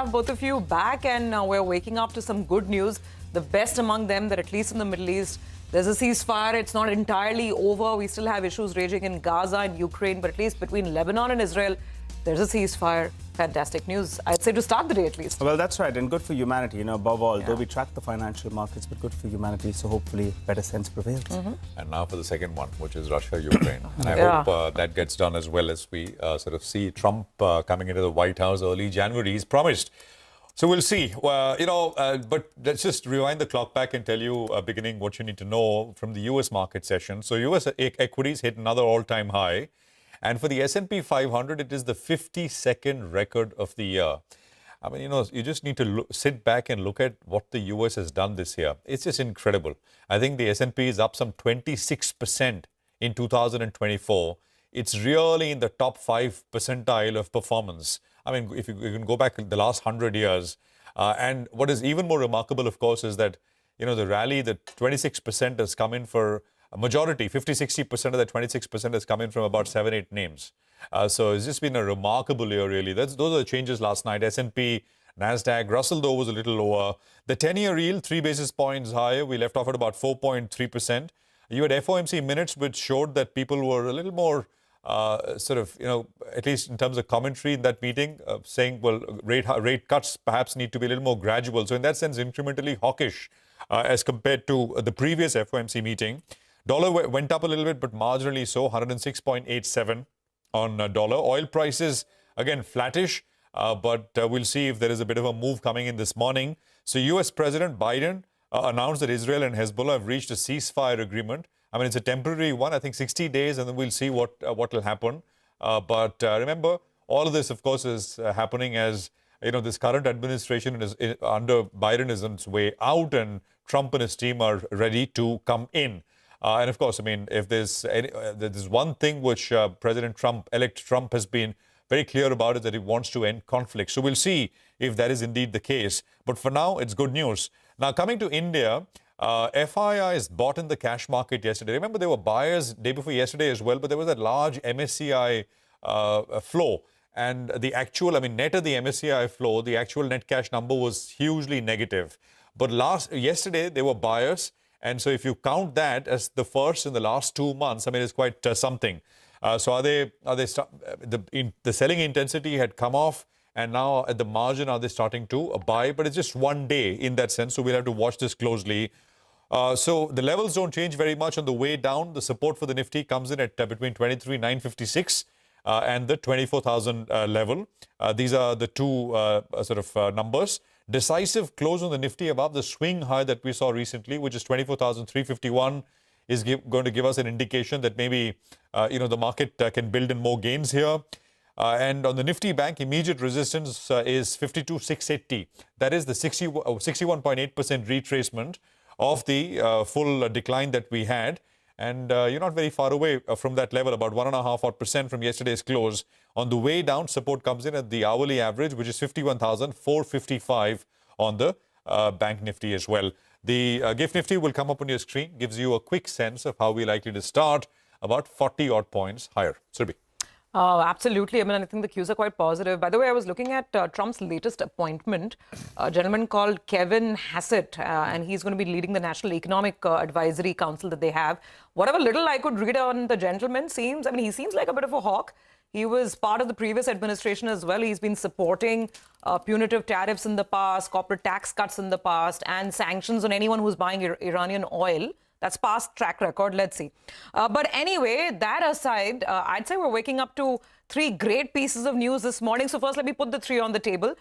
have both of you back, and we're waking up to some good news. The best among them that at least in the Middle East, there's a ceasefire. It's not entirely over. We still have issues raging in Gaza and Ukraine, but at least between Lebanon and Israel, there's a ceasefire. Fantastic news, I'd say, to start the day at least. Well, that's right, and good for humanity, above all. Though we track the financial markets, but good for humanity, so hopefully better sense prevails. And now for the second one, which is Russia-Ukraine. And I hope that gets done as well as we sort of see Trump coming into the White House early January. He's promised. So we'll see. But let's just rewind the clock back and tell you, beginning, what you need to know from the U.S. market session. So U.S. equities hit another all-time high. And for the S&P 500, it is the 52nd record of the year. I mean, you just need to sit back and look at what the U.S. has done this year. It's just incredible. I think the S&P is up some 26% in 2024. It's really in the top 5 percentile of performance. I mean, if you can go back the last 100 years. And what is even more remarkable, of course, is that, the rally, the 26% has come in for a majority, 50-60% of that 26% has come in from about 7-8 names. So it's just been a remarkable year, really. Those are the changes last night. S&P, NASDAQ, Russell, though, was a little lower. The 10-year yield, 3 basis points higher. We left off at about 4.3%. You had FOMC minutes, which showed that people were a little more at least in terms of commentary in that meeting, saying, well, rate cuts perhaps need to be a little more gradual. So in that sense, incrementally hawkish as compared to the previous FOMC meeting. Dollar went up a little bit, but marginally so, 106.87 on dollar. Oil prices, again, flattish, but we'll see if there is a bit of a move coming in this morning. So U.S. President Biden announced that Israel and Hezbollah have reached a ceasefire agreement. I mean, it's a temporary one, I think 60 days, and then we'll see what will happen. But remember, all of this, of course, is happening as, this current administration is under Biden is on its way out, and Trump and his team are ready to come in. And of course, I mean, if there's one thing which elect Trump has been very clear about, is that he wants to end conflict. So we'll see if that is indeed the case. But for now, it's good news. Now, coming to India, FIIs bought in the cash market yesterday. Remember, there were buyers day before yesterday as well, but there was that large MSCI flow. And the actual, net of the MSCI flow, the actual net cash number was hugely negative. But yesterday, there were buyers. And so if you count that as the first in the last 2 months, it's quite something. So the selling intensity had come off, and now at the margin, are they starting to buy? But it's just one day in that sense, so we'll have to watch this closely. So the levels don't change very much on the way down. The support for the Nifty comes in at between 23,956 and the 24,000 level. These are the two numbers. Decisive close on the Nifty above the swing high that we saw recently, which is 24,351, is going to give us an indication that maybe, the market can build in more gains here. And on the Nifty Bank, immediate resistance is 52,680. That is the 61.8% retracement of the full decline that we had. And you're not very far away from that level, about 1.5% from yesterday's close. On the way down, support comes in at the hourly average, which is 51,455 on the Bank Nifty as well. The GIFT Nifty will come up on your screen, gives you a quick sense of how we're likely to start, about 40-odd points higher. Surabhi. Absolutely. I think the cues are quite positive. By the way, I was looking at Trump's latest appointment, a gentleman called Kevin Hassett, and he's going to be leading the National Economic Advisory Council that they have. Whatever little I could read on the gentleman he seems like a bit of a hawk. He was part of the previous administration as well. He's been supporting punitive tariffs in the past, corporate tax cuts in the past, and sanctions on anyone who's buying Iranian oil. That's past track record. Let's see. But anyway, that aside, I'd say we're waking up to 3 great pieces of news this morning. So first, let me put the 3 on the table.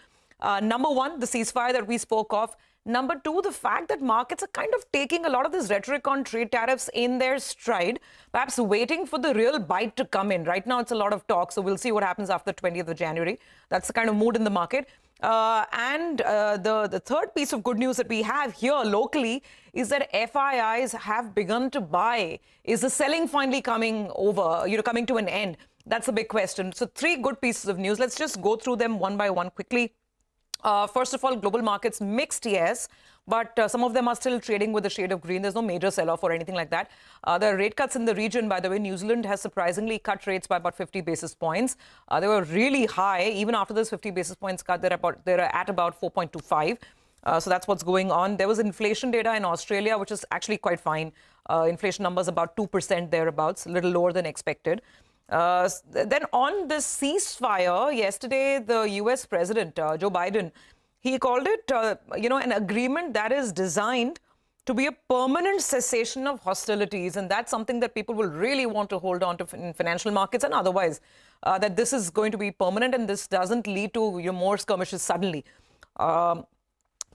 Number 1, the ceasefire that we spoke of. Number 2, the fact that markets are kind of taking a lot of this rhetoric on trade tariffs in their stride, perhaps waiting for the real bite to come in. Right now, it's a lot of talk, so we'll see what happens after 20th of January. That's the kind of mood in the market. The third piece of good news that we have here locally is that FIIs have begun to buy. Is the selling finally coming to an end? That's a big question. So 3 good pieces of news. Let's just go through them one by one quickly. First of all, global markets mixed, yes, but some of them are still trading with a shade of green. There's no major sell-off or anything like that. There are rate cuts in the region, by the way. New Zealand has surprisingly cut rates by about 50 basis points. They were really high. Even after this 50 basis points cut, they're at about 4.25. So that's what's going on. There was inflation data in Australia, which is actually quite fine. Inflation numbers about 2% thereabouts, a little lower than expected. Then on the ceasefire, yesterday, the U.S. President, Joe Biden, he called it, an agreement that is designed to be a permanent cessation of hostilities. And that's something that people will really want to hold on to in financial markets and otherwise, that this is going to be permanent and this doesn't lead to more skirmishes suddenly.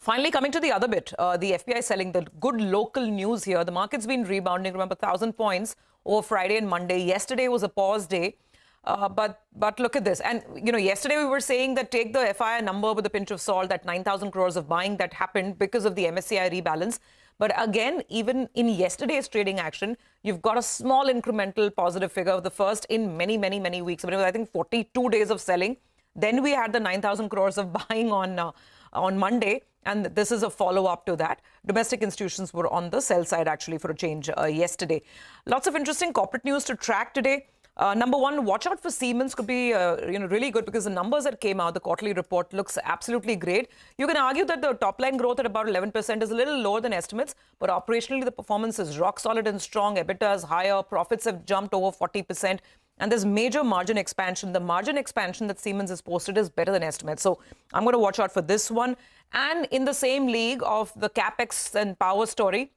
Finally, coming to the other bit, the FBI selling the good local news here. The market's been rebounding, remember, 1,000 points over Friday and Monday. Yesterday was a pause day. But look at this. And, yesterday we were saying that take the FII number with a pinch of salt, that 9,000 crores of buying that happened because of the MSCI rebalance. But again, even in yesterday's trading action, you've got a small incremental positive figure of the first in many, many, many weeks. But it was, I think, 42 days of selling. Then we had the 9,000 crores of buying on Monday. And this is a follow-up to that. Domestic institutions were on the sell side, actually, for a change yesterday. Lots of interesting corporate news to track today. Number one, watch out for Siemens. Could be really good because the numbers that came out, the quarterly report, looks absolutely great. You can argue that the top-line growth at about 11% is a little lower than estimates, but operationally the performance is rock solid and strong. EBITDA is higher. Profits have jumped over 40%. And there's major margin expansion. The margin expansion that Siemens has posted is better than estimates. So I'm going to watch out for this one. And in the same league of the CapEx and power story,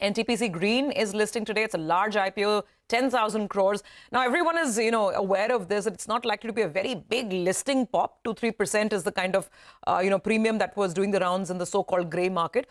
NTPC Green is listing today. It's a large IPO, 10,000 crores. Now, everyone is, aware of this. It's not likely to be a very big listing pop. 2-3% is the kind of, premium that was doing the rounds in the so-called grey market.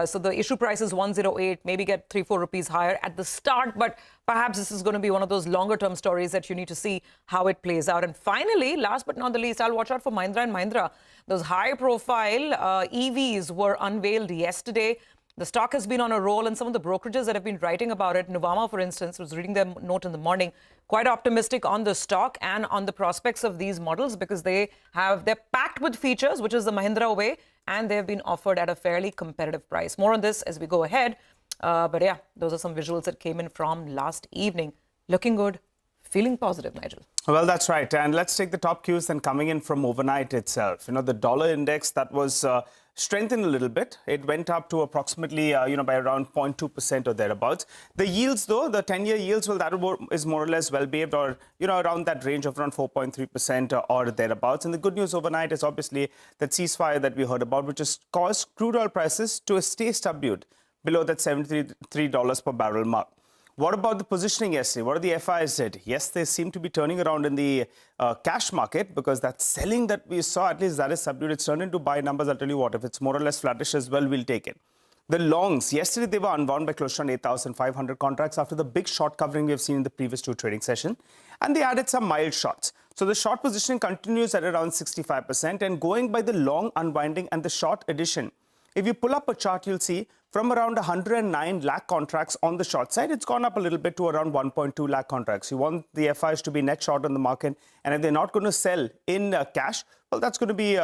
So the issue price is 108, maybe get 3-4 rupees higher at the start. But perhaps this is going to be one of those longer-term stories that you need to see how it plays out. And finally, last but not the least, I'll watch out for Mahindra & Mahindra. Those high-profile EVs were unveiled yesterday. The stock has been on a roll, and some of the brokerages that have been writing about it, Nuvama, for instance, was reading their note in the morning, quite optimistic on the stock and on the prospects of these models because they're packed with features, which is the Mahindra way, and they've been offered at a fairly competitive price. More on this as we go ahead. But yeah, those are some visuals that came in from last evening. Looking good, feeling positive, Nigel. Well, that's right. And let's take the top cues then coming in from overnight itself. The dollar index that was strengthened a little bit. It went up to approximately, by around 0.2% or thereabouts. The yields, though, the 10-year yields, well, that is more or less well-behaved or, around that range of around 4.3% or thereabouts. And the good news overnight is obviously that ceasefire that we heard about, which has caused crude oil prices to stay subdued below that $73 per barrel mark. What about the positioning yesterday? What are the FIs did? Yes, they seem to be turning around in the cash market because that selling that we saw, at least that is subdued. It's turned into buy numbers. I'll tell you what, if it's more or less flattish as well, we'll take it. The longs, yesterday they were unwound by close to 8,500 contracts after the big short covering we have seen in the previous two trading sessions. And they added some mild shorts. So the short position continues at around 65%. And going by the long unwinding and the short addition, if you pull up a chart, you'll see from around 109 lakh contracts on the short side, it's gone up a little bit to around 1.2 lakh contracts. You want the FIs to be net short on the market. And if they're not going to sell in cash, well, that's going to be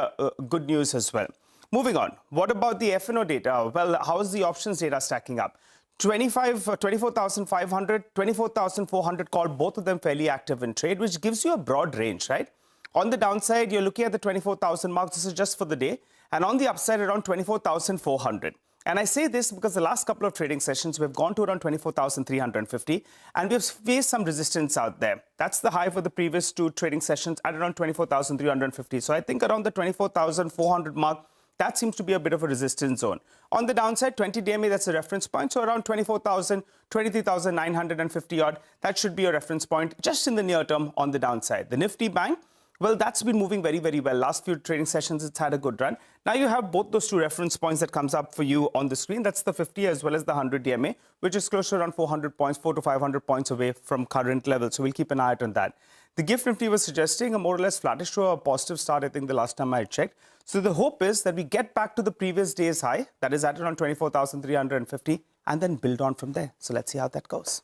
good news as well. Moving on. What about the F&O data? Well, how's the options data stacking up? 24,500, 24,400 called, both of them fairly active in trade, which gives you a broad range, right? On the downside, you're looking at the 24,000 mark. This is just for the day. And on the upside, around 24,400. And I say this because the last couple of trading sessions, we've gone to around 24,350. And we've faced some resistance out there. That's the high for the previous two trading sessions at around 24,350. So I think around the 24,400 mark, that seems to be a bit of a resistance zone. On the downside, 20 DMA, that's a reference point. So around 24,000, 23,950 odd, that should be a reference point just in the near term on the downside. The Nifty Bank, well, that's been moving very, very well. Last few trading sessions, it's had a good run. Now you have both those two reference points that comes up for you on the screen. That's the 50 as well as the 100 DMA, which is close to around 400 points, 400 to 500 points away from current levels. So we'll keep an eye out on that. The Gift Nifty was suggesting a more or less flattish to a positive start, I think, the last time I checked. So the hope is that we get back to the previous day's high, that is at around 24,350, and then build on from there. So let's see how that goes.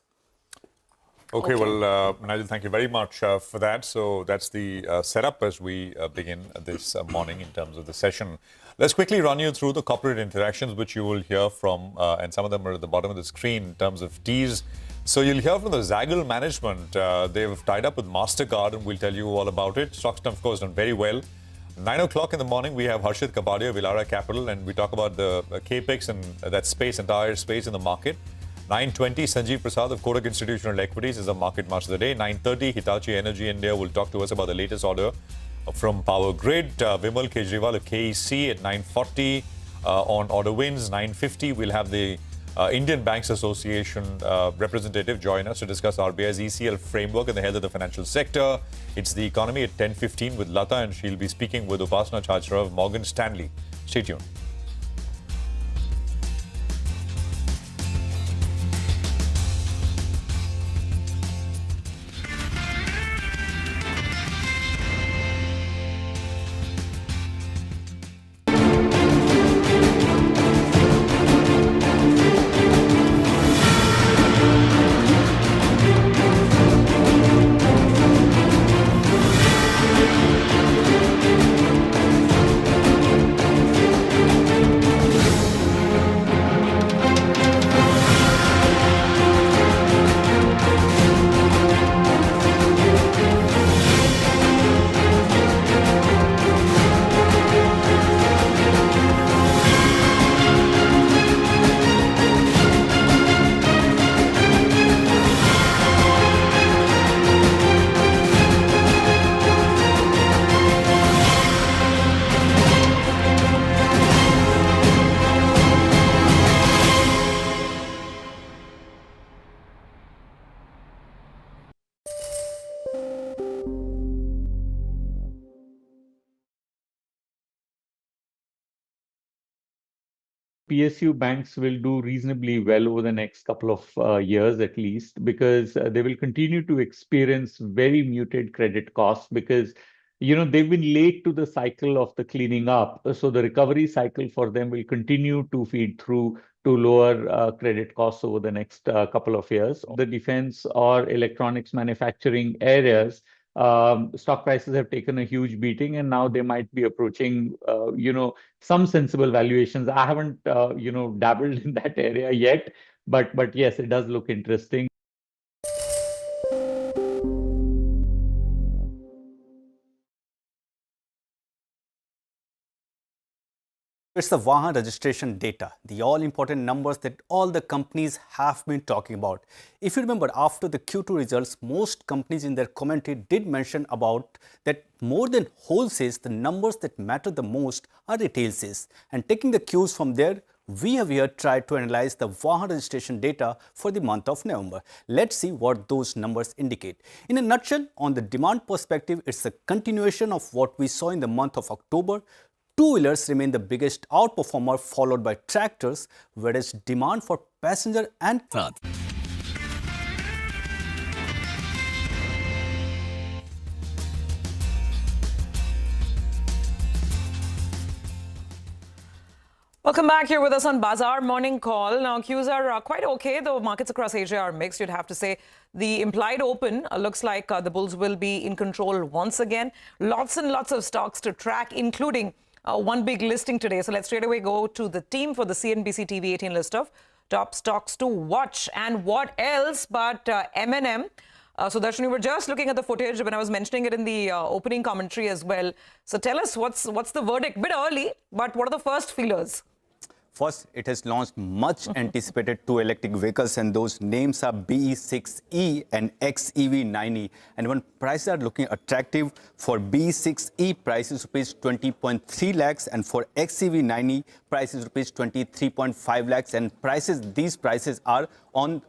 Okay, well, Nigel, thank you very much for that. So that's the setup as we begin this morning in terms of the session. Let's quickly run you through the corporate interactions, which you will hear from, and some of them are at the bottom of the screen in terms of teas. So you'll hear from the Zaggle management. They've tied up with MasterCard, and we'll tell you all about it. Stock's, of course, done very well. 9 o'clock in the morning, we have Harshit Kapadia of Elara Capital, and we talk about the capex and that space, entire space in the market. 9:20, Sanjeev Prasad of Kotak Institutional Equities is the market match of the day. 9:30, Hitachi Energy India will talk to us about the latest order from Power Grid. Vimal Kejriwal of KEC at 9:40 on order wins. 9:50, we'll have the Indian Banks Association representative join us to discuss RBI's ECL framework and the health of the financial sector. It's the economy at 10:15 with Lata, and she'll be speaking with Upasana Chachra of Morgan Stanley. Stay tuned. PSU banks will do reasonably well over the next couple of years at least, because they will continue to experience very muted credit costs because, they've been late to the cycle of the cleaning up. So the recovery cycle for them will continue to feed through to lower credit costs over the next couple of years. The defense or electronics manufacturing areas, stock prices have taken a huge beating, and now they might be approaching, some sensible valuations. I haven't, dabbled in that area yet, but yes, it does look interesting. It's the Vahan registration data, the all-important numbers that all the companies have been talking about. If you remember, after the Q2 results, most companies in their commentary did mention about that more than wholesales, the numbers that matter the most are retail sales. And taking the cues from there, we have here tried to analyze the Vahan registration data for the month of November. Let's see what those numbers indicate. In a nutshell, on the demand perspective, it's a continuation of what we saw in the month of October. Two-wheelers remain the biggest outperformer, followed by tractors, whereas demand for passenger and Welcome back. Here with us on Bazaar Morning Call. Now, cues are quite okay, though markets across Asia are mixed, you'd have to say. The implied open looks like the bulls will be in control once again. Lots and lots of stocks to track, including one big listing today. So let's straight away go to the team for the CNBC-TV18 list of top stocks to watch. And what else but M&M. So Darshan, you were just looking at the footage when I was mentioning it in the opening commentary as well. So tell us what's the verdict? Bit early, but what are the first feelers? First, it has launched much anticipated two electric vehicles, and those names are BE6E and XEV9E. And when prices are looking attractive, for BE6E prices rupees 20.3 lakhs, and for XEV9E prices rupees 23.5 lakhs. And these prices are on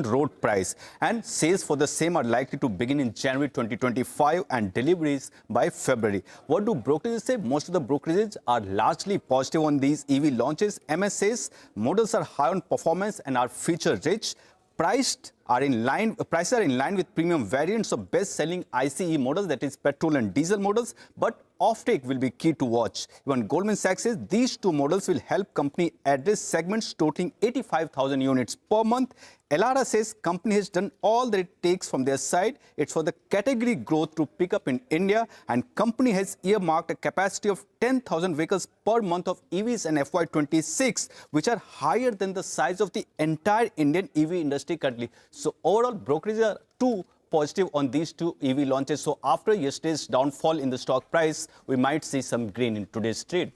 road price, and sales for the same are likely to begin in January 2025 and deliveries by February. What do brokerages say? Most of the brokerages are largely positive on these EV launches. MS says models are high on performance and are feature rich. Prices are in line with premium variants of best-selling ICE models, that is petrol and diesel models, but offtake will be key to watch. Even Goldman Sachs says these two models will help company address segments totaling 85,000 units per month. Elara says company has done all that it takes from their side. It's for the category growth to pick up in India, and company has earmarked a capacity of 10,000 vehicles per month of EVs in FY26, which are higher than the size of the entire Indian EV industry currently. So overall, brokerages are too positive on these two EV launches. So after yesterday's downfall in the stock price, we might see some green in today's trade.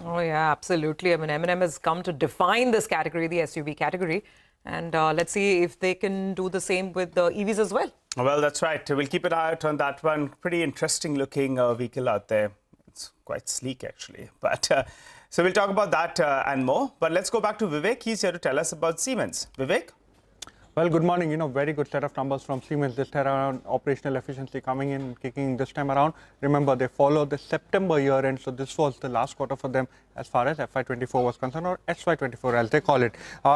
Oh, yeah, absolutely. I mean, M&M has come to define this category, the SUV category. And let's see if they can do the same with the EVs as well. Well, that's right. We'll keep an eye out on that one. Pretty interesting looking vehicle out there. It's quite sleek, actually. But so we'll talk about that and more. But let's go back to Vivek. He's here to tell us about Siemens. Vivek? Well, good morning. Very good set of numbers from Siemens this time around. Operational efficiency coming in, kicking this time around. Remember, they follow the September year end, so this was the last quarter for them as far as FY24 was concerned, or SY24 as they call it.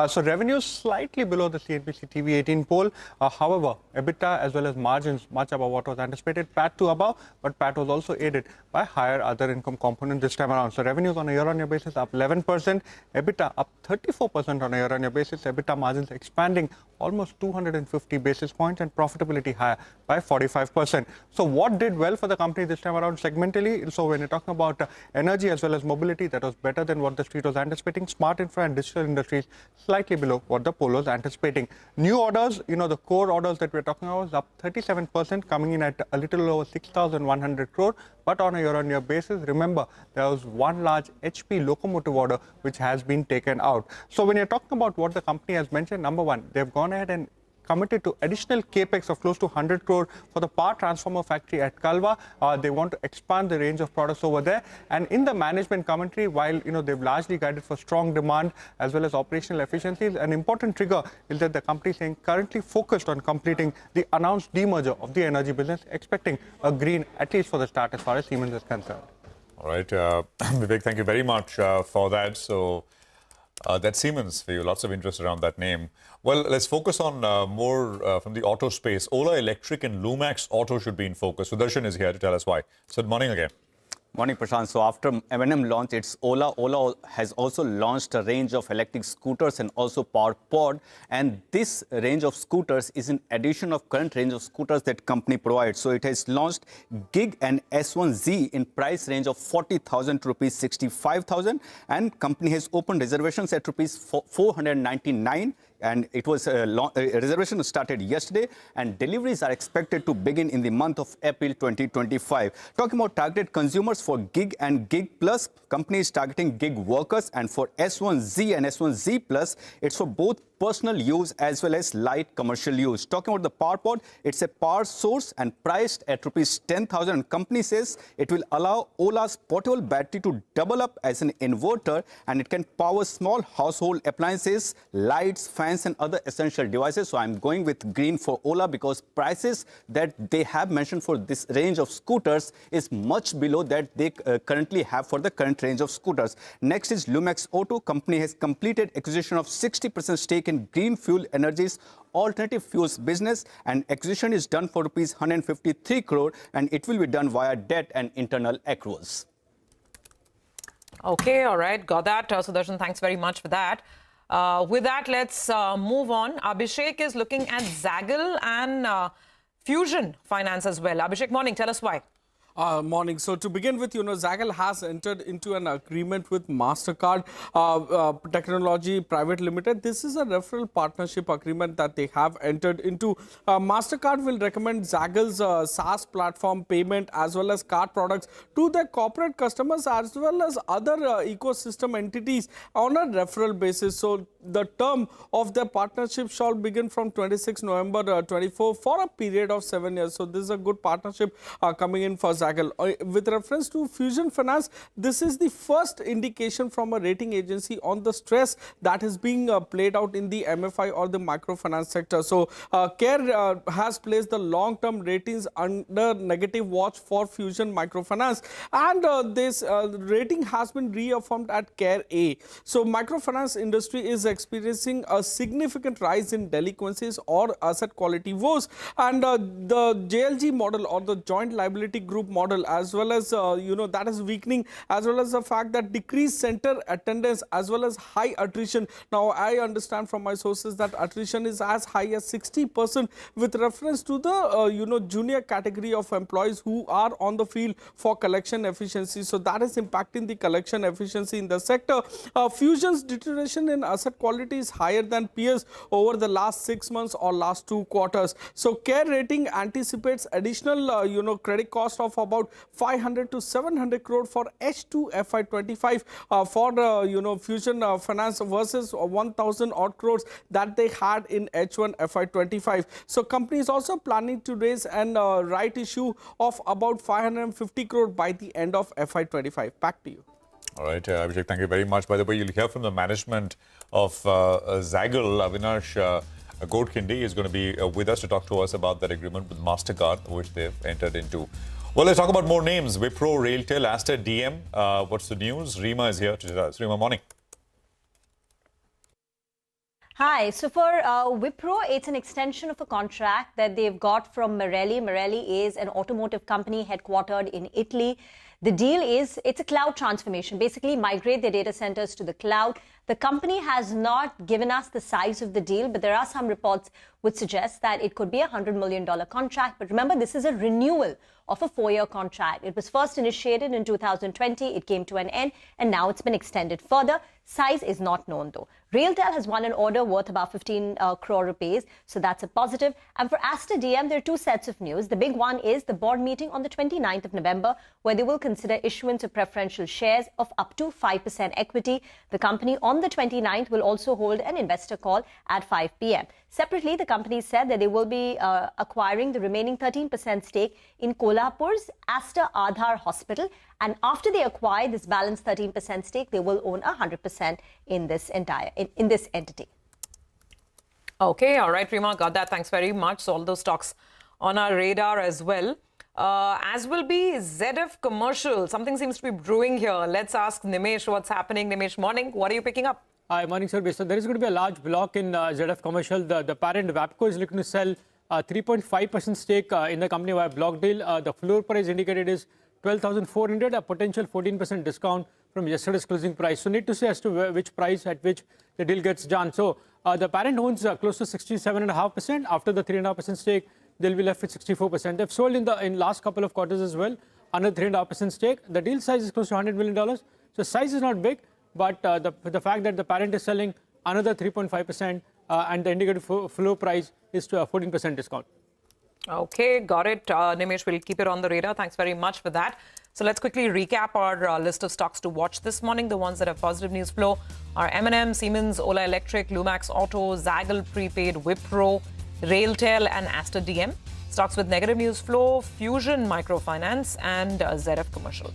So revenues slightly below the CNBC-TV18 poll. However, EBITDA as well as margins much above what was anticipated. PAT to above, but PAT was also aided by higher other income component this time around. So revenues on a year-on-year basis up 11%, EBITDA up 34% on a year-on-year basis. EBITDA margins expanding almost 250 basis points, and profitability higher by 45%. So what did well for the company this time around segmentally? So when you're talking about energy as well as mobility, that was better than what the street was anticipating. Smart infra and digital industries slightly below what the poll was anticipating. New orders, the core orders that we're talking about is up 37%, coming in at a little over 6,100 crore. But on a year-on-year basis, remember, there was one large HP locomotive order which has been taken out. So when you're talking about what the company has mentioned, number one, they've gone ahead and committed to additional capex of close to 100 crore for the power transformer factory at Kalwa. They want to expand the range of products over there. And in the management commentary, while they've largely guided for strong demand as well as operational efficiencies, an important trigger is that the company is saying currently focused on completing the announced demerger of the energy business, expecting a green at least for the start as far as Siemens is concerned. All right, Vivek, thank you very much for that. So that's Siemens for you. Lots of interest around that name. Well, let's focus on more from the auto space. Ola Electric and Lumax Auto should be in focus. Sudarshan is here to tell us why. So good morning again. Morning, Prashant. So after M&M launched its Ola has also launched a range of electric scooters and also power pod. And this range of scooters is in addition of current range of scooters that company provides. So it has launched Gig and S1Z in price range of 40,000 to rupees 65,000. And company has opened reservations at rupees 499. And it was reservation started yesterday, and deliveries are expected to begin in the month of April 2025. Talking about targeted consumers for Gig and Gig Plus, company is targeting gig workers, and for S1Z and S1Z Plus, it's for both personal use as well as light commercial use. Talking about the power pod, it's a power source and priced at rupees 10,000. And company says it will allow Ola's portable battery to double up as an inverter, and it can power small household appliances, lights, fans and other essential devices. So I'm going with green for Ola because prices that they have mentioned for this range of scooters is much below that they currently have for the current range of scooters. Next is Lumax Auto. Company has completed acquisition of 60% stake in Green Fuel Energy's alternative fuels business, and acquisition is done for rupees 153 crore, and it will be done via debt and internal accruals. Okay, all right, got that. Sudarshan, thanks very much for that. With that, let's move on. Abhishek is looking at Zaggle and Fusion Finance as well. Abhishek, morning. Tell us why. Morning. So to begin with, Zaggle has entered into an agreement with MasterCard Technology Private Limited. This is a referral partnership agreement that they have entered into. MasterCard will recommend Zaggle's SaaS platform payment as well as card products to their corporate customers as well as other ecosystem entities on a referral basis. So the term of their partnership shall begin from 26 November 24 for a period of 7 years. So this is a good partnership coming in for Zaggle. With reference to Fusion Finance, this is the first indication from a rating agency on the stress that is being played out in the MFI or the microfinance sector. So CARE has placed the long-term ratings under negative watch for Fusion Microfinance, and this rating has been reaffirmed at CARE A. So microfinance industry is experiencing a significant rise in delinquencies or asset quality woes, and the JLG model or the joint liability group model, as well as, that is weakening, as well as the fact that decreased center attendance, as well as high attrition. Now, I understand from my sources that attrition is as high as 60% with reference to the, junior category of employees who are on the field for collection efficiency. So that is impacting the collection efficiency in the sector. Fusion's deterioration in asset quality is higher than peers over the last 6 months or last 2 quarters. So CARE Rating anticipates additional, credit cost of about 500 to 700 crore for H2 FY25 for, Fusion Finance versus 1,000 odd crores that they had in H1 FY25. So company is also planning to raise an right issue of about 550 crore by the end of FY25. Back to you. All right, Abhishek, thank you very much. By the way, you'll hear from the management of Zaggle. Avinash Godkhindi is going to be with us to talk to us about that agreement with MasterCard, which they've entered into. Well, let's talk about more names. Wipro, RailTel, Aster, DM. What's the news? Rima is here to tell us. Rima, morning. Hi. So for Wipro, it's an extension of a contract that they've got from Marelli. Marelli is an automotive company headquartered in Italy. The deal is, it's a cloud transformation, basically migrate their data centers to the cloud. The company has not given us the size of the deal, but there are some reports which suggest that it could be a $100 million contract. But remember, this is a renewal of a 4-year contract. It was first initiated in 2020. It came to an end, and now it's been extended further. Size is not known, though. RailTel has won an order worth about 15 crore rupees, so that's a positive. And for Aster DM, there are 2 sets of news. The big one is the board meeting on the 29th of November, where they will consider issuance of preferential shares of up to 5% equity. The company on the 29th will also hold an investor call at 5 p.m. Separately, the company said that they will be acquiring the remaining 13% stake in Kolhapur's Aster Aadhar Hospital. And after they acquire this balanced 13% stake, they will own 100% in this in this entity. Okay, all right, Rima, got that. Thanks very much. So all those stocks on our radar as well. As will be ZF Commercial. Something seems to be brewing here. Let's ask Nimesh what's happening. Nimesh, morning. What are you picking up? Hi, morning, sir. So there is going to be a large block in ZF Commercial. The parent Wapco is looking to sell 3.5% stake in the company via block deal. The floor price indicated is 12,400, a potential 14% discount from yesterday's closing price. So need to see as to which price at which the deal gets done. So the parent owns close to 67.5%. After the 3.5% stake, they'll be left with 64%. They've sold in last couple of quarters as well, another 3.5% stake. The deal size is close to $100 million. So size is not big, but the fact that the parent is selling another 3.5% and the indicated floor price is to a 14% discount. Okay, got it. Nimesh, we'll keep it on the radar. Thanks very much for that. So let's quickly recap our list of stocks to watch this morning. The ones that have positive news flow are M&M, Siemens, Ola Electric, Lumax Auto, Zaggle Prepaid, Wipro, RailTel and Aster DM. Stocks with negative news flow, Fusion Microfinance and ZF Commercial.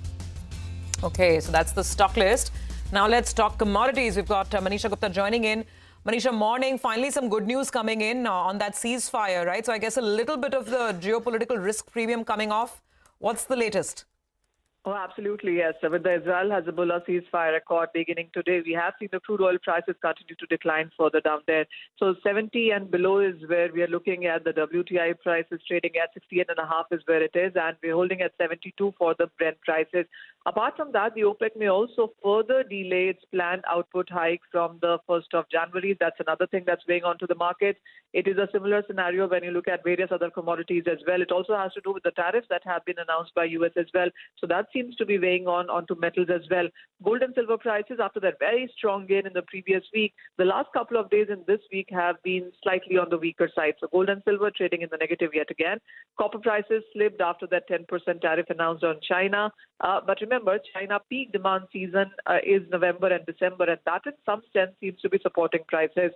Okay, so that's the stock list. Now let's talk commodities. We've got Manisha Gupta joining in. Manisha, morning. Finally, some good news coming in on that ceasefire, right? So I guess a little bit of the geopolitical risk premium coming off. What's the latest? Oh, absolutely, yes. With the Israel-Hezbollah ceasefire accord beginning today, we have seen the crude oil prices continue to decline further down there. So 70 and below is where we are looking at. The WTI price is trading at 68.5 is where it is, and we're holding at 72 for the Brent prices. Apart from that, the OPEC may also further delay its planned output hike from the 1st of January. That's another thing that's weighing onto the market. It is a similar scenario when you look at various other commodities as well. It also has to do with the tariffs that have been announced by US as well. So that seems to be weighing onto metals as well. Gold and silver prices, after that very strong gain in the previous week, the last couple of days in this week have been slightly on the weaker side. So gold and silver trading in the negative yet again. Copper prices slipped after that 10% tariff announced on China. But remember, China peak demand season is November and December, and that in some sense seems to be supporting prices.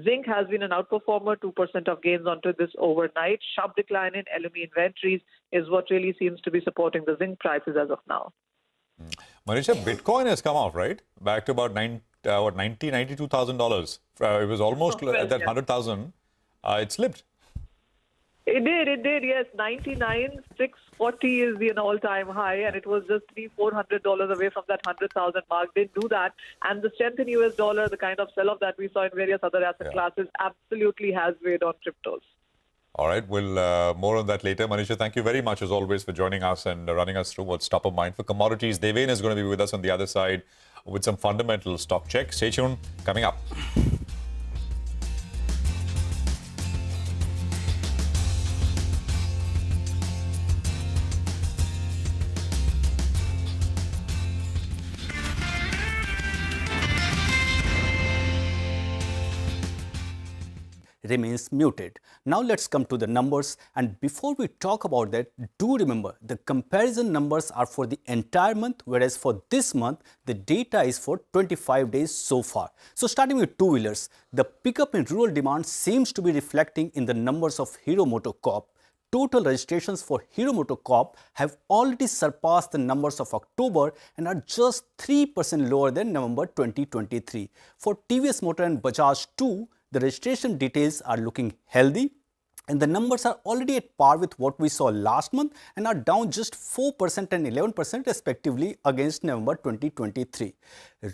Zinc has been an outperformer, 2% of gains onto this overnight. Sharp decline in LME inventories is what really seems to be supporting the zinc prices as of now. Manisha, Bitcoin has come off, right? Back to about $92,000. It was almost at that 100,000. It slipped. It did, yes. 99,640 is the all-time high, and it was just $300-400 away from that 100,000 mark. Didn't do that, and the strength in US dollar, the kind of sell-off that we saw in various other asset classes, absolutely has weighed on cryptos. All right, we'll more on that later. Manisha, thank you very much as always for joining us and running us through what's top of mind for commodities. Deven is going to be with us on the other side with some fundamental stock check. Stay tuned, coming up. Remains muted. Now let's come to the numbers, and before we talk about that, do remember the comparison numbers are for the entire month, whereas for this month the data is for 25 days so far. So starting with two-wheelers, the pickup in rural demand seems to be reflecting in the numbers of Hero MotoCorp. Total registrations for Hero MotoCorp have already surpassed the numbers of October and are just 3% lower than November 2023. For TVS Motor and Bajaj too, the registration details are looking healthy, and the numbers are already at par with what we saw last month and are down just 4% and 11% respectively against November 2023.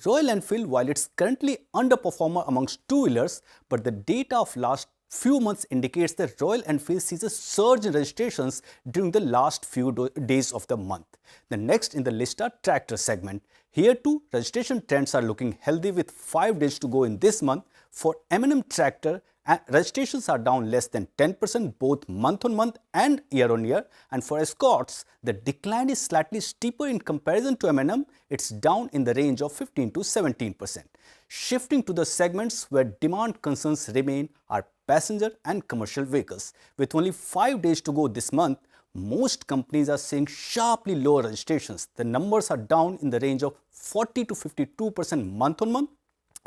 Royal Enfield, while it's currently underperformer amongst two-wheelers, but the data of last few months indicates that Royal Enfield sees a surge in registrations during the last few days of the month. The next in the list are tractor segment. Here too, registration trends are looking healthy with 5 days to go in this month. For M&M tractor, registrations are down less than 10% both month on month and year on year, and for Escorts, the decline is slightly steeper in comparison to M&M. It's down in the range of 15 to 17%. Shifting to the segments where demand concerns remain are passenger and commercial vehicles. With only 5 days to go this month, most companies are seeing sharply lower registrations. The numbers are down in the range of 40 to 52% month on month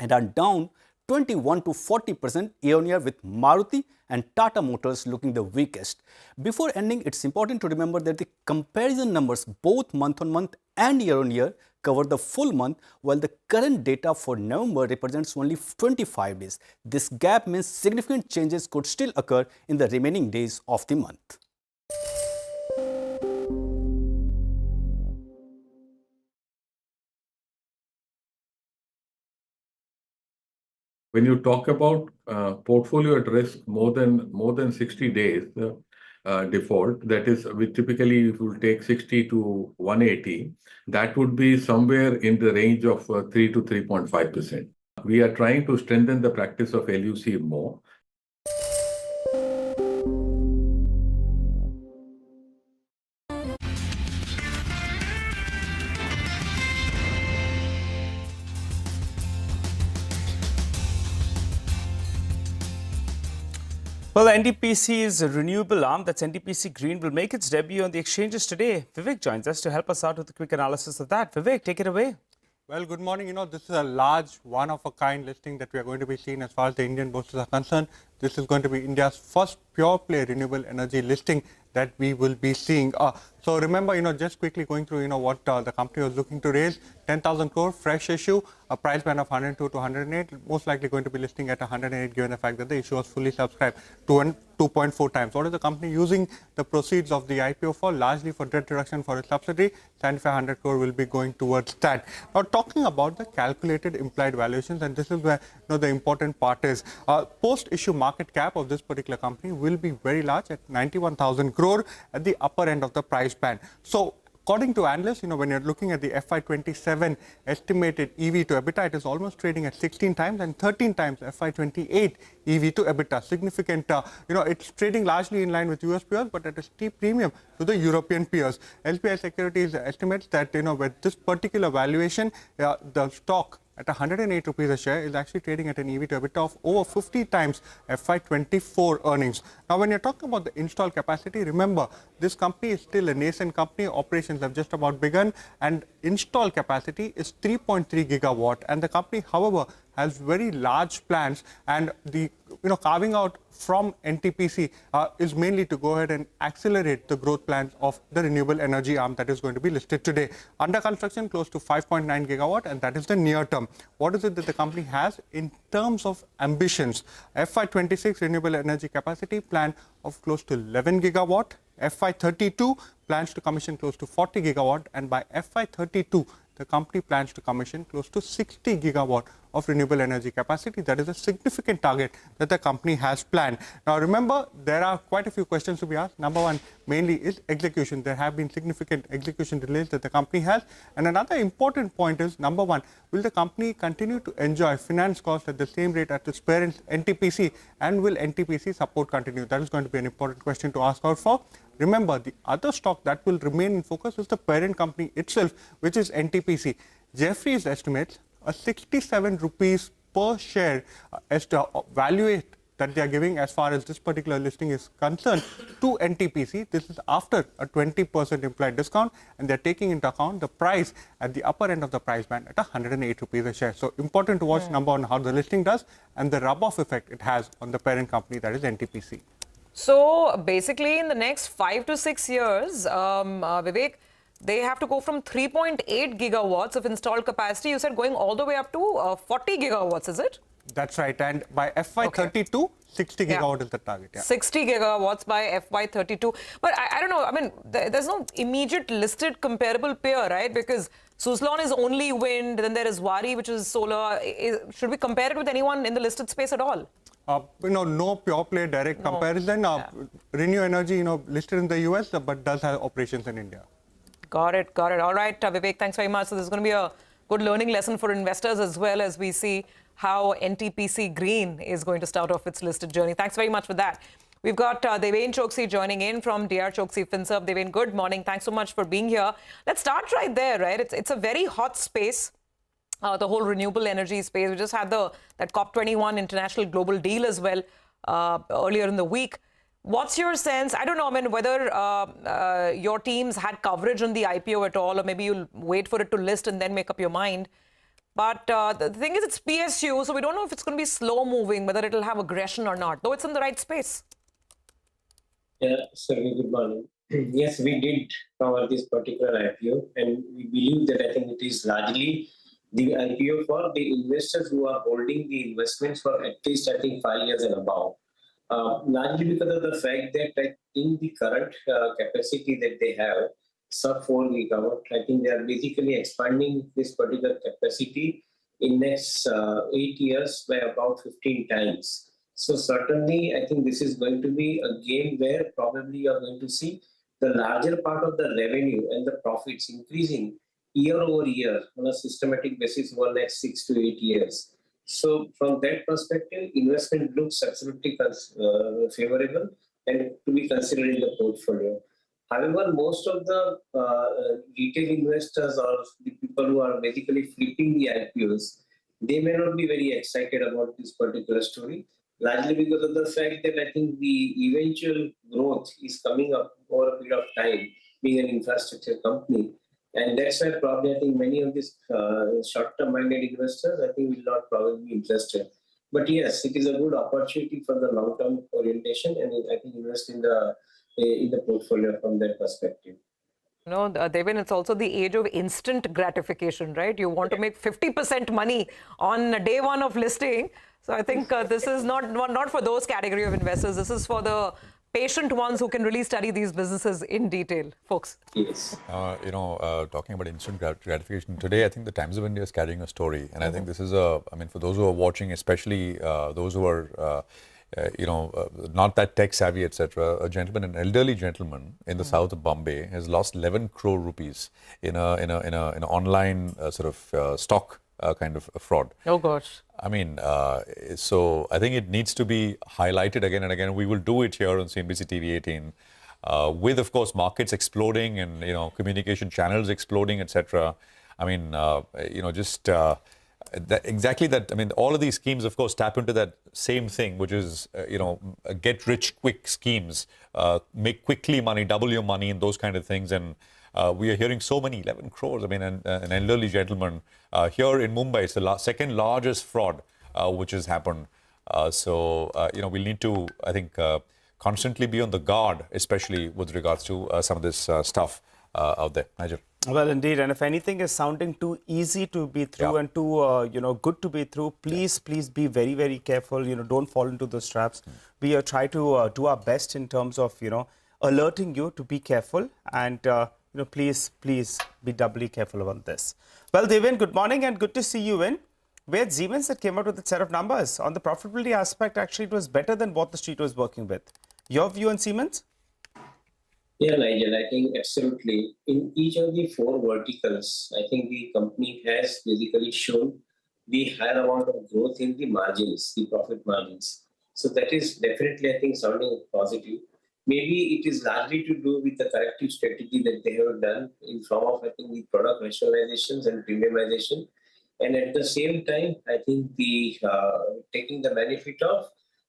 and are down 21 to 40% year-on-year, with Maruti and Tata Motors looking the weakest. Before ending, it's important to remember that the comparison numbers both month-on-month and year-on-year cover the full month, while the current data for November represents only 25 days. This gap means significant changes could still occur in the remaining days of the month. When you talk about portfolio at risk more than 60 days default, that is, we typically it will take 60 to 180. That would be somewhere in the range of 3 to 3.5%. We are trying to strengthen the practice of LUC more. Well, NTPC's renewable arm, that's NTPC Green, will make its debut on the exchanges today. Vivek joins us to help us out with a quick analysis of that. Vivek, take it away. Well, good morning. This is a large one-of-a-kind listing that we are going to be seeing as far as the Indian bourses are concerned. This is going to be India's first pure-play renewable energy listing that we will be seeing. So remember, just quickly going through, what the company was looking to raise, 10,000 crore, fresh issue, a price band of 102 to 108, most likely going to be listing at 108 given the fact that the issue was fully subscribed to 2.4 times. What is the company using the proceeds of the IPO for? Largely for debt reduction for its subsidiary. 7,500 crore will be going towards that. Now, talking about the calculated implied valuations, and this is where the important part is, post-issue market cap of this particular company will be very large at 91,000 crore at the upper end of the price band. So, according to analysts, when you're looking at the FY27 estimated EV to EBITDA, it is almost trading at 16 times and 13 times FY28 EV to EBITDA. Significant, it's trading largely in line with US peers, but at a steep premium to the European peers. LPI Securities estimates that, with this particular valuation, the stock at 108 rupees a share is actually trading at an EV to EBITDA of over 50 times FY24 earnings. Now, when you're talking about the installed capacity, remember, this company is still a nascent company. Operations have just about begun, and installed capacity is 3.3 gigawatt. And the company, however, has very large plans, and the carving out from NTPC is mainly to go ahead and accelerate the growth plans of the renewable energy arm that is going to be listed today. Under construction, close to 5.9 gigawatt, and that is the near term. What is it that the company has in terms of ambitions? FY26 renewable energy capacity plan of close to 11 gigawatt. FY32 plans to commission close to 40 gigawatt, and by FY32 the company plans to commission close to 60 gigawatt of renewable energy capacity. That is a significant target that the company has planned. Now, remember, there are quite a few questions to be asked. Number one, mainly is execution. There have been significant execution delays that the company has. And another important point is, number one, will the company continue to enjoy finance costs at the same rate as its parent NTPC, and will NTPC support continue? That is going to be an important question to ask out for. Remember, the other stock that will remain in focus is the parent company itself, which is NTPC. Jefferies estimates a 67 rupees per share as to value that they are giving as far as this particular listing is concerned to NTPC. This is after a 20% implied discount, and they're taking into account the price at the upper end of the price band at 108 rupees a share. So important to watch, number one, how the listing does and the rub-off effect it has on the parent company, that is NTPC. So basically, in the next 5 to 6 years, Vivek, they have to go from 3.8 gigawatts of installed capacity, you said, going all the way up to 40 gigawatts, is it? That's right. And by FY32, 60 gigawatt is the target. Yeah. 60 gigawatts by FY32. But I don't know, I mean, there's no immediate listed comparable peer, right? Because Suzlon is only wind, then there is Wari, which is solar. Should we compare it with anyone in the listed space at all? No pure play direct comparison. Renew Energy, listed in the US, but does have operations in India. Got it. All right, Vivek, thanks very much. So this is going to be a good learning lesson for investors as well, as we see how NTPC Green is going to start off its listed journey. Thanks very much for that. We've got Deven Choksi joining in from DR Choksi FinServ. Deven, good morning. Thanks so much for being here. Let's start right there, right? It's a very hot space. The whole renewable energy space. We just had that COP21 international global deal as well earlier in the week. What's your sense? I don't know, I mean, whether your teams had coverage on the IPO at all, or maybe you'll wait for it to list and then make up your mind. But the thing is, it's PSU, so we don't know if it's going to be slow moving, whether it'll have aggression or not, though it's in the right space. Yeah, certainly. Good morning. Yes, we did cover this particular IPO, and we believe that I think it is largely the IPO for the investors who are holding the investments for at least, I think, 5 years and above. Largely because of the fact that in the current capacity that they have, sub 4 gigawatt, I think they are basically expanding this particular capacity in next 8 years by about 15 times. So certainly, I think this is going to be a game where probably you are going to see the larger part of the revenue and the profits increasing year over year on a systematic basis over the next 6 to 8 years. So from that perspective, investment looks absolutely favorable and to be considered in the portfolio. However, most of the retail investors or the people who are basically flipping the IPOs, they may not be very excited about this particular story, largely because of the fact that I think the eventual growth is coming up over a period of time, being an infrastructure company. And that's why probably I think many of these short-term minded investors, I think, will not probably be interested. But yes, it is a good opportunity for the long-term orientation, and I think invest in the portfolio from that perspective. Deven, it's also the age of instant gratification, right? You want to make 50% money on day one of listing. So I think this is not for those category of investors. This is for the patient ones who can really study these businesses in detail, folks. Yes. Talking about instant gratification, today I think the Times of India is carrying a story. And I think this is for those who are watching, especially those who are, not that tech savvy, etc. An elderly gentleman in the south of Bombay has lost 11 crore rupees in an online stock kind of a fraud. Oh gosh. I mean, so I think it needs to be highlighted again and again. We will do it here on CNBC-TV18 with, of course, markets exploding and, communication channels exploding, etc. I mean, exactly that. I mean, all of these schemes, of course, tap into that same thing, which is, get rich quick schemes, make quickly money, double your money and those kind of things. And we are hearing so many, 11 crores. I mean, an elderly gentleman here in Mumbai, it's the second largest fraud which has happened. We'll need to, I think, constantly be on the guard, especially with regards to some of this stuff out there. Nigel. Well, indeed. And if anything is sounding too easy to be through and too, good to be through, please be very, very careful. Don't fall into those traps. We try to do our best in terms of, alerting you to be careful and please be doubly careful about this. Well, Devin, good morning and good to see you in. We had Siemens that came out with a set of numbers. On the profitability aspect, actually, it was better than what the street was working with. Your view on Siemens? Yeah, Nigel, I think absolutely. In each of the four verticals, I think the company has basically shown the higher amount of growth in the margins, the profit margins. So that is definitely, I think, sounding positive. Maybe it is largely to do with the corrective strategy that they have done in form of, I think, the product rationalizations and premiumization. And at the same time, I think the taking the benefit of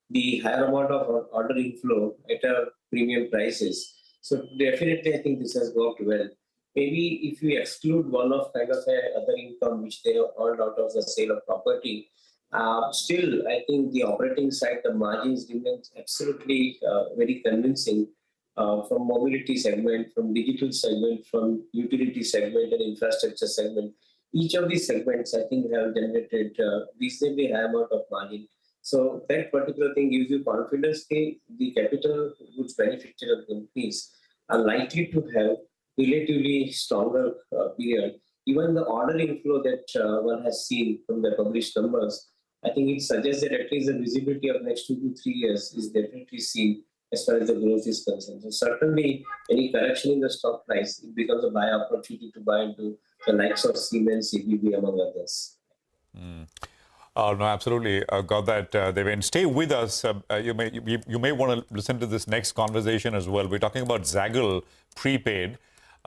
the higher amount of order inflow at a premium prices. So definitely, I think this has worked well. Maybe if we exclude one of kind of other income which they have earned out of the sale of property, still, I think the operating side, the margins remain absolutely very convincing from mobility segment, from digital segment, from utility segment and infrastructure segment. Each of these segments, I think, have generated reasonably high amount of margin. So that particular thing gives you confidence that the capital goods manufacturer companies are likely to have relatively stronger period. Even the order inflow that one has seen from the published numbers, I think it suggests that at least the visibility of next 2 to 3 years is definitely seen as far as the growth is concerned. So certainly, any correction in the stock price, it becomes a buy opportunity to buy into the likes of Siemens, CBB, among others. No, absolutely. Got that, Devin. Stay with us. You may want to listen to this next conversation as well. We're talking about Zaggle Prepaid.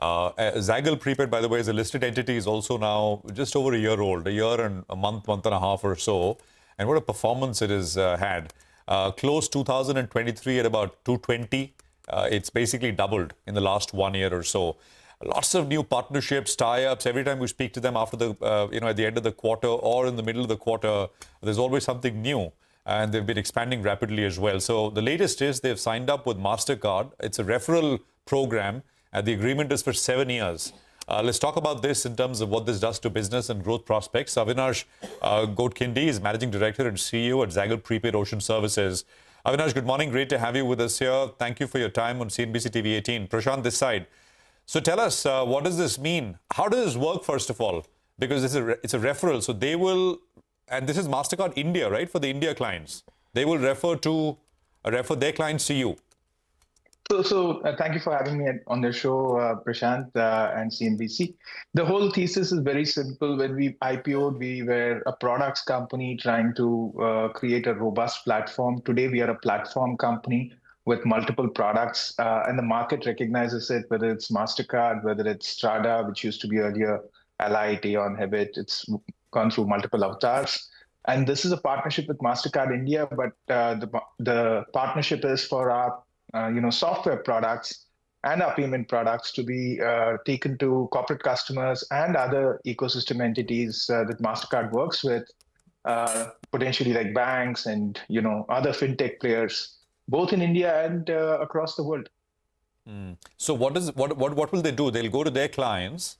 Zaggle Prepaid, by the way, is a listed entity, is also now just over a year old, a year and a month and a half or so. And what a performance it has had. Closed 2023 at about 220. It's basically doubled in the last 1 year or so. Lots of new partnerships, tie-ups. Every time we speak to them after the, at the end of the quarter or in the middle of the quarter, there's always something new. And they've been expanding rapidly as well. So the latest is they've signed up with MasterCard. It's a referral program, and the agreement is for 7 years. Let's talk about this in terms of what this does to business and growth prospects. Avinash Godkhindi is Managing Director and CEO at Zaggle Prepaid Ocean Services. Avinash, good morning. Great to have you with us here. Thank you for your time on CNBC-TV18. Prashant this side. So tell us, what does this mean? How does this work, first of all? Because it's a referral. So they will, and this is MasterCard India, right, for the India clients. They will refer their clients to you. So thank you for having me on the show, Prashant and CNBC. The whole thesis is very simple. When we IPO'd, we were a products company trying to create a robust platform. Today, we are a platform company with multiple products, and the market recognizes it, whether it's MasterCard, whether it's Strada, which used to be earlier Ally, Aon, Hebit. It's gone through multiple avatars. And this is a partnership with MasterCard India, but the partnership is for our software products and our payment products to be taken to corporate customers and other ecosystem entities that MasterCard works with, potentially like banks and other fintech players, both in India and across the world. So what will they do? They'll go to their clients,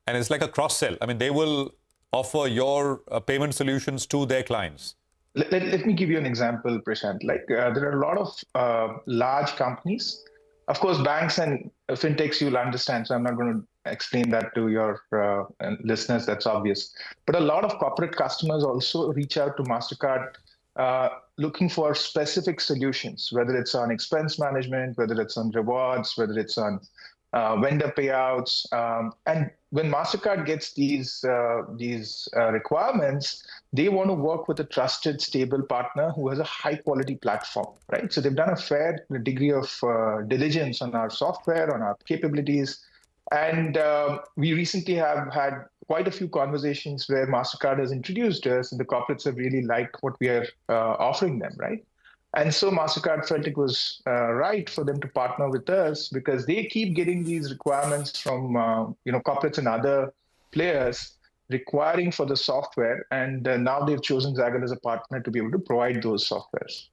and it's like a cross-sell. I mean, they will offer your payment solutions to their clients. Let me give you an example, Prashant. Like there are a lot of large companies. Of course, banks and fintechs you'll understand, so I'm not going to explain that to your listeners. That's obvious. But a lot of corporate customers also reach out to MasterCard looking for specific solutions, whether it's on expense management, whether it's on rewards, whether it's on vendor payouts. And when MasterCard gets these requirements, they want to work with a trusted, stable partner who has a high-quality platform, right? So they've done a fair degree of diligence on our software, on our capabilities. And we recently have had quite a few conversations where MasterCard has introduced us, and the corporates have really liked what we are offering them, right? And so MasterCard felt it was right for them to partner with us because they keep getting these requirements from corporates and other players requiring for the software, and now they've chosen Zaggle as a partner to be able to provide those softwares.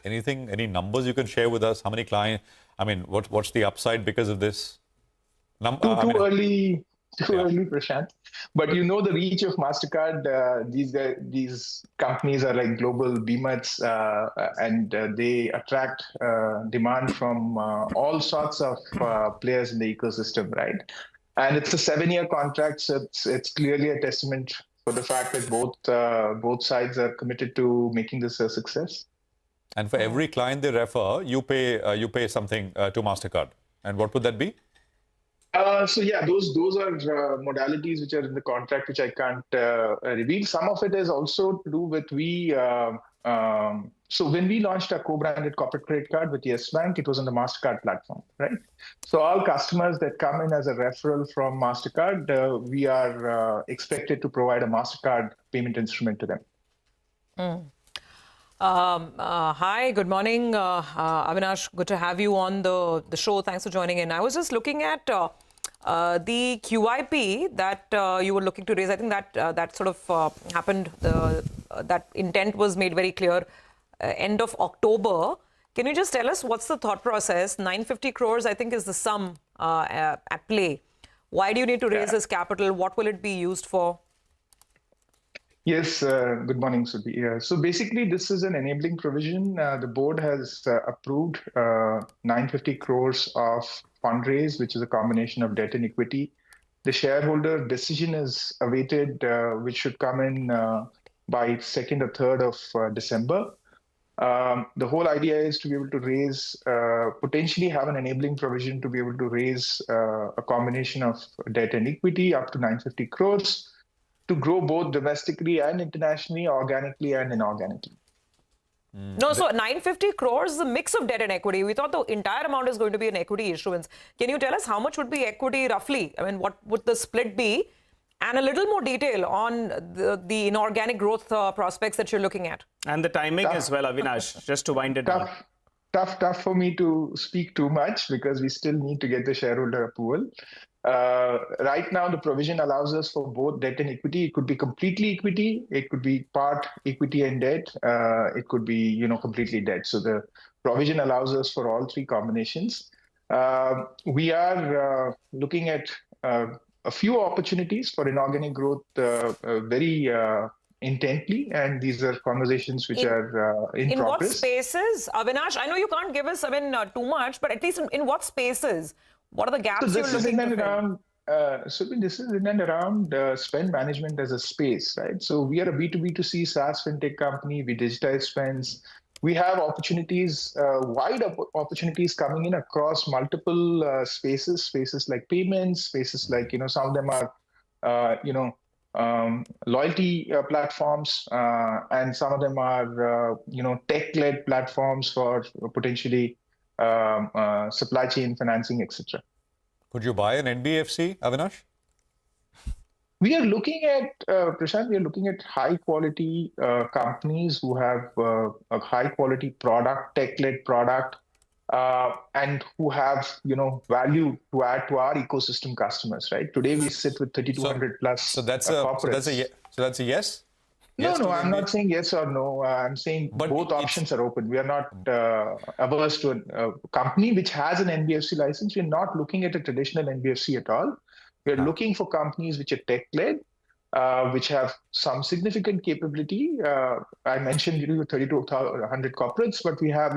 Any numbers you can share with us? How many clients? I mean, what's the upside because of this? Too early too early, Prashant. But you know the reach of MasterCard. These companies are like global behemoths, and they attract demand from all sorts of players in the ecosystem, right? And it's a 7-year contract, so it's clearly a testament for the fact that both sides are committed to making this a success. And for every client they refer, you pay something to MasterCard. And what would that be? So yeah, those are modalities which are in the contract, which I can't reveal. Some of it is also to do with so when we launched a co-branded corporate credit card with Yes Bank, it was on the MasterCard platform, right? So all customers that come in as a referral from MasterCard, we are expected to provide a MasterCard payment instrument to them. Hi, good morning, Avinash. Good to have you on the show. Thanks for joining in. I was just looking at the QIP that you were looking to raise. I think that sort of happened. That intent was made very clear end of October. Can you just tell us what's the thought process? 950 crores, I think, is the sum at play. Why do you need to raise this capital? What will it be used for? Yes, good morning, Sudhi. So basically, this is an enabling provision. The board has approved 950 crores of fundraise, which is a combination of debt and equity. The shareholder decision is awaited, which should come in by 2nd or 3rd of December. The whole idea is to be able to raise, potentially have an enabling provision to be able to raise a combination of debt and equity up to 950 crores. To grow both domestically and internationally, organically and inorganically. No, so 950 crores is a mix of debt and equity. We thought the entire amount is going to be an equity issuance. Can you tell us how much would be equity roughly? I mean, what would the split be? And a little more detail on the inorganic growth prospects that you're looking at. And the timing as well, Avinash, just to wind it down. Tough for me to speak too much because we still need to get the shareholder approval. Right now, the provision allows us for both debt and equity. It could be completely equity. It could be part equity and debt. It could be, completely debt. So the provision allows us for all three combinations. We are looking at a few opportunities for inorganic growth very intently, and these are conversations which are in progress. In what spaces, Avinash? I know you can't give us, too much, but at least in what spaces? What are the gaps you're looking to fill? So this is in and around spend management as a space, right? So we are a B2B2C SaaS fintech company. We digitize spends. We have opportunities, wide opportunities coming in across multiple spaces like payments, spaces like, some of them are, loyalty platforms, and some of them are, tech-led platforms for potentially supply chain financing, etc. Could you buy an NBFC, Avinash? We are looking at, Prashant, we are looking at high quality companies who have a high quality product, tech-led product, and who have, value to add to our ecosystem customers, right? Today we sit with 3,200 plus corporates. So that's a yes? No, I'm not saying yes or no. I'm saying both options are open. We are not averse to a company which has an NBFC license. We're not looking at a traditional NBFC at all. We're looking for companies which are tech-led, which have some significant capability. I mentioned 3,200 corporates, but we have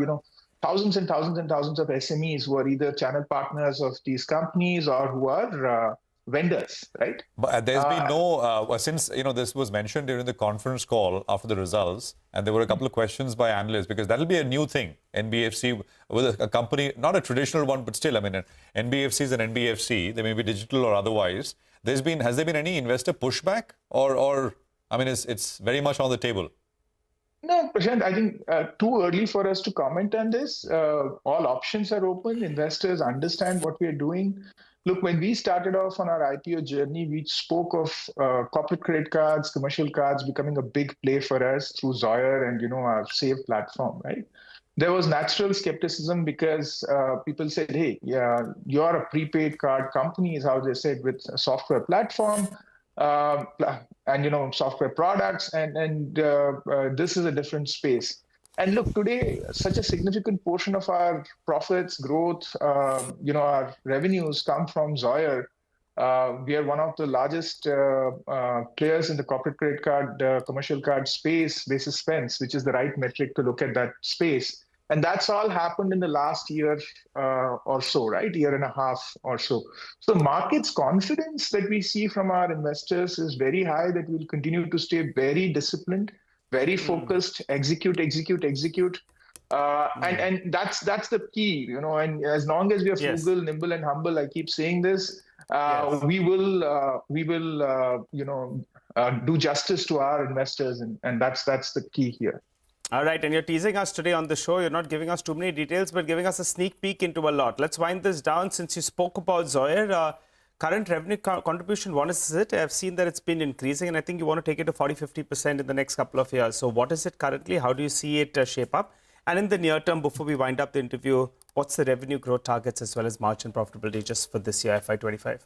thousands and thousands and thousands of SMEs who are either channel partners of these companies or who are vendors, right? But there's been no, since this was mentioned during the conference call after the results, and there were a couple of questions by analysts, because that'll be a new thing, NBFC, with a company, not a traditional one, but still, an NBFC is an NBFC, they may be digital or otherwise. Has there been any investor pushback, or it's very much on the table? No, Prashant, I think too early for us to comment on this. All options are open. Investors understand what we are doing. Look, when we started off on our IPO journey, we spoke of corporate credit cards, commercial cards becoming a big play for us through Zoyer and, our Save platform, right? There was natural skepticism because people said, hey, you're a prepaid card company, is how they said, with a software platform and, software products, and this is a different space. And look, today, such a significant portion of our profits, growth, our revenues come from Zoyer. We are one of the largest players in the corporate credit card, commercial card space, basis spends, which is the right metric to look at that space. And that's all happened in the last year or so, right? Year and a half or so. So market's confidence that we see from our investors is very high, that we'll continue to stay very disciplined, very focused, execute. And that's the key, you know, and as long as we are frugal, nimble and humble, I keep saying this, we will do justice to our investors, and that's the key here. All right, and you're teasing us today on the show. You're not giving us too many details, but giving us a sneak peek into a lot. Let's wind this down. Since you spoke about Zoyer, current revenue contribution, what is it? I've seen that it's been increasing, and I think you want to take it to 40-50% in the next couple of years. So what is it currently? How do you see it shape up? And in the near term, before we wind up the interview, what's the revenue growth targets as well as margin profitability just for this year, FY25?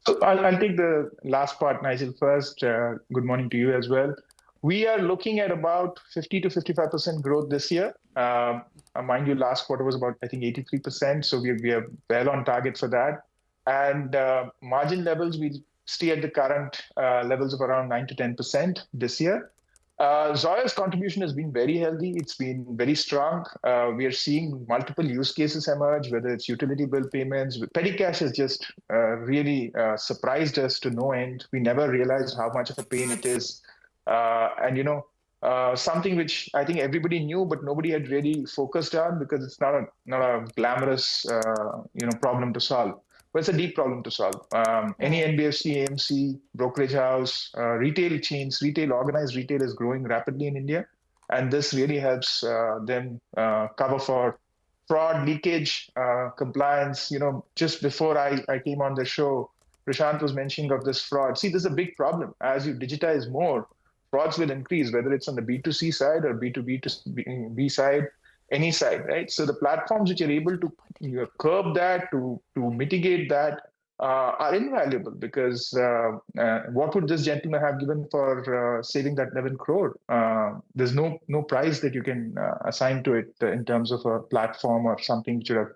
So I'll take the last part, Nigel, first. Good morning to you as well. We are looking at about 50 to 55% growth this year. Mind you, last quarter was about, I think, 83%. So we are well on target for that. And margin levels, we stay at the current levels of around 9 to 10% this year. Zoyer's contribution has been very healthy. It's been very strong. We are seeing multiple use cases emerge, whether it's utility bill payments. Petty cash has just really surprised us to no end. We never realized how much of a pain it is. Something which I think everybody knew, but nobody had really focused on, because it's not a glamorous problem to solve. But it's a deep problem to solve. Any NBFC, AMC, brokerage house, retail chains, organized retail is growing rapidly in India. And this really helps them cover for fraud, leakage, compliance. You know, just before I came on the show, Prashant was mentioning of this fraud. See, this is a big problem. As you digitize more, frauds will increase, whether it's on the B2C side or B2B side, any side, right? So the platforms which are able to curb that, to mitigate that, are invaluable, because what would this gentleman have given for saving that 11 crore? There's no price that you can assign to it in terms of a platform or something which would have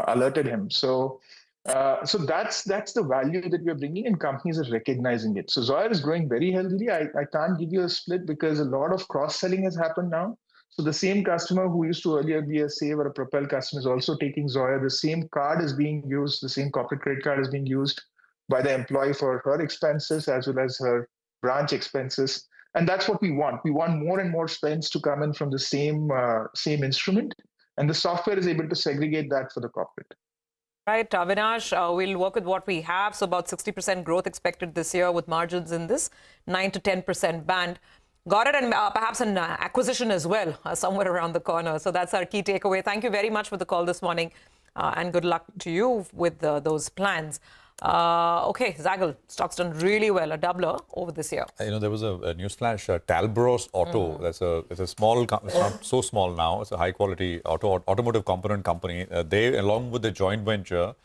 alerted him. So that's the value that we're bringing, and companies are recognizing it. So Zoyer is growing very healthily. I can't give you a split because a lot of cross-selling has happened now. So the same customer who used to earlier be a Save or a Propel customer is also taking Zoyer. The same card is being used, the same corporate credit card is being used by the employee for her expenses as well as her branch expenses. And that's what we want. We want more and more spends to come in from the same instrument. And the software is able to segregate that for the corporate. Right, Avinash, we'll work with what we have. So about 60% growth expected this year, with margins in this 9 to 10% band. Got it, and perhaps an acquisition as well, somewhere around the corner. So that's our key takeaway. Thank you very much for the call this morning, and good luck to you with those plans. Okay, Zagal, stock's done really well, a doubler over this year. You know, there was a news flash, Talbros Auto. It's a small, it's not so small now. It's a high quality automotive component company. They, along with the joint venture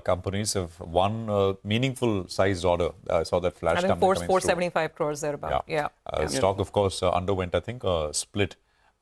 companies, have won a meaningful sized order. I saw that flash. I think 475 crores thereabout. Yeah. Stock, of course, underwent, I think, a split.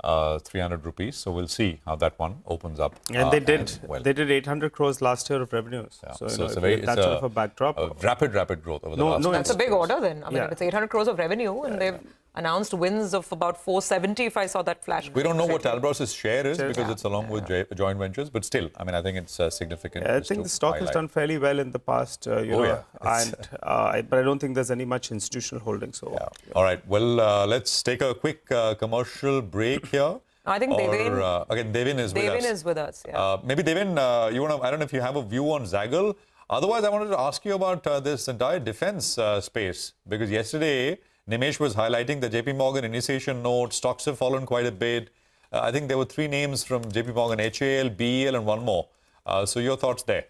300 rupees. So we'll see how that one opens up. And they did 800 crores last year of revenues. Yeah. So it's that sort of a backdrop. Rapid growth over the last year. That's a big order then. I mean, it's 800 crores of revenue, and they've announced wins of about 470 if I saw that flash. We don't know what Talbros' share is because it's along with joint ventures, but still, I mean, I think it's significant. I think the stock has done fairly well in the past, but I don't think there's any much institutional holding. So, all right. Well, let's take a quick commercial break here. I think Devin. Again, Devin is with us. Devin is with us. Yeah. Maybe Devin, you want to? I don't know if you have a view on Zagal. Otherwise, I wanted to ask you about this entire defense space, because yesterday Nimesh was highlighting the JP Morgan initiation note. Stocks have fallen quite a bit. I think there were 3 names from JP Morgan: HAL, BEL, and one more. So your thoughts there?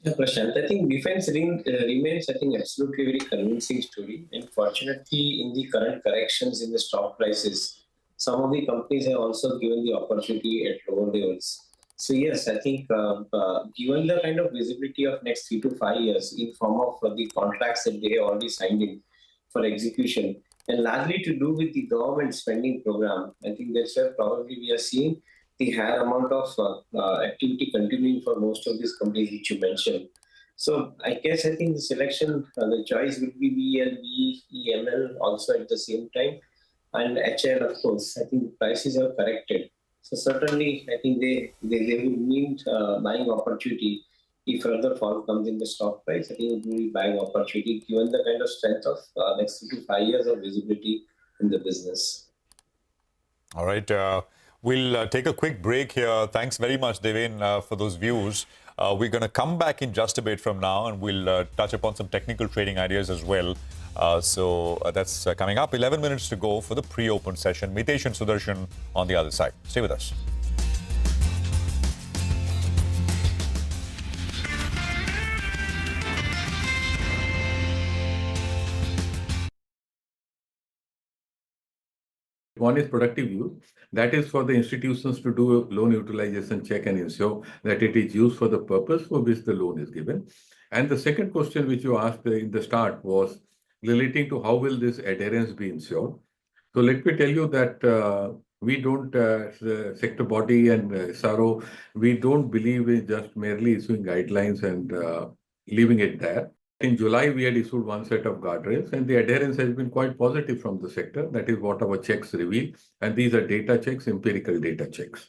Yeah, Prashant, I think defense remains, I think, absolutely very convincing story. And fortunately, in the current corrections in the stock prices, some of the companies have also given the opportunity at lower levels. So yes, I think given the kind of visibility of next 3 to 5 years in form of the contracts that they have already signed in for execution, and largely to do with the government spending program, I think that's where probably we are seeing the higher amount of activity continuing for most of these companies which you mentioned. So I guess I think the selection, the choice will be BLV, EML also at the same time, and HL of course. I think the prices have corrected. So certainly I think they will need buying opportunity. If further fall comes in the stock price, I think it will be buying opportunity given the kind of strength of next 3 to 5 years of visibility in the business. All right. We'll take a quick break here. Thanks very much, Devin, for those views. We're going to come back in just a bit from now, and we'll touch upon some technical trading ideas as well. So that's coming up. 11 minutes to go for the pre-open session. Mitesh and Sudarshan on the other side. Stay with us. One is productive use. That is for the institutions to do a loan utilization check and ensure that it is used for the purpose for which the loan is given. And the second question which you asked in the start was relating to how will this adherence be ensured. So let me tell you that we don't, the sector body and SRO, we don't believe in just merely issuing guidelines and leaving it there. In July, we had issued one set of guardrails, and the adherence has been quite positive from the sector. That is what our checks reveal. And these are data checks, empirical data checks.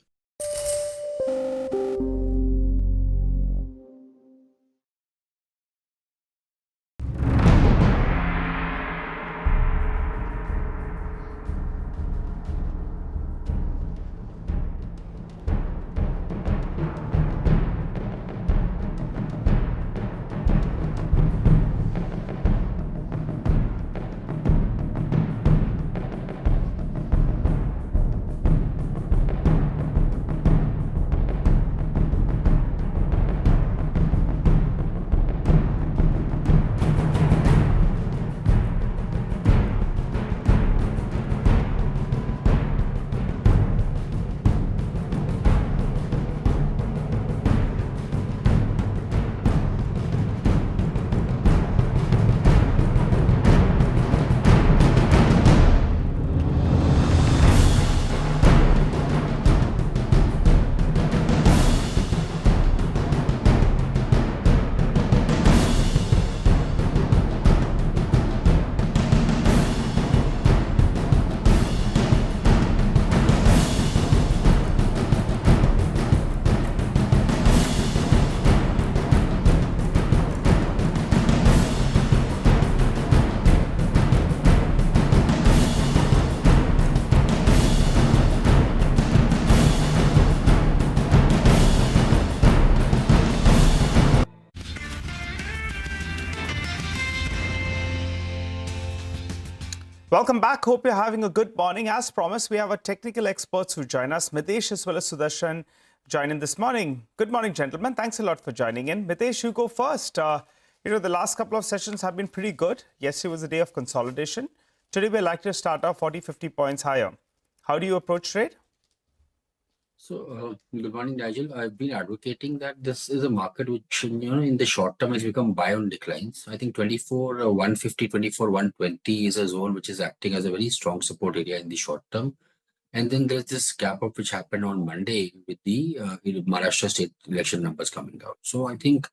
Welcome back. Hope you're having a good morning. As promised, we have our technical experts who join us. Mitesh as well as Sudarshan join in this morning. Good morning, gentlemen. Thanks a lot for joining in. Mitesh, you go first. The last couple of sessions have been pretty good. Yesterday was a day of consolidation. Today, we're likely to start off 40, 50 points higher. How do you approach trade? So, good morning, Nigel. I've been advocating that this is a market which, in the short term has become buy on declines. I think 24, 150, 24, 120 is a zone which is acting as a very strong support area in the short term. And then there's this gap up which happened on Monday with the Maharashtra state election numbers coming out. So I think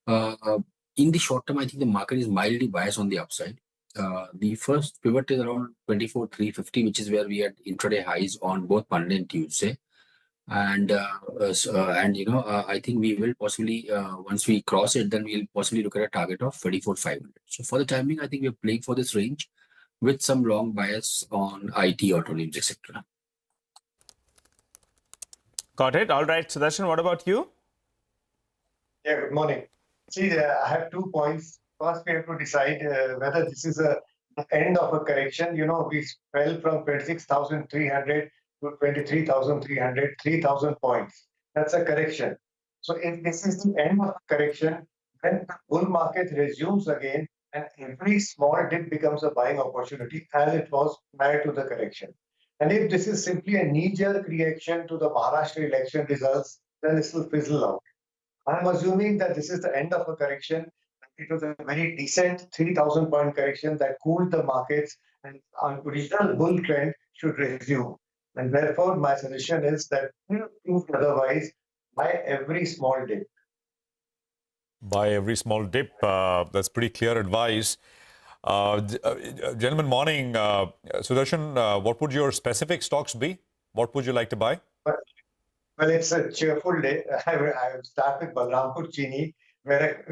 in the short term, I think the market is mildly biased on the upside. The first pivot is around 24,350, which is where we had intraday highs on both Monday and Tuesday. And I think we will possibly, once we cross it, then we'll possibly look at a target of 24,500. So for the timing, I think we're playing for this range with some long bias on IT, auto names, etc. Got it. All right. Sudarshan, what about you? Yeah, good morning. See, I have 2 points. First, we have to decide whether this is the end of a correction. We fell from 26,300 to 23,300, 3,000 points. That's a correction. So if this is the end of a correction, then the bull market resumes again, and every small dip becomes a buying opportunity as it was prior to the correction. And if this is simply a knee-jerk reaction to the Maharashtra election results, then this will fizzle out. I'm assuming that this is the end of a correction. It was a very decent 3,000 point correction that cooled the markets, and our original bull trend should resume. And therefore, my suggestion is that otherwise, buy every small dip. Buy every small dip. That's pretty clear advice. Gentlemen, morning. Sudarshan, what would your specific stocks be? What would you like to buy? Well, it's a cheerful day. I will start with Balrampur Chini, where,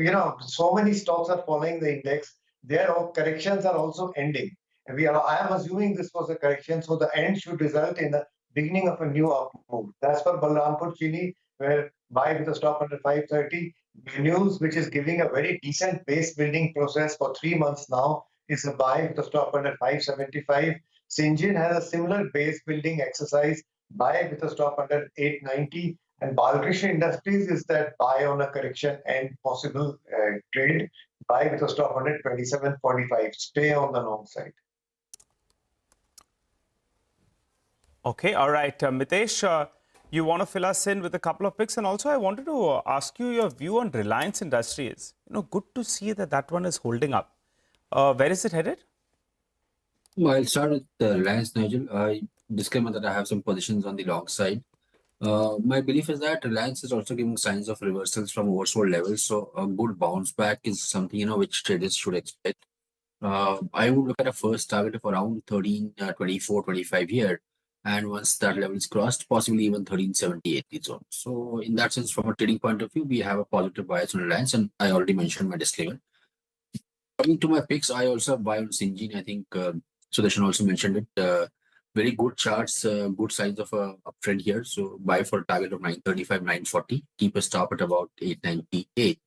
so many stocks are following the index. Their corrections are also ending. And I am assuming this was a correction, so the end should result in the beginning of a new up move. That's for Balrampur Chini, where buy with a stop under 530. News, which is giving a very decent base building process for 3 months now, is a buy with a stop under 575. Syngene has a similar base building exercise, buy with a stop under 890. And Balkrishna Industries is that buy on a correction and possible trade, buy with a stop under 2745. Stay on the long side. Okay, all right. Mitesh, you want to fill us in with a couple of picks, and also I wanted to ask you your view on Reliance Industries. Good to see that one is holding up. Where is it headed? Well, I'll start with Reliance, Nigel. Disclaimer that I have some positions on the long side. My belief is that Reliance is also giving signs of reversals from oversold levels, so a good bounce back is something which traders should expect. I would look at a first target of around 13.24-25 here, and once that level is crossed, possibly even 13.70-80 zone. So in that sense, from a trading point of view, we have a positive bias on Reliance, and I already mentioned my disclaimer. Coming to my picks, I also buy on Syngene. I think Sudarshan also mentioned it. Very good charts, good signs of a uptrend here. So buy for a target of 935, 940. Keep a stop at about 898.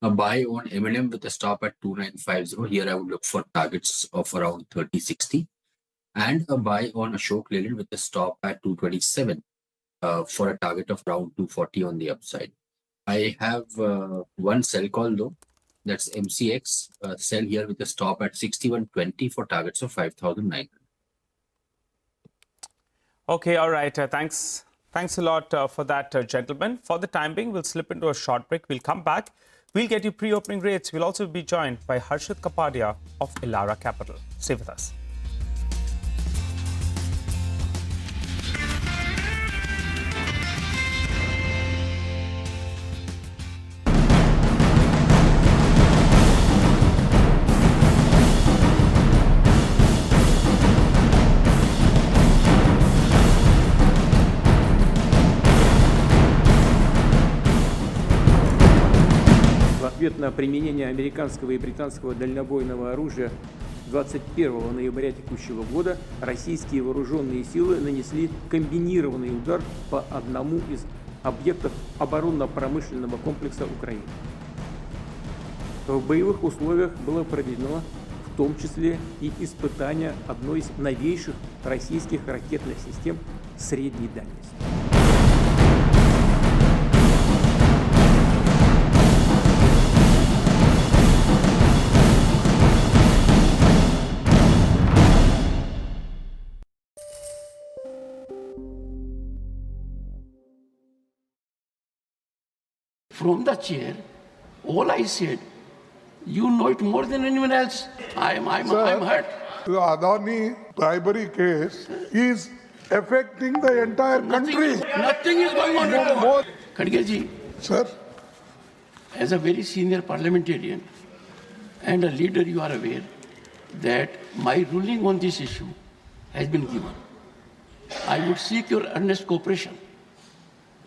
A buy on M&M with a stop at 2950. Here I would look for targets of around 3060. And a buy on Ashok Leyland with a stop at 227 for a target of around 240 on the upside. I have one sell call though. That's MCX. Sell here with a stop at 6120 for targets of 5,900. Okay, all right. Thanks a lot for that, gentlemen. For the time being, we'll slip into a short break. We'll come back. We'll get you pre-opening rates. We'll also be joined by Harshit Kapadia of Elara Capital. Stay with us. В ответ на применение американского и британского дальнобойного оружия 21 ноября текущего года российские вооруженные силы нанесли комбинированный удар по одному из объектов оборонно-промышленного комплекса Украины. В боевых условиях было проведено в том числе и испытание одной из новейших российских ракетных систем средней дальности. From the chair, all I said, you know it more than anyone else. I'm hurt. The Adani bribery case is affecting the entire country. Nothing is going on. Khadge ji, sir, as a very senior parliamentarian and a leader, you are aware that my ruling on this issue has been given. I would seek your earnest cooperation,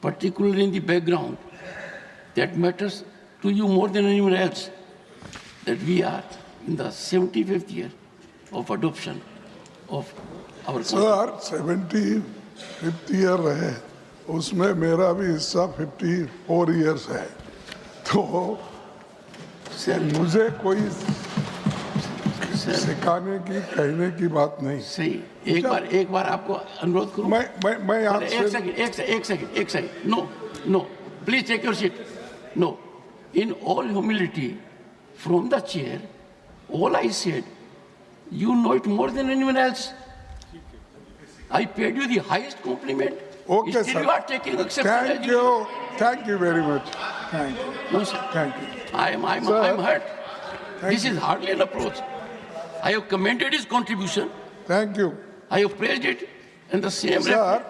particularly in the background that matters to you more than anyone else, that we are in the 75th year of adoption of our country. Sir, 75th year है, उसमें मेरा भी हिस्सा 54 years है, तो मुझे कोई सिखाने की कहने की बात नहीं. सही. एक बार आपको अनुरोध करूं. मैं आपसे एक second. No. Please take your seat. No. In all humility, from the chair, all I said, you know it more than anyone else. I paid you the highest compliment. Okay, still sir. You are taking exception. Thank you very much. Thank you. No, sir. Thank you. I'm hurt. This is hardly an approach. I have commended his contribution. Thank you. I have praised it, And the same Sir,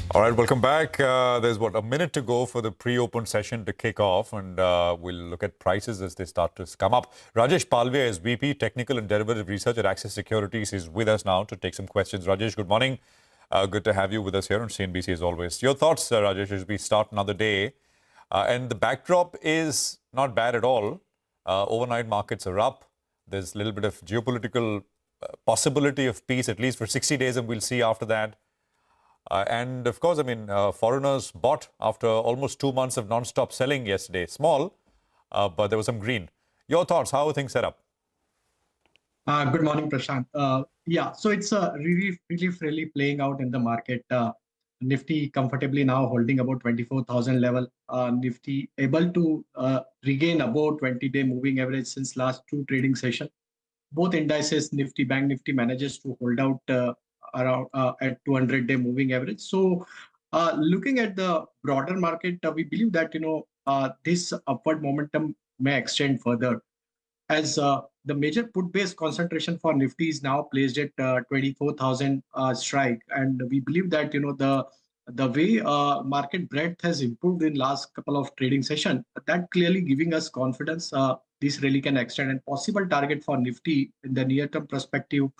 All right, welcome back. There's a minute to go for the pre-open session to kick off, and we'll look at prices as they start to come up. Rajesh Palve is VP Technical and Derivative Research at Axis Securities. He's with us now to take some questions. Rajesh, good morning. Good to have you with us here on CNBC as always. Your thoughts, Rajesh, as we start another day. And the backdrop is not bad at all. Overnight markets are up. There's a little bit of geopolitical possibility of peace, at least for 60 days, and we'll see after that. And of course, I mean, foreigners bought after almost 2 months of non-stop selling yesterday. Small, but there was some green. Your thoughts, how are things set up? Good morning, Prashant. Yeah, so it's really really playing out in the market. Nifty comfortably now holding about 24,000 level. Nifty able to regain about 20-day moving average since last 2 trading sessions. Both indices, Nifty, Bank Nifty manages to hold out around at 200-day moving average. So looking at the broader market, we believe that this upward momentum may extend further, as the major put-based concentration for Nifty is now placed at 24,000 strike, and we believe that the way market breadth has improved in last couple of trading sessions, that clearly giving us confidence this really can extend, and possible target for Nifty in the near-term perspective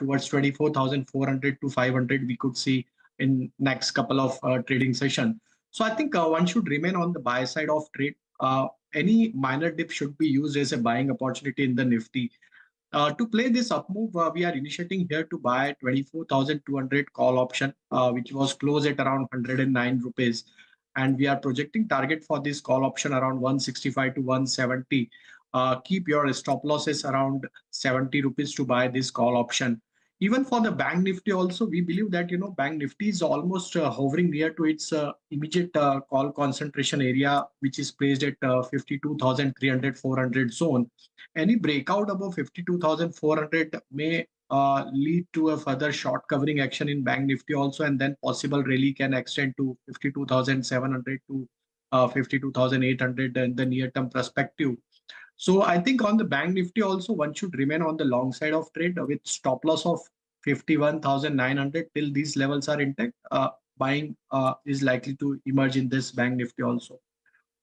towards 24,400 to 500 we could see in next couple of trading session. So I think one should remain on the buy side of trade. Any minor dip should be used as a buying opportunity in the Nifty. To play this up move, we are initiating here to buy 24,200 call option, which was closed at around 109 rupees. And we are projecting target for this call option around 165 to 170. Keep your stop losses around 70 rupees to buy this call option. Even for the Bank Nifty also, we believe that Bank Nifty is almost hovering near to its immediate call concentration area, which is placed at 52,300-400 zone. Any breakout above 52,400 may lead to a further short covering action in Bank Nifty also, and then possible rally can extend to 52,700 to 52,800 in the near-term perspective. So I think on the Bank Nifty also, one should remain on the long side of trade with stop loss of 51,900 till these levels are intact. Buying is likely to emerge in this Bank Nifty also.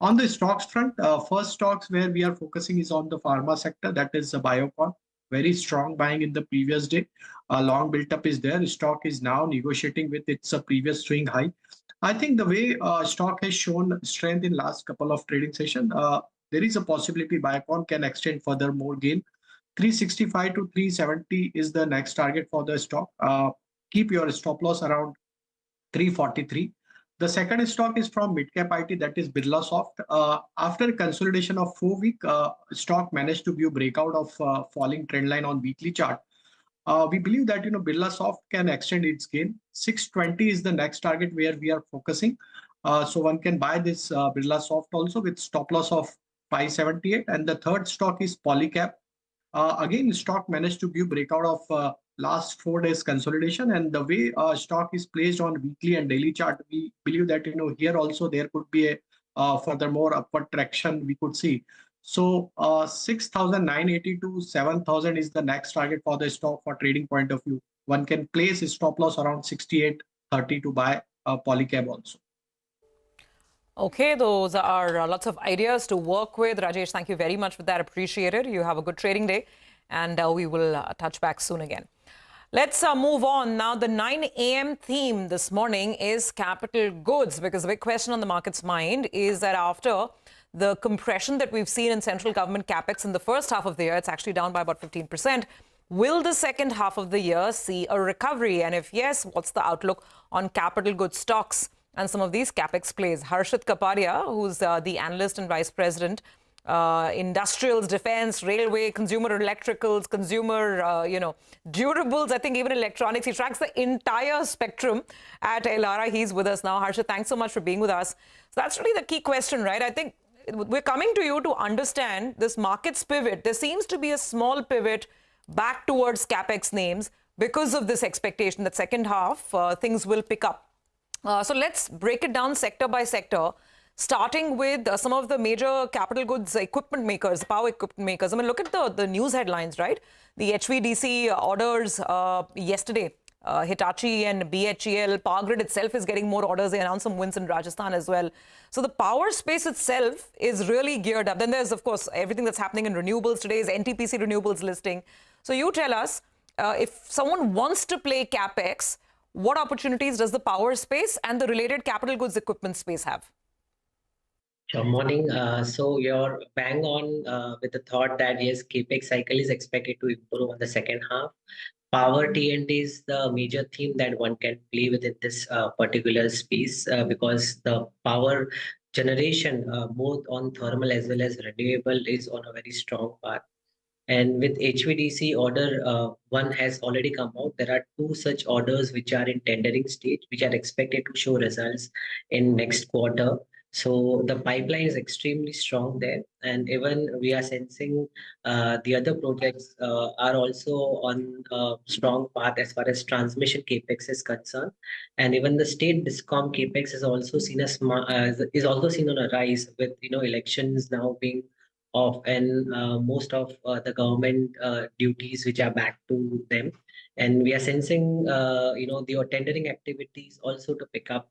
On the stocks front, first stocks where we are focusing is on the pharma sector, that is Biocon. Very strong buying in the previous day. Long built up is there. Stock is now negotiating with its previous swing high. I think the way stock has shown strength in last couple of trading sessions, there is a possibility Biocon can extend further more gain. 365 to 370 is the next target for the stock. Keep your stop loss around 343. The second stock is from mid-cap IT, that is Birlasoft. After consolidation of 4 weeks, stock managed to view breakout of falling trend line on weekly chart. We believe that Birlasoft can extend its gain. 620 is the next target where we are focusing. So one can buy this Birlasoft also with stop loss of 578. And the third stock is Polycab. Again, stock managed to view breakout of last 4 days consolidation, and the way stock is placed on weekly and daily chart, we believe that here also there could be a furthermore upward traction we could see. So 6,980 to 7,000 is the next target for the stock for trading point of view. One can place a stop loss around 68.30 to buy Polycab also. Okay, those are lots of ideas to work with. Rajesh, thank you very much for that. Appreciated. You have a good trading day, and we will touch back soon again. Let's move on. Now, the 9 a.m. theme this morning is capital goods, because the big question on the market's mind is that after the compression that we've seen in central government capex in the first half of the year, it's actually down by about 15%. Will the second half of the year see a recovery? And if yes, what's the outlook on capital goods stocks and some of these capex plays? Harshit Kapadia, who's the analyst and vice president, industrials, defense, railway, consumer electricals, consumer, durables, I think even electronics. He tracks the entire spectrum at Elara. He's with us now. Harshit, thanks so much for being with us. So that's really the key question, right? I think we're coming to you to understand this market's pivot. There seems to be a small pivot back towards capex names because of this expectation that second half things will pick up. So let's break it down sector by sector, starting with some of the major capital goods equipment makers, power equipment makers. I mean, look at the news headlines, right? The HVDC orders yesterday. Hitachi and BHEL, Power Grid itself is getting more orders. They announced some wins in Rajasthan as well. So the power space itself is really geared up. Then there's, of course, everything that's happening in renewables. Today's NTPC renewables listing. So you tell us, if someone wants to play CapEx, what opportunities does the power space and the related capital goods equipment space have? Good morning. So you're bang on with the thought that yes, capex cycle is expected to improve on the second half. Power T&D is the major theme that one can play within this particular space because the power generation, both on thermal as well as renewable, is on a very strong path. And with HVDC order, one has already come out. There are 2 such orders which are in tendering stage, which are expected to show results in next quarter. So the pipeline is extremely strong there, and even we are sensing the other projects are also on a strong path as far as transmission capex is concerned, and even the state discom capex is also seen on a rise with elections now being off and most of the government duties which are back to them. And we are sensing, the tendering activities also to pick up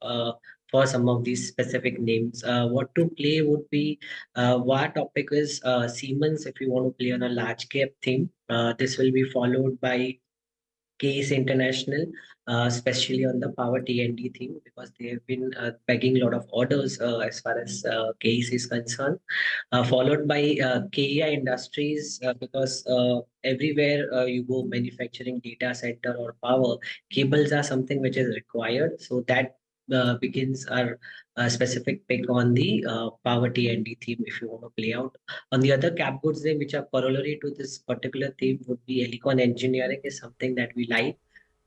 for some of these specific names. What to play would be, one topic is Siemens, if you want to play on a large cap theme. This will be followed by Case International, especially on the power T&D theme, because they have been bagging a lot of orders as far as Case is concerned. Followed by KEI Industries, because everywhere you go, manufacturing, data center or power, cables are something which is required. So that begins our specific pick on the power T&D theme if you want to play out. On the other cap goods theme, which are corollary to this particular theme, would be Helicon Engineering is something that we like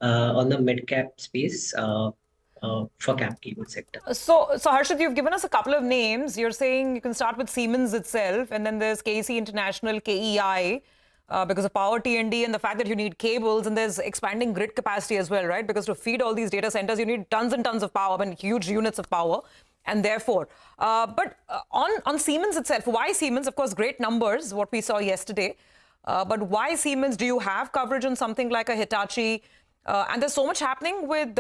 on the mid cap space for cap cable sector. So Harshit, you've given us a couple of names. You're saying you can start with Siemens itself, and then there's KC International, KEI, because of power T&D and the fact that you need cables, and there's expanding grid capacity as well, right? Because to feed all these data centers, you need tons and tons of power and huge units of power. And therefore, but on Siemens itself, why Siemens? Of course, great numbers, what we saw yesterday. But why Siemens? Do you have coverage on something like a Hitachi? And there's so much happening with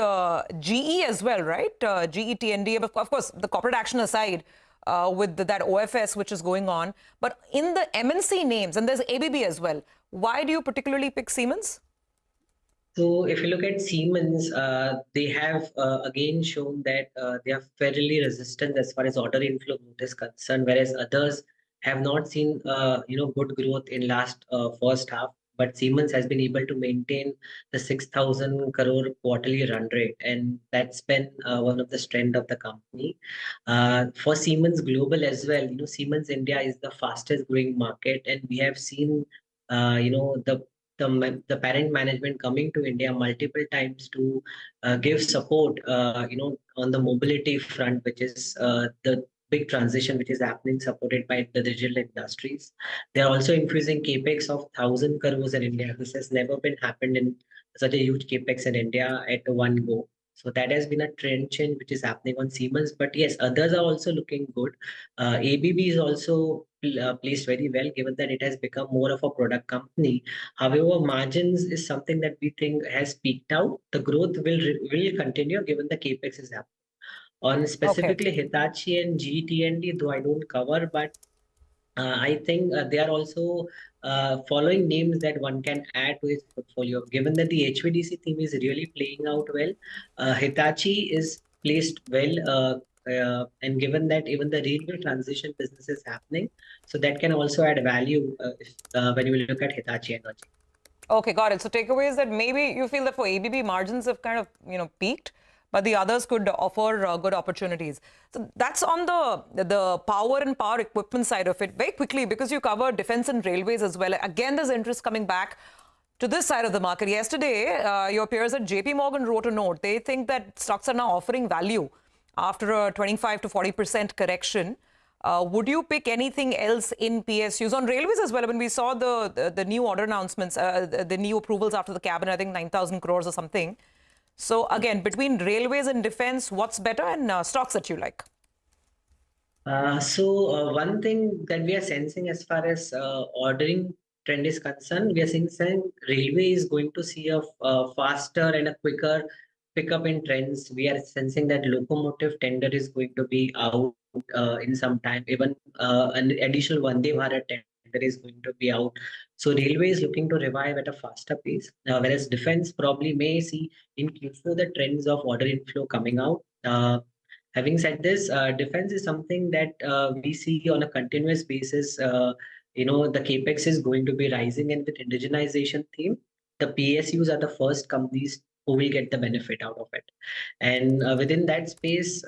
GE as well, right? GE T&D, of course, the corporate action aside, with that OFS which is going on. But in the MNC names, and there's ABB as well, why do you particularly pick Siemens? So if you look at Siemens, they have again shown that they are fairly resistant as far as order inflow is concerned, whereas others have not seen good growth in last first half. But Siemens has been able to maintain the 6,000 crore quarterly run rate, and that's been one of the strengths of the company. For Siemens Global as well, Siemens India is the fastest growing market, and we have seen, the parent management coming to India multiple times to give support, on the mobility front, which is the big transition which is happening, supported by the digital industries. They're also infusing capex of 1,000 crores in India. This has never been happened in such a huge capex in India at one go. So that has been a trend change which is happening on Siemens. But yes, others are also looking good. ABB is also placed very well, given that it has become more of a product company. However, margins is something that we think has peaked out. The growth will continue given the capex is happening. On specifically Hitachi and GT&D, though I don't cover, but I think they are also following names that one can add to his portfolio. Given that the HVDC theme is really playing out well, Hitachi is placed well, and given that even the railway transition business is happening, so that can also add value when you look at Hitachi Energy. Okay, got it. So takeaway is that maybe you feel that for ABB margins have kind of peaked, but the others could offer good opportunities. So that's on the power and power equipment side of it. Very quickly, because you cover defense and railways as well, again, there's interest coming back to this side of the market. Yesterday, your peers at JP Morgan wrote a note. They think that stocks are now offering value after a 25 to 40% correction. Would you pick anything else in PSUs? On railways as well, when we saw the new order announcements, the new approvals after the cabinet, I think 9,000 crores or something. So again, between railways and defense, what's better, and stocks that you like? One thing that we are sensing as far as ordering trend is concerned, we are saying railway is going to see a faster and a quicker pickup in trends. We are sensing that locomotive tender is going to be out in some time. Even an additional Vande Bharat tender is going to be out. So railway is looking to revive at a faster pace, whereas defense probably may see in Q4 the trends of order inflow coming out. Having said this, defense is something that we see on a continuous basis. The capex is going to be rising, and with indigenization theme, the PSUs are the first companies who will get the benefit out of it. And within that space,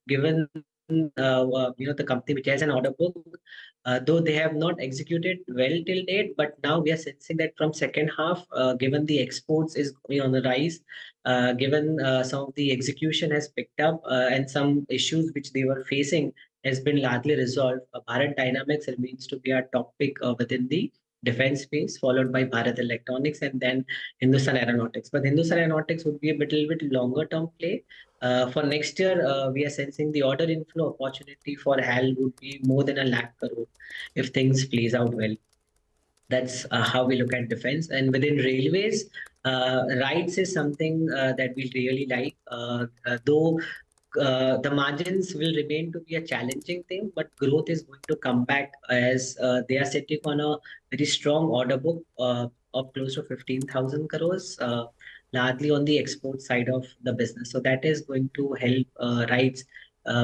given the company which has an order book, though they have not executed well till date, but now we are sensing that from second half, given the exports is going on the rise, given some of the execution has picked up and some issues which they were facing has been largely resolved, Bharat Dynamics remains to be our top pick within the defense space, followed by Bharat Electronics and then Hindustan Aeronautics. But Hindustan Aeronautics would be a little bit longer term play. For next year, we are sensing the order inflow opportunity for HAL would be more than 1 lakh crore if things plays out well. That's how we look at defense. And within railways, rights is something that we really like, though the margins will remain to be a challenging thing, but growth is going to come back as they are sitting on a very strong order book of close to 15,000 crores, largely on the export side of the business. So that is going to help rights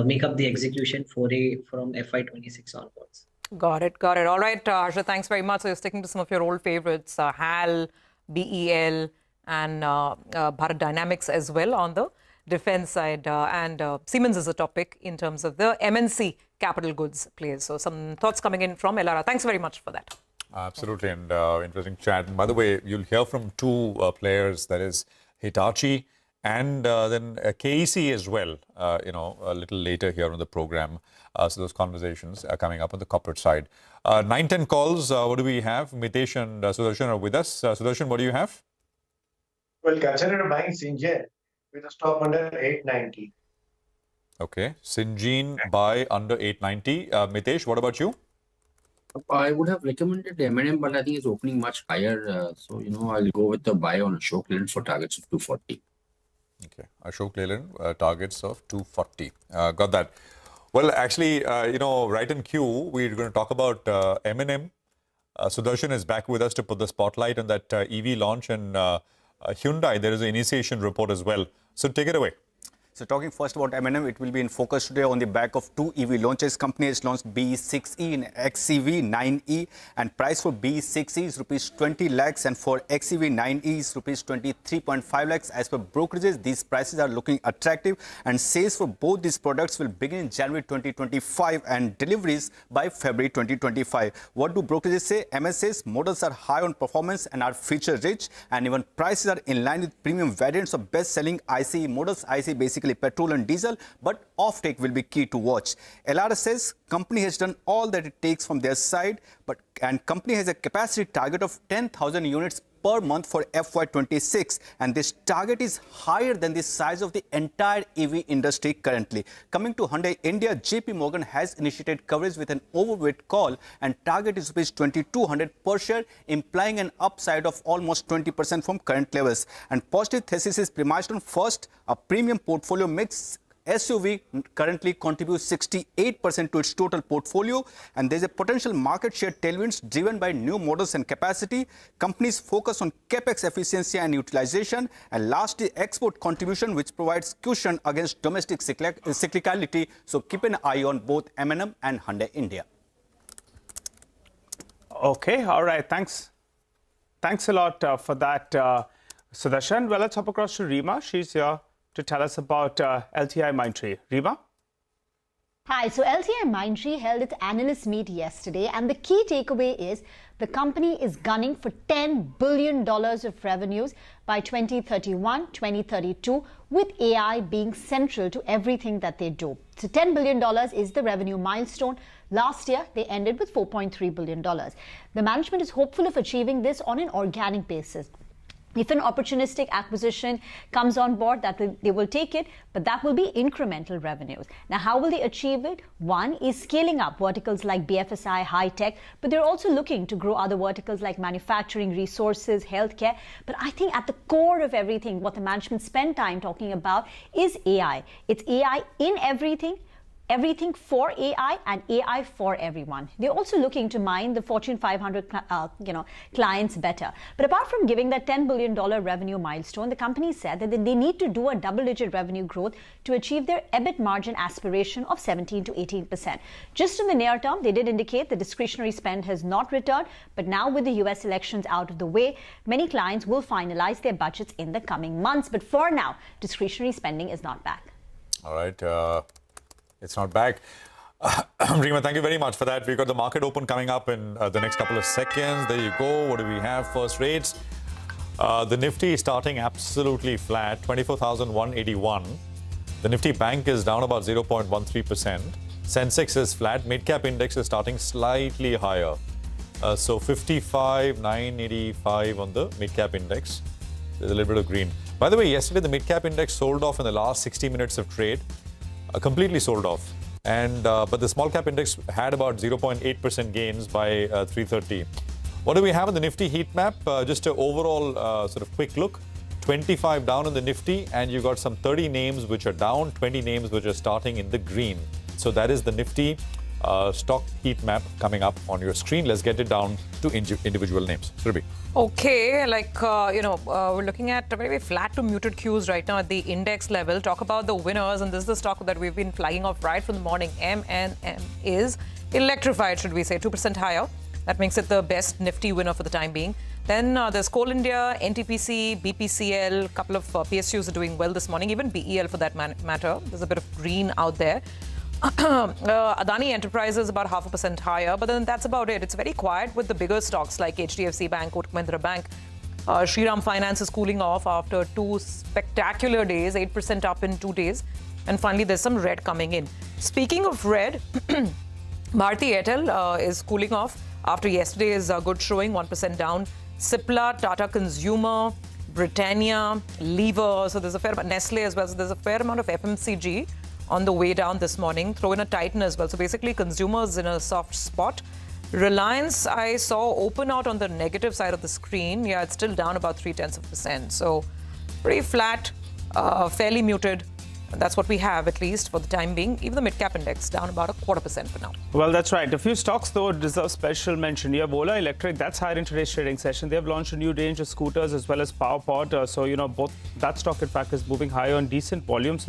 make up the execution foray from FY26 onwards. Got it. All right, Harsha, thanks very much. So you're sticking to some of your old favorites, HAL, BEL, and Bharat Dynamics as well on the defense side. And Siemens is a topic in terms of the MNC capital goods plays. So some thoughts coming in from Elara. Thanks very much for that. Absolutely, and interesting chat. And by the way, you'll hear from two players, that is Hitachi and then KEC as well, a little later here on the program. So those conversations are coming up on the corporate side. 9-10 calls, what do we have? Mitesh and Sudarshan are with us. Sudarshan, what do you have? Well, consider buying Syngene with a stop under 890. Okay, Syngene buy under 890. Mitesh, what about you? I would have recommended M&M, but I think it's opening much higher. I'll go with the buy on Ashok Leyland for targets of 240. Okay, Ashok Leyland, targets of 240. Got that. Well, actually, right in queue, we're going to talk about M&M. Sudarshan is back with us to put the spotlight on that EV launch, and Hyundai, there is an initiation report as well. So take it away. So talking first about M&M, it will be in focus today on the back of two EV launches. Company has launched BE6E and XEV9E, and price for BE6E is rupees 20 lakhs and for XEV9E is rupees 23.5 lakhs. As per brokerages, these prices are looking attractive, and sales for both these products will begin in January 2025 and deliveries by February 2025. What do brokerages say? MS says models are high on performance and are feature rich, and even prices are in line with premium variants of best-selling ICE models. ICE basically petrol and diesel, but offtake will be key to watch. Elara says company has done all that it takes from their side, and company has a capacity target of 10,000 units per month for FY26, and this target is higher than the size of the entire EV industry currently. Coming to Hyundai India, JP Morgan has initiated coverage with an overweight call, and target is rupees 2,200 per share, implying an upside of almost 20% from current levels. And positive thesis is premised on first, a premium portfolio mix. SUV currently contributes 68% to its total portfolio, and there's a potential market share tailwinds driven by new models and capacity. Companies focus on capex efficiency and utilization, and lastly, export contribution, which provides cushion against domestic cyclicality. So keep an eye on both M&M and Hyundai India. Okay, all right, thanks a lot for that, Sudarshan. Well, let's hop across to Rima. She's here to tell us about LTIMindtree. Rima? Hi, so LTIMindtree held its analyst meet yesterday, and the key takeaway is the company is gunning for $10 billion of revenues by 2031, 2032, with AI being central to everything that they do. So $10 billion is the revenue milestone. Last year, they ended with $4.3 billion. The management is hopeful of achieving this on an organic basis. If an opportunistic acquisition comes on board, they will take it, but that will be incremental revenues. Now, how will they achieve it? One is scaling up verticals like BFSI, high tech, but they're also looking to grow other verticals like manufacturing, resources, healthcare. But I think at the core of everything, what the management spend time talking about is AI. It's AI in everything. Everything for AI and AI for everyone. They're also looking to mine the Fortune 500 clients better. But apart from giving that $10 billion revenue milestone, the company said that they need to do a double-digit revenue growth to achieve their EBIT margin aspiration of 17 to 18%. Just in the near term, they did indicate the discretionary spend has not returned, but now with the US elections out of the way, many clients will finalize their budgets in the coming months. But for now, discretionary spending is not back. All right. It's not back. Reema, thank you very much for that. We've got the market open coming up in the next couple of seconds. There you go. What do we have? First rates. The Nifty is starting absolutely flat, 24,181. The Nifty Bank is down about 0.13%. Sensex is flat. Mid-cap index is starting slightly higher. So 55,985 on the mid-cap index. There's a little bit of green. By the way, yesterday the mid-cap index sold off in the last 60 minutes of trade. Completely sold off, and but the small cap index had about 0.8% gains by 3:30. What do we have on the Nifty heat map? Just an overall sort of quick look. 25 down on the Nifty, and you got some 30 names which are down, 20 names which are starting in the green. So that is the Nifty stock heat map coming up on your screen. Let's get it down to individual names. Surabhi. Okay, we're looking at very flat to muted cues right now at the index level. Talk about the winners, and this is the stock that we've been flagging off right from the morning. M&M is electrified, should we say, 2% higher. That makes it the best Nifty winner for the time being. Then there's Coal India, NTPC, BPCL, a couple of PSUs are doing well this morning, even BEL for that matter. There's a bit of green out there. Adani Enterprises about 0.5% higher, but then that's about it. It's very quiet with the bigger stocks like HDFC Bank, Kotak Mahindra Bank. Shriram Finance is cooling off after 2 spectacular days, 8% up in 2 days. And finally, there's some red coming in. Speaking of red, Bharti Airtel is cooling off after yesterday's good showing, 1% down. Cipla, Tata Consumer, Britannia, Lever, so there's a fair amount, Nestle as well, so there's a fair amount of FMCG on the way down this morning. Throw in a Titan as well. So basically consumers in a soft spot. Reliance, I saw open out on the negative side of the screen. Yeah, it's still down about 0.3%. So pretty flat, fairly muted. And that's what we have, at least for the time being. Even the mid-cap index down about 0.25% for now. Well, that's right. A few stocks, though, deserve special mention. You have Ola Electric. That's higher in today's trading session. They have launched a new range of scooters as well as PowerPod. So, both that stock, in fact, is moving higher on decent volumes.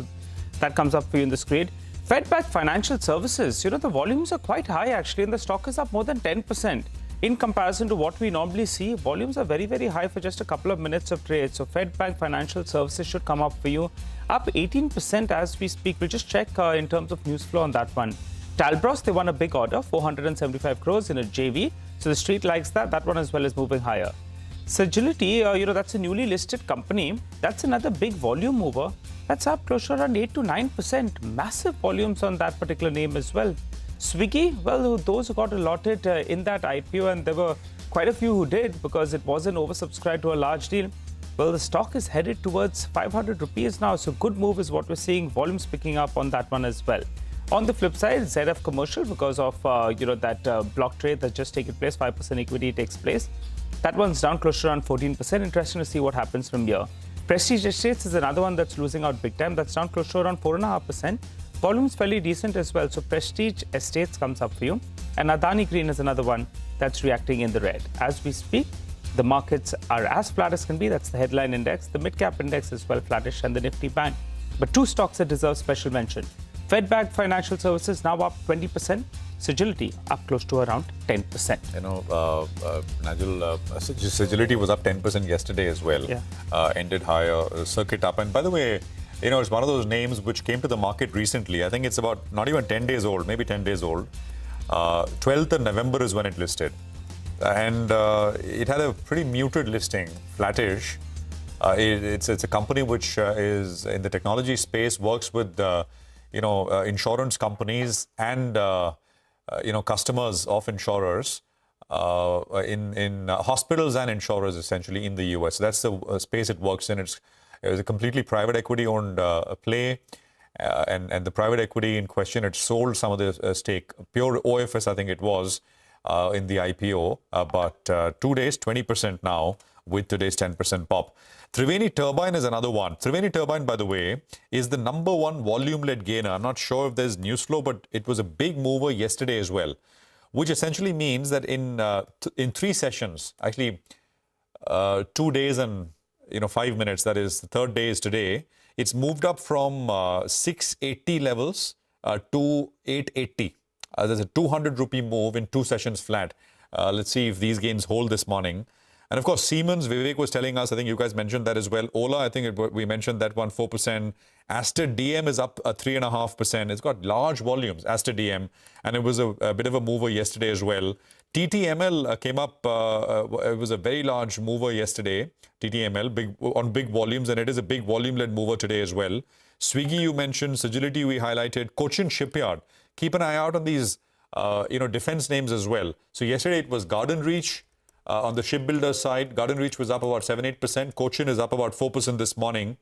That comes up for you in the screen. Fed-backed financial services, the volumes are quite high actually, and the stock is up more than 10%. In comparison to what we normally see, volumes are very, very high for just a couple of minutes of trade. So Fed-backed financial services should come up for you. Up 18% as we speak. We'll just check in terms of news flow on that one. Talbros, they won a big order, 475 crores in a JV. So the street likes that. That one as well is moving higher. Sagility, that's a newly listed company. That's another big volume mover. That's up close to around 8 to 9%. Massive volumes on that particular name as well. Swiggy, well, those who got allotted in that IPO, and there were quite a few who did because it wasn't oversubscribed to a large deal. Well, the stock is headed towards 500 rupees now. So good move is what we're seeing. Volumes picking up on that one as well. On the flip side, ZF Commercial, because of that block trade that's just taken place, 5% equity takes place. That one's down close to around 14%. Interesting to see what happens from here. Prestige Estates is another one that's losing out big time. That's down close to around 4.5%. Volume's fairly decent as well. So Prestige Estates comes up for you. And Adani Green is another one that's reacting in the red. As we speak, the markets are as flat as can be. That's the headline index. The mid-cap index is well flattish, and the Nifty Bank. But two stocks that deserve special mention. Fed-backed financial services now up 20%. Sagility up close to around 10%. Nigel, Sagility was up 10% yesterday as well. Yeah. Ended higher, circuit up. And by the way, it's one of those names which came to the market recently. I think it's about not even 10 days old, maybe 10 days old. 12th of November is when it listed. And it had a pretty muted listing, flattish. It's a company which is in the technology space, works with insurance companies and customers of insurers. in hospitals and insurers, essentially, in the US. That's the space it works in. It's a completely private equity-owned play. And the private equity in question had sold some of the stake, pure OFS, I think it was, in the IPO. But 2 days, 20% now, with today's 10% pop. Triveni Turbine is another one. Triveni Turbine, by the way, is the #1 volume-led gainer. I'm not sure if there's news flow, but it was a big mover yesterday as well, which essentially means that in 3 sessions, actually 2 days and 5 minutes, that is, the third day is today, it's moved up from 680 levels to 880. There's a 200 rupee move in 2 sessions flat. Let's see if these gains hold this morning. And of course, Siemens, Vivek was telling us, I think you guys mentioned that as well. Ola, I think we mentioned that one, 4%. Aster DM is up 3.5%. It's got large volumes, Aster DM, and it was a bit of a mover yesterday as well. TTML came up, it was a very large mover yesterday, TTML, on big volumes, and it is a big volume-led mover today as well. Swiggy, you mentioned, Sagility, we highlighted, Cochin Shipyard. Keep an eye out on these, defense names as well. So yesterday it was Garden Reach. On the shipbuilder side, Garden Reach was up about 7-8%. Cochin is up about 4% this morning.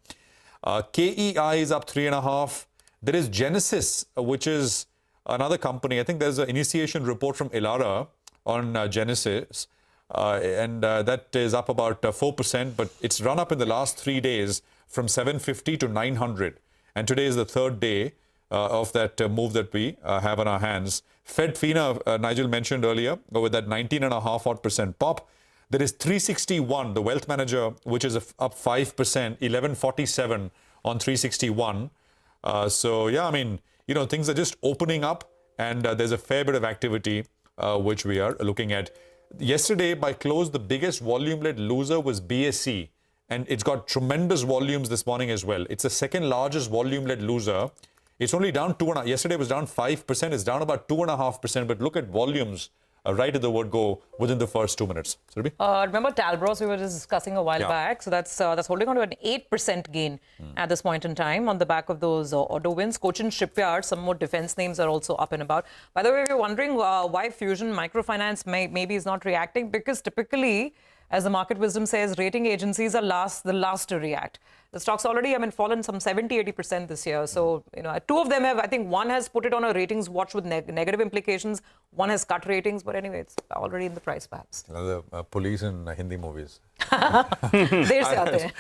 KEI is up 3.5%. There is Genesis, which is another company. I think there's an initiation report from Elara on Genesis, and that is up about 4%, but it's run up in the last 3 days from 750 to 900. And today is the third day of that move that we have on our hands. FedFina, Nigel mentioned earlier, with that 19.5% pop. There is 361, the wealth manager, which is up 5%, 1147 on 361. So, yeah, I mean, things are just opening up, and there's a fair bit of activity, which we are looking at. Yesterday, by close, the biggest volume-led loser was BSE, and it's got tremendous volumes this morning as well. It's the second largest volume-led loser. It's only down 2.5%. Yesterday it was down 5%. It's down about 2.5%. But look at volumes right at the word go within the first 2 minutes. Remember Talbros, we were just discussing a while back. So that's holding on to an 8% gain at this point in time on the back of those auto wins. Cochin Shipyard, some more defense names are also up and about. By the way, if you're wondering why Fusion Microfinance maybe is not reacting, because typically, as the market wisdom says, rating agencies are the last to react. The stock's already, fallen some 70-80% this year. So, 2 of them have, I think one has put it on a ratings watch with negative implications. One has cut ratings. But anyway, it's already in the price, perhaps. The police in Hindi movies. There se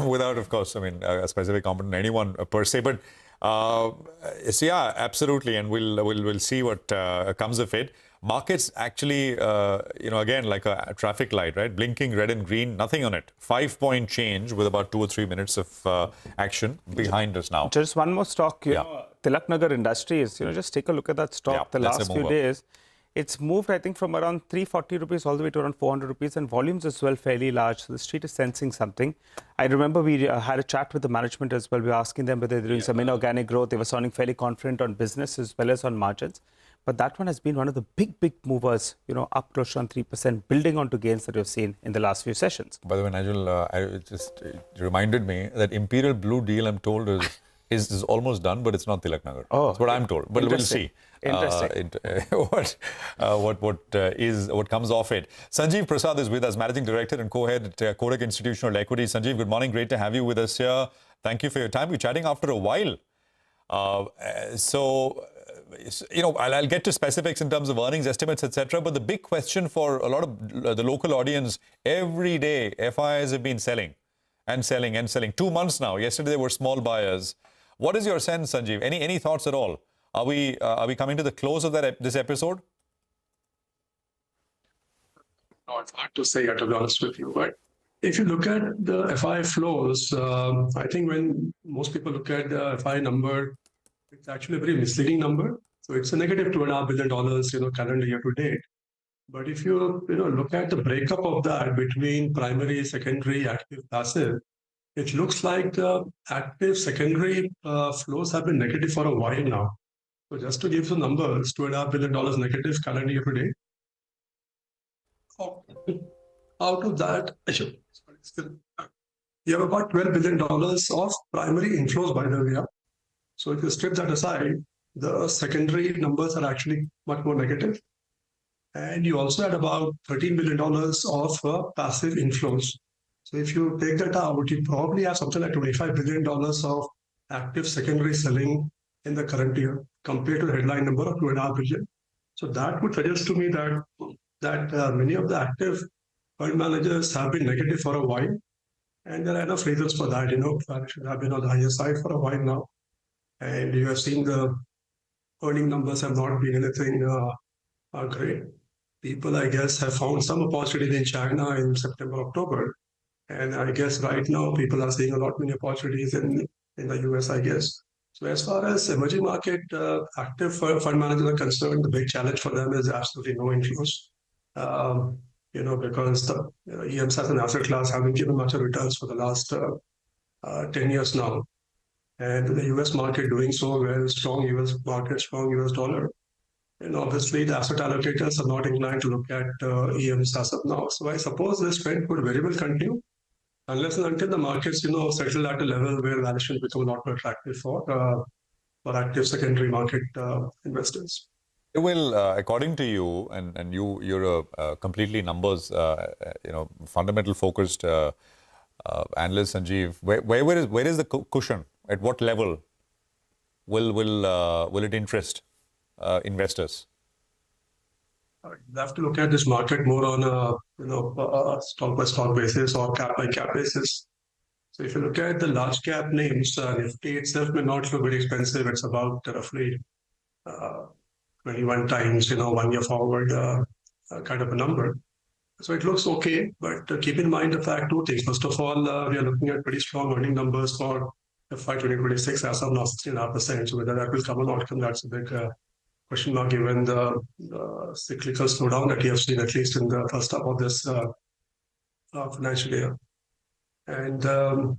without, of course, a specific comment on anyone per se. But, so yeah, absolutely. And we'll see what comes of it. Markets actually, again, like a traffic light, right? Blinking red and green, nothing on it. 5-point change with about 2 or 3 minutes of action behind us now. Just one more stock, Tilak Nagar Industries. Just take a look at that stock. The last few days, it's moved, I think, from around 340 rupees all the way to around 400 rupees, and volumes as well fairly large. So the street is sensing something. I remember we had a chat with the management as well. We were asking them whether they're doing some inorganic growth. They were sounding fairly confident on business as well as on margins. But that one has been one of the big movers, up close to 3%, building onto gains that we've seen in the last few sessions. By the way, Nigel, it reminded me that Imperial Blue deal, I'm told, is almost done, but it's not Tilak Nagar. Oh, that's what I'm told. But we'll see. Interesting. What comes off it. Sanjeev Prasad is with us, Managing Director and Co-Head at Kotak Institutional Equities. Sanjeev, good morning. Great to have you with us here. Thank you for your time. We're chatting after a while. I'll get to specifics in terms of earnings estimates, etc. But the big question for a lot of the local audience, every day, FIs have been selling and selling and selling. 2 months now. Yesterday, they were small buyers. What is your sense, Sanjeev? Any thoughts at all? Are we coming to the close of this episode? No, it's hard to say, to be honest with you. But if you look at the FI flows, I think when most people look at the FI number, it's actually a very misleading number. So it's a negative $2.5 billion, calendar year to date. But if you look at the breakup of that between primary, secondary, active, passive, it looks like the active secondary flows have been negative for a while now. So just to give some numbers, $2.5 billion negative calendar year to date. Out of that, you have about $12 billion of primary inflows, by the way. So if you strip that aside, the secondary numbers are actually much more negative. And you also had about $13 billion of passive inflows. So if you take that out, you probably have something like $25 billion of active secondary selling in the current year compared to the headline number of $2.5 billion. So that would suggest to me that many of the active fund managers have been negative for a while. And there are enough reasons for that. Valuations have been on the higher side for a while now. And you have seen the earning numbers have not been anything great. People, I guess, have found some opportunity in China in September, October. And I guess right now people are seeing a lot many opportunities in the US, I guess. So as far as emerging market active fund managers are concerned, the big challenge for them is absolutely no inflows. Because the EMs as an asset class haven't given much of returns for the last 10 years now. And the US market doing so well, strong US market, strong US dollar. And obviously, the asset allocators are not inclined to look at EMs as of now. So I suppose this trend could very well continue unless and until the markets, settle at a level where valuations become a lot more attractive for active secondary market investors. Well, according to you, and you're a completely numbers, fundamental focused analyst, Sanjeev. Where is the cushion? At what level will it interest investors? You have to look at this market more on a stock by stock basis or cap by cap basis. So if you look at the large cap names, Nifty itself may not look very expensive. It's about roughly 21 times, 1 year forward kind of a number. So it looks okay, but keep in mind the fact two things. First of all, we are looking at pretty strong earning numbers for FY 2026 as of now, 3.5%. So whether that will come or not come, that's a big question mark given the cyclical slowdown that we have seen at least in the first half of this financial year. And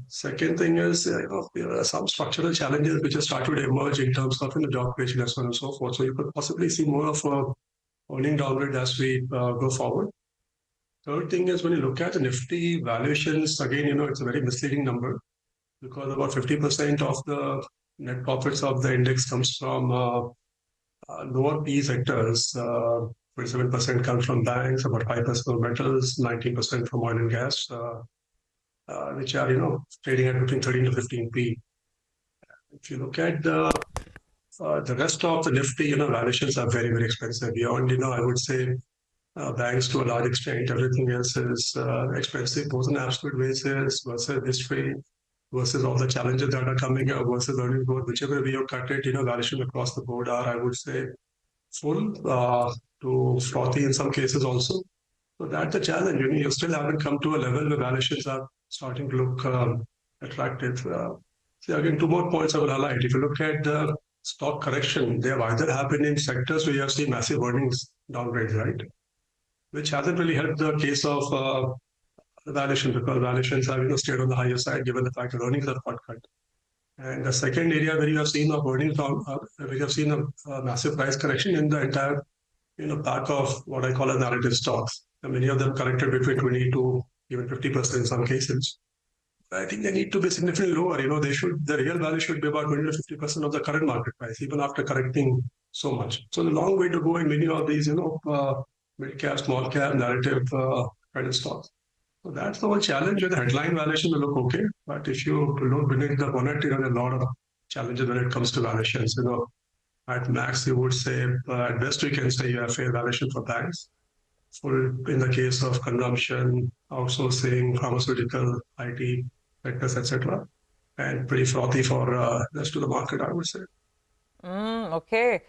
second thing is, there are some structural challenges which have started to emerge in terms of job creation and so on and so forth. So you could possibly see more of a earning downgrade as we go forward. Third thing is when you look at the Nifty valuations, again, it's a very misleading number because about 50% of the net profits of the index comes from lower P sectors. 27% comes from banks, about 5% from metals, 19% from oil and gas, which are, trading at between 13 to 15 P. If you look at the rest of the Nifty, valuations are very, very expensive. Beyond, I would say banks to a large extent, everything else is expensive, both on absolute basis versus history, versus all the challenges that are coming up, versus earning growth, whichever way you cut it, valuations across the board are, I would say, full to frothy in some cases also. So that's the challenge. You still haven't come to a level where valuations are starting to look attractive. So again, two more points I will highlight. If you look at the stock correction, they have either happened in sectors where you have seen massive earnings downgrades, right? Which hasn't really helped the case of the valuation because valuations have stayed on the higher side given the fact that earnings are cut. And the second area where you have seen earnings down, where you have seen a massive price correction in the entire pack of what I call as narrative stocks. And many of them corrected between 20 to even 50% in some cases. I think they need to be significantly lower. The real value should be about 20 to 50% of the current market price, even after correcting so much. So the long way to go in many of these, mid cap, small cap, narrative kind of stocks. So that's the whole challenge. The headline valuation will look okay, but if you look beneath the bonnet, there are a lot of challenges when it comes to valuations. At max, you would say, at best, we can say you have fair valuation for banks. In the case of consumption, outsourcing, pharmaceutical, IT sectors, etc., and pretty frothy for the rest of the market, I would say. Okay.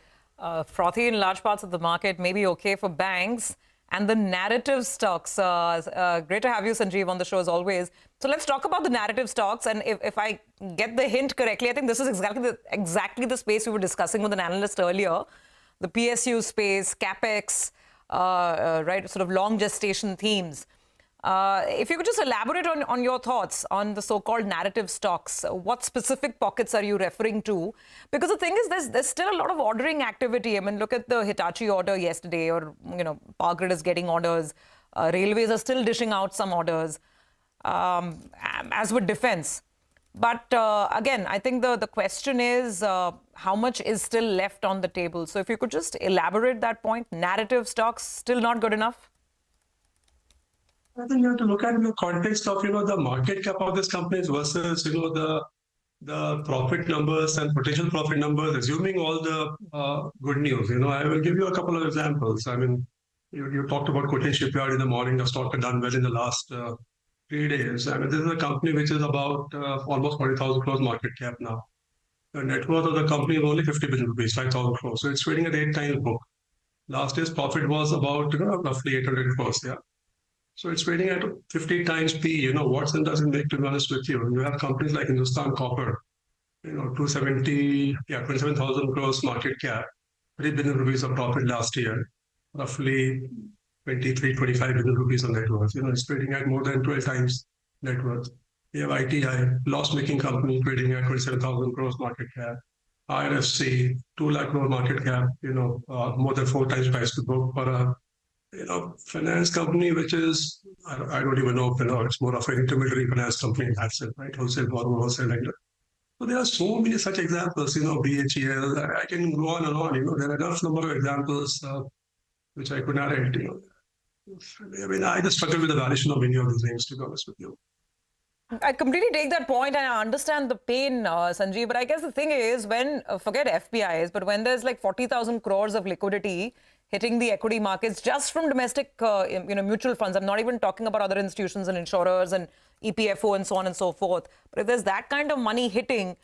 Frothy in large parts of the market, maybe okay for banks and the narrative stocks. Great to have you, Sanjeev, on the show as always. So let's talk about the narrative stocks. And if I get the hint correctly, I think this is exactly the space we were discussing with an analyst earlier. The PSU space, CapEx, right, sort of long gestation themes. If you could just elaborate on your thoughts on the so-called narrative stocks, what specific pockets are you referring to? Because the thing is, there's still a lot of ordering activity. I mean, look at the Hitachi order yesterday, or, Power Grid is getting orders. Railways are still dishing out some orders, as with defense. But again, I think the question is how much is still left on the table. So if you could just elaborate that point, narrative stocks still not good enough? I think you have to look at it in the context of, the market cap of these companies versus, the profit numbers and potential profit numbers, assuming all the good news. I will give you a couple of examples. I mean, you talked about Cotton Shipyard in the morning. The stock had done well in the last 3 days. I mean, this is a company which is about almost 40,000 crores market cap now. The net worth of the company is only 50 billion rupees, 5,000 crores. So it's trading at 8 times book. Last year's profit was about roughly 800 crores. Yeah. So it's trading at 50 times P. What sense does it make, to be honest with you? You have companies like Hindustan Copper, 27,000 crores market cap, 3 billion rupees of profit last year, roughly 25 billion rupees on net worth. It's trading at more than 12 times net worth. We have ITI, loss-making company, trading at 27,000 crores market cap. IRFC, 2 lakh crore market cap, more than 4 times price to book for a finance company, which is, I don't even know, it's more of an intermediary finance company in that sense, right? Wholesale borrower, wholesale lender. So there are so many such examples, BHEL, I can go on and on, there are enough number of examples which I could narrate, I mean, I just struggle with the valuation of many of these names, to be honest with you. I completely take that point and I understand the pain, Sanjeev. But I guess the thing is, when, forget FPIs, but when there's like 40,000 crores of liquidity hitting the equity markets just from domestic, mutual funds, I'm not even talking about other institutions and insurers and EPFO and so on and so forth. But if there's that kind of money hitting,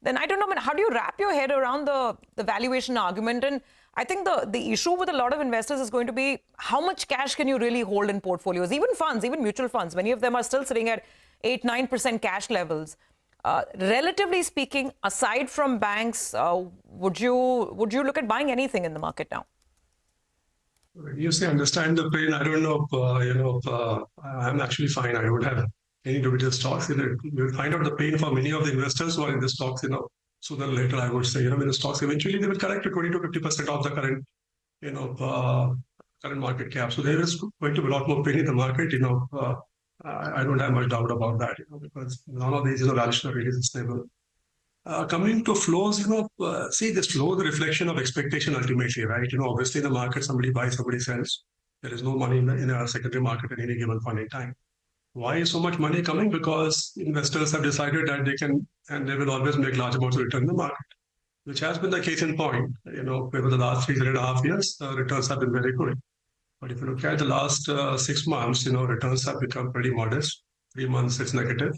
then I don't know, how do you wrap your head around the valuation argument? And I think the issue with a lot of investors is going to be how much cash can you really hold in portfolios, even funds, even mutual funds. Many of them are still sitting at 8-9% cash levels. Relatively speaking, aside from banks, would you look at buying anything in the market now? You say understand the pain. I don't know if, I'm actually fine. I don't have any to with stocks. You'll find out the pain for many of the investors who are in the stocks, sooner or later, I would say, when the stocks eventually they will correct to 20 to 50% of the current, current market cap. So there is going to be a lot more pain in the market, I don't have much doubt about that, because none of these valuation are really sustainable. Coming to flows, see, this flow is a reflection of expectation ultimately, right? Obviously in the market, somebody buys, somebody sells. There is no money in a secondary market at any given point in time. Why is so much money coming? Because investors have decided that they can, and they will always make large amounts of return in the market, which has been the case in point. Over the last 3.5 years, returns have been very good. But if you look at the last 6 months, returns have become pretty modest. 3 months, it's negative.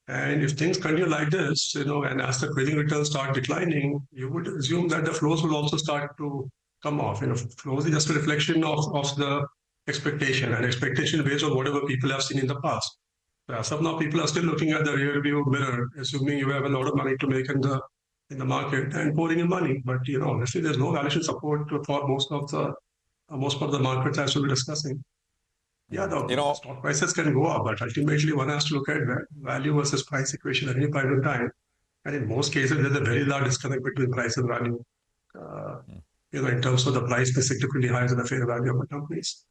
And if things continue like this, and as the trading returns start declining, you would assume that the flows will also start to come off. Flows is just a reflection of the expectation, and expectation based on whatever people have seen in the past. As of now, people are still looking at the rear view mirror, assuming you have a lot of money to make in the market and pouring in money. But honestly, there's no valuation support for most of the markets as we're discussing. Yeah, the stock prices can go up, but ultimately one has to look at value versus price equation at any point in time. And in most cases, there's a very large disconnect between price and value. In terms of the price is significantly higher than the fair value of the companies.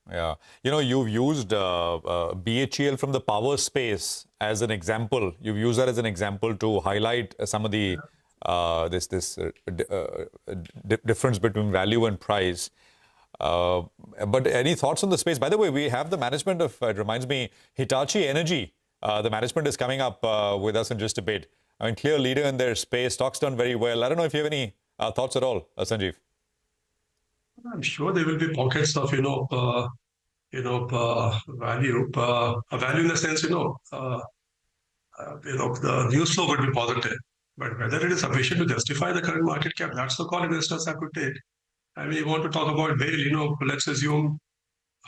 Yeah. You've used BHEL from the power space as an example. You've used that as an example to highlight some of the difference between value and price. But any thoughts on the space? By the way, we have the management of, it reminds me, Hitachi Energy. The management is coming up with us in just a bit. I mean, clear leader in their space. Stock's done very well. I don't know if you have any thoughts at all, Sanjeev. I'm sure there will be pockets of, value. Value in the sense, the news flow would be positive. But whether it is sufficient to justify the current market cap, that's the call investors have to take. I mean, you want to talk about bail, let's assume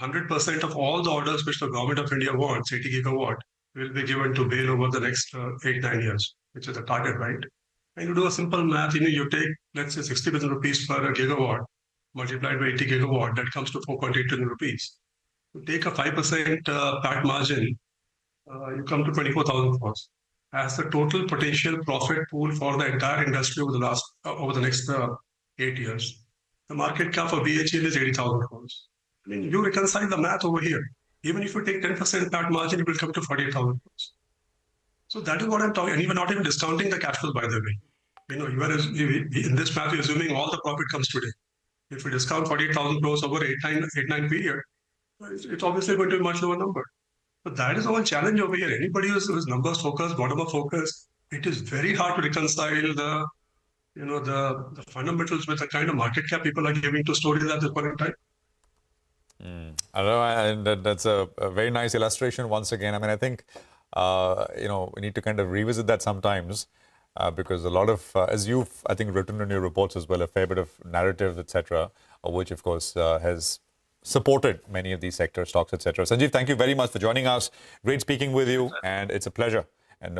100% of all the orders which the government of India wants, 80 gigawatt, will be given to bail over the next 8-9 years, which is the target, right? And you do a simple math, you take, let's say 60 billion rupees per gigawatt, multiplied by 80 gigawatt, that comes to 4.8 trillion rupees. You take a 5% PAT margin, you come to 24,000 crores. As the total potential profit pool for the entire industry over the next 8 years. The market cap for BHEL is 80,000 crores. I mean, you reconcile the math over here. Even if you take 10% PAT margin, it will come to 48,000 crores. So that is what I'm talking, and we're not even discounting the cash flows, by the way. In this math, we're assuming all the profit comes today. If we discount 48,000 crores over 8-9 period, it's obviously going to be a much lower number. But that is our challenge over here. Anybody who's numbers focused, bottom-up focused, it is very hard to reconcile the fundamentals with the kind of market cap people are giving to stories at this point in time. I don't know, and that's a very nice illustration once again. I mean, I think, we need to kind of revisit that sometimes because a lot of, as you've, I think, written in your reports as well, a fair bit of narrative, etc., which, of course, has supported many of these sector stocks, etc. Sanjeev, thank you very much for joining us. Great speaking with you, and it's a pleasure. And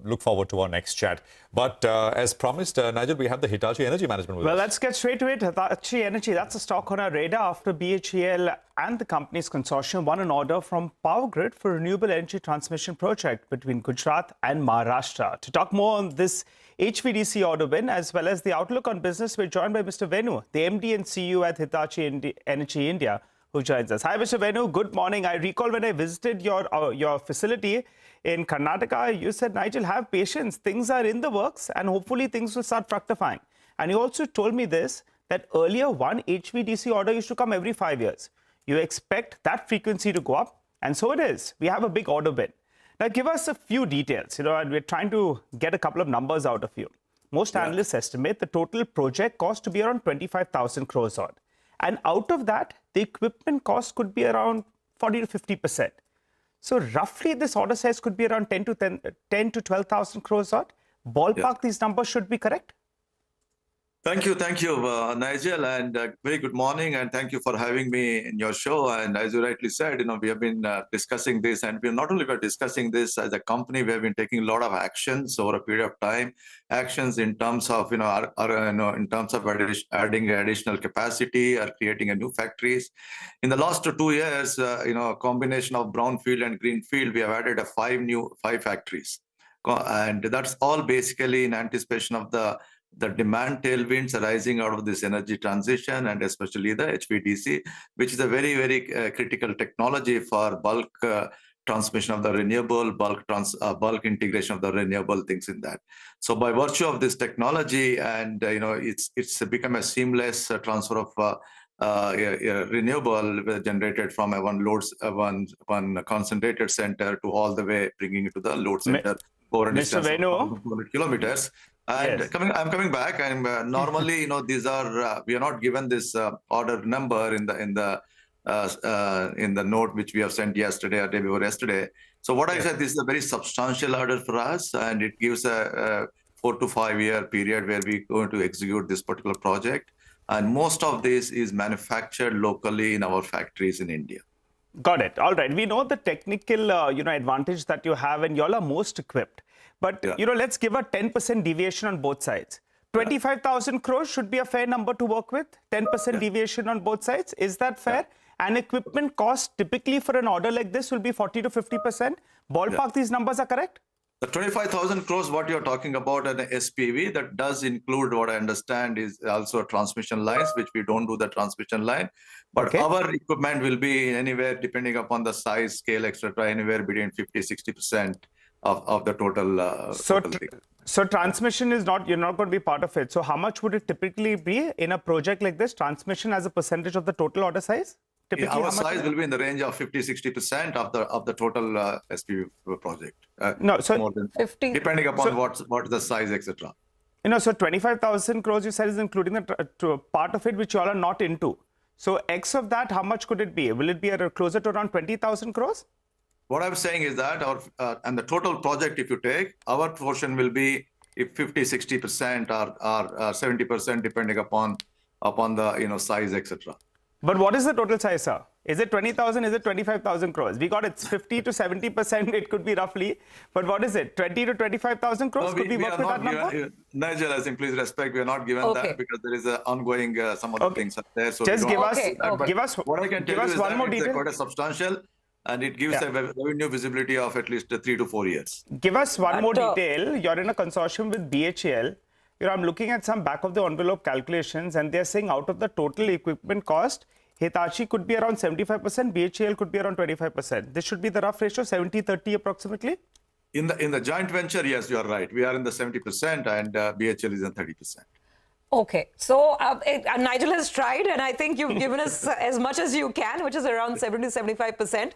look forward to our next chat. But as promised, Nigel, we have the Hitachi Energy Management with us. Well, let's get straight to it. Hitachi Energy, that's a stock on our radar after BHEL and the company's consortium won an order from Power Grid for a renewable energy transmission project between Gujarat and Maharashtra. To talk more on this HVDC order win, as well as the outlook on business, we're joined by Mr. Venu, the MD and CEO at Hitachi Energy India, who joins us. Hi, Mr. Venu. Good morning. I recall when I visited your facility in Karnataka, you said, Nigel, have patience. Things are in the works and hopefully things will start fructifying. And you also told me this, that earlier one HVDC order used to come every 5 years. You expect that frequency to go up, and so it is. We have a big order win. Now, give us a few details, and we're trying to get a couple of numbers out of you. Most analysts estimate the total project cost to be around 25,000 crores odd. And out of that, the equipment cost could be around 40 to 50%. So roughly this order size could be around 10 to 12,000 crores odd. Ballpark, these numbers should be correct? Thank you, Nigel, and very good morning, and thank you for having me in your show. And as you rightly said, we have been discussing this, and we not only were discussing this as a company, we have been taking a lot of actions over a period of time. Actions in terms of in terms of adding additional capacity or creating a new factories. In the last 2 years, a combination of brownfield and greenfield, we have added 5 factories, and that's all basically in anticipation of the demand tailwinds arising out of this energy transition, and especially the HVDC, which is a very, very critical technology for bulk transmission of the renewable, bulk integration of the renewable things in that. So by virtue of this technology, and it's become a seamless transfer of renewable generated from one concentrated center to all the way bringing it to the load center over a distance of 200 kilometers. And Yes. I'm coming back. And normally, these are we are not given this order number in the note which we have sent yesterday or day before yesterday. So what I said, this is a very substantial order for us, and it gives a 4 to 5 year period where we're going to execute this particular project. And most of this is manufactured locally in our factories in India. Got it. All right. We know the technical, advantage that you have, and y'all are most equipped. But, let's give a 10% deviation on both sides. 25,000 crores should be a fair number to work with. 10% deviation on both sides. Is that fair? And equipment cost typically for an order like this will be 40 to 50%. Ballpark, these numbers are correct? The 25,000 crores, what you're talking about an SPV, that does include, what I understand, is also transmission lines, which we don't do the transmission line. But our equipment will be anywhere, depending upon the size, scale, etc., anywhere between 50-60% of the total. So transmission is not, you're not going to be part of it. So how much would it typically be in a project like this, transmission as a percentage of the total order size? Typically, our size will be in the range of 50-60% of the total SPV project. No, so more than 50, depending upon what the size, etc. So 25,000 crores you said is including the part of it which you all are not into. So X of that, how much could it be? Will it be closer to around 20,000 crores? What I'm saying is that and the total project, if you take, our portion will be 50-60% or 70%, depending upon the size, etc. But what is the total size, sir? Is it 20,000? Is it 25,000 crores? We got it's 50 to 70%. It could be roughly. But what is it? 20 to 25,000 crores? Could we work with that number? Nigel, I think, please respect, we are not given that because there is an ongoing some other things up there. So just give us what I can tell you is one more detail. It's quite a substantial, and it gives a revenue visibility of at least 3 to 4 years. Give us one more detail. You're in a consortium with BHEL. I'm looking at some back of the envelope calculations, and they're saying out of the total equipment cost, Hitachi could be around 75%, BHEL could be around 25%. This should be the rough ratio, 70-30 approximately? In the joint venture, yes, you are right. We are in the 70% and BHL is in 30%. Okay, so Nigel has tried, and I think you've given us as much as you can, which is around 70 to 75%.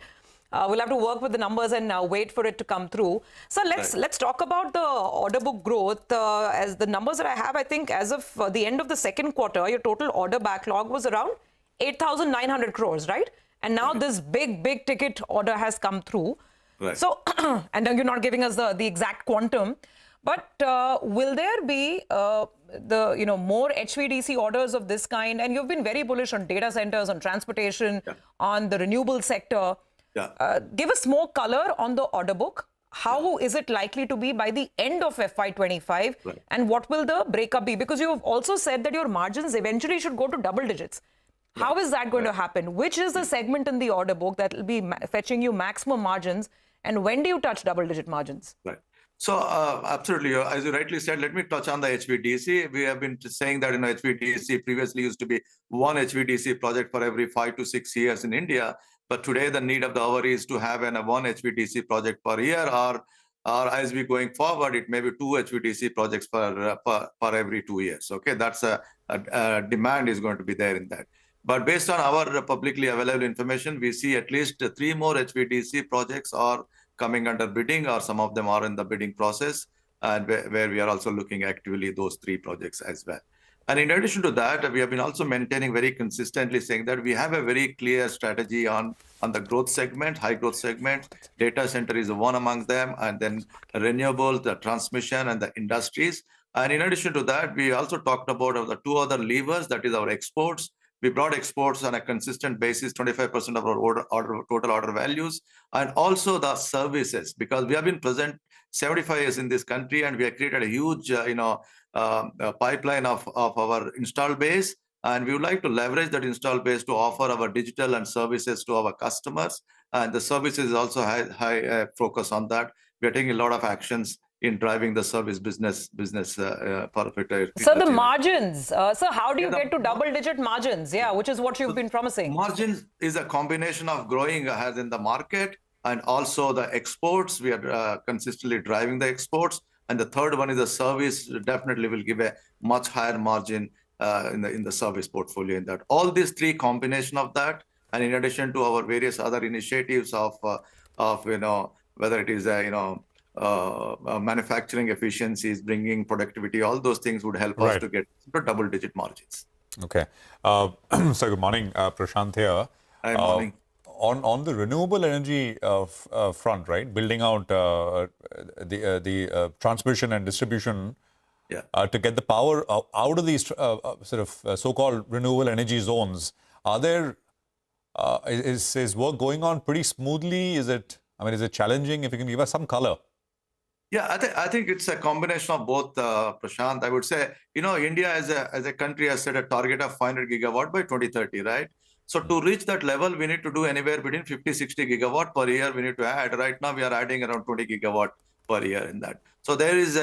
We'll have to work with the numbers and wait for it to come through. So let's talk about the order book growth. As the numbers that I have, I think as of the end of the second quarter, your total order backlog was around 8,900 crores, right? And now this big ticket order has come through. Right. So, and you're not giving us the exact quantum, but will there be more HVDC orders of this kind? And you've been very bullish on data centers, on transportation, on the renewable sector. Give us more color on the order book. How is it likely to be by the end of FY25? Right. And what will the breakup be? Because you have also said that your margins eventually should go to double digits. Right. How is that going to happen? Which is the segment in the order book that will be fetching you maximum margins? And when do you touch double-digit margins? Right. So absolutely, as you rightly said, let me touch on the HVDC. We have been saying that HVDC previously used to be one HVDC project for every 5 to 6 years in India. But today the need of the hour is to have one HVDC project per year, or as we going forward, it may be 2 HVDC projects per every 2 years. Okay, that's a demand is going to be there in that. But based on our publicly available information, we see at least 3 more HVDC projects are coming under bidding, or some of them are in the bidding process, and where we are also looking actively those 3 projects as well. And in addition to that, we have been also maintaining very consistently saying that we have a very clear strategy on the growth segment, high growth segment. Data center is one among them, and then renewables, the transmission, and the industries. And in addition to that, we also talked about the 2 other levers, that is our exports. We brought exports on a consistent basis, 25% of our total order values, and also the services, because we have been present 75 years in this country, and we have created a huge, pipeline of our install base, and we would like to leverage that install base to offer our digital and services to our customers. And the services is also high focus on that. We are taking a lot of actions in driving the service business for So the margins, so how do you get to double-digit margins? Yeah, which is what you've been promising. Margins is a combination of growing as in the market and also the exports. We are consistently driving the exports. And the third one is the service, definitely will give a much higher margin in the service portfolio in that. All these 3 combination of that, and in addition to our various other initiatives of whether it is manufacturing efficiencies, bringing productivity, all those things would help us to get to double-digit margins. Okay. So good morning, Prashant here. Hi, morning. On the renewable energy front, right, building out the transmission and distribution to get the power out of these sort of so-called renewable energy zones, is work going on pretty smoothly? Is it challenging? If you can give us some color. Yeah, I think it's a combination of both, Prashant. I would say, India as a country has set a target of 500 gigawatt by 2030, right? So to reach that level, we need to do anywhere between 50-60 gigawatt per year. We need to add. Right now, we are adding around 20 gigawatt per year in that. So there is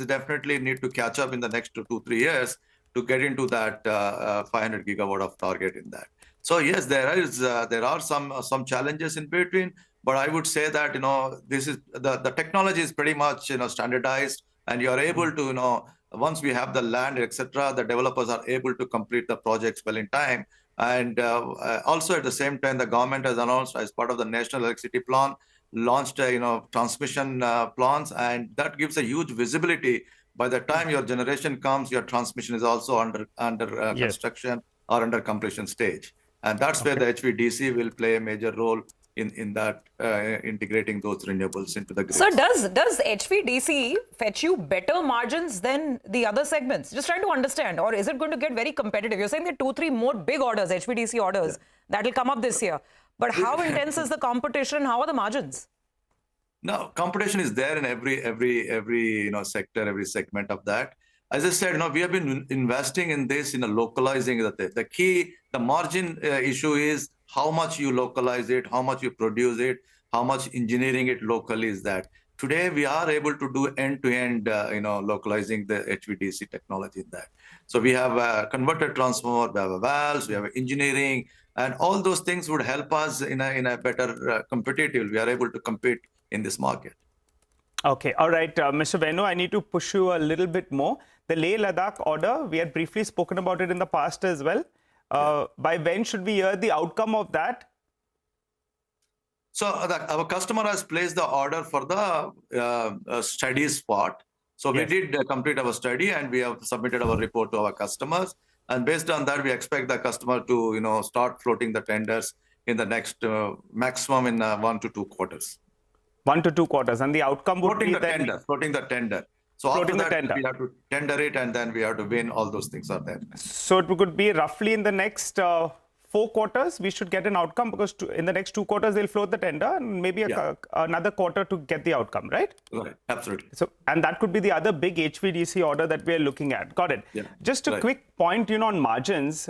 definitely need to catch up in the next 2-3 years to get into that 500 gigawatt of target in that. So yes, there are some challenges in between. But I would say that, this is the technology is pretty much, standardized, and you are able to, once we have the land, etc., the developers are able to complete the projects well in time. And also at the same time, the government has announced as part of the National Electricity Plan, launched, transmission plans, and that gives a huge visibility. By the time your generation comes, your transmission is also under construction or under completion stage. And that's where the HVDC will play a major role in that integrating those renewables into the grid. So does HVDC fetch you better margins than the other segments? Just trying to understand. Or is it going to get very competitive? You're saying there are 2-3 more big orders, HVDC orders, that will come up this year. But how intense is the competition? How are the margins? No, competition is there in every sector, every segment of that. As I said, we have been investing in this, localizing the margin issue is how much you localize it, how much you produce it, how much engineering it locally is that. Today, we are able to do end-to-end, localizing the HVDC technology in that. So we have a converter transformer, we have a valves, we have engineering, and all those things would help us in a better competitive. We are able to compete in this market. Okay, all right, Mr. Venu, I need to push you a little bit more. The Leh-Ladakh order, we had briefly spoken about it in the past as well. By when should we hear the outcome of that? So our customer has placed the order for the study spot. So we did complete our study and we have submitted our report to our customers. And based on that, we expect the customer to, start floating the tenders in the next maximum in 1 to 2 quarters. 1 to 2 quarters, and the outcome would be floating the tender. So after that, we have to tender it, and then we have to win. All those things are there. So it could be roughly in the next 4 quarters, we should get an outcome, because in the next 2 quarters, they'll float the tender, and maybe another quarter to get the outcome, right? Right, absolutely. So, and that could be the other big HVDC order that we're looking at. Got it. Yeah. Just a quick point, on margins,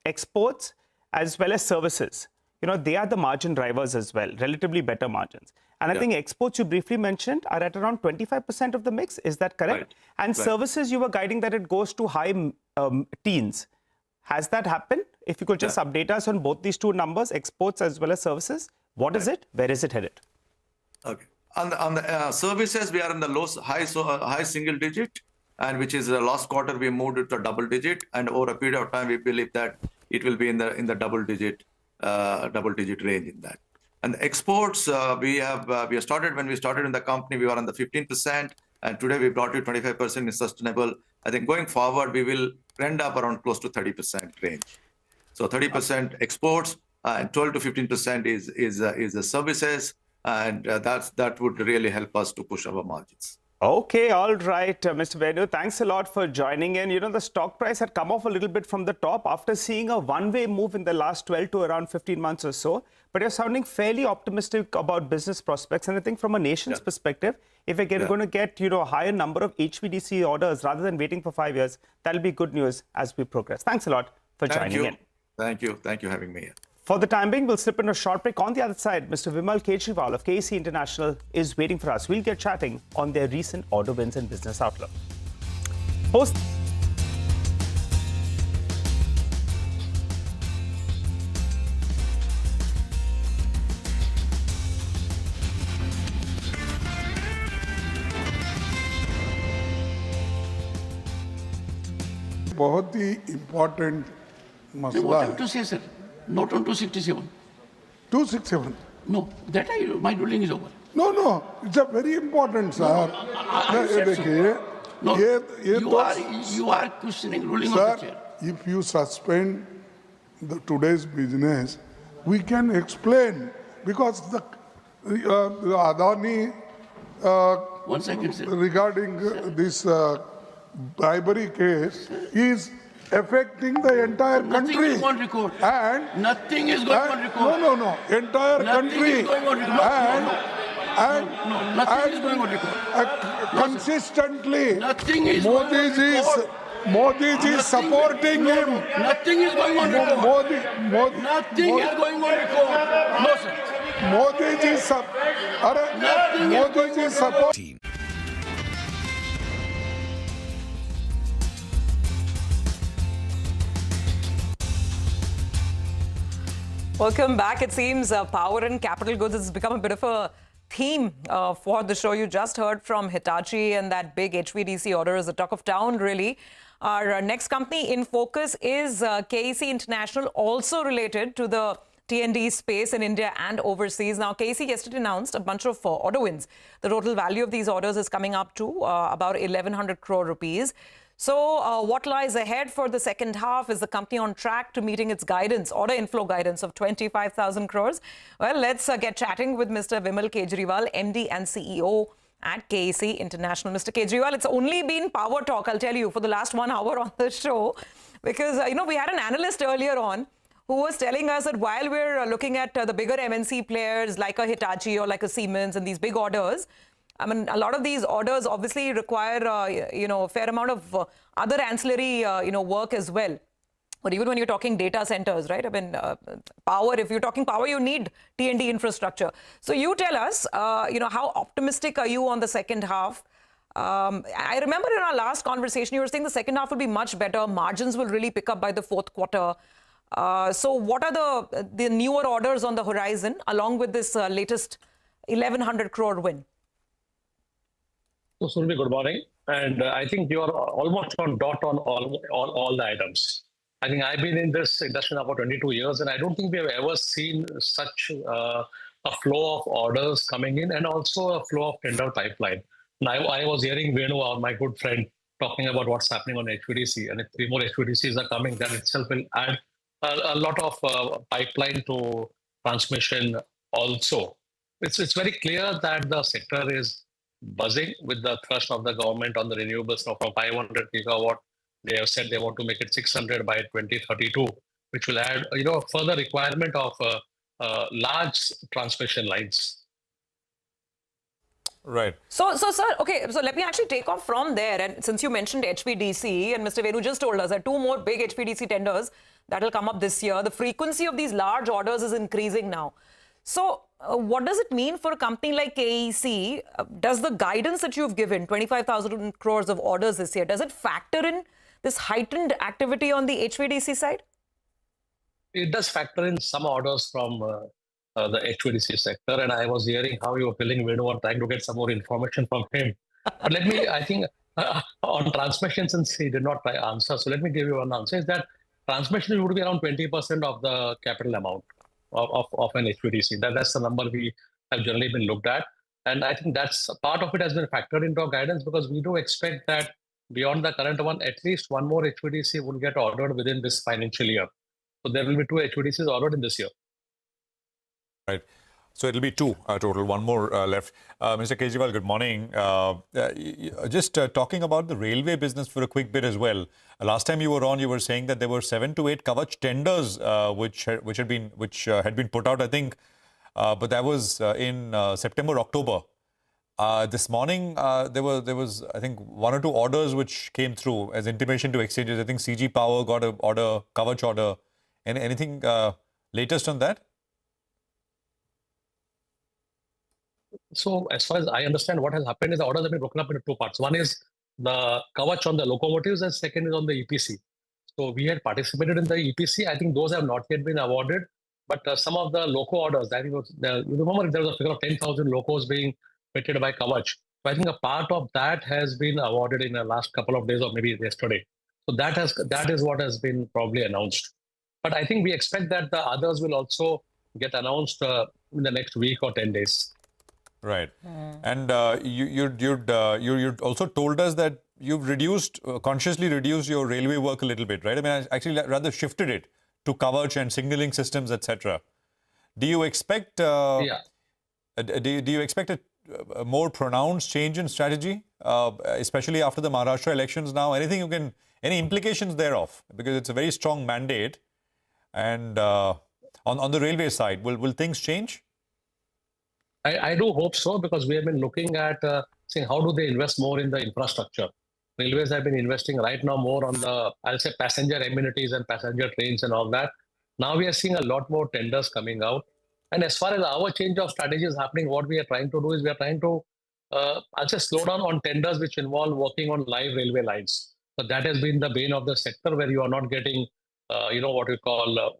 exports as well as services. They are the margin drivers as well, relatively better margins. And I think exports, you briefly mentioned, are at around 25% of the mix. Is that correct? Right. And services, you were guiding that it goes to high teens. Has that happened? If you could just update us on both these two numbers, exports as well as services. What is it? Where is it headed? Okay. On the services, we are in the high single digit, and which is the last quarter we moved it to double digit, and over a period of time we believe that it will be in the double digit range in that. And the exports, we started when we started in the company, we were on the 15%, and today we brought it 25% is sustainable. I think going forward, we will end up around close to 30% range. So 30% exports and 12 to 15% is the services, and that would really help us to push our margins. Okay, all right, Mr. Venu, thanks a lot for joining in. The stock price had come off a little bit from the top after seeing a one-way move in the last 12 to around 15 months or so. But you're sounding fairly optimistic about business prospects. And I think from a nation's perspective, if we're going to get, a higher number of HVDC orders rather than waiting for 5 years, that'll be good news as we progress. Thanks a lot for joining in. Thank you. Thank you for having me here. For the time being, we'll slip in a short break. On the other side, Mr. Vimal Kejriwal of KC International is waiting for us. We'll get chatting on their recent order wins and business outlook. Post. बहुत ही important मसला What है. to say, sir? Not on 267. 267. No, my ruling is over. No, it's a very important, sir. देखिए, No, ये you are questioning ruling of sir, the chair. if you suspend today's business, we can explain, because the Adani 1 second, sir. regarding this bribery case is affecting the entire Nothing country. is on record. And Nothing is going on record. No, entire Nothing country. is going on record. Nothing is going on record. Consistently, Nothing is going on record. Modi ji is supporting him. Nothing is going on record. Nothing is going on record. No, sir. Modi ji support. Welcome back. It seems power and capital goods has become a bit of a theme for the show. You just heard from Hitachi, and that big HVDC order is the talk of town, really. Our next company in focus is KEC International, also related to the T&D space in India and overseas. Now, KEC yesterday announced a bunch of order wins. The total value of these orders is coming up to about 1,100 crore rupees. So what lies ahead for the second half? Is the company on track to meeting its guidance, order inflow guidance of 25,000 crores? Well, let's get chatting with Mr. Vimal Kejriwal, MD and CEO at KEC International. Mr. Kejriwal, it's only been power talk, I'll tell you, for the last 1 hour on the show. Because, we had an analyst earlier on who was telling us that while we're looking at the bigger MNC players like a Hitachi or like a Siemens and these big orders, I mean, a lot of these orders obviously require, a fair amount of other ancillary, work as well. But even when you're talking data centers, right? I mean, power, if you're talking power, you need T&D infrastructure. So you tell us, how optimistic are you on the second half? I remember in our last conversation, you were saying the second half will be much better. Margins will really pick up by the fourth quarter. So what are the newer orders on the horizon, along with this latest 1,100 crore win? So, Surbi, good morning. And I think you are almost on dot on all the items. I think I've been in this industry now for 22 years, and I don't think we have ever seen such a flow of orders coming in and also a flow of tender pipeline. Now, I was hearing Venu, my good friend, talking about what's happening on HVDC, and if 3 more HVDCs are coming, that itself will add a lot of pipeline to transmission also. It's very clear that the sector is buzzing with the thrust of the government on the renewables now from 500 gigawatt. They have said they want to make it 600 by 2032, which will add, a further requirement of large transmission lines. Right. So, sir, okay, so let me actually take off from there. And since you mentioned HVDC, and Mr. Venu just told us that 2 more big HVDC tenders that will come up this year, the frequency of these large orders is increasing now. So, what does it mean for a company like KEC? Does the guidance that you've given, 25,000 crores of orders this year, does it factor in this heightened activity on the HVDC side? It does factor in some orders from the HVDC sector, and I was hearing how you were telling Venu or trying to get some more information from him. But let me, I think, on transmission, since he did not answer, so let me give you one answer, is that transmission would be around 20% of the capital amount of an HVDC. That's the number we have generally been looked at. And I think that's part of it has been factored into our guidance, because we do expect that beyond the current one, at least 1 more HVDC will get ordered within this financial year. So there will be 2 HVDCs ordered in this year. Right. So it'll be 2 total, 1 more left. Mr. Kejriwal, good morning. Just talking about the railway business for a quick bit as well. Last time you were on, you were saying that there were 7 to 8 Kavach tenders which had been put out, I think, but that was in September, October. This morning, there was, I think, 1 or 2 orders which came through as intimation to exchanges. I think CG Power got an order, Kavach order. Anything latest on that? So as far as I understand, what has happened is the orders have been broken up into 2 parts. One is the Kavach on the locomotives, and second is on the EPC. So we had participated in the EPC. I think those have not yet been awarded. But some of the loco orders, I think you remember there was a figure of 10,000 locos being fitted by Kavach. So I think a part of that has been awarded in the last couple of days or maybe yesterday. So that is what has been probably announced. But I think we expect that the others will also get announced in the next week or 10 days. Right. And you also told us that you've consciously reduced your railway work a little bit, right? I mean, I actually rather shifted it to Kavach and signaling systems, etc. Do you expect do you expect a more pronounced change in strategy, especially after the Maharashtra elections now? Any implications thereof? Because it's a very strong mandate. And on the railway side, will things change? I do hope so, because we have been looking at saying how do they invest more in the infrastructure. Railways have been investing right now more on the, I'll say, passenger amenities and passenger trains and all that. Now we are seeing a lot more tenders coming out. And as far as our change of strategy is happening, what we are trying to do is we are trying to, I'll say, slow down on tenders which involve working on live railway lines. So that has been the bane of the sector, where you are not getting, what we call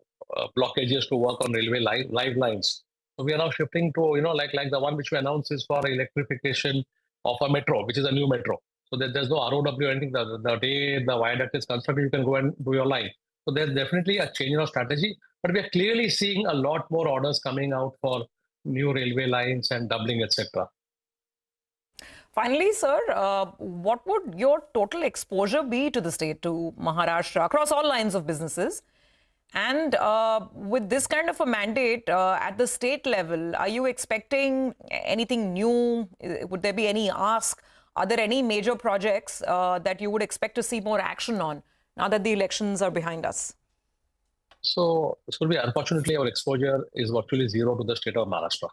blockages to work on railway live lines. So we are now shifting to, like the one which we announced is for electrification of a metro, which is a new metro. So there's no ROW or anything. The day the viaduct is constructed, you can go and do your line. So there's definitely a change in our strategy. But we are clearly seeing a lot more orders coming out for new railway lines and doubling, etc. Finally, sir, what would your total exposure be to the state, to Maharashtra, across all lines of businesses? And with this kind of a mandate at the state level, are you expecting anything new? Would there be any ask? Are there any major projects that you would expect to see more action on now that the elections are behind us? So, unfortunately, our exposure is virtually zero to the state of Maharashtra.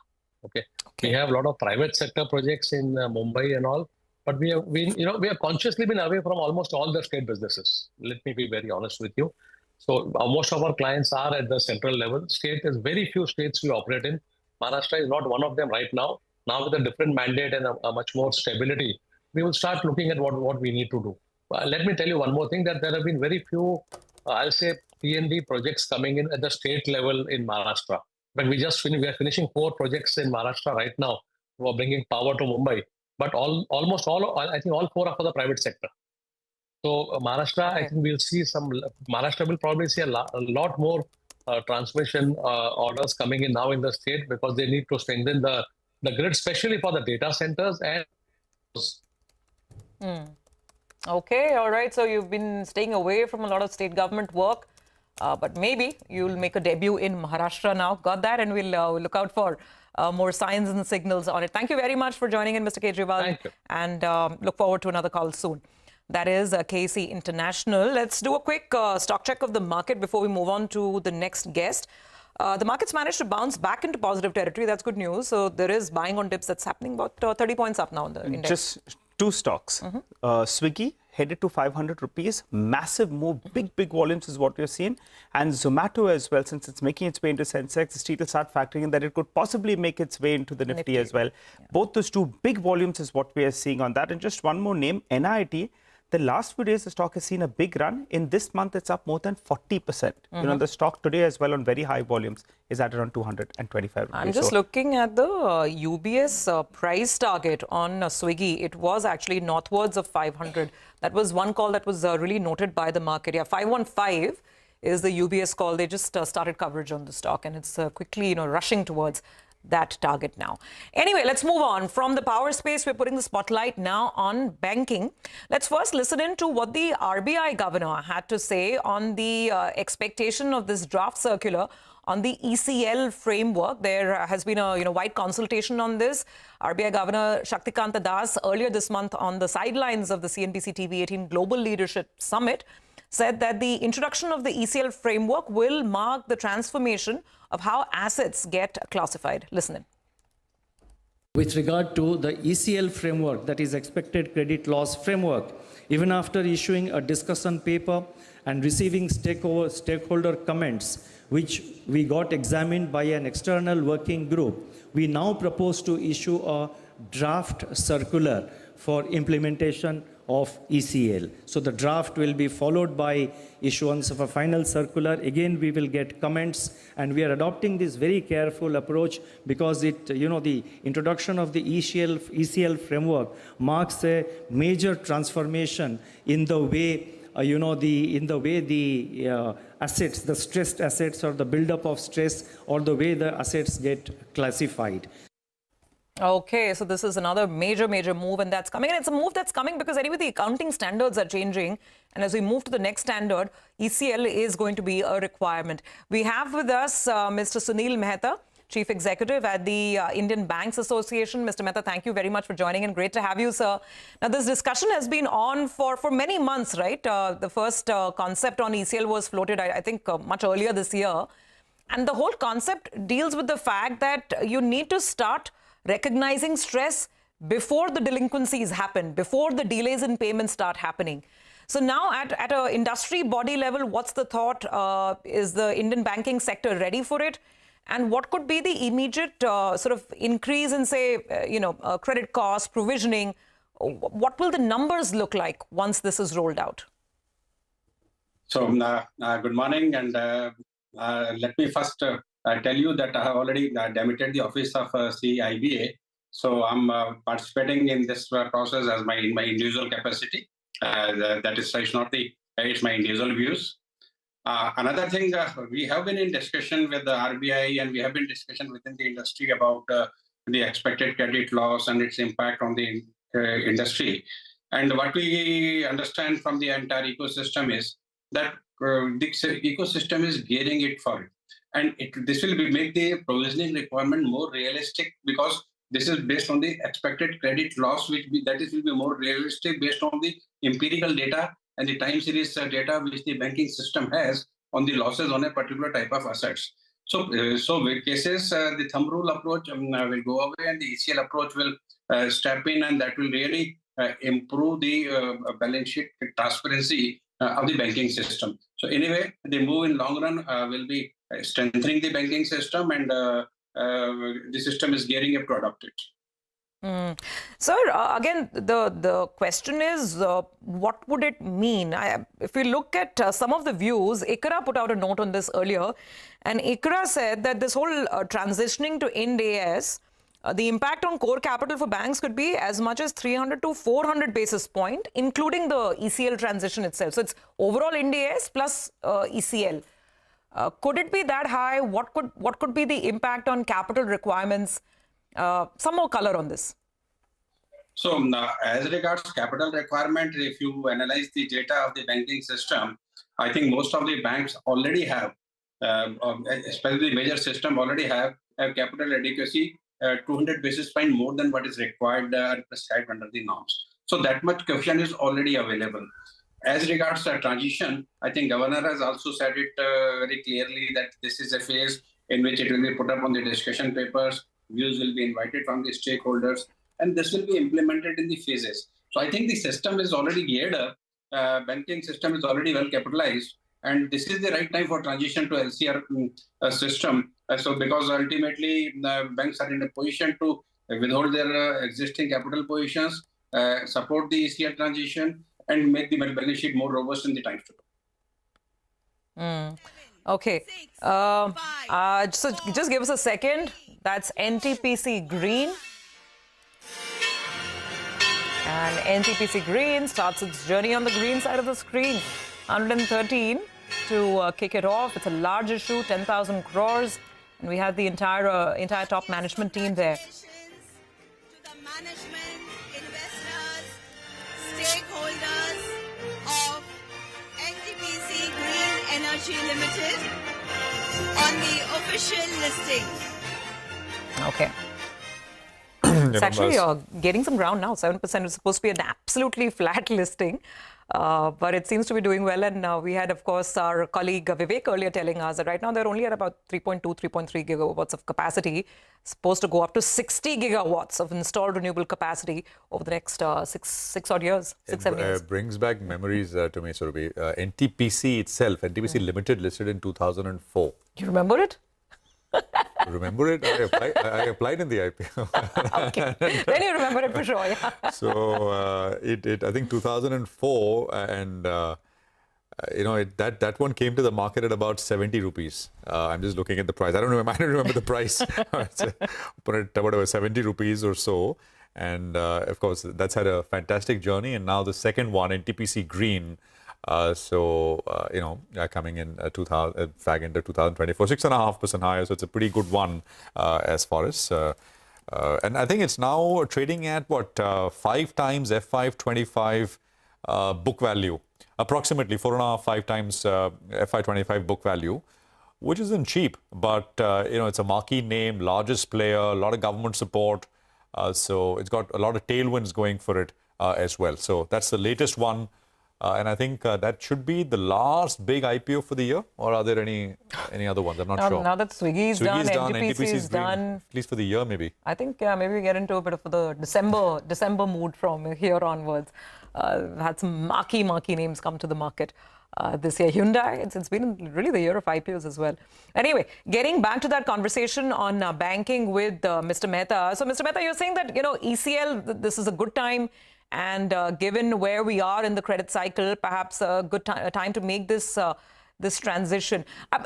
Okay. We have a lot of private sector projects in Mumbai and all, but we have consciously been away from almost all the state businesses. Let me be very honest with you. So most of our clients are at the central level. State, there's very few states we operate in. Maharashtra is not one of them right now. Now with a different mandate and a much more stability, we will start looking at what we need to do. Let me tell you one more thing, that there have been very few, I'll say, T&D projects coming in at the state level in Maharashtra. But we are finishing 4 projects in Maharashtra right now. We are bringing power to Mumbai. but almost all, I think all 4 are for the private sector. So Maharashtra, I think we'll see Maharashtra will probably see a lot more transmission orders coming in now in the state, because they need to strengthen the grid, especially for the data centers and. Okay, all right. So you've been staying away from a lot of state government work, but maybe you'll make a debut in Maharashtra now. Got that? And we'll look out for more signs and signals on it. Thank you very much for joining in, Mr. Kejriwal. Thank you. And look forward to another call soon. That is KC International. Let's do a quick stock check of the market before we move on to the next guest. The market's managed to bounce back into positive territory. That's good news. So there is buying on dips that's happening, about 30 points up now in the index. Just 2 stocks. Swiggy headed to 500 rupees. Massive move, big volumes is what we're seeing. And Zomato as well, since it's making its way into Sensex, the street will start factoring in that it could possibly make its way into the Nifty as well. Yeah. Both those 2 big volumes is what we are seeing on that. And just one more name, NIT. The last few days, the stock has seen a big run. In this month, it's up more than 40%. You know, the stock today as well on very high volumes is at around 225 rupees. I'm just looking at the UBS price target on Swiggy. It was actually northwards of 500. That was one call that was really noted by the market. Yeah, 515 is the UBS call. They just started coverage on the stock, and it's quickly, rushing towards that target now. Anyway, let's move on. From the power space, we're putting the spotlight now on banking. Let's first listen in to what the RBI governor had to say on the expectation of this draft circular on the ECL framework. There has been a wide consultation on this. RBI Governor Shaktikanta Das earlier this month on the sidelines of the CNBC-TV18 Global Leadership Summit said that the introduction of the ECL framework will mark the transformation of how assets get classified. Listen in. With regard to the ECL framework, that is expected credit loss framework, even after issuing a discussion paper and receiving stakeholder comments, which we got examined by an external working group, we now propose to issue a draft circular for implementation of ECL. So the draft will be followed by issuance of a final circular. Again, we will get comments, and we are adopting this very careful approach because the introduction of the ECL framework marks a major transformation in the way the assets, the stressed assets or the buildup of stress, or the way the assets get classified. Okay, so this is another major move, and that's coming. And it's a move that's coming because anyway, the accounting standards are changing. And as we move to the next standard, ECL is going to be a requirement. We have with us Mr. Sunil Mehta, Chief Executive at the Indian Banks Association. Mr. Mehta, thank you very much for joining in. Great to have you, sir. Now, this discussion has been on for many months, right? The first concept on ECL was floated, I think, much earlier this year. And the whole concept deals with the fact that you need to start recognizing stress before the delinquencies happen, before the delays in payments start happening. So now at an industry body level, what's the thought? Is the Indian banking sector ready for it? And what could be the immediate sort of increase in, say, credit costs, provisioning? What will the numbers look like once this is rolled out? So good morning. And let me first tell you that I have already demitted the office of CIBA. So I'm participating in this process in my individual capacity. That is, it's my individual views. Another thing, we have been in discussion with the RBI, and we have been discussion within the industry about the expected credit loss and its impact on the industry. And what we understand from the entire ecosystem is that this ecosystem is gearing it for it. And this will make the provisioning requirement more realistic, because this is based on the expected credit loss, will be more realistic based on the empirical data and the time series data which the banking system has on the losses on a particular type of assets. So with cases, the thumb rule approach will go away, and the ECL approach will step in, and that will really improve the balance sheet transparency of the banking system. So anyway, the move in long run will be strengthening the banking system, and the system is gearing up to adopt it. Sir, again, the question is, what would it mean? If we look at some of the views, ICRA put out a note on this earlier, and ICRA said that this whole transitioning to Ind AS the impact on core capital for banks could be as much as 300 to 400 basis point, including the ECL transition itself. So it's overall Ind AS plus ECL. Could it be that high? What could be the impact on capital requirements? Some more color on this. So as regards capital requirement, if you analyze the data of the banking system, I think most of the banks already have, especially the major system already have capital adequacy 200 basis point more than what is required prescribed under the norms. So that much cushion is already available. As regards the transition, I think Governor has also said it very clearly that this is a phase in which it will be put up on the discussion papers, views will be invited from the stakeholders, and this will be implemented in the phases. So I think the system is already geared up, banking system is already well capitalized, and this is the right time for transition to LCR system. So because ultimately banks are in a position to withhold their existing capital positions, support the ECL transition, and make the balance sheet more robust in the times to come. Okay. So just give us a second. That's NTPC Green. And NTPC Green starts its journey on the green side of the screen. 113 to kick it off. It's a large issue, 10,000 crores. And we have the entire top management team there. To the management, investors, stakeholders of NTPC Green Energy Limited on the official listing. Okay. It's actually getting some ground now. 7% was supposed to be an absolutely flat listing, but it seems to be doing well. And we had, of course, our colleague Vivek earlier telling us that right now they're only at about 3.2, 3.3 gigawatts of capacity. Supposed to go up to 60 gigawatts of installed renewable capacity over the next 6 odd years, 6-7 years. It brings back memories to me, Surabhi. NTPC itself, NTPC Limited, listed in 2004. You remember it? Remember it? I applied in the IPO. Okay. Then you remember it for sure, yeah. So I think 2004, and that one came to the market at about 70 rupees. I'm just looking at the price. I don't remember the price. Put it whatever 70 rupees or so, and of course that's had a fantastic journey. And now the second one, NTPC Green. Coming in 2000, fag into 2024, 6.5% higher. So it's a pretty good one as far as, and I think it's now trading at 5 times F525 book value, approximately 4.5-5 times FY25 book value, which isn't cheap, but it's a marquee name, largest player, a lot of government support, so it's got a lot of tailwinds going for it as well. So that's the latest one. And I think that should be the last big IPO for the year, or are there any other ones? I'm not sure. Now that Swiggy's done, NTPC is done. At least for the year, maybe. I think maybe we get into a bit of the December mood from here onwards. Had some marquee names come to the market this year. Hyundai, it's been really the year of IPOs as well. Anyway, getting back to that conversation on banking with Mr. Mehta. So, Mr. Mehta, you're saying that ECL, this is a good time. And given where we are in the credit cycle, perhaps a good time to make this transition.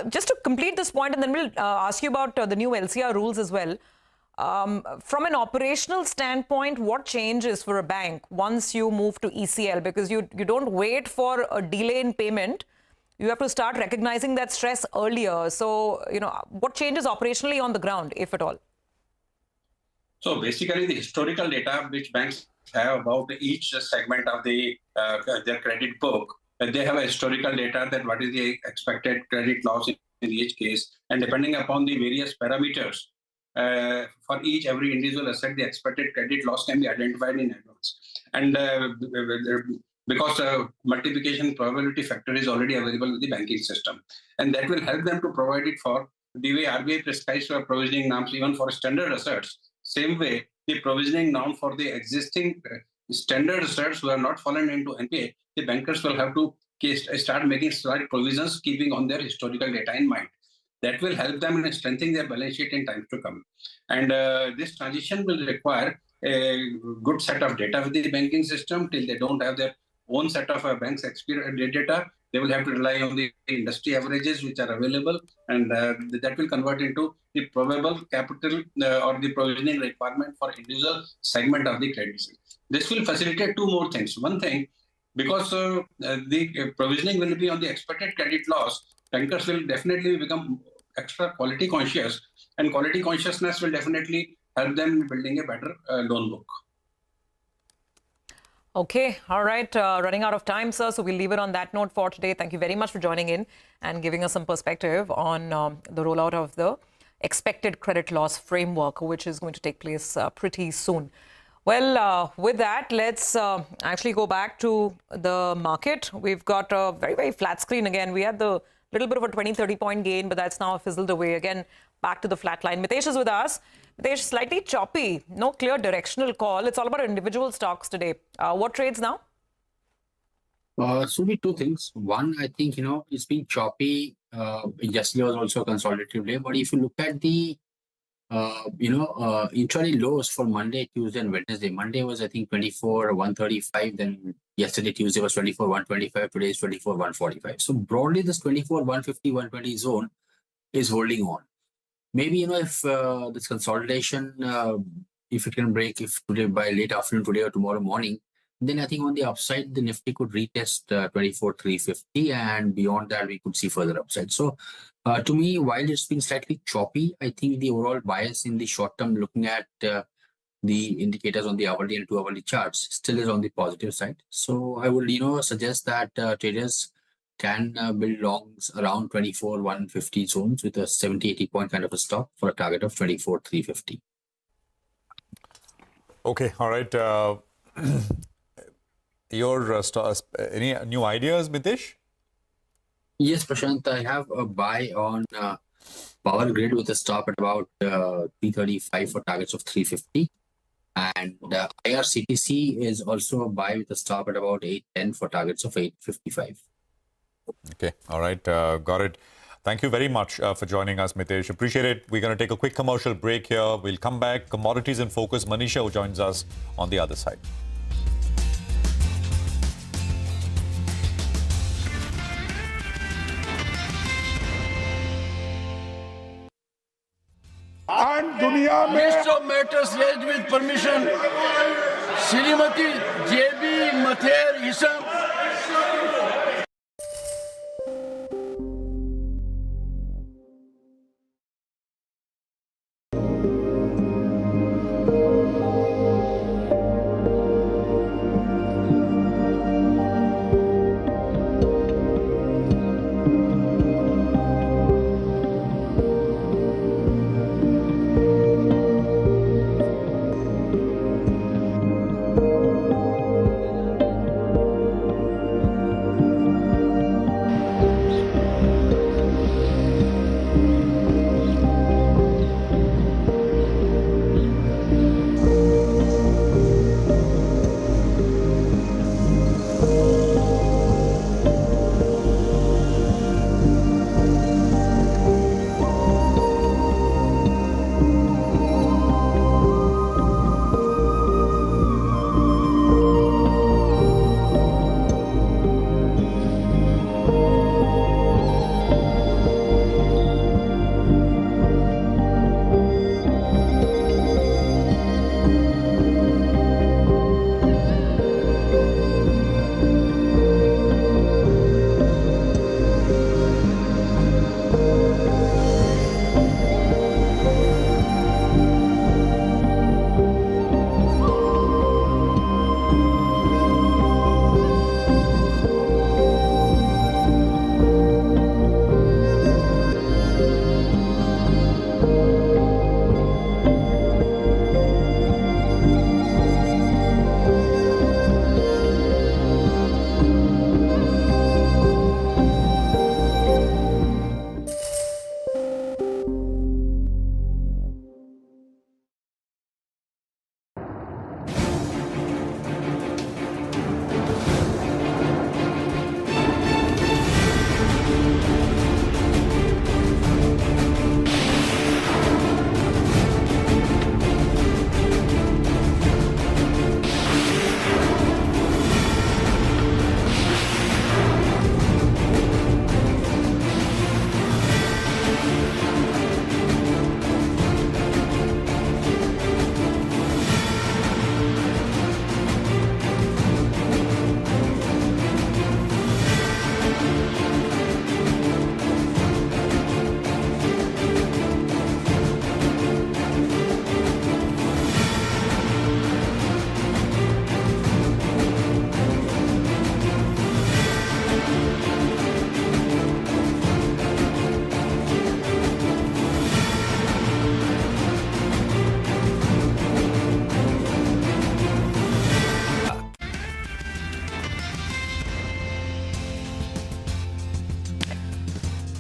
Just to complete this point, and then we'll ask you about the new LCR rules as well. From an operational standpoint, what changes for a bank once you move to ECL? Because you don't wait for a delay in payment. You have to start recognizing that stress earlier. So, what changes operationally on the ground, if at all? So basically, the historical data which banks have about each segment of their credit book, they have a historical data that what is the expected credit loss in each case, and depending upon the various parameters for every individual asset, the expected credit loss can be identified in advance. And because multiplication probability factor is already available in the banking system, and that will help them to provide it for the way RBI prescribes for provisioning norms even for standard assets. Same way, the provisioning norm for the existing standard assets who are not fallen into NPA, the bankers will have to start making slight provisions, keeping on their historical data in mind. That will help them in strengthening their balance sheet in times to come. And this transition will require a good set of data with the banking system till they don't have their own set of banks' experience data. They will have to rely on the industry averages which are available, and that will convert into the probable capital or the provisioning requirement for individual segment of the credit risk. This will facilitate two more things. One thing, because the provisioning will be on the expected credit loss, bankers will definitely become extra quality conscious, and quality consciousness will definitely help them in building a better loan book. Okay, all right. Running out of time, sir. So we'll leave it on that note for today. Thank you very much for joining in and giving us some perspective on the rollout of the expected credit loss framework, which is going to take place pretty soon. Well, with that, let's actually go back to the market. We've got a very, very flat screen again. We had the little bit of a 20-30 point gain, but that's now fizzled away again, back to the flat line. Mitesh is with us. Mitesh, slightly choppy, no clear directional call. It's all about individual stocks today. What trades now? So be two things. One, I think, it's been choppy. Yesterday was also a consolidative day. But if you look at the, intraday lows for Monday, Tuesday, and Wednesday. Monday was, I think, 24,135. Then yesterday, Tuesday was 24,125. Today is 24,145. So broadly, this 24,150, 120 zone is holding on. Maybe, if this consolidation, if it can break, if today by late afternoon today or tomorrow morning, then I think on the upside, the Nifty could retest 24,350, and beyond that, we could see further upside. So to me, while it's been slightly choppy, I think the overall bias in the short term, looking at the indicators on the hourly and 2 hourly charts, still is on the positive side. So I would, suggest that traders can build longs around 24,150 zones with a 70-80 point kind of a stop for a target of 24,350. Okay, all right. Your any new ideas, Mitesh? Yes, Prashant, I have a buy on Power Grid with a stop at about 335 for targets of 350. And IRCTC is also a buy with a stop at about 810 for targets of 855. Okay, all right, got it. Thank you very much for joining us, Mitesh. Appreciate it. We're going to take a quick commercial break here. We'll come back. Commodities in focus. Manisha, who joins us on the other side. And दुनिया में List of matters raised with permission. Srimati J.B. Mather Isam.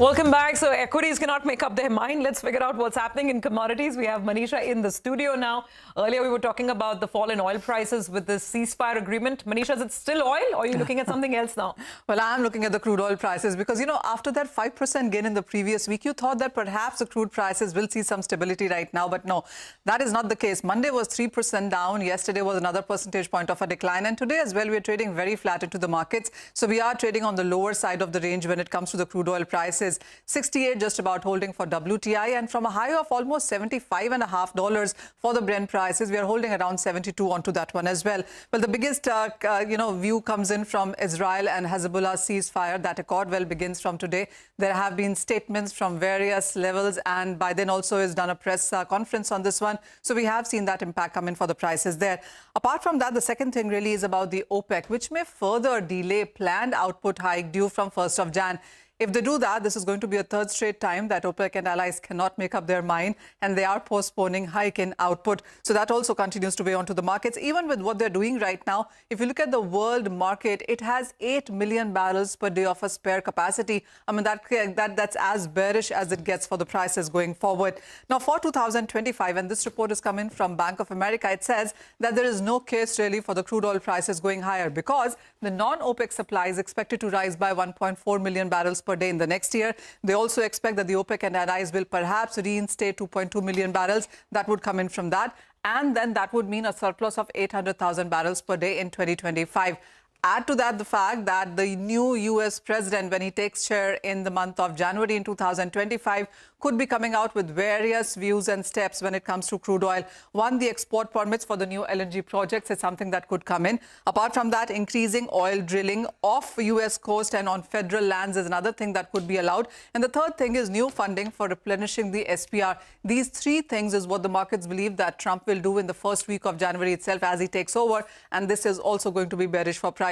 Welcome back. So equities cannot make up their mind. Let's figure out what's happening in commodities. We have Manisha in the studio now. Earlier we were talking about the fall in oil prices with this ceasefire agreement. Manisha, is it still oil or are you looking at something else now? Well, I'm looking at the crude oil prices because, you know, after that 5% gain in the previous week, you thought that perhaps the crude prices will see some stability right now. But no, that is not the case. Monday was 3% down. Yesterday was another percentage point of a decline. And today as well, we're trading very flat into the markets. So we are trading on the lower side of the range when it comes to the crude oil prices. 68 just about holding for WTI, and from a high of almost $75.50 for the Brent prices, we are holding around 72 onto that one as well. Well, the biggest view comes in from Israel and Hezbollah ceasefire. That accord well begins from today. There have been statements from various levels, and Biden also has done a press conference on this one. So we have seen that impact come in for the prices there. Apart from that, the second thing really is about the OPEC, which may further delay planned output hike due from 1st of Jan. If they do that, this is going to be a third straight time that OPEC and allies cannot make up their mind, and they are postponing hike in output. So that also continues to weigh onto the markets. Even with what they're doing right now, if you look at the world market, it has 8 million barrels per day of a spare capacity. I mean, that's as bearish as it gets for the prices going forward. Now, for 2025, and this report is coming from Bank of America, it says that there is no case really for the crude oil prices going higher because the non-OPEC supply is expected to rise by 1.4 million barrels per day in the next year. They also expect that the OPEC and allies will perhaps reinstate 2.2 million barrels. That would come in from that. And then that would mean a surplus of 800,000 barrels per day in 2025. Add to that the fact that the new U.S. president, when he takes chair in the month of January in 2025, could be coming out with various views and steps when it comes to crude oil. One, the export permits for the new LNG projects is something that could come in. Apart from that, increasing oil drilling off U.S. coast and on federal lands is another thing that could be allowed. And the third thing is new funding for replenishing the SPR. These three things is what the markets believe that Trump will do in the first week of January itself as he takes over. And this is also going to be bearish for prices.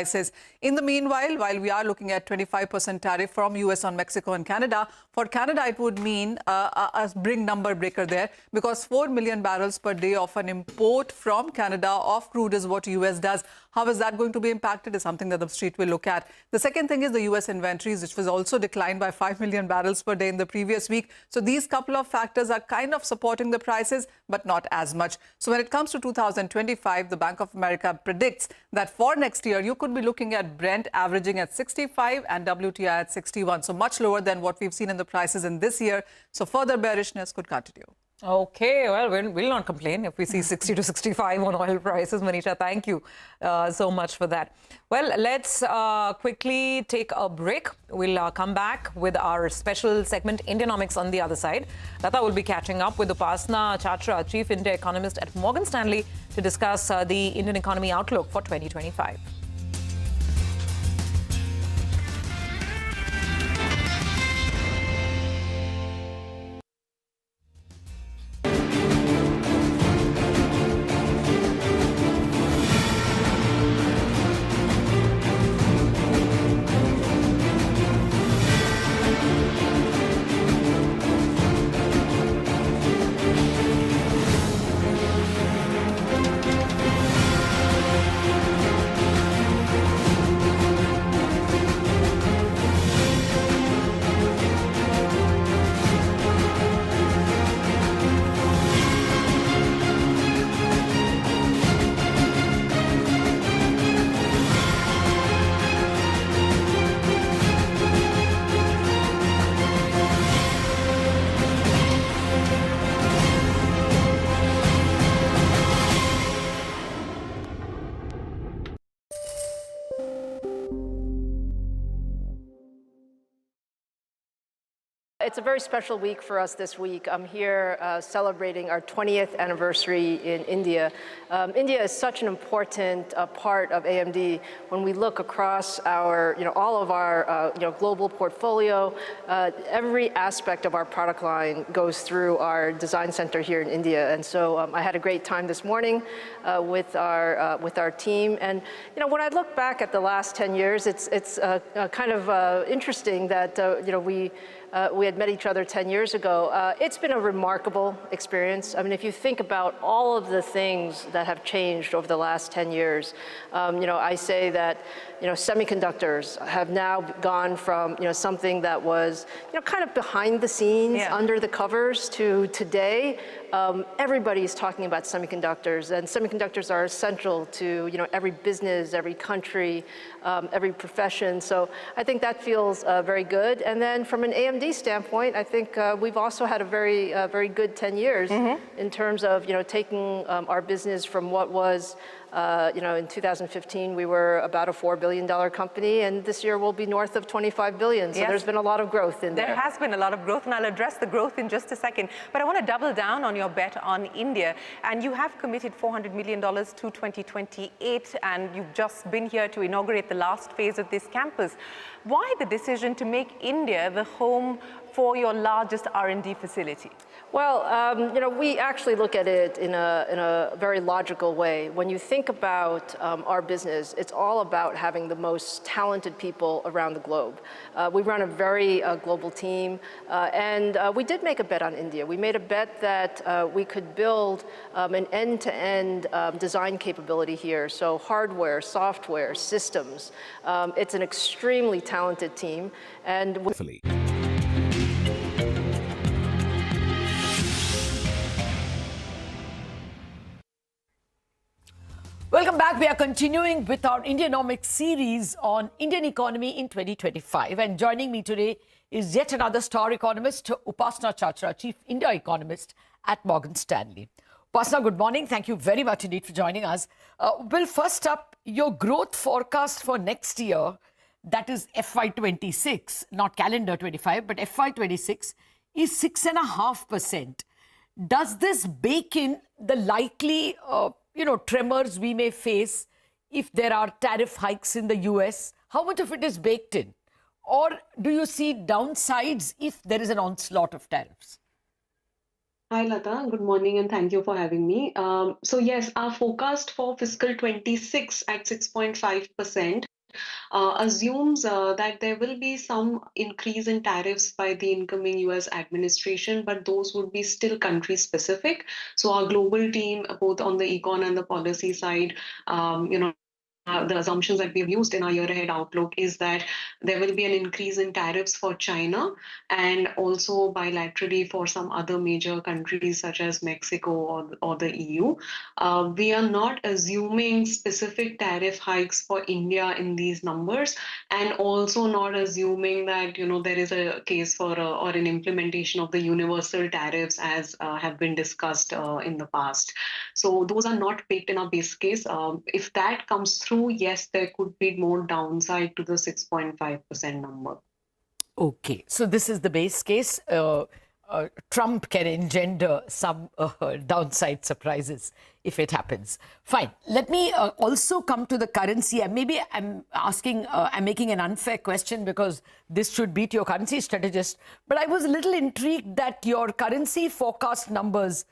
In the meanwhile, while we are looking at 25% tariff from U.S. on Mexico and Canada, for Canada, it would mean a big number breaker there because 4 million barrels per day of an import from Canada of crude is what U.S. does. How is that going to be impacted is something that the street will look at. The second thing is the U.S. inventories, which was also declined by 5 million barrels per day in the previous week. So these couple of factors are kind of supporting the prices, but not as much. So when it comes to 2025, the Bank of America predicts that for next year, you could be looking at Brent averaging at 65 and WTI at 61. So much lower than what we've seen in the prices in this year. So further bearishness could continue. Okay, well, we'll not complain if we see 60 to 65 on oil prices. Manisha, thank you so much for that. Well, let's quickly take a break. We'll come back with our special segment, Indianomics, on the other side. Lata will be catching up with Upasana Chatra, Chief India Economist at Morgan Stanley, to discuss the Indian economy outlook for 2025. It's a very special week for us this week. I'm here celebrating our 20th anniversary in India. India is such an important part of AMD. When we look across our, all of our, global portfolio, every aspect of our product line goes through our design center here in India. And so I had a great time this morning with our team. And when I look back at the last 10 years, it's kind of interesting that we had met each other 10 years ago. It's been a remarkable experience. I mean, if you think about all of the things that have changed over the last 10 years, I say that, semiconductors have now gone from, something that was, kind of behind the scenes, under the covers, to today. Everybody's talking about semiconductors, and semiconductors are essential to, every business, every country, every profession. So I think that feels very good. And then from an AMD standpoint, I think we've also had a very good 10 years in terms of, taking our business from what was, in 2015, we were about a $4 billion company, and this year we'll be north of $25 billion. So there's been a lot of growth in there. There has been a lot of growth, and I'll address the growth in just a second. But I want to double down on your bet on India. And you have committed $400 million to 2028, and you've just been here to inaugurate the last phase of this campus. Why the decision to make India the home for your largest R&D facility? Well, we actually look at it in a very logical way. When you think about our business, it's all about having the most talented people around the globe. We run a very global team, and we did make a bet on India. We made a bet that we could build an end-to-end design capability here. So hardware, software, systems. It's an extremely talented team, and Welcome back. We are continuing with our Indianomics series on Indian economy in 2025. And joining me today is yet another star economist, Upasana Chachra, Chief India Economist at Morgan Stanley. Upasana, good morning. Thank you very much indeed for joining us. Well, first up, your growth forecast for next year, that is FY26, not calendar 25, but FY26, is 6.5%. Does this bake in the likely tremors we may face if there are tariff hikes in the US? How much of it is baked in? Or do you see downsides if there is an onslaught of tariffs? Hi, Lata. Good morning, and thank you for having me. So yes, our forecast for fiscal 26 at 6.5% assumes that there will be some increase in tariffs by the incoming US administration, but those would be still country specific. So our global team, both on the econ and the policy side, the assumptions that we've used in our year ahead outlook is that there will be an increase in tariffs for China and also bilaterally for some other major countries such as Mexico or the EU. We are not assuming specific tariff hikes for India in these numbers, and also not assuming that there is a case for or an implementation of the universal tariffs as have been discussed in the past. So those are not baked in our base case. If that comes through, yes, there could be more downside to the 6.5% number. Okay, so this is the base case. Trump can engender some downside surprises if it happens. Fine. Let me also come to the currency. And maybe I'm making an unfair question because this should beat your currency strategist. But I was a little intrigued that your currency forecast numbers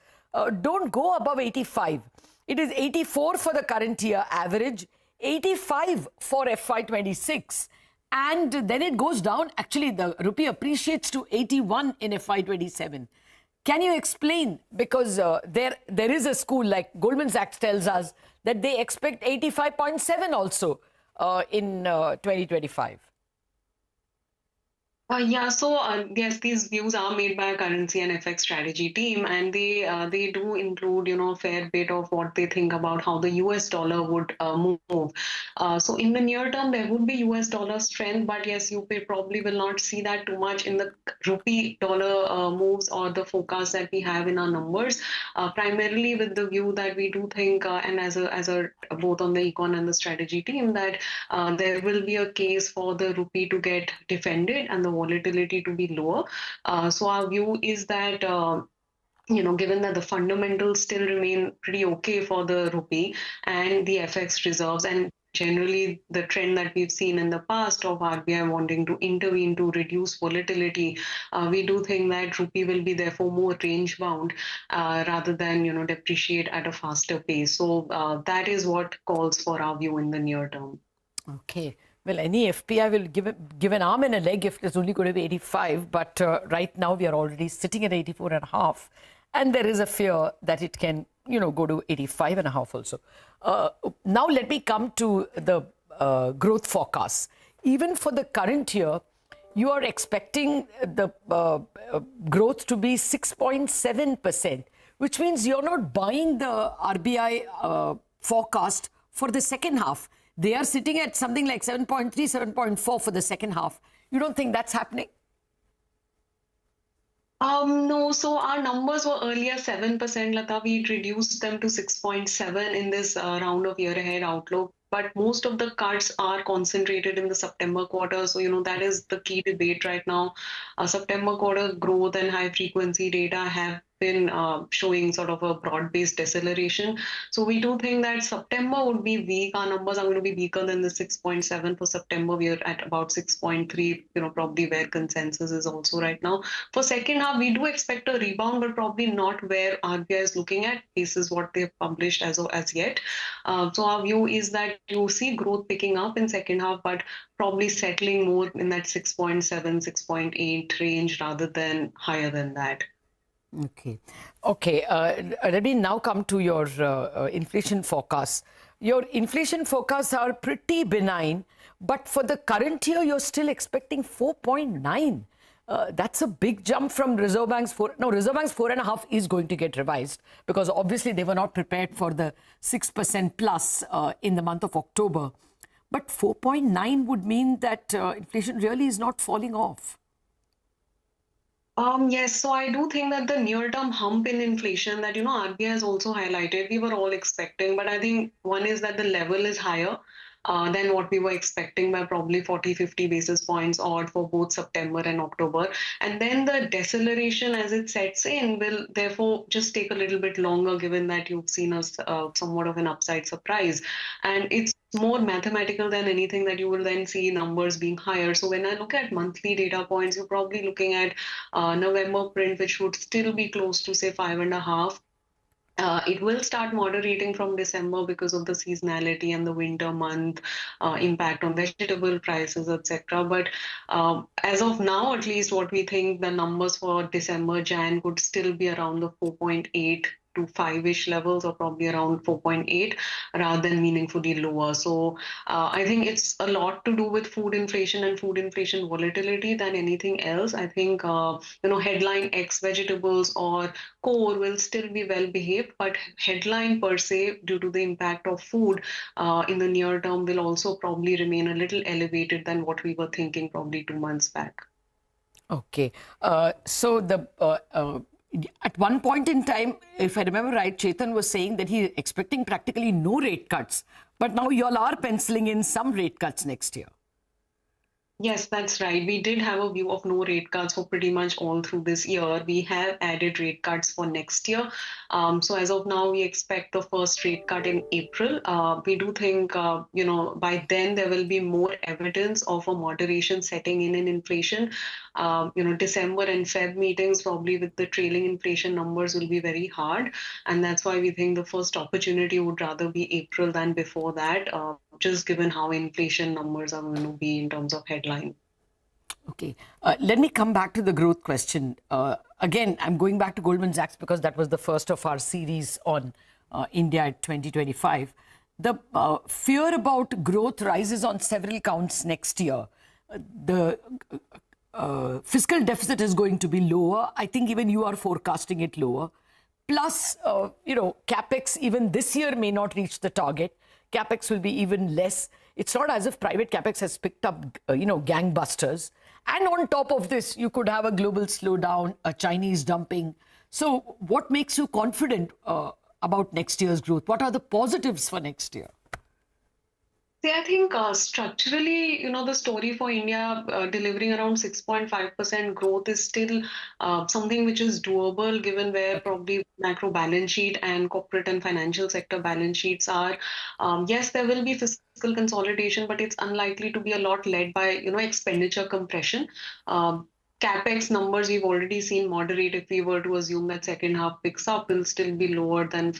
don't go above 85. It is 84 for the current year average, 85 for FY26, and then it goes down. Actually, the rupee appreciates to 81 in FY27. Can you explain? Because there is a school like Goldman Sachs tells us that they expect 85.7 also in 2025. Yes, these views are made by a currency and FX strategy team, and they do include a fair bit of what they think about how the US dollar would move. So in the near term, there would be US dollar strength, but yes, you probably will not see that too much in the rupee dollar moves or the forecast that we have in our numbers. Primarily with the view that we do think, and as a both on the econ and the strategy team, that there will be a case for the rupee to get defended and the volatility to be lower. So our view is that given that the fundamentals still remain pretty okay for the rupee and the FX reserves, and generally the trend that we've seen in the past of RBI wanting to intervene to reduce volatility, we do think that rupee will be therefore more range bound rather than depreciate at a faster pace. So that is what calls for our view in the near term. Okay. Well, any FPI will give an arm and a leg if it's only going to be 85. But right now we are already sitting at 84.5. And there is a fear that it can, go to 85.5 also. Now let me come to the growth forecasts. Even for the current year, you are expecting the growth to be 6.7%, which means you're not buying the RBI forecast for the second half. They are sitting at something like 7.3, 7.4 for the second half. You don't think that's happening? No, so our numbers were earlier 7%, Lata. We reduced them to 6.7 in this round of year ahead outlook. But most of the cuts are concentrated in the September quarter. So, that is the key debate right now. September quarter growth and high frequency data have been showing sort of a broad-based deceleration. So we do think that September would be weak. Our numbers are going to be weaker than the 6.7 for September. We are at about 6.3, probably where consensus is also right now. For second half, we do expect a rebound, but probably not where RBI is looking at. This is what they've published as yet. So our view is that you see growth picking up in second half, but probably settling more in that 6.7, 6.8 range rather than higher than that. Okay. Let me now come to your inflation forecasts. Your inflation forecasts are pretty benign, but for the current year, you're still expecting 4.9. That's a big jump from Reserve Bank's 4. Now, Reserve Bank's 4.5 is going to get revised because obviously they were not prepared for the 6% plus in the month of October. But 4.9 would mean that inflation really is not falling off. Yes, so I do think that the near-term hump in inflation that, RBI has also highlighted, we were all expecting, but I think one is that the level is higher than what we were expecting by probably 40, 50 basis points odd for both September and October. And then the deceleration as it sets in will therefore just take a little bit longer given that you've seen us somewhat of an upside surprise. And it's more mathematical than anything that you will then see numbers being higher. So when I look at monthly data points, you're probably looking at November print, which would still be close to say 5.5. It will start moderating from December because of the seasonality and the winter month impact on vegetable prices, etc. But as of now, at least what we think the numbers for December, Jan could still be around the 4.8 to 5-ish levels or probably around 4.8 rather than meaningfully lower. So I think it's a lot to do with food inflation and food inflation volatility than anything else. I think, headline X vegetables or core will still be well behaved, but headline per se, due to the impact of food in the near term, will also probably remain a little elevated than what we were thinking probably 2 months back. Okay. So at one point in time, if I remember right, Chetan was saying that he's expecting practically no rate cuts. But now you all are penciling in some rate cuts next year. Yes, that's right. We did have a view of no rate cuts for pretty much all through this year. We have added rate cuts for next year. So as of now, we expect the first rate cut in April. We do think, by then there will be more evidence of a moderation setting in inflation. December and Feb meetings, probably with the trailing inflation numbers, will be very hard. And that's why we think the first opportunity would rather be April than before that, just given how inflation numbers are going to be in terms of headline. Okay. Let me come back to the growth question. Again, I'm going back to Goldman Sachs because that was the first of our series on India at 2025. The fear about growth rises on several counts next year. The fiscal deficit is going to be lower. I think even you are forecasting it lower. Plus, CapEx even this year may not reach the target. CapEx will be even less. It's not as if private CapEx has picked up, gangbusters. And on top of this, you could have a global slowdown, a Chinese dumping. So what makes you confident about next year's growth? What are the positives for next year? See, I think structurally, the story for India delivering around 6.5% growth is still something which is doable given where probably macro balance sheet and corporate and financial sector balance sheets are. Yes, there will be fiscal consolidation, but it's unlikely to be a lot led by, expenditure compression. CapEx numbers we've already seen moderate. If we were to assume that second half picks up, will still be lower than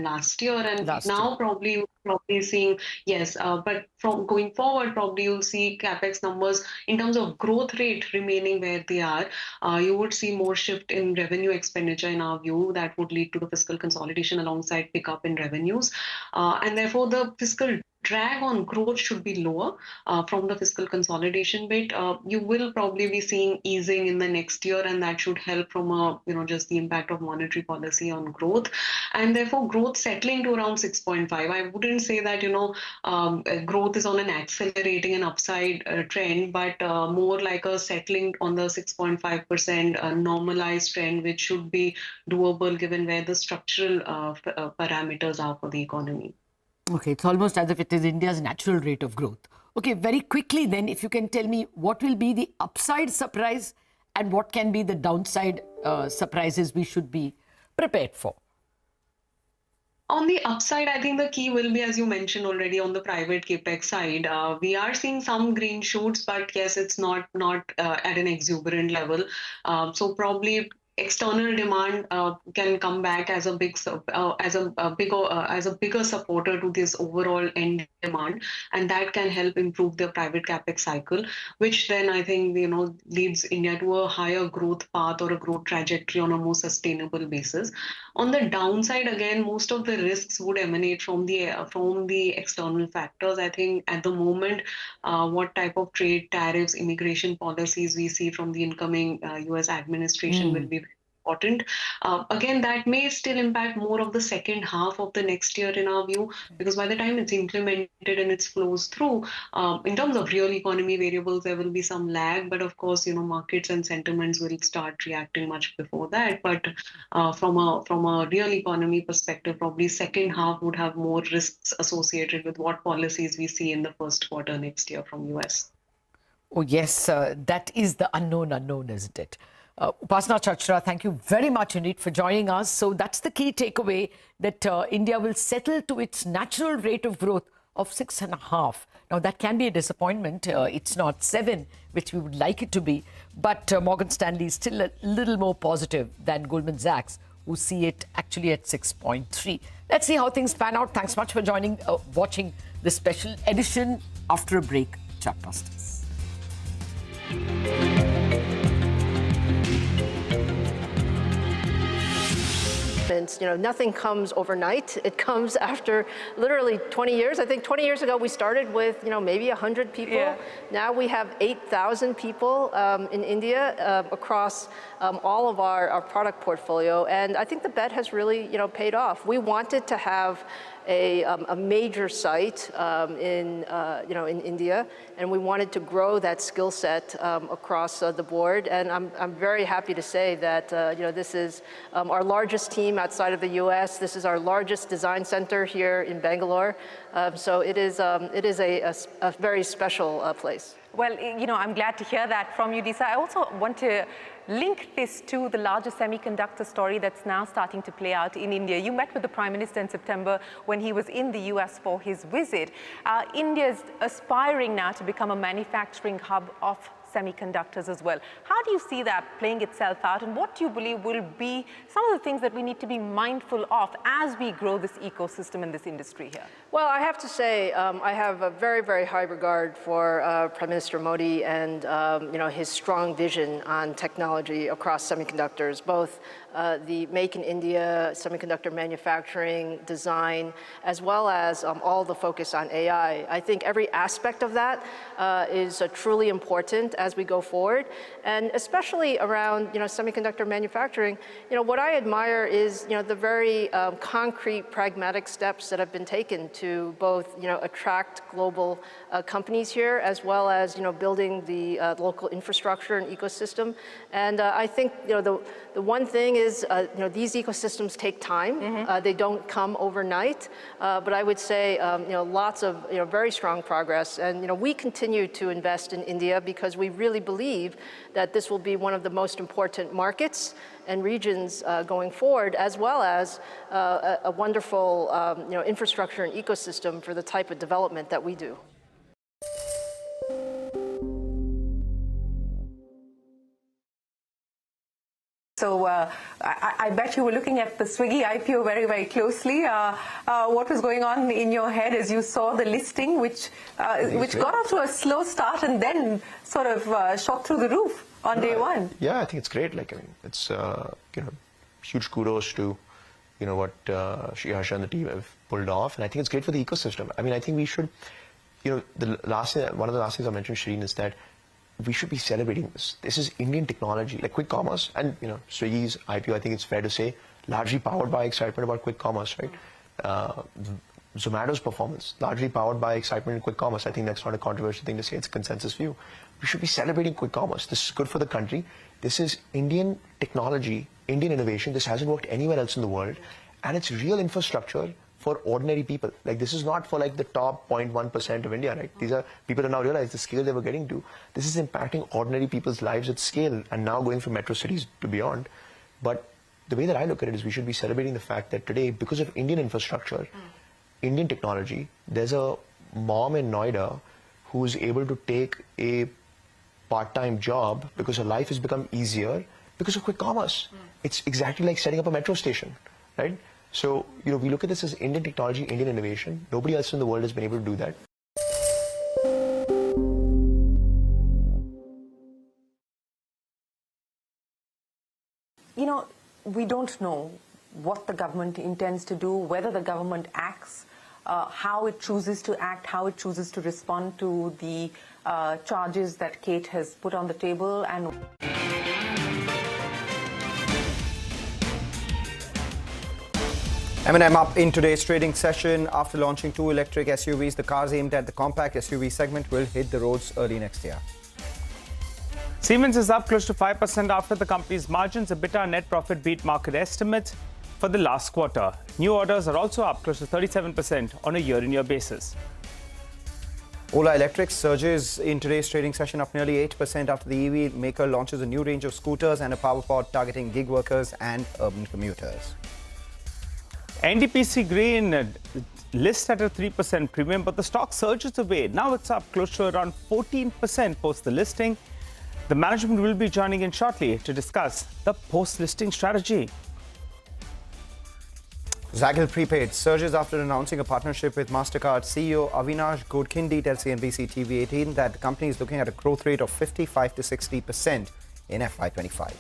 last year. And now probably seeing, yes, but from going forward, probably you'll see CapEx numbers in terms of growth rate remaining where they are. You would see more shift in revenue expenditure in our view that would lead to the fiscal consolidation alongside pickup in revenues. And therefore the fiscal drag on growth should be lower from the fiscal consolidation bit. You will probably be seeing easing in the next year, and that should help from just the impact of monetary policy on growth, and therefore growth settling to around 6.5. I wouldn't say that growth is on an accelerating and upside trend, but more like a settling on the 6.5% normalized trend, which should be doable given where the structural parameters are for the economy. Okay, it's almost as if it is India's natural rate of growth. Okay, very quickly then, if you can tell me what will be the upside surprise and what can be the downside surprises we should be prepared for. On the upside, I think the key will be, as you mentioned already, on the private capex side. We are seeing some green shoots, but yes, it's not at an exuberant level. So probably external demand can come back as a bigger supporter to this overall end demand, and that can help improve the private capex cycle, which then I think leads India to a higher growth path or a growth trajectory on a more sustainable basis. On the downside, again, most of the risks would emanate from the external factors. I think at the moment, what type of trade, tariffs, immigration policies we see from the incoming US administration will be important. Again, that may still impact more of the second half of the next year in our view, because by the time it's implemented and it flows through, in terms of real economy variables, there will be some lag. But of course, markets and sentiments will start reacting much before that. But from a real economy perspective, probably second half would have more risks associated with what policies we see in the first quarter next year from US. Oh yes, that is the unknown, isn't it? Upasana Chachra, thank you very much indeed for joining us. So that's the key takeaway, that India will settle to its natural rate of growth of 6.5. Now that can be a disappointment. It's not 7, which we would like it to be. But Morgan Stanley is still a little more positive than Goldman Sachs, who see it actually at 6.3. Let's see how things pan out. Thanks much for watching this special edition. After a break, Chartbusters. Nothing comes overnight. It comes after literally 20 years. I think 20 years ago we started with maybe 100 people. Yeah. Now we have 8,000 people in India across all of our product portfolio, and I think the bet has really paid off. We wanted to have a major site in India, and we wanted to grow that skill set across the board. And I'm very happy to say that this is our largest team outside of the U.S. This is our largest design center here in Bangalore. So it is a very special place. Well, I'm glad to hear that from you, Disa. I also want to link this to the larger semiconductor story that's now starting to play out in India. You met with the Prime Minister in September when he was in the US for his visit. India is aspiring now to become a manufacturing hub of semiconductors as well. How do you see that playing itself out, and what do you believe will be some of the things that we need to be mindful of as we grow this ecosystem in this industry here? Well, I have to say, I have a very, very high regard for Prime Minister Modi and his strong vision on technology across semiconductors, both the Make in India, semiconductor manufacturing, design, as well as all the focus on AI. I think every aspect of that is truly important as we go forward, and especially around semiconductor manufacturing. What I admire is the very concrete, pragmatic steps that have been taken to both attract global companies here, as well as building the local infrastructure and ecosystem. And I think the one thing is these ecosystems take time. Mm-hmm. They don't come overnight, but I would say lots of very strong progress. And we continue to invest in India because we really believe that this will be one of the most important markets and regions going forward, as well as a wonderful infrastructure and ecosystem for the type of development that we do. So I bet you were looking at the Swiggy IPO very, very closely. What was going on in your head as you saw the listing, which got off to a slow start and then sort of shot through the roof on day one? Yeah, I think it's great. Like, I mean, it's huge kudos to what Harsha and the team have pulled off, and I think it's great for the ecosystem. I mean, I think we should, one of the last things I mentioned, Shireen, is that we should be celebrating this. This is Indian technology, like quick commerce, and Swiggy's IPO. I think it's fair to say, largely powered by excitement about quick commerce, right? Zomato's performance, largely powered by excitement in quick commerce. I think that's not a controversial thing to say. It's a consensus view. We should be celebrating quick commerce. This is good for the country. This is Indian technology, Indian innovation. This hasn't worked anywhere else in the world, and it's real infrastructure for ordinary people. Like, this is not for like the top 0.1% of India, right? These are people who now realize the scale they were getting to. This is impacting ordinary people's lives at scale and now going from metro cities to beyond. But the way that I look at it is we should be celebrating the fact that today, because of Indian infrastructure, Indian technology, there's a mom in Noida who's able to take a part-time job because her life has become easier because of quick commerce. It's exactly like setting up a metro station, right? So, we look at this as Indian technology, Indian innovation. Nobody else in the world has been able to do that. We don't know what the government intends to do, whether the government acts, how it chooses to act, how it chooses to respond to the charges that Kate has put on the table. And M&M up in today's trading session after launching 2 electric SUVs. The cars aimed at the compact SUV segment will hit the roads early next year. Siemens is up close to 5% after the company's margins. EBITDA net profit beat market estimates for the last quarter. New orders are also up close to 37% on a year-on-year basis. Ola Electric surges in today's trading session, up nearly 8% after the EV maker launches a new range of scooters and a power pod targeting gig workers and urban commuters. NTPC Green lists at a 3% premium, but the stock surges away. Now it's up close to around 14% post the listing. The management will be joining in shortly to discuss the post-listing strategy. Zaggle Prepaid surges after announcing a partnership with MasterCard. CEO Avinash Godkhindi tells CNBC-TV18 that the company is looking at a growth rate of 55 to 60% in FY25.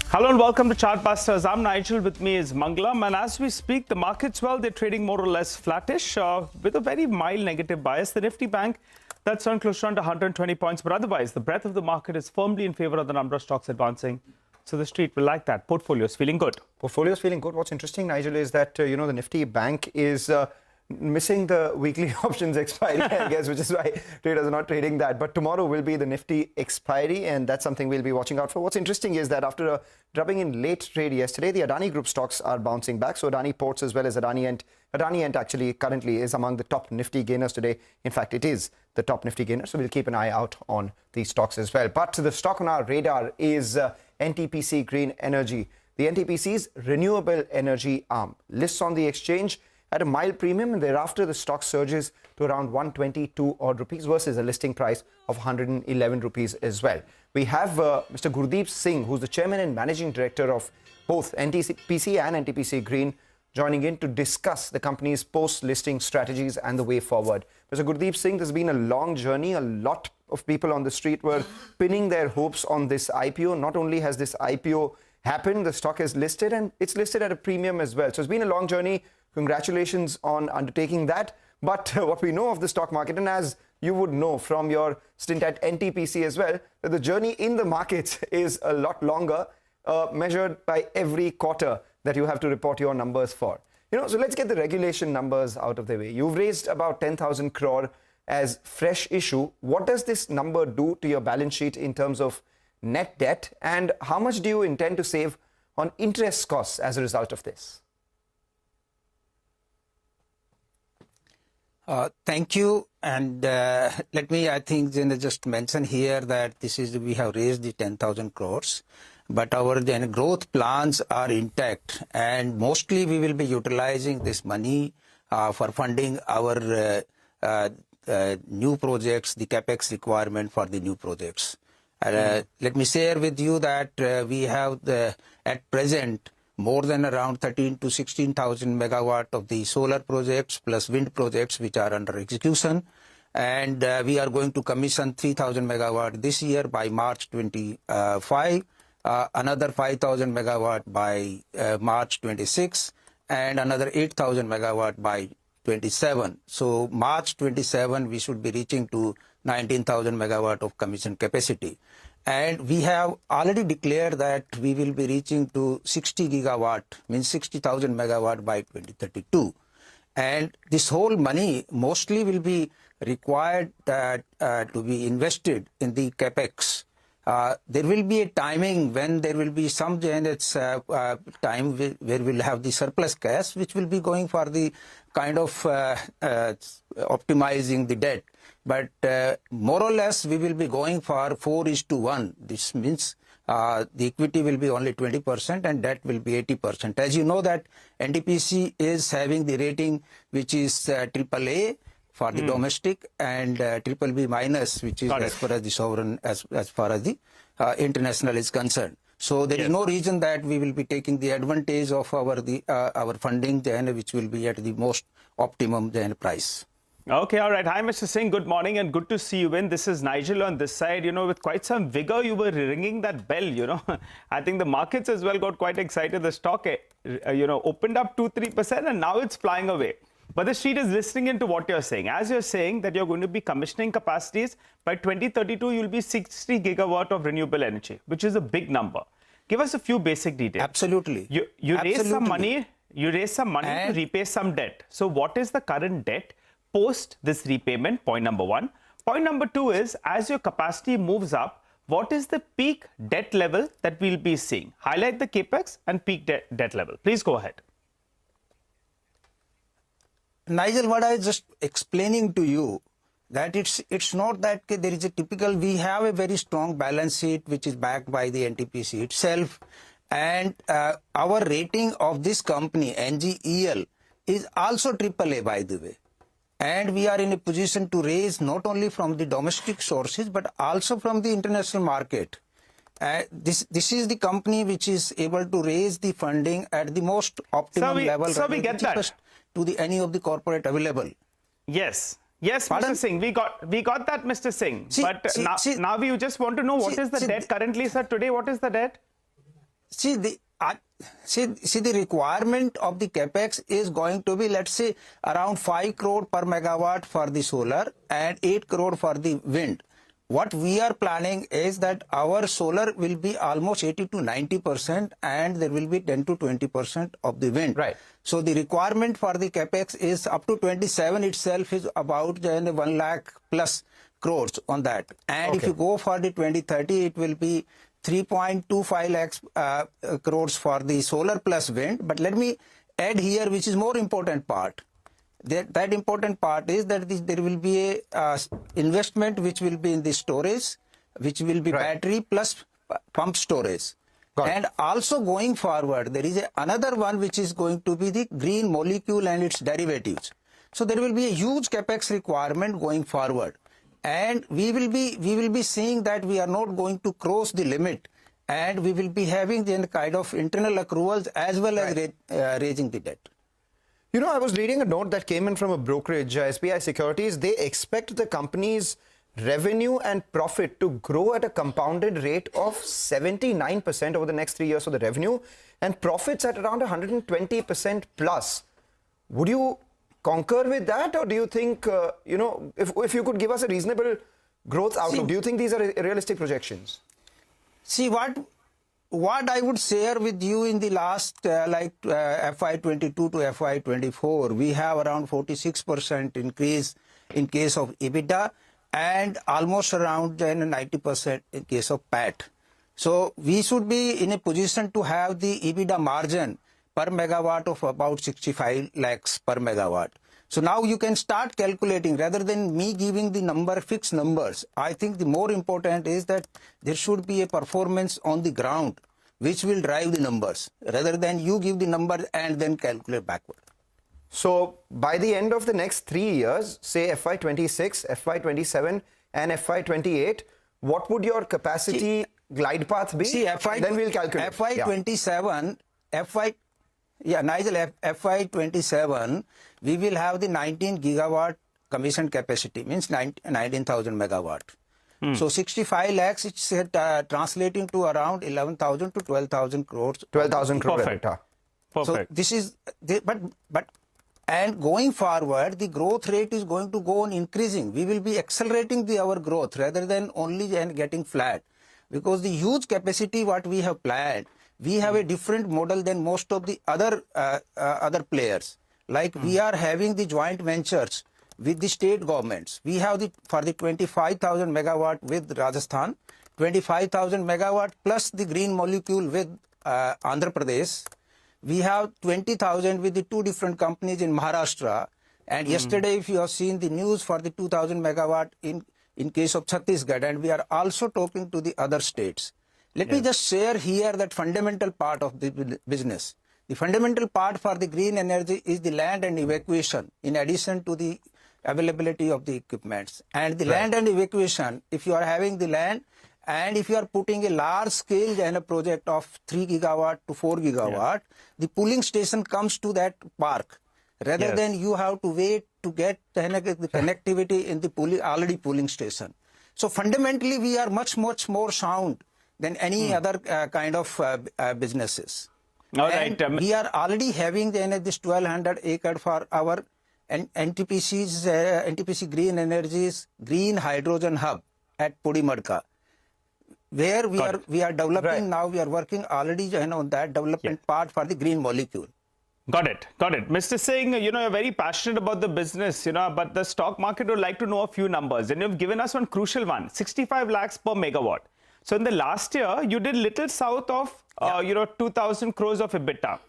Hello and welcome to Chartbusters. I'm Nigel. With me is Mangalam. And as we speak, the markets, well, they're trading more or less flattish with a very mild negative bias. The Nifty Bank, that's on close to 120 points. But otherwise, the breadth of the market is firmly in favor of the number of stocks advancing. So the street will like that. Portfolio's feeling good. Portfolio's feeling good. What's interesting, Nigel, is that, the Nifty Bank is missing the weekly options expiry, I guess, which is why traders are not trading that. But tomorrow will be the Nifty expiry, and that's something we'll be watching out for. What's interesting is that after dropping in late trade yesterday, the Adani Group stocks are bouncing back. So Adani Ports as well as Adani Ent actually currently is among the top Nifty gainers today. In fact, it is the top Nifty gainer. So we'll keep an eye out on these stocks as well. But the stock on our radar is NTPC Green Energy. The NTPC's renewable energy arm lists on the exchange at a mild premium, and thereafter the stock surges to around 122 odd rupees versus a listing price of 111 rupees as well. We have Mr. Gurdeep Singh, who's the chairman and managing director of both NTPC and NTPC Green, joining in to discuss the company's post-listing strategies and the way forward. Mr. Gurdeep Singh, there's been a long journey. A lot of people on the street were pinning their hopes on this IPO. Not only has this IPO happened, the stock is listed, and it's listed at a premium as well. So it's been a long journey. Congratulations on undertaking that. But what we know of the stock market, and as you would know from your stint at NTPC as well, that the journey in the markets is a lot longer, measured by every quarter that you have to report your numbers for. So let's get the regulation numbers out of the way. You've raised about 10,000 crore as fresh issue. What does this number do to your balance sheet in terms of net debt, and how much do you intend to save on interest costs as a result of this? Thank you. And let me, I think, just mention here that we have raised the 10,000 crores, but our growth plans are intact, and mostly we will be utilizing this money for funding our new projects, the capex requirement for the new projects. Let me share with you that we have at present more than around 13 to 16,000 megawatt of the solar projects plus wind projects which are under execution. And we are going to commission 3,000 megawatt this year by March 25, another 5,000 megawatt by March 26, and another 8,000 megawatt by 27. So March 27, we should be reaching to 19,000 megawatt of commission capacity. And we have already declared that we will be reaching to 60 gigawatt, means 60,000 megawatt by 2032. And this whole money mostly will be required to be invested in the capex. There will be a timing when there will be some time where we'll have the surplus cash, which will be going for the kind of optimizing the debt. But more or less, we will be going for 4:1. This means the equity will be only 20% and debt will be 80%. As you know that NTPC is having the rating which is AAA for the domestic and BBB minus, which is as far as the sovereign, as far as the international is concerned. So there is no reason that we will be taking the advantage of our funding, which will be at the most optimum price. Okay, all right. Hi, Mr. Singh. Good morning and good to see you in. This is Nigel on this side. You know, with quite some vigor, you were ringing that bell, you know. I think the markets as well got quite excited. The stock, opened up 2-3% and now it's flying away. But the street is listening into what you're saying. As you're saying that you're going to be commissioning capacities, by 2032, you'll be 60 gigawatt of renewable energy, which is a big number. Give us a few basic details. Absolutely. You raise some money, to repay some debt. So what is the current debt post this repayment? Point number one. Point number two is, as your capacity moves up, what is the peak debt level that we'll be seeing? Highlight the capex and peak debt level. Please go ahead. Nigel, what I was just explaining to you, that it's not that there is a typical, we have a very strong balance sheet which is backed by the NTPC itself, and our rating of this company, NGEL, is also AAA, by the way. And we are in a position to raise not only from the domestic sources but also from the international market. This is the company which is able to raise the funding at the most optimum level. So we get that. To any of the corporate available. Yes. Yes, Pardon? Mr. Singh, we got that, Mr. Singh. Now we just want to know what is the debt currently, sir. Today, what is the debt? The requirement of the capex is going to be, let's say, around 5 crore per megawatt for the solar and 8 crore for the wind. What we are planning is that our solar will be almost 80 to 90% and there will be 10 to 20% of the wind. Right. So the requirement for the capex is up to 27 itself is about 1 lakh plus crores on that. And if you go for the 2030, it will be 3.25 lakhs crores for the solar plus wind. But let me add here, which is more important part. That important part is that there will be a investment which will be in the storage, which will be battery plus pump storage. And also going forward, there is another one which is going to be the green molecule and its derivatives. So there will be a huge capex requirement going forward. And we will be seeing that we are not going to cross the limit, and we will be having the kind of internal accruals as well as raising the debt. You know, I was reading a note that came in from a brokerage, SBI Securities. They expect the company's revenue and profit to grow at a compounded rate of 79% over the next 3 years for the revenue, and profits at around 120% plus. Would you concur with that, or do you think, if you could give us a reasonable growth outlook, do you think these are realistic projections? See, what I would share with you in the last FY22 to FY24, we have around 46% increase in case of EBITDA and almost around 90% in case of PAT. So we should be in a position to have the EBITDA margin per megawatt of about 65 lakhs per megawatt. So now you can start calculating rather than me giving the fixed numbers. I think the more important is that there should be a performance on the ground which will drive the numbers rather than you give the number and then calculate backward. So by the end of the next 3 years, say FY26, FY27 and FY28, what would your capacity glide path be? See, then we'll calculate. FY27, Nigel, FY27, we will have the 19 gigawatt commissioned capacity, means 19,000 megawatt. So 65 lakhs, it's translating to around 11,000 to 12,000 crores. 12,000 crore Perfect. EBITDA. So this is, and going forward, the growth rate is going to go on increasing. We will be accelerating our growth rather than only getting flat. Because the huge capacity what we have planned, we have a different model than most of the other players. Like we are having the joint ventures with the state governments. We have for the 25,000 megawatt with Rajasthan, 25,000 megawatt plus the green molecule with Andhra Pradesh. We have 20,000 with the two different companies in Maharashtra. And yesterday, if you have seen the news for the 2,000 megawatt in case of Chhattisgarh, and we are also talking to the other states. Let me just share here that fundamental part of the business. The fundamental part for the green energy is the land and evacuation, in addition to the availability of the equipments. And the land and evacuation, if you are having the land, and if you are putting a large scale and a project of 3 gigawatt to 4 gigawatt, the pooling station comes to that park. Rather than you have to wait to get the connectivity in the already pooling station. So fundamentally, we are much more sound than any other kind of businesses. All right. We are already having this 1,200 acre for our NTPC Green Energies Green Hydrogen Hub at Pudimadka, where we are developing now. We are working already on that development part for the green molecule. Got it. Mr. Singh, you're very passionate about the business, but the stock market would like to know a few numbers. And you've given us one crucial one, 65 lakhs per megawatt. So in the last year, you did little south of, 2,000 crores of EBITDA.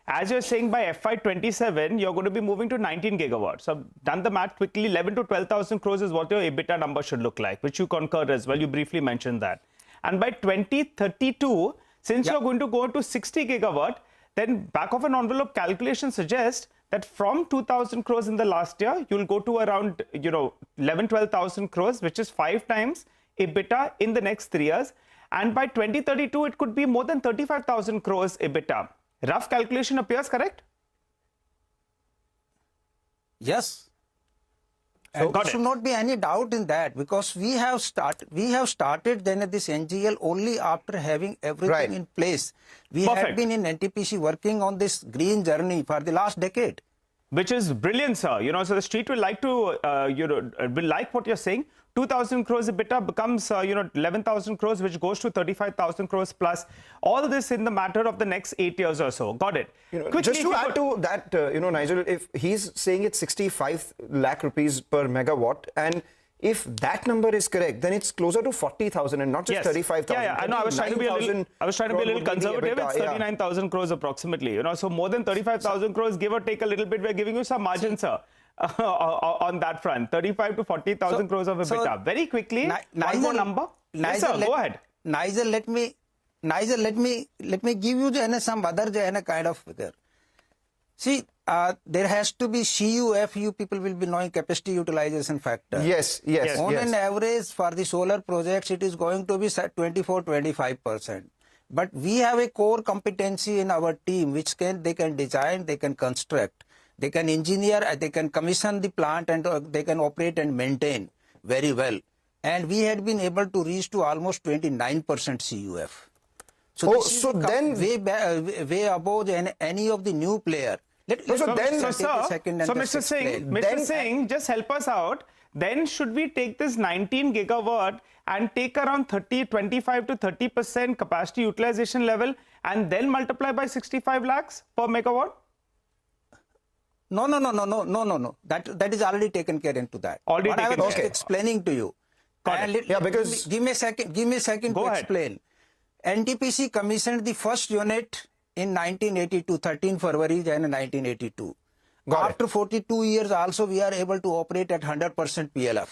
As you're saying, by FY27, you're going to be moving to 19 gigawatts. So I've done the math quickly, 11 to 12,000 crores is what your EBITDA number should look like, which you concur as well. You briefly mentioned that. And by 2032, since you're going to go to 60 gigawatt, then back of an envelope calculation suggests that from 2,000 crores in the last year, you'll go to around, 12,000 crores, which is 5 times EBITDA in the next 3 years. And by 2032, it could be more than 35,000 crores EBITDA. Rough calculation appears correct? Yes. So there should not be any doubt in that, because we have started then at this NGL only after having everything in place. We have been in NTPC working on this green journey for the last decade. Which is brilliant, sir. So the street will like to, will like what you're saying. 2,000 crores EBITDA becomes, 11,000 crores, which goes to 35,000 crores plus. All this in the matter of the next 8 years or so. Got it. Just to add to that, Nigel, if he's saying it's 65 lakh rupees per megawatt, and if that number is correct, then it's closer to 40,000 and not just 35,000. Yeah, I know. I was trying to be a little conservative. It's 39,000 crores approximately. So more than 35,000 crores, give or take a little bit. We're giving you some margin, sir. On that front, 35 to 40,000 crores of EBITDA. Very quickly, one more number. Yes, sir, go ahead. Nigel, let me give you some other kind of figure. See, there has to be CUF. You people will be knowing capacity utilization factor. Yes. On an average for the solar projects, it is going to be 24-25%. But we have a core competency in our team, which they can design, they can construct. They can engineer, they can commission the plant, and they can operate and maintain very well. And we had been able to reach to almost 29% CUF. So then way above any of the new player. Mr. Singh, just help us out. Then should we take this 19 gigawatt and take around 25 to 30% capacity utilization level and then multiply by 65 lakhs per megawatt? No. That is already taken care into that. Already what I was just explaining to you. Give me a second to explain. NTPC commissioned the first unit in 1982, 13 February 1982. After 42 years also, we are able to operate at 100% PLF.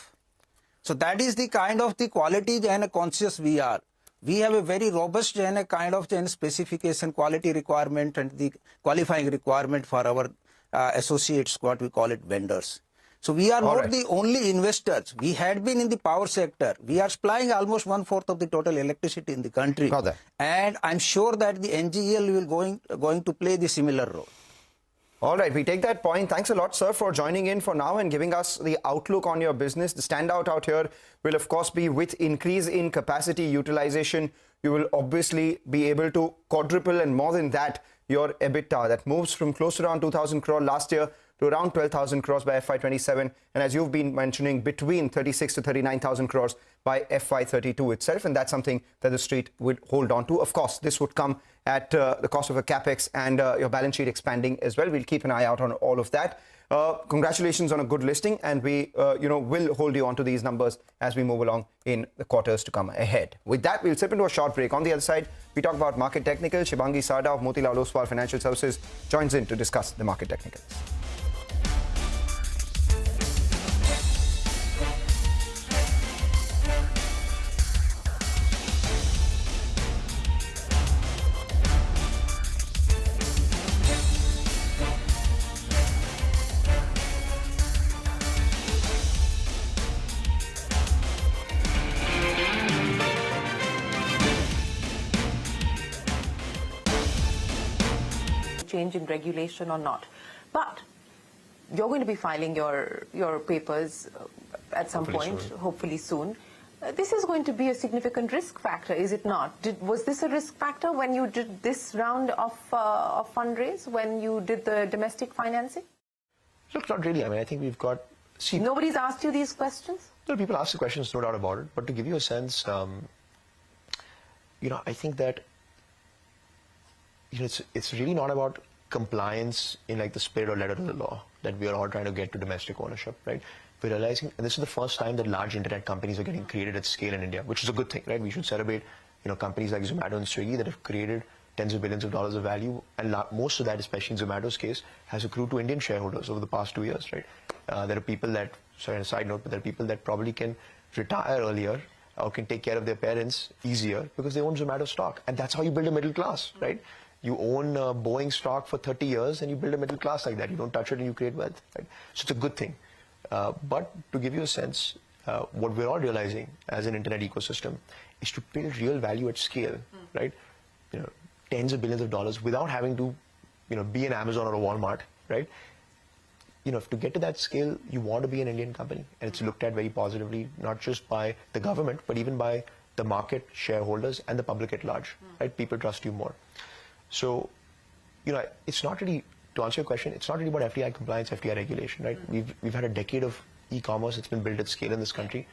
So that is the kind of the quality and conscious we are. We have a very robust kind of specification, quality requirement, and the qualifying requirement for our associates, what we call it, vendors. So we are All not right. the only investors. We had been in the power sector. We are supplying almost 1/4 of the total electricity in the country. Got that. And I'm sure that the NGEL will going to play the similar role. All right, we take that point. Thanks a lot, sir, for joining in for now and giving us the outlook on your business. The standout out here will, of course, be with increase in capacity utilization. You will obviously be able to quadruple and more than that your EBITDA. That moves from close to around 2,000 crore last year to around 12,000 crores by FY27. And as you've been mentioning, between 36 to 39,000 crores by FY32 itself. And that's something that the street would hold on to. Of course, this would come at the cost of a capex and your balance sheet expanding as well. We'll keep an eye out on all of that. Congratulations on a good listing, and we will hold you on to these numbers as we move along in the quarters to come ahead. With that, we'll slip into a short break. On the other side, we talk about market technical. Shibangi Sarda of Motilal Oswal Financial Services joins in to discuss the market technicals. Change in regulation or not. But you're going to be filing your papers at some point, hopefully soon. This is going to be a significant risk factor, is it not? Was this a risk factor when you did this round of fundraise, when you did the domestic financing? Look, not really. I mean, I think we've got... See, nobody's asked you these questions? No, people ask the questions, no doubt about it. But to give you a sense, I think that it's really not about compliance in like the spirit or letter of the law that we are all trying to get to domestic ownership, right? We're realizing, and this is the first time that large internet companies are getting created at scale in India, which is a good thing, right? We should celebrate, companies like Zomato and Swiggy that have created tens of billions of dollars of value, and most of that, especially in Zomato's case, has accrued to Indian shareholders over the past 2 years, right? There are people that, sorry, on a side note, but there are people that probably can retire earlier or can take care of their parents easier because they own Zomato stock, and that's how you build a middle class, right? You own Boeing stock for 30 years and you build a middle class like that. You don't touch it and you create wealth, right? So it's a good thing. But to give you a sense, what we're all realizing as an internet ecosystem is to build real value at scale, right? Tens of billions of dollars without having to, be an Amazon or a Walmart, right? To get to that scale, you want to be an Indian company, and it's looked at very positively, not just by the government, but even by the market, shareholders, and the public at large, right? People trust you more. So, it's not really, to answer your question, it's not really about FDI compliance, FDI regulation, right? We've had a decade of e-commerce that's been built at scale in this country.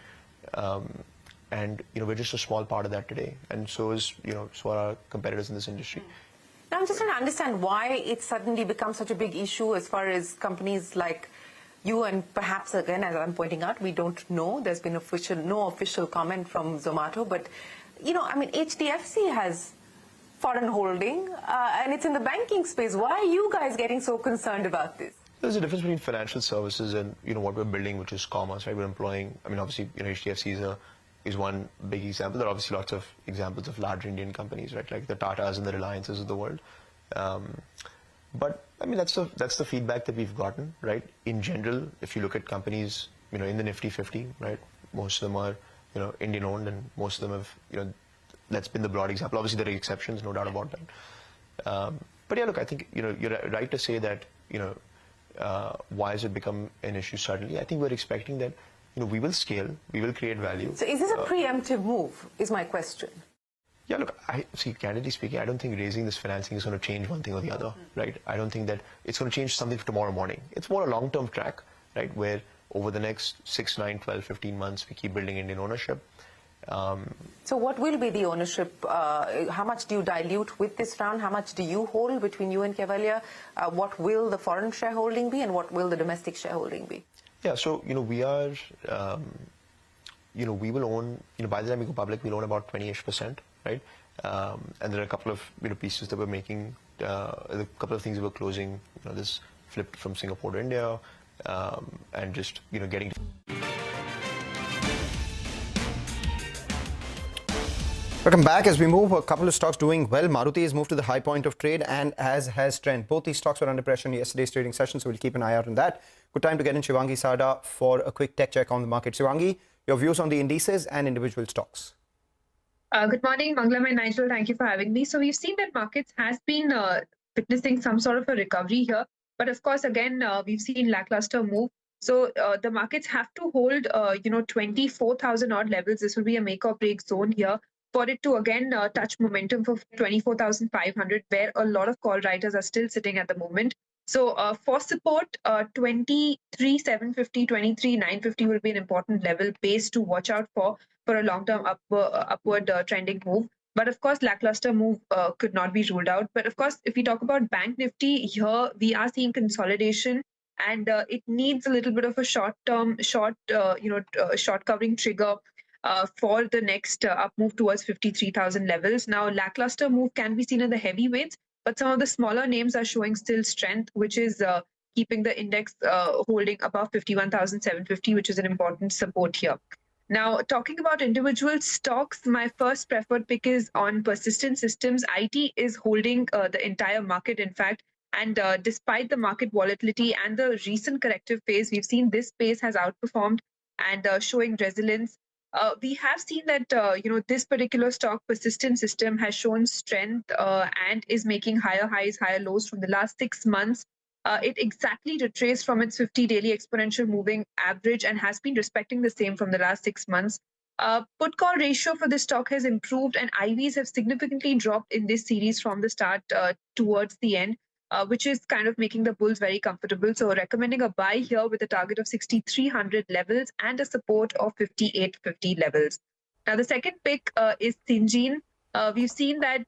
And, we're just a small part of that today. And so are our competitors in this industry. Now, I'm just trying to understand why it suddenly becomes such a big issue as far as companies like you, and perhaps, again, as I'm pointing out, we don't know. There's been no official comment from Zomato. But, HDFC has foreign holding, and it's in the banking space. Why are you guys getting so concerned about this? There's a difference between financial services and, what we're building, which is commerce, right? We're employing, obviously, HDFC is one big example. There are obviously lots of examples of large Indian companies, right? Like the Tatas and the Reliances of the world. But, that's the feedback that we've gotten, right? In general, if you look at companies, in the Nifty 50, right? Most of them are, Indian owned, and most of them have, that's been the broad example. Obviously, there are exceptions, no doubt about that. But yeah, look, I think, you're right to say that, why has it become an issue suddenly? I think we're expecting that, we will scale, we will create value. So is this a preemptive move, is my question? Yeah, look, candidly speaking, I don't think raising this financing is going to change one thing or the other, right? I don't think that it's going to change something for tomorrow morning. It's more a long-term track, right, where over the next 6, 9, 12, 15 months, we keep building Indian ownership. So what will be the ownership? How much do you dilute with this round? How much do you hold between you and Cavalier? What will the foreign shareholding be, and what will the domestic shareholding be? Yeah, so, we are, we will own, by the time we go public, we'll own about 20-ish%, right? And there are a couple of, pieces that we're making, a couple of things that we're closing, this flipped from Singapore to India, and just, getting... Welcome back. As we move, a couple of stocks doing well. Maruti has moved to the high point of trade, and as has Trent. Both these stocks were under pressure in yesterday's trading session, so we'll keep an eye out on that. Good time to get in Shivangi Sada for a quick tech check on the market. Shivangi, your views on the indices and individual stocks. Good morning, Manglam and Nigel. Thank you for having me. So we've seen that markets has been witnessing some sort of a recovery here. But of course, again, we've seen lackluster move. So the markets have to hold, 24,000 odd levels. This will be a make or break zone here for it to again touch momentum for 24,500, where a lot of call writers are still sitting at the moment. So for support, 23,750, 23,950 will be an important level base to watch out for a long-term upward trending move. But of course, lackluster move could not be ruled out. But of course, if we talk about Bank Nifty, here we are seeing consolidation, and it needs a little bit of a short covering trigger for the next up move towards 53,000 levels. Now, lackluster move can be seen in the heavyweights, but some of the smaller names are showing still strength, which is keeping the index holding above 51,750, which is an important support here. Now, talking about individual stocks, my first preferred pick is on Persistent Systems. IT is holding the entire market, in fact, and despite the market volatility and the recent corrective phase, we've seen this space has outperformed and showing resilience. We have seen that, this particular stock, Persistent System, has shown strength and is making higher highs, higher lows from the last 6 months. It exactly retraced from its 50 daily exponential moving average and has been respecting the same from the last 6 months. Put call ratio for this stock has improved, and IVs have significantly dropped in this series from the start towards the end, which is kind of making the bulls very comfortable. So recommending a buy here with a target of 6,300 levels and a support of 5,850 levels. Now, the second pick is Syngene. We've seen that,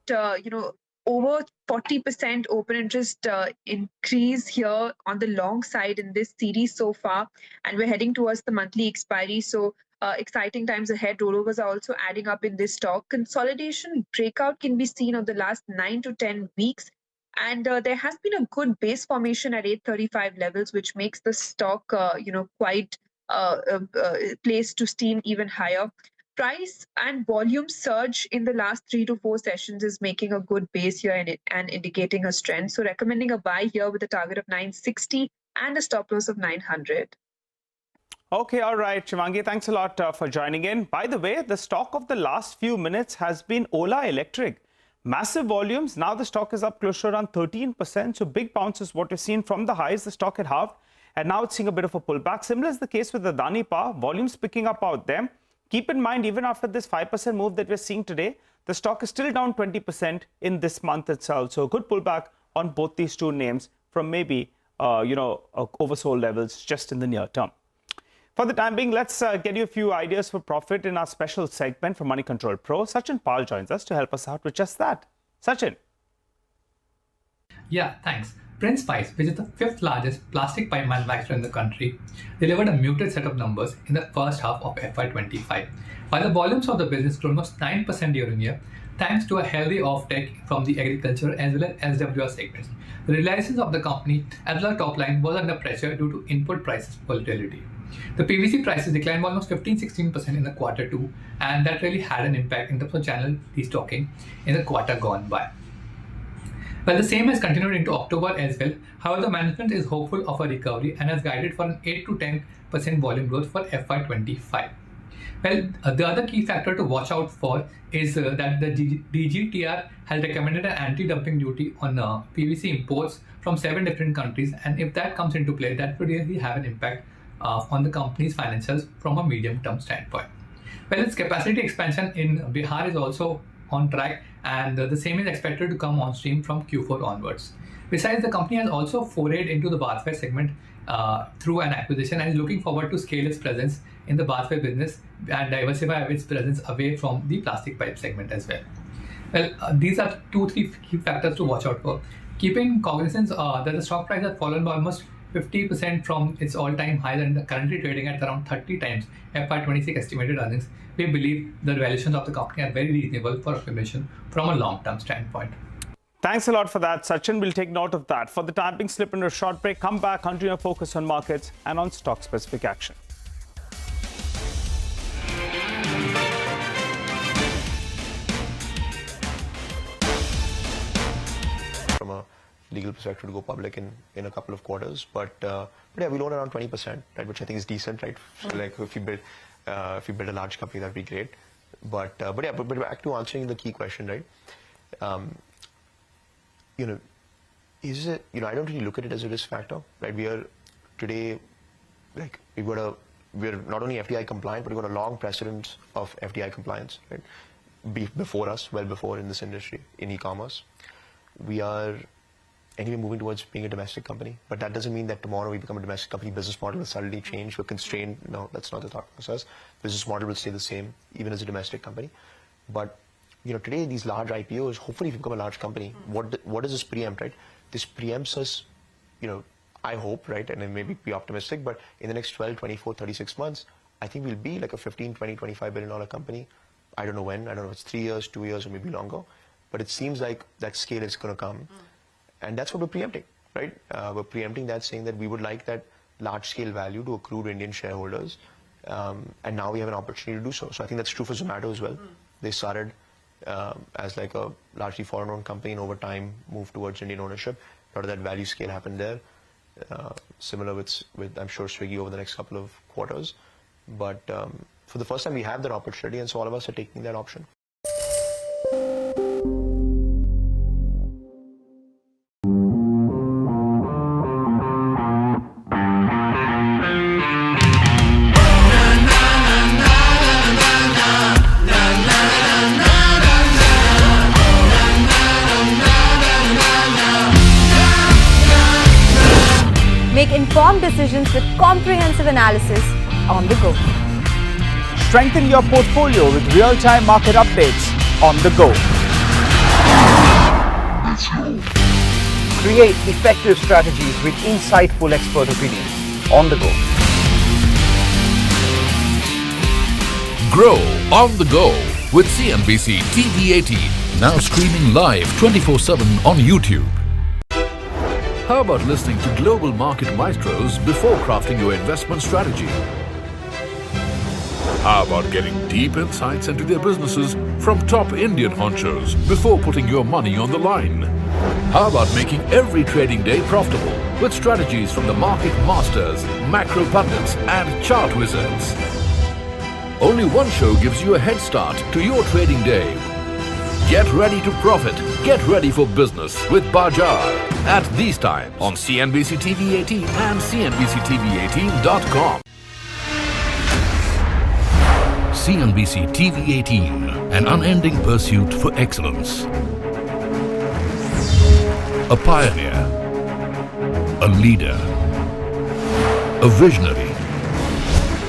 over 40% open interest increase here on the long side in this series so far, and we're heading towards the monthly expiry. So exciting times ahead. Rollovers are also adding up in this stock. Consolidation breakout can be seen on the last 9 to 10 weeks. And there has been a good base formation at 835 levels, which makes the stock, quite placed to steam even higher. Price and volume surge in the last 3 to 4 sessions is making a good base here and indicating a strength. So recommending a buy here with a target of 960 and a stop loss of 900. Okay, all right, Shivangi, thanks a lot for joining in. By the way, the stock of the last few minutes has been Ola Electric. Massive volumes. Now the stock is up close to around 13%. So big bounce is what we've seen from the highs. The stock had halved, and now it's seeing a bit of a pullback. Similar is the case with the Adani Power. Volumes picking up out there. Keep in mind, even after this 5% move that we're seeing today, the stock is still down 20% in this month itself. So a good pullback on both these two names from maybe, oversold levels just in the near term. For the time being, let's get you a few ideas for profit in our special segment from Money Control Pro. Sachin Pal joins us to help us out with just that. Sachin. Yeah, thanks. Prince Pipes, which is the 5th largest plastic pipe manufacturer in the country, delivered a muted set of numbers in the first half of FY25. While the volumes of the business grew almost 9% year-on-year, thanks to a healthy offtake from the agriculture as well as SWR segments, the realizations of the company as well as top line was under pressure due to input prices volatility. The PVC prices declined by almost 15-16% in the quarter 2, and that really had an impact in terms of channel destocking in the quarter gone by. Well, the same has continued into October as well. However, the management is hopeful of a recovery and has guided for an 8 to 10% volume growth for FY25. Well, the other key factor to watch out for is that the DGTR has recommended an anti-dumping duty on PVC imports from 7 different countries, and if that comes into play, that would really have an impact on the company's financials from a medium-term standpoint. Well, its capacity expansion in Bihar is also on track, and the same is expected to come on stream from Q4 onwards. Besides, the company has also forayed into the bathware segment through an acquisition and is looking forward to scale its presence in the bathware business and diversify its presence away from the plastic pipe segment as well. Well, these are 2-3 key factors to watch out for. Keeping cognizance that the stock price has fallen by almost 50% from its all-time high and currently trading at around 30 times FY26 estimated earnings, we believe the valuations of the company are very reasonable for accumulation from a long-term standpoint. Thanks a lot for that, Sachin. We'll take note of that. For the time being, slip into a short break, come back, continue our focus on markets and on stock-specific action. From a legal perspective to go public in a couple of quarters. But yeah, we'll own around 20%, right, which I think is decent, right? So like if you build a large company, that'd be great. But back to answering the key question, right? Is it, I don't really look at it as a risk factor, right? We are today, like, we're not only FDI compliant, but we've got a long precedent of FDI compliance, right? Before us, well before in this industry, in e-commerce. We are anyway moving towards being a domestic company, but that doesn't mean that tomorrow we become a domestic company, business model will suddenly change, we're constrained. No, that's not the thought process. Business model will stay the same, even as a domestic company. But, today these large IPOs, hopefully if you become a large company, what does this preempt, right? This preempts us, I hope, right, and then maybe be optimistic, but in the next 12, 24, 36 months, I think we'll be like a 15, 20, $25 billion company. I don't know when, I don't know if it's 3 years, 2 years, or maybe longer, but it seems like that scale is going to come. And that's what we're preempting, right? We're preempting that, saying that we would like that large scale value to accrue to Indian shareholders. And now we have an opportunity to do so. So I think that's true for Zomato as well. They started as like a largely foreign owned company, and over time moved towards Indian ownership. A lot of that value scale happened there. Similar with I'm sure Swiggy over the next couple of quarters. But for the first time we have that opportunity, and so all of us are taking that option. Make informed decisions with comprehensive analysis on the go. Strengthen your portfolio with real-time market updates on the go. Create effective strategies with insightful expert opinions on the go. Grow on the go with CNBC-TV18, now streaming live 24/7 on YouTube. How about listening to global market maestros before crafting your investment strategy? How about getting deep insights into their businesses from top Indian honchos before putting your money on the line? How about making every trading day profitable with strategies from the market masters, macro pundits and chart wizards? Only one show gives you a head start to your trading day. Get ready to profit. Get ready for business with Bajar at these times on CNBC-TV18 and CNBC-TV18.com. CNBC-TV18, an unending pursuit for excellence. A pioneer, a leader, a visionary,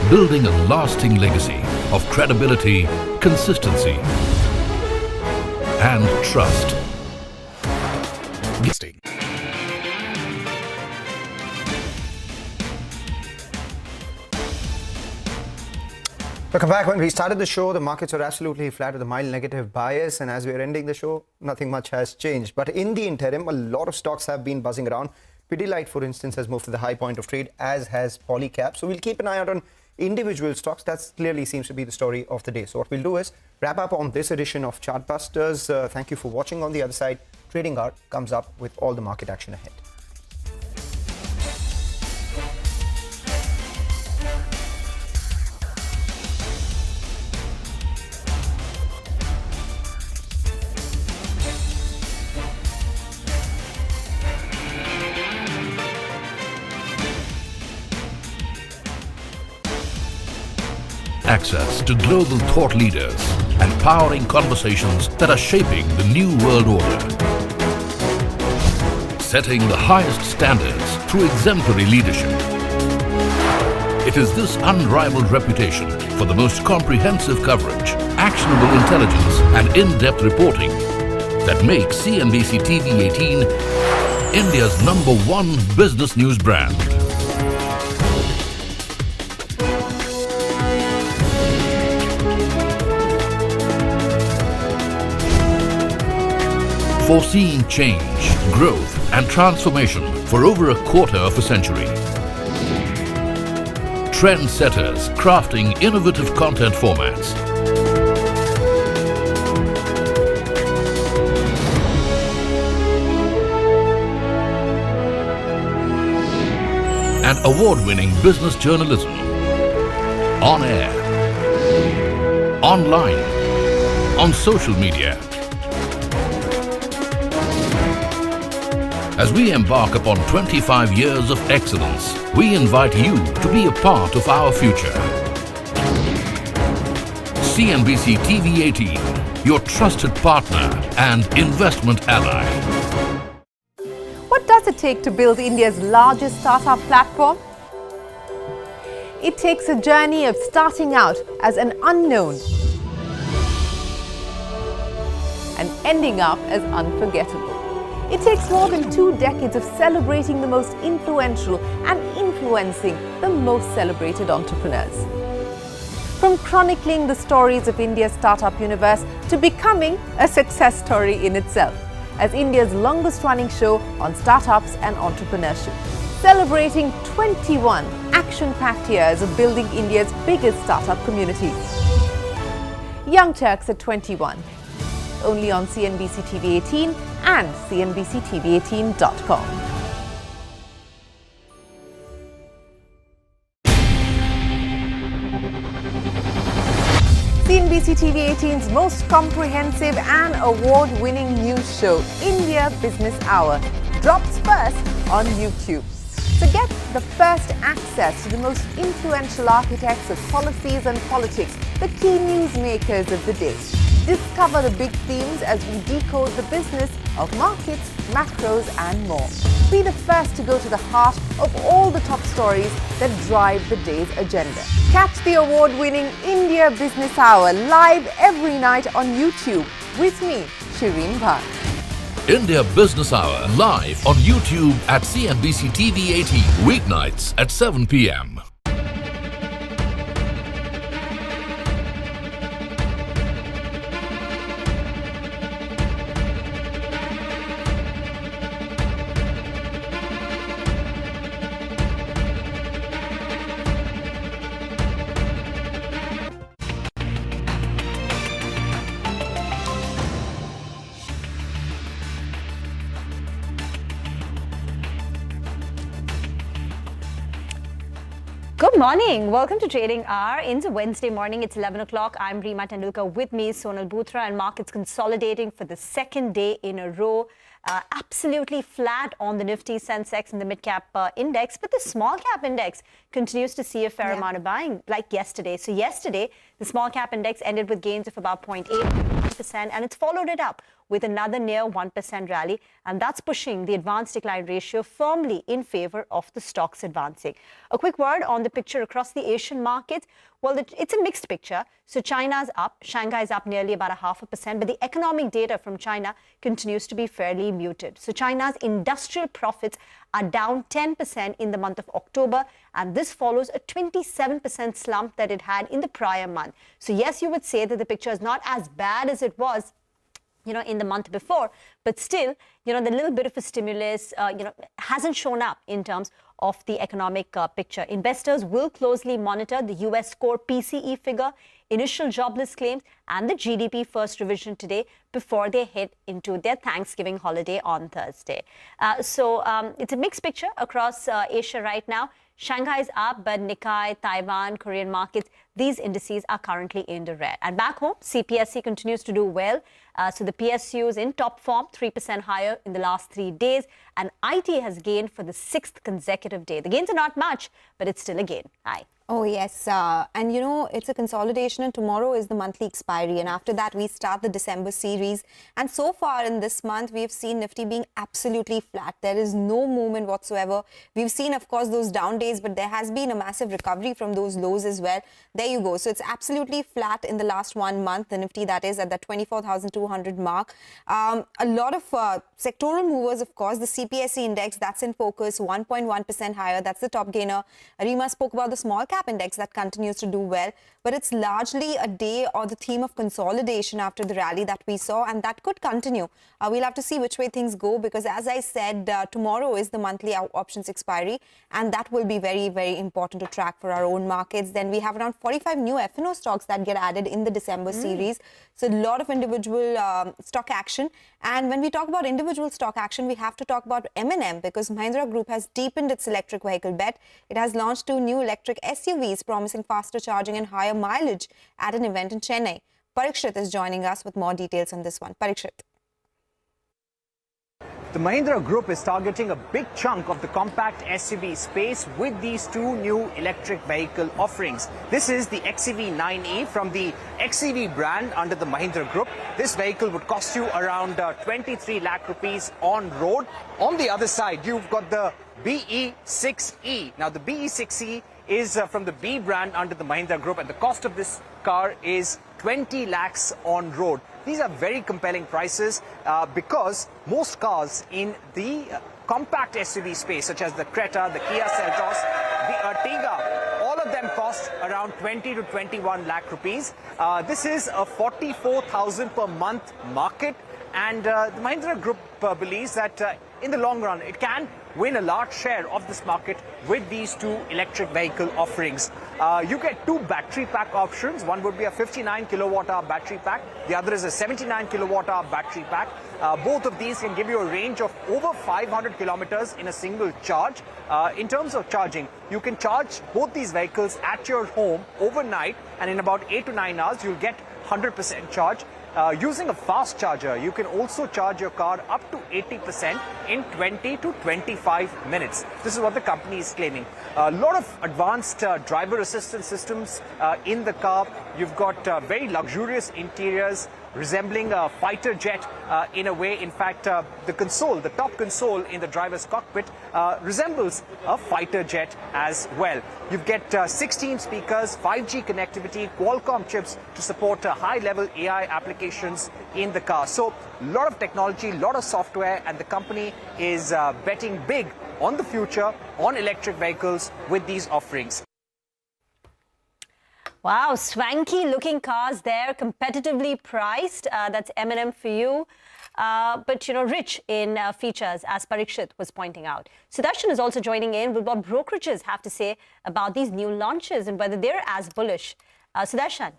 building a lasting legacy of credibility, consistency, and trust. Welcome back. When we started the show, the markets were absolutely flat with a mild negative bias, and as we are ending the show, nothing much has changed. But in the interim, a lot of stocks have been buzzing around. Pidilite, for instance, has moved to the high point of trade, as has Polycab. So we'll keep an eye out on individual stocks. That clearly seems to be the story of the day. So what we'll do is wrap up on this edition of Chartbusters. Thank you for watching. On the other side, Trading Hour comes up with all the market action ahead. Access to global thought leaders and powering conversations that are shaping the new world order. Setting the highest standards through exemplary leadership. It is this unrivaled reputation for the most comprehensive coverage, actionable intelligence, and in-depth reporting that makes CNBC-TV18 India's #1 business news brand. Foreseeing change, growth, and transformation for over a quarter of a century. Trendsetters crafting innovative content formats. and award-winning business journalism. On air, online, on social media. As we embark upon 25 years of excellence, we invite you to be a part of our future. CNBC-TV18, your trusted partner and investment ally. What does it take to build India's largest startup platform? It takes a journey of starting out as an unknown and ending up as unforgettable. It takes more than 2 decades of celebrating the most influential and influencing the most celebrated entrepreneurs. From chronicling the stories of India's startup universe to becoming a success story in itself, as India's longest running show on startups and entrepreneurship, celebrating 21 action-packed years of building India's biggest startup community. Young Turks at 21, only on CNBC-TV18 and CNBC-TV18.com. CNBC-TV18's most comprehensive and award-winning news show, India Business Hour, drops first on YouTube. So get the first access to the most influential architects of policies and politics, the key newsmakers of the day. Discover the big themes as we decode the business of markets, macros and more. Be the first to go to the heart of all the top stories that drive the day's agenda. Catch the award-winning India Business Hour live every night on YouTube with me, Shireen Bhan. India Business Hour live on YouTube at CNBC-TV18, weeknights at 7 p.m. Good morning. Welcome to Trading Hour. It's Wednesday morning. It's 11 o'clock. I'm Reema Tendulkar. With me, Sonal Bhutra, and markets consolidating for the second day in a row. Absolutely flat on the Nifty Sensex and the mid-cap index, but the small-cap index continues to see a fair amount of buying, like yesterday. So yesterday, the small-cap index ended with gains of about 0.8%, and it's followed it up with another near 1% rally, and that's pushing the advanced decline ratio firmly in favor of the stocks advancing. A quick word on the picture across the Asian markets. Well, it's a mixed picture. So China's up, Shanghai's up nearly about 0.5%, but the economic data from China continues to be fairly muted. So China's industrial profits are down 10% in the month of October, and this follows a 27% slump that it had in the prior month. So yes, you would say that the picture is not as bad as it was in the month before, but still, the little bit of a stimulus, hasn't shown up in terms of the economic picture. Investors will closely monitor the US core PCE figure, initial jobless claims, and the GDP first revision today before they head into their Thanksgiving holiday on Thursday. So it's a mixed picture across Asia right now. Shanghai is up, but Nikkei, Taiwan, Korean markets, these indices are currently in the red. And back home, CPSE continues to do well. So the PSU is in top form, 3% higher in the last 3 days. And IT has gained for the 6th consecutive day. The gains are not much, but it's still a gain. Hi. Oh, yes. And it's a consolidation, and tomorrow is the monthly expiry. And after that, we start the December series. And so far in this month, we've seen Nifty being absolutely flat. There is no movement whatsoever. We've seen, of course, those down days, but there has been a massive recovery from those lows as well. There you go. So it's absolutely flat in the last 1 month, the Nifty, that is, at the 24,200 mark. A lot of sectoral movers, of course. The CPSE index, that's in focus, 1.1% higher. That's the top gainer. Reema spoke about the small cap mid-cap index that continues to do well, but it's largely a day or the theme of consolidation after the rally that we saw, and that could continue. We'll have to see which way things go, because as I said, tomorrow is the monthly options expiry, and that will be very, very important to track for our own markets. Then we have around 45 new F&O stocks that get added in the December series. So a lot of individual stock action. And when we talk about individual stock action, we have to talk about M&M, because Mahindra Group has deepened its electric vehicle bet. It has launched 2 new electric SUVs promising faster charging and higher mileage at an event in Chennai. Parikshit is joining us with more details on this one. Parikshit. The Mahindra Group is targeting a big chunk of the compact SUV space with these 2 new electric vehicle offerings. This is the XEV9e from the XEV brand under the Mahindra Group. This vehicle would cost you around 23 lakh rupees on road. On the other side, you've got the BE6e. Now, the BE6e is from the B brand under the Mahindra Group, and the cost of this car is 20 lakhs on road. These are very compelling prices because most cars in the compact SUV space, such as the Creta, the Kia Seltos, the Ertiga, all of them cost around 20 to 21 lakh rupees. This is a 44,000 per month market, and the Mahindra Group believes that in the long run, it can win a large share of this market with these 2 electric vehicle offerings. You get 2 battery pack options. One would be a 59 kilowatt-hour battery pack. The other is a 79 kilowatt-hour battery pack. Both of these can give you a range of over 500 kilometers in a single charge. In terms of charging, you can charge both these vehicles at your home overnight, and in about 8 to 9 hours, you'll get 100% charge. Using a fast charger, you can also charge your car up to 80% in 20 to 25 minutes. This is what the company is claiming. A lot of advanced driver assistance systems in the car. You've got very luxurious interiors resembling a fighter jet in a way. In fact, the console, the top console in the driver's cockpit resembles a fighter jet as well. You get 16 speakers, 5G connectivity, Qualcomm chips to support high-level AI applications in the car. So a lot of technology, a lot of software, and the company is betting big on the future, on electric vehicles with these offerings. Wow, swanky looking cars there, competitively priced. That's M&M for you. But, you know, rich in features, as Parikshit was pointing out. Sudarshan is also joining in with what brokerages have to say about these new launches and whether they're as bullish. Sudarshan.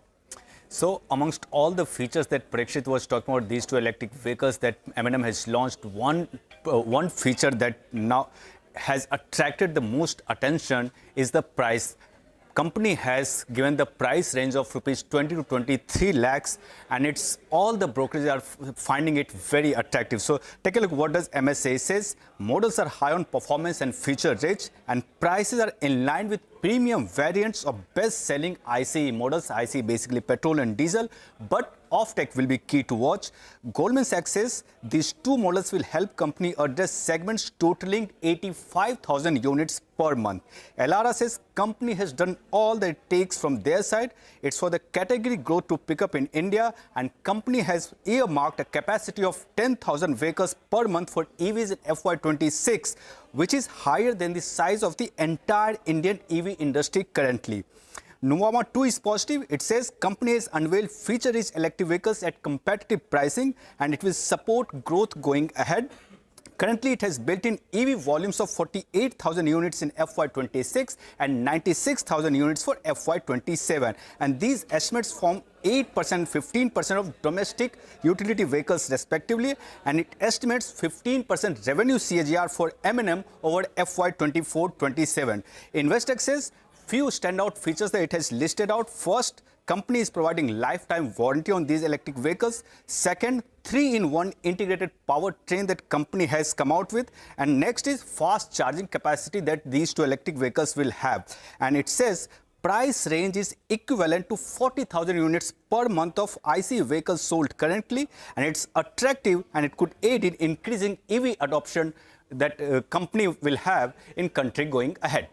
So, amongst all the features that Parikshit was talking about, these 2 electric vehicles that M&M has launched, one feature that now has attracted the most attention is the price. Company has given the price range of rupees 20 to 23 lakhs, and it's all the brokerages are finding it very attractive. So take a look what does MSA says. Models are high on performance and feature rich, and prices are in line with premium variants of best-selling ICE models. ICE basically petrol and diesel, but off-tech will be key to watch. Goldman Sachs says these 2 models will help company address segments totaling 85,000 units per month. Elara says company has done all that it takes from their side. It's for the category growth to pick up in India, and company has earmarked a capacity of 10,000 vehicles per month for EVs in FY26, which is higher than the size of the entire Indian EV industry currently. Nuvama 2 is positive. It says company has unveiled feature-rich electric vehicles at competitive pricing, and it will support growth going ahead. Currently, it has built-in EV volumes of 48,000 units in FY26 and 96,000 units for FY27. And these estimates form 8%, 15% of domestic utility vehicles respectively, and it estimates 15% revenue CAGR for M&M over FY24-27. Investec says few standout features that it has listed out. First, company is providing lifetime warranty on these electric vehicles. Second, 3-in-1 integrated powertrain that company has come out with. And next is fast charging capacity that these 2 electric vehicles will have. And it says price range is equivalent to 40,000 units per month of ICE vehicles sold currently. And it's attractive, and it could aid in increasing EV adoption that company will have in country going ahead.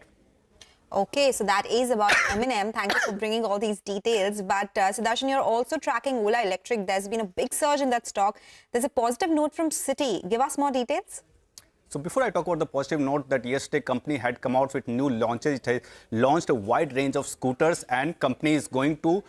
Okay, so that is about M&M. Thank you for bringing all these details. But Sudarshan, you're also tracking Ola Electric. There's been a big surge in that stock. There's a positive note from Citi. Give us more details. So before I talk about the positive note that yesterday company had come out with new launches, it has launched a wide range of scooters and company is going to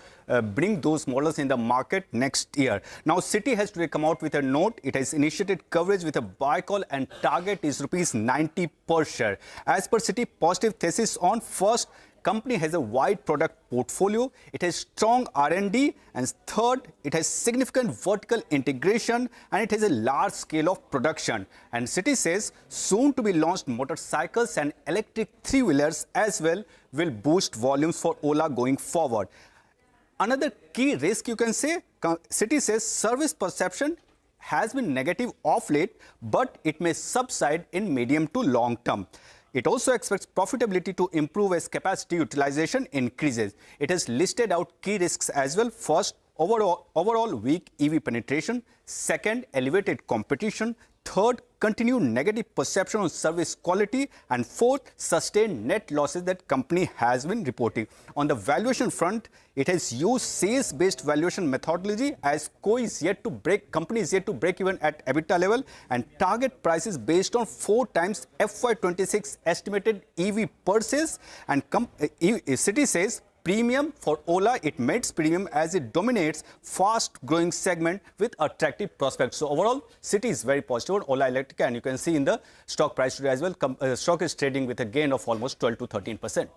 bring those models in the market next year. Now Citi has today come out with a note. It has initiated coverage with a buy call and target is ₹90 per share. As per Citi, positive thesis on first, company has a wide product portfolio, it has strong R&D, and third, it has significant vertical integration and it has a large scale of production. And Citi says soon to be launched motorcycles and electric three-wheelers as well will boost volumes for Ola going forward. Another key risk you can say, Citi says service perception has been negative of late, but it may subside in medium to long term. It also expects profitability to improve as capacity utilization increases. It has listed out key risks as well. First, overall weak EV penetration. Second, elevated competition. Third, continued negative perception on service quality. And fourth, sustained net losses that company has been reporting. On the valuation front, it has used sales-based valuation methodology as company is yet to break even at EBITDA level and target prices based on 4 times FY26 estimated EV per sales. And Citi says premium for Ola, it makes premium as it dominates fast-growing segment with attractive prospects. So overall, Citi is very positive on Ola Electric, and you can see in the stock price today as well, stock is trading with a gain of almost 12 to 13%.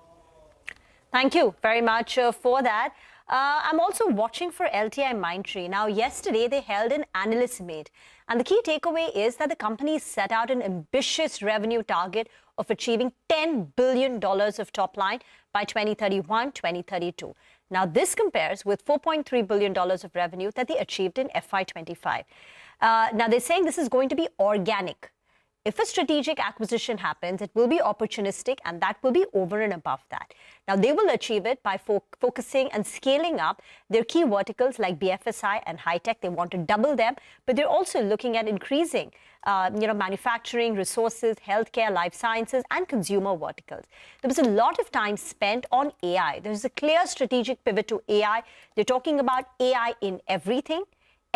Thank you very much for that. I'm also watching for LTIMindtree. Now, yesterday they held an analyst meet, and the key takeaway is that the company set out an ambitious revenue target of achieving $10 billion of top line by 2031-2032. Now, this compares with $4.3 billion of revenue that they achieved in FY25. Now, they're saying this is going to be organic. If a strategic acquisition happens, it will be opportunistic, and that will be over and above that. Now, they will achieve it by focusing and scaling up their key verticals like BFSI and high-tech. They want to double them, but they're also looking at increasing manufacturing, resources, healthcare, life sciences, and consumer verticals. There was a lot of time spent on AI. There's a clear strategic pivot to AI. They're talking about AI in everything,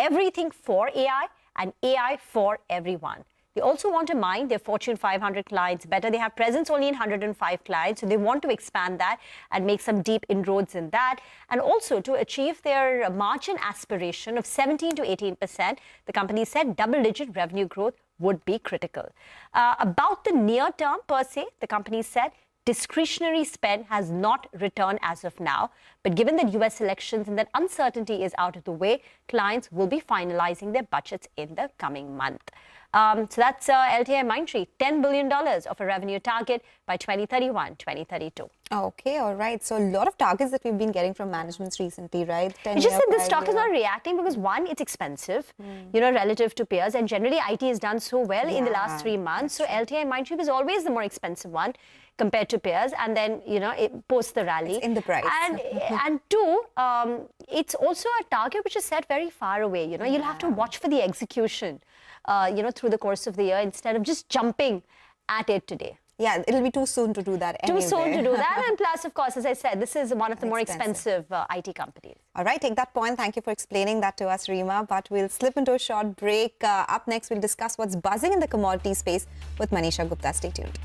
everything for AI, and AI for everyone. They also want to mine their Fortune 500 clients better. They have presence only in 105 clients, so they want to expand that and make some deep inroads in that. And also to achieve their margin aspiration of 17 to 18%, the company said double-digit revenue growth would be critical. About the near term per se, the company said discretionary spend has not returned as of now. But given the US elections and that uncertainty is out of the way, clients will be finalizing their budgets in the coming month. So that's LTIMindtree, $10 billion of a revenue target by 2031-2032. Okay, all right. So a lot of targets that we've been getting from managements recently, right? It's just that the stock is not reacting because one, it's expensive, relative to peers. And generally, IT has done so well in the last 3 months. So LTIMindtree was always the more expensive one compared to peers. And then, it post the rally. It's in the price. And two, it's also a target which is set very far away. You'll have to watch for the execution. Through the course of the year instead of just jumping at it today. Yeah, it'll be too soon to do that anyway. Too soon to do that. And plus, of course, as I said, this is one of the more expensive IT companies. All right, take that point. Thank you for explaining that to us, Reema. But we'll slip into a short break. Up next, we'll discuss what's buzzing in the commodity space with Manisha Gupta. Stay tuned.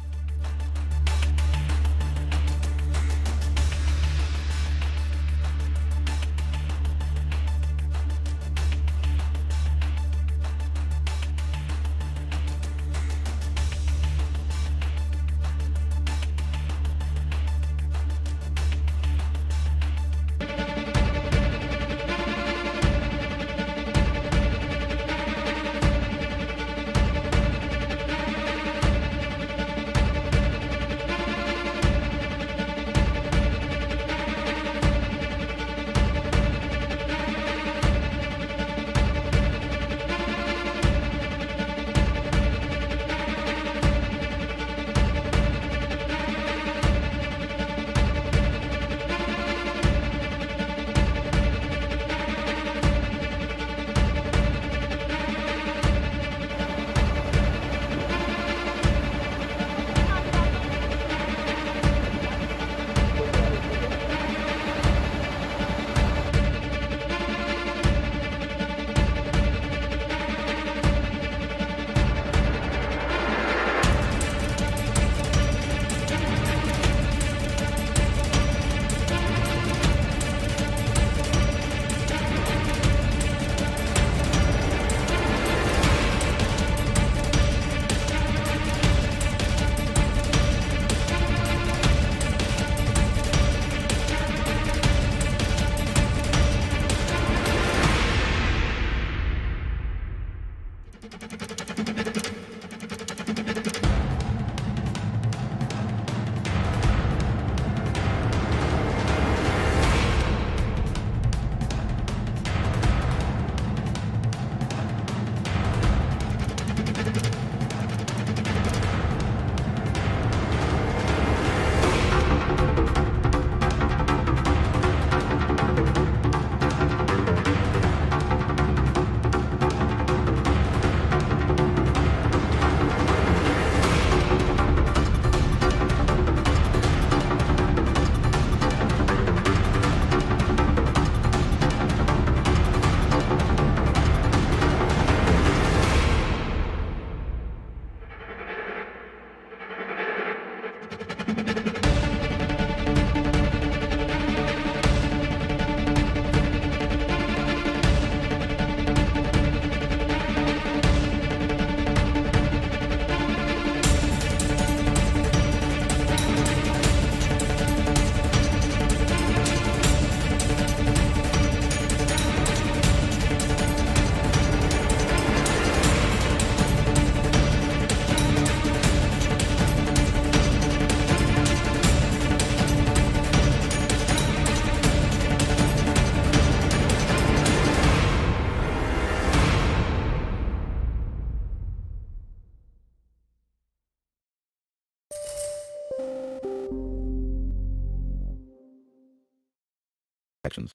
transactions.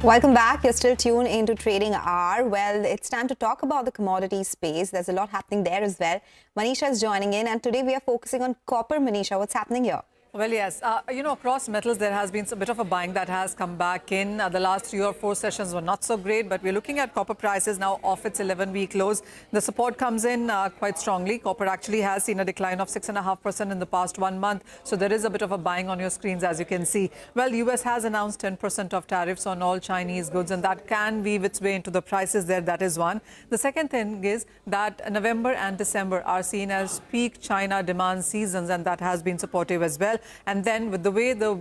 Welcome back. You're still tuned into Trading Hour. Well, it's time to talk about the commodity space. There's a lot happening there as well. Manisha is joining in, and today we are focusing on copper. Manisha, what's happening here? Well, yes. Across metals, there has been a bit of a buying that has come back in. The last 3 or 4 sessions were not so great, but we're looking at copper prices now off its 11-week lows. The support comes in quite strongly. Copper actually has seen a decline of 6.5% in the past 1 month. So there is a bit of a buying on your screens, as you can see. Well, US has announced 10% of tariffs on all Chinese goods, and that can weave its way into the prices there. That is one. The second thing is that November and December are seen as peak China demand seasons, and that has been supportive as well. And then with the way the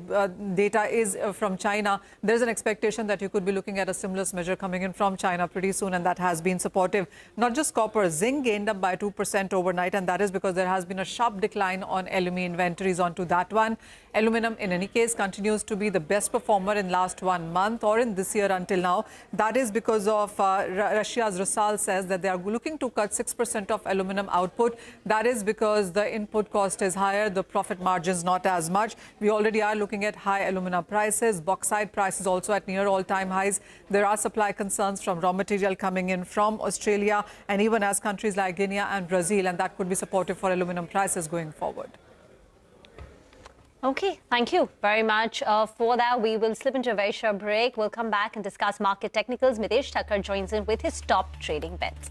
data is from China, there's an expectation that you could be looking at a stimulus measure coming in from China pretty soon, and that has been supportive. Not just copper, zinc gained up by 2% overnight, and that is because there has been a sharp decline on LME inventories onto that one. Aluminum, in any case, continues to be the best performer in last 1 month or in this year until now. That is because of Russia's Rusal says that they are looking to cut 6% of aluminum output. That is because the input cost is higher, the profit margins not as much. We already are looking at high alumina prices, bauxite prices also at near all-time highs. There are supply concerns from raw material coming in from Australia and even as countries like Guinea and Brazil, and that could be supportive for aluminum prices going forward. Okay, thank you very much for that. We will slip into a very short break. We'll come back and discuss market technicals. Mitesh Thakkar joins in with his top trading bets.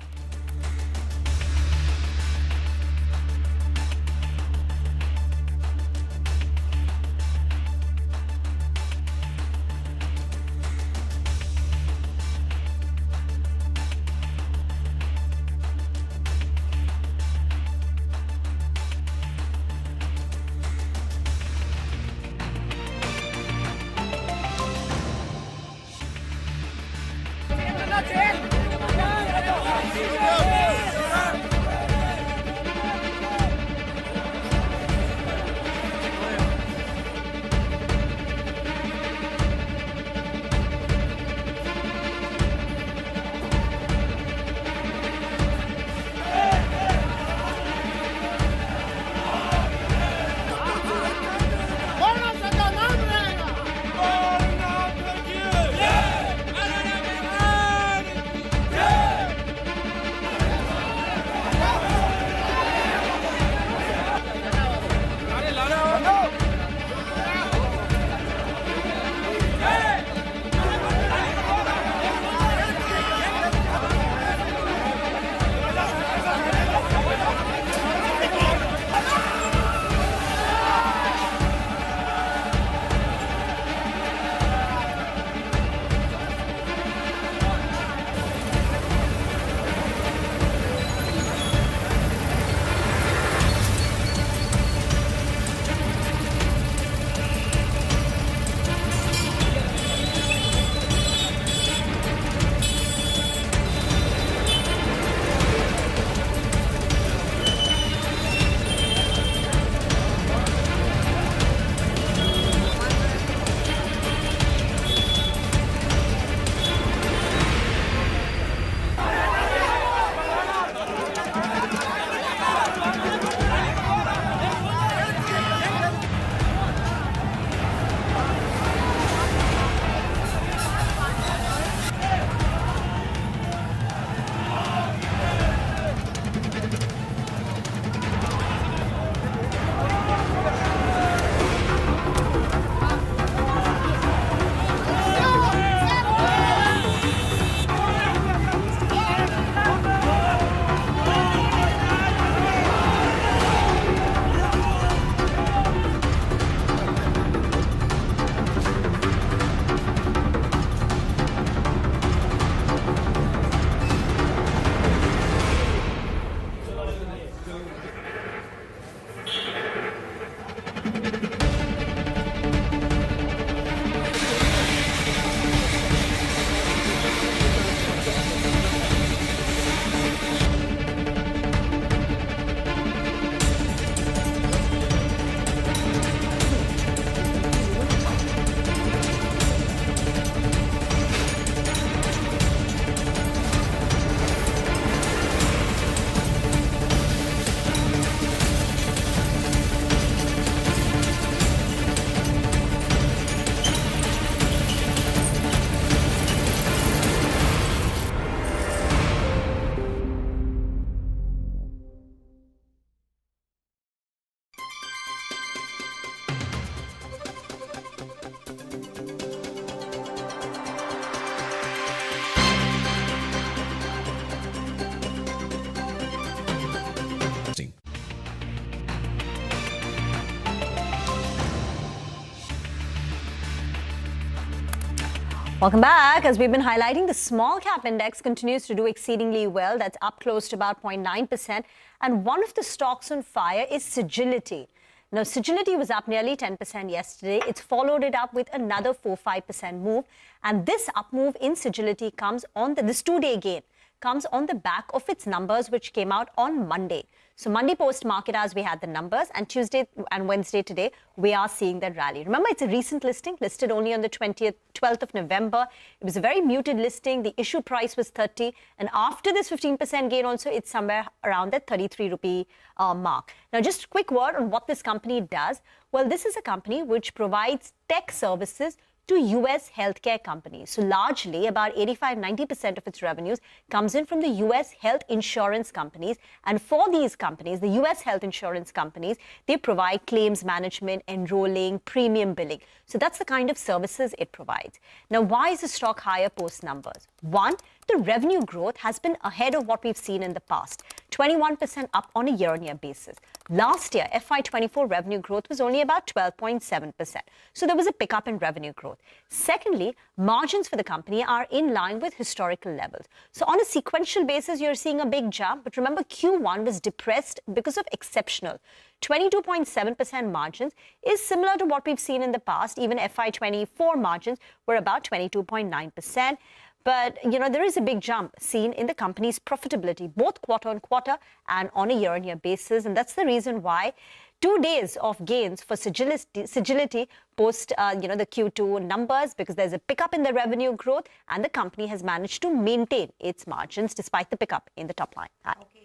Welcome back. As we've been highlighting, the small cap index continues to do exceedingly well. That's up close to about 0.9%. And one of the stocks on fire is Sagility. Now, Sagility was up nearly 10% yesterday. It's followed it up with another 4-5% move. And this up move in Sagility comes on this two-day gain comes on the back of its numbers, which came out on Monday. So Monday post-market hours, we had the numbers, and Tuesday and Wednesday today, we are seeing that rally. Remember, it's a recent listing, listed only on the 12th of November. It was a very muted listing. The issue price was 30, and after this 15% gain also, it's somewhere around that 33 rupee mark. Now, just a quick word on what this company does. Well, this is a company which provides tech services to US healthcare companies. So largely about 85-90% of its revenues comes in from the US health insurance companies. And for these companies, the US health insurance companies, they provide claims management, enrolling, premium billing. So that's the kind of services it provides. Now, why is the stock higher post numbers? One, the revenue growth has been ahead of what we've seen in the past, 21% up on a year-on-year basis. Last year, FY24 revenue growth was only about 12.7%. So there was a pickup in revenue growth. Secondly, margins for the company are in line with historical levels. So on a sequential basis, you're seeing a big jump. But remember, Q1 was depressed because of exceptional. 22.7% margins is similar to what we've seen in the past. Even FY24 margins were about 22.9%. But, you know, there is a big jump seen in the company's profitability, both quarter on quarter and on a year-on-year basis. And that's the reason why 2 days of gains for Sagility post, the Q2 numbers, because there's a pickup in the revenue growth and the company has managed to maintain its margins despite the pickup in the top line.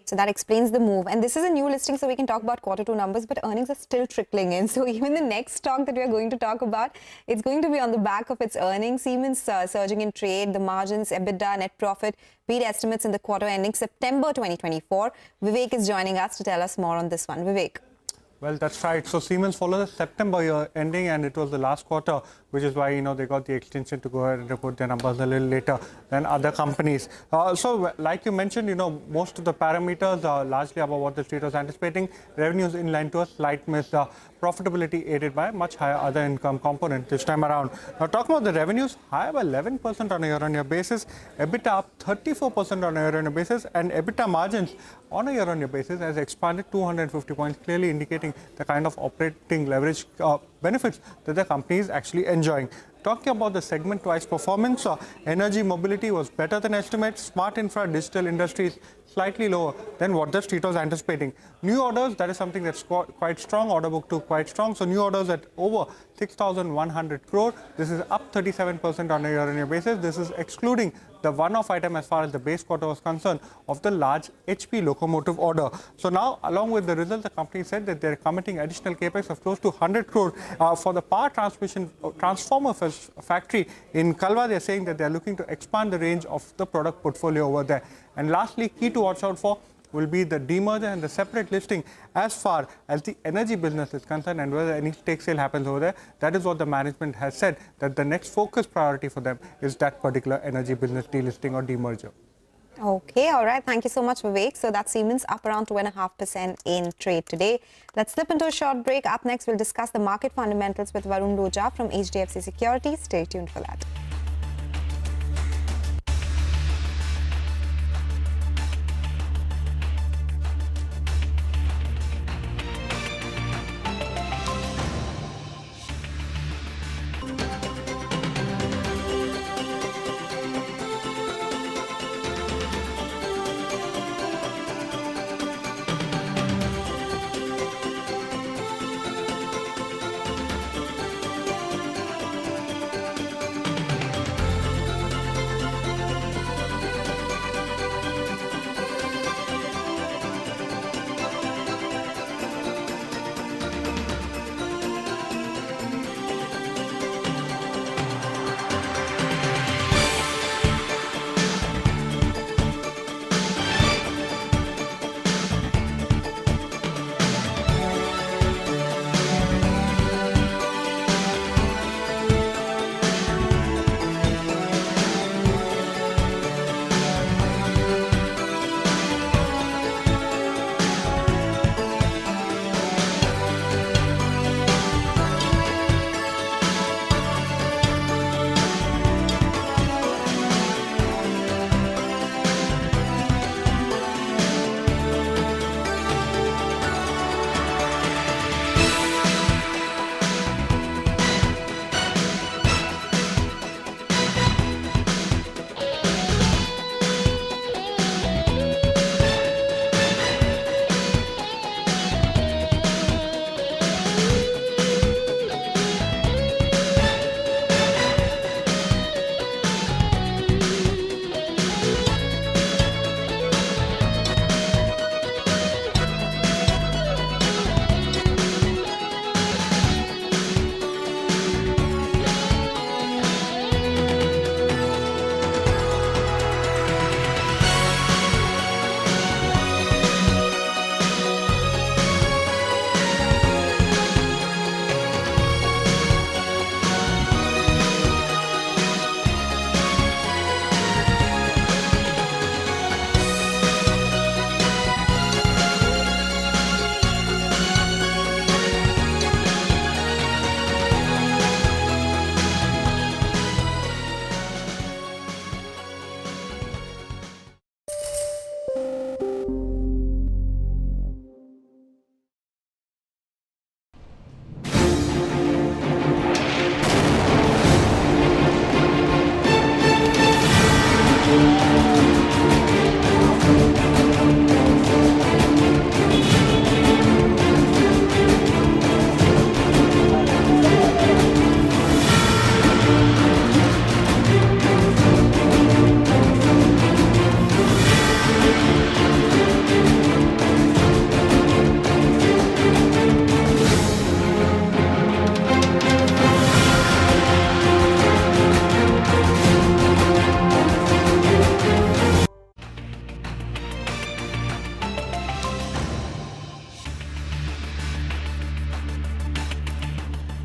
So that explains the move. And this is a new listing, so we can talk about Q2 numbers, but earnings are still trickling in. So even the next stock that we are going to talk about, it's going to be on the back of its earnings. Siemens surging in trade, the margins, EBITDA, net profit, beat estimates in the quarter ending September 2024. Vivek is joining us to tell us more on this one. Vivek. Well, that's right. So Siemens followed the September year ending, and it was the last quarter, which is why, they got the extension to go ahead and report their numbers a little later than other companies. So like you mentioned, most of the parameters are largely about what the street was anticipating. Revenues in line to a slight miss. Profitability aided by a much higher other income component this time around. Now, talking about the revenues, higher by 11% on a year-on-year basis, EBITDA up 34% on a year-on-year basis, and EBITDA margins on a year-on-year basis has expanded 250 points, clearly indicating the kind of operating leverage benefits that the company is actually enjoying. Talking about the segment-wise performance, energy mobility was better than estimates. Smart infra, digital industries slightly lower than what the street was anticipating. New orders, that is something that's quite strong. Order book too quite strong. So new orders at over 6,100 crore. This is up 37% on a year-on-year basis. This is excluding the one-off item as far as the base quarter was concerned of the large HP locomotive order. So now, along with the result, the company said that they're committing additional capex of close to 100 crore for the power transmission transformer factory in Kalwa. They're saying that they're looking to expand the range of the product portfolio over there. And lastly, key to watch out for will be the demerger and the separate listing as far as the energy business is concerned, and whether any stake sale happens over there. That is what the management has said, that the next focus priority for them is that particular energy business delisting or demerger. Okay, all right. Thank you so much, Vivek. So that's Siemens up around 2.5% in trade today. Let's slip into a short break. Up next, we'll discuss the market fundamentals with Varun Roja from HDFC Securities. Stay tuned for that.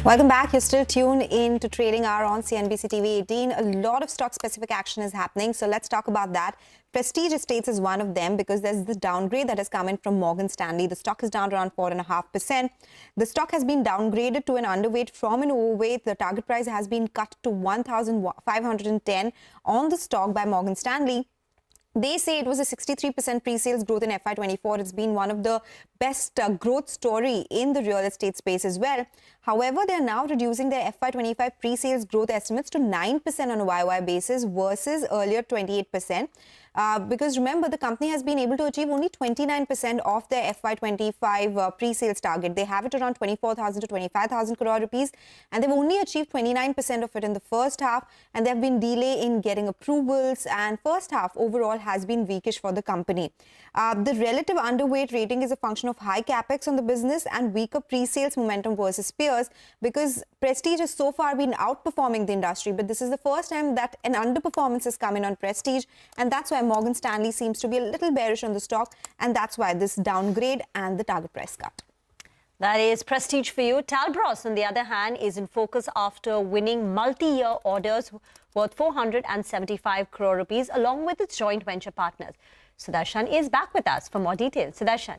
Welcome back. You're still tuned in to Trading Hour on CNBC-TV18. A lot of stock-specific action is happening, so let's talk about that. Prestige Estates is one of them because there's this downgrade that has come in from Morgan Stanley. The stock is down around 4.5%. The stock has been downgraded to an underweight from an overweight. The target price has been cut to 1,510 on the stock by Morgan Stanley. They say it was a 63% pre-sales growth in FY24. It's been one of the best growth story in the real estate space as well. However, they are now reducing their FY25 pre-sales growth estimates to 9% on a YY basis versus earlier 28%. Because remember, the company has been able to achieve only 29% of their FY25 pre-sales target. They have it around 24,000 to 25,000 crore rupees, and they've only achieved 29% of it in the first half, and there have been delay in getting approvals, and first half overall has been weakish for the company. The relative underweight rating is a function of high capex on the business and weaker pre-sales momentum versus peers, because Prestige has so far been outperforming the industry, but this is the first time that an underperformance has come in on Prestige, and that's why Morgan Stanley seems to be a little bearish on the stock, and that's why this downgrade and the target price cut. That is Prestige for you. Talbros, on the other hand, is in focus after winning multi-year orders worth 475 crore rupees along with its joint venture partners. Sudarshan is back with us for more details. Sudarshan.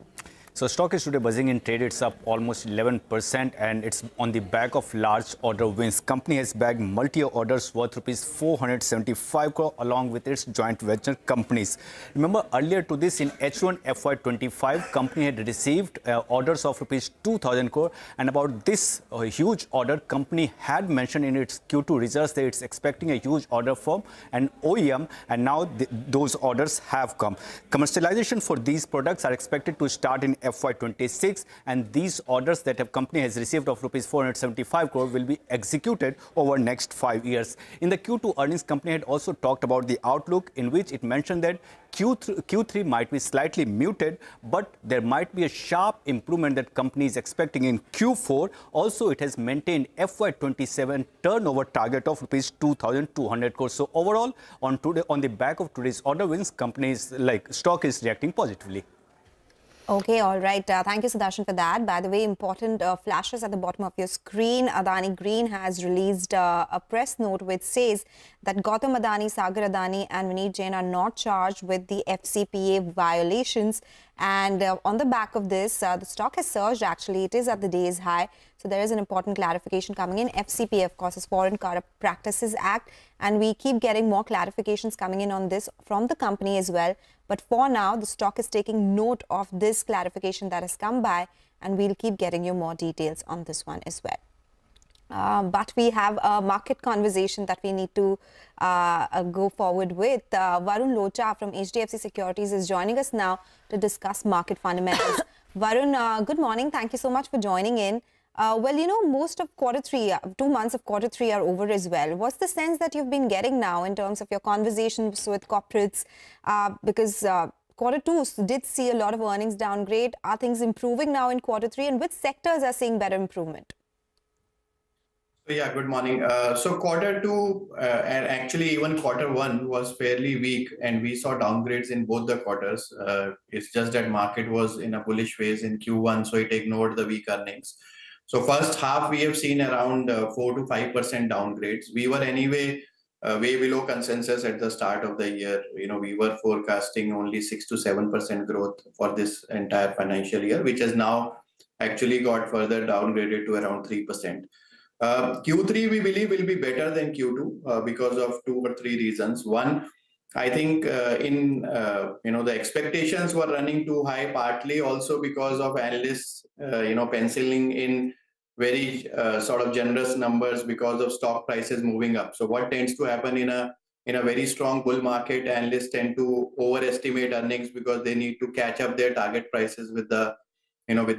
So stock is today buzzing in trade. It's up almost 11% and it's on the back of large order wins. Company has bagged multi-year orders worth rupees 475 crore along with its joint venture companies. Remember earlier to this in H1 FY25, company had received orders of rupees 2,000 crore, and about this huge order, company had mentioned in its Q2 results that it's expecting a huge order from an OEM, and now those orders have come. Commercialization for these products are expected to start in FY26, and these orders that a company has received of rupees 475 crore will be executed over next 5 years. In the Q2 earnings, company had also talked about the outlook, in which it mentioned that Q3 might be slightly muted, but there might be a sharp improvement that company is expecting in Q4. Also, it has maintained FY27 turnover target of rupees 2,200 crores. So overall, on the back of today's order wins, companies like stock is reacting positively. Okay, all right. Thank you, Sudarshan, for that. By the way, important flashes at the bottom of your screen. Adani Green has released a press note which says that Gautam Adani, Sagar Adani and Vineet Jain are not charged with the FCPA violations. And on the back of this, the stock has surged actually. It is at the day's high. So there is an important clarification coming in. FCPA, of course, is Foreign Corrupt Practices Act. And we keep getting more clarifications coming in on this from the company as well. But for now, the stock is taking note of this clarification that has come by, and we'll keep getting you more details on this one as well. But we have a market conversation that we need to go forward with. Varun Locha from HDFC Securities is joining us now to discuss market fundamentals. Varun, good morning. Thank you so much for joining in. Well, you know, most of quarter three, 2 months of quarter three are over as well. What's the sense that you've been getting now in terms of your conversations with corporates? Because quarter two did see a lot of earnings downgrade. Are things improving now in quarter three? And which sectors are seeing better improvement? Yeah, good morning. So quarter two and actually even quarter one was fairly weak, and we saw downgrades in both the quarters. It's just that market was in a bullish phase in Q1, so it ignored the weak earnings. So first half, we have seen around 4 to 5% downgrades. We were anyway way below consensus at the start of the year. You know, we were forecasting only 6 to 7% growth for this entire financial year, which has now actually got further downgraded to around 3%. Q3, we believe, will be better than Q2 because of 2 or 3 reasons. One, I think the expectations were running too high, partly also because of analysts, penciling in very sort of generous numbers because of stock prices moving up. So what tends to happen in a very strong bull market, analysts tend to overestimate earnings because they need to catch up their target prices with the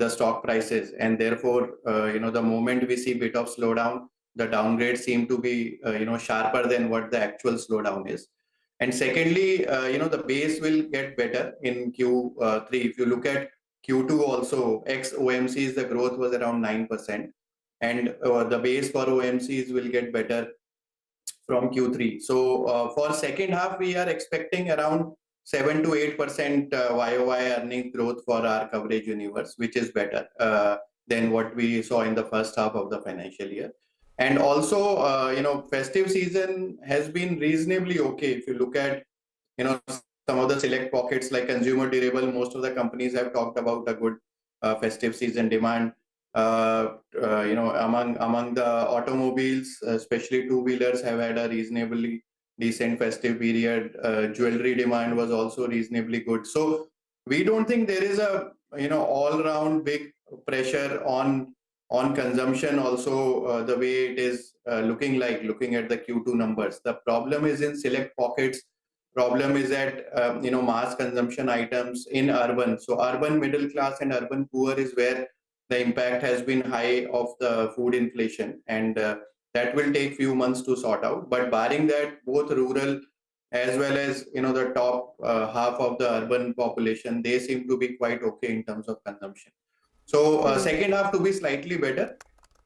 stock prices, and therefore the moment we see a bit of slowdown, the downgrades seem to be sharper than what the actual slowdown is. And secondly, the base will get better in Q3. If you look at Q2 also, ex OMCs, the growth was around 9%, and the base for OMCs will get better from Q3. So for second half, we are expecting around 7 to 8% YOY earning growth for our coverage universe, which is better. than what we saw in the first half of the financial year. And also, festive season has been reasonably okay. If you look at, some of the select pockets like consumer durable, most of the companies have talked about a good festive season demand. Among the automobiles, especially two-wheelers, have had a reasonably decent festive period. Jewelry demand was also reasonably good. So we don't think there is a all-round big pressure on consumption. Also, the way it is looking at the Q2 numbers. The problem is in select pockets. Problem is at mass consumption items in urban. So urban middle class and urban poor is where the impact has been high of the food inflation, and that will take few months to sort out. But barring that, both rural as well as the top half of the urban population, they seem to be quite okay in terms of consumption. So second half to be slightly better.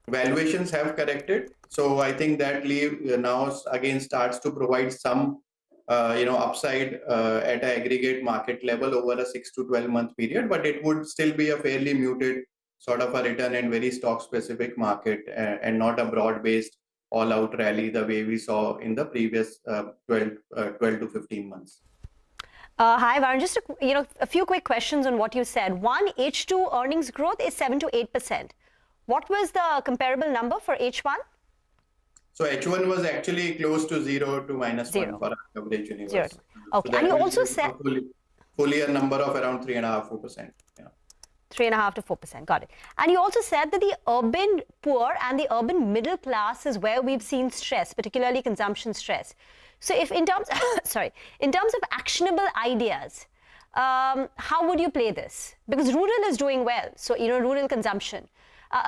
Valuations have corrected, so I think that now again starts to provide some upside at an aggregate market level over a 6 to 12 month period, but it would still be a fairly muted sort of a return and very stock specific market, and not a broad based all out rally the way we saw in the previous 12 to 15 months. Hi, Varun. Just a few quick questions on what you said. One, H2 earnings growth is 7 to 8%. What was the comparable number for H1? So H1 was actually close to 0 to -1 for our average universe. 0. Okay, so and you also said full year number of around 3.5-4%. 3.5 to 4%. Got it. And you also said that the urban poor and the urban middle class is where we've seen stress, particularly consumption stress. So if in terms, in terms of actionable ideas, how would you play this? Because rural is doing well, so rural consumption.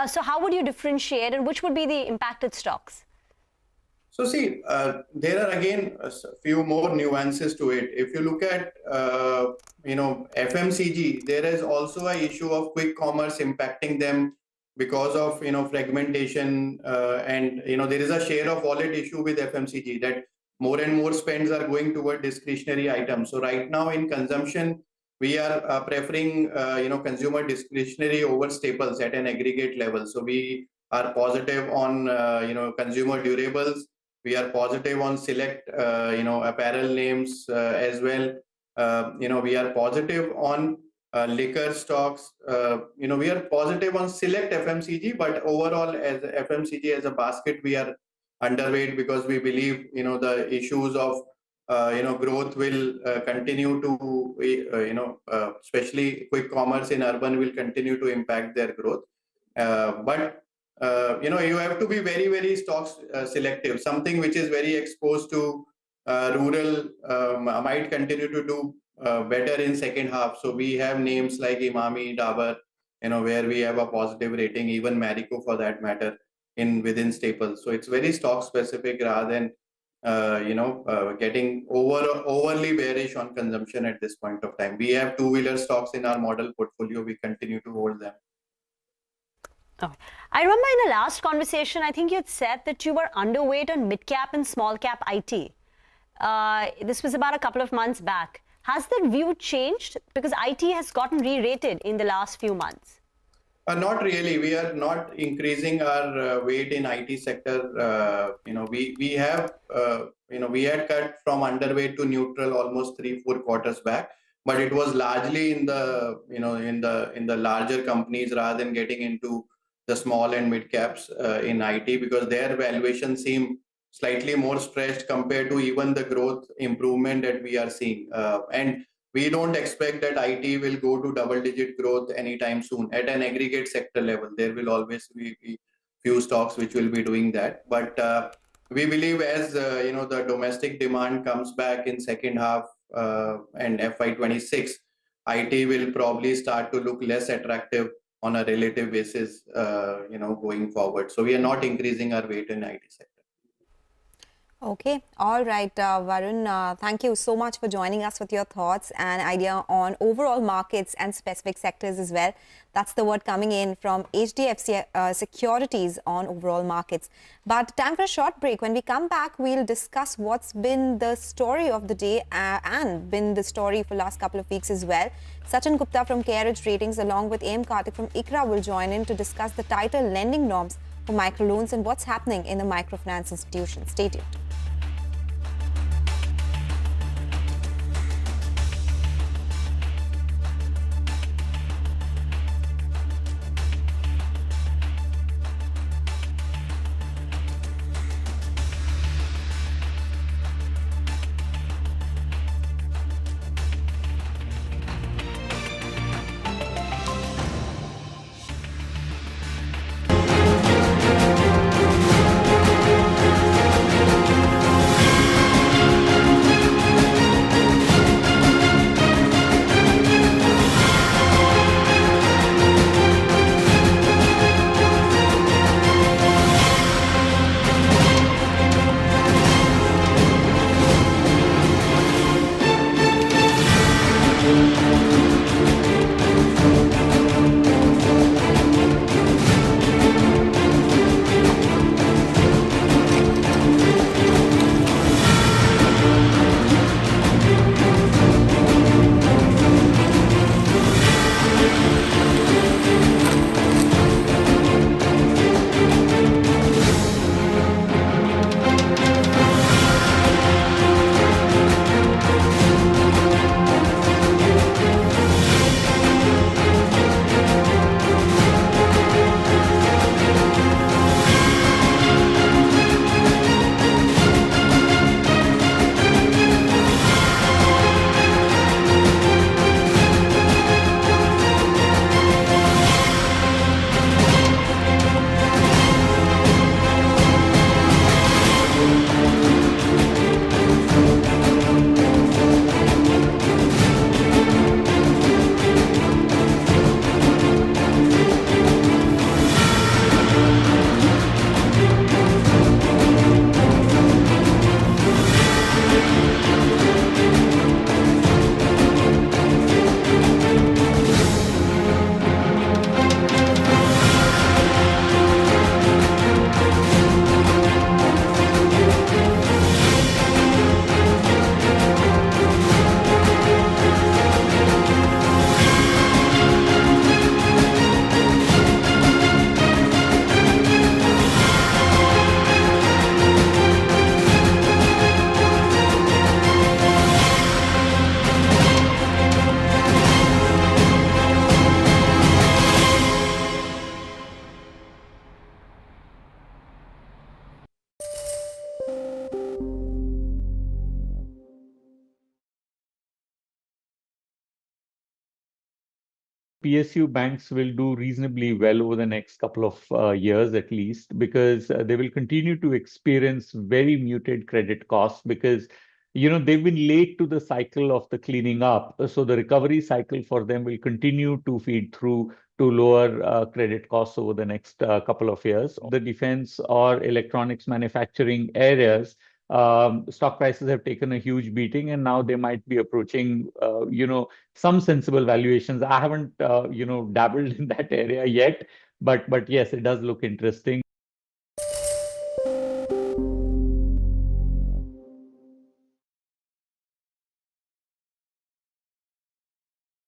So how would you differentiate, and which would be the impacted stocks? So see, there are again a few more nuances to it. If you look at FMCG, there is also an issue of quick commerce impacting them because of fragmentation, and there is a share of wallet issue with FMCG, that more and more spends are going toward discretionary items. So right now in consumption, we are preferring consumer discretionary over staples at an aggregate level. So we are positive on consumer durables. We are positive on select apparel names as well. We are positive on liquor stocks. We are positive on select FMCG, but overall as FMCG as a basket, we are underweight because we believe the issues of growth will continue to especially quick commerce in urban will continue to impact their growth. But you have to be very, very stock selective. Something which is very exposed to rural might continue to do better in second half. So we have names like Imami, Dabur, where we have a positive rating, even Marico for that matter, within staples. So it's very stock specific rather than getting overly bearish on consumption at this point of time. We have two-wheeler stocks in our model portfolio. We continue to hold them. Okay. I remember in the last conversation, I think you had said that you were underweight on mid-cap and small-cap IT. This was about a couple of months back. Has that view changed? Because IT has gotten re-rated in the last few months. Not really. We are not increasing our weight in IT sector. We have, we had cut from underweight to neutral almost 3-4 quarters back, but it was largely in the, in the larger companies rather than getting into the small and mid caps in IT, because their valuations seem slightly more stretched compared to even the growth improvement that we are seeing. And we don't expect that IT will go to double-digit growth anytime soon. At an aggregate sector level, there will always be few stocks which will be doing that. But we believe as the domestic demand comes back in second half and FY26, IT will probably start to look less attractive on a relative basis, going forward. So we are not increasing our weight in IT sector. Okay, all right, Varun, thank you so much for joining us with your thoughts and idea on overall markets and specific sectors as well. That's the word coming in from HDFC Securities on overall markets. But time for a short break. When we come back, we'll discuss what's been the story of the day and been the story for last couple of weeks as well. Sachin Gupta from KRH Ratings along with AM Kartik from ICRA will join in to discuss the tighter lending norms for microloans and what's happening in the microfinance institutions. Stay tuned. PSU banks will do reasonably well over the next couple of years at least, because they will continue to experience very muted credit costs because, they've been late to the cycle of the cleaning up. So the recovery cycle for them will continue to feed through to lower credit costs over the next couple of years. The defense or electronics manufacturing areas, stock prices have taken a huge beating, and now they might be approaching, some sensible valuations. I haven't, dabbled in that area yet, but yes, it does look interesting.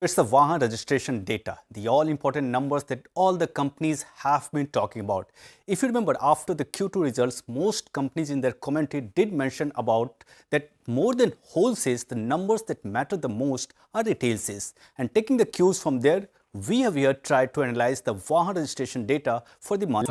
It's the Vahan registration data, the all-important numbers that all the companies have been talking about. If you remember, after the Q2 results, most companies in their commentary did mention about that more than wholesales, the numbers that matter the most are retail sales. And taking the cues from there, we have here tried to analyze the Vahan registration data for the month.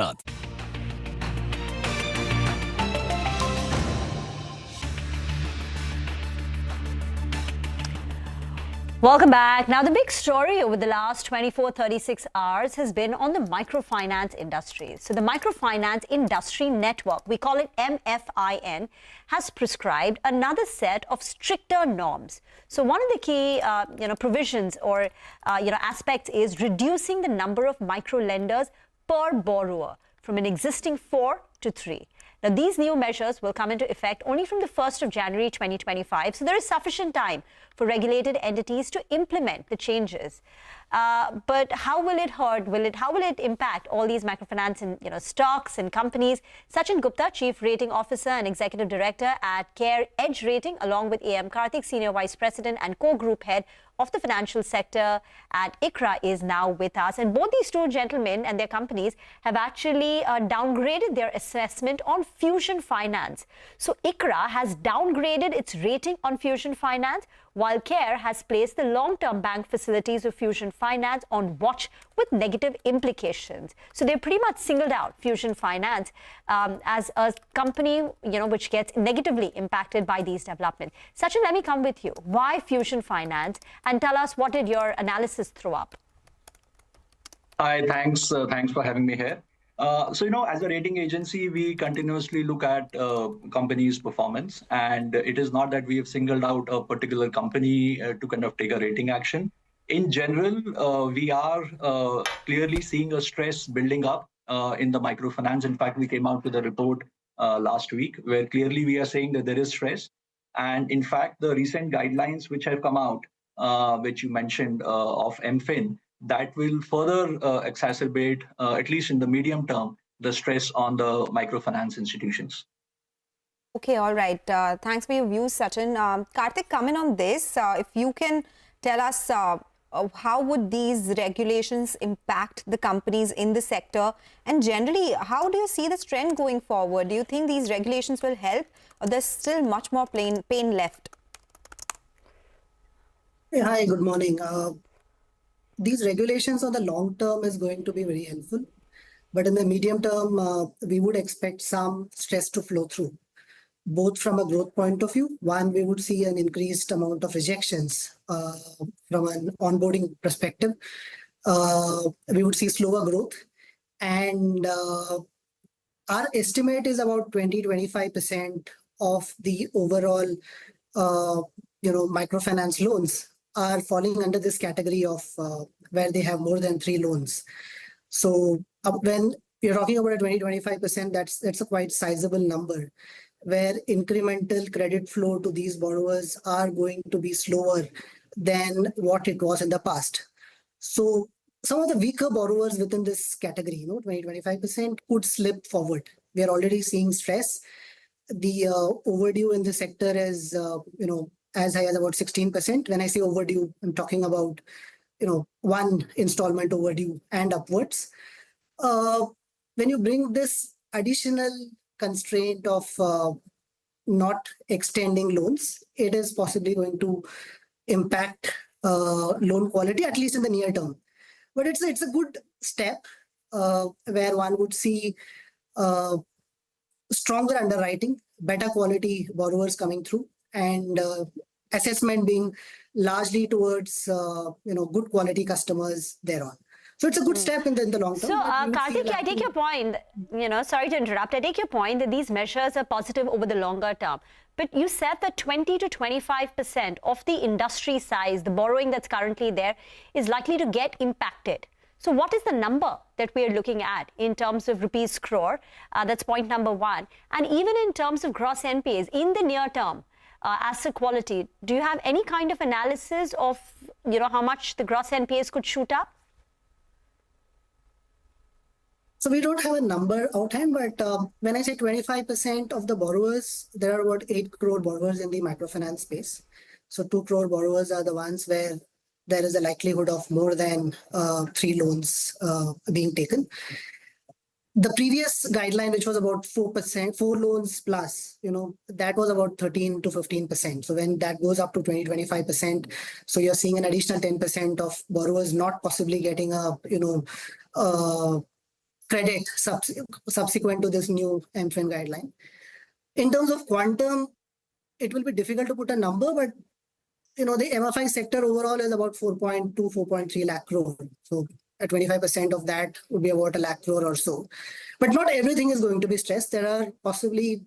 Welcome back. Now, the big story over the last 36 hours has been on the microfinance industry. So the Microfinance Industry Network, we call it MFIN, has prescribed another set of stricter norms. So one of the key, provisions or, aspects is reducing the number of micro lenders per borrower from an existing 4 to 3. Now, these new measures will come into effect only from the 1st of January 2025, so there is sufficient time for regulated entities to implement the changes. But how will it hurt? How will it impact all these microfinance and stocks and companies? Sachin Gupta, Chief Rating Officer and Executive Director at Care Edge Rating, along with AM Karthik, Senior Vice President and Co-Group Head of the financial sector at ICRA, is now with us. And both these two gentlemen and their companies have actually downgraded their assessment on Fusion Finance. So ICRA has downgraded its rating on Fusion Finance, while CARE has placed the long-term bank facilities of Fusion Finance on watch with negative implications. So they pretty much singled out Fusion Finance as a company, which gets negatively impacted by these developments. Sachin, let me come with you. Why Fusion Finance? And tell us, what did your analysis throw up? Hi, thanks. Thanks for having me here. So, as a rating agency, we continuously look at companies' performance, and it is not that we have singled out a particular company to kind of take a rating action. In general, we are clearly seeing a stress building up in the microfinance. In fact, we came out with a report last week where clearly we are saying that there is stress. And in fact, the recent guidelines which have come out, which you mentioned of MFIN, that will further exacerbate, at least in the medium term, the stress on the microfinance institutions. Okay, all right. Thanks for your views, Sachin. Karthik, come in on this. If you can tell us how would these regulations impact the companies in the sector? And generally, how do you see this trend going forward? Do you think these regulations will help, or there's still much more pain left? Hey, hi, good morning. These regulations on the long term is going to be very helpful. But in the medium term, we would expect some stress to flow through, both from a growth point of view. One, we would see an increased amount of rejections from an onboarding perspective. We would see slower growth. And our estimate is about 20-25% of the overall microfinance loans are falling under this category of where they have more than 3 loans. So when you're talking about a 20-25%, that's a quite sizable number, where incremental credit flow to these borrowers are going to be slower than what it was in the past. So some of the weaker borrowers within this category, 20-25%, could slip forward. We are already seeing stress. The overdue in the sector is, as high as about 16%. When I say overdue, I'm talking about, one installment overdue and upwards. When you bring this additional constraint of not extending loans, it is possibly going to impact loan quality, at least in the near term. But it's a good step where one would see stronger underwriting, better quality borrowers coming through, and assessment being largely towards good quality customers thereon. So it's a good step in the long term. So, Karthik, I take your point, sorry to interrupt, I take your point that these measures are positive over the longer term. But you said that 20-25% of the industry size, the borrowing that's currently there, is likely to get impacted. So what is the number that we are looking at in terms of rupees crore? That's point number one. And even in terms of gross NPAs, in the near term, asset quality, do you have any kind of analysis of, how much the gross NPAs could shoot up? So we don't have a number outhand, but when I say 25% of the borrowers, there are about 8 crore borrowers in the microfinance space. So 2 crore borrowers are the ones where there is a likelihood of more than 3 loans being taken. The previous guideline, which was about 4%, 4 loans plus, that was about 13 to 15%. So when that goes up to 20-25%, so you're seeing an additional 10% of borrowers not possibly getting a, credit subsequent to this new MFIN guideline. In terms of quantum, it will be difficult to put a number, but the MFI sector overall is about 4.2, 4.3 lakh crore. So at 25% of that would be about 1 lakh crore or so. But not everything is going to be stressed. There are possibly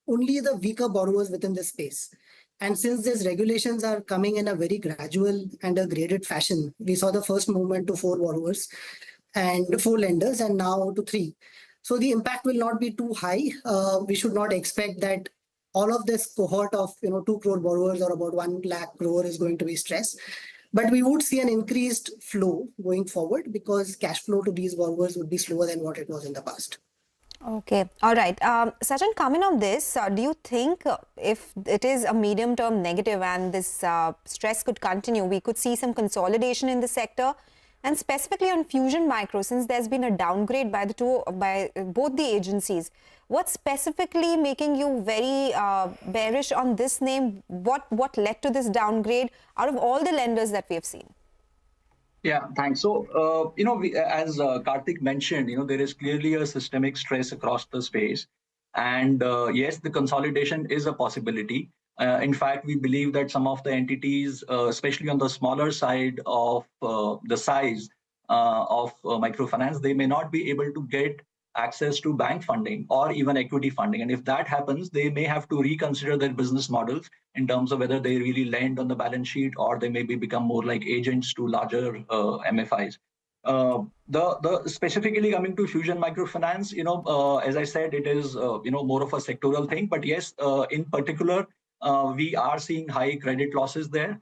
only the weaker borrowers within this space. And since these regulations are coming in a very gradual and a graded fashion, we saw the first movement to 4 borrowers and 4 lenders and now to 3. So the impact will not be too high. We should not expect that all of this cohort of 2 crore borrowers or about 1 lakh crore is going to be stressed. But we would see an increased flow going forward because cash flow to these borrowers would be slower than what it was in the past. Okay, all right. Sachin, coming on this, do you think if it is a medium-term negative and this stress could continue, we could see some consolidation in the sector? And specifically on Fusion Micro, since there's been a downgrade by both the agencies, what's specifically making you very bearish on this name? What led to this downgrade out of all the lenders that we have seen? Yeah, thanks. So, as Karthik mentioned, there is clearly a systemic stress across the space. And yes, the consolidation is a possibility. In fact, we believe that some of the entities, especially on the smaller side of the size of microfinance, they may not be able to get access to bank funding or even equity funding. And if that happens, they may have to reconsider their business models in terms of whether they really lend on the balance sheet or they maybe become more like agents to larger MFIs. The specifically coming to Fusion Microfinance, as I said, it is more of a sectoral thing. But yes, in particular, we are seeing high credit losses there,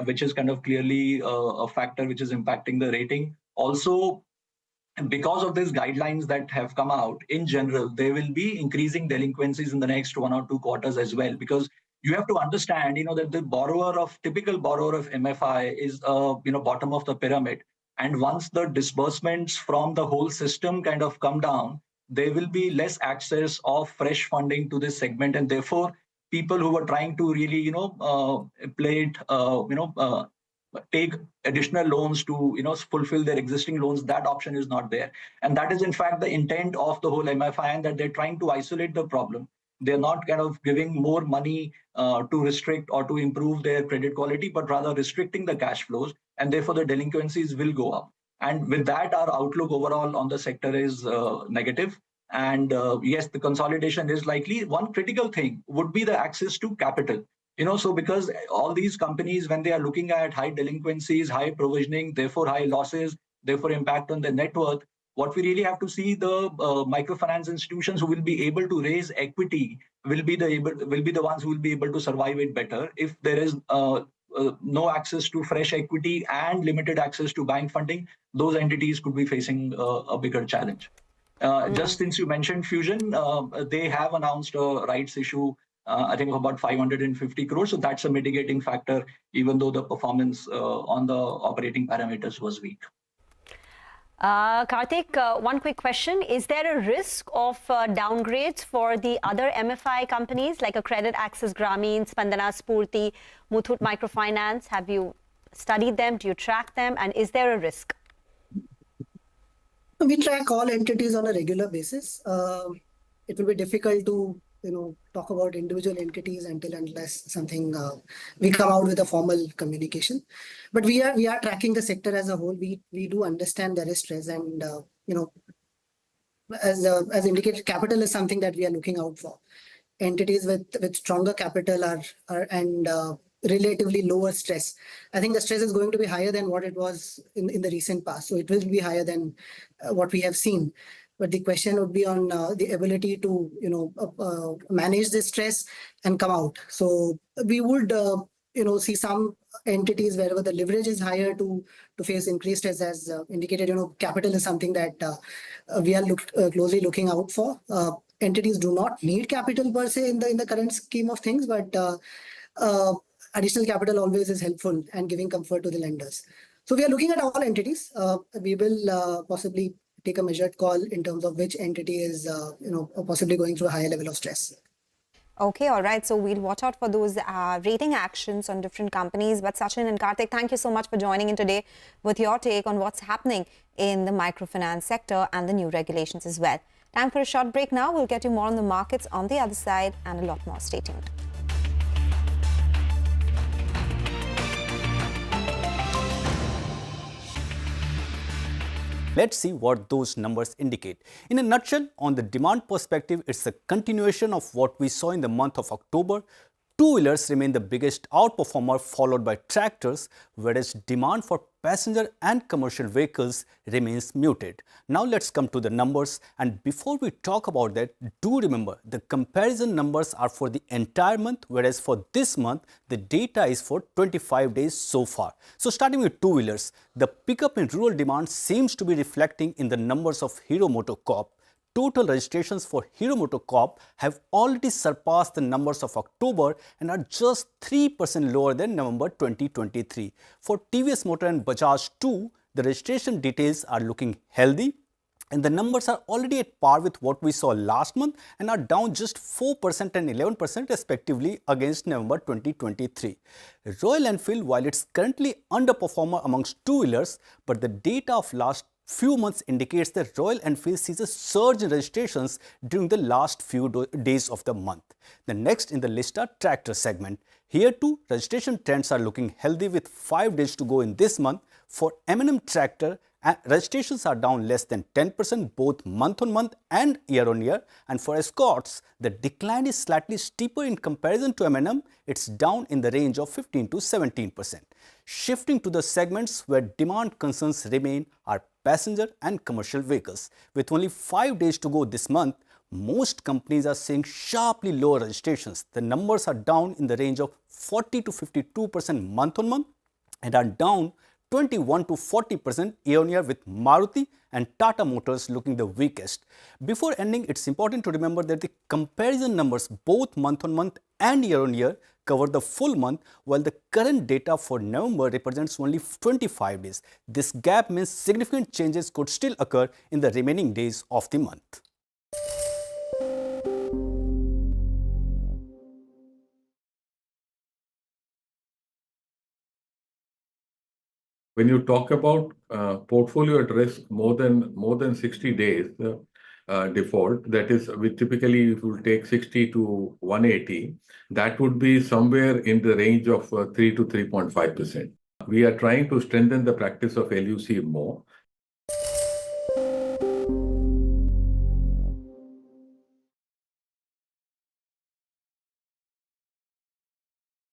which is kind of clearly a factor which is impacting the rating. Also, because of these guidelines that have come out, in general, there will be increasing delinquencies in the next 1 or 2 quarters as well. Because you have to understand, that the typical borrower of MFI is, bottom of the pyramid. And once the disbursements from the whole system kind of come down, there will be less access of fresh funding to this segment. And therefore, people who are trying to really, take additional loans to fulfill their existing loans, that option is not there. And that is in fact the intent of the whole MFI, and that they're trying to isolate the problem. They're not kind of giving more money to restrict or to improve their credit quality, but rather restricting the cash flows, and therefore the delinquencies will go up. And with that, our outlook overall on the sector is negative. And yes, the consolidation is likely. One critical thing would be the access to capital. So because all these companies, when they are looking at high delinquencies, high provisioning, therefore high losses, therefore impact on their net worth, what we really have to see, the microfinance institutions who will be able to raise equity will be the ones who will be able to survive it better. If there is no access to fresh equity and limited access to bank funding, those entities could be facing a bigger challenge. Just since you mentioned Fusion, they have announced a rights issue, I think of about 550 crores. So that's a mitigating factor, even though the performance on the operating parameters was weak. Karthik, one quick question. Is there a risk of downgrades for the other MFI companies like a Credit Access Grameen, Spandana Spurti, Muthoot Microfinance? Have you studied them? Do you track them? And is there a risk? We track all entities on a regular basis. It will be difficult to talk about individual entities unless something we come out with a formal communication. But we are tracking the sector as a whole. We do understand there is stress, and as indicated, capital is something that we are looking out for. Entities with stronger capital and relatively lower stress. I think the stress is going to be higher than what it was in the recent past. So it will be higher than what we have seen. But the question would be on the ability to, manage this stress and come out. So we would, see some entities wherever the leverage is higher to face increased stress, as indicated. Capital is something that we are closely looking out for. Entities do not need capital per se in the current scheme of things, but additional capital always is helpful and giving comfort to the lenders. So we are looking at all entities. We will possibly take a measured call in terms of which entity is, possibly going through a higher level of stress. Okay, all right. So we'll watch out for those rating actions on different companies. But Sachin and Karthik, thank you so much for joining in today with your take on what's happening in the microfinance sector and the new regulations as well. Time for a short break now. We'll get you more on the markets on the other side and a lot more. Stay tuned. Let's see what those numbers indicate. In a nutshell, on the demand perspective, it's a continuation of what we saw in the month of October. two-wheelers remain the biggest outperformer, followed by tractors, whereas demand for passenger and commercial vehicles remains muted. Now let's come to the numbers, and before we talk about that, do remember the comparison numbers are for the entire month, whereas for this month the data is for 25 days so far. So starting with two-wheelers, the pickup in rural demand seems to be reflecting in the numbers of Hero MotoCorp. Total registrations for Hero MotoCorp have already surpassed the numbers of October and are just 3% lower than November 2023. For TVS Motor and Bajaj too, the registration details are looking healthy, and the numbers are already at par with what we saw last month and are down just 4% and 11% respectively against November 2023. Royal Enfield, while it's currently underperformer amongst two-wheelers, but the data of last few months indicates that Royal Enfield sees a surge in registrations during the last few days of the month. The next in the list are tractor segment. Here too, registration trends are looking healthy with 5 days to go in this month. For M&M tractor, registrations are down less than 10% both month on month and year on year. And for Escorts, the decline is slightly steeper in comparison to M&M. It's down in the range of 15 to 17%. Shifting to the segments where demand concerns remain are passenger and commercial vehicles. With only 5 days to go this month, most companies are seeing sharply lower registrations. The numbers are down in the range of 40 to 52% month on month and are down 21 to 40% year on year, with Maruti and Tata Motors looking the weakest. Before ending, it's important to remember that the comparison numbers both month on month and year on year cover the full month, while the current data for November represents only 25 days. This gap means significant changes could still occur in the remaining days of the month. When you talk about portfolio at risk more than 60 days default, that is, we typically it will take 60 to 180. That would be somewhere in the range of 3 to 3.5%. We are trying to strengthen the practice of LUC more.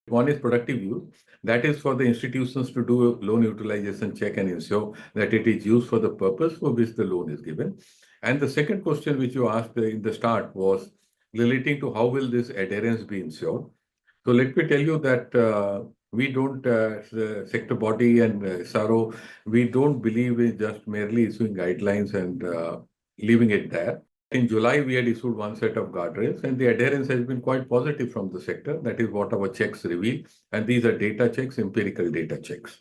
One is productive use. That is for the institutions to do a loan utilization check and ensure that it is used for the purpose for which the loan is given. And the second question which you asked in the start was relating to how will this adherence be ensured. So let me tell you that we don't, sector body and SRO, we don't believe in just merely issuing guidelines and leaving it there. In July, we had issued one set of guardrails, and the adherence has been quite positive from the sector. That is what our checks reveal. And these are data checks, empirical data checks.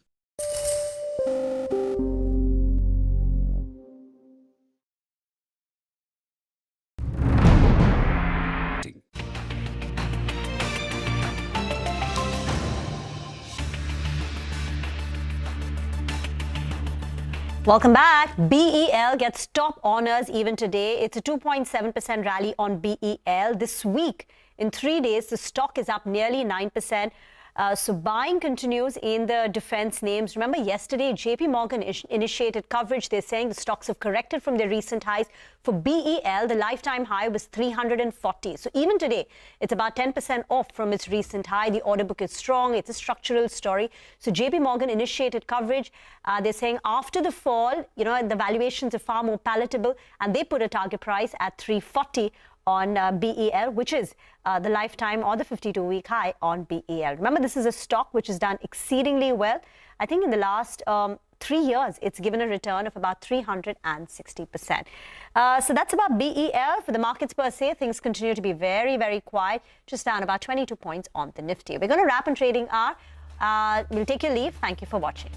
Welcome back. BEL gets top honors even today. It's a 2.7% rally on BEL. This week, in 3 days, the stock is up nearly 9%. So buying continues in the defense names. Remember, yesterday, JP Morgan initiated coverage. They're saying the stocks have corrected from their recent highs. For BEL, the lifetime high was 340. So even today, it's about 10% off from its recent high. The order book is strong. It's a structural story. So JP Morgan initiated coverage. They're saying after the fall, the valuations are far more palatable, and they put a target price at 340 on BEL, which is the lifetime or the 52-week high on BEL. Remember, this is a stock which has done exceedingly well. I think in the last 3 years, it's given a return of about 360%. So that's about BEL. For the markets per se, things continue to be very, very quiet, just down about 22 points on the Nifty. We're going to wrap on trading hour. We'll take your leave. Thank you for watching.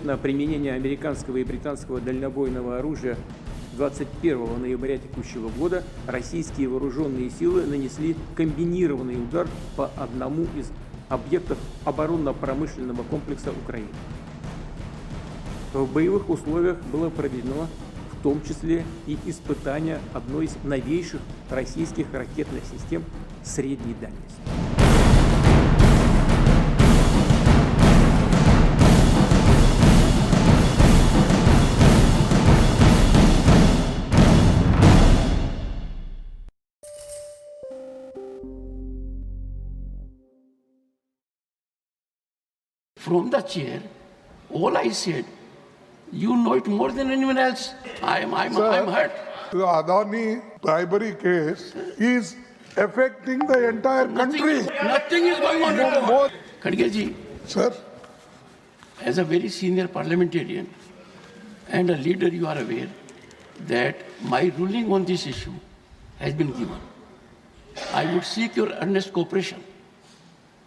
на применение американского и британского дальнобойного оружия 21 ноября текущего года российские вооруженные силы нанесли комбинированный удар по одному из объектов оборонно-промышленного комплекса Украины. В боевых условиях было проведено в том числе и испытание одной из новейших российских ракетных систем средней дальности. From the chair, all I said, you know it more than anyone else. I'm hurt. The Adani bribery case is affecting the entire country. Nothing is going on at all. Khadge ji, sir, as a very senior parliamentarian and a leader, you are aware that my ruling on this issue has been given. I would seek your earnest cooperation,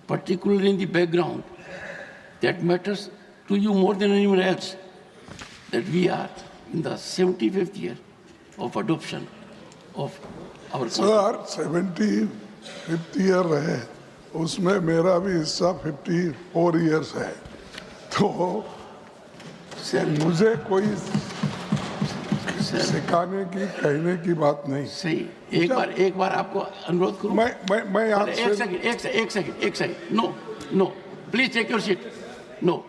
particularly in the background that matters to you more than anyone else, that we are in the 75th year of adoption of our country. Sir, 75th year है, उसमें मेरा भी हिस्सा 54 years है, तो मुझे कोई सिखाने की कहने की बात नहीं। सही, एक बार आपको अनुरोध करूं। मैं आपसे एक second, no, please take your seat. No,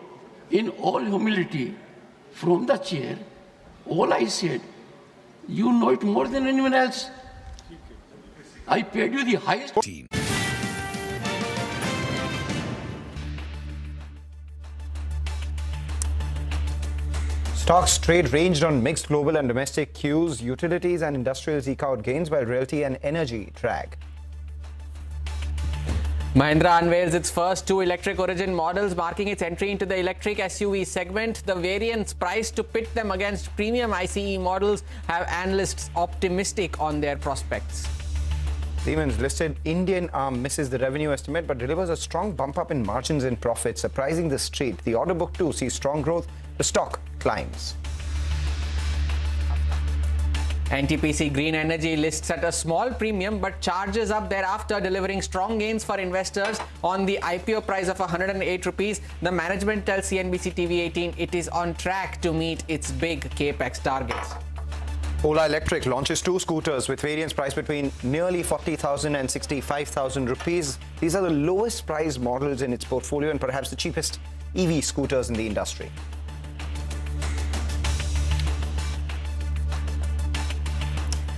in all humility, from the chair, all I said, you know it more than anyone else. I paid you the highest. Stocks trade ranged on mixed global and domestic cues. Utilities and industrials eke out gains while realty and energy drag. Mahindra unveils its first two electric origin models, marking its entry into the electric SUV segment. The variants priced to pit them against premium ICE models have analysts optimistic on their prospects. Siemens listed Indian arm misses the revenue estimate but delivers a strong bump up in margins and profits, surprising the street. The order book too sees strong growth. The stock climbs. NTPC Green Energy lists at a small premium but charges up thereafter, delivering strong gains for investors on the IPO price of 108 rupees. The management tells CNBC-TV18 it is on track to meet its big capex targets. Ola Electric launches two scooters with variants priced between nearly 40,000 and 65,000 rupees. These are the lowest priced models in its portfolio and perhaps the cheapest EV scooters in the industry.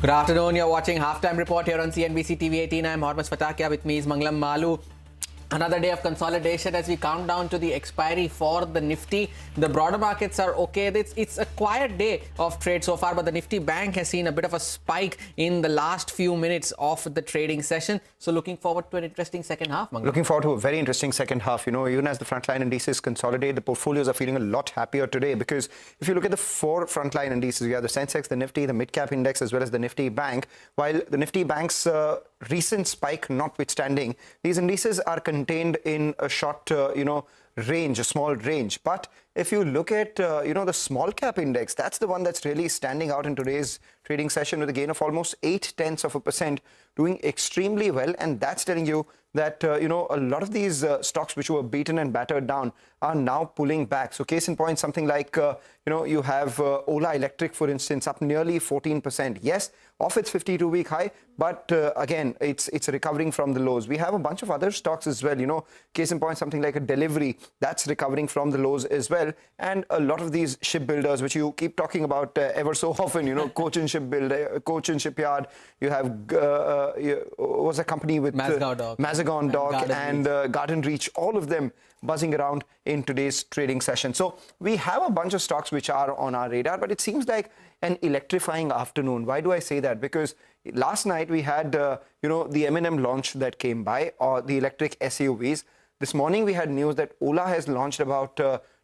Good afternoon. You're watching Halftime Report here on CNBC-TV18. I'm Hormuz Fatakia. With me is Mangalam Malu. Another day of consolidation as we count down to the expiry for the Nifty. The broader markets are okay. It's a quiet day of trade so far, but the Nifty Bank has seen a bit of a spike in the last few minutes of the trading session. So looking forward to an interesting second half, Mangalam. Looking forward to a very interesting second half. You know, even as the frontline indices consolidate, the portfolios are feeling a lot happier today because if you look at the four frontline indices, you have the Sensex, the Nifty, the mid-cap index, as well as the Nifty Bank. While the Nifty Bank's recent spike notwithstanding, these indices are contained in a short, range, a small range. But if you look at, the small cap index, that's the one that's really standing out in today's trading session with a gain of almost 0.8%, doing extremely well. And that's telling you that, a lot of these stocks which were beaten and battered down are now pulling back. So case in point, something like, you have Ola Electric, for instance, up nearly 14%. Yes, off its 52-week high, but again, it's recovering from the lows. We have a bunch of other stocks as well. Case in point, something like a Delivery, that's recovering from the lows as well. And a lot of these shipbuilders, which you keep talking about ever so often, Cochin Shipyard, you have, what's a company with Mazagon Dock and Garden Reach, all of them buzzing around in today's trading session. So we have a bunch of stocks which are on our radar, but it seems like an electrifying afternoon. Why do I say that? Because last night we had, the M&M launch that came by, or the electric SUVs. This morning we had news that Ola has launched about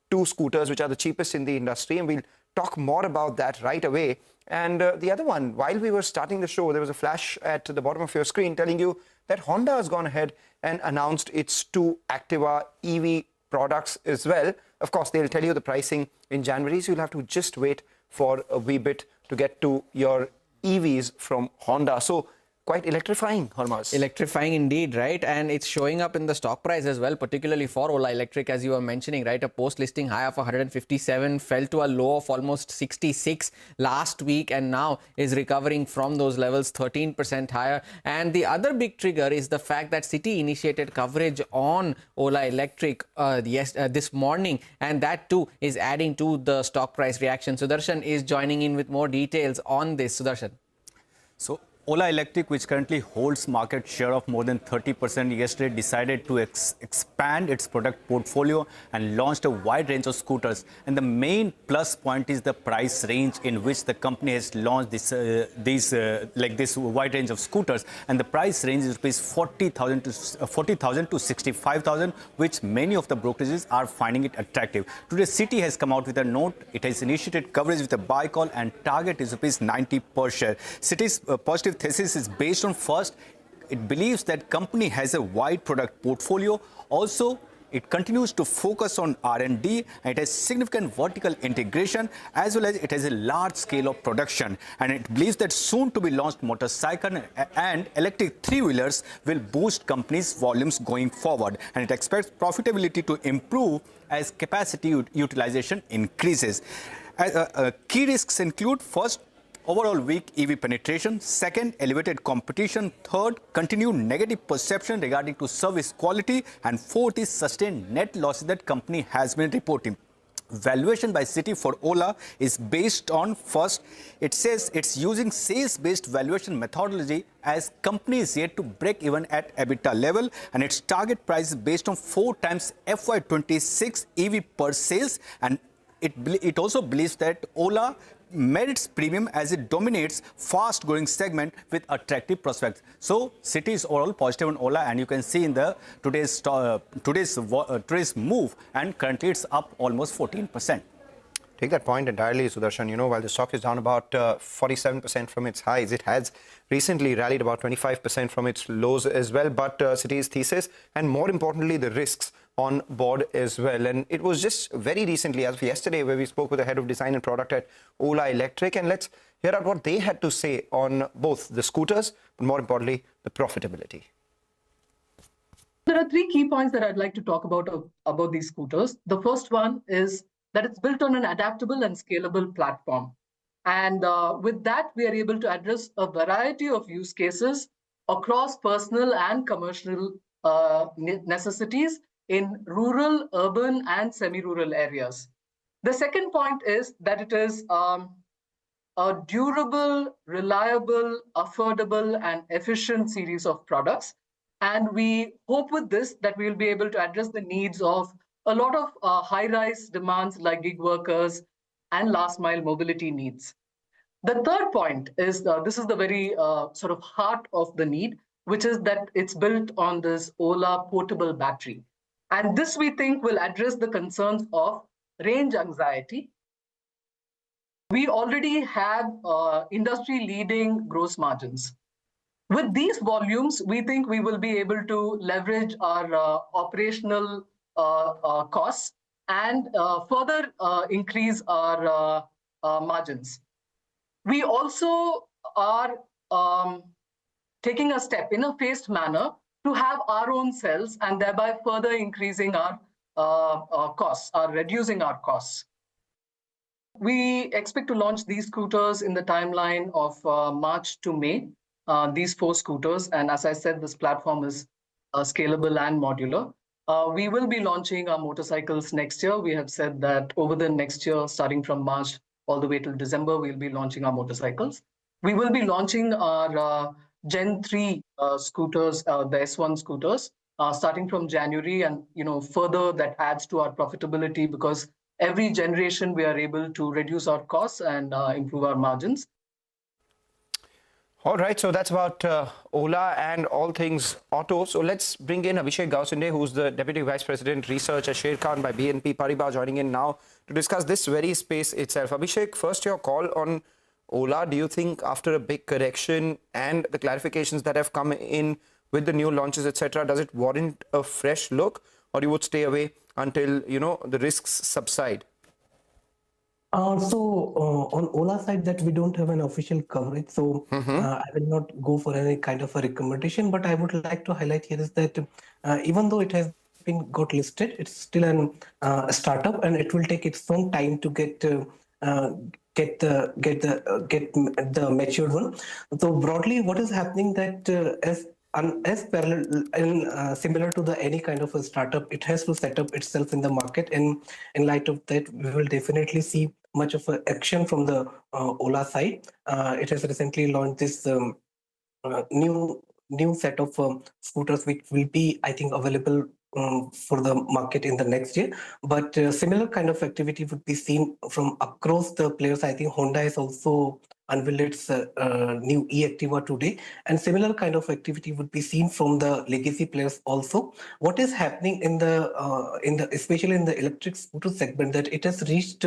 two scooters, which are the cheapest in the industry, and we'll talk more about that right away. And the other one, while we were starting the show, there was a flash at the bottom of your screen telling you that Honda has gone ahead and announced its two Activa EV products as well. Of course, they'll tell you the pricing in January, so you'll have to just wait for a wee bit to get to your EVs from Honda. So quite electrifying, Hormaz. Electrifying indeed, right? And it's showing up in the stock price as well, particularly for Ola Electric, as you were mentioning, right? A post-listing high of 157 fell to a low of almost 66 last week and now is recovering from those levels 13% higher. And the other big trigger is the fact that Citi initiated coverage on Ola Electric this morning, and that too is adding to the stock price reaction. Sudarshan is joining in with more details on this. Sudarshan. So Ola Electric, which currently holds market share of more than 30%, yesterday decided to expand its product portfolio and launched a wide range of scooters. And the main plus point is the price range in which the company has launched this wide range of scooters. And the price range is rupees 40,000 to 65,000, which many of the brokerages are finding it attractive. Today, Citi has come out with a note. It has initiated coverage with a buy call and target is rupees 90 per share. Citi's positive thesis is based on, first, it believes that company has a wide product portfolio. Also, it continues to focus on R&D and it has significant vertical integration, as well as it has a large scale of production. And it believes that soon to be launched motorcycle and electric three-wheelers will boost company's volumes going forward. And it expects profitability to improve as capacity utilization increases. Key risks include, first, overall weak EV penetration. Second, elevated competition. Third, continued negative perception regarding to service quality. And fourth is sustained net losses that company has been reporting. Valuation by Citi for Ola is based on, first, it says it's using sales-based valuation methodology as company is yet to break even at EBITDA level, and its target price is based on 4 times FY26 EV per sales. And it also believes that Ola merits premium as it dominates fast-growing segment with attractive prospects. So Citi is overall positive on Ola, and you can see in the today's move, and currently it's up almost 14%. Take that point entirely, Sudarshan. You know, while the stock is down about 47% from its highs, it has recently rallied about 25% from its lows as well. But Citi's thesis, and more importantly, the risks on board as well. And it was just very recently, as of yesterday, where we spoke with the head of design and product at Ola Electric. And let's hear out what they had to say on both the scooters, but more importantly, the profitability. There are 3 key points that I'd like to talk about these scooters. The first one is that it's built on an adaptable and scalable platform. And with that, we are able to address a variety of use cases across personal and commercial necessities in rural, urban, and semi-rural areas. The second point is that it is a durable, reliable, affordable, and efficient series of products. And we hope with this that we will be able to address the needs of a lot of high-rise demands like gig workers and last-mile mobility needs. The third point is, this is the very sort of heart of the need, which is that it's built on this Ola portable battery. And this, we think, will address the concerns of range anxiety. We already have industry-leading gross margins. With these volumes, we think we will be able to leverage our operational costs and further increase our margins. We also are taking a step in a phased manner to have our own cells and thereby further increasing our costs, or reducing our costs. We expect to launch these scooters in the timeline of March to May, these 4 scooters. And as I said, this platform is scalable and modular. We will be launching our motorcycles next year. We have said that over the next year, starting from March all the way till December, we'll be launching our motorcycles. We will be launching our Gen 3 scooters, the S1 scooters, starting from January, and further that adds to our profitability because every generation we are able to reduce our costs and improve our margins. All right, so that's about Ola and all things auto. So let's bring in Abhishek Gausinde, who's the Deputy Vice President Research at Sharekhan by BNP Paribas, joining in now to discuss this very space itself. Abhishek, first your call on Ola. Do you think after a big correction and the clarifications that have come in with the new launches, etc., does it warrant a fresh look? or you would stay away until, the risks subside? On Ola side, that we don't have an official coverage, so I will not go for any kind of a recommendation. But I would like to highlight here is that even though it has been got listed, it's still a startup, and it will take its own time to get the matured one. So broadly, what is happening that as parallel and similar to any kind of a startup, it has to set up itself in the market, and in light of that, we will definitely see much of a action from the Ola side. It has recently launched this new set of scooters, which will be, I think, available for the market in the next year. But similar kind of activity would be seen from across the players. I think Honda has also unveiled its new e-Activa today, and similar kind of activity would be seen from the legacy players also. What is happening in the especially in the electric scooter segment, that it has reached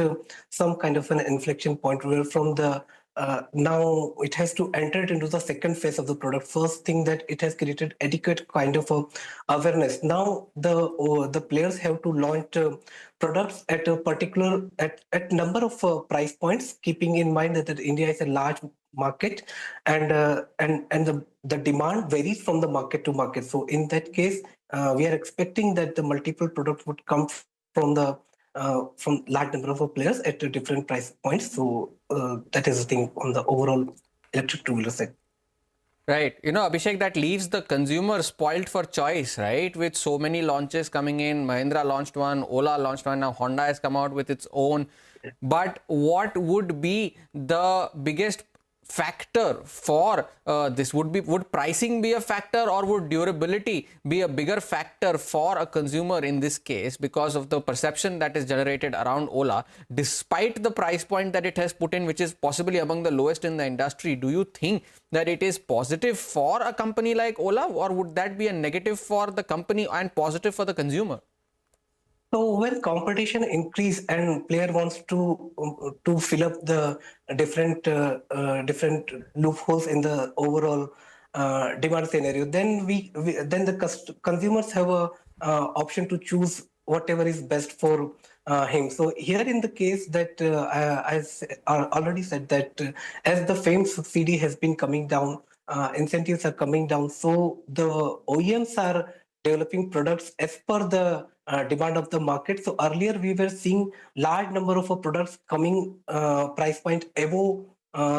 some kind of an inflection point where from the now it has to enter into the second phase of the product. First thing, that it has created adequate kind of awareness. Now the players have to launch products at a particular at number of price points, keeping in mind that India is a large market, and the demand varies from the market to market. So in that case, we are expecting that the multiple products would come from large number of players at different price points. So that is the thing on the overall electric two-wheeler segment. Right. Abhishek, that leaves the consumer spoiled for choice, right? With so many launches coming in. Mahindra launched one, Ola launched one, now Honda has come out with its own. But what would be the biggest factor for this? Would pricing be a factor, or would durability be a bigger factor for a consumer in this case, because of the perception that is generated around Ola, despite the price point that it has put in, which is possibly among the lowest in the industry? Do you think that it is positive for a company like Ola, or would that be a negative for the company and positive for the consumer? So when competition increase and player wants to fill up the different loopholes in the overall demand scenario, then then the consumers have a option to choose whatever is best for him. So here in the case that as I already said that as the FAME subsidy has been coming down, incentives are coming down, so the OEMs are developing products as per the demand of the market. So earlier we were seeing large number of products coming price point above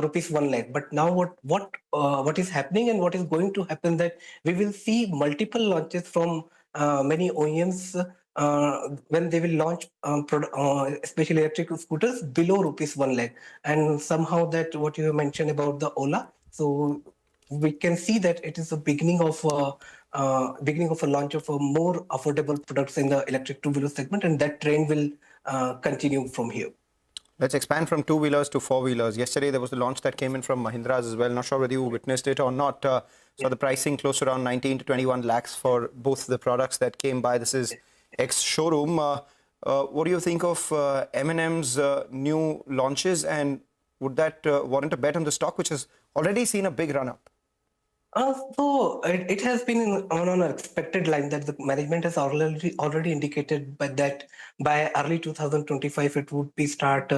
rupees 1 lakh. But now what is happening and what is going to happen, that we will see multiple launches from many OEMs when they will launch especially electric scooters below rupees 1 lakh. And somehow that what you mentioned about the Ola, so we can see that it is a beginning of a launch of more affordable products in the electric two-wheeler segment, and that trend will continue from here. Let's expand from two-wheelers to four-wheelers. Yesterday, there was the launch that came in from Mahindra's as well. Not sure whether you witnessed it or not. So the pricing close to around 19 to 21 lakhs for both the products that came by. This is ex-showroom. What do you think of M&M's new launches, and would that warrant a bet on the stock, which has already seen a big run-up? So it has been on an expected line that the management has already indicated, but that by early 2025 it would be start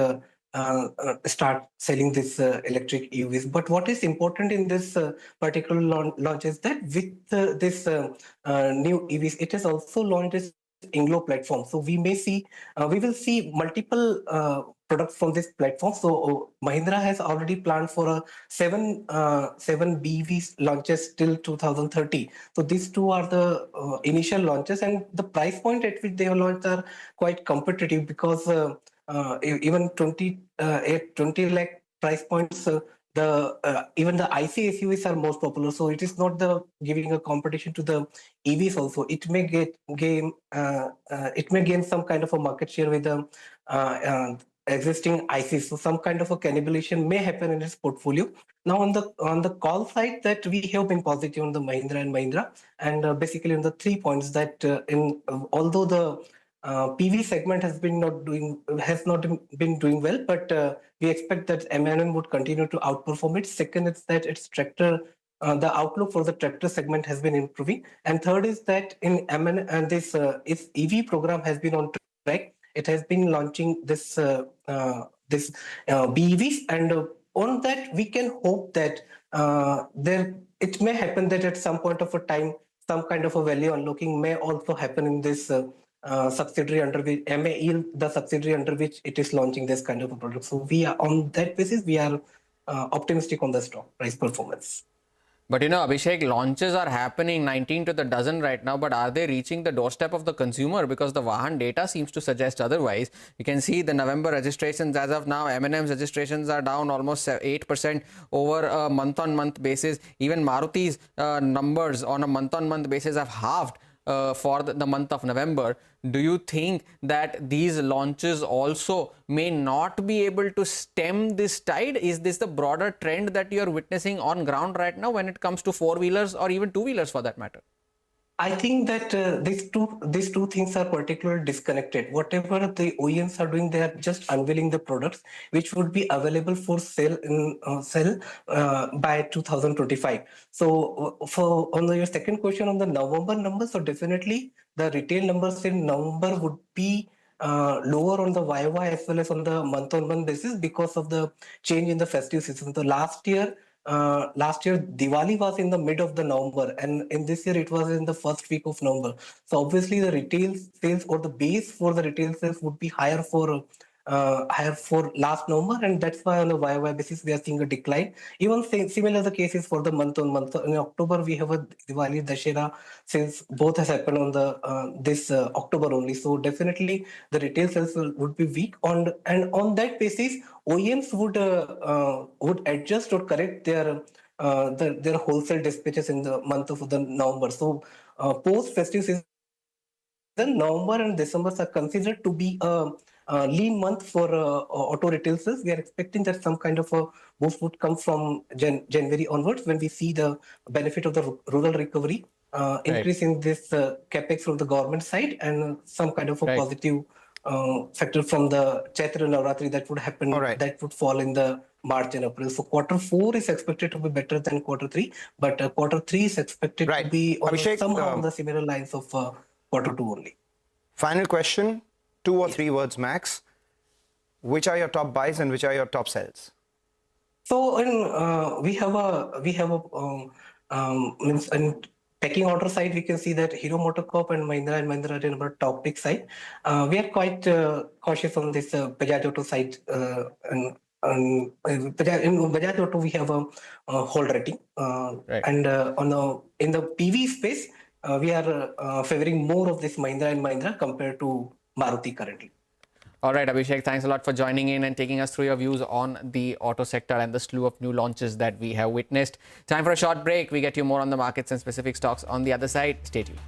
selling this electric EVs. But what is important in this particular launch is that with this new EVs, it has also launched this Inglo platform. So we will see multiple products from this platform. So Mahindra has already planned for seven BEVs launches till 2030. So these two are the initial launches, and the price point at which they have launched are quite competitive, because even 20 lakh price points, even the IC SUVs are most popular. So it is not giving a competition to the EVs. Also, it may gain some kind of a market share with the existing ICs. So some kind of a cannibalization may happen in its portfolio. Now on the call side, that we have been positive on the Mahindra and Mahindra, and basically on the 3 points that although the PV segment has not been doing well, but we expect that M&M would continue to outperform it. Second is that its tractor the outlook for the tractor segment has been improving. And third is that in this EV program has been on track. It has been launching this BEVs, and on that we can hope that it may happen that at some point of a time some kind of a value unlocking may also happen in this subsidiary under which MAE, the subsidiary under which it is launching this kind of a product. So we are on that basis, we are optimistic on the stock price performance. But Abhishek, launches are happening 19 to the dozen right now, but are they reaching the doorstep of the consumer? Because the Vahan data seems to suggest otherwise. You can see the November registrations as of now. M&M's registrations are down almost 8% over a month-on-month basis. Even Maruti's numbers on a month-on-month basis have halved for the month of November. Do you think that these launches also may not be able to stem this tide? Is this the broader trend that you are witnessing on ground right now when it comes to four-wheelers or even two-wheelers for that matter? I think that these two things are particularly disconnected. Whatever the OEMs are doing, they are just unveiling the products which would be available for sale by 2025. So on your second question on the November numbers, so definitely the retail numbers in November would be lower on the YY as well as on the month-on-month basis because of the change in the festive season. So last year Diwali was in the mid of the November, and in this year it was in the first week of November. So obviously the retail sales or the base for the retail sales would be higher for last November, and that's why on the YY basis we are seeing a decline. Even similar the cases for the month-on-month. So in October we have a Diwali, Dussehra sales, both has happened on the this October only. So definitely the retail sales would be weak. And on that basis, OEMs would adjust or correct their wholesale dispatches in the month of the November. So post festive season, November and December are considered to be a lean month for auto retail sales. We are expecting that some kind of a boost would come from January onwards when we see the benefit of the rural recovery, increase in this capex from the government side, and some kind of a positive factor from the Chaitra Navratri that would happen, that would fall in the March and April. So quarter 4 is expected to be better than quarter 3, but quarter 3 is expected to be somehow on the similar lines of quarter 2 only. Final question, 2 or 3 words max. Which are your top buys and which are your top sells? So we have a pecking order side, we can see that Hero MotoCorp and Mahindra are in our top pick side. We are quite cautious on this Bajaj Auto side. In Bajaj Auto, we have a hold rating. And in the PV space, we are favoring more of this Mahindra and Mahindra compared to Maruti currently. All right, Abhishek, thanks a lot for joining in and taking us through your views on the auto sector and the slew of new launches that we have witnessed. Time for a short break. We get you more on the markets and specific stocks on the other side. Stay tuned.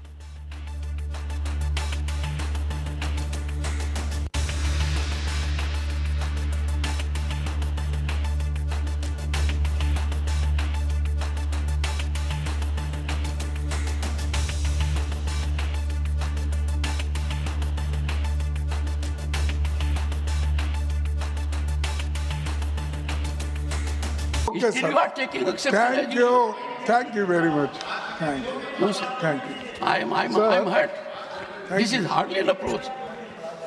Okay, Still you are taking Thank you. Thank you very much. Thank you. No, sir. Thank you. I'm hurt. This is hardly an approach.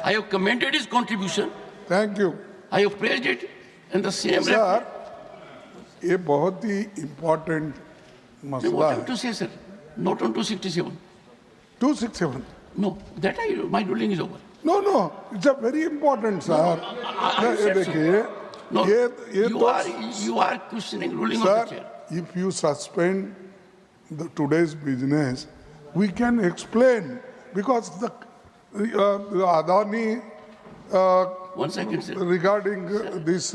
I have commended his contribution. Thank you. I have praised it in the same Sir, ये बहुत ही important मसला What है. have to say, sir? Not on 267. 267. No, that my ruling is over. No, it's a very important, sir. ये देखिए, No, ये you are questioning ruling of Sir, the chair. if you suspend today's business, we can explain because the Adani 1 second, sir. regarding this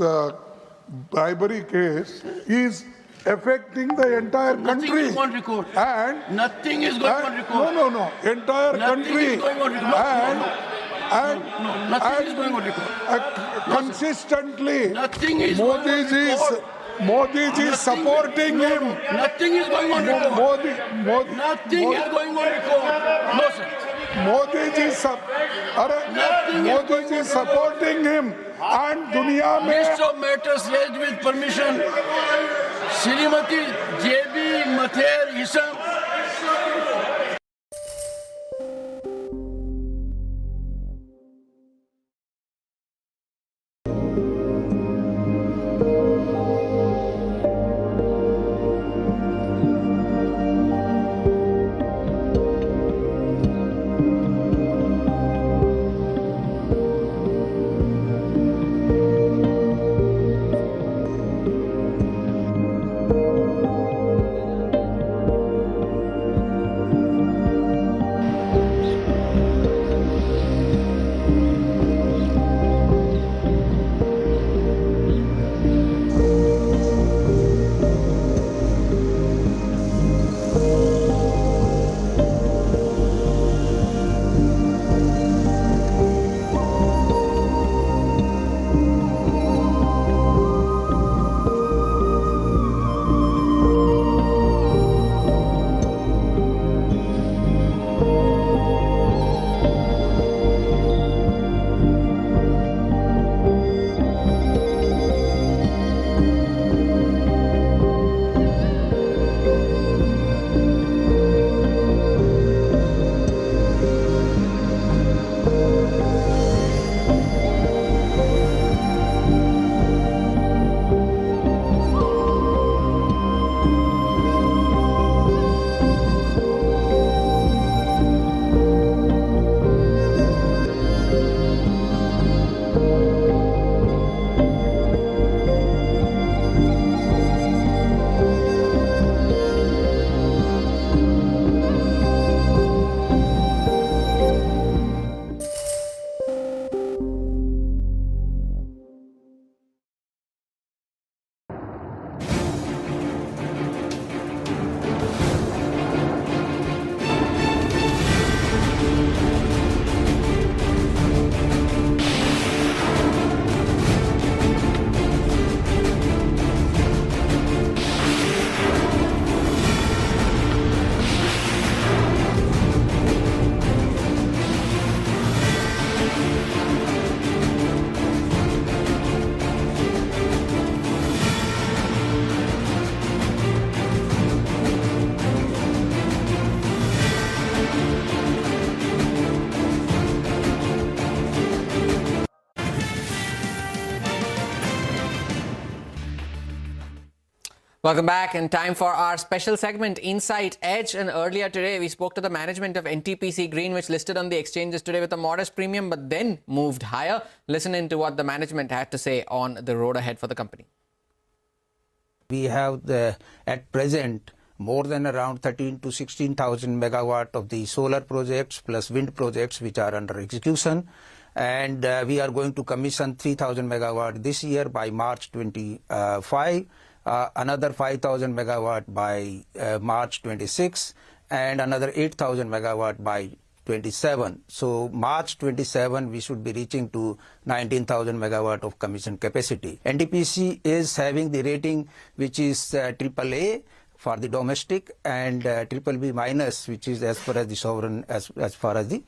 bribery case is affecting the entire Nothing country. is going on record. And nothing is going on record. No, entire Nothing country. is going on record. Nothing is going on record. Consistently, Nothing is Modi ji is supporting him. Nothing is going on record. Nothing is going on record. No, sir. Modi ji is supporting him. And दुनिया में List of matters raised with permission. Srimati J.B. materialism. Welcome back, and time for our special segment, Insight Edge. And earlier today, we spoke to the management of NTPC Green, which listed on the exchanges today with a modest premium, but then moved higher. Listen in to what the management had to say on the road ahead for the company. We have at present more than around 13 to 16,000 megawatt of the solar projects plus wind projects which are under execution. And we are going to commission 3,000 megawatt this year by March 25. Another 5,000 megawatt by March 26, and another 8,000 megawatt by 27. So March 27, we should be reaching to 19,000 megawatt of commission capacity. NTPC is having the rating which is AAA for the domestic and BBB minus, which is as far as the sovereign, as far as the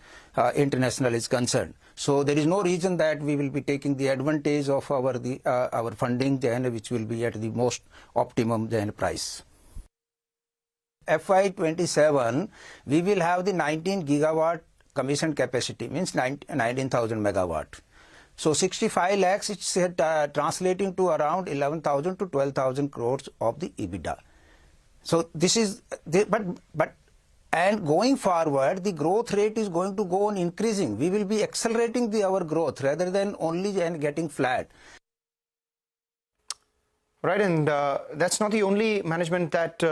international is concerned. So there is no reason that we will be taking the advantage of our funding then, which will be at the most optimum then price. FY27, we will have the 19 gigawatt commission capacity, means 19,000 megawatt. So 65 lakhs, it's translating to around 11,000 to 12,000 crores of the EBITDA. So this is, and going forward, the growth rate is going to go on increasing. We will be accelerating our growth rather than only getting flat. Right, and that's not the only management that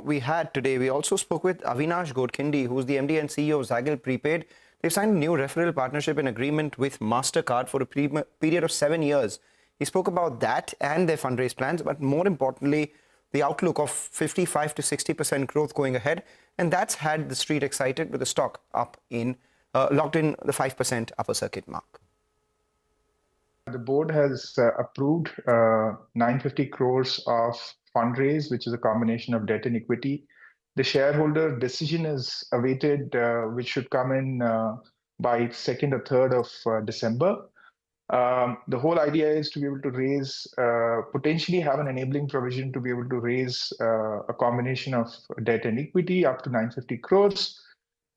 we had today. We also spoke with Avinash Godkhindi, who's the MD and CEO of Zaggle Prepaid. They've signed a new referral partnership and agreement with MasterCard for a period of 7 years. He spoke about that and their fundraise plans, but more importantly, the outlook of 55 to 60% growth going ahead, and that's had the street excited with the stock up locked in the 5% upper circuit mark. The board has approved 950 crores of fundraise, which is a combination of debt and equity. The shareholder decision is awaited, which should come in by 2nd or 3rd of December. The whole idea is to be able to raise, potentially have an enabling provision to be able to raise a combination of debt and equity up to 950 crores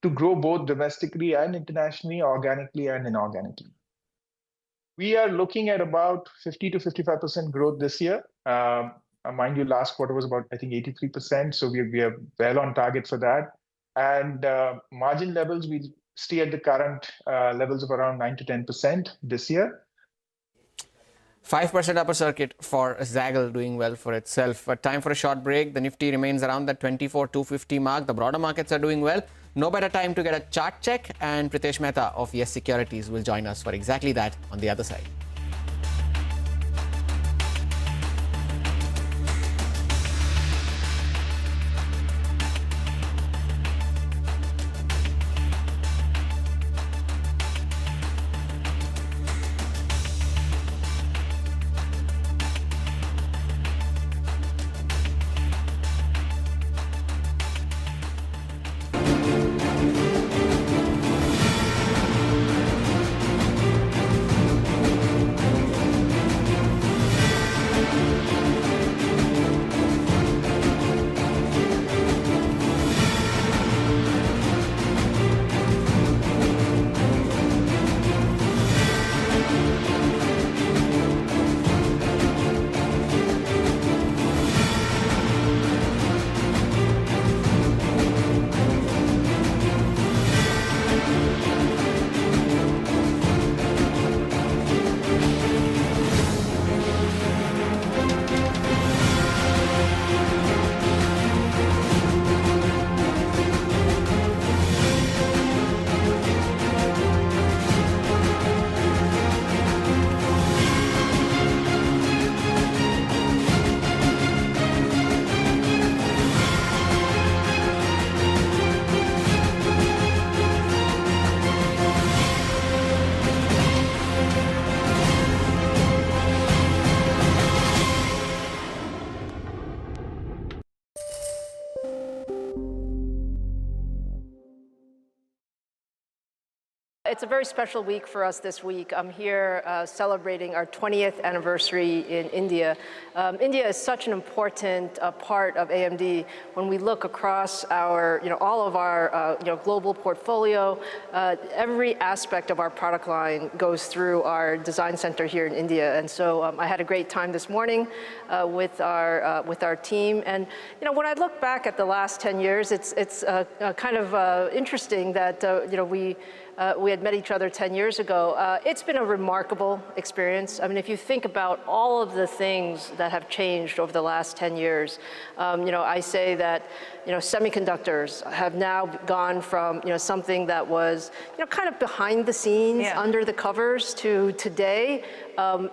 to grow both domestically and internationally, organically and inorganically. We are looking at about 50 to 55% growth this year. Mind you, last quarter was about, I think, 83%. So we are well on target for that. And margin levels, we stay at the current levels of around 9 to 10% this year. 5% upper circuit for Zaggle, doing well for itself. But time for a short break. The Nifty remains around the 24,250 mark. The broader markets are doing well. No better time to get a chart check. And Pritesh Mehta of Yes Securities will join us for exactly that on the other side. It's a very special week for us this week. I'm here celebrating our 20th anniversary in India. India is such an important part of AMD. When we look across our, all of our, global portfolio, every aspect of our product line goes through our design center here in India. And so I had a great time this morning with our team. And when I look back at the last 10 years, it's kind of interesting that we had met each other 10 years ago. It's been a remarkable experience. I mean, if you think about all of the things that have changed over the last 10 years, I say that, semiconductors have now gone from, something that was, kind of behind the scenes, under the covers to today.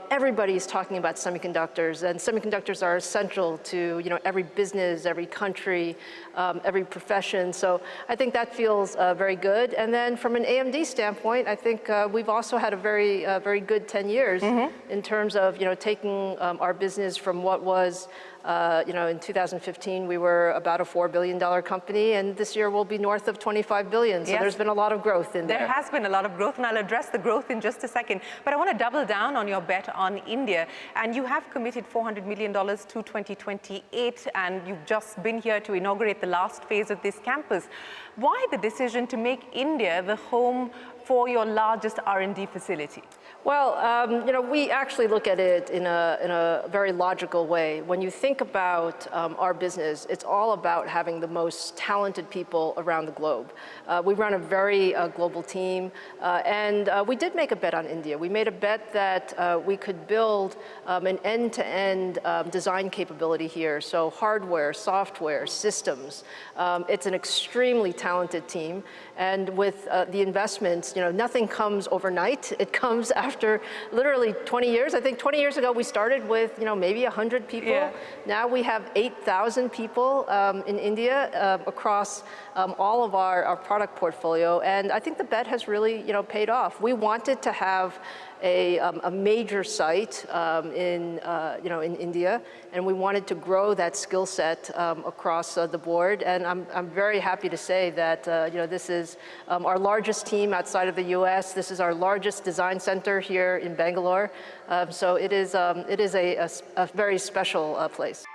Everybody's talking about semiconductors, and semiconductors are essential to, every business, every country, every profession. So I think that feels very good. And then from an AMD standpoint, I think we've also had a very good 10 years in terms of, taking our business from what was, in 2015, we were about a $4 billion company, and this year we'll be north of $25 billion. So there's been a lot of growth in there. There has been a lot of growth, and I'll address the growth in just a second. But I want to double down on your bet on India. And you have committed $400 million to 2028, and you've just been here to inaugurate the last phase of this campus. Why the decision to make India the home for your largest R&D facility? Well, we actually look at it in a very logical way. When you think about our business, it's all about having the most talented people around the globe. We run a very global team, and we did make a bet on India. We made a bet that we could build an end-to-end design capability here. So hardware, software, systems. It's an extremely talented team. And with the investments, nothing comes overnight. It comes after literally 20 years. I think 20 years ago we started with, maybe 100 people. Yeah. Now we have 8,000 people in India across all of our product portfolio. And I think the bet has really, paid off. We wanted to have a major site in India, and we wanted to grow that skill set across the board. And I'm very happy to say that this is our largest team outside of the U.S. This is our largest design center here in Bangalore. So it is a very special place.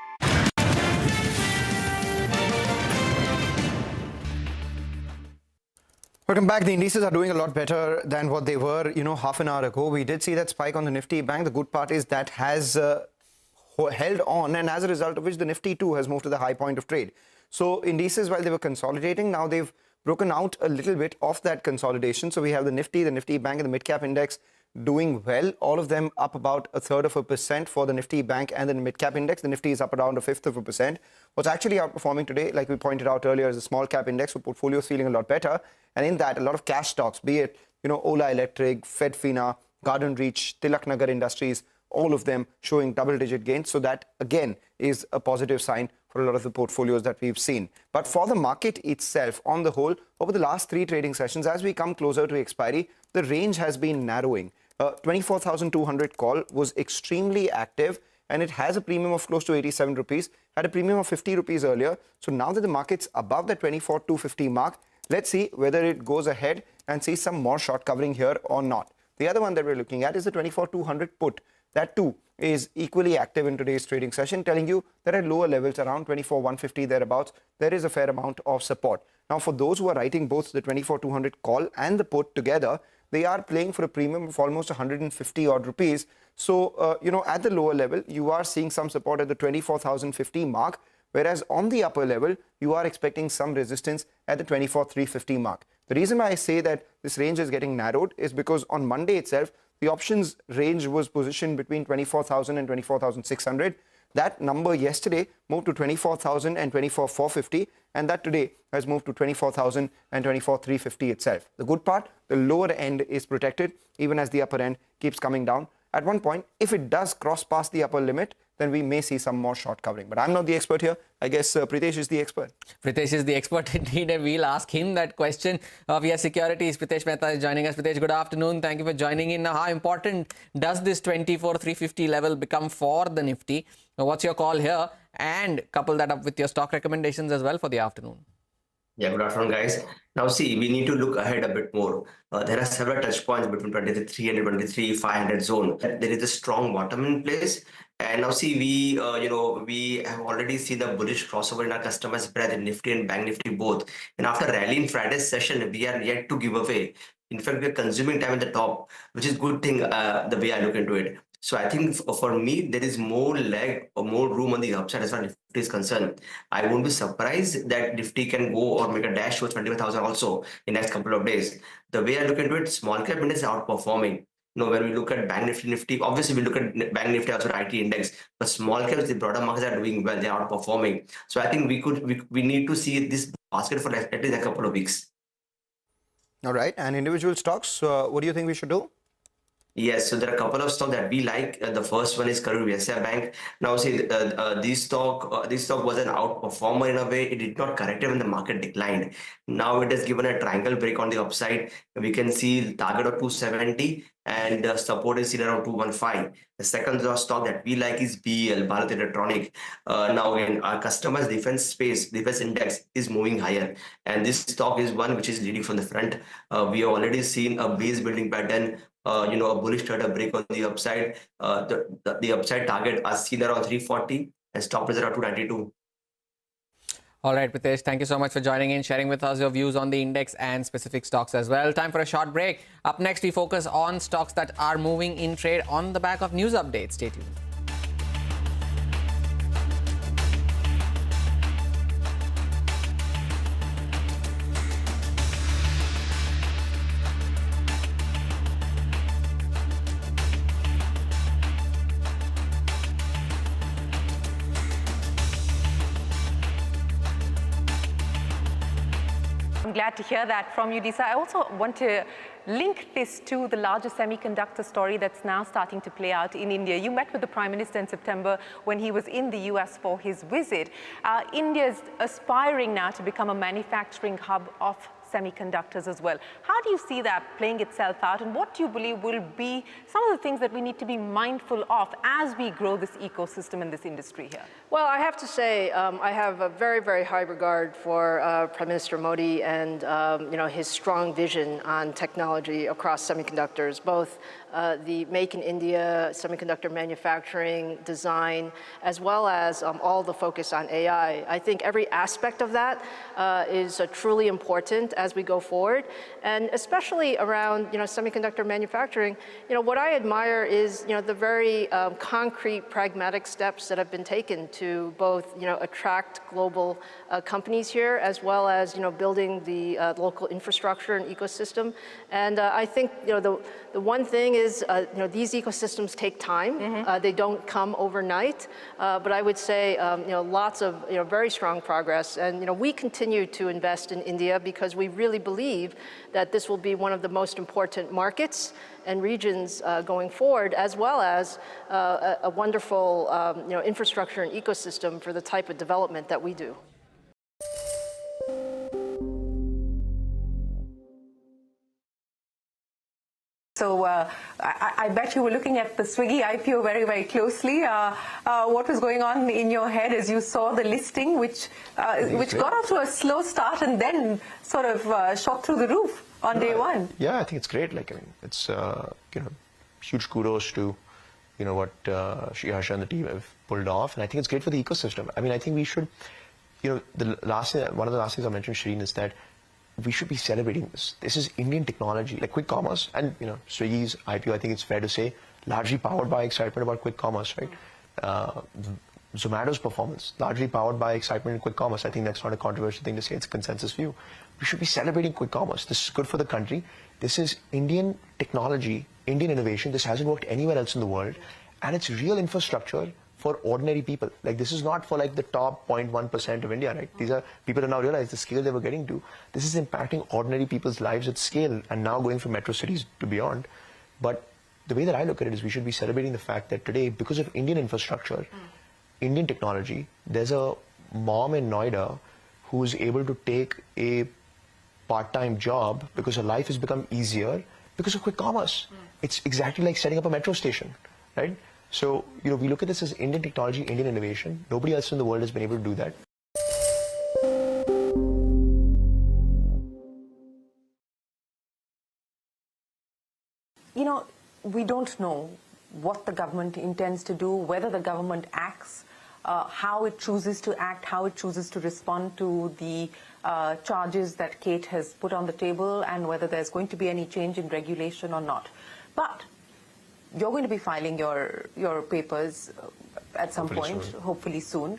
Welcome back. The indices are doing a lot better than what they were, half an hour ago. We did see that spike on the Nifty Bank. The good part is that has held on, and as a result of which the Nifty too has moved to the high point of trade. So indices, while they were consolidating, now they've broken out a little bit of that consolidation. So we have the Nifty Bank and the mid-cap index doing well. All of them up about 1/3% for the Nifty Bank and the mid-cap index. The Nifty is up around 1/5%. What's actually outperforming today, like we pointed out earlier, is the small cap index, so portfolios feeling a lot better. And in that, a lot of cash stocks, be it, Ola Electric, Fedfina, Garden Reach, Tilak Nagar Industries, all of them showing double-digit gains. So that, again, is a positive sign for a lot of the portfolios that we've seen. But for the market itself, on the whole, over the last 3 trading sessions, as we come closer to expiry, the range has been narrowing. 24,200 call was extremely active, and it has a premium of close to 87 rupees, had a premium of 50 rupees earlier. So now that the market's above the 24,250 mark, let's see whether it goes ahead and see some more short covering here or not. The other one that we're looking at is the 24,200 put. That too is equally active in today's trading session, telling you that at lower levels around 24,150 thereabouts, there is a fair amount of support. Now, for those who are writing both the 24,200 call and the put together, they are playing for a premium of almost 150 odd rupees. So, at the lower level, you are seeing some support at the 24,050 mark, whereas on the upper level, you are expecting some resistance at the 24,350 mark. The reason why I say that this range is getting narrowed is because on Monday itself, the options range was positioned between 24,000 and 24,600. That number yesterday moved to 24,000 and 24,450, and that today has moved to 24,000 and 24,350 itself. The good part, the lower end is protected, even as the upper end keeps coming down. At one point, if it does cross past the upper limit, then we may see some more short covering. But I'm not the expert here. I guess Pritesh is the expert. Pritesh is the expert indeed, and we'll ask him that question. We have Securities. Pritesh Mehta is joining us. Pritesh, good afternoon. Thank you for joining in. Now, how important does this 24,350 level become for the Nifty? Now, what's your call here? And couple that up with your stock recommendations as well for the afternoon. Yeah, good afternoon, guys. Now, see, we need to look ahead a bit more. There are several touch points between 2300, 23,500 zone. There is a strong bottom in place. And now, see, we have already seen the bullish crossover in our customers' breadth in Nifty and Bank Nifty both. And after rallying Friday's session, we are yet to give away. In fact, we are consuming time at the top, which is a good thing the way I look into it. So I think for me, there is more leg or more room on the upside as far as Nifty is concerned. I won't be surprised that Nifty can go or make a dash towards 25,000 also in the next couple of days. The way I look into it, small cap index is outperforming. When we look at Bank Nifty, obviously we look at Bank Nifty also IT index, but small caps, the broader markets are doing well, they are outperforming. So I think we need to see this basket for at least a couple of weeks. All right, and individual stocks, what do you think we should do? Yes, so there are a couple of stocks that we like. The first one is Karur Vysya Bank. Now, see, this stock was an outperformer in a way. It did not correct it when the market declined. Now it has given a triangle break on the upside. We can see target of 270 and support is seen around 215. The second stock that we like is BEL, Bharat Electronic. Now again, our customers' defense index is moving higher, and this stock is one which is leading from the front. We have already seen a base building pattern. A bullish startup break on the upside. The upside target are seen around 340 and stop is around 292. All right, Pritesh, thank you so much for joining in, sharing with us your views on the index and specific stocks as well. Time for a short break. Up next, we focus on stocks that are moving in trade on the back of news updates. Stay tuned. I'm glad to hear that from you, Disa. I also want to link this to the larger semiconductor story that's now starting to play out in India. You met with the Prime Minister in September when he was in the US for his visit. India is aspiring now to become a manufacturing hub of semiconductors as well. How do you see that playing itself out, and what do you believe will be some of the things that we need to be mindful of as we grow this ecosystem in this industry here? Well, I have to say, I have a very, very high regard for Prime Minister Modi and his strong vision on technology across semiconductors, both the Make in India, semiconductor manufacturing, design, as well as all the focus on AI. I think every aspect of that is truly important as we go forward, and especially around semiconductor manufacturing. What I admire is the very concrete, pragmatic steps that have been taken to both attract global companies here, as well as building the local infrastructure and ecosystem. And I think the one thing is these ecosystems take time. They don't come overnight. But I would say lots of very strong progress. And we continue to invest in India because we really believe that this will be one of the most important markets and regions going forward, as well as a wonderful infrastructure and ecosystem for the type of development that we do. So I bet you were looking at the Swiggy IPO very, very closely. What was going on in your head as you saw the listing, which got off to a slow start and then sort of shot through the roof on day one? Yeah, I think it's great. It's huge kudos to what Harsha and the team have pulled off, and I think it's great for the ecosystem. I mean, I think we should, one of the last things I mentioned, Shireen, is that we should be celebrating this. This is Indian technology, like quick commerce, and Swiggy's IPO. I think it's fair to say, largely powered by excitement about quick commerce, right? Zomato's performance, largely powered by excitement in quick commerce. I think that's not a controversial thing to say. It's a consensus view. We should be celebrating quick commerce. This is good for the country. This is Indian technology, Indian innovation. This hasn't worked anywhere else in the world, and it's real infrastructure for ordinary people. Like, this is not for the top 0.1% of India, right? These are people who now realize the scale they were getting to. This is impacting ordinary people's lives at scale, and now going from metro cities to beyond. But the way that I look at it is we should be celebrating the fact that today, because of Indian infrastructure, Indian technology, there's a mom in Noida who's able to take a part-time job because her life has become easier because of quick commerce. It's exactly like setting up a metro station, right? So, we look at this as Indian technology, Indian innovation. Nobody else in the world has been able to do that. We don't know what the government intends to do, whether the government acts, how it chooses to act, how it chooses to respond to the charges that Kate has put on the table, and whether there's going to be any change in regulation or not. But you're going to be filing your papers at some point, hopefully soon.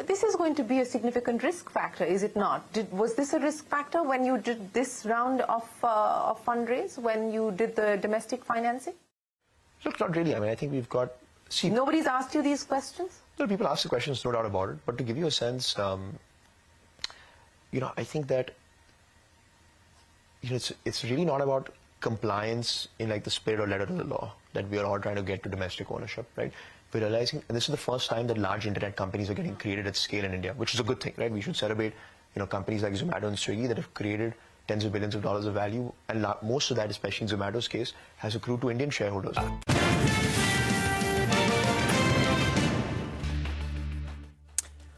This is going to be a significant risk factor, is it not? Was this a risk factor when you did this round of fundraise, when you did the domestic financing? Look, not really. I mean, I think we've got... Nobody's asked you these questions? No, people ask the questions, no doubt about it. But to give you a sense, I think that it's really not about compliance in the spirit or letter of the law that we are all trying to get to domestic ownership, right? We're realizing, and this is the first time that large internet companies are getting created at scale in India, which is a good thing, right? We should celebrate, companies like Zomato and Swiggy that have created tens of billions of dollars of value, and most of that, especially in Zomato's case, has accrued to Indian shareholders.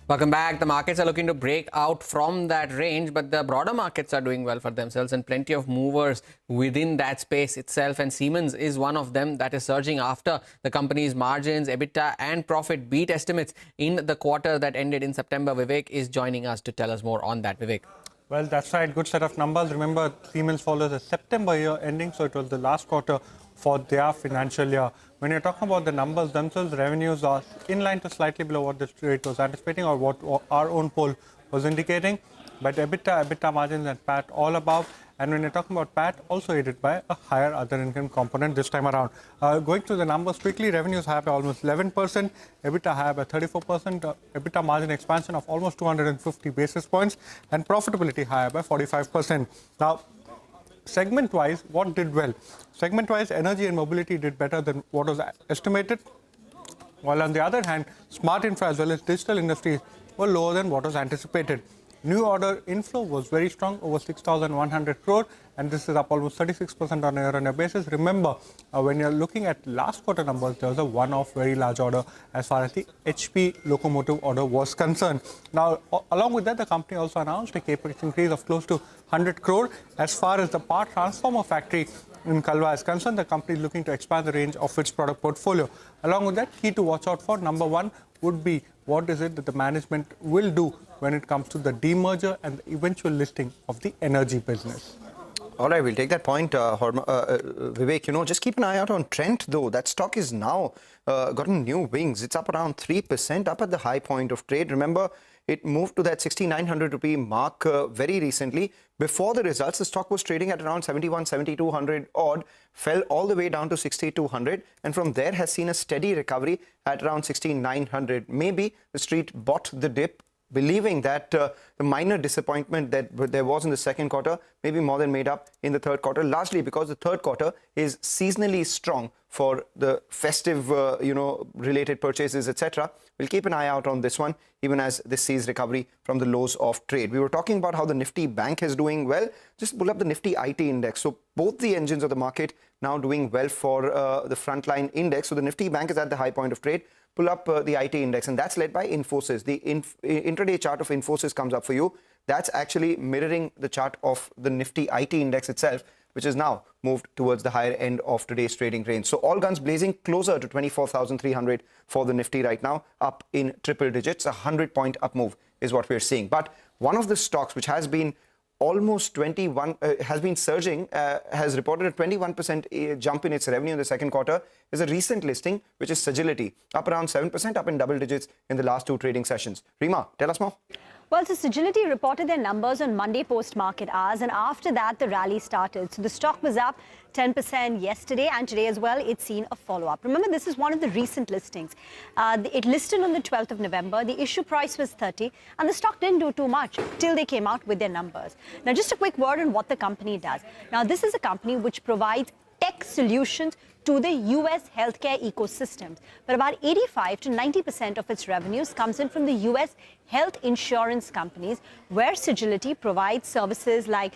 Welcome back. The markets are looking to break out from that range, but the broader markets are doing well for themselves, and plenty of movers within that space itself. And Siemens is one of them that is surging after the company's margins, EBITDA and profit beat estimates in the quarter that ended in September. Vivek is joining us to tell us more on that. Vivek. Well, that's right. Good set of numbers. Remember, Siemens follows a September year ending, so it was the last quarter for their financial year. When you're talking about the numbers themselves, revenues are in line to slightly below what the street was anticipating or what our own poll was indicating. But EBITDA margins and PAT all above. And when you're talking about PAT, also aided by a higher other income component this time around. Going through the numbers quickly, revenues higher by almost 11%, EBITDA higher by 34%, EBITDA margin expansion of almost 250 basis points, and profitability higher by 45%. Now, segment-wise, what did well? Segment-wise, energy and mobility did better than what was estimated, while on the other hand, smart infra as well as digital industries were lower than what was anticipated. New order inflow was very strong, over 6,100 crore, and this is up almost 36% on a year-on-year basis. Remember, when you're looking at last quarter numbers, there was a one-off very large order as far as the HP locomotive order was concerned. Now, along with that, the company also announced a capex increase of close to 100 crore. As far as the power transformer factory in Kalwa is concerned, the company is looking to expand the range of its product portfolio. Along with that, key to watch out for, number one, would be what is it that the management will do when it comes to the demerger and the eventual listing of the energy business. All right, we'll take that point, Vivek. Just keep an eye out on Trent, though. That stock is now gotten new wings. It's up around 3%, up at the high point of trade. Remember, it moved to that 6,900 rupee mark very recently. Before the results, the stock was trading at around 71, 7,200 odd, fell all the way down to 6,200, and from there has seen a steady recovery at around 6,900. Maybe the street bought the dip, believing that the minor disappointment that there was in the second quarter may be more than made up in the third quarter, largely because the third quarter is seasonally strong for the festive, related purchases, etc. We'll keep an eye out on this one, even as this sees recovery from the lows of trade. We were talking about how the Nifty Bank is doing well. Just pull up the Nifty IT index. So both the engines of the market now doing well for the frontline index. So the Nifty Bank is at the high point of trade. Pull up the IT index, and that's led by Infosys. The intraday chart of Infosys comes up for you. That's actually mirroring the chart of the Nifty IT index itself, which is now moved towards the higher end of today's trading range. So all guns blazing, closer to 24,300 for the Nifty right now, up in triple digits. 100-point up move is what we're seeing. But one of the stocks which has been almost 21, has been surging, has reported a 21% jump in its revenue in the second quarter, is a recent listing, which is Sagility, up around 7%, up in double digits in the last two trading sessions. Rima, tell us more. Well, so Sagility reported their numbers on Monday post-market hours, and after that, the rally started. So the stock was up 10% yesterday, and today as well, it's seen a follow-up. Remember, this is one of the recent listings. It listed on the 12th of November. The issue price was 30, and the stock didn't do too much till they came out with their numbers. Now, just a quick word on what the company does. Now, this is a company which provides tech solutions to the US healthcare ecosystems. But about 85 to 90% of its revenues comes in from the US health insurance companies, where Sagility provides services like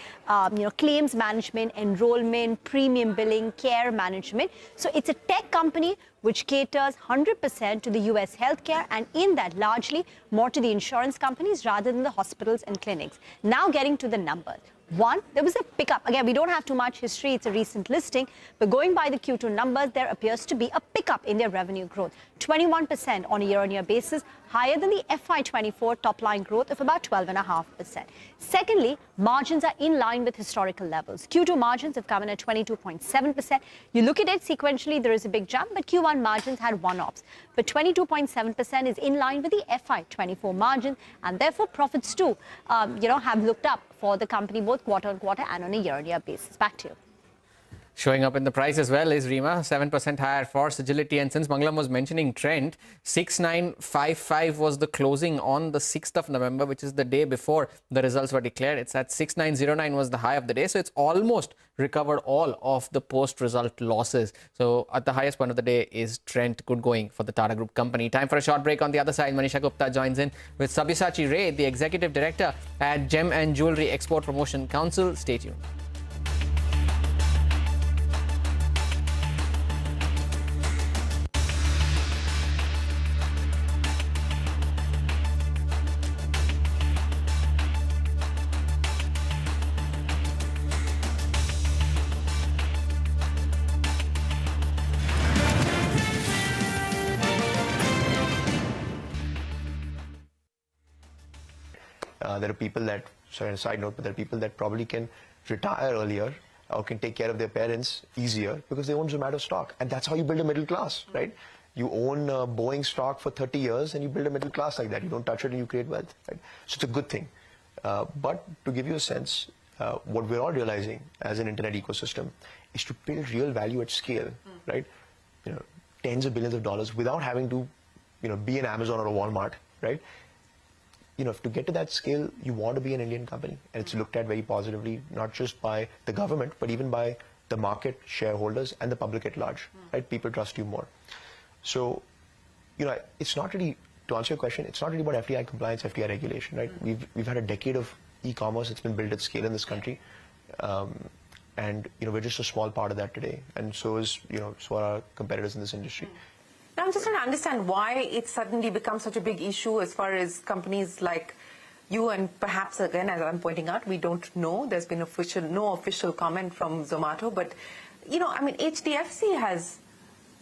claims management, enrollment, premium billing, care management. So it's a tech company which caters 100% to the US healthcare, and in that largely more to the insurance companies rather than the hospitals and clinics. Now getting to the numbers. One, there was a pickup. Again, we don't have too much history. It's a recent listing. But going by the Q2 numbers, there appears to be a pickup in their revenue growth. 21% on a year-on-year basis, higher than the FY24 top-line growth of about 12.5%. Secondly, margins are in line with historical levels. Q2 margins have come in at 22.7%. You look at it sequentially, there is a big jump, but Q1 margins had one-offs. But 22.7% is in line with the FY24 margin, and therefore profits too, have looked up for the company both quarter-on-quarter and on a year-on-year basis. Back to you. Showing up in the price as well is Rima, 7% higher for Sagility. And since Mangalam was mentioning Trent, 6,955 was the closing on the 6th of November, which is the day before the results were declared. It's at 6,909 was the high of the day. So it's almost recovered all of the post-result losses. So at the highest point of the day is Trent. Good going for the Tata Group company. Time for a short break. On the other side, Manisha Gupta joins in with Sabyasachi Ray, the Executive Director at Gem and Jewelry Export Promotion Council. Stay tuned. There are people that, sorry, on a side note, but there are people that probably can retire earlier or can take care of their parents easier because they own Zomato stock. And that's how you build a middle class, right? You own Boeing stock for 30 years and you build a middle class like that. You don't touch it and you create wealth, right? So it's a good thing. But to give you a sense, what we're all realizing as an internet ecosystem is to build real value at scale, right? Tens of billions of dollars without having to, be an Amazon or a Walmart, right? To get to that scale, you want to be an Indian company, and it's looked at very positively, not just by the government, but even by the market, shareholders, and the public at large, right? People trust you more. So, it's not really to answer your question, it's not really about FDI compliance, FDI regulation, right? We've had a decade of e-commerce that's been built at scale in this country, and we're just a small part of that today, and so are our competitors in this industry. Now, I'm just trying to understand why it suddenly becomes such a big issue as far as companies like you, and perhaps again, as I'm pointing out, we don't know. There's been no official comment from Zomato, but I mean, HDFC has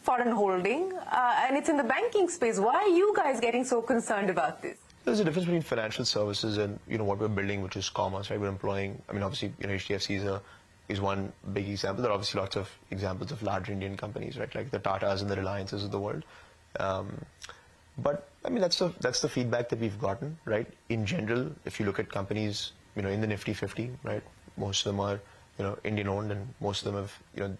foreign holding, and it's in the banking space. Why are you guys getting so concerned about this? There's a difference between financial services and what we're building, which is commerce, right? We're employing. I mean, obviously, HDFC is one big example. There are obviously lots of examples of large Indian companies, right? Like the Tatas and the Reliances of the world. But I mean, that's the feedback that we've gotten, right? In general, if you look at companies, in the Nifty 50, right? Most of them are, Indian owned, and most of them have,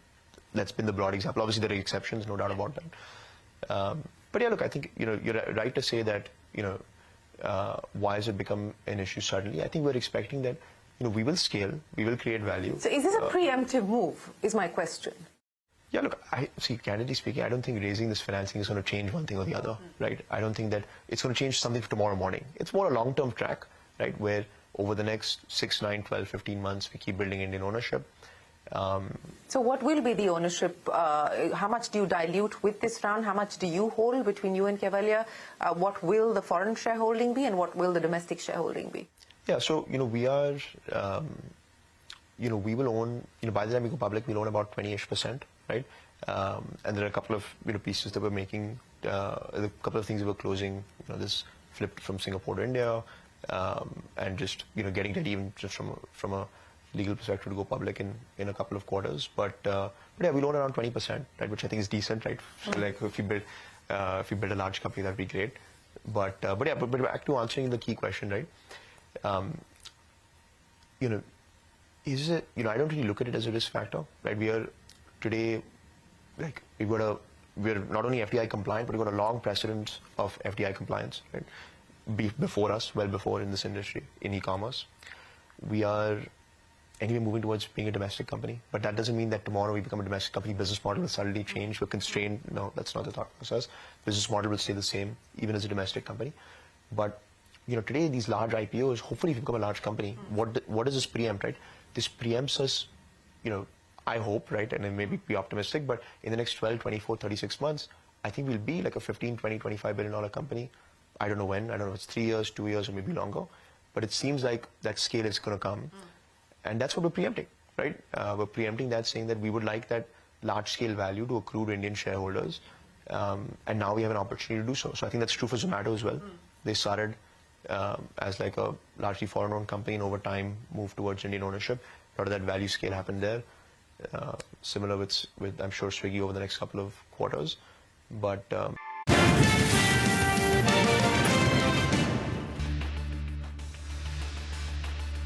that's been the broad example. Obviously, there are exceptions, no doubt about that. But yeah, look, I think, you're right to say that, why has it become an issue suddenly? I think we're expecting that, we will scale, we will create value. So is this a preemptive move, is my question? Yeah, look, candidly speaking, I don't think raising this financing is going to change one thing or the other, right? I don't think that it's going to change something for tomorrow morning. It's more a long-term track, right, where over the next 6, 9, 12, 15 months, we keep building Indian ownership. So what will be the ownership? How much do you dilute with this round? How much do you hold between you and Cavalier? What will the foreign shareholding be, and what will the domestic shareholding be? Yeah, so, we are, we will own, by the time we go public, we'll own about 20-ish%, right? And there are a couple of, pieces that we're making, a couple of things that we're closing, this flip from Singapore to India, and just, getting ready even just from a legal perspective to go public in a couple of quarters. But yeah, we'll own around 20%, right? Which I think is decent, right? So like if you build a large company, that'd be great. But back to answering the key question, right? Is it, I don't really look at it as a risk factor, right? We are today, like, we're not only FDI compliant, but we've got a long precedent of FDI compliance, right? Before us, well before in this industry, in e-commerce. We are anyway moving towards being a domestic company, but that doesn't mean that tomorrow we become a domestic company, business model will suddenly change, we're constrained. No, that's not the thought process. Business model will stay the same, even as a domestic company. But, today these large IPOs, hopefully if you become a large company, what does this preempt, right? This preempts us, I hope, right, and then maybe be optimistic, but in the next 12, 24, 36 months, I think we'll be like a $15, $20, $25 billion company. I don't know when, I don't know if it's 3 years, 2 years, or maybe longer, but it seems like that scale is going to come. And that's what we're preempting, right? We're preempting that, saying that we would like that large-scale value to accrue to Indian shareholders, and now we have an opportunity to do so. So I think that's true for Zomato as well. They started as like a largely foreign-owned company, and over time moved towards Indian ownership. A lot of that value scale happened there. Similar with I'm sure Swiggy over the next couple of quarters, but.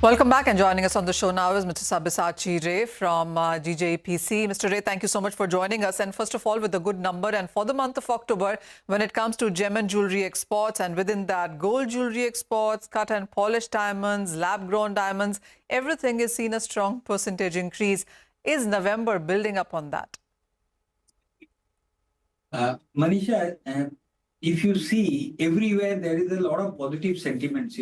Welcome back, and joining us on the show now is Mr. Sabyasachi Ray from GJPC. Mr. Ray, thank you so much for joining us. And first of all, with a good number, and for the month of October, when it comes to gem and jewelry exports, and within that, gold jewelry exports, cut and polished diamonds, lab-grown diamonds, everything is seen a strong percentage increase. Is November building up on that? Manisha, if you see, everywhere there is a lot of positive sentiments,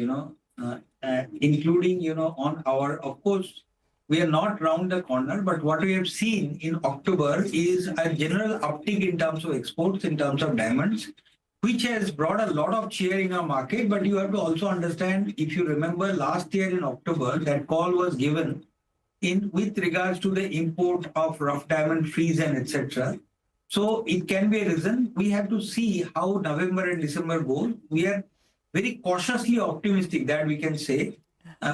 including, on our, of course, we are not round the corner, but what we have seen in October is a general uptick in terms of exports, in terms of diamonds, which has brought a lot of cheer in our market. But you have to also understand, if you remember last year in October, that call was given with regards to the import of rough diamond freeze and etc. So it can be a reason. We have to see how November and December go. We are very cautiously optimistic that we can say.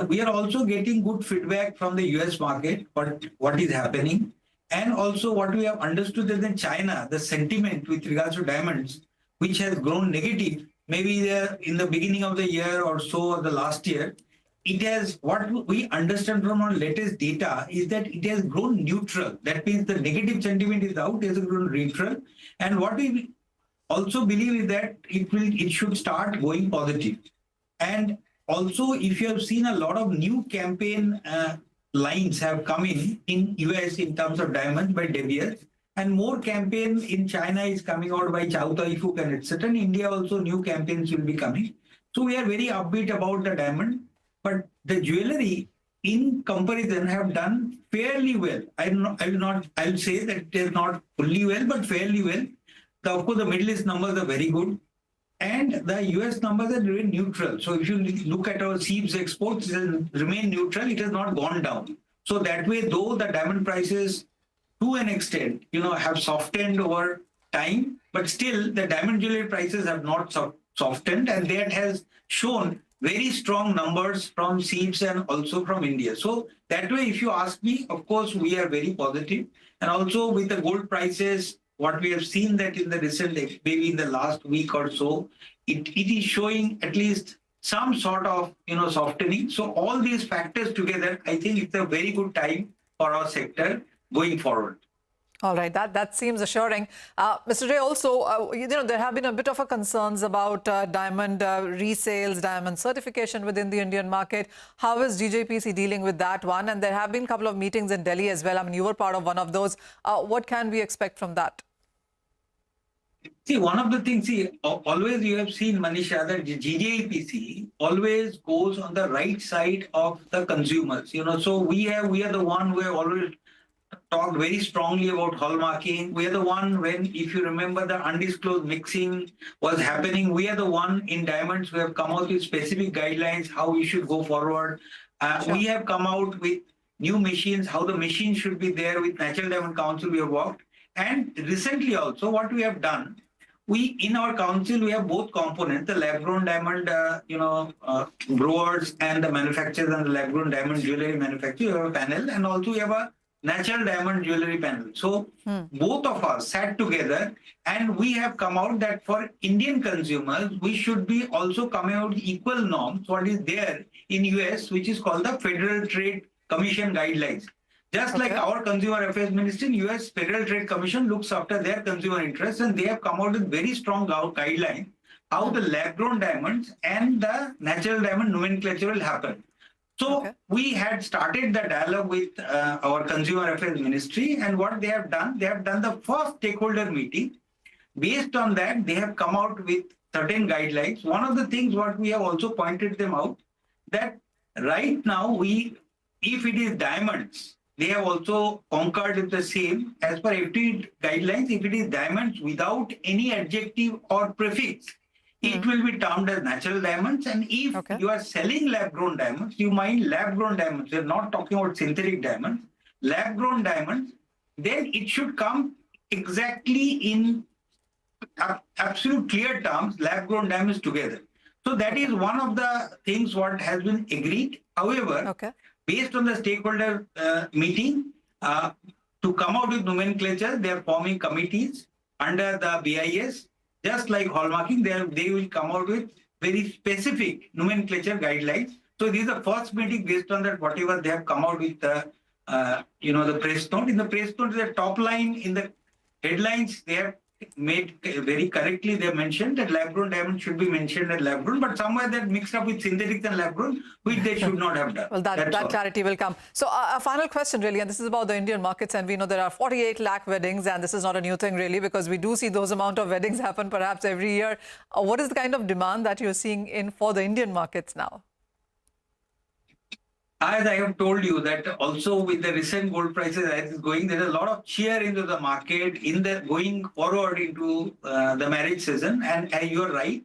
We are also getting good feedback from the US market, what is happening. And also what we have understood is in China, the sentiment with regards to diamonds, which has grown negative, maybe in the beginning of the year or so, or the last year, it has, what we understand from our latest data is that it has grown neutral. That means the negative sentiment is out, it has grown neutral. And what we also believe is that it should start going positive. And also, if you have seen a lot of new campaign lines have come in US in terms of diamonds by De Beers, And more campaign in China is coming out by Chow Tai Fook and etc. In India also new campaigns will be coming. So we are very upbeat about the diamond, but the jewelry in comparison have done fairly well. I'll say that it is not fully well, but fairly well. Of course, the Middle East numbers are very good. And the US numbers are very neutral. So if you look at our seeds exports, it remain neutral. It has not gone down. So that way, though the diamond prices to an extent, have softened over time, but still the diamond jewelry prices have not softened, and that has shown very strong numbers from seeds and also from India. So that way, if you ask me, of course, we are very positive. And also with the gold prices, what we have seen that in the recent, maybe in the last week or so, it is showing at least some sort of, softening. So all these factors together, I think it's a very good time for our sector going forward. All right, that seems assuring. Mr. Ray, also, there have been a bit of a concerns about diamond resales, diamond certification within the Indian market. How is GJPC dealing with that one? And there have been a couple of meetings in Delhi as well. I mean, you were part of one of those. What can we expect from that? See, one of the things, always you have seen, Manisha, that GJPC always goes on the right side of the consumers. So we are the one who have always talked very strongly about hallmarking. We are the one when, if you remember, the undisclosed mixing was happening. We are the one in diamonds who have come out with specific guidelines how we should go forward. We have come out with new machines, how the machine should be there. With Natural Diamond Council, we have worked. And recently also, what we have done, in our council, we have both components, the lab-grown diamond, brewers and the manufacturers, and the lab-grown diamond jewelry manufacturers. We have a panel, and also we have a natural diamond jewelry panel. So both of us sat together, and we have come out that for Indian consumers, we should be also coming out with equal norms, what is there in US, which is called the Federal Trade Commission guidelines. Just like our Consumer Affairs Ministry, US Federal Trade Commission looks after their consumer interests, and they have come out with very strong guidelines how the lab-grown diamonds and the natural diamond nomenclature will happen. So we had started the dialogue with our Consumer Affairs Ministry, and what they have done the first stakeholder meeting. Based on that, they have come out with certain guidelines. One of the things what we have also pointed them out, that right now if it is diamonds, they have also concurred with the same. As per FT guidelines, if it is diamonds without any adjective or prefix, it will be termed as natural diamonds. And if you are selling lab-grown diamonds, you mind lab-grown diamonds, we are not talking about synthetic diamonds, lab-grown diamonds, then it should come exactly in absolute clear terms, lab-grown diamonds together. So that is one of the things what has been agreed. However, based on the stakeholder meeting, to come out with nomenclature, they are forming committees under the BIS. Just like hallmarking, they will come out with very specific nomenclature guidelines. So this is the first meeting based on that, whatever they have come out with the press note. In the press note, the top line in the headlines, they have made very correctly, they mentioned that lab-grown diamond should be mentioned as lab-grown, but somewhere that mixed up with synthetics and lab-grown, which they should not have done. Well, that clarity will come. So a final question really, and this is about the Indian markets, and we know there are 48 lakh weddings, and this is not a new thing really, because we do see those amount of weddings happen perhaps every year. What is the kind of demand that you're seeing for the Indian markets now? As I have told you that also with the recent gold prices as it's going, there's a lot of cheer into the market going forward into the marriage season. And you're right.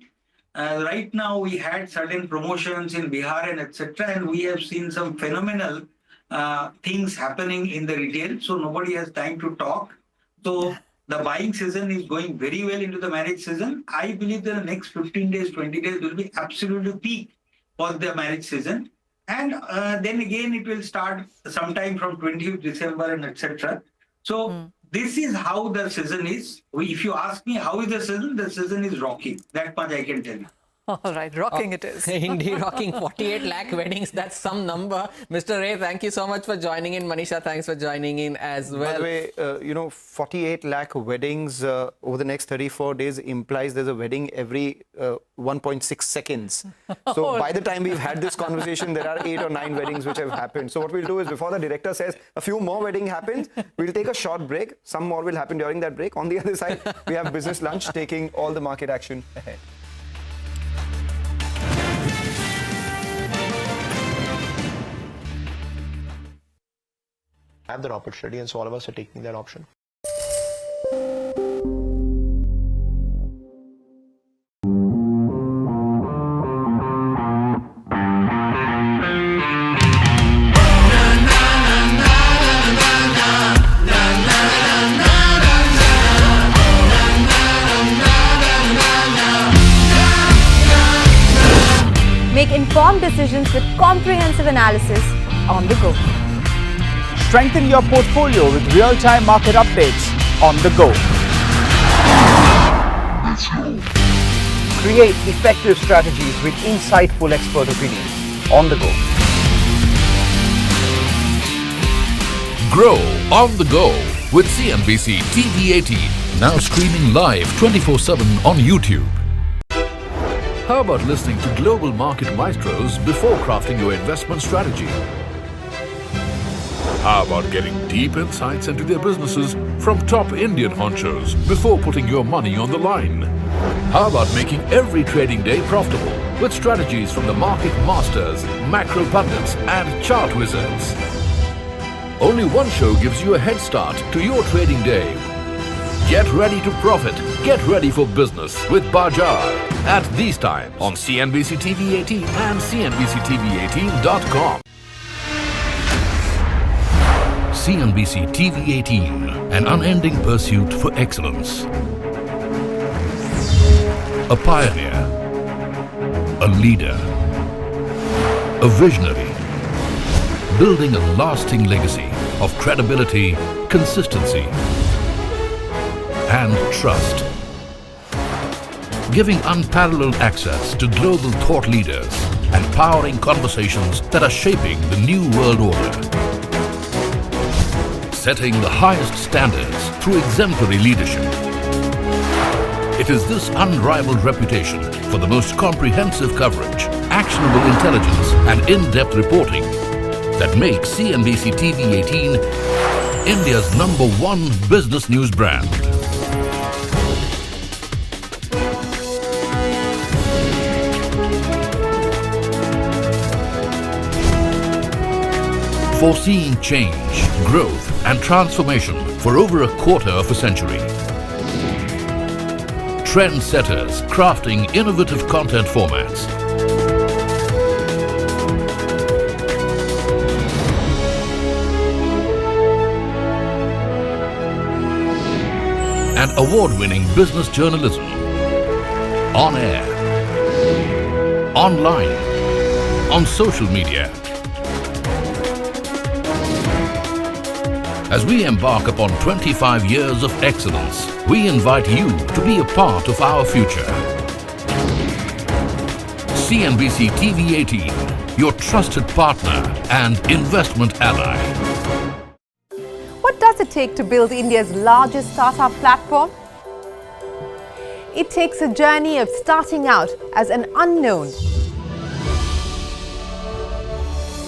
Right now we had certain promotions in Bihar and etc. And we have seen some phenomenal things happening in the retail. So nobody has time to talk. So the buying season is going very well into the marriage season. I believe that the next 15 days, 20 days will be absolutely peak for the marriage season. And then again, it will start sometime from 20th December and etc. So this is how the season is. If you ask me how is the season is rocking. That much I can tell you. All right, rocking it is. Indeed, rocking 48 lakh weddings. That's some number. Mr. Ray, thank you so much for joining in. Manisha, thanks for joining in as well. By the way, 48 lakh weddings over the next 34 days implies there's a wedding every 1.6 seconds. So by the time we've had this conversation, there are 8 or 9 weddings which have happened. So what we'll do is, before the director says a few more weddings happen, we'll take a short break. Some more will happen during that break. On the other side, we have business lunch taking all the market action ahead. Have that opportunity, and so all of us are taking that option. Make informed decisions with comprehensive analysis on the go. Strengthen your portfolio with real-time market updates on the go. Create effective strategies with insightful expert opinions on the go. Grow on the go with CNBC-TV18, now streaming live 24/7 on YouTube. How about listening to global market maestros before crafting your investment strategy? How about getting deep insights into their businesses from top Indian honchos before putting your money on the line? How about making every trading day profitable with strategies from the market masters, macro pundits and chart wizards? Only one show gives you a head start to your trading day. Get ready to profit. Get ready for business with Bajar at these times on CNBC-TV18 and CNBC-TV18.com. CNBC-TV18, an unending pursuit for excellence. A pioneer, a leader, a visionary, building a lasting legacy of credibility, consistency, and trust. Giving unparalleled access to global thought leaders and powering conversations that are shaping the new world order. Setting the highest standards through exemplary leadership. It is this unrivaled reputation for the most comprehensive coverage, actionable intelligence, and in-depth reporting that makes CNBC-TV18 India's #1 business news brand. Foreseeing change, growth, and transformation for over a quarter of a century. Trendsetters crafting innovative content formats. And award-winning business journalism. On air, online, on social media. As we embark upon 25 years of excellence, we invite you to be a part of our future. CNBC-TV18, your trusted partner and investment ally. What does it take to build India's largest startup platform? It takes a journey of starting out as an unknown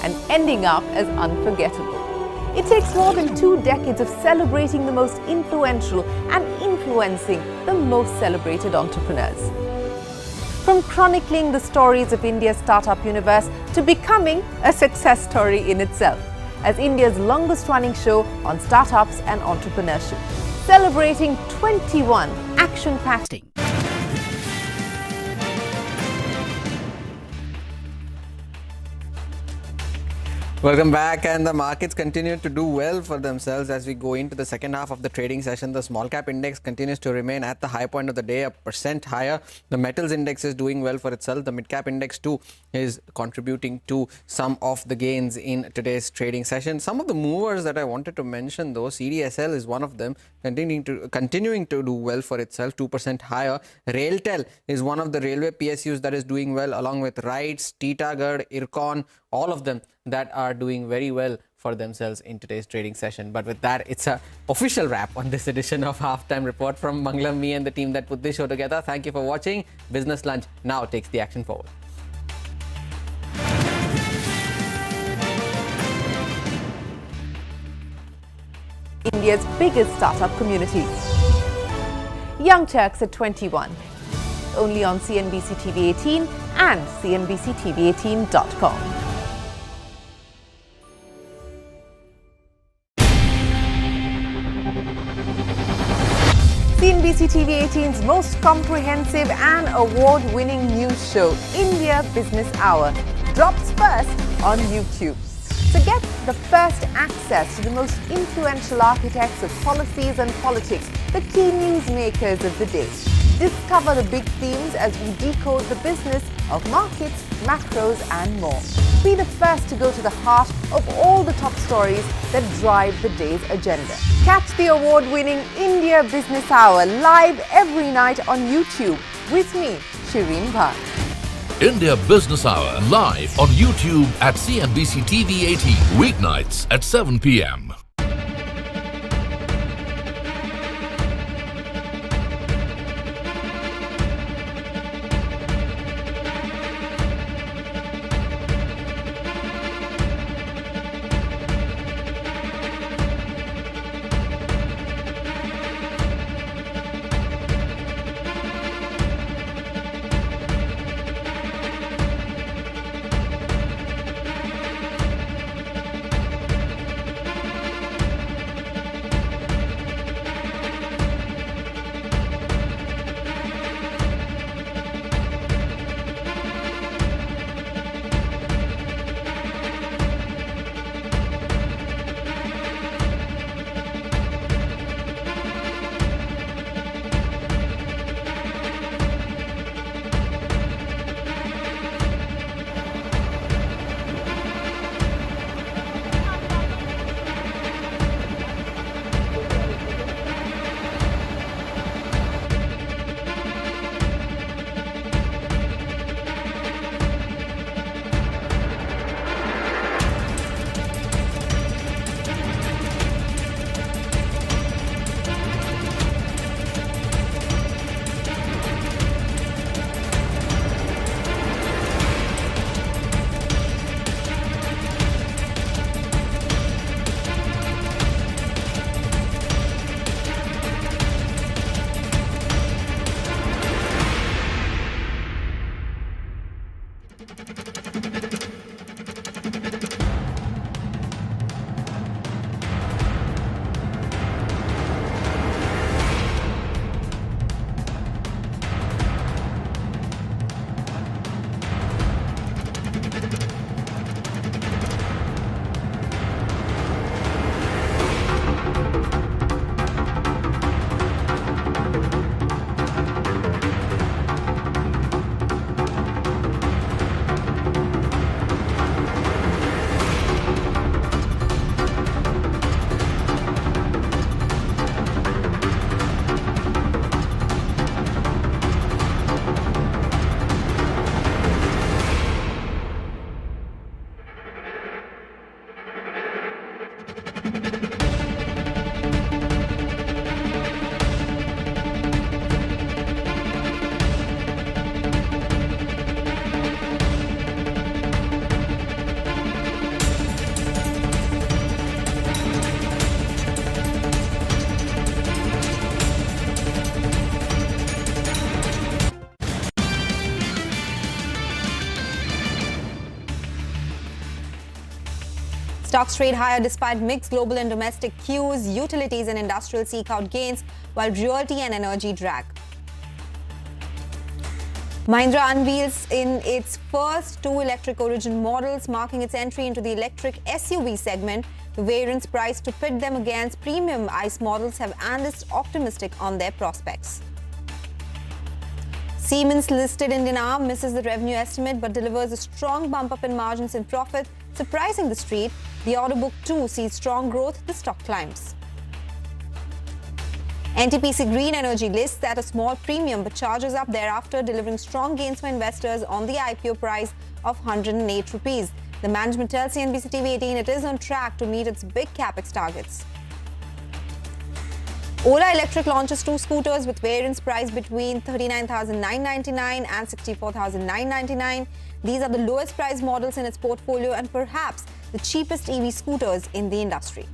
and ending up as unforgettable. It takes more than 2 decades of celebrating the most influential and influencing the most celebrated entrepreneurs. From chronicling the stories of India's startup universe to becoming a success story in itself, as India's longest running show on startups and entrepreneurship, celebrating 21 action-packed. Welcome back, and the markets continue to do well for themselves as we go into the second half of the trading session. The small cap index continues to remain at the high point of the day, 1% higher. The metals index is doing well for itself. The mid cap index too is contributing to some of the gains in today's trading session. Some of the movers that I wanted to mention though, CDSL is one of them, continuing to do well for itself, 2% higher. Railtel is one of the railway PSUs that is doing well, along with RITES, Titagarh, Ircon, all of them that are doing very well for themselves in today's trading session. But with that, it's an official wrap on this edition of Halftime Report from Manglam, me and the team that put this show together. Thank you for watching. Business Lunch now takes the action forward. India's biggest startup community. Young Turks at 21. Only on CNBC-TV18 and CNBC-TV18.com. CNBC-TV18's most comprehensive and award-winning news show, India Business Hour, drops first on YouTube. So get the first access to the most influential architects of policies and politics, the key newsmakers of the day. Discover the big themes as we decode the business of markets, macros, and more. Be the first to go to the heart of all the top stories that drive the day's agenda. Catch the award-winning India Business Hour live every night on YouTube with me, Shireen Bhatt. India Business Hour live on YouTube at CNBC TV18 weeknights at 7 p.m. Stocks trade higher despite mixed global and domestic cues. Utilities and industrial seek out gains, while realty and energy drag. Mahindra unveils in its first two electric origin models, marking its entry into the electric SUV segment. The variants priced to pit them against premium ICE models have analysts optimistic on their prospects. Siemens listed Indian arm misses the revenue estimate but delivers a strong bump up in margins and profit, surprising the street. The order book too sees strong growth, the stock climbs. NTPC Green Energy lists at a small premium but charges up thereafter, delivering strong gains for investors on the IPO price of 108 rupees. The management tells CNBC-TV18 it is on track to meet its big capex targets. Ola Electric launches two scooters with variants priced between 39,999 and 64,999. These are the lowest priced models in its portfolio and perhaps the cheapest EV scooters in the industry.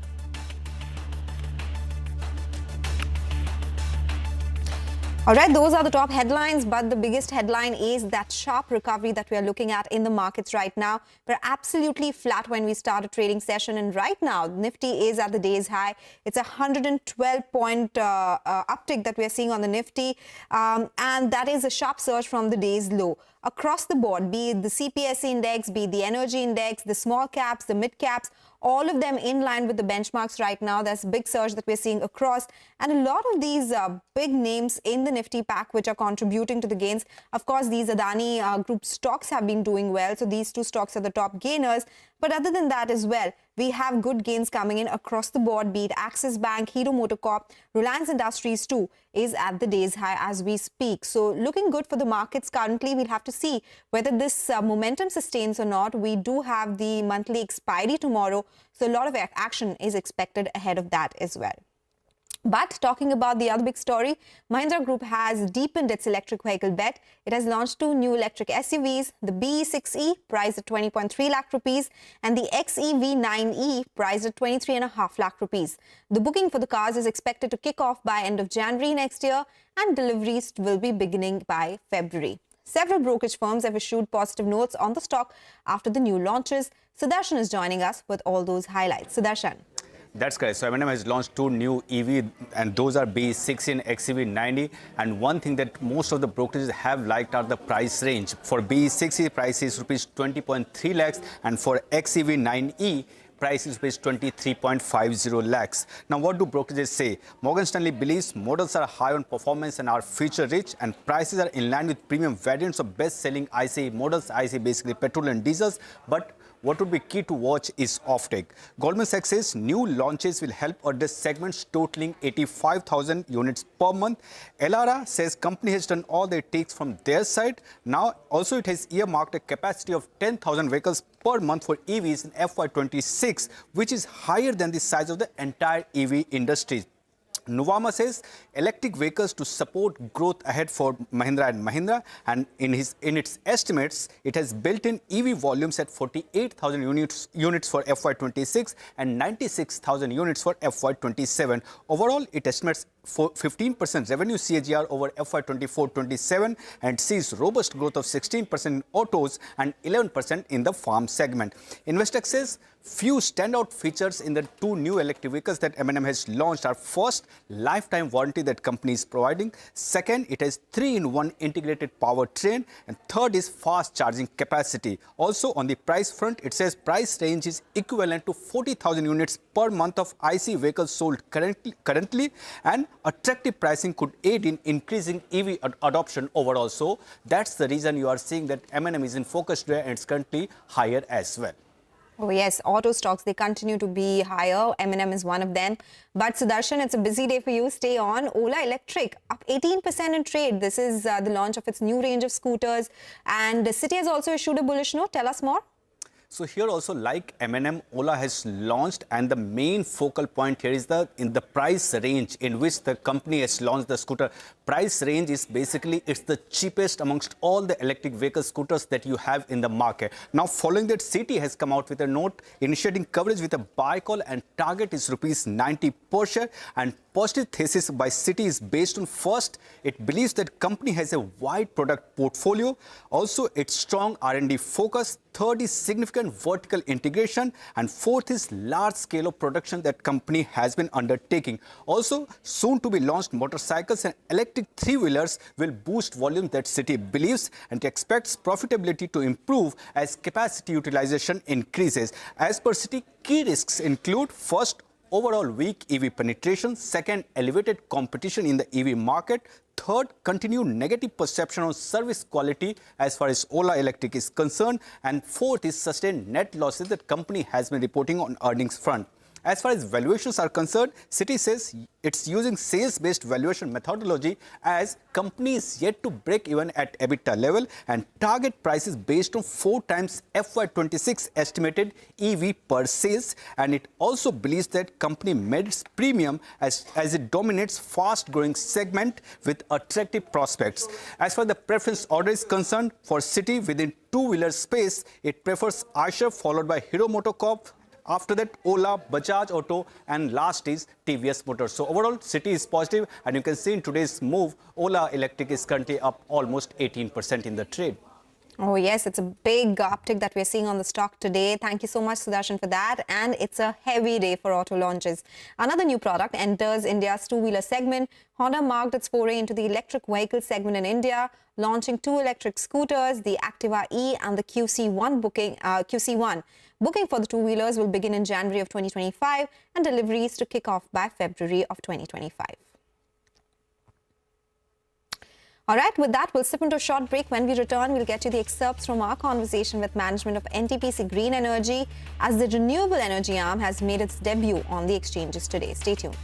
All right, those are the top headlines, but the biggest headline is that sharp recovery that we are looking at in the markets right now. We're absolutely flat when we start a trading session, and right now, Nifty is at the day's high. It's a 112-point uptick that we are seeing on the Nifty, and that is a sharp surge from the day's low. Across the board, be it the CPSE index, be it the energy index, the small caps, the mid caps, all of them in line with the benchmarks right now. There's a big surge that we're seeing across, and a lot of these big names in the Nifty pack which are contributing to the gains. Of course, these Adani group stocks have been doing well, so these two stocks are the top gainers. But other than that as well, we have good gains coming in across the board, be it Axis Bank, Hero MotoCorp, Reliance Industries too is at the day's high as we speak. So looking good for the markets currently. We'll have to see whether this momentum sustains or not. We do have the monthly expiry tomorrow, so a lot of action is expected ahead of that as well. But talking about the other big story, Mahindra Group has deepened its electric vehicle bet. It has launched two new electric SUVs, the BE6E priced at 20.3 lakh rupees and the XEV9E priced at 23.5 lakh rupees. The booking for the cars is expected to kick off by end of January next year, and deliveries will be beginning by February. Several brokerage firms have issued positive notes on the stock after the new launches. Sudarshan is joining us with all those highlights. Sudarshan. That's correct. So M&M has launched two new EV, and those are BE60 and XEV90. And one thing that most of the brokerages have liked are the price range. For BE60, price is rupees 20.3 lakhs, and for XEV9E, price is rupees 23.50 lakhs. Now, what do brokerages say? Morgan Stanley believes models are high on performance and are feature-rich, and prices are in line with premium variants of best-selling ICE models, ICE basically petrol and diesels, but what would be key to watch is offtake. Goldman Sachs says new launches will help address segments totaling 85,000 units per month. Elara says company has done all that it takes from their side. Now, also it has earmarked a capacity of 10,000 vehicles per month for EVs in FY26, which is higher than the size of the entire EV industry. Nuvama says electric vehicles to support growth ahead for Mahindra & Mahindra, and in its estimates, it has built-in EV volumes at 48,000 units for FY26 and 96,000 units for FY27. Overall, it estimates 15% revenue CAGR over FY24-27 and sees robust growth of 16% in autos and 11% in the farm segment. Investec says few standout features in the two new electric vehicles that M&M has launched are: first, lifetime warranty that company is providing; second, it has 3-in-1 integrated powertrain; and third is fast charging capacity. Also, on the price front, it says price range is equivalent to 40,000 units per month of ICE vehicles sold currently, and attractive pricing could aid in increasing EV adoption overall. So that's the reason you are seeing that M&M is in focus today, and it's currently higher as well. Oh yes, auto stocks, they continue to be higher. M&M is one of them. But Sudarshan, it's a busy day for you. Stay on. Ola Electric up 18% in trade. This is the launch of its new range of scooters. And the city has also issued a bullish note. Tell us more. So here also, like M&M, Ola has launched, and the main focal point here is in the price range in which the company has launched the scooter. Price range is basically, it's the cheapest amongst all the electric vehicle scooters that you have in the market. Now, following that, Citi has come out with a note initiating coverage with a buy call, and target is rupees 90 per share, and positive thesis by Citi is based on first, it believes that company has a wide product portfolio. Also, its strong R&D focus. Third is significant vertical integration. And fourth is large scale of production that company has been undertaking. Also, soon to be launched motorcycles and electric three-wheelers will boost volume that Citi believes and expects profitability to improve as capacity utilization increases. As per Citi, key risks include first, overall weak EV penetration, second, elevated competition in the EV market, third, continued negative perception on service quality as far as Ola Electric is concerned, and fourth is sustained net losses that company has been reporting on earnings front. As far as valuations are concerned, Citi says it's using sales-based valuation methodology as company is yet to break even at EBITDA level and target prices based on 4 times FY26 estimated EV per sales. And it also believes that company merits premium as it dominates fast-growing segment with attractive prospects. As far as the preference order is concerned, for Citi within two-wheeler space, it prefers Eicher followed by Hero MotoCorp. After that, Ola, Bajaj Auto, and last is TVS Motors. So overall, Citi is positive, and you can see in today's move, Ola Electric is currently up almost 18% in the trade. Oh, yes, it's a big uptick that we're seeing on the stock today. Thank you so much, Sudarshan, for that. And it's a heavy day for auto launches. Another new product enters India's two-wheeler segment. Honda marked its foray into the electric vehicle segment in India, launching 2 electric scooters, the Activa E and the QC1. Booking for the two-wheelers will begin in January of 2025 and deliveries to kick off by February of 2025. All right, with that, we'll slip into a short break. When we return, we'll get you the excerpts from our conversation with management of NTPC Green Energy as the renewable energy arm has made its debut on the exchanges today. Stay tuned.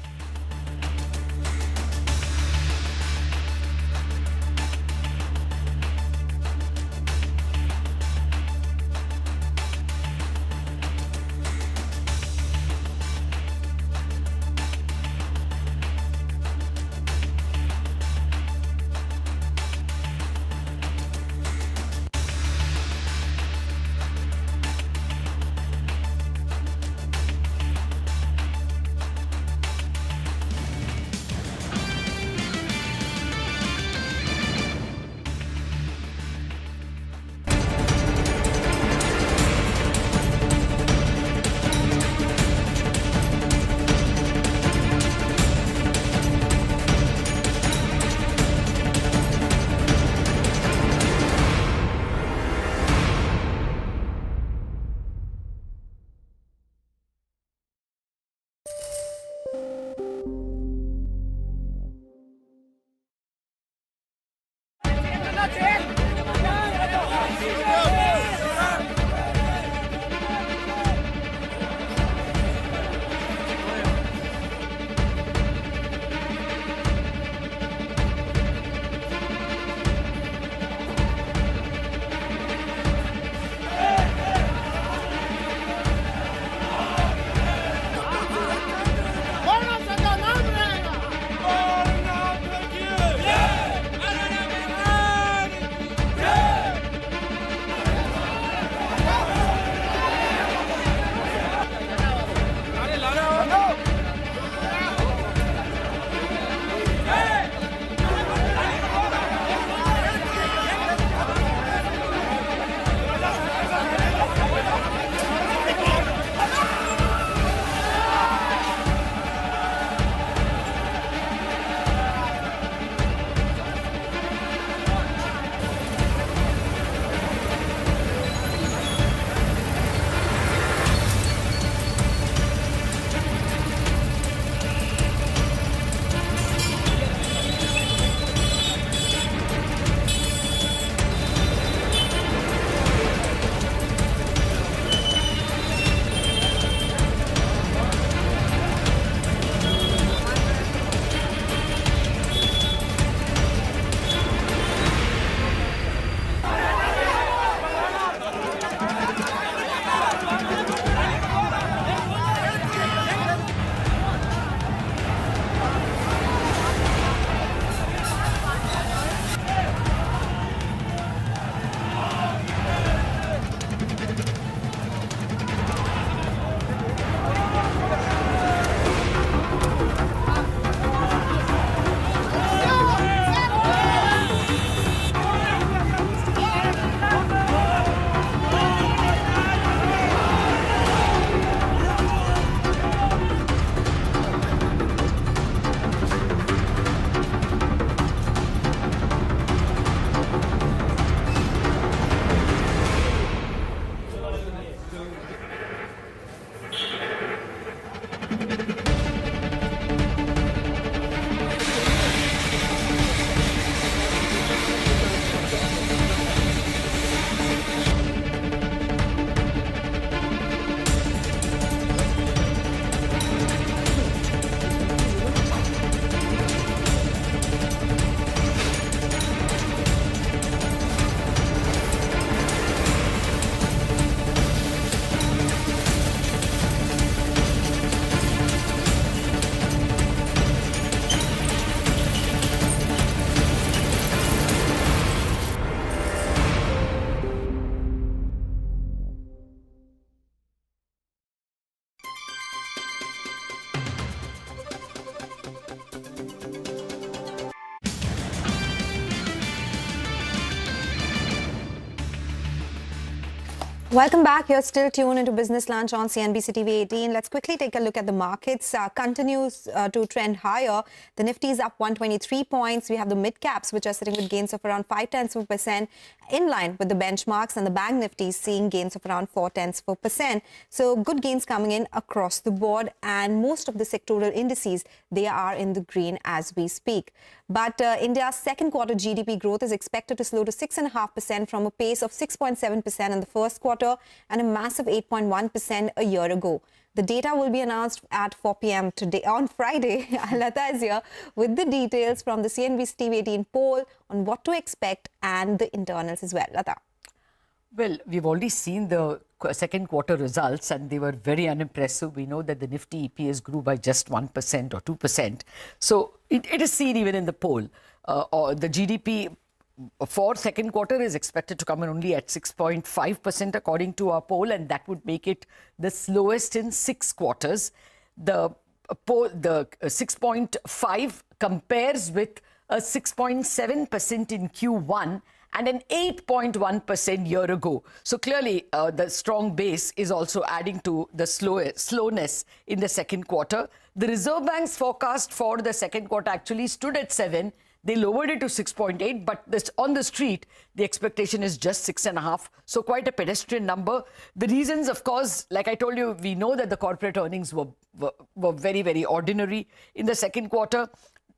Welcome back. You're still tuned into Business Lunch on CNBC-TV18. Let's quickly take a look at the markets. Continues to trend higher. The Nifty is up 123 points. We have the mid-caps, which are sitting with gains of around 0.5%, in line with the benchmarks, and the Bank Nifty is seeing gains of around 0.4%. So good gains coming in across the board, and most of the sectoral indices, they are in the green as we speak. But India's second quarter GDP growth is expected to slow to 6.5% from a pace of 6.7% in the first quarter and a massive 8.1% a year ago. The data will be announced at 4 p.m. today on Friday. Lata is here with the details from the CNBC-TV18 poll on what to expect and the internals as well. Lata. Well, we've already seen the second quarter results and they were very unimpressive. We know that the Nifty EPS grew by just 1% or 2%. So it is seen even in the poll. Or the GDP for second quarter is expected to come in only at 6.5% according to our poll, and that would make it the slowest in 6 quarters. The poll, the 6.5 compares with a 6.7% in Q1 and an 8.1% year ago. So clearly the strong base is also adding to the slowness in the second quarter. The Reserve Bank's forecast for the second quarter actually stood at 7. They lowered it to 6.8, but on the street, the expectation is just 6.5. So quite a pedestrian number. The reasons, of course, like I told you, we know that the corporate earnings were very, very ordinary in the second quarter.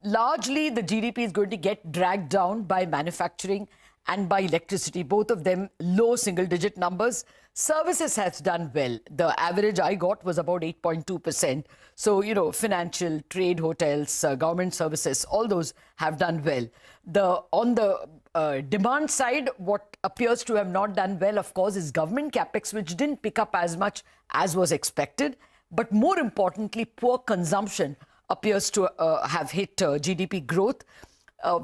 Largely, the GDP is going to get dragged down by manufacturing and by electricity, both of them low single-digit numbers. Services has done well. The average I got was about 8.2%. So, you know, financial, trade, hotels, government services, all those have done well. On the demand side, what appears to have not done well, of course, is government capex, which didn't pick up as much as was expected. But more importantly, poor consumption appears to have hit GDP growth.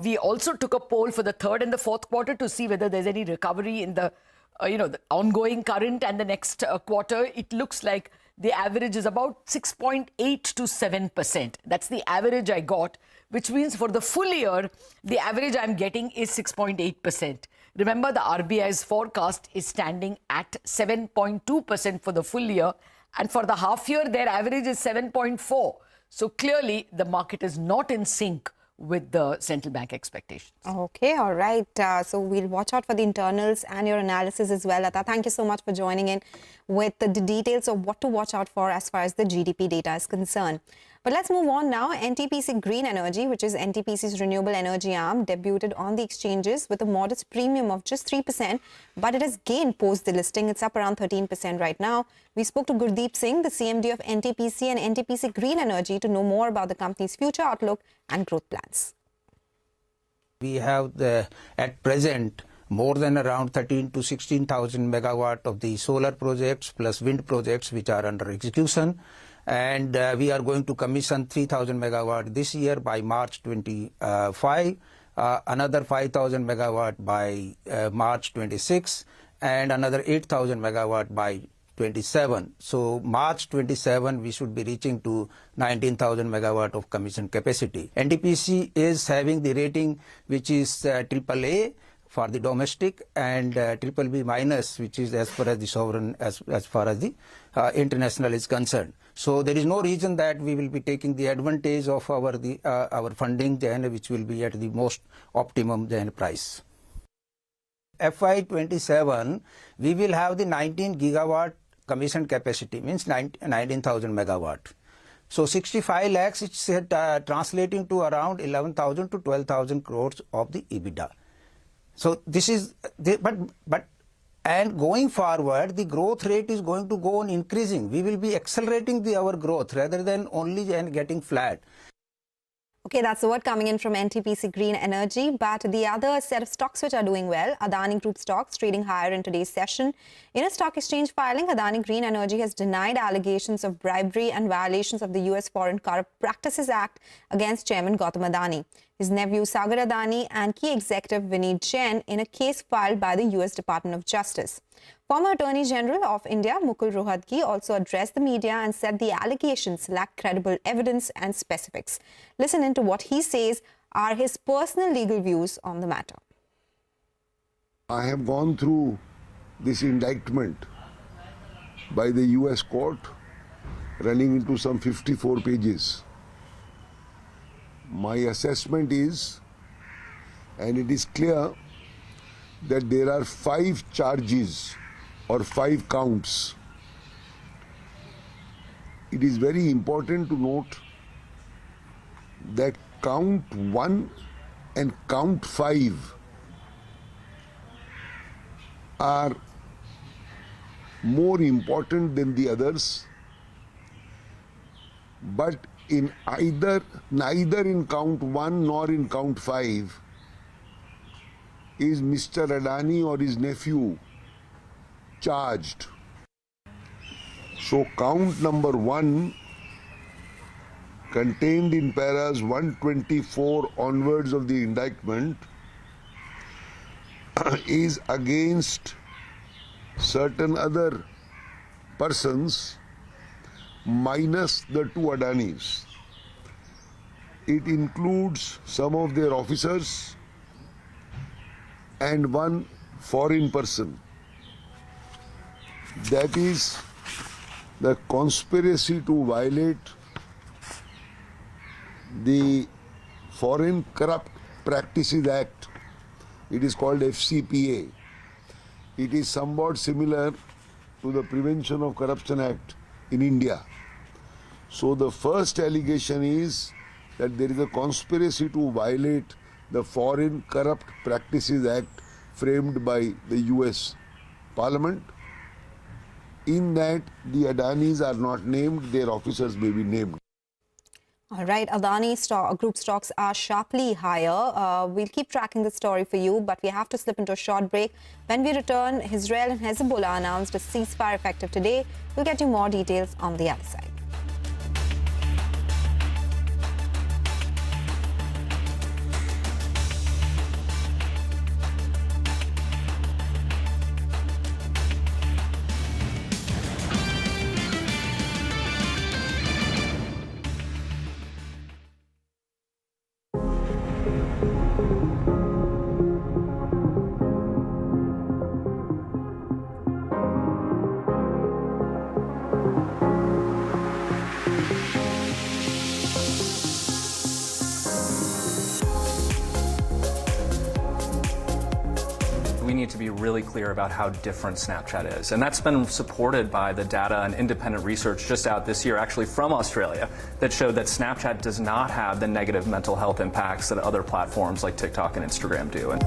We also took a poll for the third and the fourth quarter to see whether there's any recovery in the, the ongoing current and the next quarter. It looks like the average is about 6.8 to 7%. That's the average I got, which means for the full year, the average I'm getting is 6.8%. Remember, the RBI's forecast is standing at 7.2% for the full year. And for the half year, their average is 7.4. So clearly, the market is not in sync with the central bank expectations. Okay, all right. So we'll watch out for the internals and your analysis as well. Lata, thank you so much for joining in with the details of what to watch out for as far as the GDP data is concerned. But let's move on now. NTPC Green Energy, which is NTPC's renewable energy arm, debuted on the exchanges with a modest premium of just 3%, but it has gained post the listing. It's up around 13% right now. We spoke to Gurdeep Singh, the CMD of NTPC and NTPC Green Energy, to know more about the company's future outlook and growth plans. We have at present more than around 13 to 16,000 megawatt of the solar projects plus wind projects which are under execution. And we are going to commission 3,000 megawatt this year by March 25, another 5,000 megawatt by March 26, and another 8,000 megawatt by 27. So March 27, we should be reaching to 19,000 megawatt of commission capacity. NTPC is having the rating which is AAA for the domestic and BBB minus, which is as far as the sovereign, as far as the international is concerned. So there is no reason that we will be taking the advantage of our funding, which will be at the most optimum price. FY27, we will have the 19 gigawatt commission capacity, means 19,000 megawatt. So 65 lakhs is translating to around 11,000 to 12,000 crores of the EBITDA. So this is, and going forward, the growth rate is going to go on increasing. We will be accelerating our growth rather than only getting flat. Okay, that's the word coming in from NTPC Green Energy. But the other set of stocks which are doing well, Adani Group stocks trading higher in today's session. In a stock exchange filing, Adani Green Energy has denied allegations of bribery and violations of the US Foreign Corrupt Practices Act against Chairman Gautam Adani, his nephew Sagar Adani and key executive Vineet Jain in a case filed by the US Department of Justice. Former Attorney General of India, Mukul Rohatgi, also addressed the media and said the allegations lack credible evidence and specifics. Listen into what he says are his personal legal views on the matter. I have gone through this indictment by the US court running into some 54 pages. My assessment is, and it is clear, that there are 5 charges or 5 counts. It is very important to note that count 1 and count 5 are more important than the others, but in neither in count 1 nor in count 5 is Mr. Adani or his nephew charged. So count number 1, contained in paras 124 onwards of the indictment, is against certain other persons minus the 2 Adanis. It includes some of their officers and 1 foreign person. That is the conspiracy to violate the Foreign Corrupt Practices Act. It is called FCPA. It is somewhat similar to the Prevention of Corruption Act in India. So the first allegation is that there is a conspiracy to violate the Foreign Corrupt Practices Act framed by the US Parliament. In that, the Adanis are not named, their officers may be named. All right, Adani Group stocks are sharply higher. We'll keep tracking the story for you, but we have to slip into a short break. When we return, Israel and Hezbollah announced a ceasefire effective today. We'll get you more details on the other side. We need to be really clear about how different Snapchat is. And that's been supported by the data and independent research just out this year, actually from Australia, that showed that Snapchat does not have the negative mental health impacts that other platforms like TikTok and Instagram do.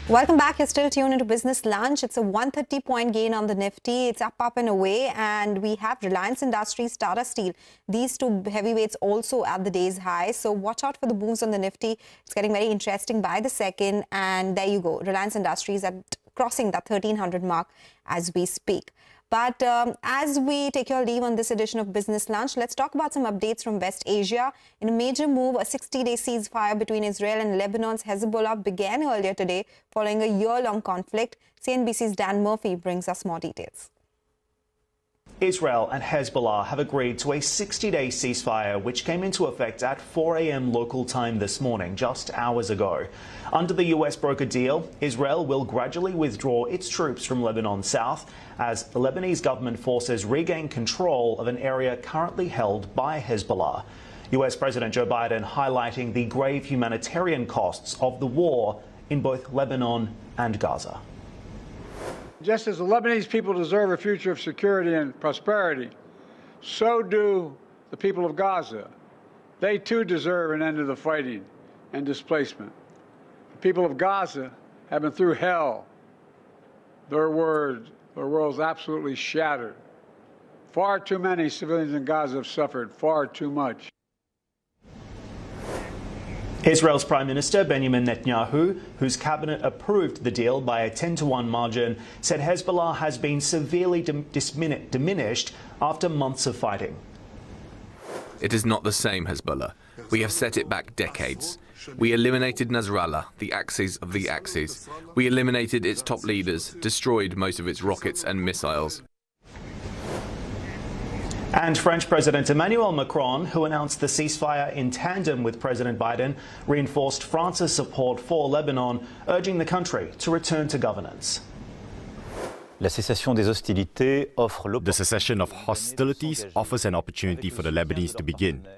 Welcome back. You're still tuned into Business Lunch. It's a 130-point gain on the Nifty. It's up and away. And we have Reliance Industries, Tata Steel. These two heavyweights also at the day's high. So watch out for the moves on the Nifty. It's getting very interesting by the second. And there you go. Reliance Industries at crossing that 1300 mark as we speak. But as we take your leave on this edition of Business Lunch, let's talk about some updates from West Asia. In a major move, a 60-day ceasefire between Israel and Lebanon's Hezbollah began earlier today following a year-long conflict. CNBC's Dan Murphy brings us more details. Israel and Hezbollah have agreed to a 60-day ceasefire, which came into effect at 4 a.m. local time this morning, just hours ago. Under the U.S. broker deal, Israel will gradually withdraw its troops from Lebanon's south as the Lebanese government forces regain control of an area currently held by Hezbollah. U.S. President Joe Biden highlighting the grave humanitarian costs of the war in both Lebanon and Gaza. Just as the Lebanese people deserve a future of security and prosperity, so do the people of Gaza. They too deserve an end to the fighting and displacement. The people of Gaza have been through hell. Their world's absolutely shattered. Far too many civilians in Gaza have suffered, far too much. Israel's Prime Minister Benjamin Netanyahu, whose cabinet approved the deal by a 10-to-1 margin, said Hezbollah has been severely diminished after months of fighting. It is not the same Hezbollah. We have set it back decades. We eliminated Nasrallah, the axis of the axis. We eliminated its top leaders, destroyed most of its rockets and missiles. And French President Emmanuel Macron, who announced the ceasefire in tandem with President Biden, reinforced France's support for Lebanon, urging the country to return to governance. The cessation of hostilities offers an opportunity for the Lebanese to begin,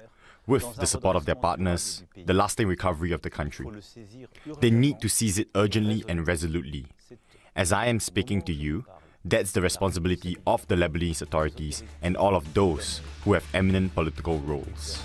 with the support of their partners, the lasting recovery of the country. They need to seize it urgently and resolutely. As I am speaking to you, that's the responsibility of the Lebanese authorities and all of those who have eminent political roles.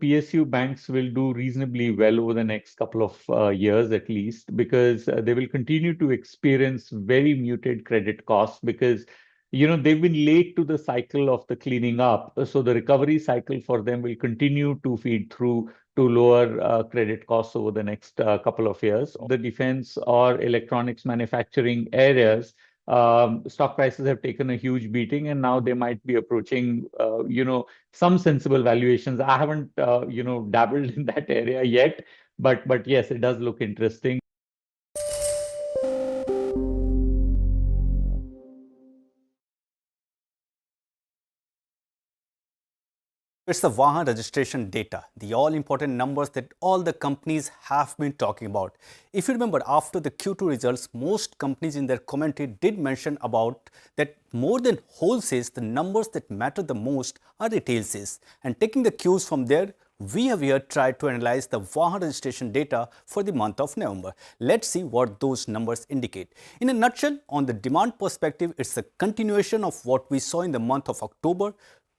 PSU banks will do reasonably well over the next couple of years at least, because they will continue to experience very muted credit costs because, they've been late to the cycle of the cleaning up. So the recovery cycle for them will continue to feed through to lower credit costs over the next couple of years. The defense or electronics manufacturing areas, stock prices have taken a huge beating, and now they might be approaching, some sensible valuations. I haven't, dabbled in that area yet, but yes, it does look interesting. It's the Vahan registration data, the all-important numbers that all the companies have been talking about. If you remember, after the Q2 results, most companies in their commentary did mention about that more than wholesales, the numbers that matter the most are retail sales. And taking the cues from there, we have here tried to analyze the Vahan registration data for the month of November. Let's see what those numbers indicate. In a nutshell, on the demand perspective, it's a continuation of what we saw in the month of October.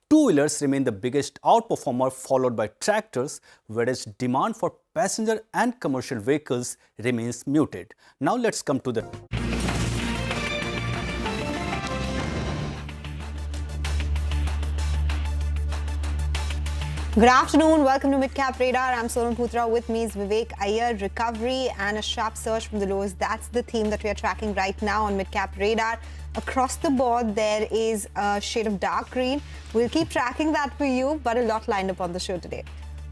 Two-wheelers remain the biggest outperformer, followed by tractors, whereas demand for passenger and commercial vehicles remains muted. Now let's come to the Good afternoon. Welcome to Midcap Radar. I'm Sonal Bhutra. With me is Vivek Iyer. Recovery and a sharp surge from the lows. That's the theme that we are tracking right now on Midcap Radar. Across the board, there is a shade of dark green. We'll keep tracking that for you, but a lot lined up on the show today.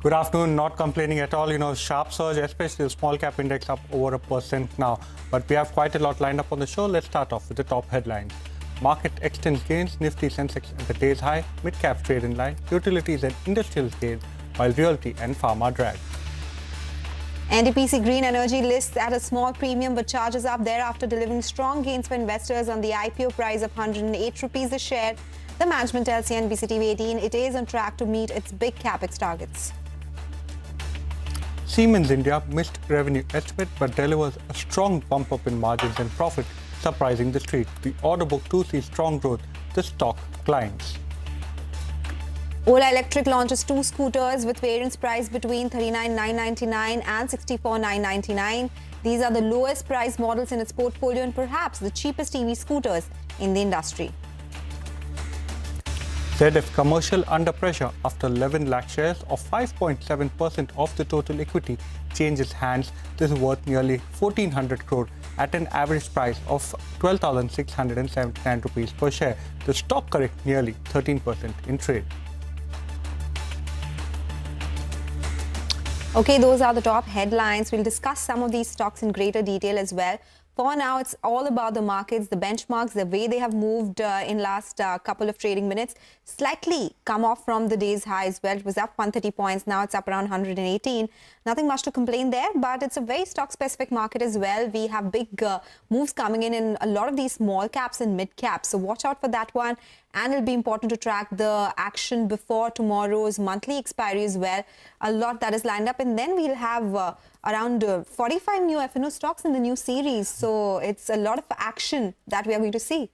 Good afternoon. Not complaining at all. Sharp surge, especially the small cap index up over 1% now. But we have quite a lot lined up on the show. Let's start off with the top headlines. Market extends gains, Nifty Sensex at the day's high, mid-cap trade in line, utilities and industrials gain, while realty and pharma drag. NTPC Green Energy lists at a small premium but charges up thereafter, delivering strong gains for investors on the IPO price of 108 rupees a share. The management tells CNBC-TV18 it is on track to meet its big capex targets. Siemens India missed revenue estimate but delivers a strong bump up in margins and profit, surprising the street. The order book too sees strong growth. The stock climbs. Ola Electric launches 2 scooters with variants priced between 39,999 and 64,999. These are the lowest priced models in its portfolio and perhaps the cheapest EV scooters in the industry. ZF Commercial under pressure after 11 lakh shares of 5.7% of the total equity changes hands. This is worth nearly 1,400 crore at an average price of 12,679 rupees per share. The stock correct nearly 13% in trade. Okay, those are the top headlines. We'll discuss some of these stocks in greater detail as well. For now, it's all about the markets, the benchmarks, the way they have moved in last couple of trading minutes. Slightly come off from the day's high as well. It was up 130 points. Now it's up around 118. Nothing much to complain there, but it's a very stock-specific market as well. We have big moves coming in a lot of these small caps and mid caps. So watch out for that one. And it'll be important to track the action before tomorrow's monthly expiry as well. A lot that is lined up. And then we'll have around 45 new F&O stocks in the new series. So it's a lot of action that we are going to see.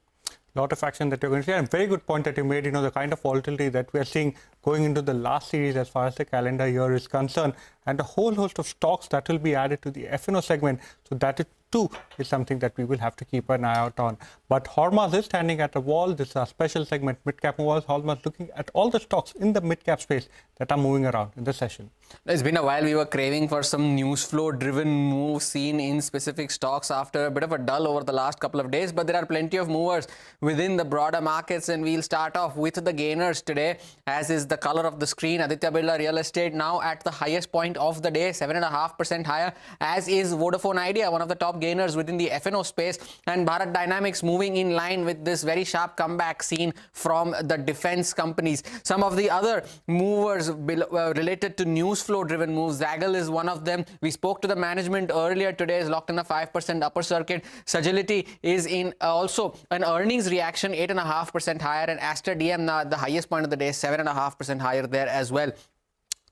A lot of action that you're going to see. And very good point that you made, the kind of volatility that we are seeing going into the last series as far as the calendar year is concerned. And a whole host of stocks that will be added to the F&O segment. So that too is something that we will have to keep an eye out on. But Hormaz is standing at a wall. This is a special segment, mid-cap movers. Hormaz looking at all the stocks in the mid-cap space that are moving around in the session. It's been a while. We were craving for some news flow driven moves seen in specific stocks after a bit of a dull over the last couple of days. But there are plenty of movers within the broader markets, and we'll start off with the gainers today, as is the color of the screen. Aditya Birla Real Estate now at the highest point of the day, 7.5% higher, as is Vodafone Idea, one of the top gainers within the F&O space, and Bharat Dynamics moving in line with this very sharp comeback seen from the defense companies. Some of the other movers related to news flow driven moves, Zaggle is one of them. We spoke to the management earlier today, is locked in a 5% upper circuit. Sagility is in also an earnings reaction, 8.5% higher, and Aster DM now at the highest point of the day, 7.5% higher there as well.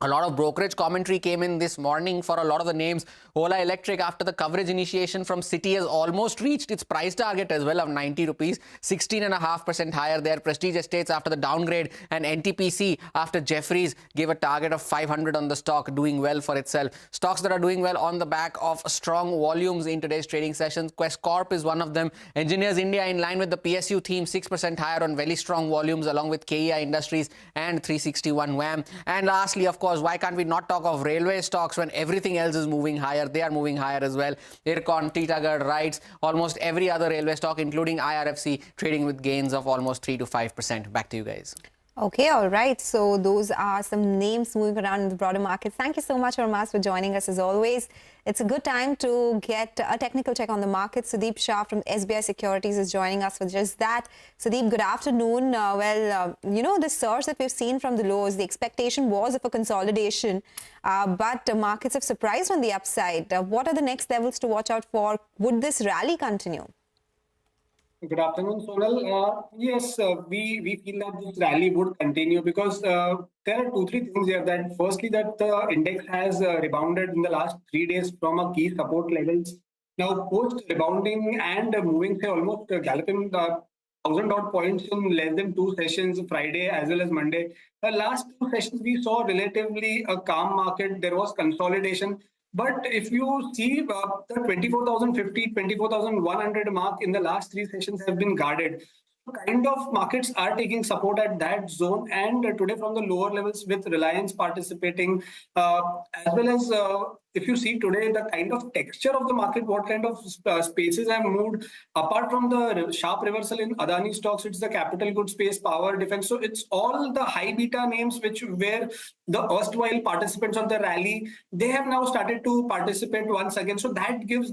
A lot of brokerage commentary came in this morning for a lot of the names. Ola Electric, after the coverage initiation from Citi, has almost reached its price target as well of 90 rupees, 16.5% higher there. Prestige Estates after the downgrade, and NTPC after Jefferies gave a target of 500 on the stock, doing well for itself. Stocks that are doing well on the back of strong volumes in today's trading sessions. Quest Corp is one of them. Engineers India in line with the PSU theme, 6% higher on very strong volumes, along with KEI Industries and 361 WAM. And lastly, of course, course, why can't we not talk of railway stocks when everything else is moving higher? They are moving higher as well. Ircon, Titagarh, RITES, almost every other railway stock, including IRFC, trading with gains of almost 3 to 5%. Back to you guys. Okay, all right. So those are some names moving around in the broader market. Thank you so much, Hormas, for joining us as always. It's a good time to get a technical check on the market. Sudeep Shah from SBI Securities is joining us for just that. Sudeep, good afternoon. The surge that we've seen from the lows, the expectation was of a consolidation, but the markets have surprised on the upside. What are the next levels to watch out for? Would this rally continue? Good afternoon, Sonal. Yes, we feel that this rally would continue because there are 2-3 things here. That firstly, that the index has rebounded in the last 3 days from a key support levels. Now, post rebounding and moving, say, almost galloping 1,000 odd points in less than 2 sessions, Friday as well as Monday. The last 2 sessions we saw relatively a calm market. There was consolidation. But if you see the 24,050, 24,100 mark in the last 3 sessions have been guarded. So kind of markets are taking support at that zone, and today from the lower levels with Reliance participating, as well as if you see today the kind of texture of the market, what kind of spaces have moved, apart from the sharp reversal in Adani stocks, it's the capital goods space, power, defense. So it's all the high beta names which were the erstwhile participants of the rally. They have now started to participate once again. So that gives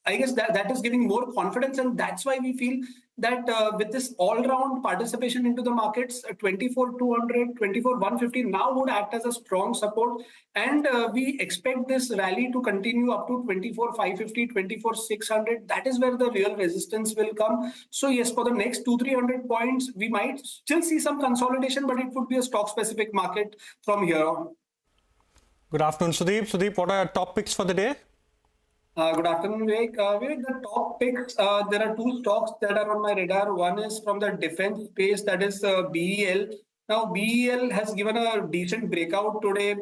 I guess that is giving more confidence, and that's why we feel that with this all-round participation into the markets, 24,200, 24,150 now would act as a strong support, and we expect this rally to continue up to 24,550, 24,600. That is where the real resistance will come. So yes, for the next 200-300 points, we might still see some consolidation, but it would be a stock-specific market from here on. Good afternoon, Sudeep. Sudeep, what are your top picks for the day? Good afternoon, Vivek. Vivek, the top picks, there are 2 stocks that are on my radar. One is from the defense space, that is BEL. Now, BEL has given a decent breakout today.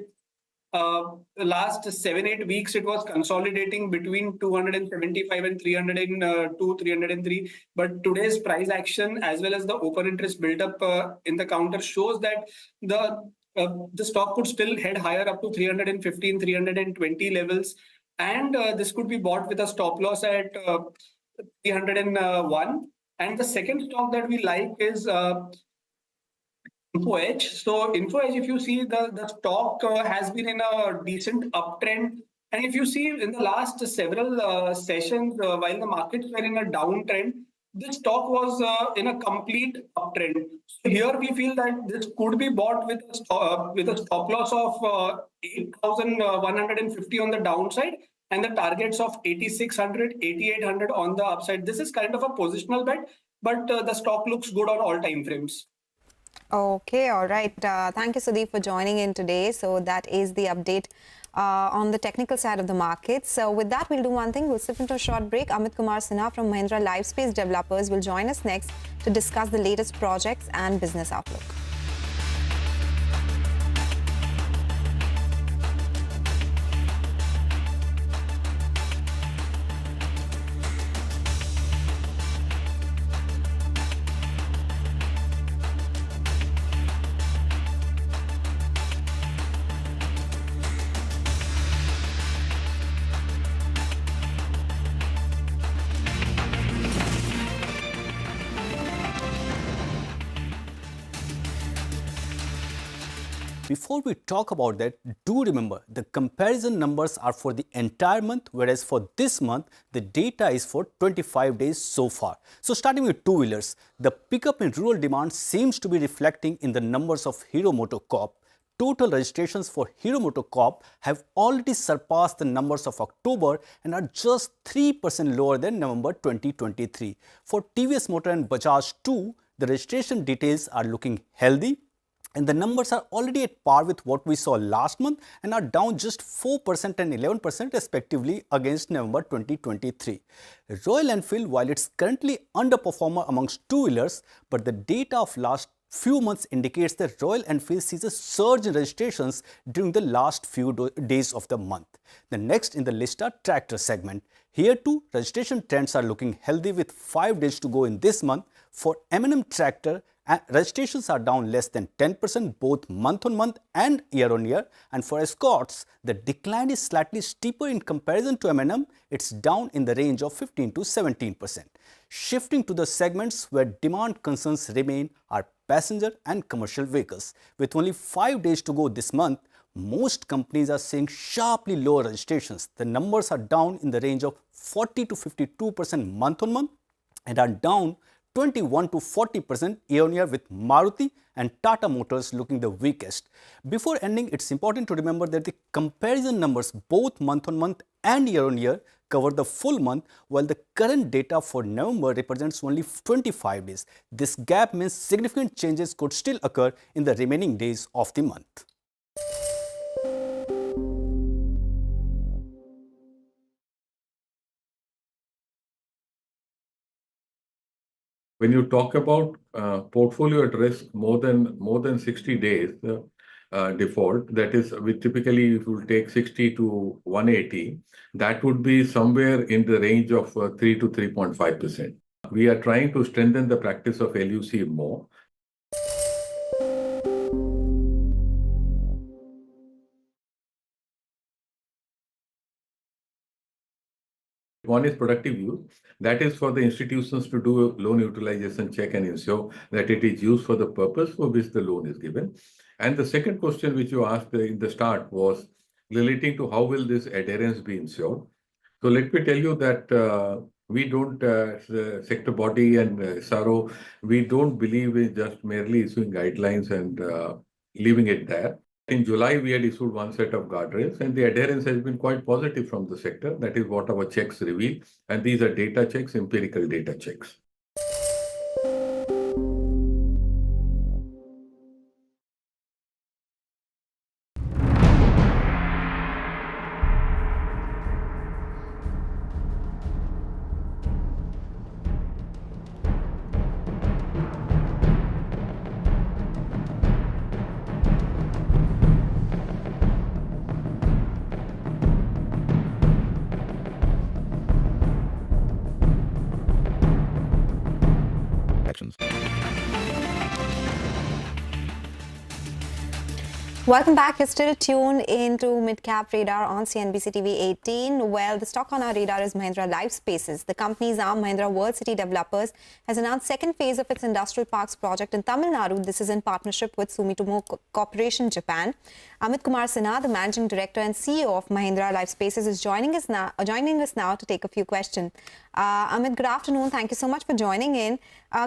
The last 7-8 weeks, it was consolidating between 275 and 302, 303. But today's price action, as well as the open interest built up in the counter, shows that the stock could still head higher up to 315, 320 levels. And this could be bought with a stop loss at 301. And the second stock that we like is InfoEdge. So InfoEdge, if you see, the stock has been in a decent uptrend. And if you see in the last several sessions, while the markets were in a downtrend, this stock was in a complete uptrend. So here we feel that this could be bought with a stop loss of 8,150 on the downside, and the targets of 8,600, 8,800 on the upside. This is kind of a positional bet, but the stock looks good on all time frames. Okay, all right. Thank you, Sudeep, for joining in today. So that is the update on the technical side of the market. So with that, we'll do one thing. We'll slip into a short break. Amit Kumar Sinha from Mahindra Lifespace Developers will join us next to discuss the latest projects and business outlook. Before we talk about that, do remember the comparison numbers are for the entire month, whereas for this month, the data is for 25 days so far. So starting with two-wheelers, the pickup in rural demand seems to be reflecting in the numbers of Hero MotoCorp. Total registrations for Hero MotoCorp have already surpassed the numbers of October and are just 3% lower than November 2023. For TVS Motor and Bajaj too, the registration details are looking healthy, and the numbers are already at par with what we saw last month and are down just 4% and 11% respectively against November 2023. Royal Enfield, while it's currently underperformer amongst two-wheelers, but the data of last few months indicates that Royal Enfield sees a surge in registrations during the last few days of the month. The next in the list are tractor segment. Here too, registration trends are looking healthy with 5 days to go in this month. For M&M Tractor, Registrations are down less than 10% both month-on-month and year-on-year. And for escorts, the decline is slightly steeper in comparison to M&M. It's down in the range of 15 to 17%. Shifting to the segments where demand concerns remain are passenger and commercial vehicles. With only 5 days to go this month, most companies are seeing sharply lower registrations. The numbers are down in the range of 40 to 52% month-on-month and are down 21 to 40% year-on-year, with Maruti and Tata Motors looking the weakest. Before ending, it's important to remember that the comparison numbers both month-on-month and year-on-year cover the full month, while the current data for November represents only 25 days. This gap means significant changes could still occur in the remaining days of the month. When you talk about portfolio at risk more than 60 days default, that is, we typically it will take 60 to 180. That would be somewhere in the range of 3 to 3.5%. We are trying to strengthen the practice of LUC more. One is productive use. That is for the institutions to do a loan utilization check and ensure that it is used for the purpose for which the loan is given. And the second question which you asked in the start was relating to how will this adherence be ensured. So let me tell you that we don't, sector body and SRO, we don't believe in just merely issuing guidelines and leaving it there. In July, we had issued one set of guardrails, and the adherence has been quite positive from the sector. That is what our checks reveal. And these are data checks, empirical data checks. Welcome back. You're still tuned into Mid-Cap Radar on CNBC TV18. Well, the stock on our radar is Mahindra Lifespaces. The company's arm, Mahindra World City Developers, has announced second phase of its industrial parks project in Tamil Nadu. This is in partnership with Sumitomo Corporation, Japan. Amit Kumar Sinha, the managing director and CEO of Mahindra Lifespaces, is joining us now to take a few questions. Amit, good afternoon. Thank you so much for joining in.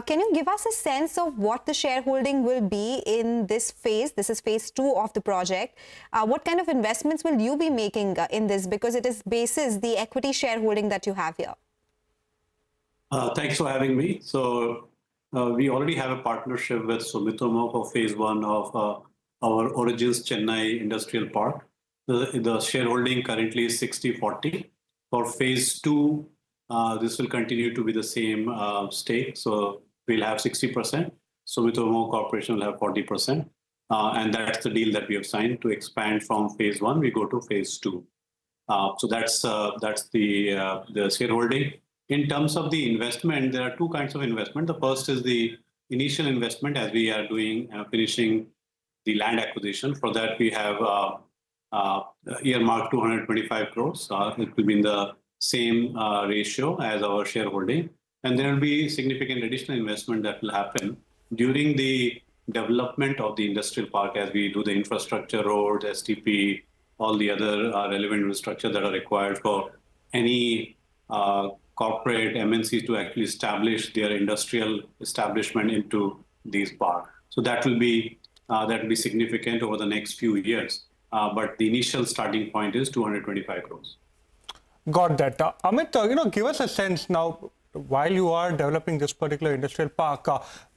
Can you give us a sense of what the shareholding will be in this phase? This is phase 2 of the project. What kind of investments will you be making in this? Because it is basis the equity shareholding that you have here. Thanks for having me. So we already have a partnership with Sumitomo for phase 1 of our Origins Chennai Industrial Park. The shareholding currently is 60-40. For phase 2, this will continue to be the same stake. So we'll have 60%. Sumitomo Corporation will have 40%. And that's the deal that we have signed to expand from phase 1. We go to phase 2. So that's the shareholding. In terms of the investment, there are two kinds of investment. The first is the initial investment, as we are doing finishing the land acquisition. For that, we have earmarked 225 crores. It will be in the same ratio as our shareholding. And there will be significant additional investment that will happen during the development of the industrial park as we do the infrastructure, roads, STP, all the other relevant infrastructure that are required for any corporate MNCs to actually establish their industrial establishment into these parks. So that will be significant over the next few years. But the initial starting point is 225 crores. Got that. Amit, give us a sense now, while you are developing this particular industrial park,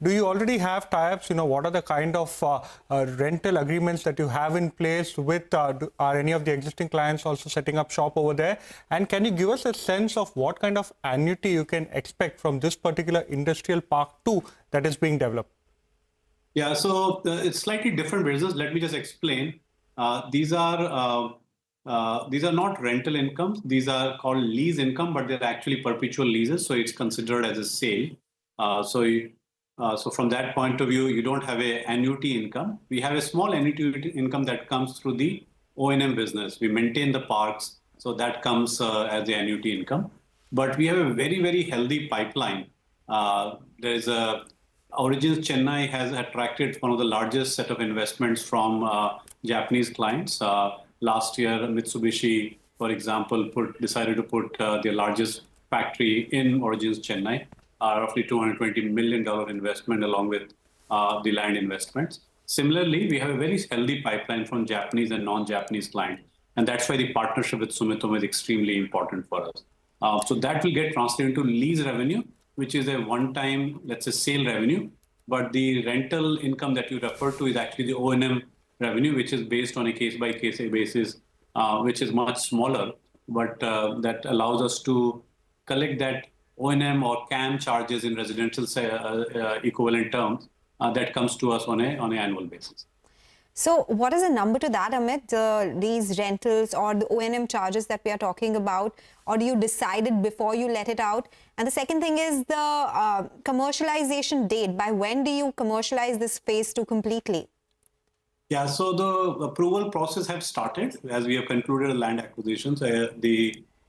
do you already have tie-ups? What are the kind of rental agreements that you have in place with, are any of the existing clients also setting up shop over there? And can you give us a sense of what kind of annuity you can expect from this particular industrial park 2 that is being developed? Yeah, so it's slightly different business. Let me just explain. These are not rental incomes. These are called lease income, but they're actually perpetual leases. So it's considered as a sale. So So from that point of view, you don't have an annuity income. We have a small annuity income that comes through the O&M business. We maintain the parks, so that comes as the annuity income. But we have a very, very healthy pipeline. Origins Chennai has attracted one of the largest set of investments from Japanese clients. Last year, Mitsubishi, for example, decided to put their largest factory in Origins Chennai, roughly $220 million investment along with the land investments. Similarly, we have a very healthy pipeline from Japanese and non-Japanese clients. And that's why the partnership with Sumitomo is extremely important for us. So that will get translated into lease revenue, which is a one-time, let's say, sale revenue. But the rental income that you refer to is actually the O&M revenue, which is based on a case-by-case basis, which is much smaller, but that allows us to collect that O&M or CAM charges in residential equivalent terms that comes to us on an annual basis. So what is the number to that, Amit? These rentals or the O&M charges that we are talking about, or do you decide it before you let it out? And the second thing is the commercialization date. By when do you commercialize this phase 2 completely? Yeah, so the approval process has started as we have concluded land acquisitions.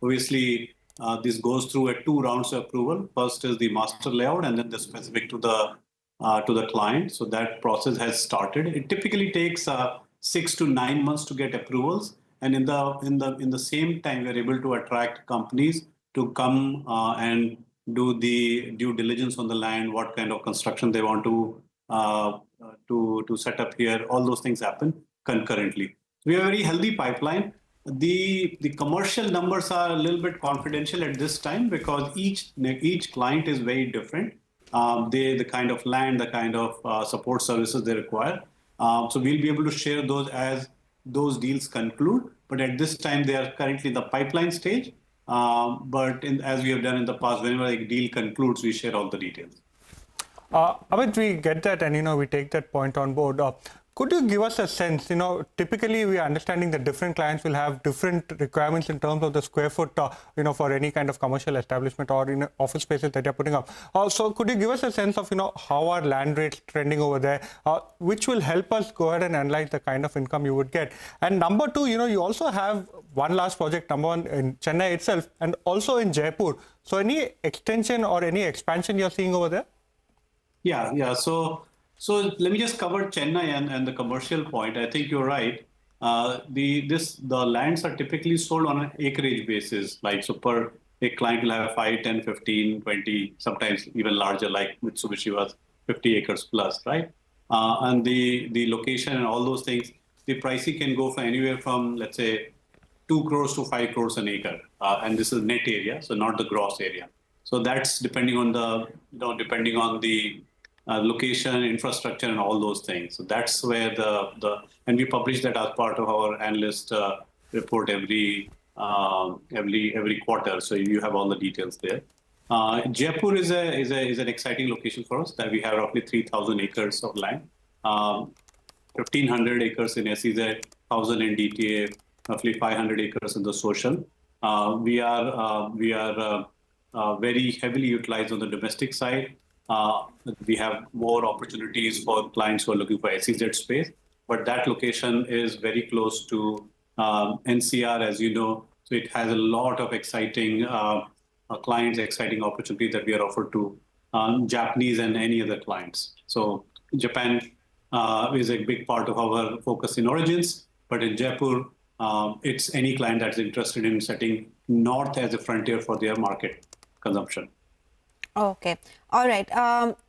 Obviously, this goes through 2 rounds of approval. First is the master layout, and then the specific to the client. So that process has started. It typically takes 6 to 9 months to get approvals, and in the same time, we are able to attract companies to come and do the due diligence on the land, what kind of construction they want to set up here. All those things happen concurrently. We have a very healthy pipeline. The commercial numbers are a little bit confidential at this time because each client is very different. The kind of land, the kind of support services they require. So we'll be able to share those as those deals conclude. But at this time, they are currently in the pipeline stage. As we have done in the past, whenever a deal concludes, we share all the details. Amit, we get that, and we take that point on board. Could you give us a sense? Typically we are understanding that different clients will have different requirements in terms of the square foot, for any kind of commercial establishment or in office spaces that you're putting up. Also, could you give us a sense of how are land rates trending over there, which will help us go ahead and analyze the kind of income you would get. And number 2, you also have one large project, number 1 in Chennai itself, and also in Jaipur. So any extension or any expansion you're seeing over there? Yeah. So let me just cover Chennai and the commercial point. I think you're right. The lands are typically sold on an acreage basis. Per a client will have 5, 10, 15, 20, sometimes even larger, like Mitsubishi was 50 acres plus, right? And the location and all those things, the pricing can go for anywhere from, let's say, 2 crores to 5 crores an acre. And this is net area, so not the gross area. So that's depending on the location, infrastructure, and all those things. So that's where and we publish that as part of our analyst report every quarter. So you have all the details there. Jaipur is an exciting location for us. That we have roughly 3,000 acres of land, 1,500 acres in SEZ, 1,000 in DTA, roughly 500 acres in the social. We are very heavily utilized on the domestic side. We have more opportunities for clients who are looking for SEZ space, but that location is very close to NCR, as you know. So it has a lot of exciting clients, exciting opportunities that we are offered to Japanese and any other clients. So Japan is a big part of our focus in Origins, but in Jaipur, it's any client that's interested in setting north as a frontier for their market consumption. Okay. All right.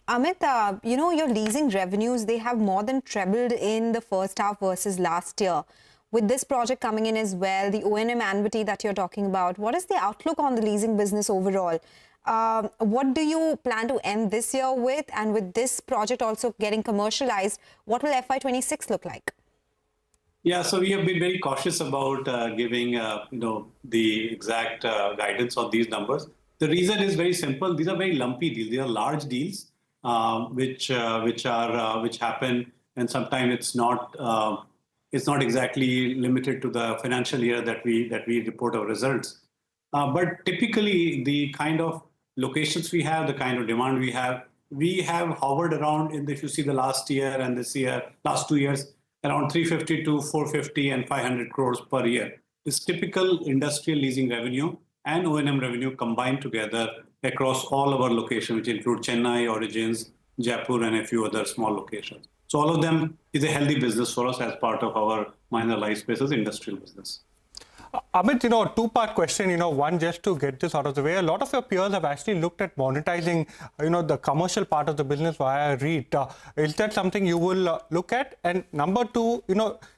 Amit, your leasing revenues, they have more than trebled in the first half versus last year. With this project coming in as well, the O&M annuity that you're talking about, what is the outlook on the leasing business overall? What do you plan to end this year with? And with this project also getting commercialized, what will FY26 look like? Yeah, so we have been very cautious about giving, the exact guidance on these numbers. The reason is very simple. These are very lumpy deals. They are large deals, which happen, and sometimes it's not exactly limited to the financial year that we report our results. But typically, the kind of locations we have, the kind of demand we have, we have hovered around if you see the last year and this year, last 2 years, around 350 to 450 and 500 crores per year. It's typical industrial leasing revenue and O&M revenue combined together across all our locations, which include Chennai, Origins, Jaipur, and a few other small locations. So all of them is a healthy business for us as part of our Mahindra Lifespaces industrial business. Amit, two-part question, one, just to get this out of the way. A lot of your peers have actually looked at monetizing, the commercial part of the business via REIT. Is that something you will look at? And number two,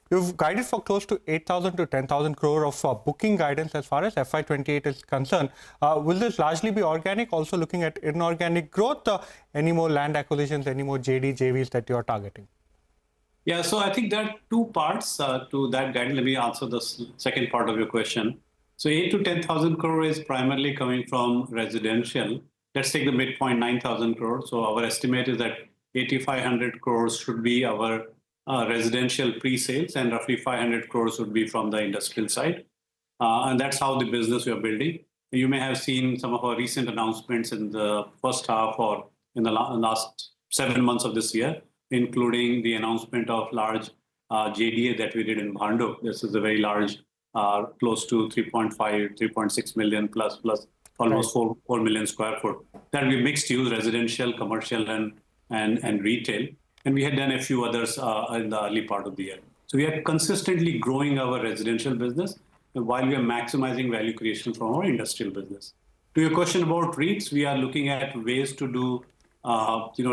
you've guided for close to 8,000 to 10,000 crore of booking guidance as far as FY28 is concerned. Will this largely be organic, also looking at inorganic growth? Any more land acquisitions, any more JVs that you're targeting? Yeah, so I think there are two parts to that guidance. Let me answer the second part of your question. So 8 to 10,000 crore is primarily coming from residential. Let's take the midpoint, 9,000 crore. So our estimate is that 8,500 crores should be our residential pre-sales, and roughly 500 crores would be from the industrial side. And that's how the business we are building. You may have seen some of our recent announcements in the first half or in the last 7 months of this year, including the announcement of large JDA that we did in Bhandup. This is a very large, close to 3.5, 3.6 million plus almost 4 million square foot. That will be mixed use, residential, commercial, and retail. And we had done a few others in the early part of the year. So we are consistently growing our residential business while we are maximizing value creation from our industrial business. To your question about REITs, we are looking at ways to do,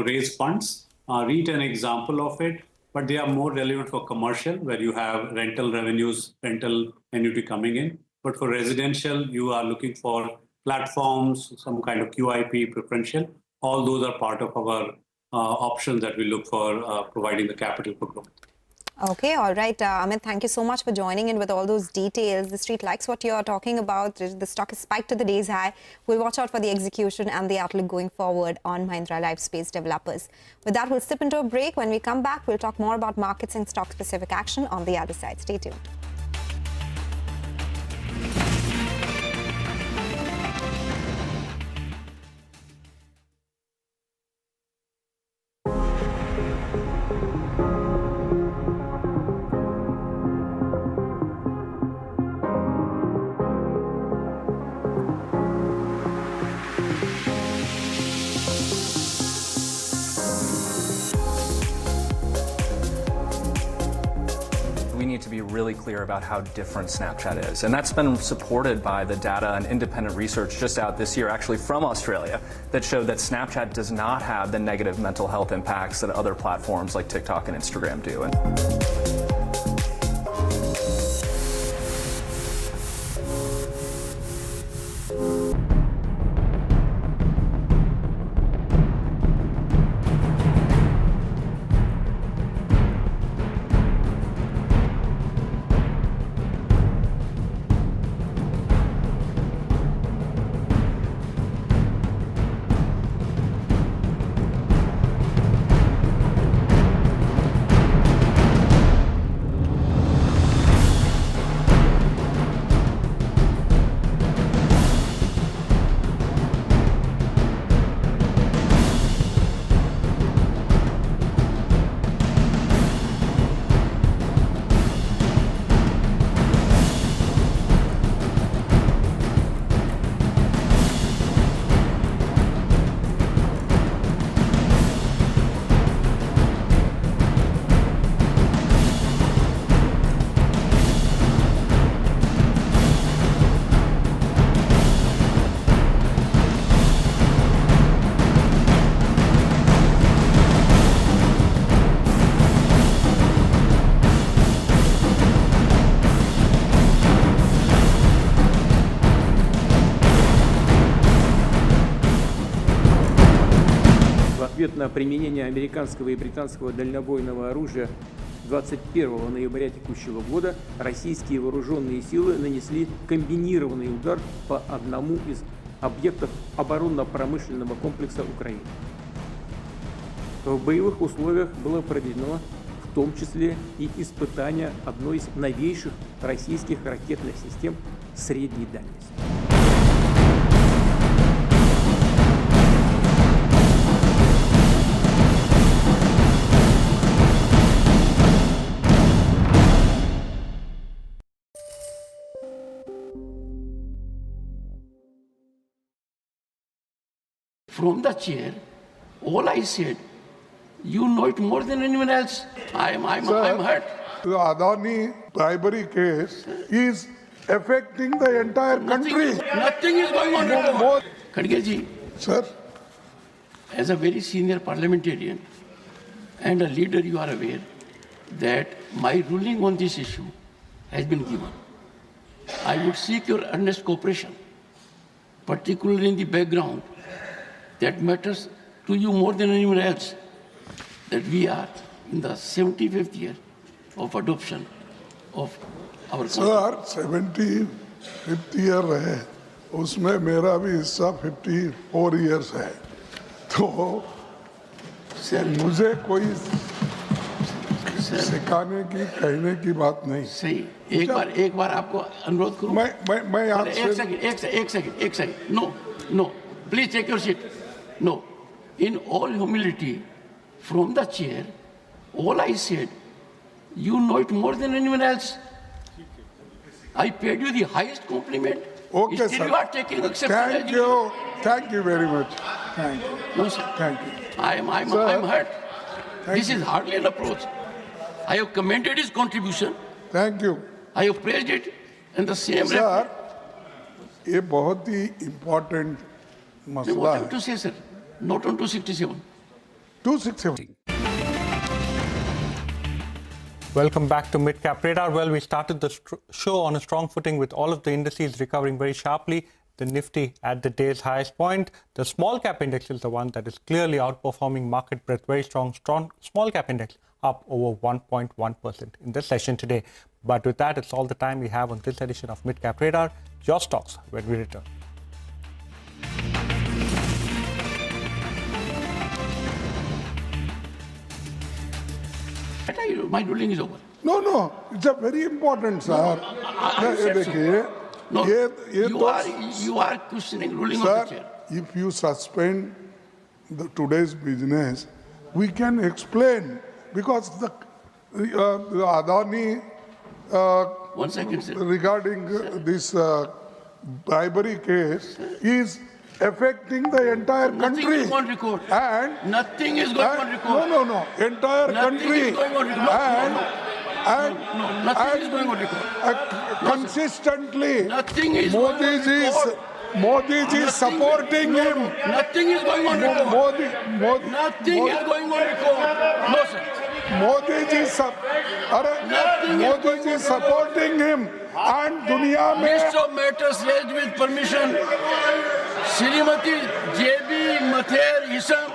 raise funds. REIT an example of it, but they are more relevant for commercial, where you have rental revenues, rental annuity coming in. But for residential, you are looking for platforms, some kind of QIP, preferential. All those are part of our options that we look for providing the capital for growth. Okay, all right. Amit, thank you so much for joining in with all those details. The street likes what you're talking about. The stock is spiked to the day's high. We'll watch out for the execution and the outlook going forward on Mahindra Lifespace Developers. With that, we'll slip into a break. When we come back, we'll talk more about markets and stock-specific action on the other side. Stay tuned. To be really clear about how different Snapchat is. And that's been supported by the data and independent research just out this year, actually from Australia, that showed that Snapchat does not have the negative mental health impacts that other platforms like TikTok and Instagram do. ответ на применение американского и британского дальнобойного оружия 21 ноября текущего года российские вооруженные силы нанесли комбинированный удар по одному из объектов оборонно-промышленного комплекса Украины. В боевых условиях было проведено в том числе и испытание одной из новейших российских ракетных систем средней дальности. from the chair, all I said, you know it more than anyone else. I'm hurt. The Adani bribery case is affecting the entire country. Nothing is going on. Khadge ji, sir, as a very senior parliamentarian and a leader, you are aware that my ruling on this issue has been given. I would seek your earnest cooperation, particularly in the background that matters to you more than anyone else, that we are in the 75th year of adoption of our country. Sir, 75th year है, उसमें मेरा भी हिस्सा 54 years है, तो मुझे कोई सिखाने की कहने की बात नहीं। सही, एक बार आपको अनुरोध करूं। मैं आपसे एक second, no, please take your seat. No, in all humility, from the chair, all I said, you know it more than anyone else. I paid you the highest compliment. Okay, still sir. You are taking exception. Thank you very much. Thank you. No, sir. Thank you. I'm hurt. This is hardly an approach. I have commended his contribution. Thank you. I have praised it, and the same. Sir, ये बहुत ही important मसला है. What to say, sir? Not on 267. 267. Welcome back to Midcap Radar. Well, we started the show on a strong footing with all of the indices recovering very sharply. The Nifty at the day's highest point. The small cap index is the one that is clearly outperforming market breadth. Very strong small cap index up over 1.1% in the session today. But with that, it's all the time we have on this edition of Midcap Radar. Your stocks when we return. My ruling is over. No, it's a very important, sir. No, you are questioning ruling of the chair. If you suspend today's business, we can explain because the Adani 1 second, sir. Regarding this bribery case is affecting the entire country. Nothing is going on record. And nothing is going on record. No. Entire country. Is going on record. Nothing is going on record. Consistently, nothing is Modi is supporting him. Nothing is going on record. Nothing is going on record. No, sir. Modi is supporting him. And दुनिया में List of matters raised with permission. Srimati J.B. Mather Isam.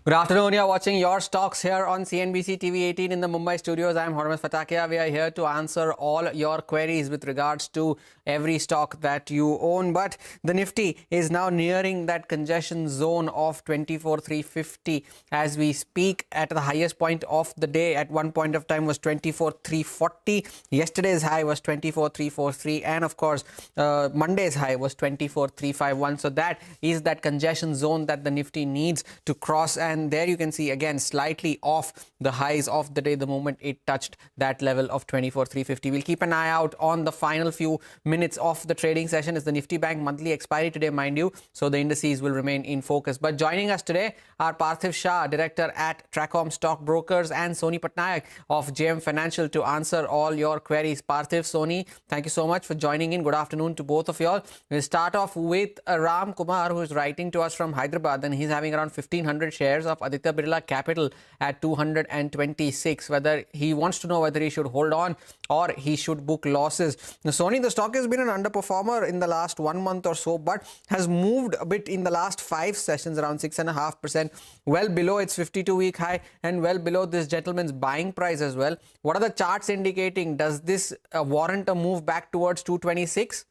Good afternoon. You're watching Your Stocks here on CNBC-TV18 in the Mumbai studios. I'm Hormuz Fatakia. We are here to answer all your queries with regards to every stock that you own. But the Nifty is now nearing that congestion zone of 24,350 as we speak. At the highest point of the day at one point of time was 24,340. Yesterday's high was 24,343. And of course, Monday's high was 24,351. So that is that congestion zone that the Nifty needs to cross. And there you can see again slightly off the highs of the day the moment it touched that level of 24,350. We'll keep an eye out on the final few minutes of the trading session. It's the Nifty Bank monthly expiry today, mind you, so the indices will remain in focus. But joining us today are Parthiv Shah, director at Tracom Stockbrokers, and Soni Patnaik of JM Financial to answer all your queries. Parthiv, Soni, thank you so much for joining in. Good afternoon to both of you all. We'll start off with Ram Kumar, who is writing to us from Hyderabad, and he's having around 1,500 shares of Aditya Birla Capital at 226. Whether he wants to know whether he should hold on or he should book losses. Now, Soni, the stock has been an underperformer in the last 1 month or so, but has moved a bit in the last 5 sessions, around 6.5%, well below its 52-week high and well below this gentleman's buying price as well. What are the charts indicating? Does this warrant a move back towards 226?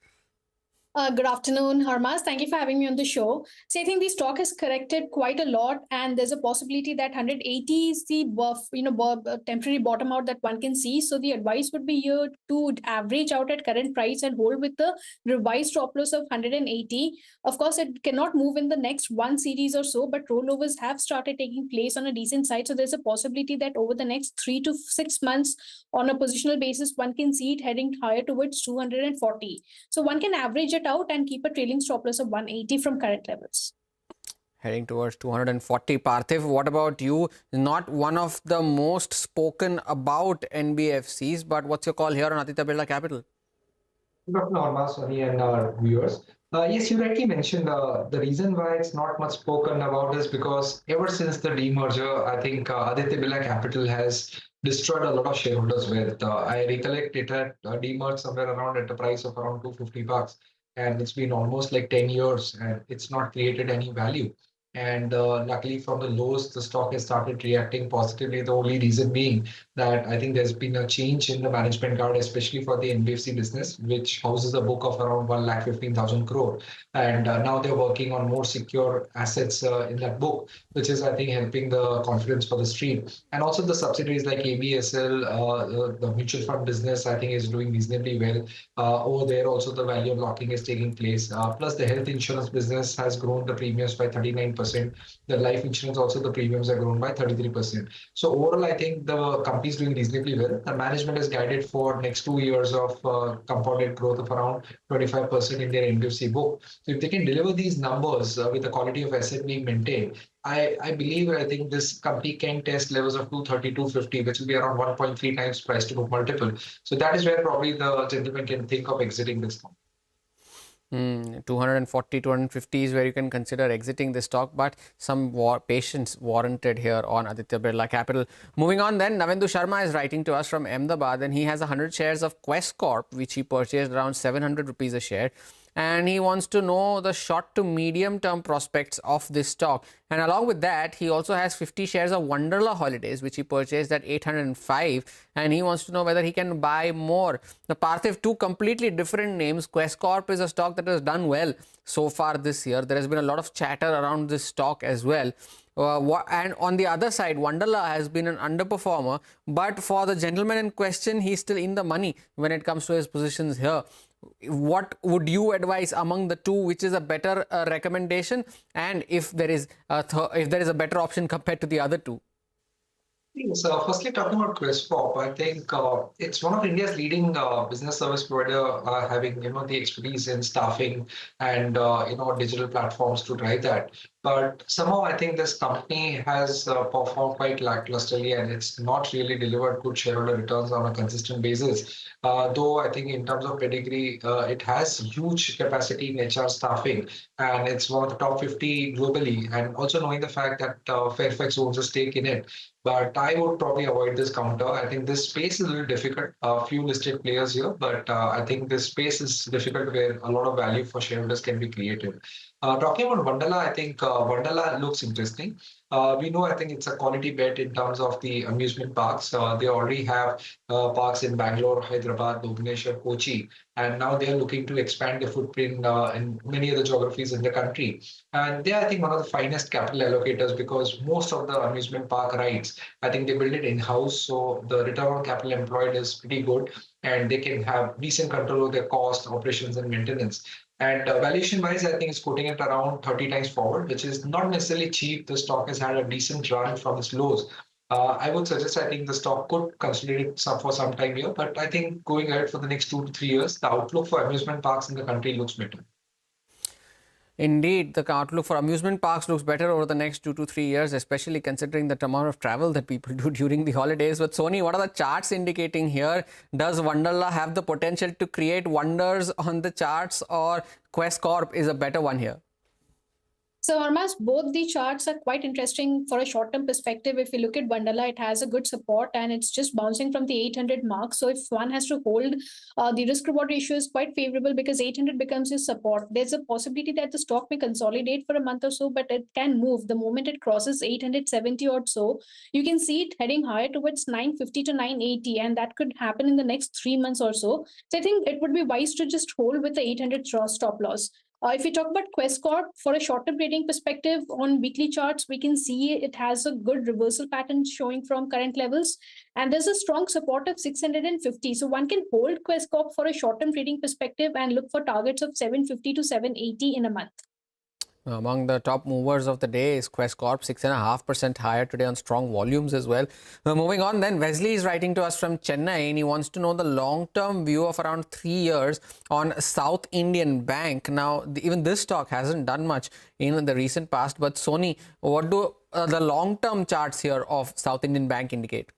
Good afternoon, Harmas. Thank you for having me on the show. So I think the stock has corrected quite a lot, and there's a possibility that 180 is the temporary bottom out that one can see. So the advice would be here to average out at current price and hold with the revised stop loss of 180. Of course, it cannot move in the next one series or so, but rollovers have started taking place on a decent side. So there's a possibility that over the next 3 to 6 months, on a positional basis, one can see it heading higher towards 240. So one can average it out and keep a trailing stop loss of 180 from current levels. Heading towards 240. Parthiv, what about you? Not one of the most spoken about NBFCs, but what's your call here on Aditya Birla Capital? Good afternoon, Harma, Soni, and our viewers. Yes, you rightly mentioned the reason why it's not much spoken about is because ever since the demerger, I think Aditya Birla Capital has destroyed a lot of shareholders' wealth. I recollect it had demerged somewhere around at a price of around $250. And it's been almost like 10 years and it's not created any value. And luckily from the lows, the stock has started reacting positively. The only reason being that I think there's been a change in the management guard, especially for the NBFC business, which houses a book of around 1,15,000 crore. And now they're working on more secure assets in that book, which is, I think, helping the confidence for the street. And also the subsidiaries like ABSL, the mutual fund business, I think is doing reasonably well. Over there also the value unlocking is taking place. Plus the health insurance business has grown the premiums by 39%. The life insurance also, the premiums have grown by 33%. So overall, I think the company is doing reasonably well. The management is guided for next 2 years of compounded growth of around 25% in their NBFC book. So if they can deliver these numbers with the quality of asset being maintained, I think this company can test levels of 230, 250, which will be around 1.3 times price to book multiple. So that is where probably the gentleman can think of exiting this company. 240, 250 is where you can consider exiting the stock, but some patience warranted here on Aditya Birla Capital. Moving on then, Navendu Sharma is writing to us from Ahmedabad, and he has 100 shares of Quest Corp, which he purchased around 700 rupees a share. And he wants to know the short to medium term prospects of this stock. And along with that, he also has 50 shares of Wonderla Holidays, which he purchased at 805. And he wants to know whether he can buy more. The Parthiv, two completely different names. Quest Corp is a stock that has done well so far this year. There has been a lot of chatter around this stock as well. And on the other side, Wonderla has been an underperformer. But for the gentleman in question, he's still in the money when it comes to his positions here. What would you advise among the two? Which is a better recommendation, and if there is a better option compared to the other two? So firstly, talking about Quest Corp, I think it's one of India's leading business service provider, having the expertise in staffing and digital platforms to drive that. But somehow I think this company has performed quite lacklusterly, and it's not really delivered good shareholder returns on a consistent basis. Though I think in terms of pedigree, it has huge capacity in HR staffing, and it's one of the top 50 globally. And also knowing the fact that Fairfax owns a stake in it. But I would probably avoid this counter. I think this space is a little difficult. A few listed players here, but I think this space is difficult where a lot of value for shareholders can be created. Talking about Wonderla, I think Wonderla looks interesting. We know, I think it's a quality bet in terms of the amusement parks. They already have parks in Bangalore, Hyderabad, Bhubaneswar, Kochi, and now they are looking to expand their footprint in many other geographies in the country. And they are, I think, one of the finest capital allocators because most of the amusement park rides, I think they build it in-house, so the return on capital employed is pretty good, and they can have decent control of their cost, operations, and maintenance. And valuation-wise, I think it's quoting it around 30 times forward, which is not necessarily cheap. The stock has had a decent run from its lows. I would suggest, I think the stock could consolidate for some time here, but I think going ahead for the next 2 to 3 years, the outlook for amusement parks in the country looks better. Indeed, the outlook for amusement parks looks better over the next 2 to 3 years, especially considering the amount of travel that people do during the holidays. But Sony, what are the charts indicating here? Does Wonderla have the potential to create wonders on the charts, or Quest Corp is a better one here? So, Harmas, both the charts are quite interesting for a short-term perspective. If you look at Wonderla, it has a good support and it's just bouncing from the 800 mark. So, if one has to hold, the risk-reward ratio is quite favorable because 800 becomes his support. There's a possibility that the stock may consolidate for a month or so, but it can move the moment it crosses 870 or so. You can see it heading higher towards 950 to 980, and that could happen in the next 3 months or so. So, I think it would be wise to just hold with the 800 stop loss. If we talk about Quest Corp, for a short-term trading perspective, on weekly charts, we can see it has a good reversal pattern showing from current levels. And there's a strong support of 650. So one can hold Quest Corp for a short-term trading perspective and look for targets of 750 to 780 in a month. Among the top movers of the day is Quest Corp, 6.5% higher today on strong volumes as well. Moving on then, Wesley is writing to us from Chennai and he wants to know the long-term view of around 3 years on South Indian Bank. Now, even this stock hasn't done much in the recent past, but Sony, what do the long-term charts here of South Indian Bank indicate?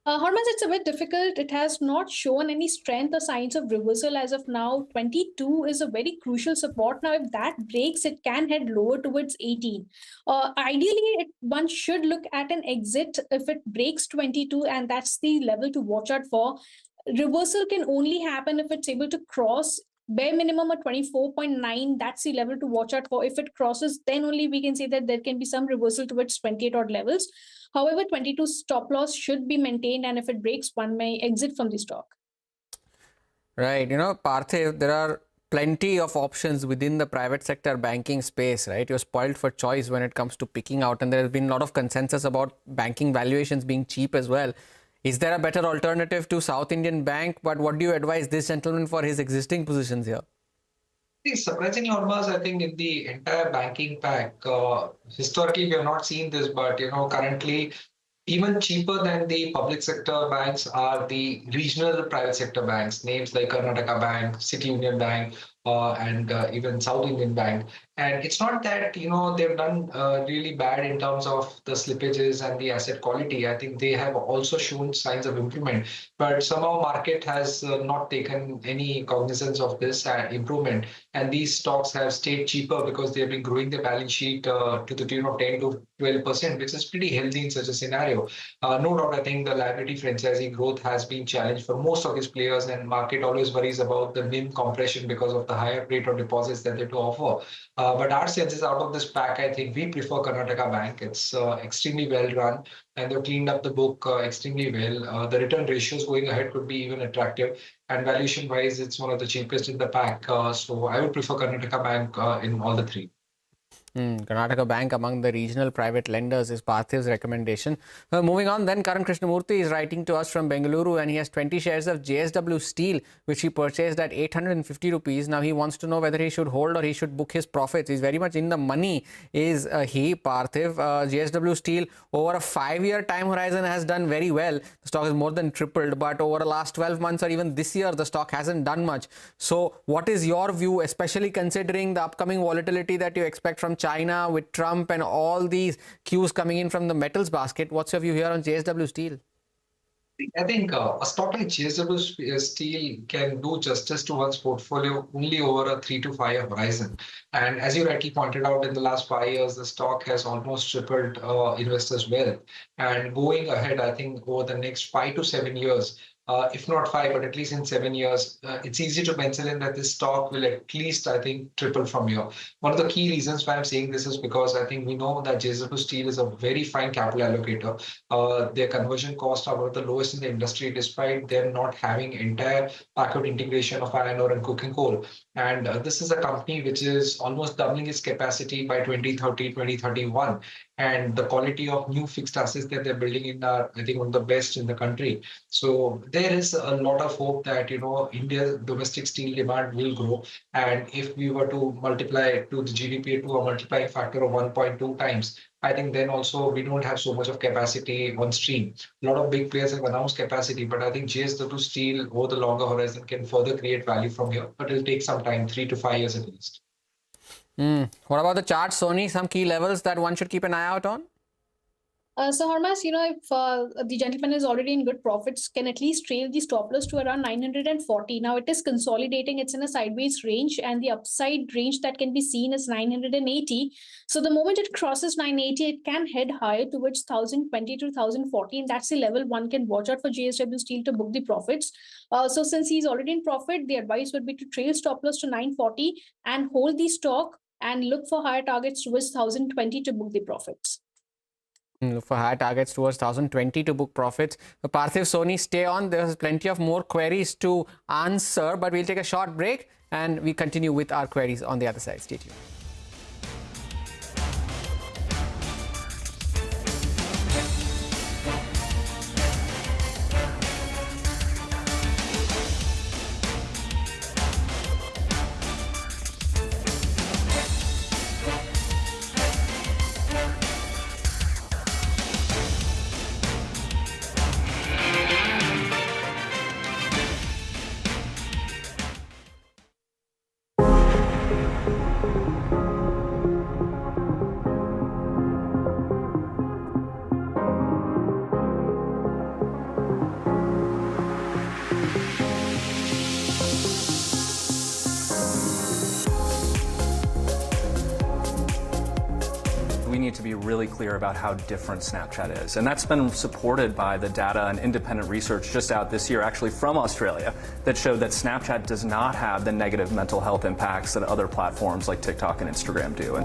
Harmas, it's a bit difficult. It has not shown any strength or signs of reversal as of now. 22 is a very crucial support. Now, if that breaks, it can head lower towards 18. Ideally, one should look at an exit if it breaks 22, and that's the level to watch out for. Reversal can only happen if it's able to cross bare minimum of 24.9. That's the level to watch out for. If it crosses, then only we can say that there can be some reversal towards 28 odd levels. However, 22 stop loss should be maintained, and if it breaks, one may exit from the stock. Right. You know, Parthiv, there are plenty of options within the private sector banking space, right? You're spoiled for choice when it comes to picking out, and there has been a lot of consensus about banking valuations being cheap as well. Is there a better alternative to South Indian Bank? But what do you advise this gentleman for his existing positions here? Surprisingly, Harmas, I think in the entire banking pack, historically we have not seen this, but currently even cheaper than the public sector banks are the regional private sector banks, names like Karnataka Bank, City Union Bank, and even South Indian Bank. And it's not that, they've done really bad in terms of the slippages and the asset quality. I think they have also shown signs of improvement, but somehow market has not taken any cognizance of this improvement. And these stocks have stayed cheaper because they've been growing their balance sheet to the tune of 10 to 12%, which is pretty healthy in such a scenario. No doubt, I think the liability franchising growth has been challenged for most of these players, and market always worries about the NIM compression because of the higher rate of deposits that they have to offer. But our sense is, out of this pack, I think we prefer Karnataka Bank. It's extremely well run, and they've cleaned up the book extremely well. The return ratios going ahead could be even attractive, and valuation wise, it's one of the cheapest in the pack. So I would prefer Karnataka Bank in all the three. Karnataka Bank among the regional private lenders is Parthiv's recommendation. Moving on then, Karan Krishnamurthy is writing to us from Bengaluru, and he has 20 shares of JSW Steel, which he purchased at 850 rupees. Now he wants to know whether he should hold or he should book his profits. He's very much in the money, is Parthiv. JSW Steel over a 5-year time horizon has done very well. The stock has more than tripled, but over the last 12 months or even this year, the stock hasn't done much. So what is your view, especially considering the upcoming volatility that you expect from China with Trump and all these cues coming in from the metals basket? What's your view here on JSW Steel? I think a stock like JSW Steel can do justice to one's portfolio only over a 3 to 5 year horizon. And as you rightly pointed out, in the last 5 years, the stock has almost tripled investors' wealth. And going ahead, I think over the next 5 to 7 years, if not 5, but at least in 7 years, it's easy to pencil in that this stock will at least, I think, triple from here. One of the key reasons why I'm saying this is because I think we know that JSW Steel is a very fine capital allocator. Their conversion costs are one of the lowest in the industry, despite them not having entire backward integration of iron ore and coking coal. And this is a company which is almost doubling its capacity by 2030, 2031. And the quality of new fixed assets that they're building in are, I think, one of the best in the country. So there is a lot of hope that, India's domestic steel demand will grow. And if we were to multiply to the GDP to a multiplying factor of 1.2 times, I think then also we don't have so much of capacity on stream. A lot of big players have announced capacity, but I think JSW Steel over the longer horizon can further create value from here. But it'll take some time, 3 to 5 years at least. What about the chart, Sony? Some key levels that one should keep an eye out on? So Harmas, if the gentleman is already in good profits, can at least trail the stop loss to around 940. Now it is consolidating. It's in a sideways range, and the upside range that can be seen is 980. So the moment it crosses 980, it can head higher towards 1020 to 1040. And that's the level one can watch out for JSW Steel to book the profits. So since he's already in profit, the advice would be to trail stop loss to 940 and hold the stock and look for higher targets towards 1020 to book the profits. Look for higher targets towards 1020 to book profits. Parthiv, Sony, stay on. There's plenty of more queries to answer, but we'll take a short break and we continue with our queries on the other side. Stay tuned. We need to be really clear about how different Snapchat is. And that's been supported by the data and independent research just out this year, actually from Australia, that showed that Snapchat does not have the negative mental health impacts that other platforms like TikTok and Instagram do.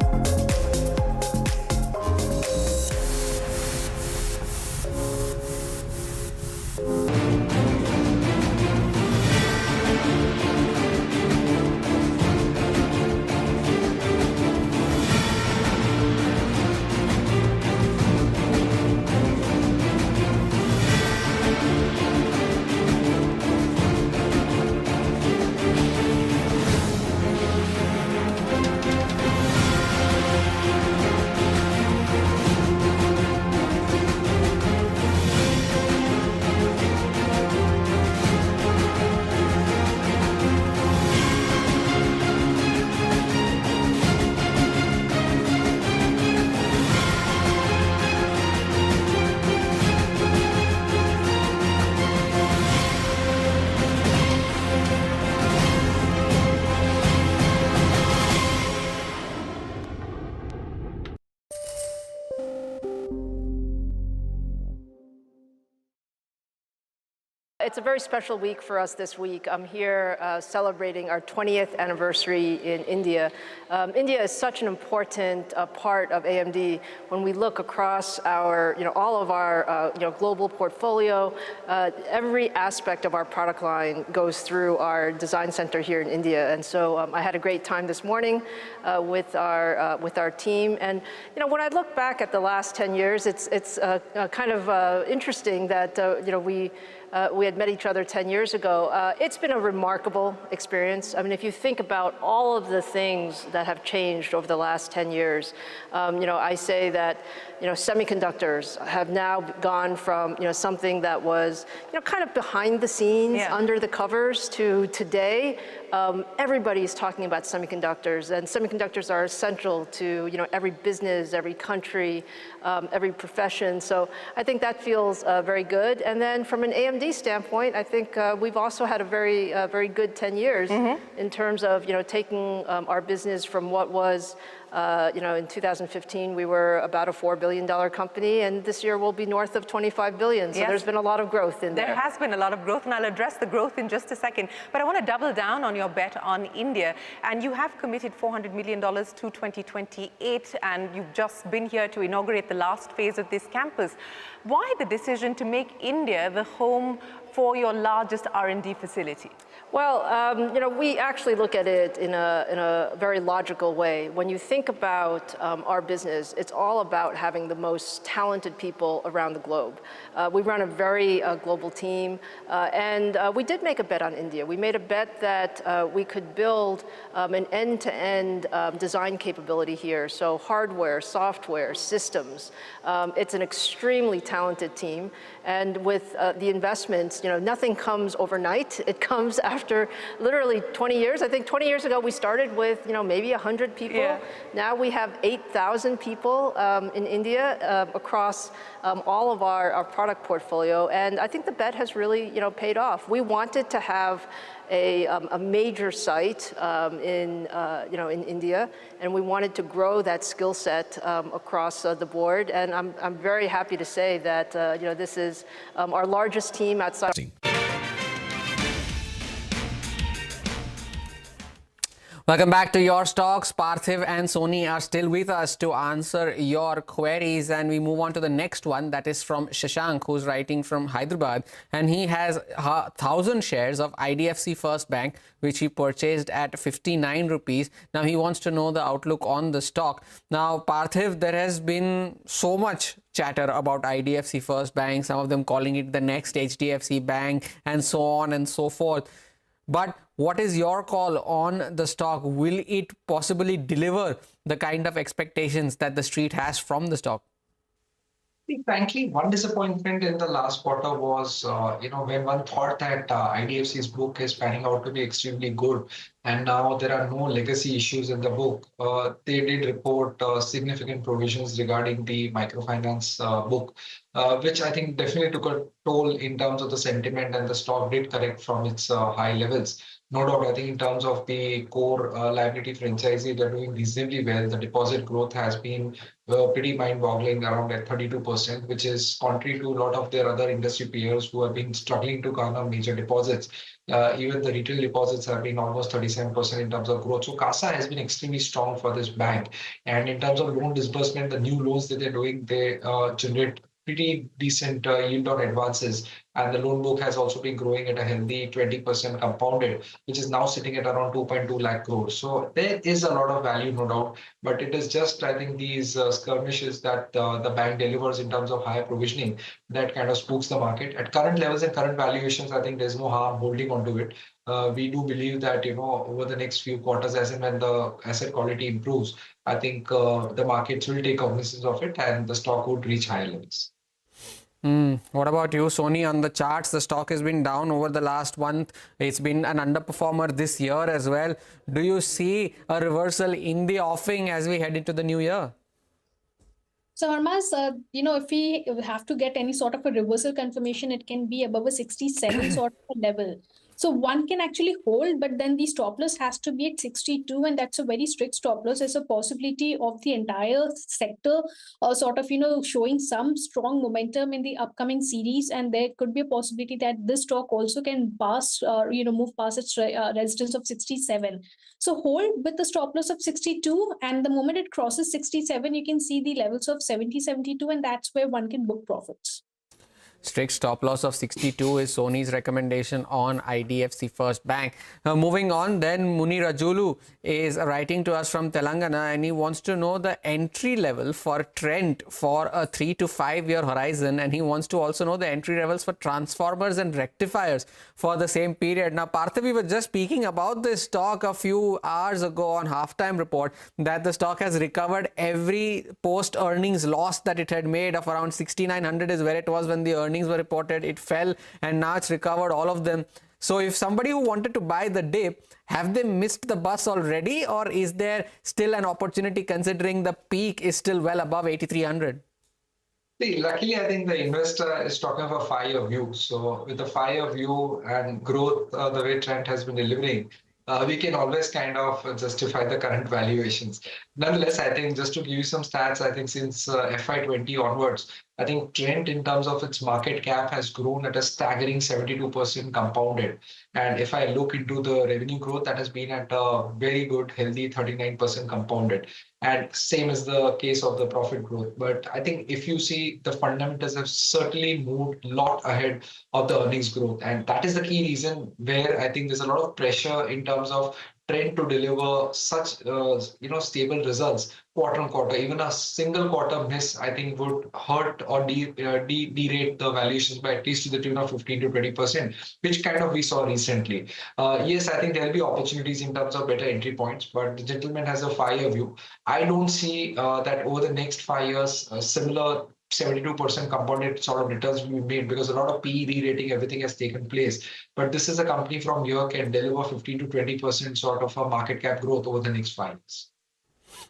It's a very special week for us this week. I'm here celebrating our 20th anniversary in India. India is such an important part of AMD. When we look across our, all of our, global portfolio, every aspect of our product line goes through our design center here in India. And so I had a great time this morning with our team. And when I look back at the last 10 years, it's kind of interesting that we had met each other 10 years ago. It's been a remarkable experience. I mean, if you think about all of the things that have changed over the last 10 years, I say that, semiconductors have now gone from, something that was, kind of behind the scenes, under the covers, to today. Everybody's talking about semiconductors, and semiconductors are essential to, every business, every country, every profession. So I think that feels very good. And then from an AMD AMD standpoint, I think we've also had a very good 10 years in terms of, taking our business from what was, in 2015, we were about a $4 billion company, and this year we'll be north of 25 billion. So there's been a lot of growth in there. There has been a lot of growth, and I'll address the growth in just a second. But I want to double down on your bet on India. And you have committed $400 million to 2028, and you've just been here to inaugurate the last phase of this campus. Why the decision to make India the home for your largest R&D facility? Well, we actually look at it in a very logical way. When you think about our business, it's all about having the most talented people around the globe. We run a very global team, and we did make a bet on India. We made a bet that we could build an end-to-end design capability here. So hardware, software, systems. It's an extremely talented team. And with the investments, nothing comes overnight. It comes after literally 20 years. I think 20 years ago, we started with, maybe 100 people. Yeah. Now we have 8,000 people in India across all of our product portfolio. And I think the bet has really, paid off. We wanted to have a major site in India, and we wanted to grow that skill set across the board. And I'm very happy to say that this is our largest team outside. Welcome back to Your Stocks. Parthiv and Sony are still with us to answer your queries, and we move on to the next one. That is from Shashank, who's writing from Hyderabad, and he has 1,000 shares of IDFC First Bank, which he purchased at 59 rupees. Now he wants to know the outlook on the stock. Now, Parthiv, there has been so much chatter about IDFC First Bank, some of them calling it the next HDFC Bank, and so on and so forth. But what is your call on the stock? Will it possibly deliver the kind of expectations that the street has from the stock? Frankly, one disappointment in the last quarter was, when one thought that IDFC's book is panning out to be extremely good, and now there are no legacy issues in the book. They did report significant provisions regarding the microfinance book, which I think definitely took a toll in terms of the sentiment, and the stock did correct from its high levels. No doubt, I think in terms of the core liability franchisee, they're doing reasonably well. The deposit growth has been pretty mind-boggling, around at 32%, which is contrary to a lot of their other industry peers who have been struggling to garner major deposits. Even the retail deposits have been almost 37% in terms of growth. So CASA has been extremely strong for this bank. And in terms of loan disbursement, the new loans that they're doing, they generate pretty decent yield on advances, and the loan book has also been growing at a healthy 20% compounded, which is now sitting at around 2.2 lakh crores. So there is a lot of value, no doubt, but it is just, I think, these skirmishes that the bank delivers in terms of higher provisioning that kind of spooks the market. At current levels and current valuations, I think there's no harm holding on to it. We do believe that, over the next few quarters, as and when the asset quality improves, I think the markets will take cognizance of it and the stock would reach higher levels. What about you, Sony? On the charts, the stock has been down over the last month. It's been an underperformer this year as well. Do you see a reversal in the offing as we head into the new year? So Harmas, if we have to get any sort of a reversal confirmation, it can be above a 67 sort of a level. So one can actually hold, but then the stop loss has to be at 62, and that's a very strict stop loss. There's a possibility of the entire sector showing some strong momentum in the upcoming series, and there could be a possibility that this stock also can move past its resistance of 67. So hold with the stop loss of 62, and the moment it crosses 67, you can see the levels of 70, 72, and that's where one can book profits. Strict stop loss of 62 is Sony's recommendation on IDFC First Bank. Moving on, then Muni Rajulu is writing to us from Telangana, and he wants to know the entry level for Trent for a 3 to 5 year horizon, and he wants to also know the entry levels for transformers and rectifiers for the same period. Now, Partha, we were just speaking about this stock a few hours ago on Halftime Report, that the stock has recovered every post-earnings loss that it had made of around 6,900 is where it was when the earnings were reported. It fell, and now it's recovered all of them. So if somebody who wanted to buy the dip, have they missed the bus already, or is there still an opportunity considering the peak is still well above 8,300? See, luckily, I think the investor is talking of a 5-year view. So with the 5-year view and growth, the way Trent has been delivering, we can always kind of justify the current valuations. Nonetheless, I think just to give you some stats, I think since FY20 onwards, I think Trent in terms of its market cap has grown at a staggering 72% compounded. And if I look into the revenue growth, that has been at a very good, healthy 39% compounded. And same is the case of the profit growth. But I think if you see the fundamentals have certainly moved a lot ahead of the earnings growth. And that is the key reason where I think there's a lot of pressure in terms of Trend to deliver such stable results quarter on quarter. Even a single quarter miss, I think, would hurt or derate the valuations by at least to the tune of 15 to 20%, which kind of we saw recently. Yes, I think there'll be opportunities in terms of better entry points, but the gentleman has a 5-year view. I don't see that over the next 5 years, similar 72% compounded sort of returns will be made because a lot of PE re-rating, everything has taken place. But this is a company from here can deliver 15 to 20% sort of a market cap growth over the next 5 years.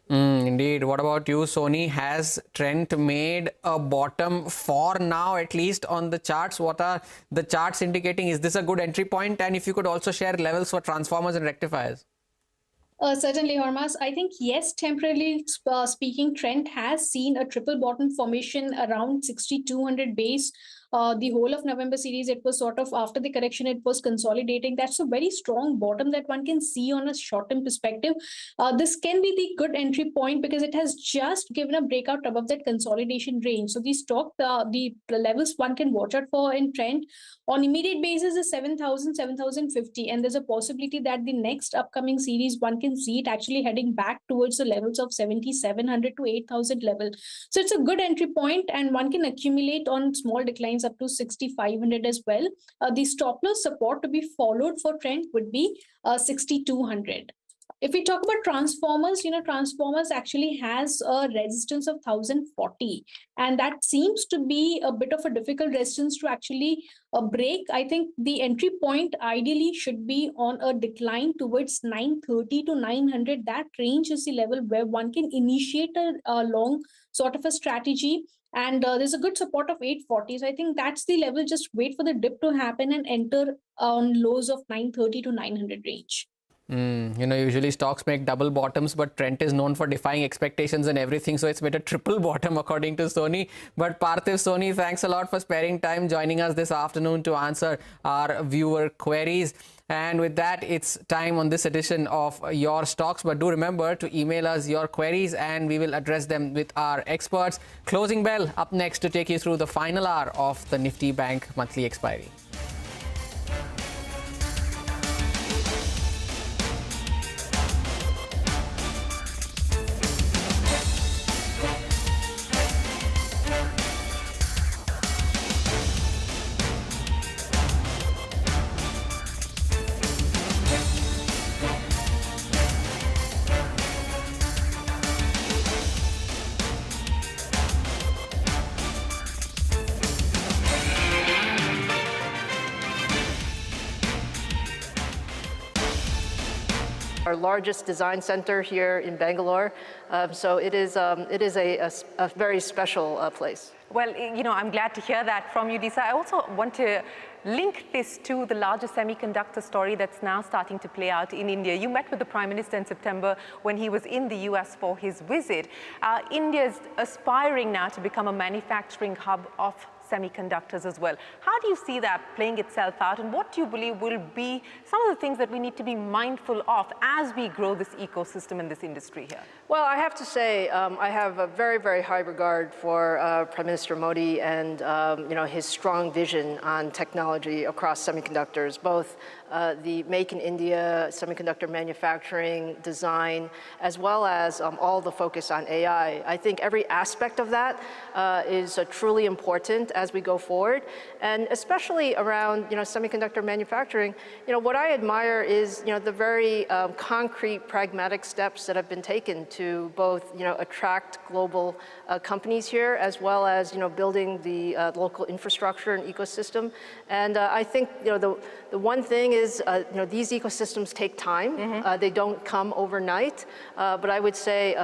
Indeed. What about you, Sony? Has Trent made a bottom for now, at least on the charts? What are the charts indicating? Is this a good entry point? And if you could also share levels for transformers and rectifiers. Certainly, Hormas. I think, yes, temporarily speaking, Trent has seen a triple bottom formation around 6,200 base. The whole of November series, it was sort of after the correction, it was consolidating. That's a very strong bottom that one can see on a short-term perspective. This can be the good entry point because it has just given a breakout above that consolidation range. So the stock, the levels one can watch out for in Trent on immediate basis is 7,000, 7,050. And there's a possibility that the next upcoming series, one can see it actually heading back towards the levels of 7,700 to 8,000 level. So it's a good entry point and one can accumulate on small declines up to 6,500 as well. The stop loss support to be followed for Trent would be 6,200. If we talk about transformers, transformers actually has a resistance of 1,040. And that seems to be a bit of a difficult resistance to actually break. I think the entry point ideally should be on a decline towards 930 to 900. That range is the level where one can initiate a long sort of a strategy. And there's a good support of 840. So I think that's the level. Just wait for the dip to happen and enter on lows of 930 to 900 range. Usually stocks make double bottoms, but Trent is known for defying expectations and everything. So it's made a triple bottom according to Sony. But Parthiv, Sony, thanks a lot for sparing time joining us this afternoon to answer our viewer queries. And with that, it's time on this edition of Your Stocks. But do remember to email us your queries and we will address them with our experts. Closing bell up next to take you through the final hour of the Nifty Bank monthly expiry. Our largest design center here in Bangalore. So it is a very special place. Well, I'm glad to hear that from you, Disa. I also want to link this to the larger semiconductor story that's now starting to play out in India. You met with the Prime Minister in September when he was in the US for his visit. India is aspiring now to become a manufacturing hub of semiconductors as well. How do you see that playing itself out, and what do you believe will be some of the things that we need to be mindful of as we grow this ecosystem in this industry here? Well, I have to say, I have a very, very high regard for Prime Minister Modi and his strong vision on technology across semiconductors, both the Make in India semiconductor manufacturing design, as well as all the focus on AI. I think every aspect of that is truly important as we go forward, and especially around semiconductor manufacturing. What I admire is the very concrete, pragmatic steps that have been taken to both attract global companies here, as well as building the local infrastructure and ecosystem. And I think the one thing is, these ecosystems take time. They don't come overnight. But I would say,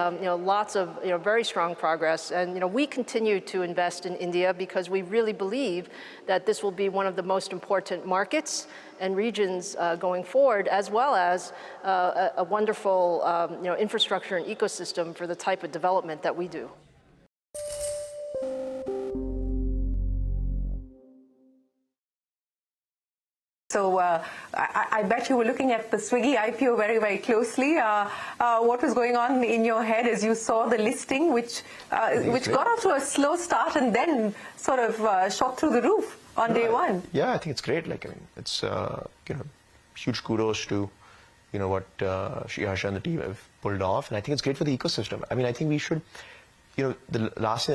lots of, very strong progress. And, we continue to invest in India because we really believe that this will be one of the most important markets and regions going forward, as well as a wonderful, infrastructure and ecosystem for the type of development that we do. So I bet you were looking at the Swiggy IPO very, very closely. What was going on in your head as you saw the listing, which got off to a slow start and then sort of shot through the roof on day one? Yeah, I think it's great. It's huge kudos to what Shriyasha and the team have pulled off, and I think it's great for the ecosystem. I think we should, one of the last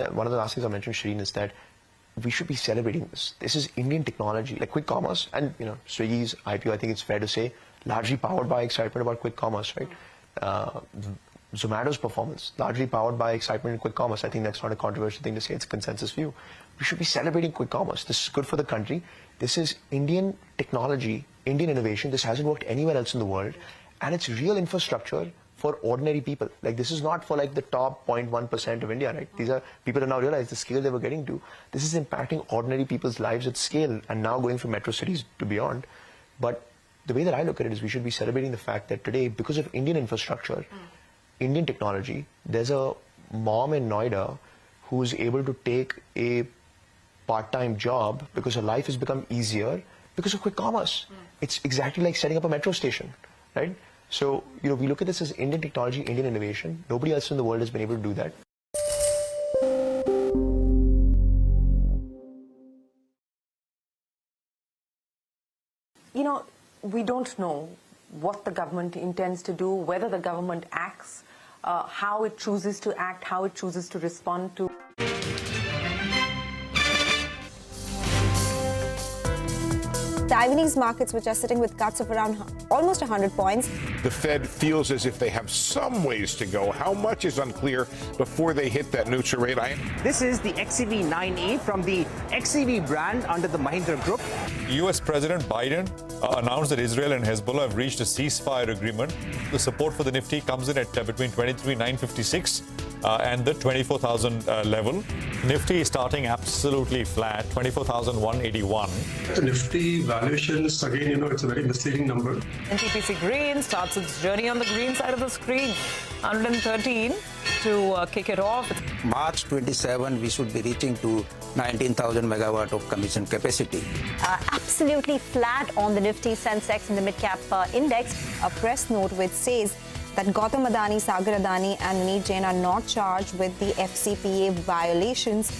things I mentioned, Shireen, is that we should be celebrating this. This is Indian technology, like quick commerce, and Swiggy's IPO. I think it's fair to say, largely powered by excitement about quick commerce, right? Zomato's performance, largely powered by excitement in quick commerce. I think that's not a controversial thing to say. It's a consensus view. We should be celebrating quick commerce. This is good for the country. This is Indian technology, Indian innovation. This hasn't worked anywhere else in the world, and it's real infrastructure for ordinary people. This is not for the top 0.1% of India, right? These are people who now realize the scale they were getting to. This is impacting ordinary people's lives at scale and now going from metro cities to beyond. But the way that I look at it is we should be celebrating the fact that today, because of Indian infrastructure, Indian technology, there's a mom in Noida who's able to take a part-time job because her life has become easier because of quick commerce. It's exactly like setting up a metro station, right? So, we look at this as Indian technology, Indian innovation. Nobody else in the world has been able to do that. We don't know what the government intends to do, whether the government acts, how it chooses to act, how it chooses to respond to. Taiwanese markets, which are sitting with cuts of around almost 100 points. The Fed feels as if they have some ways to go. How much is unclear before they hit that neutral rate. This is the XEV-9A from the XEV brand under the Mahindra Group. US President Biden announced that Israel and Hezbollah have reached a ceasefire agreement. The support for the Nifty comes in at between 23,956 and the 24,000 level. Nifty is starting absolutely flat, 24,181. The Nifty valuations, again, it's a very misleading number. NTPC Green starts its journey on the green side of the screen, 113 to kick it off. March 27, we should be reaching to 19,000 megawatt of commission capacity. Absolutely flat on the Nifty Sensex in the mid-cap index. A press note which says that Gautam Adani, Sagar Adani and Vineet Jain are not charged with the FCPA violations.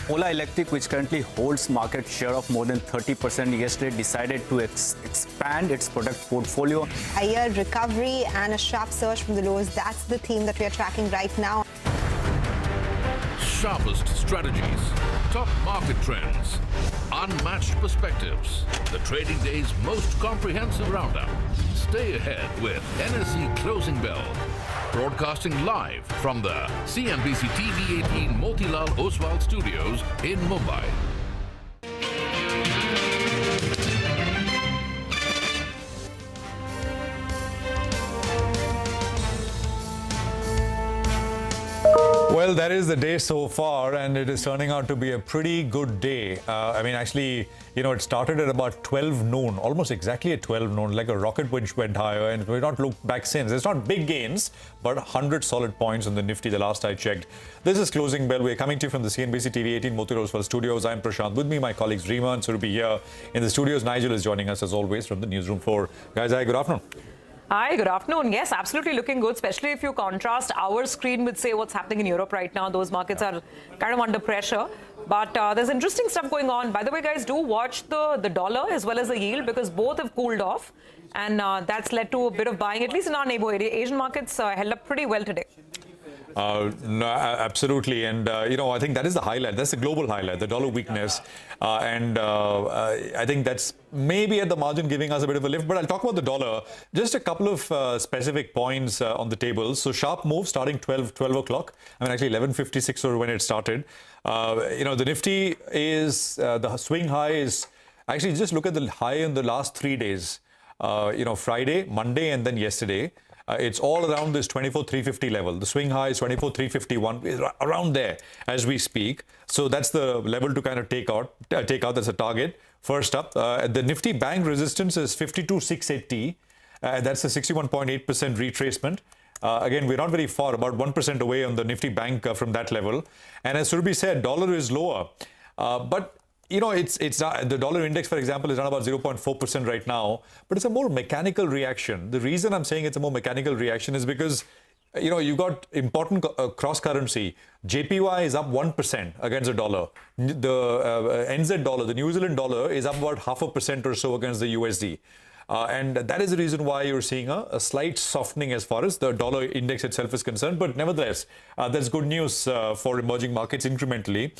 Ola Electric, which currently holds market share of more than 30%, yesterday decided to expand its product portfolio. A year recovery and a sharp surge from the lows. That's the theme that we are tracking right now. Sharpest strategies, top market trends, unmatched perspectives. The trading day's most comprehensive roundup. Stay ahead with NSE Closing Bell. Broadcasting live from the CNBC-TV18 Motilal Oswal Studios in Mumbai. Well, that is the day so far, and it is turning out to be a pretty good day. Actually, it started at about 12 noon, almost exactly at 12 noon, like a rocket which went higher, and we've not looked back since. It's not big gains, but 100 solid points on the Nifty the last I checked. This is Closing Bell. We're coming to you from the CNBC-TV18 Motilal Oswal Studios. I'm Prashant. With me, my colleagues Rima and Surubi here. In the studios, Nigel is joining us, as always, from the newsroom floor. Guys, hi, good afternoon. Hi, good afternoon. Yes, absolutely looking good, especially if you contrast our screen with, say, what's happening in Europe right now. Those markets are kind of under pressure. But there's interesting stuff going on. By the way, guys, do watch the dollar as well as the yield, because both have cooled off. And that's led to a bit of buying, at least in our neighborhood. Asian markets held up pretty well today. No, absolutely. And, I think that is the highlight. That's the global highlight, the dollar weakness. I think that's maybe at the margin giving us a bit of a lift. But I'll talk about the dollar. Just a couple of specific points on the table. So sharp move starting 12 o'clock. Actually 11:56 or when it started. The Nifty is, the swing high is, actually just look at the high in the last 3 days. Friday, Monday, and then yesterday. It's all around this 24,350 level. The swing high is 24,351, around there as we speak. So that's the level to kind of take out. That's a target. First up, the Nifty Bank resistance is 52,680. That's a 61.8% retracement. Again, we're not very far, about 1% away on the Nifty Bank from that level. And as Surabhi said, dollar is lower. But it's not, the dollar index, for example, is around about 0.4% right now, but it's a more mechanical reaction. The reason I'm saying it's a more mechanical reaction is because, you got important cross currency. JPY is up 1% against the dollar. The NZ dollar, the New Zealand dollar, is up about 0.5% or so against the USD. And that is the reason why you're seeing a slight softening as far as the dollar index itself is concerned. But nevertheless, that's good news for emerging markets incrementally.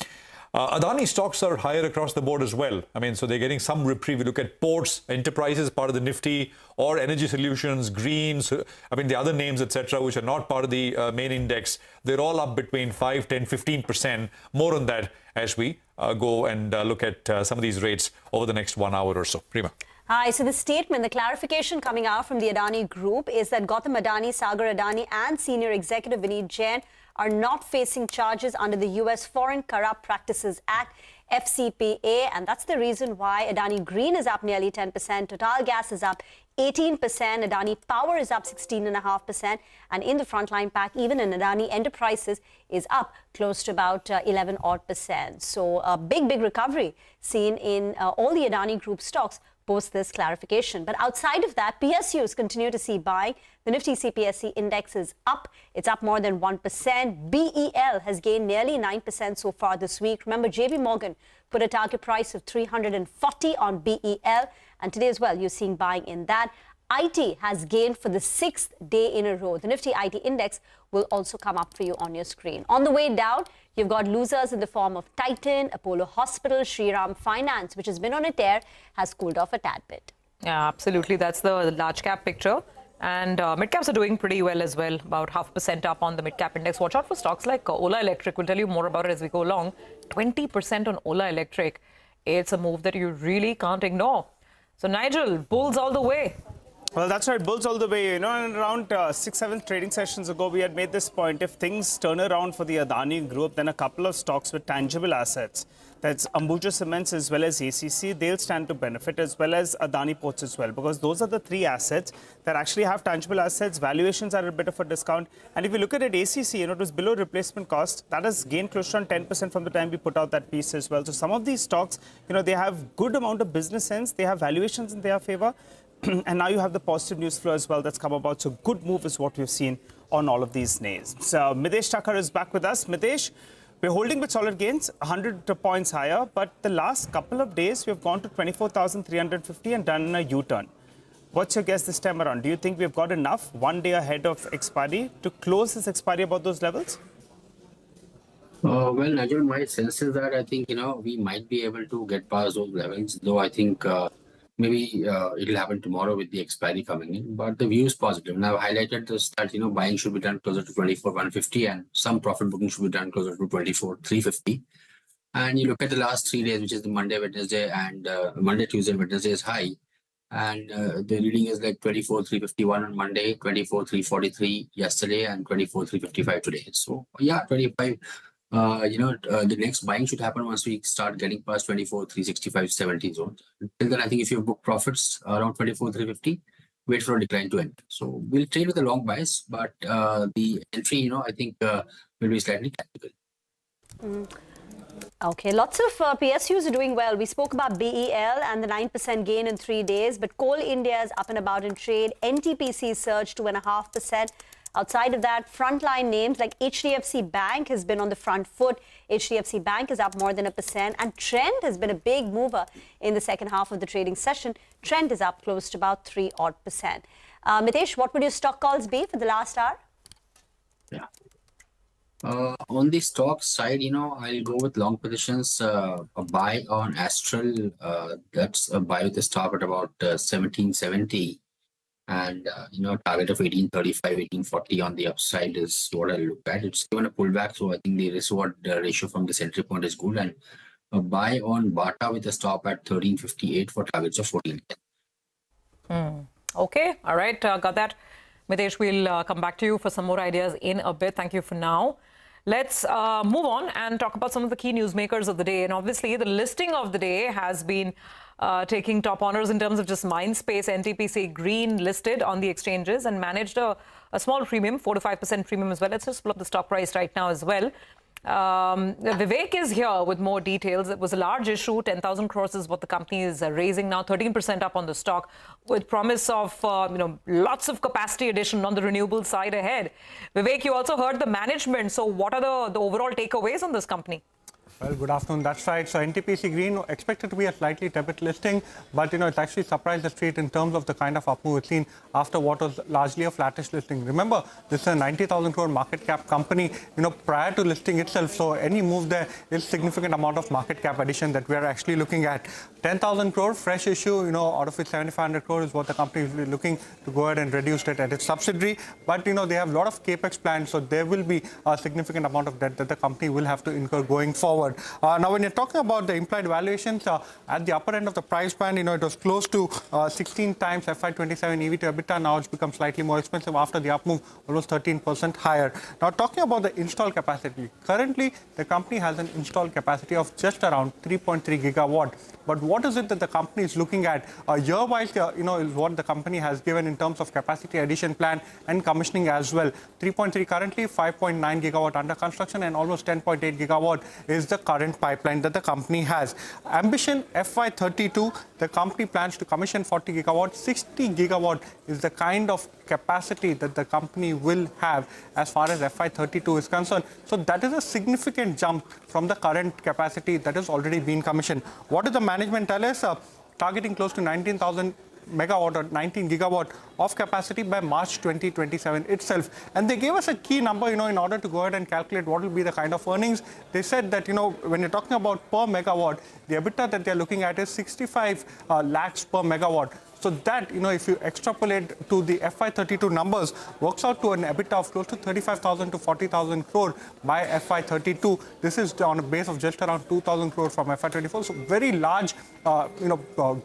Adani stocks are higher across the board as well. So they're getting some reprieve. We look at ports, enterprises, part of the Nifty, or energy solutions, greens, the other names, etc., which are not part of the main index. They're all up between 5, 10, 15%. More on that as we go and look at some of these rates over the next 1 hour or so. Prima. Hi, so the statement, the clarification coming out from the Adani Group is that Gautam Adani, Sagar Adani and senior executive Vineet Jain are not facing charges under the US Foreign Corrupt Practices Act, FCPA, and that's the reason why Adani Green is up nearly 10%, Total Gas is up 18%, Adani Power is up 16.5%, and in the frontline pack, even in Adani Enterprises is up close to about 11%. So a big recovery seen in all the Adani Group stocks post this clarification. But outside of that, PSUs continue to see buying. The Nifty CPSE index is up. It's up more than 1%. BEL has gained nearly 9% so far this week. Remember, JP Morgan put a target price of 340 on BEL. And today as well, you're seeing buying in that. IT has gained for the 6th day in a row. The Nifty IT index will also come up for you on your screen. On the way down, you've got losers in the form of Titan, Apollo Hospital, Shriram Finance, which has been on a tear, has cooled off a tad bit. Yeah, absolutely. That's the large cap picture. And mid-caps are doing pretty well as well, about 0.5% up on the mid-cap index. Watch out for stocks like Ola Electric. We'll tell you more about it as we go along. 20% on Ola Electric. It's a move that you really can't ignore. So, Nigel, bulls all the way. Well, that's right, bulls all the way. And around 6-7 trading sessions ago, we had made this point. If things turn around for the Adani Group, then a couple of stocks with tangible assets, that's Ambuja Cements as well as ACC, they'll stand to benefit, as well as Adani Ports as well, because those are the three assets that actually have tangible assets. Valuations are a bit of a discount. And if you look at it, ACC, it was below replacement cost. That has gained close to 10% from the time we put out that piece as well. So some of these stocks, they have good amount of business sense. They have valuations in their favor. And now you have the positive news flow as well that's come about. So good move is what we've seen on all of these names. So Midesh Thakkar is back with us. Midesh, we're holding with solid gains, 100 points higher. But the last couple of days, we've gone to 24,350 and done a U-turn. What's your guess this time around? Do you think we've got enough 1 day ahead of expiry to close this expiry about those levels? Well, Nigel, my sense is that I think, we might be able to get past those levels, though I think maybe it'll happen tomorrow with the expiry coming in, but the view is positive. And I've highlighted this that, buying should be done closer to 24,150 and some profit booking should be done closer to 24,350. And you look at the last 3 days, which is the Monday, Wednesday, and Monday, Tuesday, Wednesday is high. And the reading is like 24,351 on Monday, 24,343 yesterday, and 24,355 today. So yeah, 25. The next buying should happen once we start getting past 24,365, 70 zone. Until then, I think if you book profits around 24,350, wait for a decline to end. So we'll trade with a long bias, but the entry, I think will be slightly tactical. Okay, lots of PSUs are doing well. We spoke about BEL and the 9% gain in 3 days, but Coal India is up and about in trade. NTPC surged 2.5%. Outside of that, frontline names like HDFC Bank has been on the front foot. HDFC Bank is up more than 1%, and Trent has been a big mover in the second half of the trading session. Trent is up close to about 3-odd%. Mitesh, what would your stock calls be for the last hour? Yeah. On the stock side, I'll go with long positions. A buy on Astral, that's a buy with a stop at about 1770. And, target of 1835, 1840 on the upside is what I look at. It's given a pullback, so I think the risk-reward ratio from this entry point is good. And a buy on Bata with a stop at 1358 for targets of 1410. Okay, all right, got that. Mitesh, we'll come back to you for some more ideas in a bit. Thank you for now. Let's move on and talk about some of the key newsmakers of the day. And obviously, the listing of the day has been taking top honors in terms of just Mindspace. NTPC Green listed on the exchanges and managed a small premium, 4 to 5% premium as well. Let's just pull up the stock price right now as well. Vivek is here with more details. It was a large issue. 10,000 crores is what the company is raising now, 13% up on the stock, with promise of lots of capacity addition on the renewable side ahead. Vivek, you also heard the management. So what are the overall takeaways on this company? Well, good afternoon. That's right. So NTPC Green expected to be a slightly tepid listing, but it's actually surprised the street in terms of the kind of up move it's seen after what was largely a flattish listing. Remember, this is a 90,000 crore market cap company, prior to listing itself. So any move there is significant amount of market cap addition that we are actually looking at. 10,000 crore fresh issue, out of which 7,500 crore is what the company is looking to go ahead and reduce it at its subsidiary. But they have a lot of capex plans, so there will be a significant amount of debt that the company will have to incur going forward. Now, when you're talking about the implied valuations, at the upper end of the price band, it was close to 16 times FY27 EV to EBITDA. Now it's become slightly more expensive after the up move, almost 13% higher. Now, talking about the installed capacity, currently the company has an installed capacity of just around 3.3 gigawatt. But what is it that the company is looking at? Year-wise, is what the company has given in terms of capacity addition plan and commissioning as well. 3.3 currently, 5.9 gigawatt under construction, and almost 10.8 gigawatt is the current pipeline that the company has. Ambition FY32, the company plans to commission 40 gigawatt. 60 gigawatt is the kind of capacity that the company will have as far as FY32 is concerned. So that is a significant jump from the current capacity that has already been commissioned. What does the management tell us? Targeting close to 19,000 megawatt or 19 gigawatt of capacity by March 2027 itself. And they gave us a key number, in order to go ahead and calculate what will be the kind of earnings. They said that, when you're talking about per megawatt, the EBITDA that they're looking at is 65 lakhs per megawatt. So that, if you extrapolate to the FY32 numbers, works out to an EBITDA of close to 35,000 to 40,000 crore by FY32. This is on a base of just around 2,000 crore from FY24. So very large,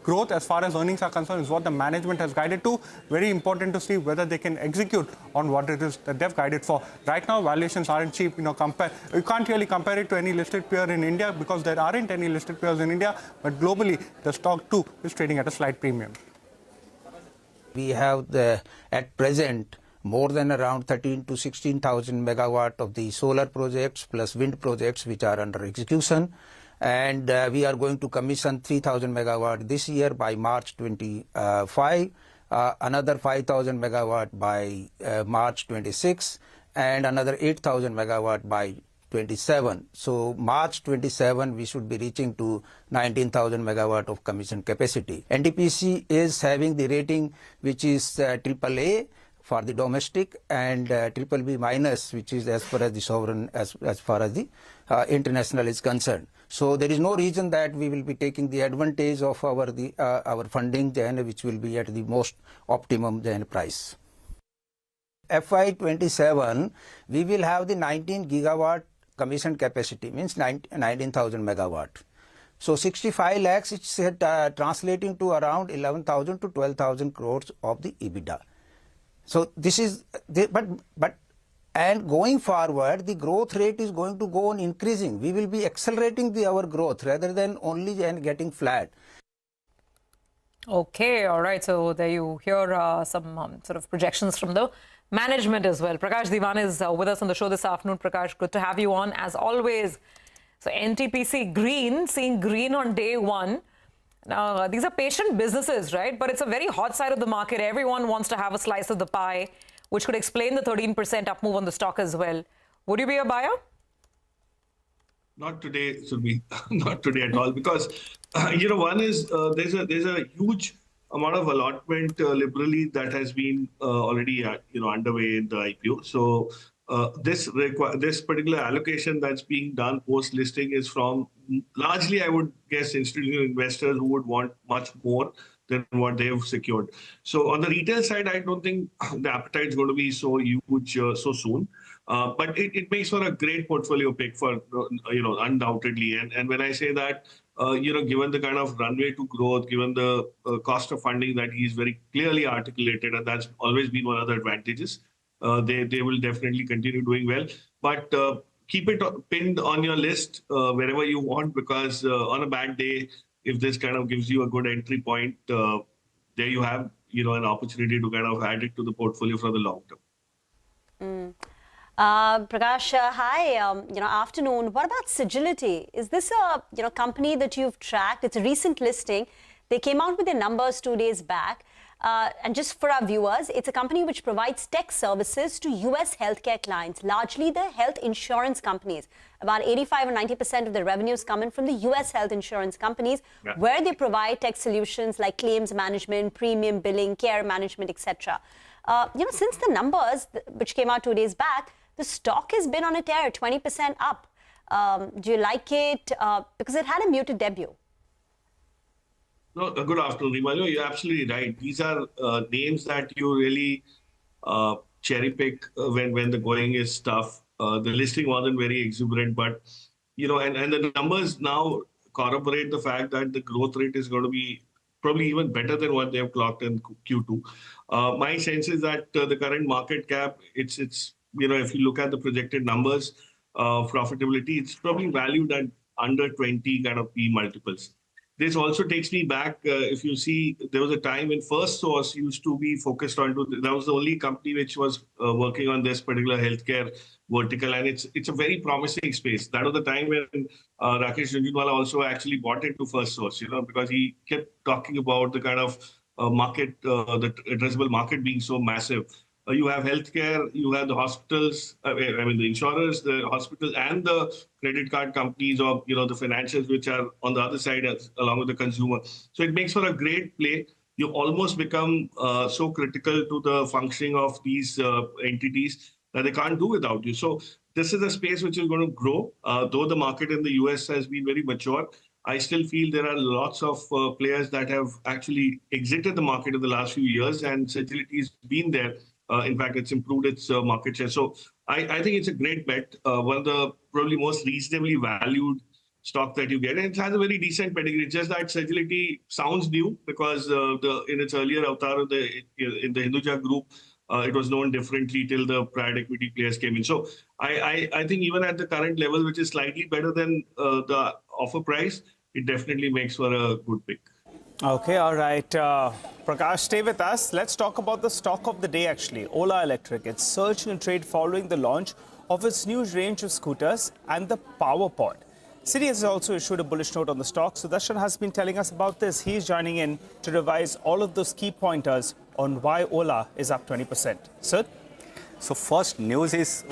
growth as far as earnings are concerned is what the management has guided to. Very important to see whether they can execute on what it is that they've guided for. Right now, valuations aren't cheap. You can't really compare it to any listed peer in India because there aren't any listed peers in India. But globally, the stock too is trading at a slight premium. We have at present more than around 13 to 16,000 megawatt of the solar projects plus wind projects which are under execution, and we are going to commission 3,000 megawatt this year by March 25, another 5,000 megawatt by March 26, and another 8,000 megawatt by 27. So March 27, we should be reaching to 19,000 megawatt of commission capacity. NTPC is having the rating which is AAA for the domestic and BBB minus, which is as far as the sovereign, as far as the international is concerned. So there is no reason that we will be taking the advantage of our funding then, which will be at the most optimum then price. FY27, we will have the 19 gigawatt commission capacity, means 19,000 megawatt. So 65 lakhs, it's translating to around 11,000 to 12,000 crores of the EBITDA. So this is, and going forward, the growth rate is going to go on increasing. We will be accelerating our growth rather than only getting flat. Okay, all right. So there you hear some sort of projections from the management as well. Prakash Diwan is with us on the show this afternoon. Prakash, good to have you on as always. So NTPC Green, seeing green on day one. Now, these are patient businesses, right? But it's a very hot side of the market. Everyone wants to have a slice of the pie, which could explain the 13% up move on the stock as well. Would you be a buyer? Not today, Surbi. Not today at all, because one is there's a huge amount of allotment liberally that has been already underway in the IPO. So this particular allocation that's being done post listing is from largely, I would guess, institutional investors who would want much more than what they've secured. So on the retail side, I don't think the appetite is going to be so huge so soon. But it makes for a great portfolio pick for, undoubtedly. And when I say that, given the kind of runway to growth, given the cost of funding that he's very clearly articulated, and that's always been one of the advantages, they will definitely continue doing well. But keep it pinned on your list wherever you want, because on a bad day, if this kind of gives you a good entry point, there you have an opportunity to kind of add it to the portfolio for the long term. Prakash, hi. Afternoon. What about Sagility? Is this a company that you've tracked? It's a recent listing. They came out with their numbers 2 days back. And just for our viewers, it's a company which provides tech services to US healthcare clients, largely the health insurance companies. About 85 or 90% of the revenues come in from the US health insurance companies, where they provide tech solutions like claims management, premium billing, care management, etc. Since the numbers, which came out 2 days back, the stock has been on a tear, 20% up. Do you like it? Because it had a muted debut. No, good afternoon, Rima. You're absolutely right. These are names that you really cherry pick when the going is tough. The listing wasn't very exuberant, but and the numbers now corroborate the fact that the growth rate is going to be probably even better than what they have clocked in Q2. My sense is that the current market cap, it's if you look at the projected numbers, profitability, it's probably valued at under 20 kind of P multiples. This also takes me back. If you see, there was a time when First Source used to be focused on. That was the only company which was working on this particular healthcare vertical, and it's a very promising space. That was the time when Rakesh Jhunjhunwala also actually bought into First Source, because he kept talking about the kind of market, the addressable market being so massive. You have healthcare, you have the hospitals, the insurers, the hospitals, and the credit card companies, or the financials, which are on the other side along with the consumer. So it makes for a great play. You almost become so critical to the functioning of these entities that they can't do without you. So this is a space which is going to grow. Though the market in the US has been very mature, I still feel there are lots of players that have actually exited the market in the last few years, and Sagility has been there. In fact, it's improved its market share. So I think it's a great bet. One of the probably most reasonably valued stock that you get. And it has a very decent pedigree. Just that Sagility sounds new because in its earlier avatar in the Hinduja group, it was known differently till the private equity players came in. So I think even at the current level, which is slightly better than the offer price, it definitely makes for a good pick. Okay, all right. Prakash, stay with us. Let's talk about the stock of the day, actually. Ola Electric. It's surged in trade following the launch of its new range of scooters and the PowerPod. Citi has also issued a bullish note on the stock. Sudarshan has been telling us about this. He's joining in to revise all of those key pointers on why Ola is up 20%. Sir? So first news is,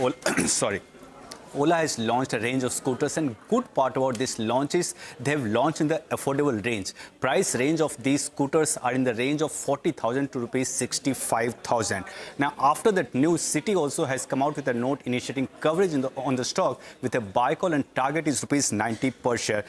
Ola has launched a range of scooters, and good part about this launch is they have launched in the affordable range. Price range of these scooters are in the range of 40,000 to rupees 65,000. Now, after that news, Citi also has come out with a note initiating coverage on the stock with a buy call, and target is rupees 90 per share.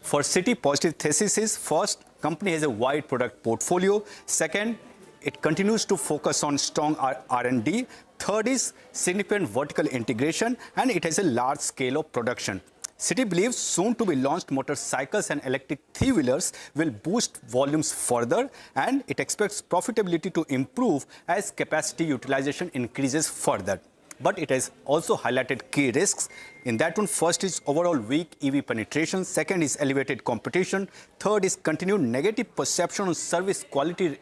For Citi, positive thesis is, first, company has a wide product portfolio. Second, it continues to focus on strong R&D. Third is significant vertical integration, and it has a large scale of production. Citi believes soon to be launched motorcycles and electric three-wheelers will boost volumes further, and it expects profitability to improve as capacity utilization increases further. But it has also highlighted key risks. In that one, first is overall weak EV penetration. Second is elevated competition. Third is continued negative perception on service quality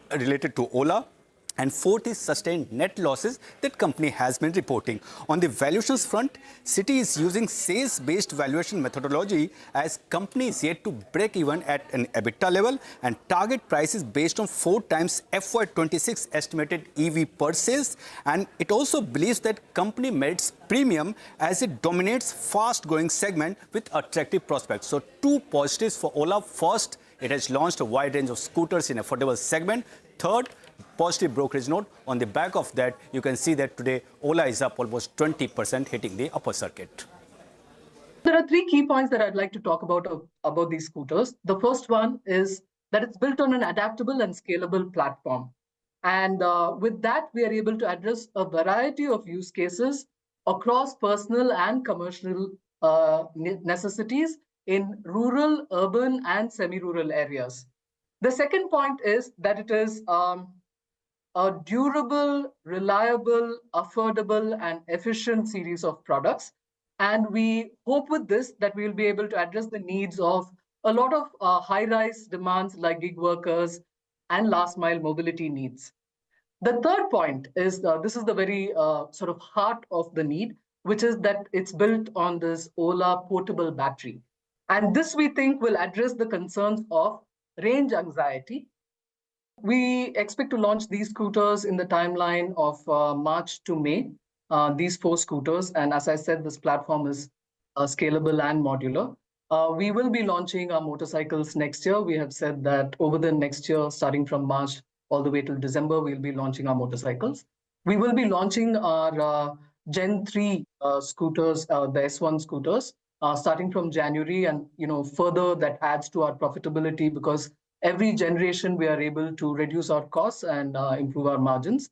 related to Ola. And fourth is sustained net losses that company has been reporting. On the valuations front, Citi is using sales-based valuation methodology as company is yet to break even at an EBITDA level, and target prices based on 4 times FY26 estimated EV per sales. And it also believes that company merits premium as it dominates fast-growing segment with attractive prospects. So 2 positives for Ola. First, it has launched a wide range of scooters in affordable segment. Third, positive brokerage note. On the back of that, you can see that today Ola is up almost 20%, hitting the upper circuit. There are 3 key points that I'd like to talk about these scooters. The first one is that it's built on an adaptable and scalable platform. And with that, we are able to address a variety of use cases across personal and commercial necessities in rural, urban, and semi-rural areas. The second point is that it is a durable, reliable, affordable, and efficient series of products. And we hope with this that we will be able to address the needs of a lot of high-rise demands like gig workers and last-mile mobility needs. The third point is this is the very sort of heart of the need, which is that it's built on this Ola portable battery. And this we think will address the concerns of range anxiety. We expect to launch these scooters in the timeline of March to May, these 4 scooters. And as I said, this platform is scalable and modular. We will be launching our motorcycles next year. We have said that over the next year, starting from March all the way till December, we'll be launching our motorcycles. We will be launching our Gen 3 scooters, the S1 scooters, starting from January, and further that adds to our profitability because every generation we are able to reduce our costs and improve our margins.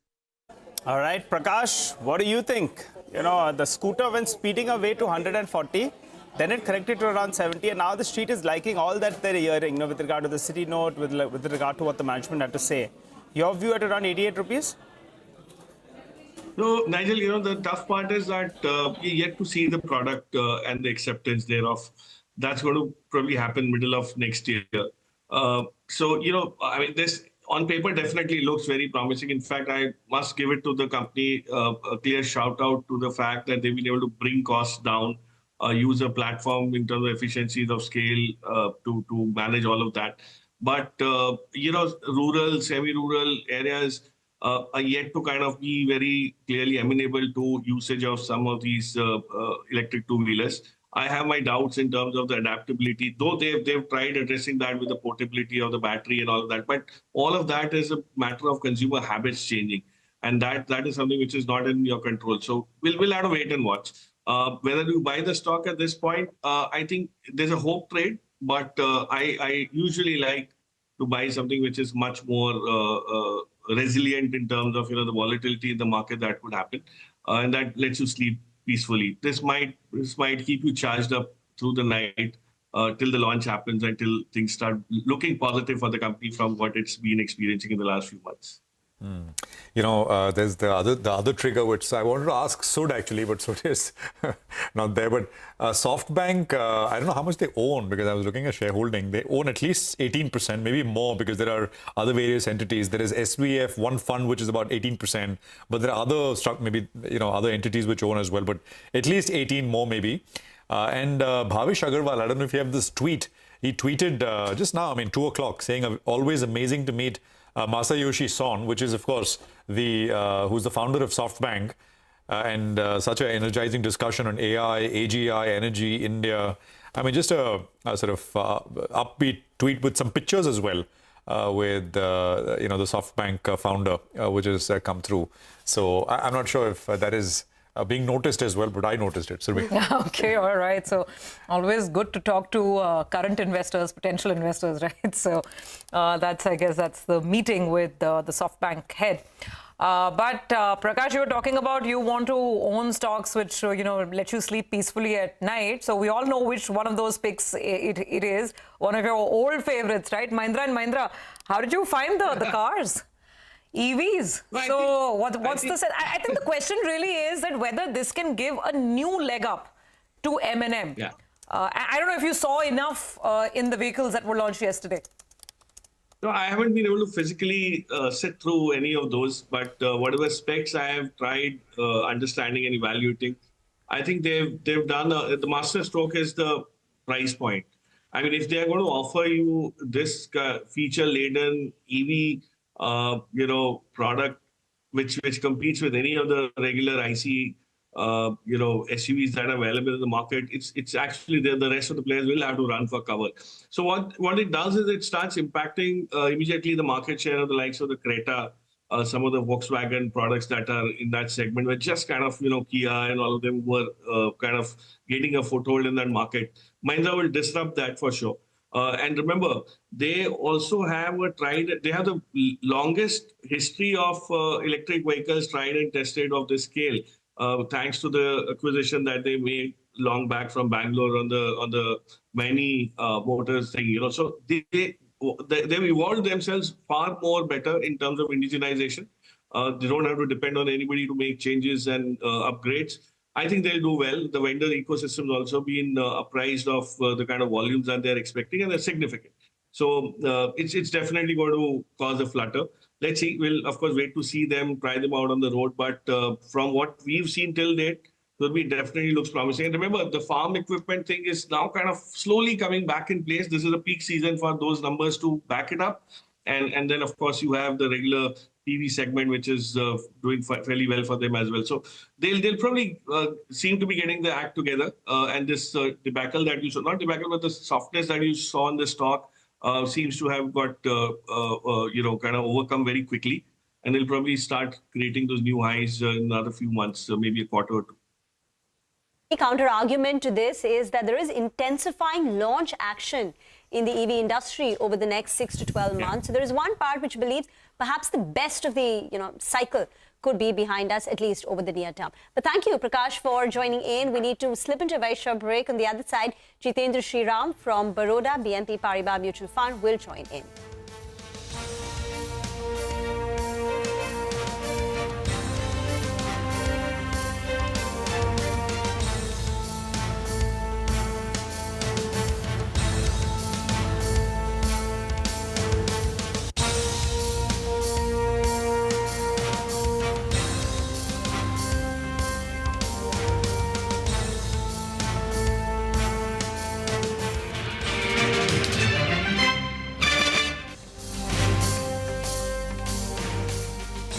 All right, Prakash, what do you think? The scooter went speeding away to 140, then it corrected to around 70, and now the street is liking all that they're hearing, with regard to the city note, with regard to what the management had to say. Your view at around 88 rupees? No, Nigel, the tough part is that you're yet to see the product and the acceptance thereof. That's going to probably happen middle of next year. I mean, this on paper definitely looks very promising. In fact, I must give it to the company a clear shout out to the fact that they've been able to bring costs down, use a platform in terms of efficiencies of scale to manage all of that. But, rural, semi-rural areas are yet to kind of be very clearly amenable to usage of some of these electric two-wheelers. I have my doubts in terms of the adaptability, though they've tried addressing that with the portability of the battery and all of that. But all of that is a matter of consumer habits changing. And that is something which is not in your control. So we'll have to wait and watch. Whether you buy the stock at this point, I think there's a hope trade. But I usually like to buy something which is much more resilient in terms of the volatility in the market that could happen. And that lets you sleep peacefully. This might keep you charged up through the night till the launch happens, until things start looking positive for the company from what it's been experiencing in the last few months. There's the other trigger which I wanted to ask Sud actually, but Sud is not there. But SoftBank, I don't know how much they own, because I was looking at shareholding. They own at least 18%, maybe more, because there are other various entities. There is SVF, one fund which is about 18%, but there are other maybe other entities which own as well, but at least 18 more maybe. And Bhavish Agarwal, I don't know if you have this tweet. He tweeted just now, 2 o'clock, saying always amazing to meet Masayoshi Son, which is, of course, who's the founder of SoftBank, and such an energizing discussion on AI, AGI, energy, India. Just a sort of upbeat tweet with some pictures as well with, the SoftBank founder, which has come through. So I'm not sure if that is being noticed as well, but I noticed it. Okay, all right. So always good to talk to current investors, potential investors, right? So I guess that's the meeting with the SoftBank head. But Prakash, you were talking about you want to own stocks which let you sleep peacefully at night. So we all know which one of those picks it is. One of your old favorites, right? Mahindra and Mahindra. How did you find the cars? EVs. So what's the sense? I think the question really is that whether this can give a new leg up to M&M. Yeah. I don't know if you saw enough in the vehicles that were launched yesterday. No, I haven't been able to physically sit through any of those, but whatever specs I have tried understanding and evaluating, I think they've done the master stroke is the price point. If they are going to offer you this feature-laden EV product which competes with any of the regular IC SUVs that are available in the market, it's actually the rest of the players will have to run for cover. So what it does is it starts impacting immediately the market share of the likes of the Creta, some of the Volkswagen products that are in that segment were just kind of Kia and all of them were kind of getting a foothold in that market. Mahindra will disrupt that for sure. And remember, they also have they have the longest history of electric vehicles tried and tested of this scale, thanks to the acquisition that they made long back from Bangalore on the many motors thing, So they've evolved themselves far more better in terms of indigenization. They don't have to depend on anybody to make changes and upgrades. I think they'll do well. The vendor ecosystem's also been apprised of the kind of volumes that they're expecting, and they're significant. So it's definitely going to cause a flutter. Let's see. We'll, of course, wait to see them, try them out on the road. But from what we've seen till date, it definitely looks promising. And remember, the farm equipment thing is now kind of slowly coming back in place. This is a peak season for those numbers to back it up. And then, of course, you have the regular PV segment, which is doing fairly well for them as well. So they'll probably seem to be getting the act together. And this debacle that you saw, not debacle, but the softness that you saw in the stock seems to have got, kind of overcome very quickly. And they'll probably start creating those new highs in another few months, maybe a quarter or two. The counter argument to this is that there is intensifying launch action in the EV industry over the next 6 to 12 months. So there is one part which believes perhaps the best of the cycle could be behind us, at least over the near term. But thank you, Prakash, for joining in. We need to slip into a very short break. On the other side, Jitendra Shriram from Baroda BNP Paribas Mutual Fund will join in.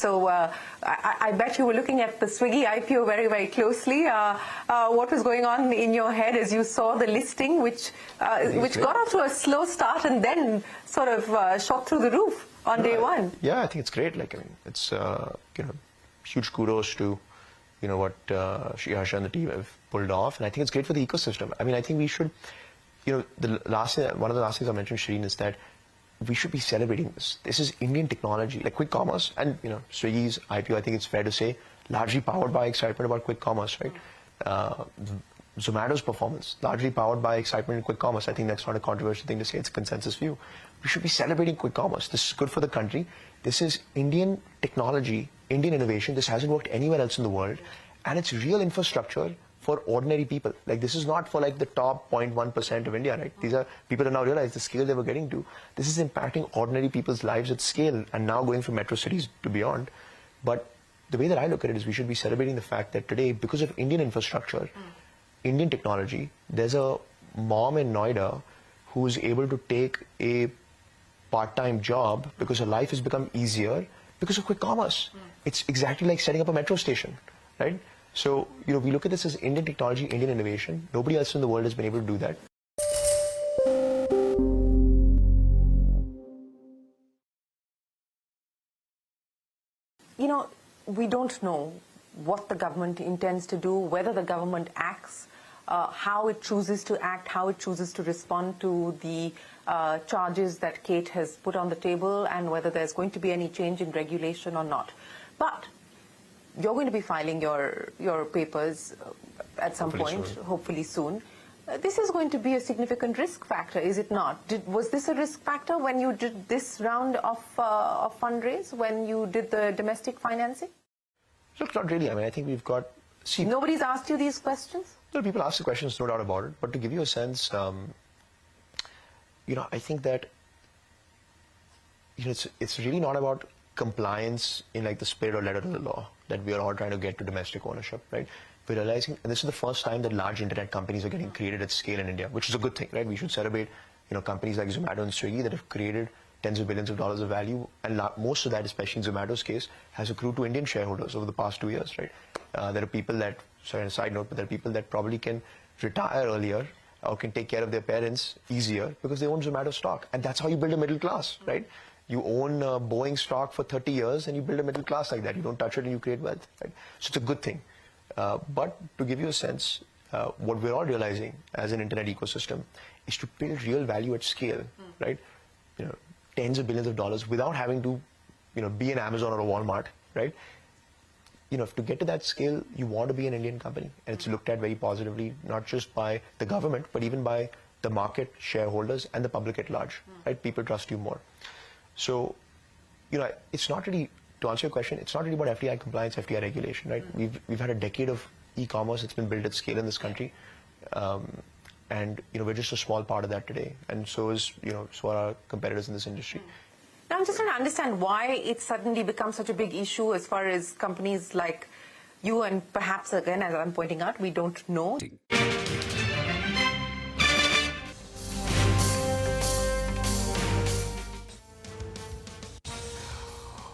So I bet you were looking at the Swiggy IPO very, very closely. What was going on in your head as you saw the listing, which got off to a slow start and then sort of shot through the roof on day one? Yeah, I think it's great. It's huge kudos to what Shriharsha and the team have pulled off, and I think it's great for the ecosystem. I think we should, one of the last things I mentioned, Shreen, is that we should be celebrating this. This is Indian technology, like quick commerce, and Swiggy's IPO. I think it's fair to say, largely powered by excitement about quick commerce, right? Zomato's performance, largely powered by excitement in quick commerce. I think that's not a controversial thing to say. It's a consensus view. We should be celebrating quick commerce. This is good for the country. This is Indian technology, Indian innovation. This hasn't worked anywhere else in the world, and it's real infrastructure for ordinary people. This is not for the top 0.1% of India, right? These are people who now realize the scale they were getting to. This is impacting ordinary people's lives at scale and now going from metro cities to beyond. But the way that I look at it is we should be celebrating the fact that today, because of Indian infrastructure, Indian technology, there's a mom in Noida who's able to take a part-time job because her life has become easier because of quick commerce. It's exactly like setting up a metro station, right? So, we look at this as Indian technology, Indian innovation. Nobody else in the world has been able to do that. We don't know what the government intends to do, whether the government acts, how it chooses to act, how it chooses to respond to the charges that Kate has put on the table, and whether there's going to be any change in regulation or not. But you're going to be filing your papers at some point, hopefully soon. This is going to be a significant risk factor, is it not? Was this a risk factor when you did this round of fundraise, when you did the domestic financing? Look, not really. I think we've got... Nobody's asked you these questions? No, people ask the questions, no doubt about it. But to give you a sense, I think that it's really not about compliance in the spirit or letter of the law that we are all trying to get to domestic ownership, right? We're realizing, and this is the first time that large internet companies are getting created at scale in India, which is a good thing, right? We should celebrate, companies like Zomato and Swiggy that have created tens of billions of dollars of value, and most of that, especially in Zomato's case, has accrued to Indian shareholders over the past 2 years, right? There are people that, sorry, on a side note, but there are people that probably can retire earlier or can take care of their parents easier because they own Zomato stock, and that's how you build a middle class, right? You own Boeing stock for 30 years and you build a middle class like that. You don't touch it and you create wealth, right? So it's a good thing. But to give you a sense, what we're all realizing as an internet ecosystem is to build real value at scale, right? Tens of billions of dollars without having to, be an Amazon or a Walmart, right? to get to that scale, you want to be an Indian company, and it's looked at very positively, not just by the government, but even by the market, shareholders, and the public at large. Right? People trust you more. So, it's not really, to answer your question, it's not really about FDI compliance, FDI regulation. Right? We've had a decade of e-commerce that's been built at scale in this country, and we're just a small part of that today, and so are our competitors in this industry. Now, I'm just trying to understand why it suddenly becomes such a big issue as far as companies like you, and perhaps, again, as I'm pointing out, we don't know.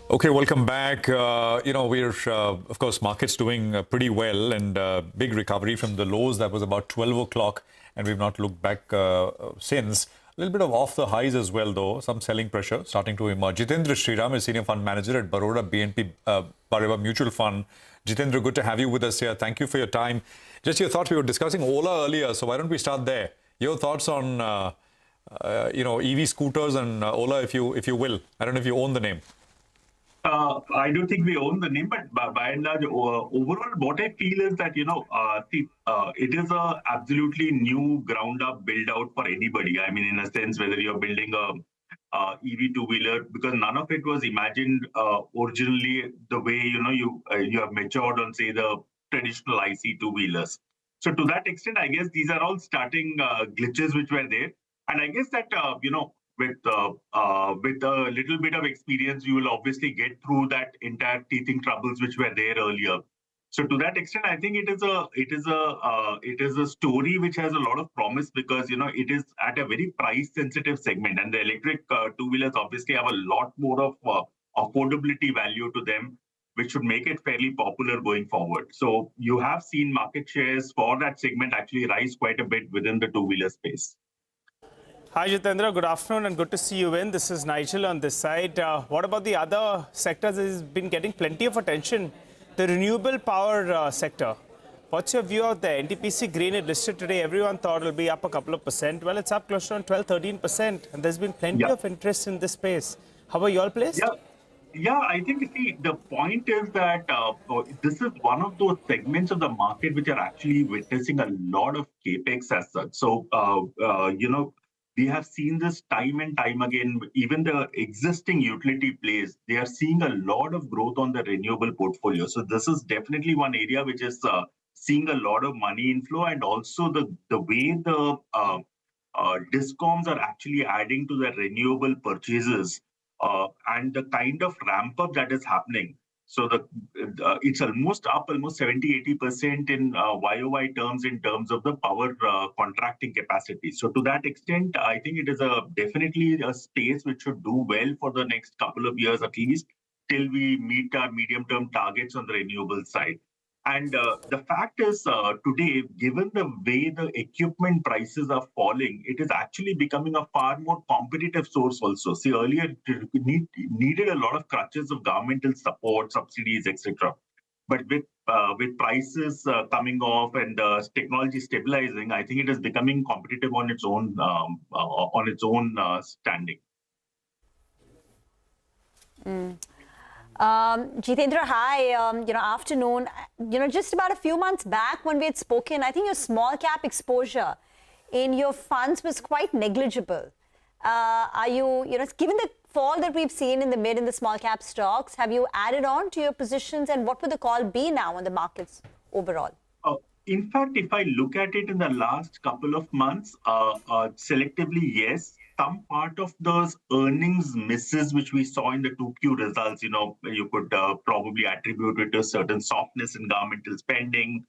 Okay, welcome back. We're, of course, markets doing pretty well, and big recovery from the lows. That was about 12 o'clock, and we've not looked back since. A little bit of off the highs as well, though. Some selling pressure starting to emerge. Jitendra Sriram is Senior Fund Manager at Baroda BNP Paribas Mutual Fund. Jitendra, good to have you with us here. Thank you for your time. Just your thoughts. We were discussing Ola earlier, so why don't we start there? Your thoughts on, EV scooters and Ola, if you will. I don't know if you own the name. I don't think we own the name, but by and large, overall, what I feel is that, it is a absolutely new ground-up build-out for anybody. I mean, in a sense, whether you're building a EV two-wheeler, because none of it was imagined originally the way, you have matured on, say, the traditional IC two-wheelers. So to that extent, I guess these are all starting glitches which were there. And I guess that, with a little bit of experience, you will obviously get through that entire teething troubles which were there earlier. So to that extent, I think it is a story which has a lot of promise, because it is at a very price sensitive segment, and the electric two-wheelers obviously have a lot more of affordability value to them, which should make it fairly popular going forward. So you have seen market shares for that segment actually rise quite a bit within the two-wheeler space. Hi, Jitendra. Good afternoon and good to see you in. This is Nigel on this side. What about the other sectors that has been getting plenty of attention? The renewable power sector. What's your view out there? NTPC Green is listed today. Everyone thought it'll be up a couple of percent. Well, it's up close to 12-13%. And there's been plenty of interest in this space. How are you all placed? Yeah, I think, the point is that this is one of those segments of the market which are actually witnessing a lot of capex as such. So, we have seen this time and time again. Even the existing utility plays, they are seeing a lot of growth on the renewable portfolio. So this is definitely one area which is seeing a lot of money inflow, and also the way the discoms are actually adding to the renewable purchases and the kind of ramp up that is happening. So it's almost up almost 70-80% in YOY terms in terms of the power contracting capacity. So to that extent, I think it is definitely a space which should do well for the next couple of years at least, till we meet our medium-term targets on the renewable side. And the fact is, today, given the way the equipment prices are falling, it is actually becoming a far more competitive source also. See, earlier, it needed a lot of crutches of governmental support, subsidies, etc. But with prices coming off and technology stabilizing, I think it is becoming competitive on its own standing. Jitendra, hi. Afternoon. Just about a few months back when we had spoken, I think your small cap exposure in your funds was quite negligible. Are you, given the fall that we've seen in the mid and the small cap stocks, have you added on to your positions, and what would the call be now on the markets overall? In fact, if I look at it in the last couple of months, selectively, yes. Some part of those earnings misses which we saw in the 2Q results, you could probably attribute it to certain softness in governmental spending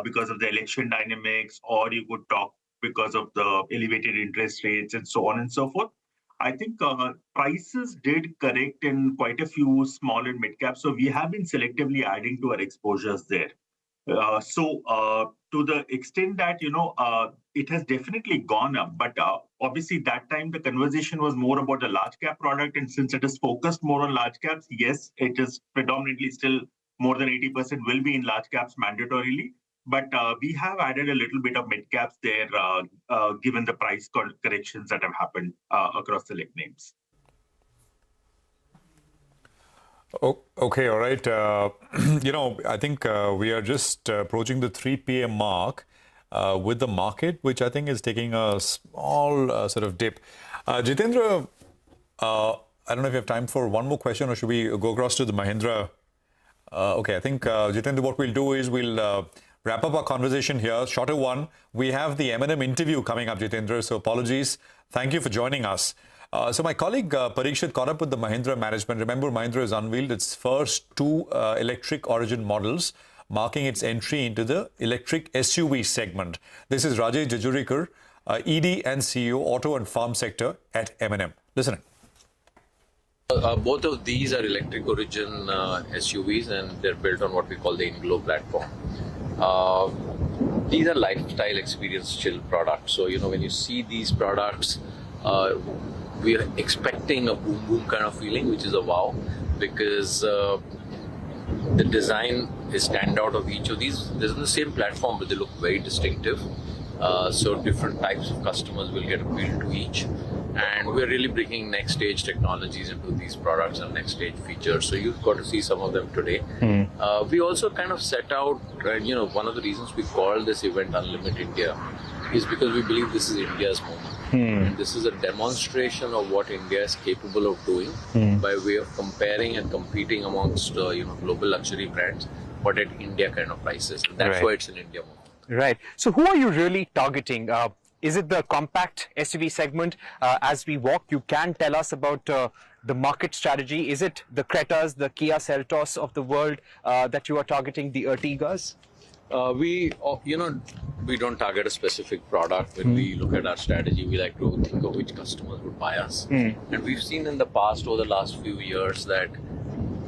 because of the election dynamics, or you could talk because of the elevated interest rates and so on and so forth. I think prices did correct in quite a few small and mid caps, so we have been selectively adding to our exposures there. To the extent that, it has definitely gone up, but obviously that time the conversation was more about the large cap product, and since it is focused more on large caps, yes, it is predominantly still more than 80% will be in large caps mandatorily, but we have added a little bit of mid caps there given the price corrections that have happened across select names. Oh, okay, all right. I think we are just approaching the 3 p.m. mark with the market, which I think is taking a small sort of dip. Jitendra, I don't know if you have time for one more question, or should we go across to the Mahindra? Okay, I think, Jitendra, what we'll do is we'll wrap up our conversation here. Shorter one. We have the M&M interview coming up, Jitendra, so apologies. Thank you for joining us. So my colleague Parikshit caught up with the Mahindra management. Remember, Mahindra has unveiled its first 2 electric origin models, marking its entry into the electric SUV segment. This is Rajesh Jajurikar, ED and CEO, Auto and Farm Sector at M&M. Listen. Both of these are electric origin SUVs, and they're built on what we call the INGLO platform. These are lifestyle experience chill products. So, when you see these products, we are expecting a boom boom kind of feeling, which is a wow, because the design is standout of each of these. They're on the same platform, but they look very distinctive. So different types of customers will get appealed to each. And we're really bringing next stage technologies into these products and next stage features. So you've got to see some of them today. We also kind of set out, one of the reasons we call this event Unlimited India is because we believe this is India's moment. And this is a demonstration of what India is capable of doing by way of comparing and competing amongst global luxury brands, but at India kind of prices. And that's why it's an India moment. Right. So who are you really targeting? Is it the compact SUV segment? As we walk, you can tell us about the market strategy. Is it the Cretas, the Kia Seltos of the world that you are targeting, the Ertigas? We don't target a specific product. When we look at our strategy, we like to think of which customers would buy us. And we've seen in the past, over the last few years, that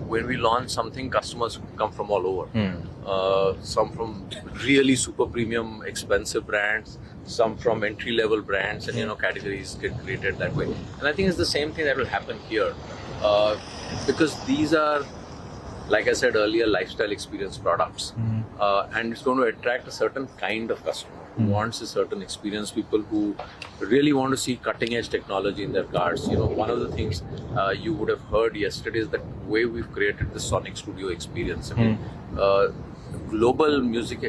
when we launch something, customers come from all over. Some from really super premium, expensive brands, some from entry-level brands, and categories get created that way. And I think it's the same thing that will happen here, because these are, like I said earlier, lifestyle experience products, and it's going to attract a certain kind of customer who wants a certain experience, people who really want to see cutting-edge technology in their cars. One of the things you would have heard yesterday is the way we've created the Sonic Studio experience. I mean, global music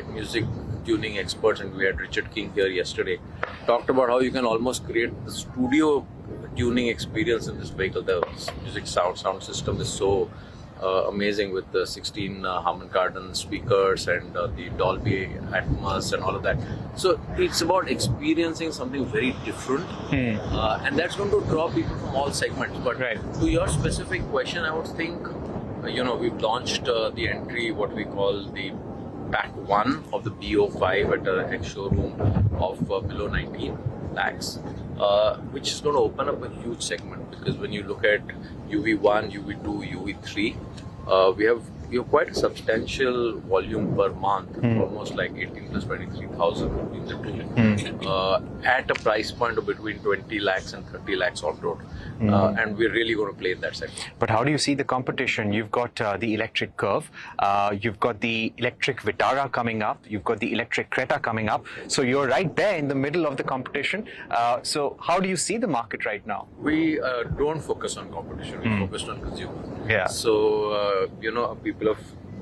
tuning experts, and we had Richard King here yesterday, talked about how you can almost create the studio tuning experience in this vehicle. The music sound system is so amazing, with the 16 Harman Kardon speakers and the Dolby Atmos and all of that. So it's about experiencing something very different, and that's going to draw people from all segments. But to your specific question, I would think, we've launched the entry, what we call the Pack 1 of the BO5 at an ex-showroom of below 19 lakhs, which is going to open up a huge segment, because when you look at UV1, UV2, UV3, we have quite a substantial volume per month, almost like 18 plus 23,000 in the two, at a price point of between 20 lakhs and 30 lakhs on road. And we're really going to play in that segment. But how do you see the competition? You've got the electric Curve, you've got the electric Vitara coming up, you've got the electric Creta coming up. So you're right there in the middle of the competition. So how do you see the market right now? We don't focus on competition, we focus on consumer. Yeah. So, people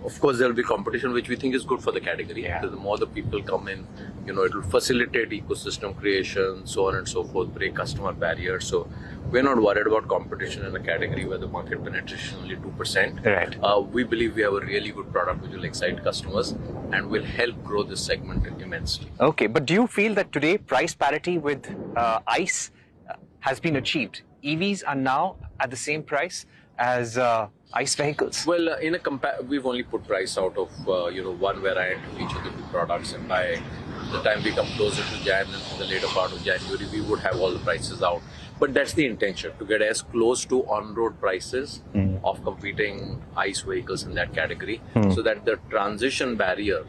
of course, there will be competition, which we think is good for the category. So the more the people come in, it will facilitate ecosystem creation, so on and so forth, break customer barriers. So we're not worried about competition in a category where the market penetration is only 2%. Right. We believe we have a really good product which will excite customers and will help grow this segment immensely. Okay, but do you feel that today price parity with ICE has been achieved? EVs are now at the same price as ICE vehicles? Well, we've only put price out of one variant of each of the two products, and by the time we come closer to Jan and in the later part of January, we would have all the prices out. But that's the intention, to get as close to on-road prices of competing ICE vehicles in that category, so that the transition barrier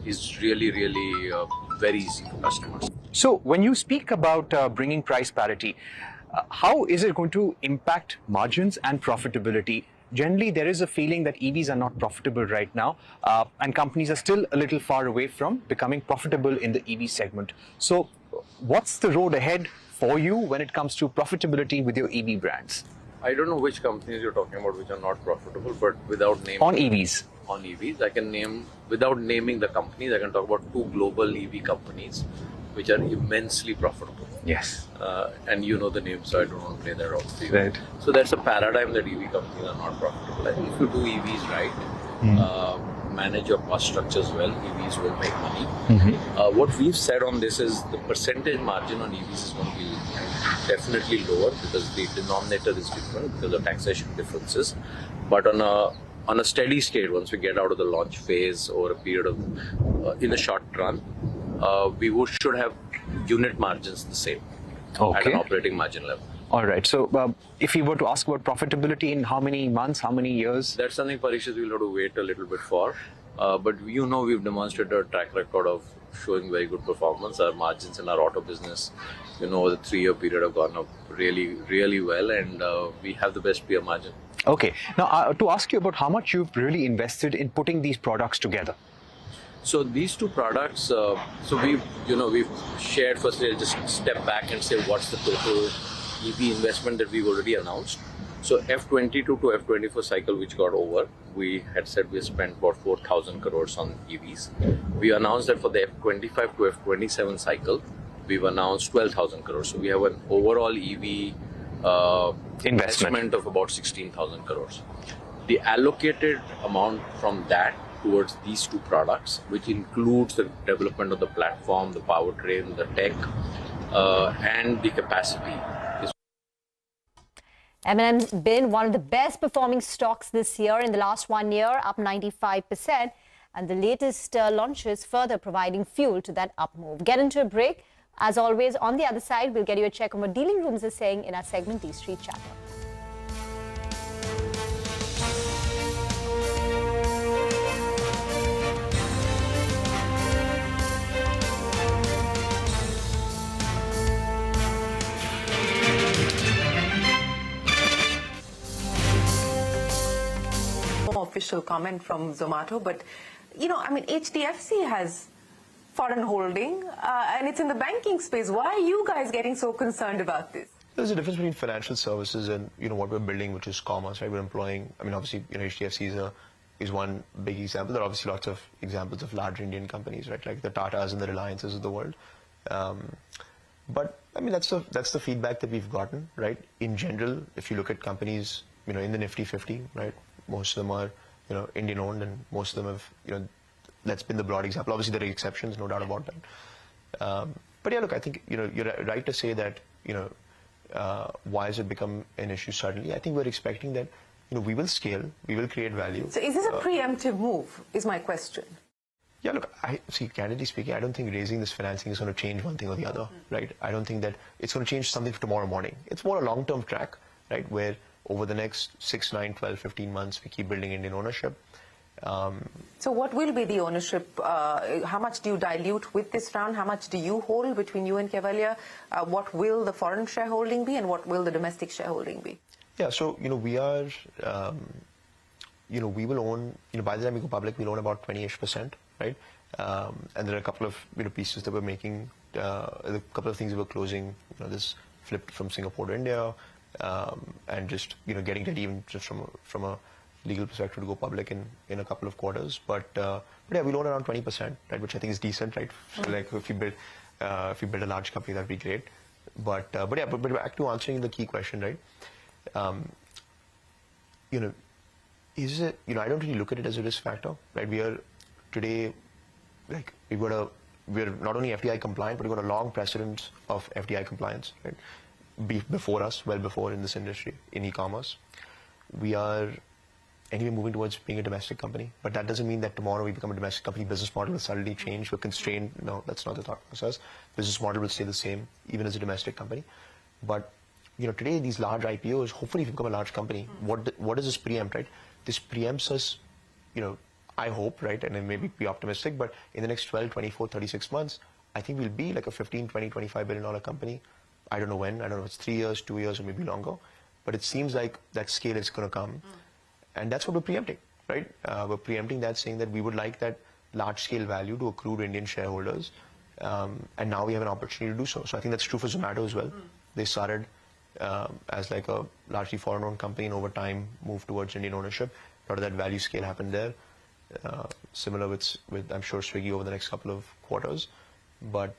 is really, really very easy for customers. So when you speak about bringing price parity, how is it going to impact margins and profitability? Generally, there is a feeling that EVs are not profitable right now, and companies are still a little far away from becoming profitable in the EV segment. So what's the road ahead for you when it comes to profitability with your EV brands? I don't know which companies you're talking about which are not profitable, but without naming... On EVs? On EVs, I can name, without naming the companies, I can talk about 2 global EV companies which are immensely profitable. Yes. And you know the names, so I don't want to play that out for you. Right. So that's a paradigm that EV companies are not profitable. I think if you do EVs right, manage your cost structures well, EVs will make money. What we've said on this is the percentage margin on EVs is going to be definitely lower because the denominator is different because of taxation differences. But on a steady state, once we get out of the launch phase over a period of, in the short run, we should have unit margins the same at an operating margin level. All right. So if you were to ask about profitability in how many months, how many years? That's something, Parikshit, we'll have to wait a little bit for. But you know we've demonstrated a track record of showing very good performance. Our margins in our auto business, over the 3-year period have gone up really, really well, and we have the best peer margin. Okay. Now, to ask you about how much you've really invested in putting these products together. So these 2 products, so we've shared. Firstly, I'll just step back and say what's the total EV investment that we've already announced. So F22 to F24 cycle, which got over, we had said we spent about 4,000 crores on EVs. We announced that for the F25 to F27 cycle, we've announced 12,000 crores. So we have an overall EV investment of about 16,000 crores. The allocated amount from that towards these 2 products, which includes the development of the platform, the powertrain, the tech, and the capacity. M&M's been one of the best performing stocks this year. In the last 1 year, up 95%. And the latest launches further providing fuel to that up move. Get into a break. As always, on the other side, we'll get you a check on what dealing rooms are saying in our segment, The Street Chatter. Official comment from Zomato, but HDFC has foreign holding and it's in the banking space. Why are you guys getting so concerned about this? There's a difference between financial services and what we're building, which is commerce, right? We're employing. Obviously, HDFC is one big example. There are obviously lots of examples of large Indian companies, right? Like the Tatas and the Reliances of the world. But that's the feedback that we've gotten, right? In general, if you look at companies, in the Nifty 50, right? Most of them are, Indian owned, and most of them have, that's been the broad example. Obviously, there are exceptions, no doubt about that. But yeah, look, I think, you're right to say that, why has it become an issue suddenly? I think we're expecting that, we will scale, we will create value. So is this a preemptive move, is my question? Yeah, look, candidly speaking, I don't think raising this financing is going to change one thing or the other, right? I don't think that it's going to change something for tomorrow morning. It's more a long-term track, right, where over the next 6, 9, 12, 15 months, we keep building Indian ownership. So what will be the ownership? How much do you dilute with this round? How much do you hold between you and Cavalier? What will the foreign shareholding be, and what will the domestic shareholding be? Yeah, so, we are, we will own, by the time we go public, we'll own about 20-ish%, right? And there are a couple of, pieces that we're making, a couple of things that we're closing, this flip from Singapore to India, and just, getting ready even just from a legal perspective to go public in a couple of quarters. But yeah, we'll own around 20%, right, which I think is decent, right? So like if you build a large company, that'd be great. But back to answering the key question, right? Is it, I don't really look at it as a risk factor, right? We are today, like, we're not only FDI compliant, but we've got a long precedent of FDI compliance, right? Before us, well before in this industry, in e-commerce. We are anyway moving towards being a domestic company, but that doesn't mean that tomorrow we become a domestic company, business model will suddenly change, we're constrained. No, that's not the thought process. Business model will stay the same, even as a domestic company. But, today these large IPOs, hopefully if you become a large company, what does this preempt, right? This preempts us, I hope, right, and then maybe be optimistic, but in the next 12, 24, 36 months, I think we'll be like a 15, 20, $25 billion company. I don't know when, I don't know if it's 3 years, 2 years, or maybe longer, but it seems like that scale is going to come. And that's what we're preempting, right? We're preempting that, saying that we would like that large-scale value to accrue to Indian shareholders, and now we have an opportunity to do so. So I think that's true for Zomato as well. They started as like a largely foreign-owned company, and over time move towards Indian ownership. A lot of that value scale happened there. Similar with I'm sure Swiggy over the next couple of quarters. But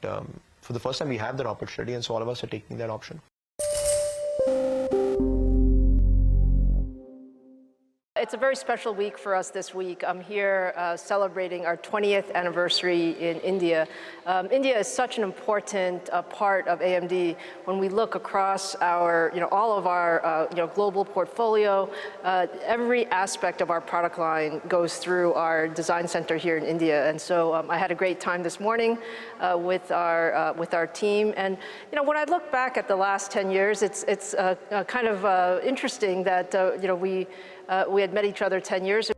for the first time, we have that opportunity, and so all of us are taking that option. It's a very special week for us this week. I'm here celebrating our 20th anniversary in India. India is such an important part of AMD. When we look across our, all of our, global portfolio, every aspect of our product line goes through our design center here in India. And so I had a great time this morning with our team. And when I look back at the last 10 years, it's kind of interesting that we had met each other 10 years ago.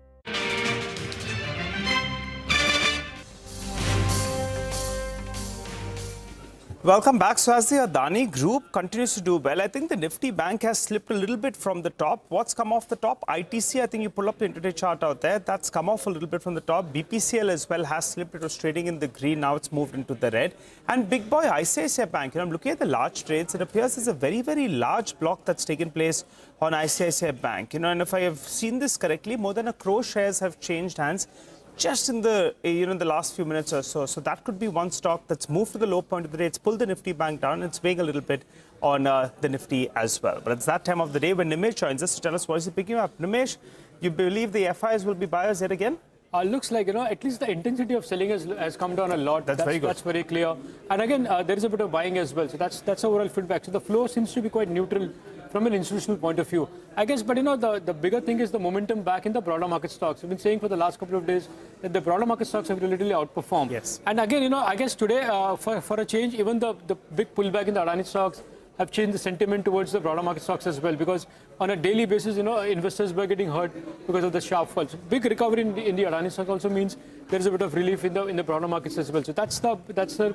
Welcome back. So as the Adani Group continues to do well, I think the Nifty Bank has slipped a little bit from the top. What's come off the top? ITC, I think you pull up the intraday chart out there. That's come off a little bit from the top. BPCL as well has slipped. It was trading in the green. Now it's moved into the red. And big boy ICICI Bank, I'm looking at the large trades. It appears there's a very, very large block that's taken place on ICICI Bank. And if I have seen this correctly, more than 1 crore shares have changed hands just in the the last few minutes or so. So that could be one stock that's moved to the low point of the day. It's pulled the Nifty Bank down. It's weighing a little bit on the Nifty as well. But it's that time of the day when Nimesh joins us to tell us what is he picking up. Nimesh, you believe the FIs will be buyers yet again? Looks like, at least the intensity of selling has come down a lot. That's very good. That's very clear. And again, there is a bit of buying as well. So that's overall feedback. So the flow seems to be quite neutral from an institutional point of view. I guess, but the bigger thing is the momentum back in the broader market stocks. We've been saying for the last couple of days that the broader market stocks have relatively outperformed. Yes. And again, I guess today, for a change, even the big pullback in the Adani stocks have changed the sentiment towards the broader market stocks as well, because on a daily basis, investors were getting hurt because of the sharp falls. Big recovery in the Adani stock also means there is a bit of relief in the broader markets as well. So that's the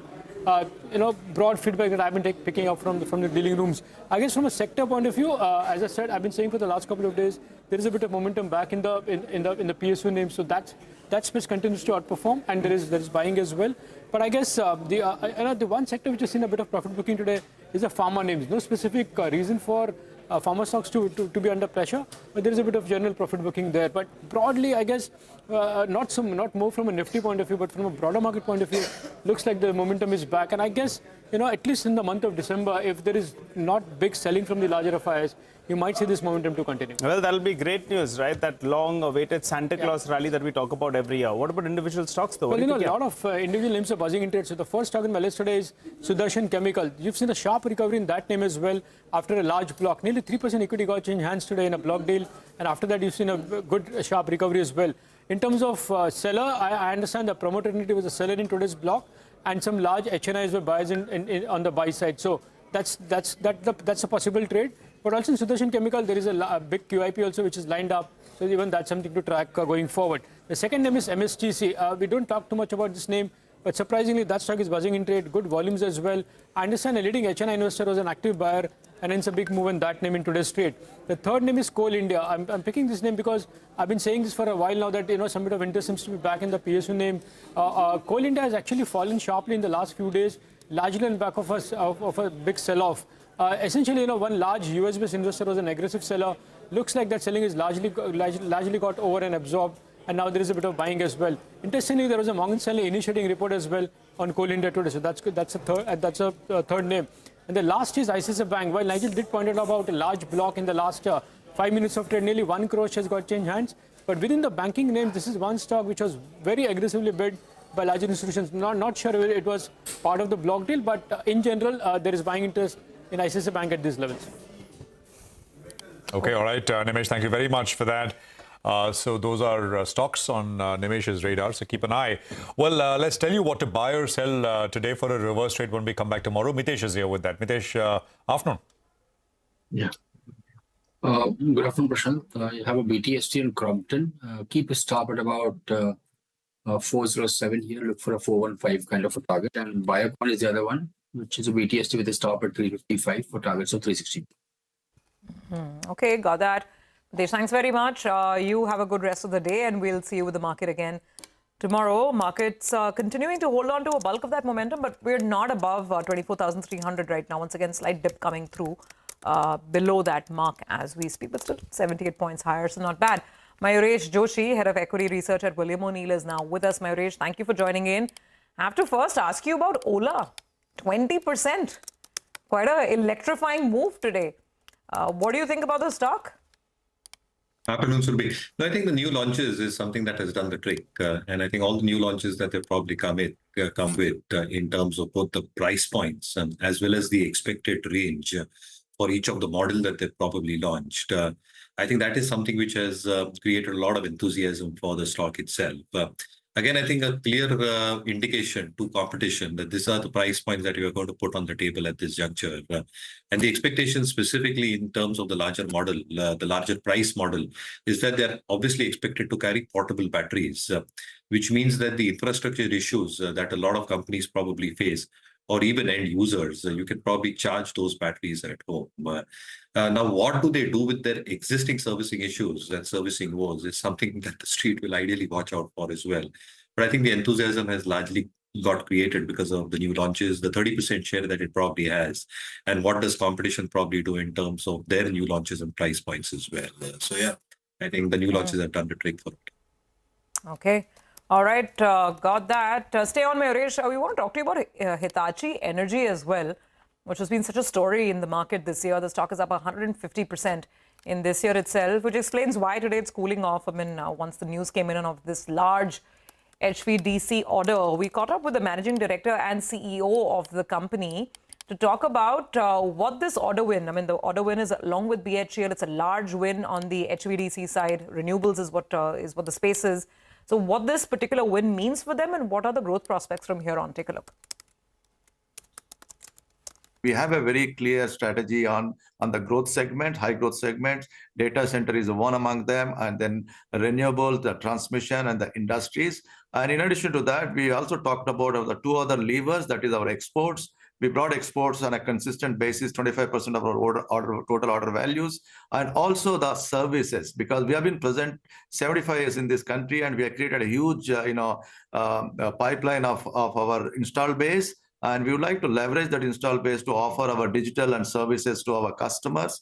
broad feedback that I've been picking up from the dealing rooms. I guess from a sector point of view, as I said, I've been saying for the last couple of days, there is a bit of momentum back in the PSU names. So that space continues to outperform, and there is buying as well. But I guess the one sector which has seen a bit of profit booking today is the pharma names. No specific reason for pharma stocks to be under pressure, but there is a bit of general profit booking there. But broadly, I guess not more from a Nifty point of view, but from a broader market point of view, looks like the momentum is back. And I guess at least in the month of December, if there is not big selling from the larger FIs, you might see this momentum to continue. Well, that'll be great news, right? That long-awaited Santa Claus rally that we talk about every year. What about individual stocks, though? Well, a lot of individual names are buzzing in trade. So the first stock in my list today is Sudarshan Chemical. You've seen a sharp recovery in that name as well after a large block. Nearly 3% equity got changed hands today in a block deal. And after that, you've seen a good sharp recovery as well. In terms of seller, I understand the promoter entity was a seller in today's block, and some large HNIs were buyers on the buy side. So that's a possible trade. But also in Sudarshan Chemical, there is a big QIP also which is lined up. So even that's something to track going forward. The second name is MSTC. We don't talk too much about this name, but surprisingly, that stock is buzzing in trade. Good volumes as well. I understand a leading HNI investor was an active buyer, and hence a big move in that name in today's trade. The third name is Coal India. I'm picking this name because I've been saying this for a while now that some bit of interest seems to be back in the PSU name. Coal India has actually fallen sharply in the last few days, largely on the back of a big sell-off. Essentially, one large US-based investor was an aggressive seller. Looks like that selling is largely got over and absorbed, and now there is a bit of buying as well. Interestingly, there was a Morgan Stanley initiating report as well on Coal India today. So that's good. That's a third name. And the last is ICICI Bank. While Nigel did point out about a large block in the last 5 minutes of trade, nearly 1 crore shares got changed hands. But within the banking name, this is one stock which was very aggressively bid by larger institutions. Not sure whether it was part of the block deal, but in general, there is buying interest in ICICI Bank at these levels. Okay, all right, Nimesh, thank you very much for that. So those are stocks on Nimesh's radar, so keep an eye. Well, let's tell you what to buy or sell today for a reverse trade when we come back tomorrow. Mitesh is here with that. Mitesh, afternoon. Yeah. Good afternoon, Prashant. You have a BTST in Crompton. Keep a stop at about 407 here. Look for a 415 kind of a target. And Biocon is the other one, which is a BTST with a stop at 355 for targets of 360. Okay, got that. Desh, thanks very much. You have a good rest of the day, and we'll see you with the market again tomorrow. Markets continuing to hold on to a bulk of that momentum, but we're not above 24,300 right now. Once again, slight dip coming through below that mark as we speak, but still 78 points higher, so not bad. Mayuresh Joshi, Head of Equity Research at William O'Neill, is now with us. Mayuresh, thank you for joining in. I have to first ask you about Ola. 20%. Quite an electrifying move today. What do you think about the stock? Afternoon, Surbi. No, I think the new launches is something that has done the trick. And I think all the new launches that they've probably come with in terms of both the price points as well as the expected range for each of the model that they've probably launched. I think that is something which has created a lot of enthusiasm for the stock itself. Again, I think a clear indication to competition that these are the price points that you are going to put on the table at this juncture. And the expectation specifically in terms of the larger model, the larger price model, is that they're obviously expected to carry portable batteries, which means that the infrastructure issues that a lot of companies probably face, or even end users, you can probably charge those batteries at home. Now, what do they do with their existing servicing issues and servicing woes is something that the street will ideally watch out for as well. But I think the enthusiasm has largely got created because of the new launches, the 30% share that it probably has, and what does competition probably do in terms of their new launches and price points as well. So yeah, I think the new launches have done the trick for it. Okay. All right, got that. Stay on, Mayuresh. We want to talk to you about Hitachi Energy as well, which has been such a story in the market this year. The stock is up 150% in this year itself, which explains why today it's cooling off. I mean, once the news came in of this large HVDC order, we caught up with the managing director and CEO of the company to talk about what this order win. I mean, the order win is along with BHEL. It's a large win on the HVDC side. Renewables is what the space is. So what this particular win means for them and what are the growth prospects from here on? Take a look. We have a very clear strategy on the growth segment, high growth segments. Data center is one among them, and then renewables, the transmission, and the industries. And in addition to that, we also talked about the two other levers, that is our exports. We brought exports on a consistent basis, 25% of our total order values, and also the services, because we have been present 75 years in this country, and we have created a huge, pipeline of our install base, and we would like to leverage that install base to offer our digital and services to our customers.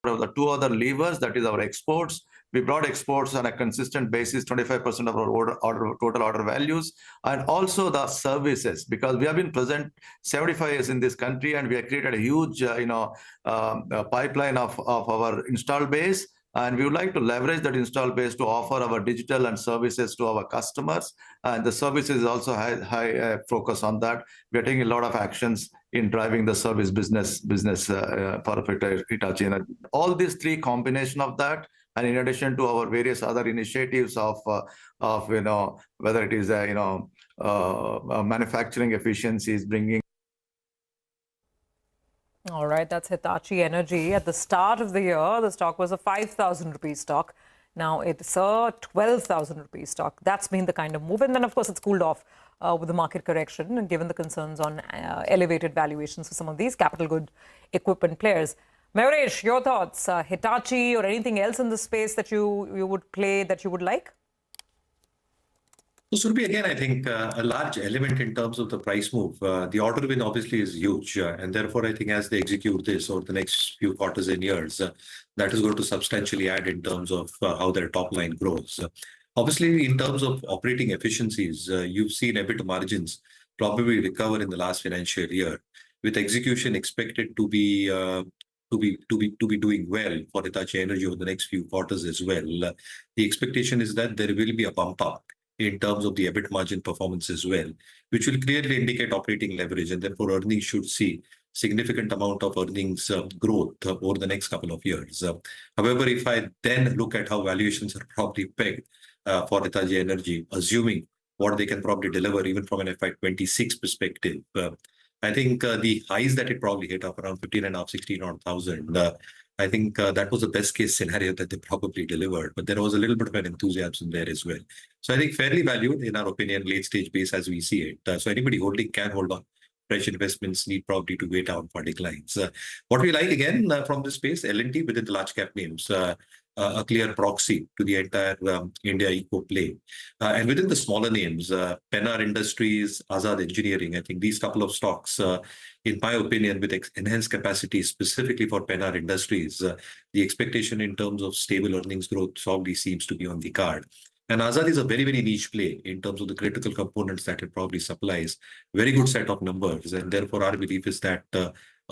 The two other levers, that is our exports. We brought exports on a consistent basis, 25% of our total order values, and also the services, because we have been present 75 years in this country, and we have created a huge, pipeline of our install base, and we would like to leverage that install base to offer our digital and services to our customers. And the services also high focus on that. We are taking a lot of actions in driving the service business for Hitachi Energy. All these three combination of that, and in addition to our various other initiatives of whether it is manufacturing efficiencies, bringing. All right, that's Hitachi Energy. At the start of the year, the stock was a 5,000 rupee stock. Now it's a 12,000 rupee stock. That's been the kind of move. And then, of course, it's cooled off with the market correction and given the concerns on elevated valuations for some of these capital good equipment players. Mayuresh, your thoughts? Hitachi or anything else in the space that you would play that you would like? So Surbi, again, I think a large element in terms of the price move, the order win obviously is huge. And therefore, I think as they execute this over the next few quarters and years, that is going to substantially add in terms of how their top line grows. Obviously, in terms of operating efficiencies, you've seen EBITDA margins probably recover in the last financial year, with execution expected to be doing well for Hitachi Energy over the next few quarters as well. The expectation is that there will be a bump up in terms of the EBIT margin performance as well, which will clearly indicate operating leverage, and therefore earnings should see significant amount of earnings growth over the next couple of years. However, if I then look at how valuations are probably pegged for Hitachi Energy, assuming what they can probably deliver even from an FY26 perspective, I think the highs that it probably hit up around 15,500, 16,000. I think that was the best case scenario that they probably delivered, but there was a little bit of an enthusiasm there as well. So I think fairly valued in our opinion, late stage base as we see it. So anybody holding can hold on. Fresh investments need probably to wait out for declines. What we like again from this space, L&T within the large cap names. a clear proxy to the entire India eco play. And within the smaller names, Pennar Industries, Azad Engineering, I think these couple of stocks, in my opinion, with enhanced capacity specifically for Pennar Industries, the expectation in terms of stable earnings growth probably seems to be on the card. And Azad is a very, very niche play in terms of the critical components that it probably supplies. Very good set of numbers. And therefore, our belief is that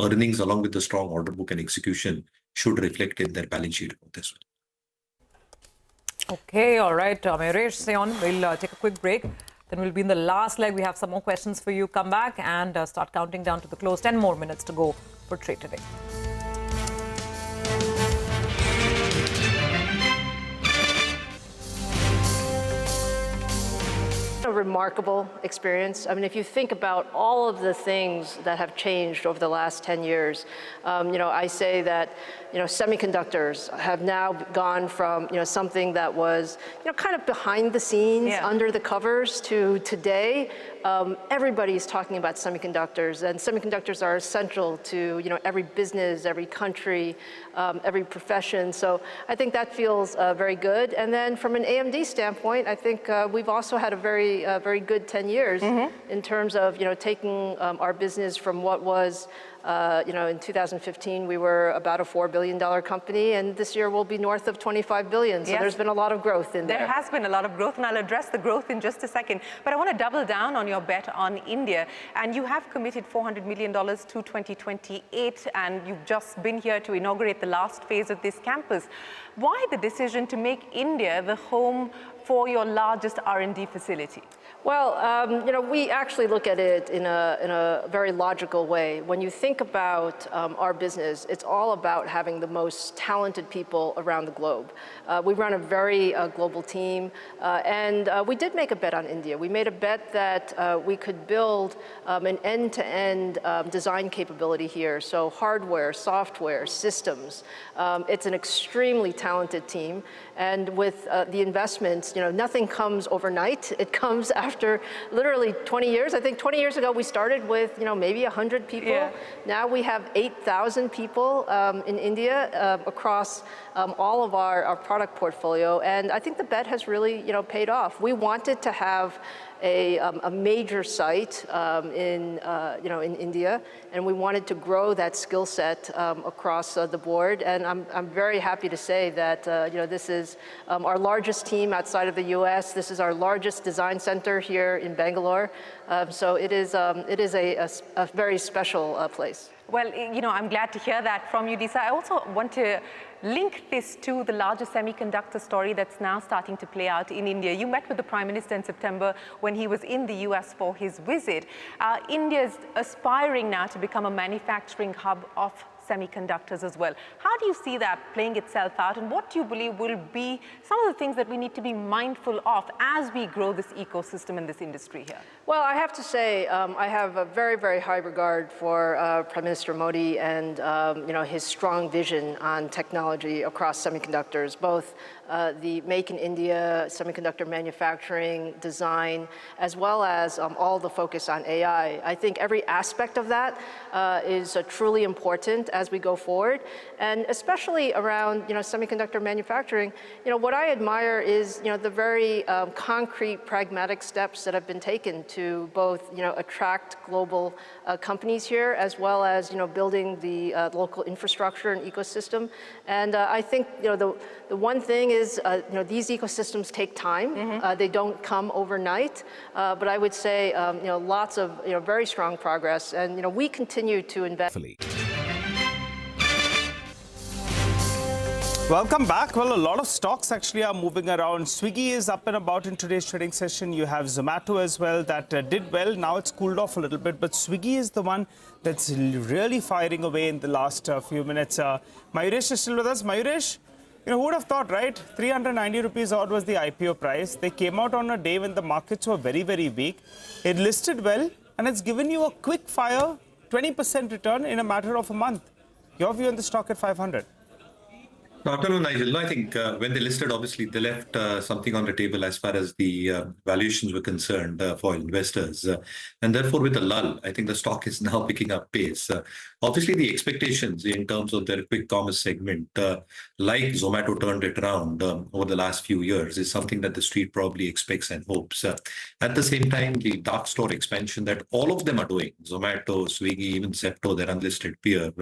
earnings along with the strong order book and execution should reflect in their balance sheet growth as well. Okay, all right. Mayuresh, Sion, we'll take a quick break. Then we'll be in the last leg. We have some more questions for you. Come back and start counting down to the close. 10 more minutes to go for trade today. A remarkable experience. I mean, if you think about all of the things that have changed over the last 10 years, I say that, semiconductors have now gone from, something that was, kind of behind the scenes, under the covers to today. Everybody's talking about semiconductors, and semiconductors are essential to, every business, every country, every profession. So I think that feels very good. And then from an AMD standpoint, I think we've also had a very good 10 years in terms of, taking our business from what was, in 2015, we were about a $4 billion company, and this year we'll be north of $25 billion. So there's been a lot of growth in there. There has been a lot of growth, and I'll address the growth in just a second. But I want to double down on your bet on India. And you have committed $400 million to 2028, and you've just been here to inaugurate the last phase of this campus. Why the decision to make India the home for your largest R&D facility? Well, we actually look at it in a very logical way. When you think about our business, it's all about having the most talented people around the globe. We run a very global team, and we did make a bet on India. We made a bet that we could build an end-to-end design capability here. So hardware, software, systems. It's an extremely talented team. And with the investments, nothing comes overnight. It comes after literally 20 years. I think 20 years ago, we started with, maybe 100 people. Yeah. Now we have 8,000 people in India across all of our product portfolio. And I think the bet has really, paid off. We wanted to have a major site in India, and we wanted to grow that skill set across the board. And I'm very happy to say that this is our largest team outside of the U.S. This is our largest design center here in Bangalore. So it is a very special place. Well, I'm glad to hear that from you, Disa. I also want to link this to the larger semiconductor story that's now starting to play out in India. You met with the Prime Minister in September when he was in the US for his visit. India is aspiring now to become a manufacturing hub of semiconductors as well. How do you see that playing itself out, and what do you believe will be some of the things that we need to be mindful of as we grow this ecosystem in this industry here? Well, I have to say, I have a very, very high regard for Prime Minister Modi and his strong vision on technology across semiconductors, both the Make in India, semiconductor manufacturing, design, as well as all the focus on AI. I think every aspect of that is truly important as we go forward, and especially around semiconductor manufacturing. What I admire is the very concrete, pragmatic steps that have been taken to both attract global companies here, as well as building the local infrastructure and ecosystem. And I think the one thing is these ecosystems take time. They don't come overnight. But I would say lots of very strong progress, and we continue to invest. Welcome back. Well, a lot of stocks actually are moving around. Swiggy is up and about in today's trading session. You have Zomato as well that did well. Now it's cooled off a little bit, but Swiggy is the one that's really firing away in the last few minutes. Mayuresh is still with us. Mayuresh, who would have thought, right? 390 rupees odd was the IPO price. They came out on a day when the markets were very, very weak. It listed well, and it's given you a quick fire 20% return in a matter of a month. Your view on the stock at 500? Good afternoon, Nigel. No, I think when they listed, obviously, they left something on the table as far as the valuations were concerned for investors. And therefore, with the lull, I think the stock is now picking up pace. Obviously, the expectations in terms of their quick commerce segment, like Zomato turned it around over the last few years, is something that the street probably expects and hopes. At the same time, the dark store expansion that all of them are doing, Zomato, Swiggy, even Zepto, their unlisted peer,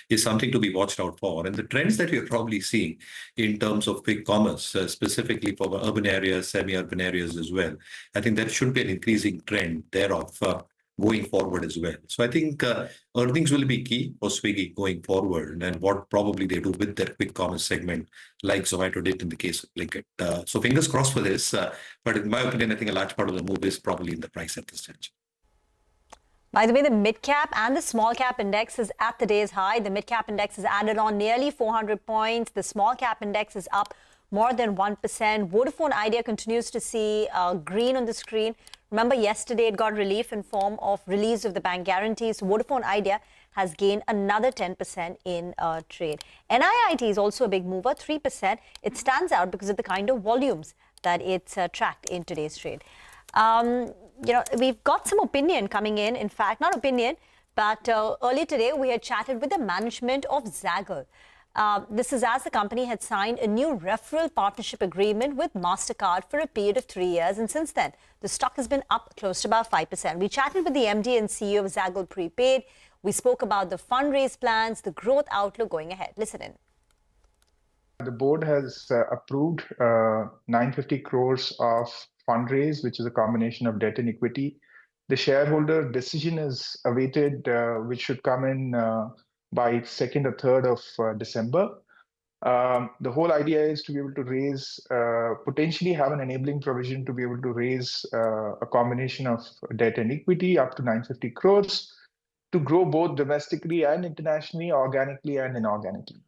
is something to be watched out for. And the trends that we are probably seeing in terms of quick commerce, specifically for urban areas, semi-urban areas as well, I think that should be an increasing trend thereof going forward as well. So I think earnings will be key for Swiggy going forward, and what probably they do with their quick commerce segment, like Zomato did in the case of Blinkit. So fingers crossed for this. But in my opinion, I think a large part of the move is probably in the price at this stage. By the way, the mid-cap and the small-cap index is at the day's high. The mid-cap index has added on nearly 400 points. The small-cap index is up more than 1%. Vodafone Idea continues to see green on the screen. Remember, yesterday it got relief in form of release of the bank guarantees. Vodafone Idea has gained another 10% in trade. NIIT is also a big mover, 3%. It stands out because of the kind of volumes that it's tracked in today's trade. We've got some opinion coming in fact, not opinion, but earlier today we had chatted with the management of Zaggle. This is as the company had signed a new referral partnership agreement with MasterCard for a period of 3 years. And since then, the stock has been up close to about 5%. We chatted with the MD and CEO of Zaggle Prepaid. We spoke about the fundraise plans, the growth outlook going ahead. Listen in. The board has approved 950 crores of fundraise, which is a combination of debt and equity. The shareholder decision is awaited, which should come in by 2nd or 3rd of December. The whole idea is to be able to raise, potentially have an enabling provision to be able to raise a combination of debt and equity up to 950 crores to grow both domestically and internationally, organically and inorganically.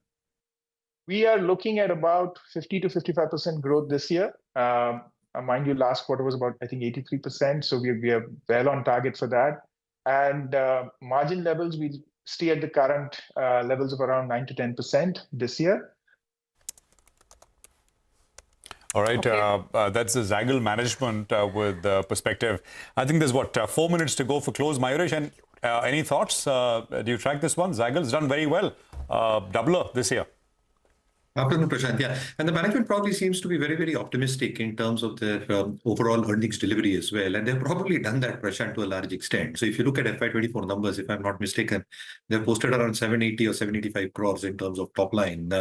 We are looking at about 50 to 55% growth this year. Mind you, last quarter was about, I think, 83%. So we are well on target for that. And margin levels, we stay at the current levels of around 9 to 10% this year. All right, that's the Zaggle management with perspective. I think there's, 4 minutes to go for close. Mayuresh, and any thoughts? Do you track this one? Zaggle's done very well. Doubler this year. Afternoon, Prashant. Yeah, and the management probably seems to be very, very optimistic in terms of their overall earnings delivery as well. And they've probably done that, Prashant, to a large extent. So if you look at FY24 numbers, if I'm not mistaken, they've posted around 780 or 785 crores in terms of top line,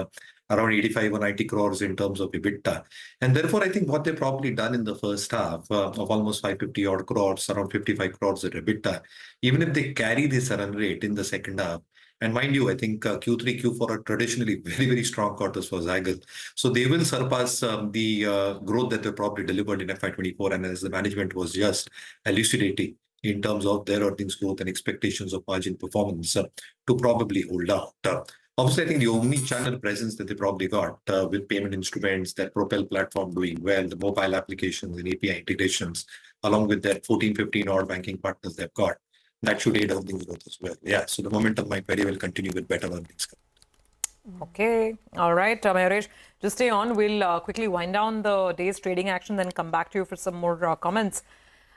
around 85 or 90 crores in terms of EBITDA. And therefore, I think what they've probably done in the first half of almost 550 odd crores, around 55 crores at EBITDA, even if they carry this run rate in the second half, and mind you, I think Q3, Q4 are traditionally very, very strong quarters for Zaggle. So they will surpass the growth that they probably delivered in FY24. And as the management was just elucidating in terms of their earnings growth and expectations of margin performance to probably hold out. Obviously, I think the omni-channel presence that they probably got with payment instruments, that Propel platform doing well, the mobile applications and API integrations, along with their 14, 15 odd banking partners they've got, that should aid earnings growth as well. Yeah, so the momentum might very well continue with better earnings. Okay. All right, Mayuresh, just stay on. We'll quickly wind down the day's trading action, then come back to you for some more comments.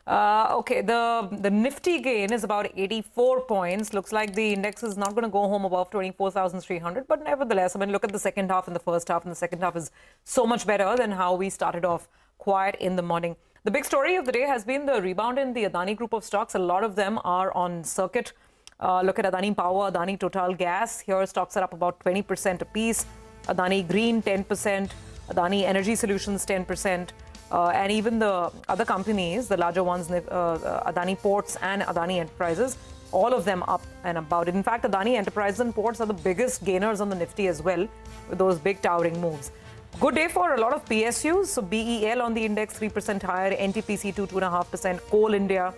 Okay, the Nifty gain is about 84 points. Looks like the index is not going to go home above 24,300. But nevertheless, I mean, look at the second half and the first half. And the second half is so much better than how we started off quiet in the morning. The big story of the day has been the rebound in the Adani group of stocks. A lot of them are on circuit. Look at Adani Power, Adani Total Gas. Here, stocks are up about 20% apiece. Adani Green, 10%. Adani Energy Solutions, 10%. And even the other companies, the larger ones, Adani Ports and Adani Enterprises, all of them up and about it. In fact, Adani Enterprises and Ports are the biggest gainers on the Nifty as well, with those big towering moves. Good day for a lot of PSUs. So BEL on the index, 3% higher, NTPC 2.5%, Coal India.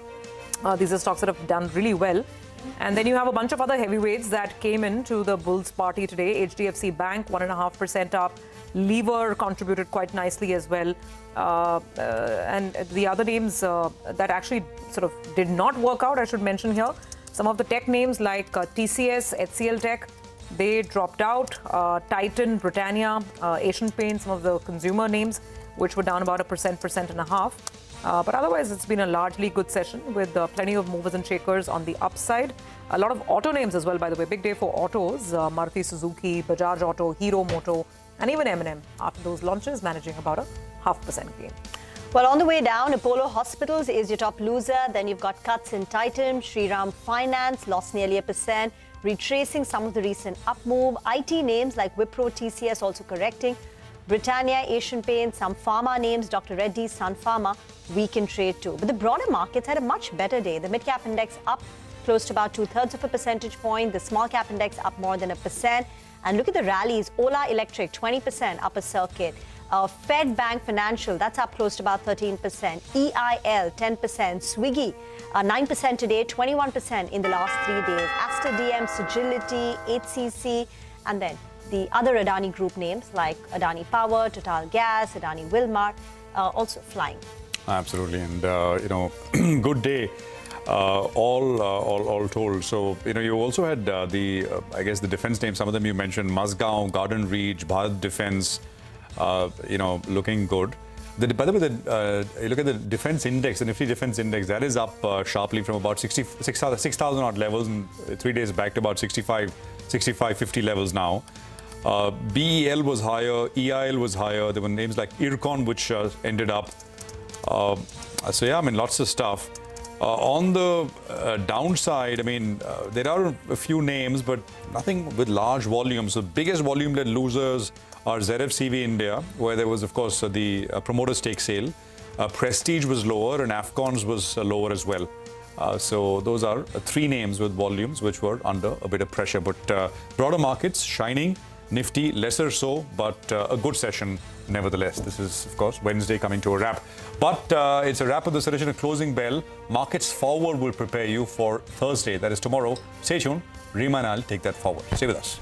These are stocks that have done really well. And then you have a bunch of other heavyweights that came into the Bulls party today. HDFC Bank, 1.5% up. Lever contributed quite nicely as well. And the other names that actually sort of did not work out, I should mention here. Some of the tech names like TCS, HCL Tech, they dropped out. Titan, Britannia, Asian Paints, some of the consumer names, which were down about 1%, 1.5%. But otherwise, it's been a largely good session with plenty of movers and shakers on the upside. A lot of auto names as well, by the way. Big day for autos. Maruti Suzuki, Bajaj Auto, Hero Moto, and even M&M after those launches, managing about a 0.5% gain. Well, on the way down, Apollo Hospitals is your top loser. Then you've got cuts in Titan, Shriram Finance, lost nearly 1%, retracing some of the recent up move. IT names like Wipro, TCS also correcting. Britannia, Asian Paints, some pharma names, Dr. Reddy's, Sun Pharma, weak in trade too. But the broader markets had a much better day. The mid-cap index up close to about 2/3 of a percentage point. The small-cap index up more than 1%. And look at the rallies. Ola Electric, 20% up a circuit. Fed Bank Financial, that's up close to about 13%. EIL, 10%. Swiggy, 9% today, 21% in the last 3 days. Aster DM, Sagility, HCC, and then the other Adani Group names like Adani Power, Total Gas, Adani Wilmar, also flying. Absolutely, and good day. All told. So you also had I guess the defense names. Some of them you mentioned: Mazgaon, Garden Reach, Bharat Defense. Looking good. By the way, you look at the defense index, the Nifty Defense Index, that is up sharply from about 6,000 odd levels in 3 days back to about 6550 levels now. BEL was higher, EIL was higher. There were names like Ircon, which ended up. So yeah, I mean, lots of stuff. On the downside, I mean, there are a few names, but nothing with large volumes. The biggest volume-led losers are ZFCV India, where there was, of course, the promoter stake sale. Prestige was lower and Afcons was lower as well. So those are 3 names with volumes which were under a bit of pressure. But broader markets shining, Nifty lesser so, but a good session nevertheless. This is, of course, Wednesday coming to a wrap. But it's a wrap of the session, a closing bell. Markets forward will prepare you for Thursday, that is tomorrow. Stay tuned. Rima and I'll take that forward. Stay with us.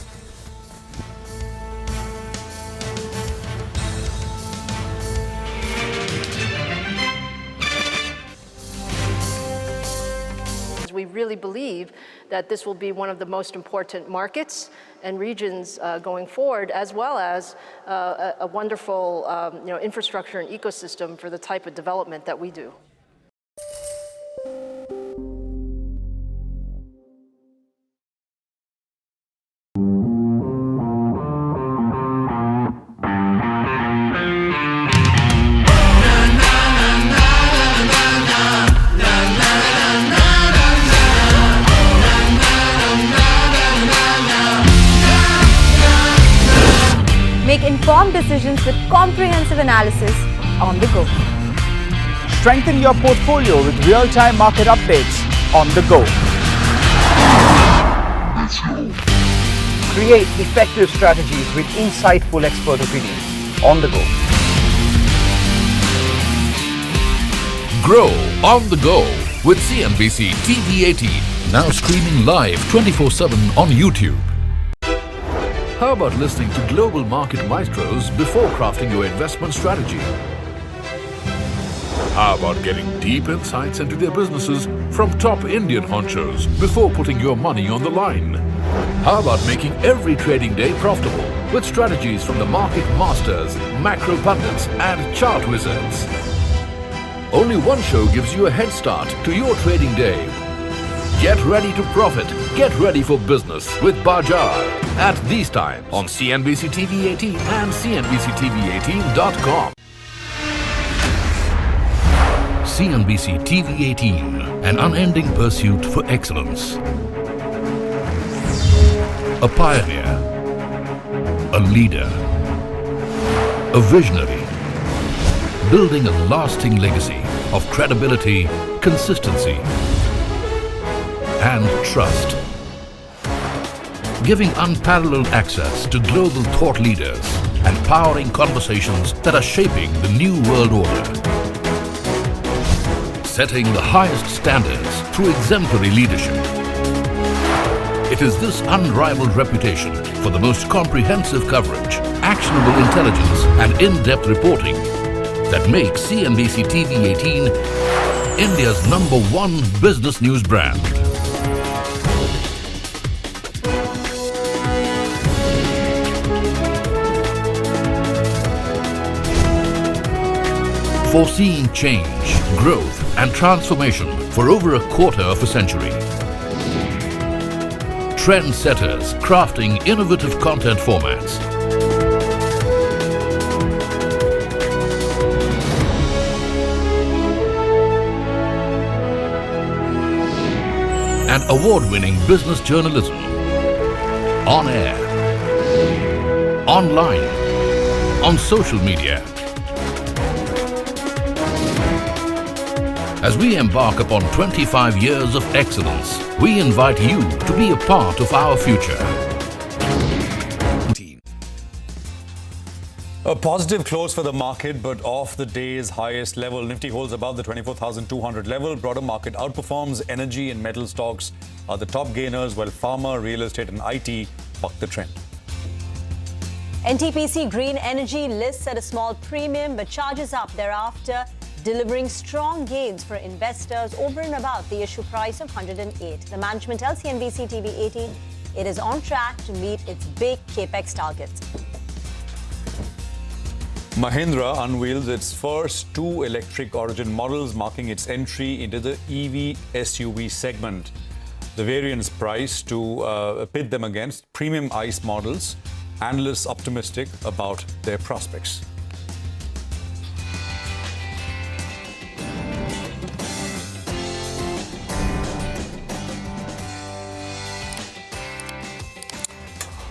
We really believe that this will be one of the most important markets and regions going forward, as well as a wonderful infrastructure and ecosystem for the type of development that we do. Make informed decisions with comprehensive analysis on the go. Strengthen your portfolio with real-time market updates on the go. Create effective strategies with insightful expert opinions on the go. Grow on the go with CNBC TV18, now streaming live 24/7 on YouTube. How about listening to global market maestros before crafting your investment strategy? How about getting deep insights into their businesses from top Indian honchos before putting your money on the line? How about making every trading day profitable with strategies from the market masters, macro pundits and chart wizards? Only one show gives you a head start to your trading day. Get ready to profit. Get ready for business with Bajar at these times on CNBC TV18 and CNBC-TV18.com. CNBC TV18, an unending pursuit for excellence. A pioneer, a leader, a visionary, building a lasting legacy of credibility, consistency, and trust. Giving unparalleled access to global thought leaders and powering conversations that are shaping the new world order. Setting the highest standards through exemplary leadership. It is this unrivaled reputation for the most comprehensive coverage, actionable intelligence, and in-depth reporting that makes CNBC TV18 India's #1 business news brand. foreseeing change, growth, and transformation for over a quarter of a century. Trendsetters crafting innovative content formats. And award-winning business journalism. On air, online, on social media. As we embark upon 25 years of excellence, we invite you to be a part of our future. A positive close for the market, but off the day's highest level. Nifty holds above the 24,200 level. Broader market outperforms. Energy and metal stocks are the top gainers, while pharma, real estate and IT buck the trend. NTPC Green Energy lists at a small premium but charges up thereafter, delivering strong gains for investors over and above the issue price of 108. The management tells CNBC-TV18 it is on track to meet its big capex targets. Mahindra unveils its first two electric origin models, marking its entry into the EV SUV segment. The variants priced to pit them against premium ICE models. Analysts optimistic about their prospects.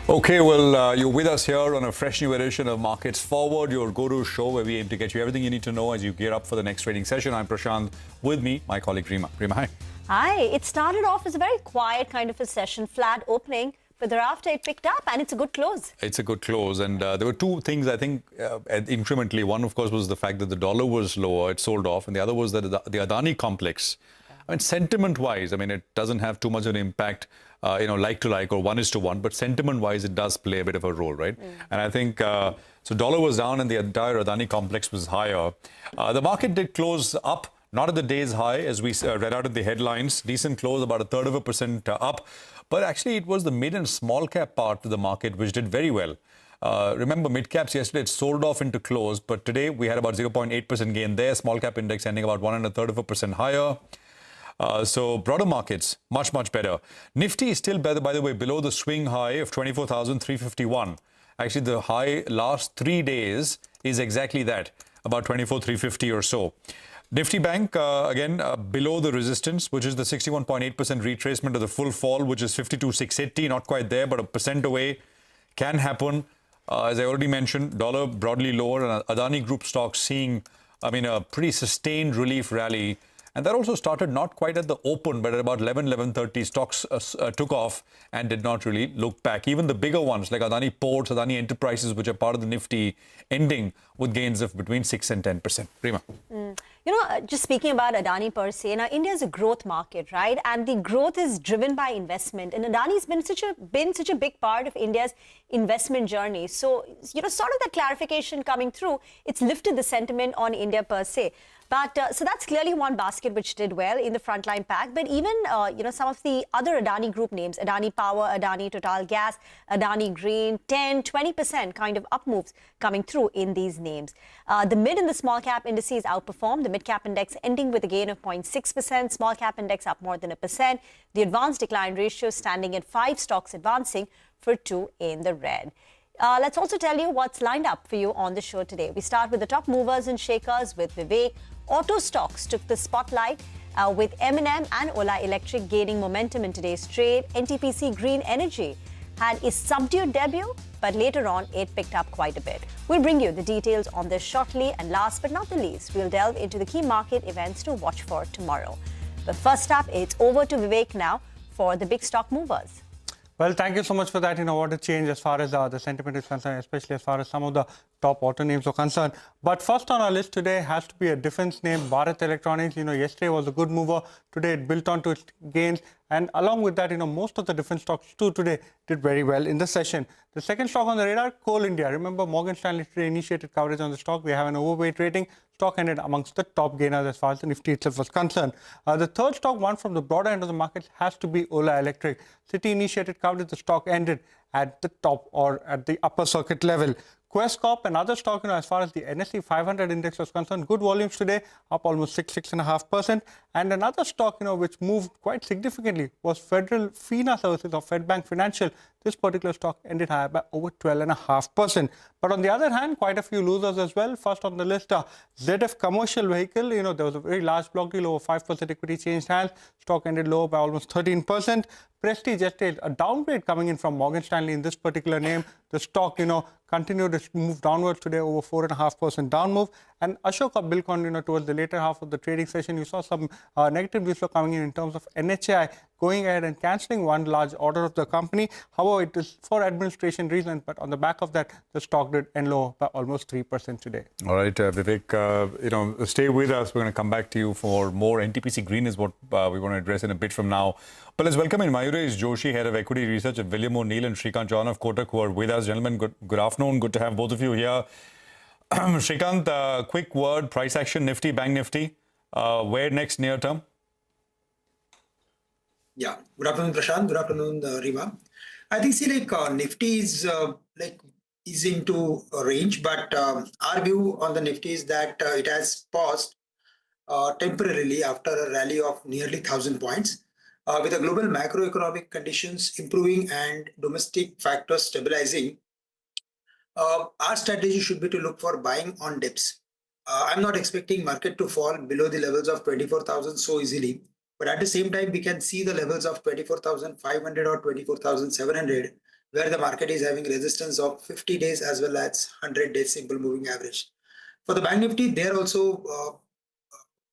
Okay, well, you're with us here on a fresh new edition of Markets Forward, your go-to show where we aim to get you everything you need to know as you gear up for the next trading session. I'm Prashant. With me, my colleague Rima. Rima, hi. Hi. It started off as a very quiet kind of a session, flat opening, but thereafter it picked up and it's a good close. It's a good close. And there were two things, I think, incrementally. One, of course, was the fact that the dollar was lower. It sold off. And the other was that the Adani complex. I mean, sentiment-wise, I mean, it doesn't have too much of an impact, like to like or 1:1, but sentiment-wise, it does play a bit of a role, right? And I think, so dollar was down and the entire Adani complex was higher. The market did close up, not at the day's high, as we read out in the headlines. Decent close, about 1/3% up. But actually, it was the mid and small cap part of the market which did very well. Remember, mid caps yesterday, it sold off into close, but today we had about 0.8% gain there. Small cap index ending about 1.33% higher. So broader markets, much, much better. Nifty is still, by the way, below the swing high of 24,351. Actually, the high last 3 days is exactly that, about 24,350 or so. Nifty Bank, again, below the resistance, which is the 61.8% retracement of the full fall, which is 52,680. Not quite there, but 1% away. Can happen. As I already mentioned, dollar broadly lower, and Adani Group stocks seeing, a pretty sustained relief rally. And that also started not quite at the open, but at about 11:30, stocks took off and did not really look back. Even the bigger ones like Adani Ports, Adani Enterprises, which are part of the Nifty, ending with gains of between 6 and 10%. Rima. Just speaking about Adani per se, now India is a growth market, right? And the growth is driven by investment. And Adani's been such a big part of India's investment journey. So, sort of that clarification coming through, it's lifted the sentiment on India per se. But so that's clearly one basket which did well in the frontline pack. But even, some of the other Adani Group names, Adani Power, Adani Total Gas, Adani Green, 10, 20% kind of up moves coming through in these names. The mid and the small cap indices outperformed. The mid cap index ending with a gain of 0.6%, small cap index up more than 1%. The advanced decline ratio standing at 5 stocks advancing for 2 in the red. Let's also tell you what's lined up for you on the show today. We start with the top movers and shakers with Vivek. Auto stocks took the spotlight with M&M and Ola Electric gaining momentum in today's trade. NTPC Green Energy had a subdued debut, but later on it picked up quite a bit. We'll bring you the details on this shortly, and last but not the least, we'll delve into the key market events to watch for tomorrow. But first up, it's over to Vivek now for the big stock movers. Well, thank you so much for that. What a change as far as the sentiment is concerned, especially as far as some of the top auto names are concerned. But first on our list today has to be a defense name, Bharat Electronics. Yesterday was a good mover. Today it built on to its gains. And along with that, most of the defense stocks too today did very well in the session. The second stock on the radar, Coal India. Remember, Morgan Stanley today initiated coverage on the stock. They have an overweight rating. Stock ended amongst the top gainers as far as the Nifty itself was concerned. The third stock, one from the broader end of the market, has to be Ola Electric. Citi initiated coverage. The stock ended at the top or at the upper circuit level. Quest Corp, another stock, as far as the NSE 500 index was concerned, good volumes today, up almost 6.5%. And another stock, which moved quite significantly was Federal FINA Services or Fedbank Financial. This particular stock ended higher by over 12.5%. But on the other hand, quite a few losers as well. First on the list, ZF Commercial Vehicle. There was a very large block deal, over 5% equity changed hands. Stock ended lower by almost 13%. Prestige Estate, a downgrade coming in from Morgan Stanley in this particular name. The stock, continued its move downwards today, over 4.5% down move. And Ashoka Buildcon, towards the later half of the trading session, you saw some negative news flow coming in terms of NHAI going ahead and cancelling one large order of the company. However, it is for administration reasons, but on the back of that, the stock did end lower by almost 3% today. All right, Vivek, stay with us. We're going to come back to you for more. NTPC Green is what we want to address in a bit from now. But let's welcome in Mayuresh Joshi, Head of Equity Research at William O'Neill, and Shrikant John of Kotak, who are with us. Gentlemen, good afternoon. Good to have both of you here. Shrikant, quick word, price action, Nifty, Bank Nifty. Where next near term? Yeah, good afternoon, Prashant. Good afternoon, Rima. I think, Nifty is into a range, but our view on the Nifty is that it has paused temporarily after a rally of nearly 1,000 points. With the global macroeconomic conditions improving and domestic factors stabilizing, our strategy should be to look for buying on dips. I'm not expecting market to fall below the levels of 24,000 so easily, but at the same time, we can see the levels of 24,500 or 24,700, where the market is having resistance of 50 days as well as 100 days simple moving average. For the Bank Nifty, there also,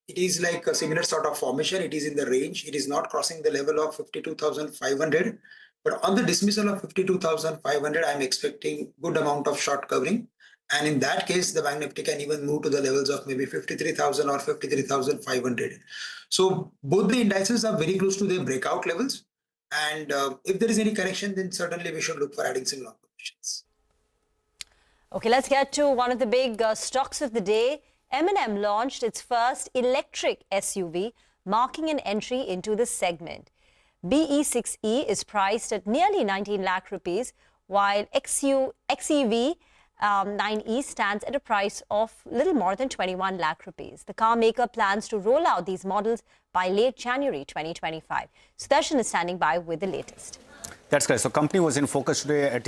it is like a similar sort of formation. It is in the range. It is not crossing the level of 52,500. But on the dismissal of 52,500, I'm expecting good amount of short covering. And in that case, the Bank Nifty can even move to the levels of maybe 53,000 or 53,500. So both the indices are very close to their breakout levels. And if there is any correction, then certainly we should look for adding some long positions. Okay, let's get to one of the big stocks of the day. M&M launched its first electric SUV, marking an entry into the segment. BE6E is priced at nearly 19 lakh rupees, while XEV 9E stands at a price of little more than 21 lakh rupees. The car maker plans to roll out these models by late January 2025. Sudarshan is standing by with the latest. That's correct. So company was in focus today. It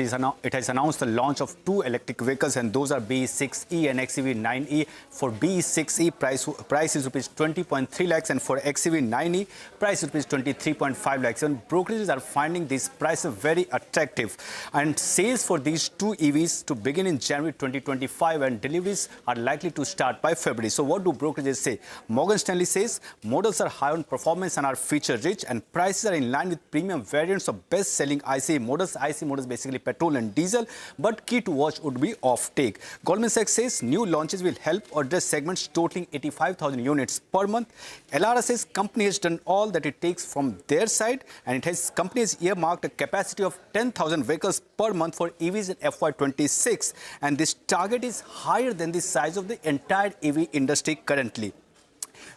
has announced the launch of 2 electric vehicles, and those are BE6E and XEV 9E. For BE6E, price is rupees 20.3 lakhs, and for XEV 9E, price is rupees 23.5 lakhs. And brokerages are finding these prices very attractive. And sales for these 2 EVs to begin in January 2025, and deliveries are likely to start by February. So what do brokerages say? Morgan Stanley says models are high on performance and are feature-rich, and prices are in line with premium variants of best-selling ICE models. ICE models basically petrol and diesel, but key to watch would be off-take. Goldman Sachs says new launches will help address segments totaling 85,000 units per month. Elara says company has done all that it takes from their side, and company has earmarked a capacity of 10,000 vehicles per month for EVs in FY26, and this target is higher than the size of the entire EV industry currently.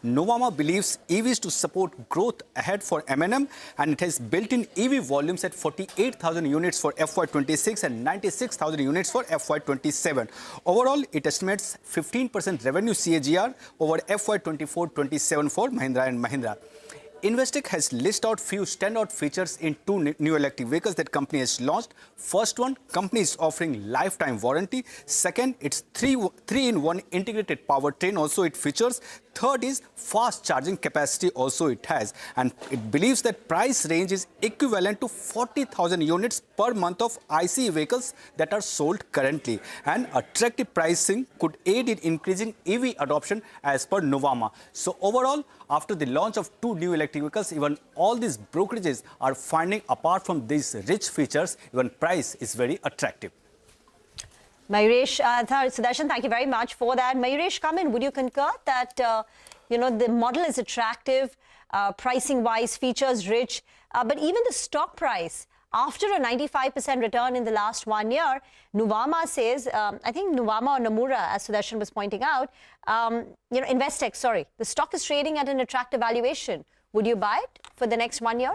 Novama believes EVs to support growth ahead for M&M, and it has built-in EV volumes at 48,000 units for FY26 and 96,000 units for FY27. Overall, it estimates 15% revenue CAGR over FY24-27 for Mahindra & Mahindra. Investec has listed out few standout features in 2 new electric vehicles that company has launched. First one, company is offering lifetime warranty. Second, it's 3-in-1 integrated powertrain. Also, it features. Third is fast charging capacity. Also, it has. And it believes that price range is equivalent to 40,000 units per month of ICE vehicles that are sold currently. And attractive pricing could aid in increasing EV adoption as per Novama. So overall, after the launch of 2 new electric vehicles, even all these brokerages are finding, apart from these rich features, even price is very attractive. Mayuresh, Sudarshan, thank you very much for that. Mayuresh, come in. Would you concur that, the model is attractive, pricing-wise, features rich, but even the stock price, after a 95% return in the last 1 year, Novama says, I think Novama or Nomura, as Sudarshan was pointing out, Investec, sorry, the stock is trading at an attractive valuation. Would you buy it for the next 1 year?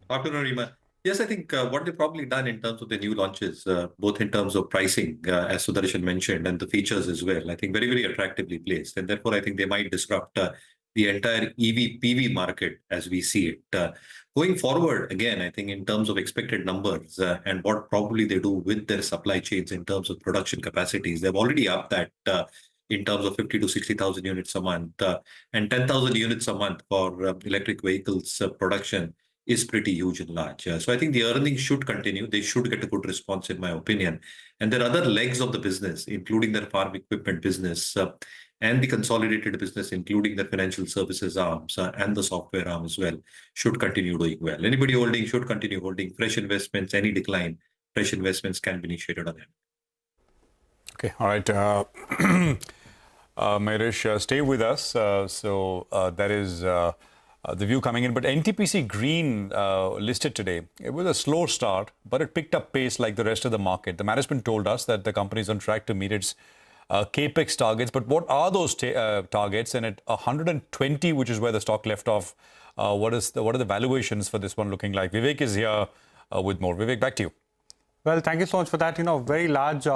Afternoon, Rima. Yes, I think what they've probably done in terms of the new launches, both in terms of pricing, as Sudarshan mentioned, and the features as well, I think very, very attractively placed. And therefore, I think they might disrupt the entire EV PV market as we see it. Going forward, again, I think in terms of expected numbers and what probably they do with their supply chains in terms of production capacities, they've already upped that in terms of 50 to 60,000 units a month and 10,000 units a month for electric vehicles production is pretty huge and large. So I think the earnings should continue. They should get a good response, in my opinion. And there are other legs of the business, including their farm equipment business and the consolidated business, including the financial services arms and the software arm as well, should continue doing well. Anybody holding should continue holding. Fresh investments, any decline, fresh investments can be initiated on them. Okay, all right. Mayuresh, stay with us. That is the view coming in. But NTPC Green listed today. It was a slow start, but it picked up pace like the rest of the market. The management told us that the company is on track to meet its capex targets. But what are those targets? And at 120, which is where the stock left off, what are the valuations for this one looking like? Vivek is here with more. Vivek, back to you. Well, thank you so much for that. Very large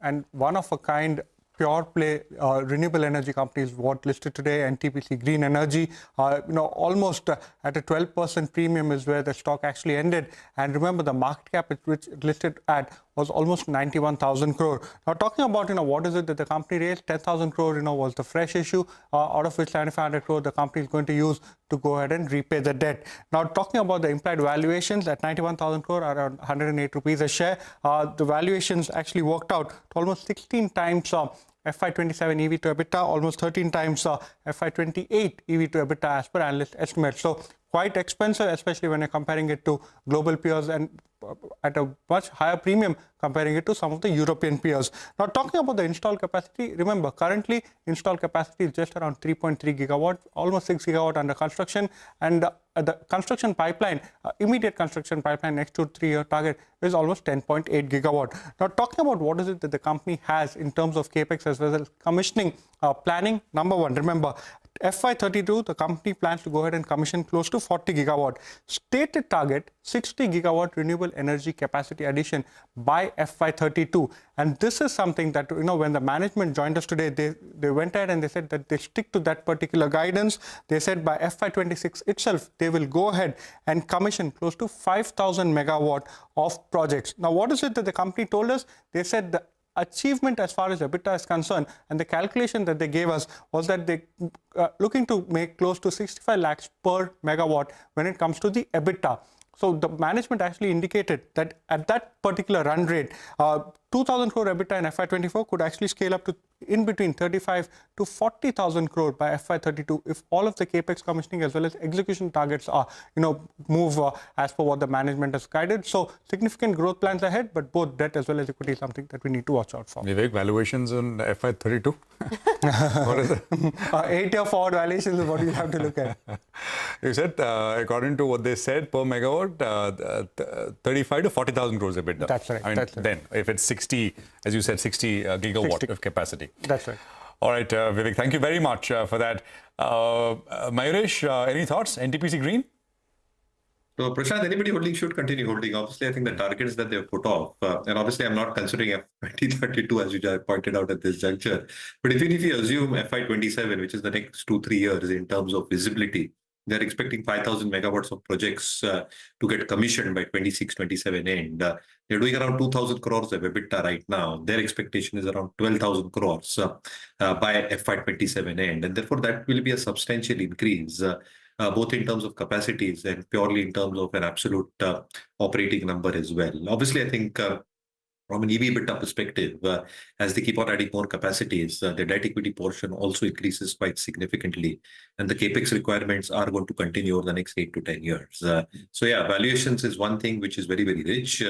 and one of a kind pure play renewable energy companies what listed today. NTPC Green Energy, almost at a 12% premium is where the stock actually ended. And remember, the market cap which it listed at was almost 91,000 crore. Now, talking about what is it that the company raised, 10,000 crore was the fresh issue, out of which 7,500 crore the company is going to use to go ahead and repay the debt. Now, talking about the implied valuations at 91,000 crore, around 108 rupees a share, the valuations actually worked out to almost 16 times FY27 EV to EBITDA, almost 13 times FY28 EV to EBITDA as per analyst estimates. So quite expensive, especially when you're comparing it to global peers and at a much higher premium comparing it to some of the European peers. Now, talking about the installed capacity, remember, currently installed capacity is just around 3.3 gigawatt, almost 6 gigawatt under construction, and the construction pipeline, immediate construction pipeline next to 3-year target is almost 10.8 gigawatt. Now, talking about what is it that the company has in terms of capex as well as commissioning planning, number one, remember, FY32, the company plans to go ahead and commission close to 40 gigawatt. Stated target, 60 gigawatt renewable energy capacity addition by FY32. And this is something that, when the management joined us today, they went ahead and they said that they stick to that particular guidance. They said by FY26 itself, they will go ahead and commission close to 5,000 megawatt of projects. Now, what is it that the company told us? They said the achievement as far as EBITDA is concerned, and the calculation that they gave us was that they looking to make close to 65 lakhs per megawatt when it comes to the EBITDA. So the management actually indicated that at that particular run rate, 2,000 crore EBITDA in FY24 could actually scale up to in between 35 to 40,000 crore by FY32 if all of the capex commissioning as well as execution targets are, move as per what the management has guided. So significant growth plans ahead, but both debt as well as equity is something that we need to watch out for. Vivek, valuations on FY32? What is it? 8-year forward valuations is what you have to look at. You said, according to what they said, per megawatt, 35 to 40,000 crores EBITDA. That's right. That's right. Then, if it's 60, as you said, 60 gigawatt 60. of capacity. That's right. All right, Vivek, thank you very much for that. Mayuresh, any thoughts? NTPC Green? So, Prashant, anybody holding should continue holding. Obviously, I think the targets that they've put off, and obviously I'm not considering FY2032 as you pointed out at this juncture, but even if you assume FY27, which is the next 2-3 years in terms of visibility, they're expecting 5,000 megawatts of projects to get commissioned by 26-27 end. They're doing around 2,000 crores of EBITDA right now. Their expectation is around 12,000 crores by FY27 end. And therefore, that will be a substantial increase, both in terms of capacities and purely in terms of an absolute operating number as well. Obviously, I think from an EV/EBITDA perspective, as they keep on adding more capacities, the debt equity portion also increases quite significantly. And the capex requirements are going to continue over the next 8 to 10 years. So yeah, valuations is one thing which is very, very rich,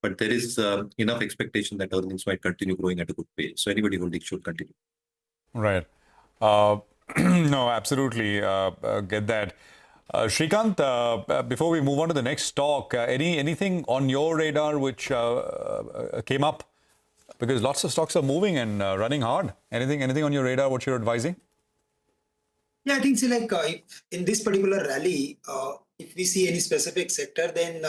but there is enough expectation that earnings might continue growing at a good pace. So anybody holding should continue. Right. No, absolutely. Get that. Shrikant, before we move on to the next stock, anything on your radar which came up? Because lots of stocks are moving and running hard. Anything on your radar, what you're advising? Yeah, I think so, in this particular rally, if we see any specific sector, then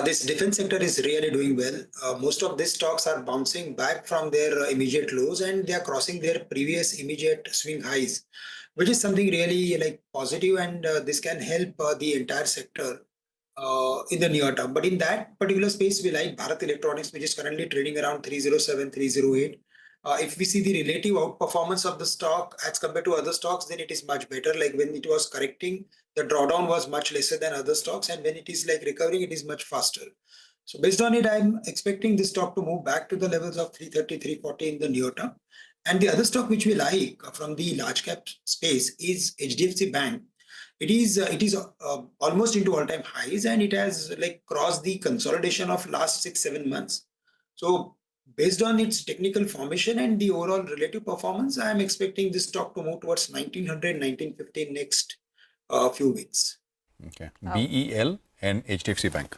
this defense sector is really doing well. Most of these stocks are bouncing back from their immediate lows, and they are crossing their previous immediate swing highs, which is something really like positive, and this can help the entire sector in the near term. But in that particular space, we like Bharat Electronics, which is currently trading around 307, 308. If we see the relative outperformance of the stock as compared to other stocks, then it is much better. Like when it was correcting, the drawdown was much lesser than other stocks, and when it is like recovering, it is much faster. So based on it, I'm expecting this stock to move back to the levels of 330, 340 in the near term. And the other stock which we like from the large cap space is HDFC Bank. It is almost into all-time highs, and it has like crossed the consolidation of last 6-7 months. So based on its technical formation and the overall relative performance, I am expecting this stock to move towards 1900, 1950 next few weeks. Okay. BEL and HDFC Bank.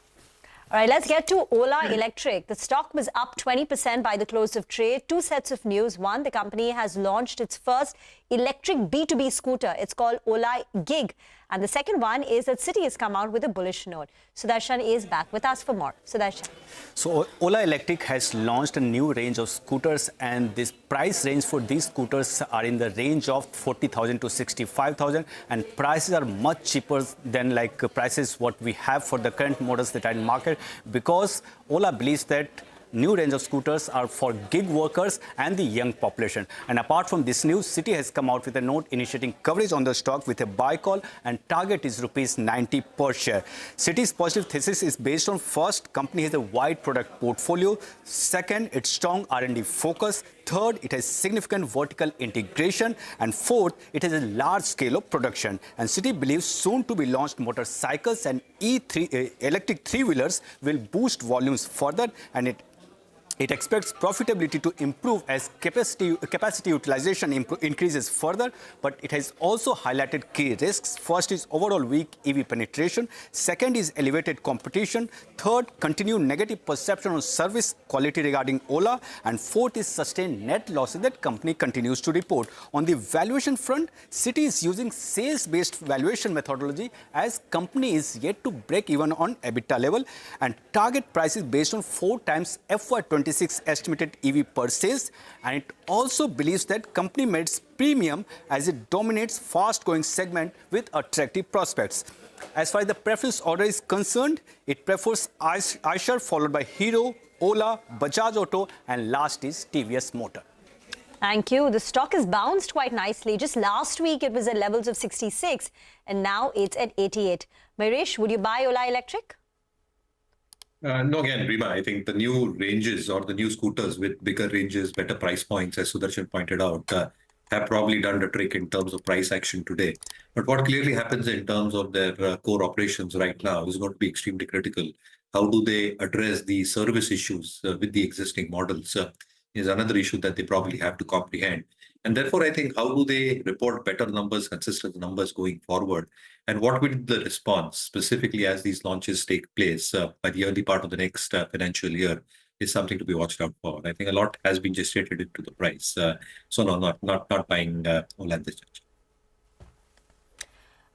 All right, let's get to Ola Electric. The stock was up 20% by the close of trade. Two sets of news. One, the company has launched its first electric B2B scooter. It's called Ola Gig. And the second one is that Citi has come out with a bullish note. Sudarshan is back with us for more. Sudarshan. So Ola Electric has launched a new range of scooters, and this price range for these scooters are in the range of 40,000 to 65,000, and prices are much cheaper than like prices what we have for the current models that are in market, because Ola believes that new range of scooters are for gig workers and the young population. And apart from this news, Citi has come out with a note initiating coverage on the stock with a buy call, and target is ₹90 per share. Citi's positive thesis is based on, first, company has a wide product portfolio. Second, its strong R&D focus. Third, it has significant vertical integration. And fourth, it has a large scale of production. And Citi believes soon to be launched motorcycles and electric three-wheelers will boost volumes further, and it expects profitability to improve as capacity utilization increases further, but it has also highlighted key risks. First is overall weak EV penetration. Second is elevated competition. Third, continued negative perception on service quality regarding Ola. And fourth is sustained net losses that company continues to report. On the valuation front, Citi is using sales-based valuation methodology, as company is yet to break even on EBITDA level, and target price is based on 4 times FY26 estimated EV per sales. And it also believes that company merits premium as it dominates fast-growing segment with attractive prospects. As far as the preference order is concerned, it prefers Eicher, followed by Hero, Ola, Bajaj Auto, and last is TVS Motor. Thank you. The stock has bounced quite nicely. Just last week, it was at levels of 66, and now it's at 88. Mayuresh, would you buy Ola Electric? No, again, Rima, I think the new ranges or the new scooters with bigger ranges, better price points, as Sudarshan pointed out, have probably done the trick in terms of price action today. But what clearly happens in terms of their core operations right now is going to be extremely critical. How do they address the service issues with the existing models is another issue that they probably have to comprehend. And therefore, I think, how do they report better numbers, consistent numbers going forward? And what will be the response, specifically as these launches take place by the early part of the next financial year, is something to be watched out for. I think a lot has been gestated into the price. So no, not buying Ola at this juncture.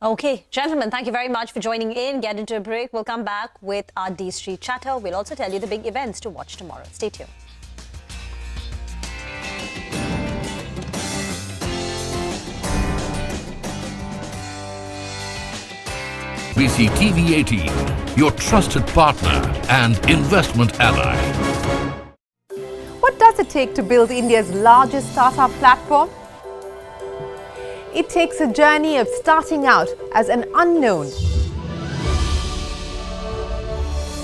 Okay, gentlemen, thank you very much for joining in. Get into a break. We'll come back with our D Street Chatter. We'll also tell you the big events to watch tomorrow. Stay tuned. CNBC-TV18, your trusted partner and investment ally. What does it take to build India's largest startup platform? It takes a journey of starting out as an unknown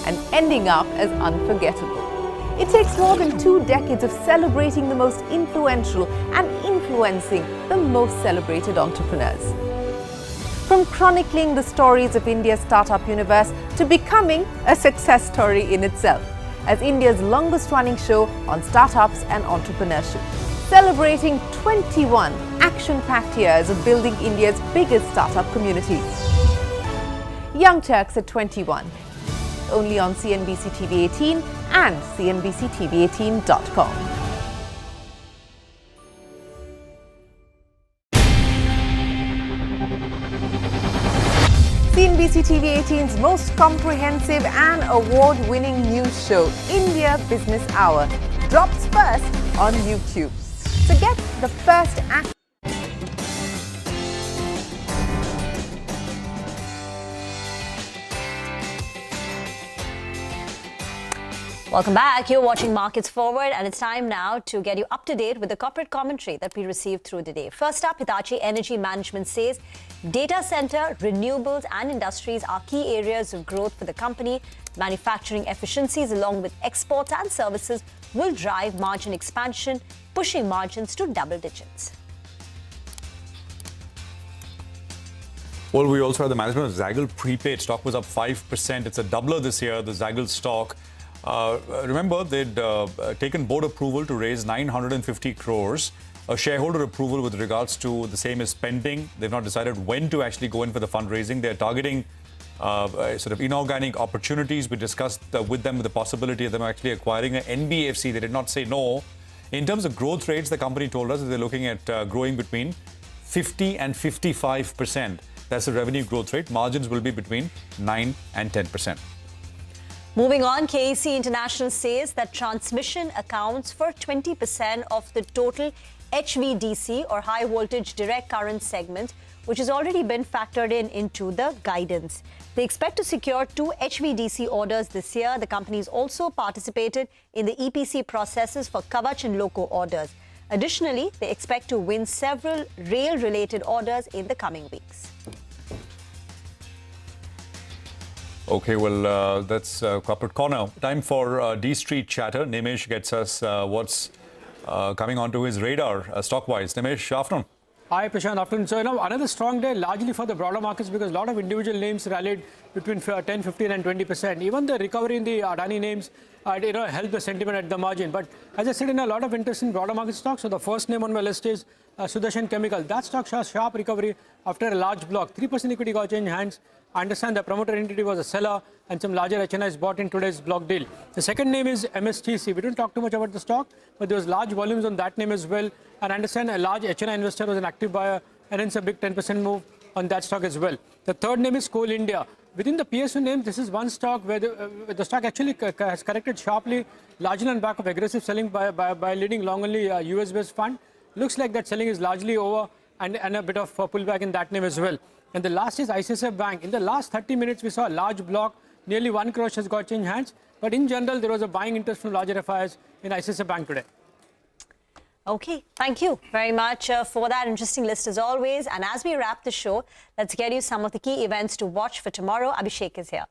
and ending up as unforgettable. It takes more than 2 decades of celebrating the most influential and influencing the most celebrated entrepreneurs. From chronicling the stories of India's startup universe to becoming a success story in itself, as India's longest-running show on startups and entrepreneurship, celebrating 21 action-packed years of building India's biggest startup community. Young Turks at 21, only on CNBC-TV18 and CNBC-TV18.com. CNBC-TV18's most comprehensive and award-winning news show, India Business Hour, drops first on YouTube. So get the first act. Welcome back. You're watching Markets Forward, and it's time now to get you up to date with the corporate commentary that we received through the day. First up, Hitachi Energy Management says data center, renewables and industries are key areas of growth for the company. Manufacturing efficiencies along with exports and services will drive margin expansion, pushing margins to double digits. Well, we also had the management of Zaggle Prepaid. Stock was up 5%. It's a doubler this year, the Zaggle stock. Remember, they'd taken board approval to raise 950 crores. A shareholder approval with regards to the same is pending. They've not decided when to actually go in for the fundraising. They're targeting sort of inorganic opportunities. We discussed with them the possibility of them actually acquiring an NBFC. They did not say no. In terms of growth rates, the company told us that they're looking at growing between 50 and 55%. That's the revenue growth rate. Margins will be between 9 and 10%. Moving on, KEC International says that transmission accounts for 20% of the total HVDC or high voltage direct current segment, which has already been factored into the guidance. They expect to secure 2 HVDC orders this year. The companies also participated in the EPC processes for Kavach and Loco orders. Additionally, they expect to win several rail-related orders in the coming weeks. Okay, well, that's Corporate Corner. Time for D-Street chatter. Nimesh gets us what's coming onto his radar stock-wise. Nimesh, afternoon. Hi, Prashant. Afternoon. So, another strong day largely for the broader markets because a lot of individual names rallied between 10, 15 and 20%. Even the recovery in the Adani names, helped the sentiment at the margin. But as I said, a lot of interest in broader market stocks. So, the first name on my list is Sudarshan Chemical. That stock saw sharp recovery after a large block. 3% equity got changed hands. I understand the promoter entity was a seller and some larger HNIs bought in today's block deal. The second name is MSTC. We didn't talk too much about the stock, but there was large volumes on that name as well. And I understand a large HNI investor was an active buyer and hence a big 10% move on that stock as well. The third name is Coal India. Within the PSU names, this is one stock where the stock actually has corrected sharply, largely on back of aggressive selling by leading long-only US-based fund. Looks like that selling is largely over and a bit of pullback in that name as well. And the last is ICICI Bank. In the last 30 minutes, we saw a large block. Nearly 1 crore has got changed hands. But in general, there was a buying interest from larger FIs in ICICI Bank today. Okay, thank you very much for that interesting list as always. And as we wrap the show, let's get you some of the key events to watch for tomorrow. Abhishek is here.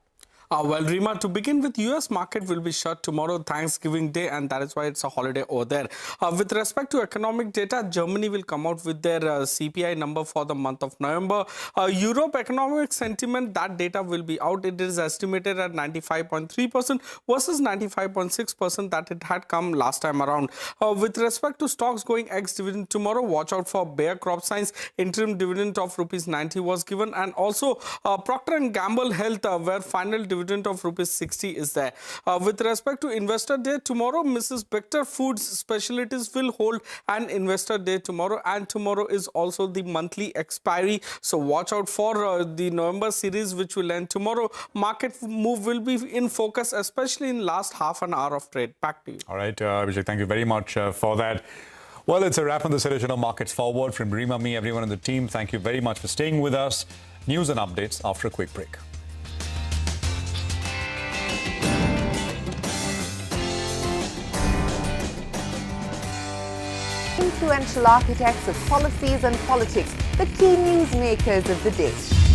Well, Rima, to begin with, US market will be shut tomorrow, Thanksgiving Day, and that is why it's a holiday over there. With respect to economic data, Germany will come out with their CPI number for the month of November. Europe economic sentiment, that data will be out. It is estimated at 95.3% versus 95.6% that it had come last time around. With respect to stocks going ex-dividend tomorrow, watch out for Bayer Crop Science. Interim dividend of ₹90 was given, and also Procter & Gamble Health, where final dividend of ₹60 is there. With respect to Investor Day tomorrow, Mrs. Bector Foods Specialties will hold an Investor Day tomorrow, and tomorrow is also the monthly expiry. So watch out for the November series, which will end tomorrow. Market move will be in focus, especially in last half an hour of trade. Back to you. All right, Abhishek, thank you very much for that. Well, it's a wrap on this edition of Markets Forward. From Rima, me, everyone on the team, thank you very much for staying with us. News and updates after a quick break. Influential architects of policies and politics, the key newsmakers of the day.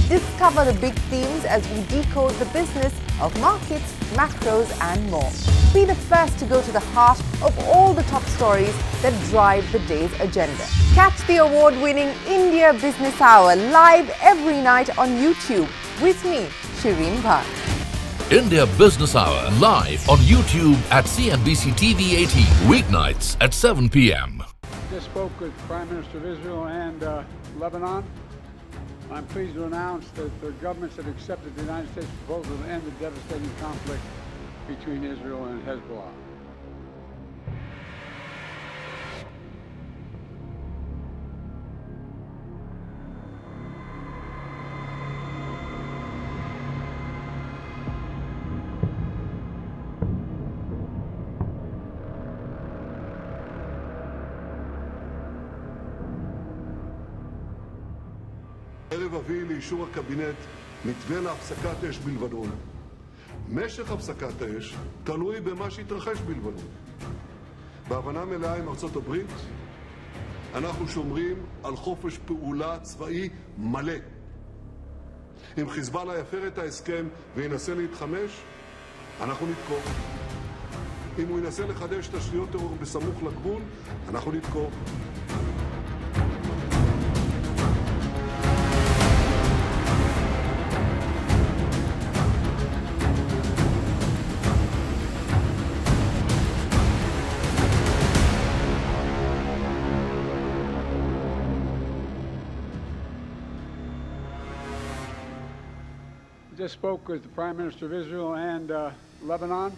Discover the big themes as we decode the business of markets, macros and more. Be the first to go to the heart of all the top stories that drive the day's agenda. Catch the award-winning India Business Hour live every night on YouTube with me, Shireen Bhatt. India Business Hour live on YouTube at CNBC-TV18 weeknights at 7 p.m. Just spoke with Prime Minister of Israel and Lebanon. I'm pleased to announce that the governments have accepted the United States proposal to end the devastating conflict between Israel and Hezbollah. הערב אביא לאישור הקבינט מתווה להפסקת אש בלבנון. משך הפסקת האש תלוי במה שיתרחש בלבנון. בהבנה מלאה עם ארצות הברית, אנחנו שומרים על חופש פעולה צבאי מלא. אם חיזבאללה יפר את ההסכם וינסה להתחמש, אנחנו נתקוף. אם הוא ינסה לחדש תשתיות טרור בסמוך לגבול, אנחנו נתקוף. Just spoke with the Prime Minister of Israel and Lebanon.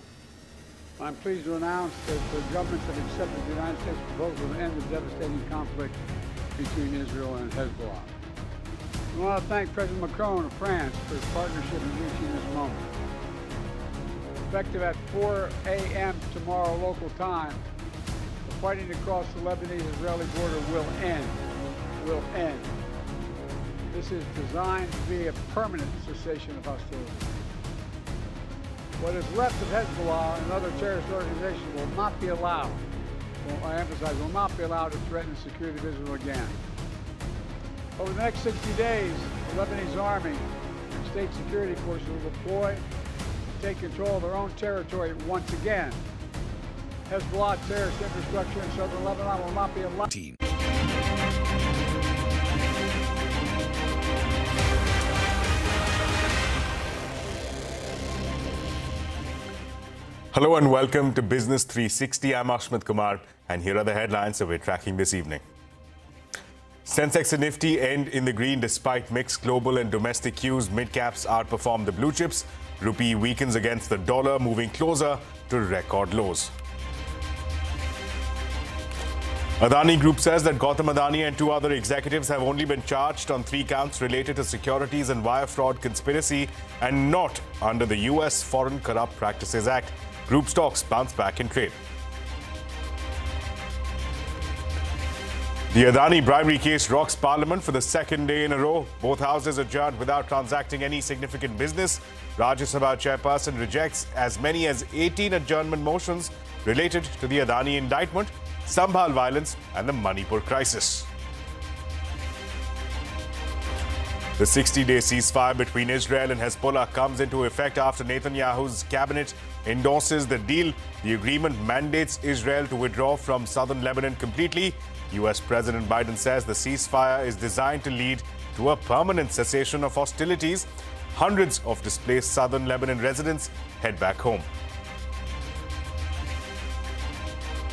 I'm pleased to announce that the governments have accepted the United States proposal to end the devastating conflict between Israel and Hezbollah. I want to thank President Macron of France for his partnership in reaching this moment. Effective at 4 a.m. tomorrow local time, the fighting across the Lebanese-Israeli border will end. Will end. This is designed to be a permanent cessation of hostilities. What is left of Hezbollah and other terrorist organizations will not be allowed, I emphasize, will not be allowed to threaten the security of Israel again. Over the next 60 days, the Lebanese army and state security forces will deploy and take control of their own territory once again. Hezbollah terrorist infrastructure in southern Lebanon will not be allowed. Hello and welcome to Business 360. I'm Ashmit Kumar and here are the headlines that we're tracking this evening. Sensex and Nifty end in the green despite mixed global and domestic cues. Mid-caps outperform the blue chips. Rupee weakens against the dollar, moving closer to record lows. Adani Group says that Gautam Adani and two other executives have only been charged on 3 counts related to securities and wire fraud conspiracy and not under the US Foreign Corrupt Practices Act. Group stocks bounce back in trade. The Adani bribery case rocks Parliament for the second day in a row. Both houses adjourned without transacting any significant business. Rajya Sabha chairperson rejects as many as 18 adjournment motions related to the Adani indictment, Sambhal violence and the Manipur crisis. The 60-day ceasefire between Israel and Hezbollah comes into effect after Netanyahu's cabinet endorses the deal. The agreement mandates Israel to withdraw from southern Lebanon completely. US President Biden says the ceasefire is designed to lead to a permanent cessation of hostilities. Hundreds of displaced southern Lebanon residents head back home.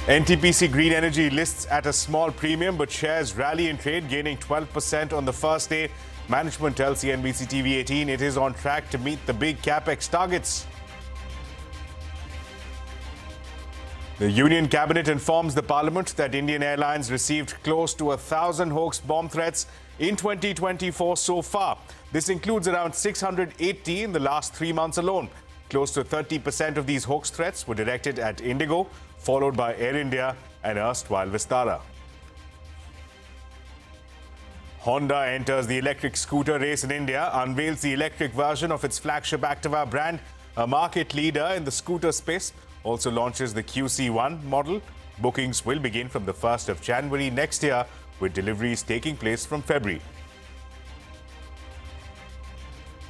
NTPC Green Energy lists at a small premium, but shares rally in trade, gaining 12% on the first day. Management tells CNBC-TV18 it is on track to meet the big capex targets. The Union Cabinet informs the Parliament that Indian Airlines received close to 1,000 hoax bomb threats in 2024 so far. This includes around 680 in the last 3 months alone. Close to 30% of these hoax threats were directed at Indigo, followed by Air India and erstwhile Vistara. Honda enters the electric scooter race in India, unveils the electric version of its flagship Activa brand. A market leader in the scooter space also launches the QC1 model. Bookings will begin from the 1st of January next year, with deliveries taking place from February.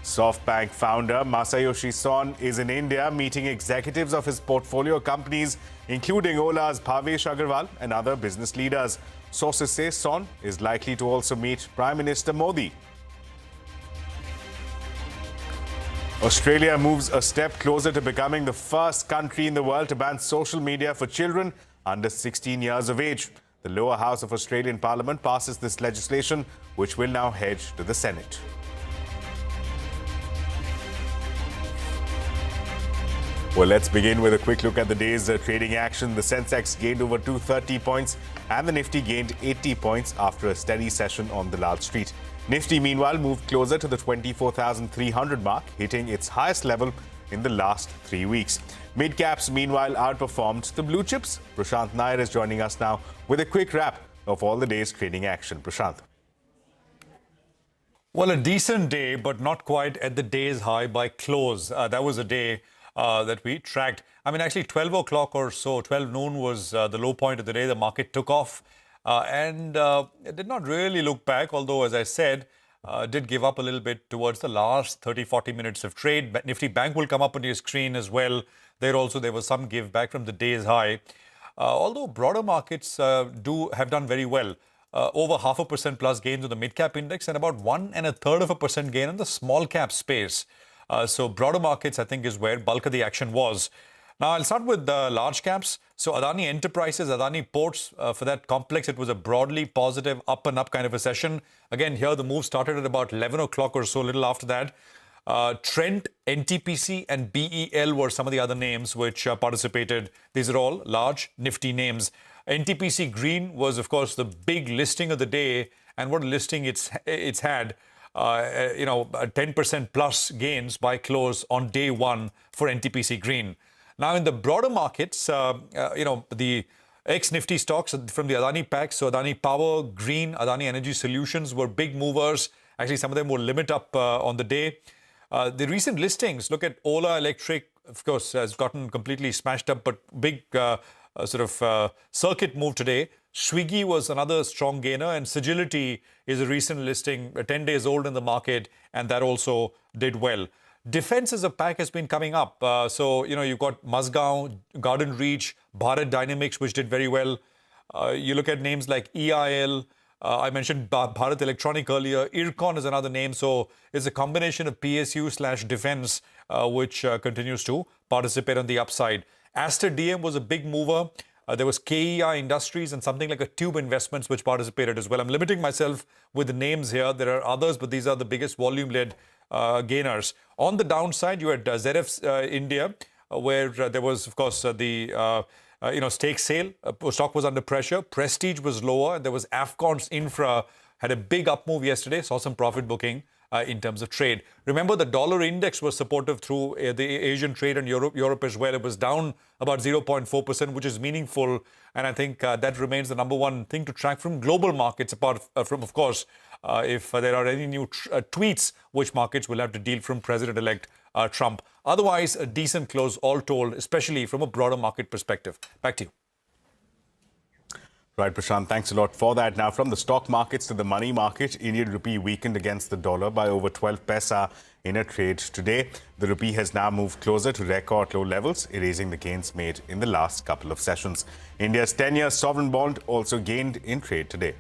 SoftBank founder Masayoshi Son is in India meeting executives of his portfolio companies, including Ola's Bhavesh Agarwal and other business leaders. Sources say Son is likely to also meet Prime Minister Modi. Australia moves a step closer to becoming the first country in the world to ban social media for children under 16 years of age. The lower house of Australian Parliament passes this legislation, which will now head to the Senate. Well, let's begin with a quick look at the day's trading action. The Sensex gained over 230 points and the Nifty gained 80 points after a steady session on the Lal Street. Nifty, meanwhile, moved closer to the 24,300 mark, hitting its highest level in the last 3 weeks. Mid-caps, meanwhile, outperformed the blue chips. Prashant Nair is joining us now with a quick wrap of all the day's trading action. Prashant. Well, a decent day, but not quite at the day's high by close. That was a day that we tracked. I mean, actually 12 o'clock or so, 12 noon was the low point of the day. The market took off and it did not really look back, although, as I said, did give up a little bit towards the last 30-40 minutes of trade. Nifty Bank will come up on your screen as well. There was some give back from the day's high. Although broader markets have done very well. Over 0.5% plus gains on the mid-cap index and about 1 1/3% gain on the small-cap space. So broader markets, I think, is where bulk of the action was. Now, I'll start with large caps. So Adani Enterprises, Adani Ports, for that complex, it was a broadly positive up and up kind of a session. Again, here the move started at about 11 o'clock or so, a little after that. Trent, NTPC and BEL were some of the other names which participated. These are all large, nifty names. NTPC Green was, of course, the big listing of the day. And what a listing it's had. 10% plus gains by close on day one for NTPC Green. Now, in the broader markets, the ex-Nifty stocks from the Adani pack, so Adani Power, Green, Adani Energy Solutions were big movers. Actually, some of them will limit up on the day. The recent listings, look at Ola Electric, of course, has gotten completely smashed up, but big circuit move today. Swiggy was another strong gainer, and Sagility is a recent listing, 10 days old in the market, and that also did well. Defense as a pack has been coming up. You've got Mazgaon, Garden Reach, Bharat Dynamics, which did very well. You look at names like EIL. I mentioned Bharat Electronic earlier. Ircon is another name. So it's a combination of PSU/defense, which continues to participate on the upside. Aster DM was a big mover. There was KEI Industries and something like a Tube Investments, which participated as well. I'm limiting myself with the names here. There are others, but these are the biggest volume-led gainers. On the downside, you had ZF India, where there was, of course, the stake sale. Stock was under pressure. Prestige was lower. There was Afcons Infra, had a big up move yesterday, saw some profit booking in terms of trade. Remember, the dollar index was supportive through the Asian trade and Europe as well. It was down about 0.4%, which is meaningful. And I think that remains the number one thing to track from global markets, apart from, of course, if there are any new tweets which markets will have to deal from President-elect Trump. Otherwise, a decent close all told, especially from a broader market perspective. Back to you. Right, Prashant, thanks a lot for that. Now, from the stock markets to the money market, Indian rupee weakened against the dollar by over 12 paisa in a trade today. The rupee has now moved closer to record low levels, erasing the gains made in the last couple of sessions. India's 10-year sovereign bond also gained in trade today.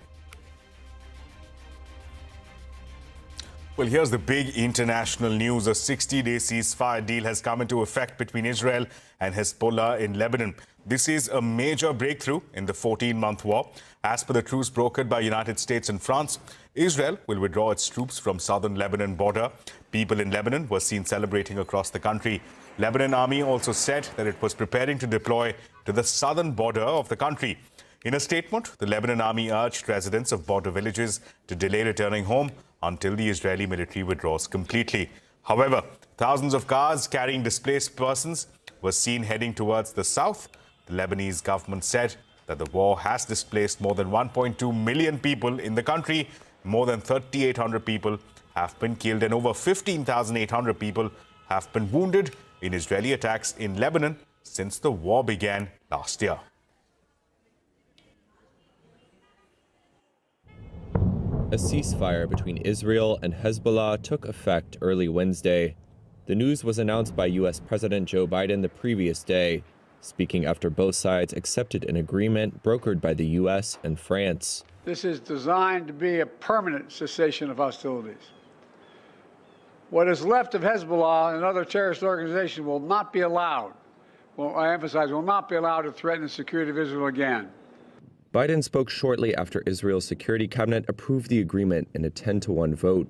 Well, here's the big international news. A 60-day ceasefire deal has come into effect between Israel and Hezbollah in Lebanon. This is a major breakthrough in the 14-month war. As per the truce brokered by United States and France, Israel will withdraw its troops from southern Lebanon border. People in Lebanon were seen celebrating across the country. Lebanon army also said that it was preparing to deploy to the southern border of the country. In a statement, the Lebanon army urged residents of border villages to delay returning home until the Israeli military withdraws completely. However, thousands of cars carrying displaced persons were seen heading towards the south. The Lebanese government said that the war has displaced more than 1.2 million people in the country. More than 3,800 people have been killed and over 15,800 people have been wounded in Israeli attacks in Lebanon since the war began last year. A ceasefire between Israel and Hezbollah took effect early Wednesday. The news was announced by U.S. President Joe Biden the previous day, speaking after both sides accepted an agreement brokered by the U.S. and France. This is designed to be a permanent cessation of hostilities. What is left of Hezbollah and other terrorist organizations will not be allowed, I emphasize, will not be allowed to threaten the security of Israel again. Biden spoke shortly after Israel's security cabinet approved the agreement in a 10-to-1 vote.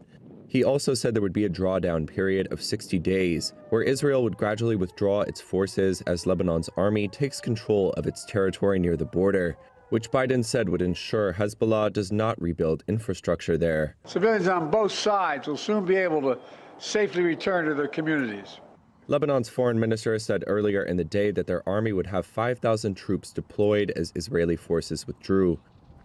He also said there would be a drawdown period of 60 days, where Israel would gradually withdraw its forces as Lebanon's army takes control of its territory near the border, which Biden said would ensure Hezbollah does not rebuild infrastructure there. Civilians on both sides will soon be able to safely return to their communities. Lebanon's foreign minister said earlier in the day that their army would have 5,000 troops deployed as Israeli forces withdrew.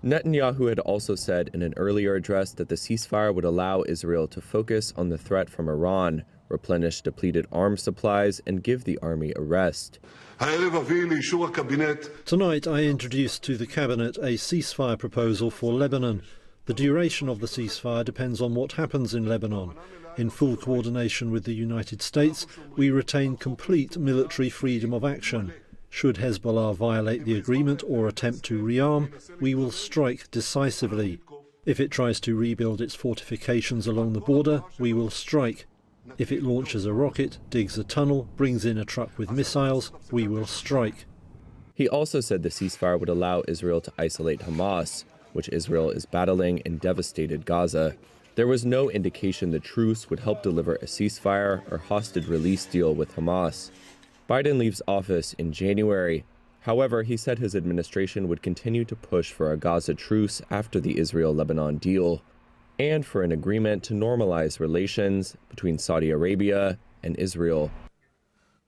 Netanyahu had also said in an earlier address that the ceasefire would allow Israel to focus on the threat from Iran, replenish depleted arms supplies, and give the army a rest. Tonight I introduced to the Cabinet a ceasefire proposal for Lebanon. The duration of the ceasefire depends on what happens in Lebanon. In full coordination with the United States, we retain complete military freedom of action. Should Hezbollah violate the agreement or attempt to rearm, we will strike decisively. If it tries to rebuild its fortifications along the border, we will strike. If it launches a rocket, digs a tunnel, brings in a truck with missiles, we will strike. He also said the ceasefire would allow Israel to isolate Hamas, which Israel is battling in devastated Gaza. There was no indication the truce would help deliver a ceasefire or hostage release deal with Hamas. Biden leaves office in January. However, he said his administration would continue to push for a Gaza truce after the Israel-Lebanon deal, and for an agreement to normalize relations between Saudi Arabia and Israel.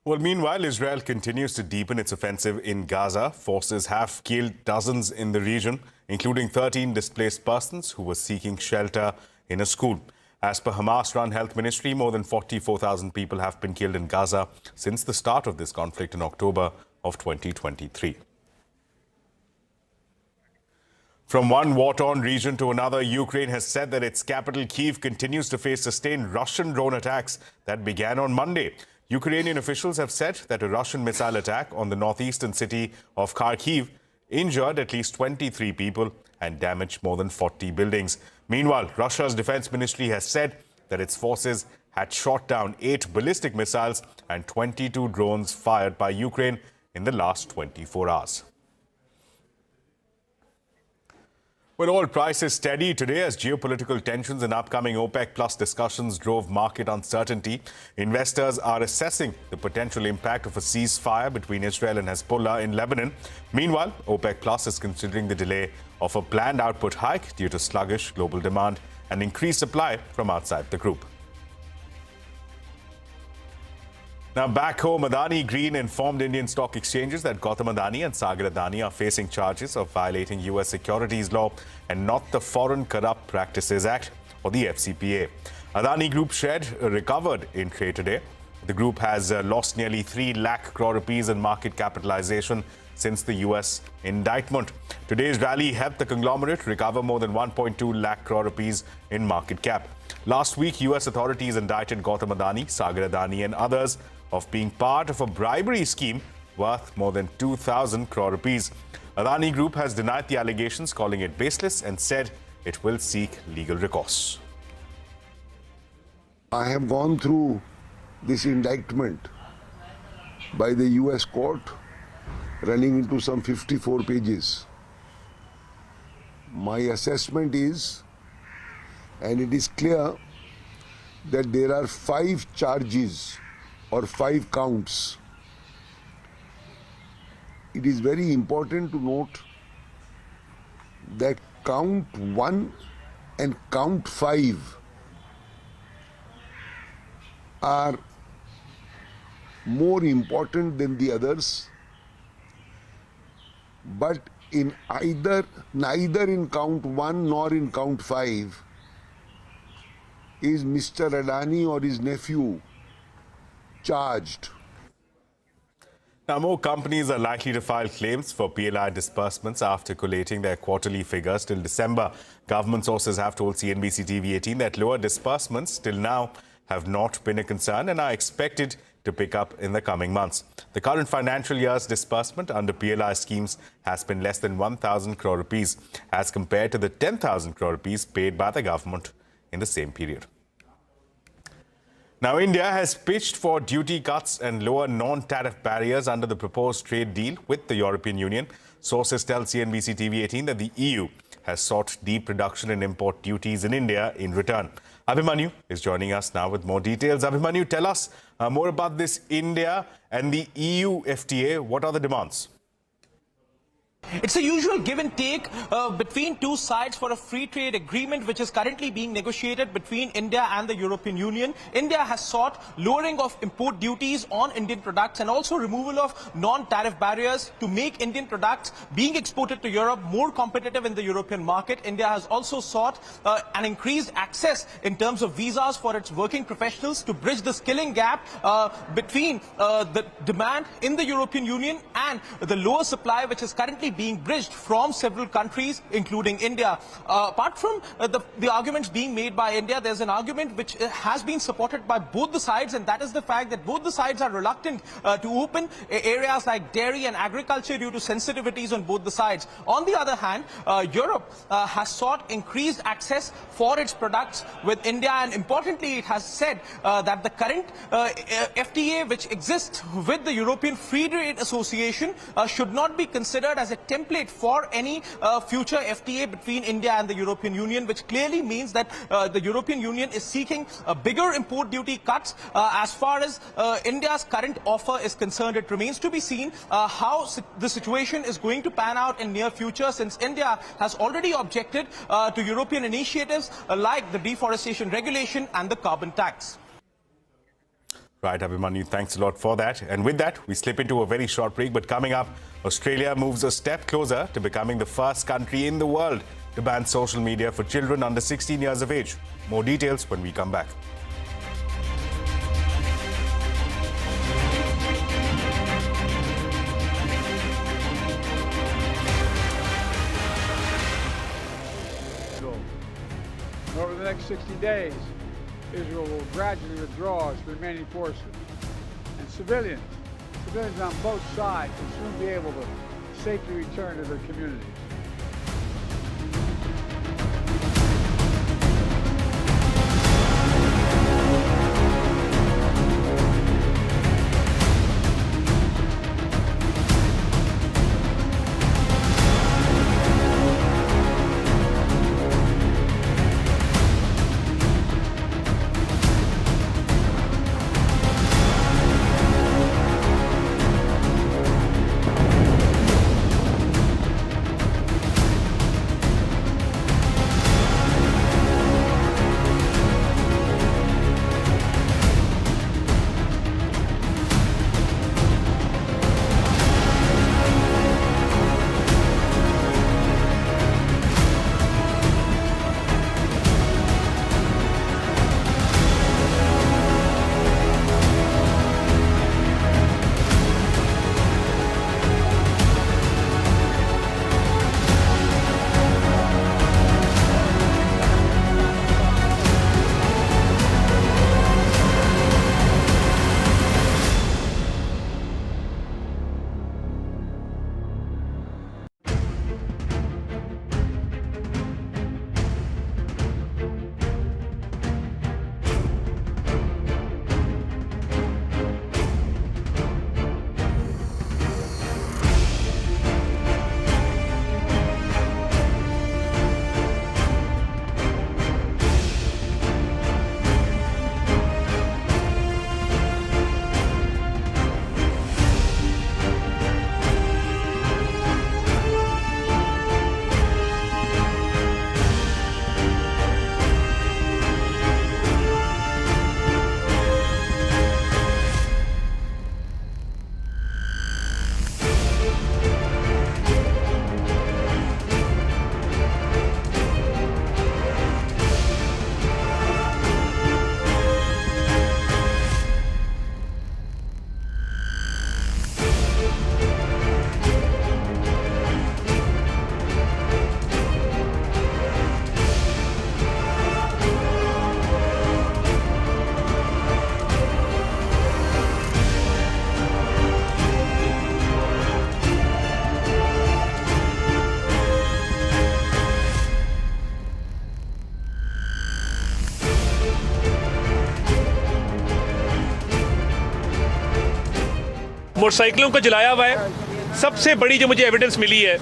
Well, meanwhile, Israel continues to deepen its offensive in Gaza. Forces have killed dozens in the region, including 13 displaced persons who were seeking shelter in a school. As per Hamas-run health ministry, more than 44,000 people have been killed in Gaza since the start of this conflict in October of 2023. From one war-torn region to another, Ukraine has said that its capital, Kyiv, continues to face sustained Russian drone attacks that began on Monday. Ukrainian officials have said that a Russian missile attack on the northeastern city of Kharkiv injured at least 23 people and damaged more than 40 buildings. Meanwhile, Russia's defense ministry has said that its forces had shot down 8 ballistic missiles and 22 drones fired by Ukraine in the last 24 hours. Well, oil prices steady today as geopolitical tensions and upcoming OPEC Plus discussions drove market uncertainty. Investors are assessing the potential impact of a ceasefire between Israel and Hezbollah in Lebanon. Meanwhile, OPEC Plus is considering the delay of a planned output hike due to sluggish global demand and increased supply from outside the group. Now back home, Adani Green informed Indian stock exchanges that Gautam Adani and Sagar Adani are facing charges of violating US securities law and not the Foreign Corrupt Practices Act or the FCPA. Adani Group shared recovered in trade today. The group has lost nearly 3 lakh crore rupees in market capitalization since the US indictment. Today's rally helped the conglomerate recover more than 1.2 lakh crore rupees in market cap. Last week, US authorities indicted Gautam Adani, Sagar Adani and others of being part of a bribery scheme worth more than 2,000 crore rupees. Adani Group has denied the allegations, calling it baseless, and said it will seek legal recourse. I have gone through this indictment by the US court, running into some 54 pages. My assessment is, and it is clear, that there are 5 charges or 5 counts. It is very important to note that count 1 and count 5 are more important than the others, but in neither in count 1 nor in count 5 is Mr. Adani or his nephew charged. Now, more companies are likely to file claims for PLI disbursements after collating their quarterly figures till December. Government sources have told CNBC-TV18 that lower disbursements till now have not been a concern and are expected to pick up in the coming months. The current financial year's disbursement under PLI schemes has been less than 1,000 crore rupees as compared to the 10,000 crore rupees paid by the government in the same period. Now, India has pitched for duty cuts and lower non-tariff barriers under the proposed trade deal with the European Union. Sources tell CNBC-TV18 that the EU has sought deep reduction in import duties in India in return. Abhimanyu is joining us now with more details. Abhimanyu, tell us more about this India and the EU FTA. What are the demands? It's a usual give and take between two sides for a free trade agreement which is currently being negotiated between India and the European Union. India has sought lowering of import duties on Indian products and also removal of non-tariff barriers to make Indian products being exported to Europe more competitive in the European market. India has also sought an increased access in terms of visas for its working professionals to bridge the skilling gap between the demand in the European Union and the lower supply which is currently being bridged from several countries, including India. Apart from the arguments being made by India, there's an argument which has been supported by both the sides, and that is the fact that both the sides are reluctant to open areas like dairy and agriculture due to sensitivities on both the sides. On the other hand, Europe has sought increased access for its products with India, and importantly, it has said that the current FTA which exists with the European Free Trade Association should not be considered as a template for any future FTA between India and the European Union, which clearly means that the European Union is seeking bigger import duty cuts. As far as India's current offer is concerned, it remains to be seen how the situation is going to pan out in near future, since India has already objected to European initiatives like the deforestation regulation and the carbon tax. Right, Abhimanyu, thanks a lot for that. And with that, we slip into a very short break. But coming up, Australia moves a step closer to becoming the first country in the world to ban social media for children under 16 years of age. More details when we come back. Over the next 60 days, Israel will gradually withdraw its remaining forces. And civilians on both sides will soon be able to safely return to their communities. मोटरसाइकिलों को जलाया हुआ है। सबसे बड़ी जो मुझे evidence मिली है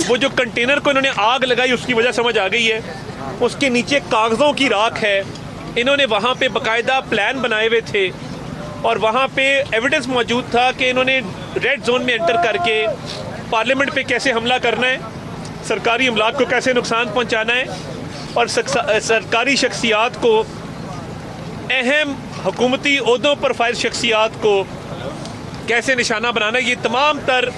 वो जो कंटेनर को इन्होंने आग लगाई उसकी वजह समझ आ गई है। उसके नीचे कागज़ों की राख है। इन्होंने वहाँ पे बाकायदा प्लान बनाए हुए थे और वहाँ पे एविडेंस मौजूद था कि इन्होंने रेड जोन में एंटर करके पार्लियामेंट पे कैसे हमला करना है, सरकारी अमलाक को कैसे नुकसान पहुंचाना है और सरकारी शख्सियात को, अहम हुकूमती ओहदों पर फाइज शख्सियात को कैसे निशाना बनाना है, ये तमाम तर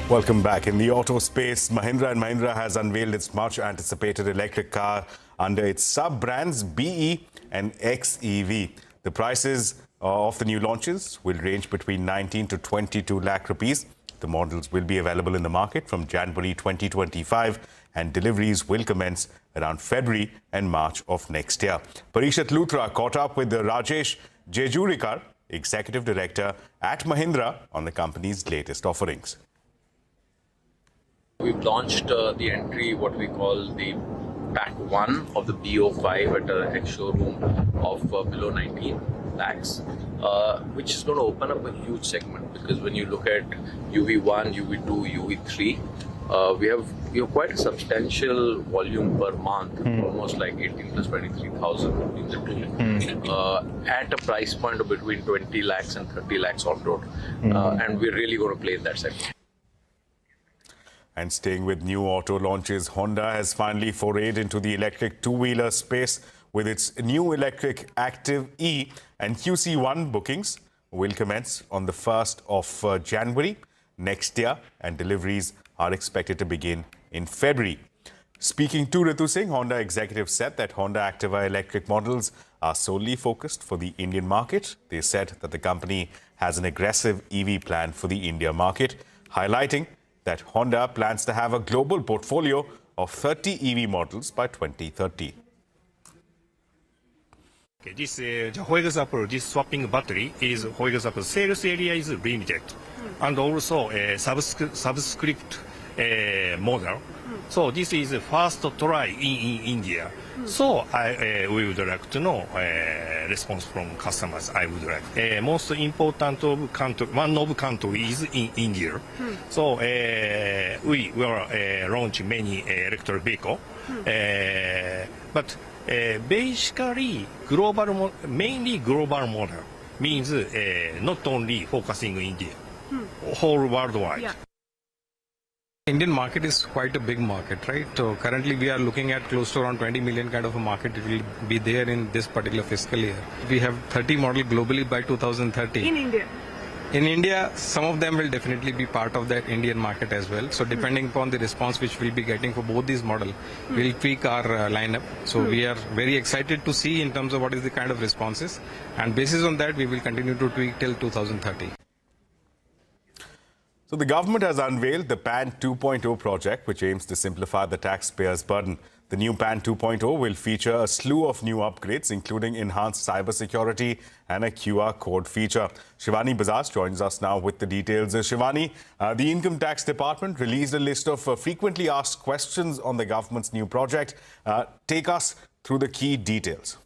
Welcome back. In the auto space, Mahindra & Mahindra has unveiled its much-anticipated electric car under its sub-brands BE and XEV. The prices of the new launches will range between 19 to 22 lakh rupees. The models will be available in the market from January 2025 and deliveries will commence around February and March of next year. Parishat Luthra caught up with Rajesh Jejurikar, Executive Director at Mahindra, on the company's latest offerings. We've launched the entry, what we call the Pack 1 of the BO5 at a ex-showroom of below 19 lakhs, which is going to open up a huge segment, because when you look at UV1, UV2, UV3, we have quite a substantial volume per month, almost like 18 plus 23,000 in the two, at a price point of between 20 lakhs and 30 lakhs on road. And we're really going to play in that segment. And staying with new auto launches, Honda has finally forayed into the electric two-wheeler space with its new electric Active E, and QC1 bookings will commence on the 1st of January next year, and deliveries are expected to begin in February. Speaking to Ritu Singh, Honda executives said that Honda Activa electric models are solely focused for the Indian market. They said that the company has an aggressive EV plan for the India market, highlighting that Honda plans to have a global portfolio of 30 EV models by 2030. This, for example, this swapping battery is, for example, sales area is limited, and also a subscript model. So this is the first try in India. So we would like to know response from customers. I would like most important of country, one of country is in India. So we will launch many electric vehicle, but basically global, mainly global model means not only focusing in India, whole worldwide. Yeah. Indian market is quite a big market, right? So currently we are looking at close to around 20 million kind of a market. It will be there in this particular fiscal year. We have 30 model globally by 2030. In India? In India, some of them will definitely be part of that Indian market as well. So depending upon the response which we'll be getting for both these models, we'll tweak our lineup. So we are very excited to see in terms of what is the kind of responses. And basis on that, we will continue to tweak till 2030. So the government has unveiled the PAN 2.0 project, which aims to simplify the taxpayers' burden. The new PAN 2.0 will feature a slew of new upgrades, including enhanced cybersecurity and a QR code feature. Shivani Bajaj joins us now with the details. Shivani, the Income Tax Department released a list of frequently asked questions on the government's new project. Take us through the key details.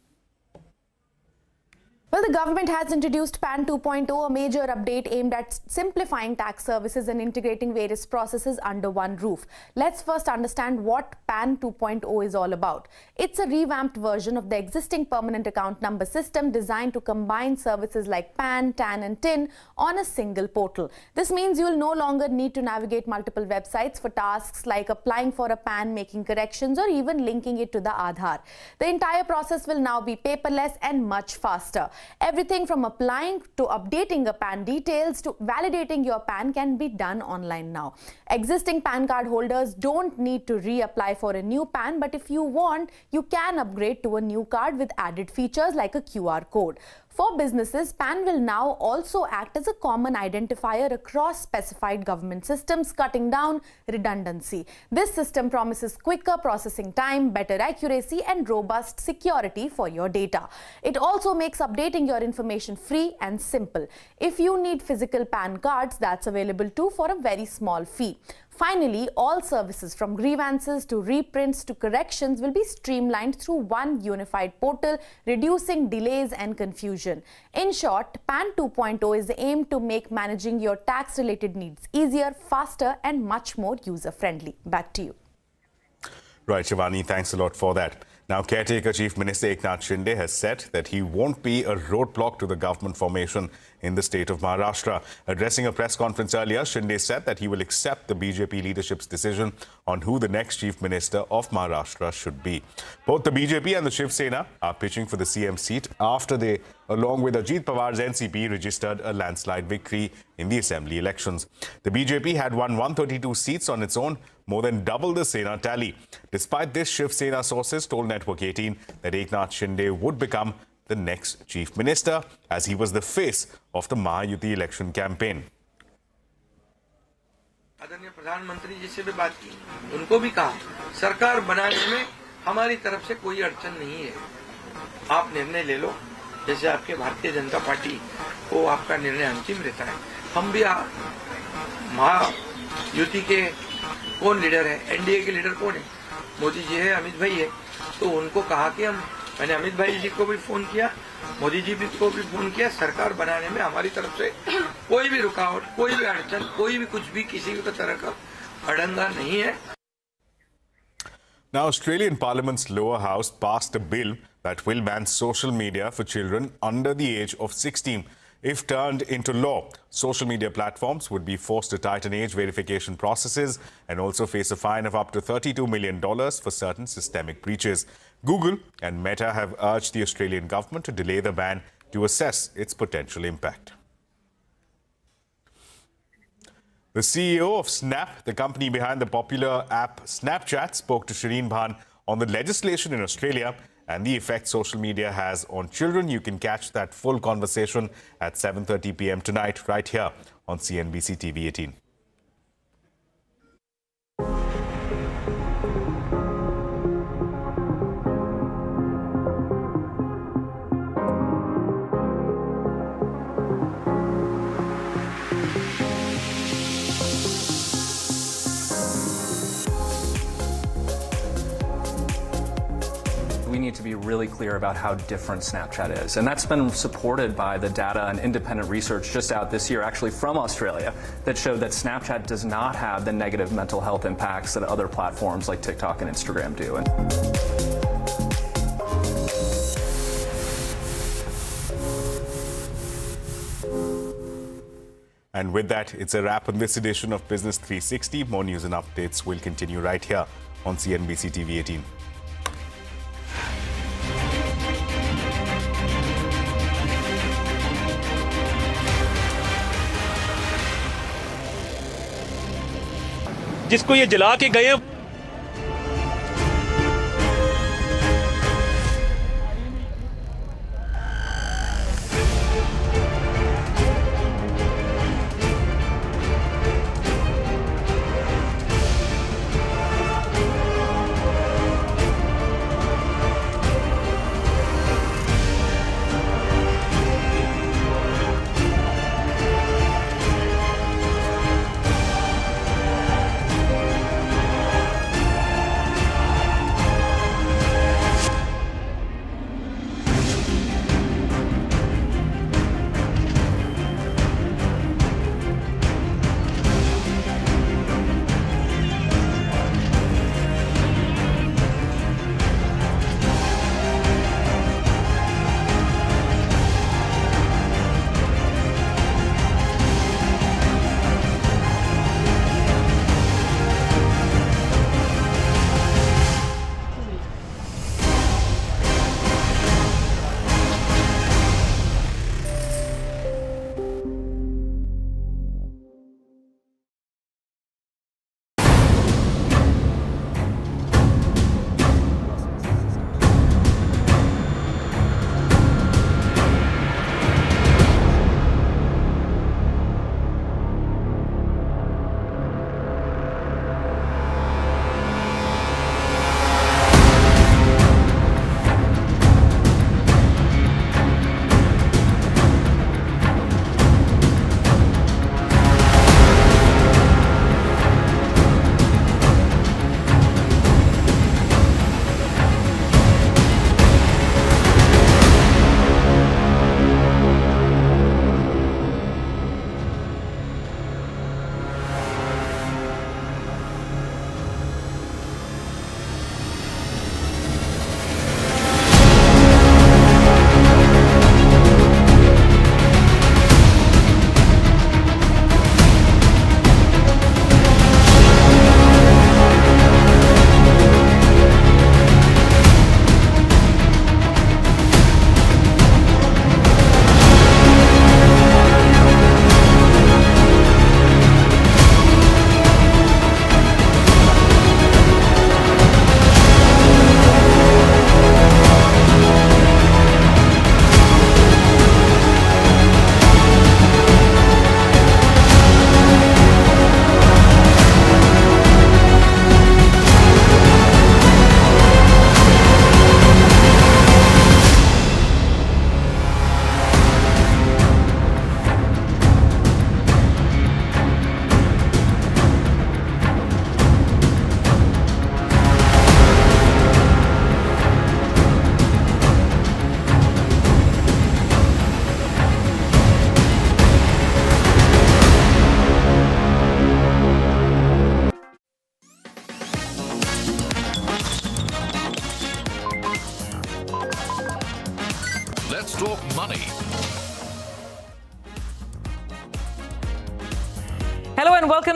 Well, the government has introduced PAN 2.0, a major update aimed at simplifying tax services and integrating various processes under one roof. Let's first understand what PAN 2.0 is all about. It's a revamped version of the existing permanent account number system designed to combine services like PAN, TAN and TIN on a single portal. This means you will no longer need to navigate multiple websites for tasks like applying for a PAN, making corrections or even linking it to the Aadhaar. The entire process will now be paperless and much faster. Everything from applying to updating a PAN details to validating your PAN can be done online now. Existing PAN card holders don't need to reapply for a new PAN, but if you want, you can upgrade to a new card with added features like a QR code. For businesses, PAN will now also act as a common identifier across specified government systems, cutting down redundancy. This system promises quicker processing time, better accuracy, and robust security for your data. It also makes updating your information free and simple. If you need physical PAN cards, that's available too for a very small fee. Finally, all services from grievances to reprints to corrections will be streamlined through one unified portal, reducing delays and confusion. In short, PAN 2.0 is aimed to make managing your tax-related needs easier, faster, and much more user-friendly. Back to you. Right, Shivani, thanks a lot for that. Now, caretaker Chief Minister Eknath Shinde has said that he won't be a roadblock to the government formation in the state of Maharashtra. Addressing a press conference earlier, Shinde said that he will accept the BJP leadership's decision on who the next Chief Minister of Maharashtra should be. Both the BJP and the Shiv Sena are pitching for the CM seat after they, along with Ajit Pawar's NCP, registered a landslide victory in the assembly elections. The BJP had won 132 seats on its own, more than double the Sena tally. Despite this, Shiv Sena sources told Network 18 that Eknath Shinde would become the next Chief Minister, as he was the face of the Mahayuti election campaign. आदरणीय प्रधानमंत्री जी से भी बात की, उनको भी कहा सरकार बनाने में हमारी तरफ से कोई अड़चन नहीं है, आप निर्णय ले लो, जैसे आपके भारतीय जनता पार्टी को आपका निर्णय अंतिम रहता है। हम भी महायुति के कौन लीडर है, एनडीए के लीडर कौन है, मोदी जी है, अमित भाई है, तो उनको कहा कि मैंने अमित भाई जी को भी फोन किया, मोदी जी को भी फोन किया, सरकार बनाने में हमारी तरफ से कोई भी रुकावट, कोई भी अड़चन, कोई भी कुछ भी किसी भी तरह का अड़ंगा नहीं है। Now, Australian Parliament's lower house passed a bill that will ban social media for children under the age of 16. If turned into law, social media platforms would be forced to tighten age verification processes and also face a fine of up to $32 million for certain systemic breaches. Google and Meta have urged the Australian government to delay the ban to assess its potential impact. The CEO of Snap, the company behind the popular app Snapchat, spoke to Shireen Bhan on the legislation in Australia and the effect social media has on children. You can catch that full conversation at 7:30 p.m. tonight, right here on CNBC-TV18. We need to be really clear about how different Snapchat is. And that's been supported by the data and independent research just out this year, actually from Australia, that showed that Snapchat does not have the negative mental health impacts that other platforms like TikTok and Instagram do. And with that, it's a wrap on this edition of Business 360. More news and updates will continue right here on CNBC-TV18. जिसको ये जला के गए हैं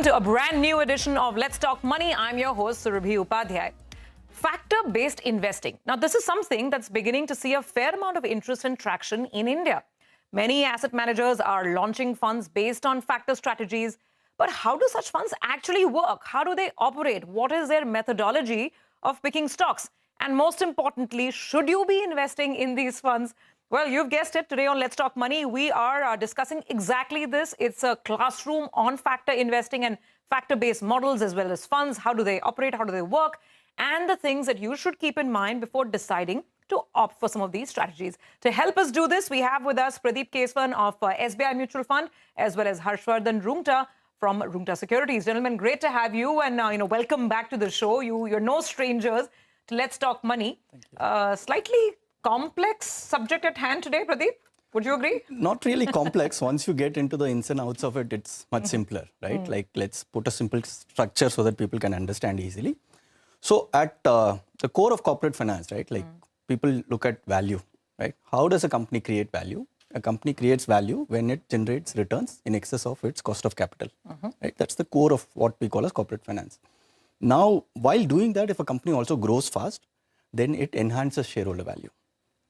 to a brand new edition of Let's Talk Money. I'm your host, Surabhi Upadhyay. Factor-based investing. Now, this is something that's beginning to see a fair amount of interest and traction in India. Many asset managers are launching funds based on factor strategies. But how do such funds actually work? How do they operate? What is their methodology of picking stocks? And most importantly, should you be investing in these funds? Well, you've guessed it. Today on Let's Talk Money, we are discussing exactly this. It's a classroom on factor investing and factor-based models as well as funds. How do they operate? How do they work? And the things that you should keep in mind before deciding to opt for some of these strategies. To help us do this, we have with us Pradeep Keswan of SBI Mutual Fund, as well as Harshvardhan Rungta from Rungta Securities. Gentlemen, great to have you, and welcome back to the show. You're no strangers to Let's Talk Money. Slightly complex subject at hand today, Pradeep. Would you agree? Not really complex. Once you get into the ins and outs of it, it's much simpler, right? Like, let's put a simple structure so that people can understand easily. So at the core of corporate finance, right, like people look at value, right? How does a company create value? A company creates value when it generates returns in excess of its cost of capital, right? That's the core of what we call as corporate finance. Now, while doing that, if a company also grows fast, then it enhances shareholder value,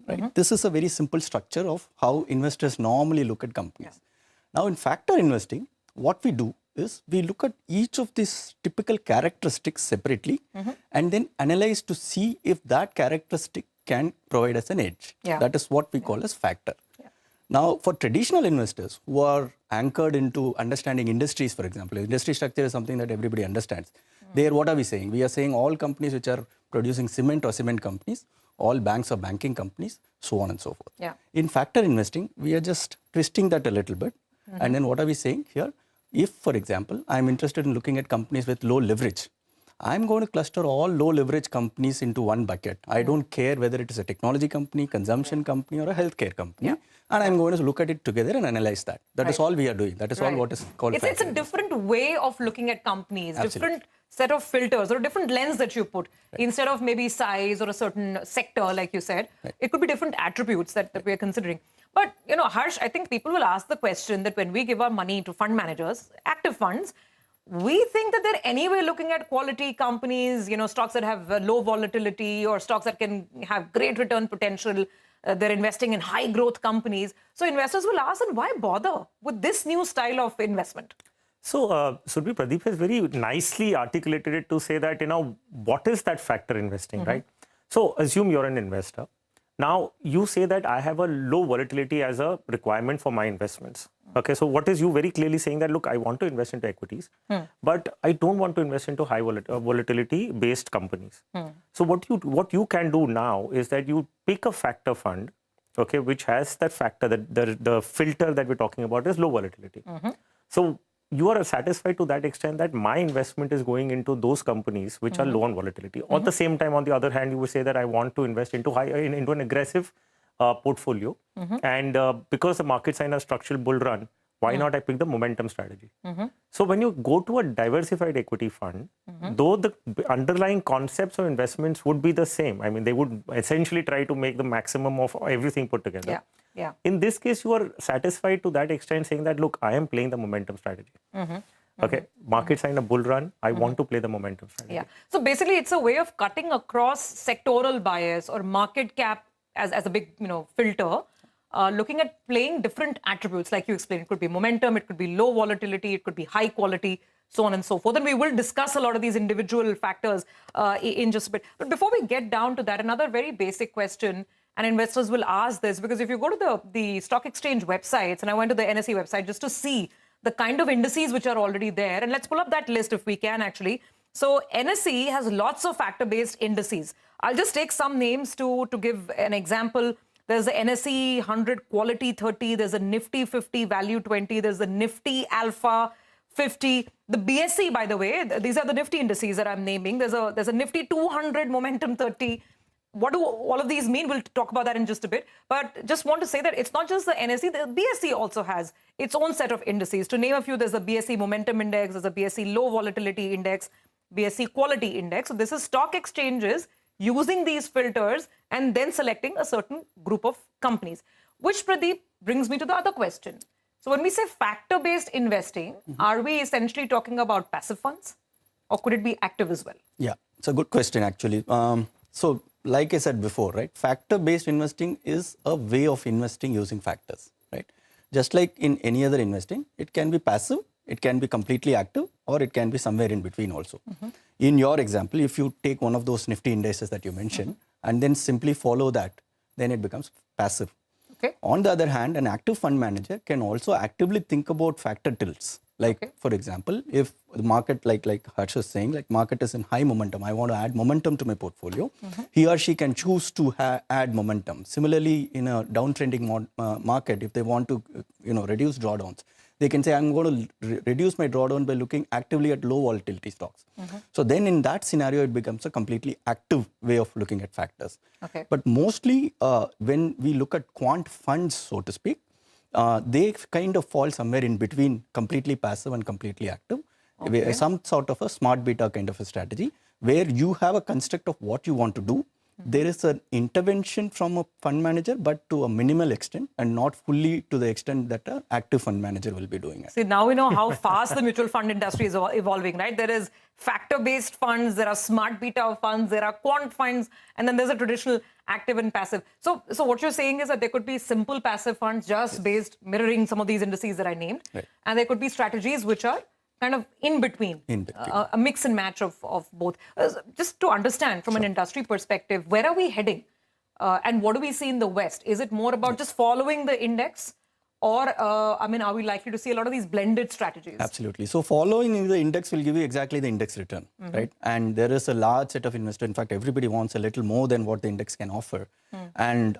right? This is a very simple structure of how investors normally look at companies. Now, in factor investing, what we do is we look at each of these typical characteristics separately and then analyze to see if that characteristic can provide us an edge. That is what we call as factor. Now, for traditional investors who are anchored into understanding industries, for example, industry structure is something that everybody understands. There, what are we saying? We are saying all companies which are producing cement or cement companies, all banks or banking companies, so on and so forth. In factor investing, we are just twisting that a little bit. And then what are we saying here? If, for example, I'm interested in looking at companies with low leverage, I'm going to cluster all low leverage companies into one bucket. I don't care whether it is a technology company, consumption company, or a healthcare company. And I'm going to look at it together and analyze that. That is all we are doing. That is all what is called factor. It's a different way of looking at companies, different set of filters or a different lens that you put. Instead of maybe size or a certain sector, like you said, it could be different attributes that we are considering. But, Harsh, I think people will ask the question that when we give our money to fund managers, active funds, we think that they're anyway looking at quality companies, stocks that have low volatility or stocks that can have great return potential. They're investing in high growth companies. So investors will ask, and why bother with this new style of investment? So, Surabhi, Pradeep has very nicely articulated it to say that, what is that factor investing, right? So, assume you're an investor. Now, you say that I have a low volatility as a requirement for my investments. Okay, so what is you very clearly saying that, look, I want to invest into equities, but I don't want to invest into high volatility-based companies. So what you can do now is that you pick a factor fund, okay, which has that factor, the filter that we're talking about is low volatility. So you are satisfied to that extent that my investment is going into those companies which are low on volatility. At the same time, on the other hand, you would say that I want to invest into into an aggressive portfolio. And because the markets are in a structural bull run, why not I pick the momentum strategy? So when you go to a diversified equity fund, though the underlying concepts of investments would be the same, I mean, they would essentially try to make the maximum of everything put together. In this case, you are satisfied to that extent saying that, look, I am playing the momentum strategy. Okay, markets are in a bull run. I want to play the momentum strategy. So basically, it's a way of cutting across sectoral bias or market cap as a big, filter, looking at playing different attributes, like you explained. It could be momentum, it could be low volatility, it could be high quality, so on and so forth. And we will discuss a lot of these individual factors in just a bit. But before we get down to that, another very basic question, and investors will ask this, because if you go to the stock exchange websites, and I went to the NSE website just to see the kind of indices which are already there, and let's pull up that list if we can actually. So NSE has lots of factor-based indices. I'll just take some names to give an example. There's the NSE 100 Quality 30, there's a Nifty 50 Value 20, there's the Nifty Alpha 50. The BSE, by the way, these are the Nifty indices that I'm naming. There's a Nifty 200 Momentum 30. What do all of these mean? We'll talk about that in just a bit. But just want to say that it's not just the NSE, the BSE also has its own set of indices. To name a few, there's the BSE Momentum Index, there's a BSE Low Volatility Index, BSE Quality Index. So this is stock exchanges using these filters and then selecting a certain group of companies. Which, Pradeep, brings me to the other question. So when we say factor-based investing, are we essentially talking about passive funds, or could it be active as well? Yeah, it's a good question actually. So like I said before, right, factor-based investing is a way of investing using factors, right? Just like in any other investing, it can be passive, it can be completely active, or it can be somewhere in between also. In your example, if you take one of those Nifty indices that you mentioned and then simply follow that, then it becomes passive. Okay. On the other hand, an active fund manager can also actively think about factor tilts. Like, for example, if the market, like Harsh is saying, like market is in high momentum, I want to add momentum to my portfolio, he or she can choose to add momentum. Similarly, in a downtrending market, if they want to reduce drawdowns, they can say, I'm going to reduce my drawdown by looking actively at low volatility stocks. So then in that scenario, it becomes a completely active way of looking at factors. Okay. But mostly when we look at quant funds, so to speak, they kind of fall somewhere in between completely passive and completely active. Okay. Some sort of a smart beta kind of a strategy where you have a construct of what you want to do. There is an intervention from a fund manager, but to a minimal extent and not fully to the extent that an active fund manager will be doing it. See, now we know how fast the mutual fund industry is evolving, right? There is factor-based funds, there are smart beta funds, there are quant funds, and then there's a traditional active and passive. So what you're saying is that there could be simple passive funds just based mirroring some of these indices that I named, and there could be strategies which are kind of in between, a mix and match of both. Just to understand from an industry perspective, where are we heading? And what do we see in the West? Is it more about just following the index? Or, are we likely to see a lot of these blended strategies? Absolutely. So following the index will give you exactly the index return, right? And there is a large set of investors. In fact, everybody wants a little more than what the index can offer. And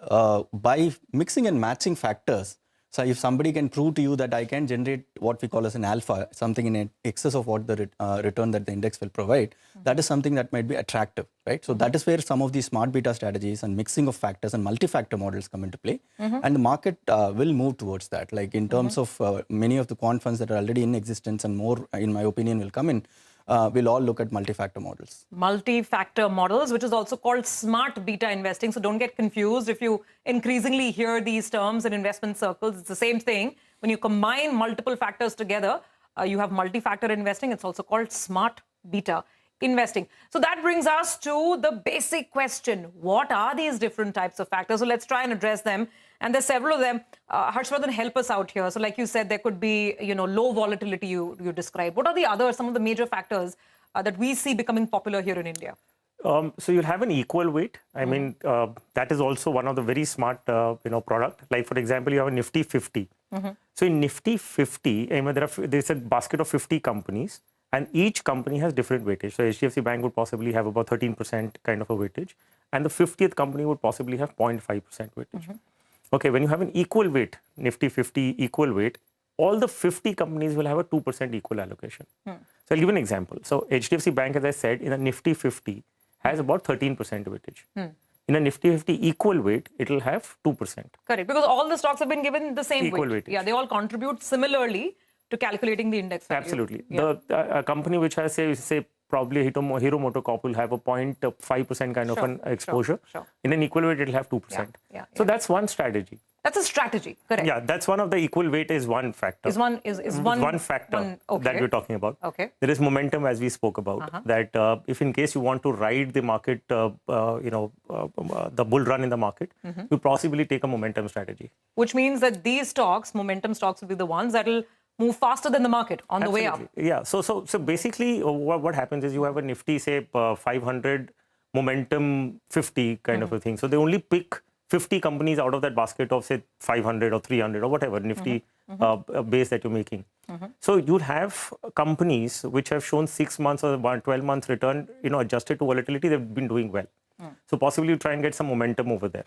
by mixing and matching factors, so if somebody can prove to you that I can generate what we call as an alpha, something in excess of what the return that the index will provide, that is something that might be attractive, right? So that is where some of these smart beta strategies and mixing of factors and multi-factor models come into play. And the market will move towards that. Like in terms of many of the quant funds that are already in existence and more, in my opinion, will come in, we'll all look at multi-factor models. Multi-factor models, which is also called smart beta investing. So don't get confused if you increasingly hear these terms in investment circles. It's the same thing. When you combine multiple factors together, you have multi-factor investing. It's also called smart beta investing. So that brings us to the basic question. What are these different types of factors? So let's try and address them. And there's several of them. Harshvardhan, help us out here. So like you said, there could be, low volatility you described. What are some of the major factors that we see becoming popular here in India? So you'll have an equal weight. I mean, that is also one of the very smart, product. Like, for example, you have a Nifty 50. So in Nifty 50, there's a basket of 50 companies. And each company has different weightage. So HDFC Bank would possibly have about 13% kind of a weightage. And the 50th company would possibly have 0.5% weightage. Okay, when you have an equal weight, Nifty 50 equal weight, all the 50 companies will have a 2% equal allocation. So I'll give an example. So HDFC Bank, as I said, in a Nifty 50 has about 13% weightage. In a Nifty 50 equal weight, it will have 2%. Correct, because all the stocks have been given the same Equal weight. weightage. Yeah, they all contribute similarly to calculating the index value. Absolutely. Yeah. A company which has, say probably Hero MotoCorp will have a 0.5% kind of an exposure. In an equal weight, it will have 2%. So that's one strategy. That's a strategy, correct? Yeah, that's one of the equal weight is one factor. Is one factor okay. that we're talking about. Okay. There is momentum, as we spoke about. That if in case you want to ride the market, the bull run in the market, you possibly take a momentum strategy. Which means that these stocks, momentum stocks, will be the ones that will move faster than the market on the way up. Yeah. So basically, what happens is you have a Nifty, say 500, momentum 50 kind of a thing. So they only pick 50 companies out of that basket of, say, 500 or 300 or whatever Nifty base that you're making. So you'll have companies which have shown 6 months or 12 months return, adjusted to volatility, they've been doing well. So possibly you try and get some momentum over there.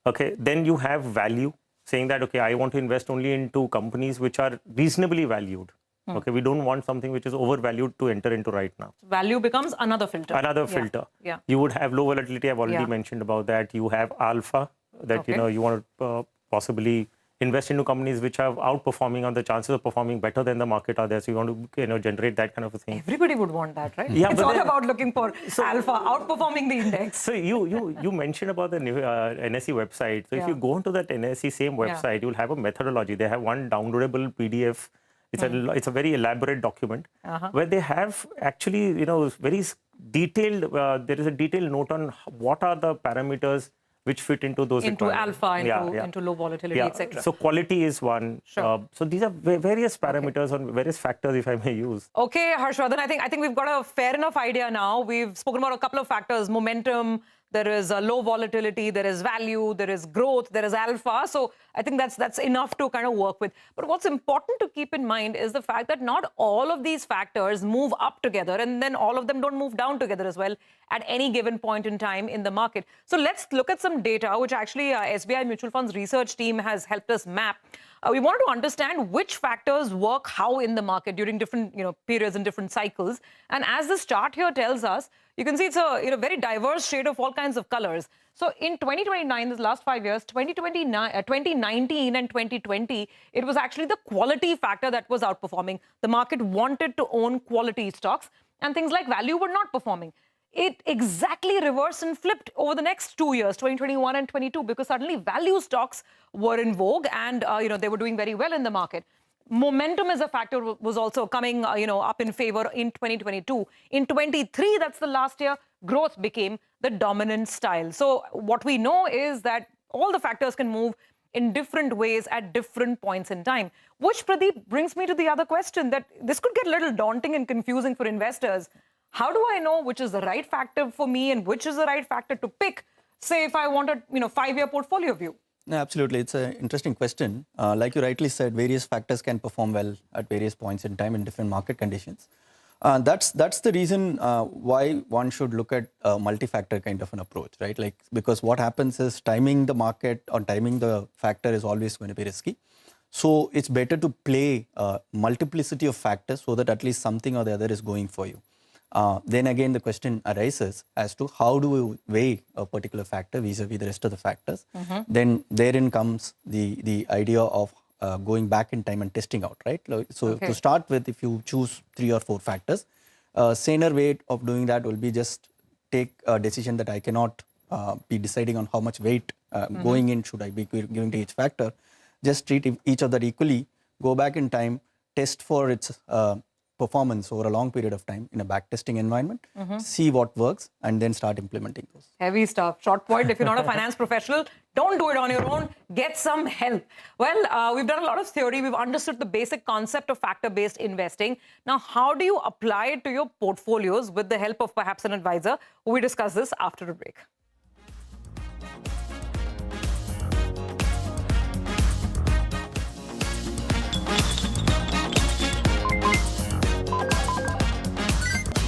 Okay. Then you have value, saying that, okay, I want to invest only into companies which are reasonably valued. Okay, we don't want something which is overvalued to enter into right now. Value becomes another filter. Another filter. Yeah. You would have low volatility. I've already mentioned about that. You have alpha that you want to possibly invest into companies which are outperforming, or the chances of performing better than the market are there. So you want to generate that kind of a thing. Everybody would want that, right? Yeah, it's all about looking for alpha, outperforming the index. So you mentioned about the NSE website. So if you go into that NSE same website, you'll have a methodology. They have one downloadable PDF. It's a very elaborate document where they have actually, very detailed. There is a detailed note on what are the parameters which fit into those alpha, into low volatility, etc. So quality is one. Sure. So these are various parameters on various factors, if I may use. Okay, Harshvardhan, I think we've got a fair enough idea now. We've spoken about a couple of factors: momentum. There is low volatility, there is value, there is growth, there is alpha. So I think that's enough to kind of work with. But what's important to keep in mind is the fact that not all of these factors move up together, and then all of them don't move down together as well at any given point in time in the market. So let's look at some data, which actually SBI Mutual Fund's research team has helped us map. We wanted to understand which factors work how in the market during different periods and different cycles. And as this chart here tells us, you can see it's a very diverse shade of all kinds of colors. So in 2029, this last 5 years, 2019 and 2020, it was actually the quality factor that was outperforming. The market wanted to own quality stocks, and things like value were not performing. It exactly reversed and flipped over the next 2 years, 2021 and 22, because suddenly value stocks were in vogue, and they were doing very well in the market. Momentum as a factor was also coming up in favor in 2022. In 23, that's the last year, growth became the dominant style. So what we know is that all the factors can move in different ways at different points in time, which, Pradeep, brings me to the other question, that this could get a little daunting and confusing for investors. How do I know which is the right factor for me and which is the right factor to pick, say, if I want a 5-year portfolio view? No, absolutely. It's an interesting question. Like you rightly said, various factors can perform well at various points in time in different market conditions. That's the reason why one should look at a multi-factor kind of an approach, right? Because what happens is timing the market or timing the factor is always going to be risky. So it's better to play a multiplicity of factors so that at least something or the other is going for you. Then again, the question arises as to how do we weigh a particular factor vis-a-vis the rest of the factors. Then therein comes the idea of going back in time and testing out, right? So to start with, if you choose 3 or 4 factors, a saner way of doing that will be just take a decision that I cannot be deciding on how much weight going in should I be giving to each factor. Just treat each of that equally, go back in time, test for its performance over a long period of time in a backtesting environment, see what works, and then start implementing those. Heavy stuff. Short point, if you're not a finance professional, don't do it on your own. Get some help. Well, we've done a lot of theory. We've understood the basic concept of factor-based investing. Now, how do you apply it to your portfolios with the help of perhaps an advisor? We discuss this after a break.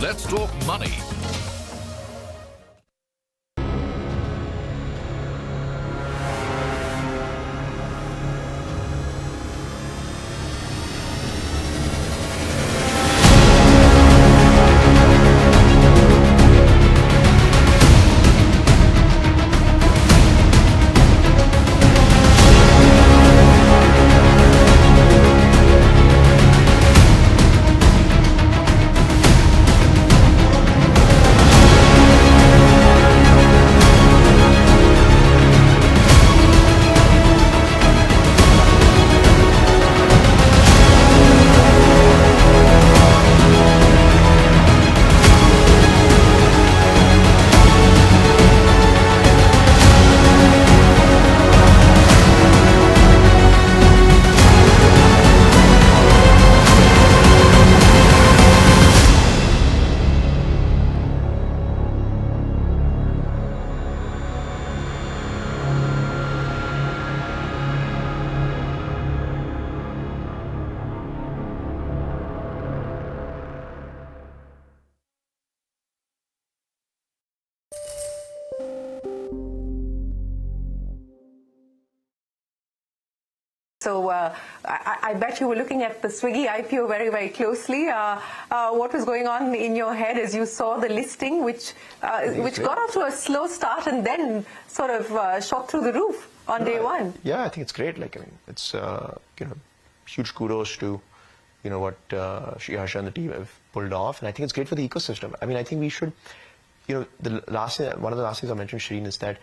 Let's talk money. So I bet you were looking at the Swiggy IPO very, very closely. What was going on in your head as you saw the listing, which got off to a slow start and then sort of shot through the roof? on day one? Yeah, I think it's great. Like, I mean, it's, huge kudos to, what Harsha and the team have pulled off. And I think it's great for the ecosystem. I mean, I think we should, one of the last things I mentioned, Shireen, is that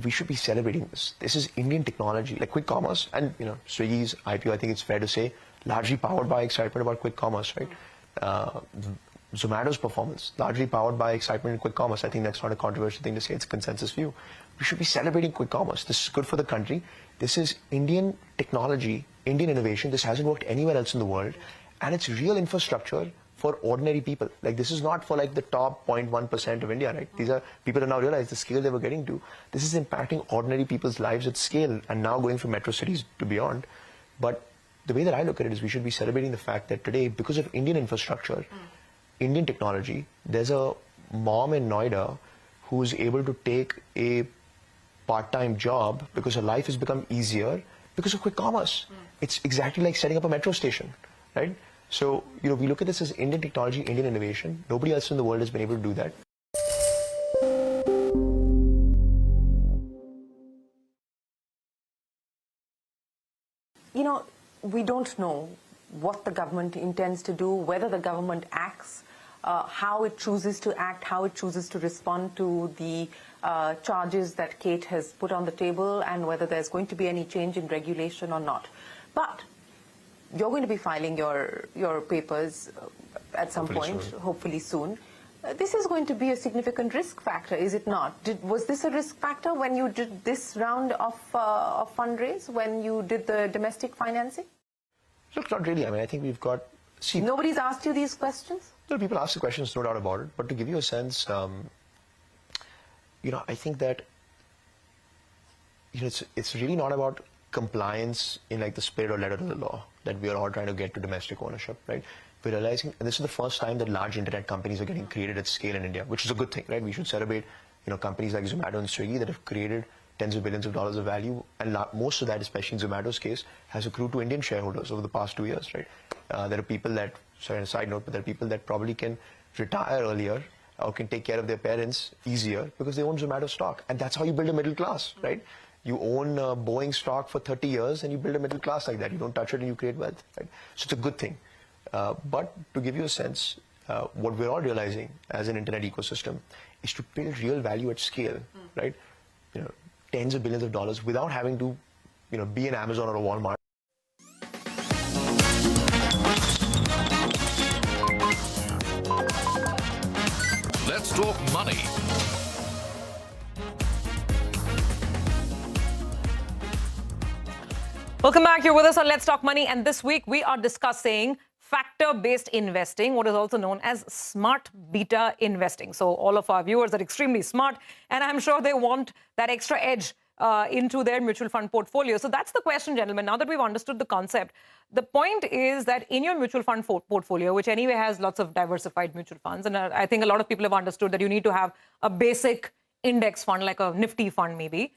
we should be celebrating this. This is Indian technology, like quick commerce and, Swiggy's IPO, I think it's fair to say, largely powered by excitement about quick commerce, right? Zomato's performance, largely powered by excitement in quick commerce. I think that's not a controversial thing to say. It's a consensus view. We should be celebrating quick commerce. This is good for the country. This is Indian technology, Indian innovation. This hasn't worked anywhere else in the world. And it's real infrastructure for ordinary people. Like, this is not for like the top 0.1% of India, right? These are people who now realize the scale they were getting to. This is impacting ordinary people's lives at scale and now going from metro cities to beyond. But the way that I look at it is we should be celebrating the fact that today, because of Indian infrastructure, Indian technology, there's a mom in Noida who's able to take a part-time job because her life has become easier because of quick commerce. It's exactly like setting up a metro station, right? So, we look at this as Indian technology, Indian innovation. Nobody else in the world has been able to do that. We don't know what the government intends to do, whether the government acts, how it chooses to act, how it chooses to respond to the charges that Kate has put on the table, and whether there's going to be any change in regulation or not. But you're going to be filing your papers at some point, hopefully soon. This is going to be a significant risk factor, is it not? Was this a risk factor when you did this round of fundraise, when you did the domestic financing? Look, not really. I mean, I think we've got... See, nobody's asked you these questions? No, people ask the questions, no doubt about it. But to give you a sense, I think that it's really not about compliance in like the spirit or letter of the law that we are all trying to get to domestic ownership, right? We're realizing, and this is the first time that large internet companies are getting created at scale in India, which is a good thing, right? We should celebrate, companies like Zomato and Swiggy that have created tens of billions of dollars of value, and most of that, especially in Zomato's case, has accrued to Indian shareholders over the past 2 years, right? There are people that, sorry, on a side note, but there are people that probably can retire earlier or can take care of their parents easier because they own Zomato stock. And that's how you build a middle class, right? You own Boeing stock for 30 years and you build a middle class like that. You don't touch it and you create wealth, right? So it's a good thing. But to give you a sense, what we're all realizing as an internet ecosystem is to build real value at scale, right? Tens of billions of dollars without having to, be an Amazon or a Walmart. Let's talk money. Welcome back. You're with us on Let's Talk Money. And this week we are discussing factor-based investing, what is also known as smart beta investing. So all of our viewers are extremely smart, and I'm sure they want that extra edge into their mutual fund portfolio. So that's the question, gentlemen. Now that we've understood the concept, the point is that in your mutual fund portfolio, which anyway has lots of diversified mutual funds, and I think a lot of people have understood that you need to have a basic index fund, like a Nifty fund maybe.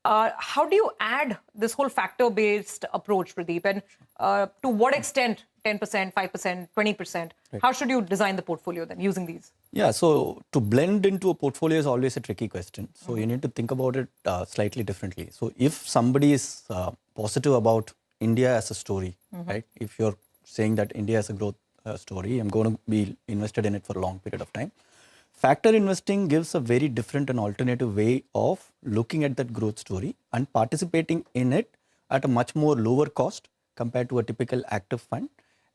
How do you add this whole factor-based approach, Pradeep? And to what extent, 10%, 5%, 20%, right, how should you design the portfolio then using these? Yeah, so to blend into a portfolio is always a tricky question. So you need to think about it slightly differently. So if somebody is positive about India as a story, right? If you're saying that India is a growth story, I'm going to be invested in it for a long period of time. Factor investing gives a very different and alternative way of looking at that growth story and participating in it at a much more lower cost compared to a typical active fund.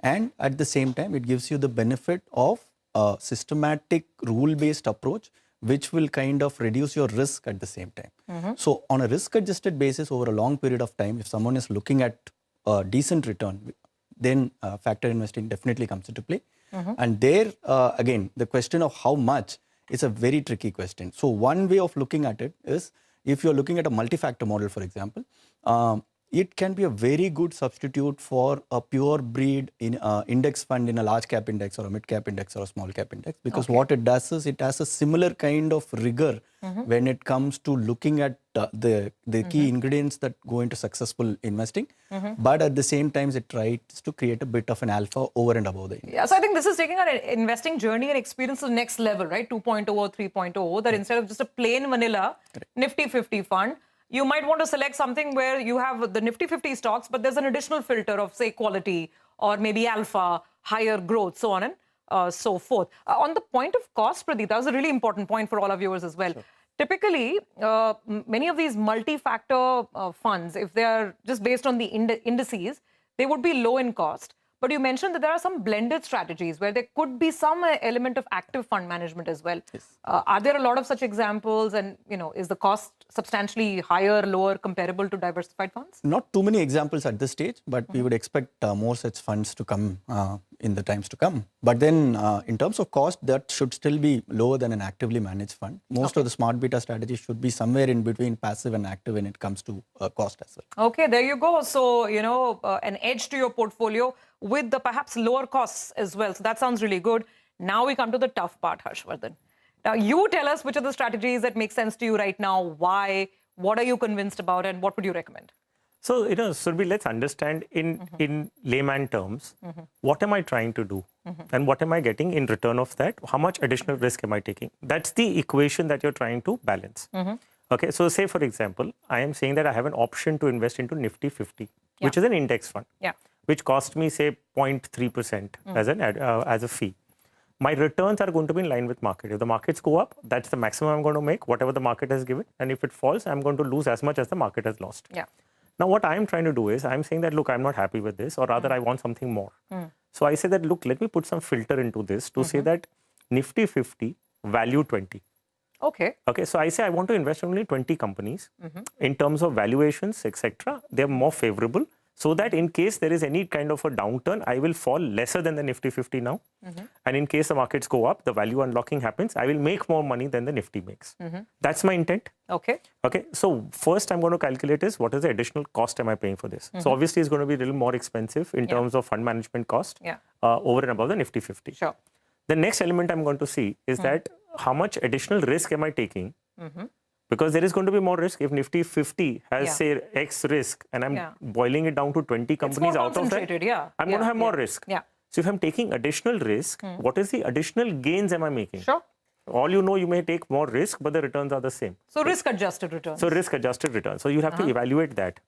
And at the same time, it gives you the benefit of a systematic rule-based approach, which will kind of reduce your risk at the same time. So on a risk-adjusted basis over a long period of time, if someone is looking at a decent return, then factor investing definitely comes into play. And there, again, the question of how much is a very tricky question. So one way of looking at it is, if you're looking at a multi-factor model, for example, it can be a very good substitute for a pure breed index fund in a large cap index or a mid cap index or a small cap index, because what it does is it has a similar kind of rigor when it comes to looking at the key ingredients that go into successful investing, but at the same time it tries to create a bit of an alpha over and above the index. Yeah, so I think this is taking our investing journey and experience to the next level, right? 2.0 or 3.0, that instead of just a plain vanilla Nifty 50 fund, you might want to select something where you have the Nifty 50 stocks, but there's an additional filter of, say, quality or maybe alpha, higher growth, so on and so forth. On the point of cost, Pradeep, that was a really important point for all our viewers as well. Sure. Typically, many of these multi-factor funds, if they are just based on the indices, they would be low in cost. But you mentioned that there are some blended strategies where there could be some element of active fund management as well. Yes. Are there a lot of such examples? And, is the cost substantially higher, lower, comparable to diversified funds? Not too many examples at this stage, but we would expect more such funds to come in the times to come. But then in terms of cost, that should still be lower than an actively managed fund. Most of the smart beta strategies should be somewhere in between passive and active when it comes to cost as well. Okay, there you go. So, an edge to your portfolio with the perhaps lower costs as well. So that sounds really good. Now we come to the tough part, Harshvardhan. Now you tell us which are the strategies that make sense to you right now, why, what are you convinced about, and what would you recommend? So, Surbhi, let's understand in layman terms, what am I trying to do? And what am I getting in return of that? How much additional risk am I taking? That's the equation that you're trying to balance. Okay, so say, for example, I am saying that I have an option to invest into Nifty 50, which is an index fund. Which cost me, say, 0.3% as a fee. My returns are going to be in line with market. If the markets go up, that's the maximum I'm going to make, whatever the market has given. And if it falls, I'm going to lose as much as the market has lost. Now, what I'm trying to do is, I'm saying that, look, I'm not happy with this, or rather, I want something more. So I say that, look, let me put some filter into this to say that Nifty 50, value 20. Okay. Okay, so I say I want to invest in only 20 companies. In terms of valuations, etc., they're more favorable. So that in case there is any kind of a downturn, I will fall lesser than the Nifty 50 now. And in case the markets go up, the value unlocking happens, I will make more money than the Nifty makes. That's my intent. Okay. Okay. So first I'm going to calculate is what is the additional cost am I paying for this? So obviously it's going to be a little more expensive in terms of fund management cost over and above the Nifty 50. Sure. The next element I'm going to see is that how much additional risk am I taking? Because there is going to be more risk. If Nifty 50 has, say, X risk, and I'm boiling it down to 20 companies out of that, I'm going to have more risk. So if I'm taking additional risk, what is the additional gains am I making? Sure. All you know, you may take more risk, but the returns are the same. So risk-adjusted returns. So risk-adjusted returns. So you have to evaluate that.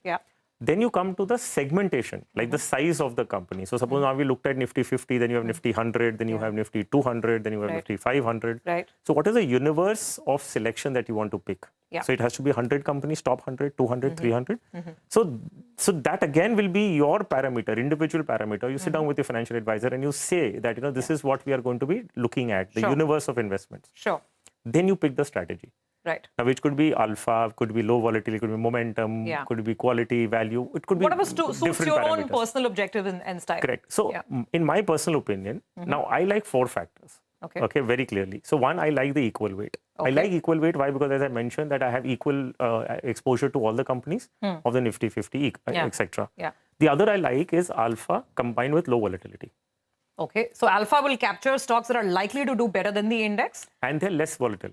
Then you come to the segmentation, like the size of the company. So suppose now we looked at Nifty 50, then you have Nifty 100, then you have Nifty 200, then you have Nifty 500. So what is the universe of selection that you want to pick? So it has to be 100 companies, top 100, 200, 300. So that again will be your parameter, individual parameter. You sit down with your financial advisor and you say that, this is what we are going to be looking at, the universe of investments. Then you pick the strategy. Right. Now, which could be alpha, could be low volatility, could be momentum, could be quality, value. It could be whatever suits your parameters. own personal objective and style. Correct. So, in my personal opinion, now I like 4 factors. Okay, very clearly. So, one, I like the equal weight. I like equal weight. Why? Because as I mentioned that I have equal exposure to all the companies of the Nifty 50, etc. The other I like is alpha combined with low volatility. Okay, so alpha will capture stocks that are likely to do better than the index. And they're less volatile.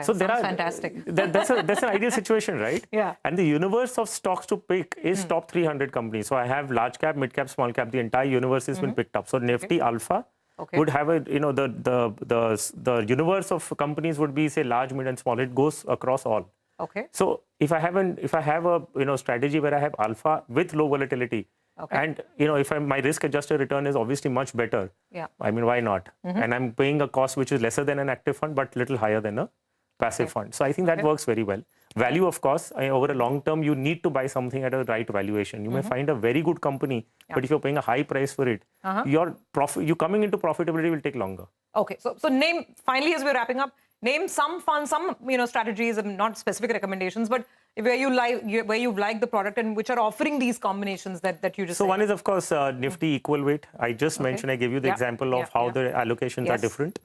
So there are fantastic. That's an ideal situation, right? And the universe of stocks to pick is top 300 companies. So I have large cap, mid cap, small cap. The entire universe has been picked up. So Nifty Alpha would have a, the universe of companies would be, say, large, mid, and small. It goes across all. Okay. So if I have a strategy where I have alpha with low volatility. And if my risk-adjusted return is obviously much better, I mean, why not? And I'm paying a cost which is lesser than an active fund, but little higher than a passive fund. So I think that works very well. Value, of course, over a long term, you need to buy something at a right valuation. You may find a very good company, but if you're paying a high price for it, your you coming into profitability will take longer. Okay, so name, finally, as we're wrapping up, name some funds, some strategies, and not specific recommendations, but where you like the product and which are offering these combinations that you just So one is, of course, Nifty equal weight. I just mentioned, I gave you the example of how the allocations are different.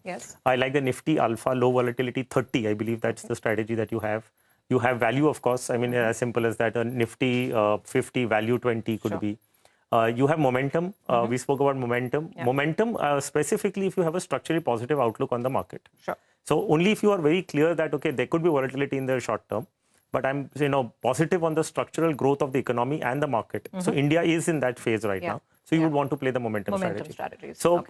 I like the Nifty Alpha low volatility 30. I believe that's the strategy that you have. You have value, of course. I mean, as simple as that. A Nifty 50 value 20 could be. You have momentum. We spoke about momentum. Momentum, specifically if you have a structurally positive outlook on the market. So only if you are very clear that, okay, there could be volatility in the short term, but I'm positive on the structural growth of the economy and the market. So India is in that phase right now. So you would want to play the momentum strategy. strategies. So,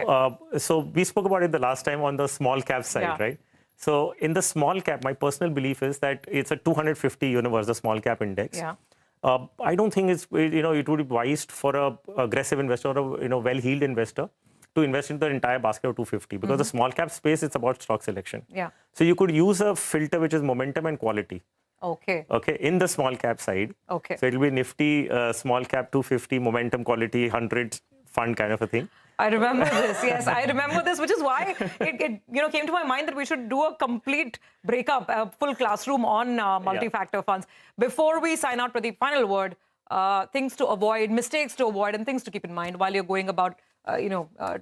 so we spoke about it the last time on the small cap side, right? So in the small cap, my personal belief is that it's a 250 universe, the small cap index. Yeah. I don't think it's, it would be wise for a aggressive investor or a well-heeled investor to invest in the entire basket of 250 because the small cap space, it's about stock selection. Yeah. So you could use a filter which is momentum and quality. Okay. Okay, in the small cap side. Okay. So it'll be Nifty, small cap 250, momentum quality 100 fund kind of a thing. I remember this. Yes, I remember this, which is why it came to my mind that we should do a complete breakup, a full classroom on multi-factor funds. Before we sign out for the final word, things to avoid, mistakes to avoid, and things to keep in mind while you're going about,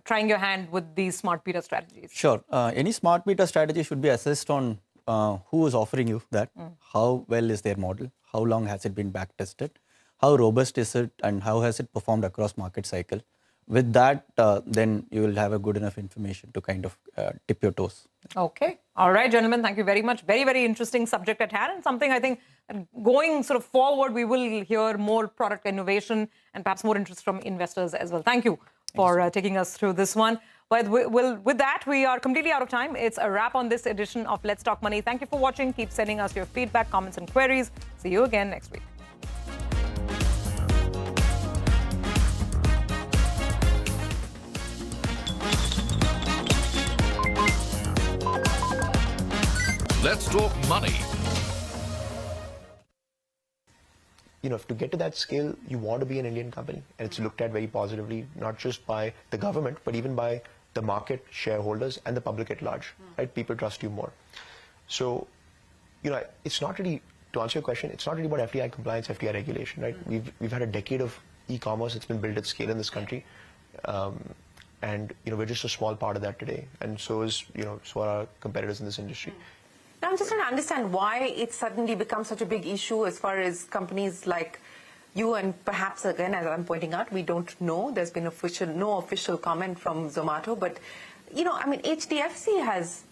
trying your hand with these smart beta strategies. Sure. Any smart beta strategy should be assessed on who is offering you that, how well is their model, how long has it been back tested, how robust is it, and how has it performed across market cycle. With that, then you will have a good enough information to kind of dip your toes. Okay. All right, gentlemen, thank you very much. Very, very interesting subject at hand, and something I think going sort of forward, we will hear more product innovation and perhaps more interest from investors as well. Thank you for taking us through this one. But with that, we are completely out of time. It's a wrap on this edition of Let's Talk Money. Thank you for watching. Keep sending us your feedback, comments, and queries. See you again next week. Let's talk money. To get to that scale, you want to be an Indian company, and it's looked at very positively, not just by the government, but even by the market, shareholders, and the public at large. Right? People trust you more. So, it's not really, to answer your question, it's not really about FDI compliance, FDI regulation. Right? We've had a decade of e-commerce. It's been built at scale in this country, and we're just a small part of that today. And so is so are our competitors in this industry. Now, I'm just trying to understand why it suddenly becomes such a big issue as far as companies like you, and perhaps, again, as I'm pointing out, we don't know. There's been no official comment from Zomato. But, HDFC has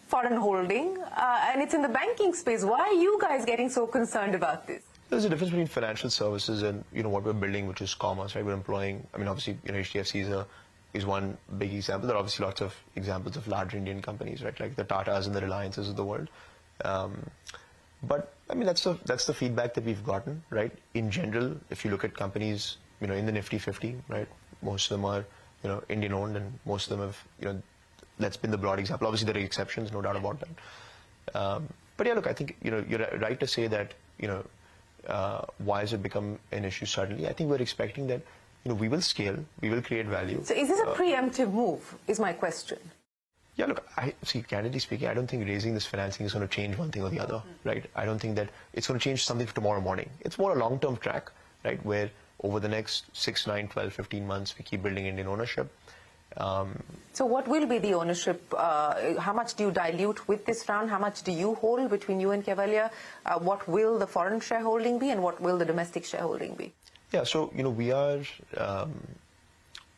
foreign holding, and it's in the banking space. Why are you guys getting so concerned about this? There's a difference between financial services and, what we're building, which is commerce, right? We're employing, obviously, HDFC is one big example. There are obviously lots of examples of large Indian companies, right? Like the Tatas and the Reliances of the world. But that's the feedback that we've gotten, right? In general, if you look at companies, in the Nifty 50, right? Most of them are, Indian owned, and most of them have, that's been the broad example. Obviously, there are exceptions, no doubt about that. But yeah, look, I think, you're right to say that, why has it become an issue suddenly? I think we're expecting that, we will scale, we will create value. So is this a preemptive move, is my question? Yeah, look, candidly speaking, I don't think raising this financing is going to change one thing or the other, right? I don't think that it's going to change something for tomorrow morning. It's more a long-term track, right, where over the next 6, 9, 12, 15 months, we keep building Indian ownership. So what will be the ownership? How much do you dilute with this round? How much do you hold between you and Cavalier? What will the foreign shareholding be, and what will the domestic shareholding be? Yeah, so, we are,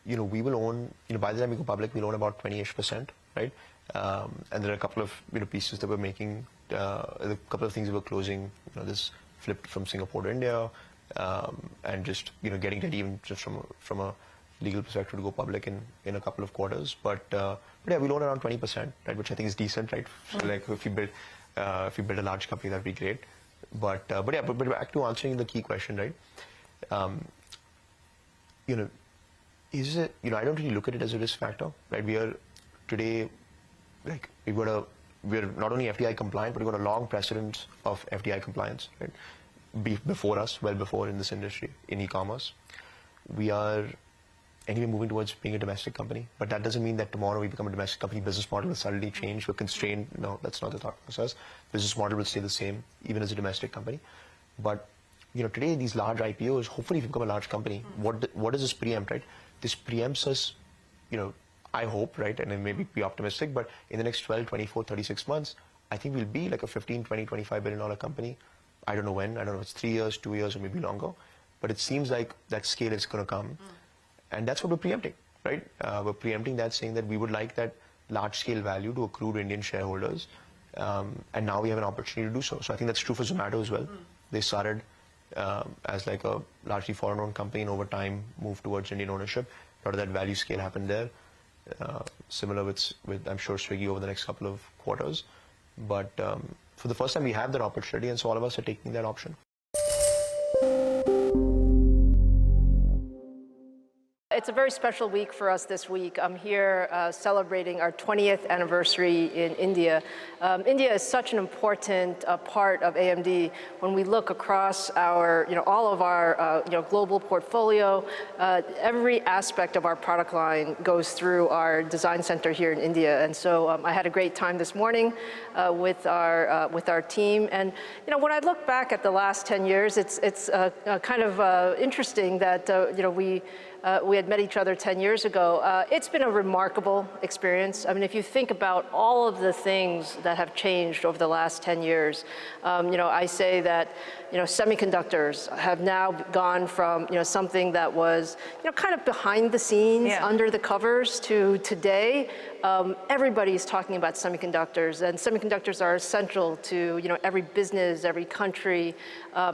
we will own, by the time we go public, we'll own about 20-ish%, right? And there are a couple of, pieces that we're making, a couple of things that we're closing, this flipped from Singapore to India, and just, getting ready even just from a legal perspective to go public in a couple of quarters. But yeah, we'll own around 20%, right, which I think is decent, right? So, like, if you build a large company, that'd be great. But yeah, but back to answering the key question, right? Is it, I don't really look at it as a risk factor, right? We are today, like, we're not only FDI compliant, but we've got a long precedence of FDI compliance, right? Before us, well before in this industry, in e-commerce. We are anyway moving towards being a domestic company, but that doesn't mean that tomorrow we become a domestic company, business model will suddenly change, we're constrained. No, that's not the thought process. Business model will stay the same, even as a domestic company. But today these large IPOs, hopefully if you become a large company, what does this preempt, right? This preempts us, I hope, right, and then maybe be optimistic, but in the next 12, 24, 36 months, I think we'll be like a 15, 20, $25 billion company. I don't know when, I don't know if it's 3 years, 2 years, or maybe longer, but it seems like that scale is going to come. And that's what we're preempting, right? We're preempting that, saying that we would like that large-scale value to accrue to Indian shareholders, and now we have an opportunity to do so. So I think that's true for Zomato as well. They started as like a largely foreign-owned company, and over time moved towards Indian ownership. A lot of that value scale happened there. Similar with I'm sure Swiggy over the next couple of quarters. But for the first time, we have that opportunity, and so all of us are taking that option. It's a very special week for us this week. I'm here celebrating our 20th anniversary in India. India is such an important part of AMD. When we look across our, all of our, global portfolio, every aspect of our product line goes through our design center here in India. And so I had a great time this morning with our team. And when I look back at the last 10 years, it's kind of interesting that we had met each other 10 years ago. It's been a remarkable experience. I mean, if you think about all of the things that have changed over the last 10 years, I say that, semiconductors have now gone from, something that was, kind of behind the scenes, under the covers, to today. Everybody's talking about semiconductors, and semiconductors are essential to, every business, every country,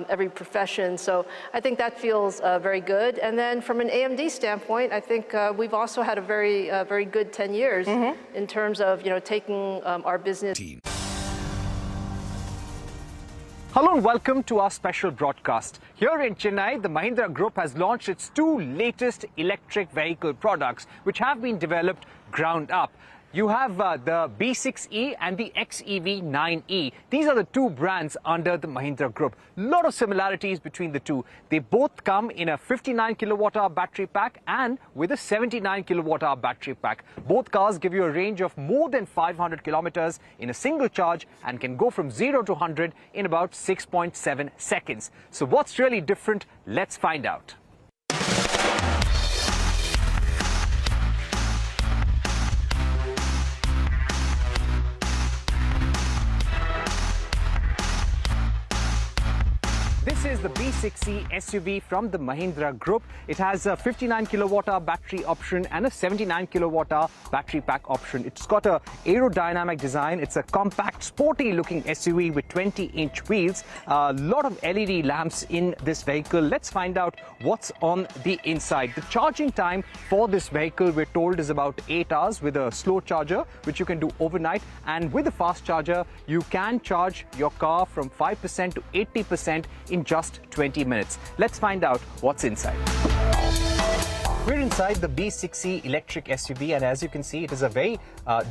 every profession. So I think that feels very good. And then from an AMD standpoint, I think we've also had a very good 10 years in terms of, taking our business. Hello and welcome to our special broadcast. Here in Chennai, the Mahindra Group has launched its two latest electric vehicle products, which have been developed ground up. You have the B6E and the XEV9E. These are the two brands under the Mahindra Group. A lot of similarities between the two. They both come in a 59 kilowatt-hour battery pack and with a 79 kilowatt-hour battery pack. Both cars give you a range of more than 500 kilometers in a single charge and can go from 0 to 100 in about 6.7 seconds. So what's really different? Let's find out. This is the B6E SUV from the Mahindra Group. It has a 59 kilowatt-hour battery option and a 79 kilowatt-hour battery pack option. It's got a aerodynamic design. It's a compact, sporty-looking SUV with 20-inch wheels. A lot of LED lamps in this vehicle. Let's find out what's on the inside. The charging time for this vehicle, we're told, is about 8 hours with a slow charger, which you can do overnight. And with a fast charger, you can charge your car from 5% to 80% in just 20 minutes. Let's find out what's inside. We're inside the B6E electric SUV, and as you can see, it is a very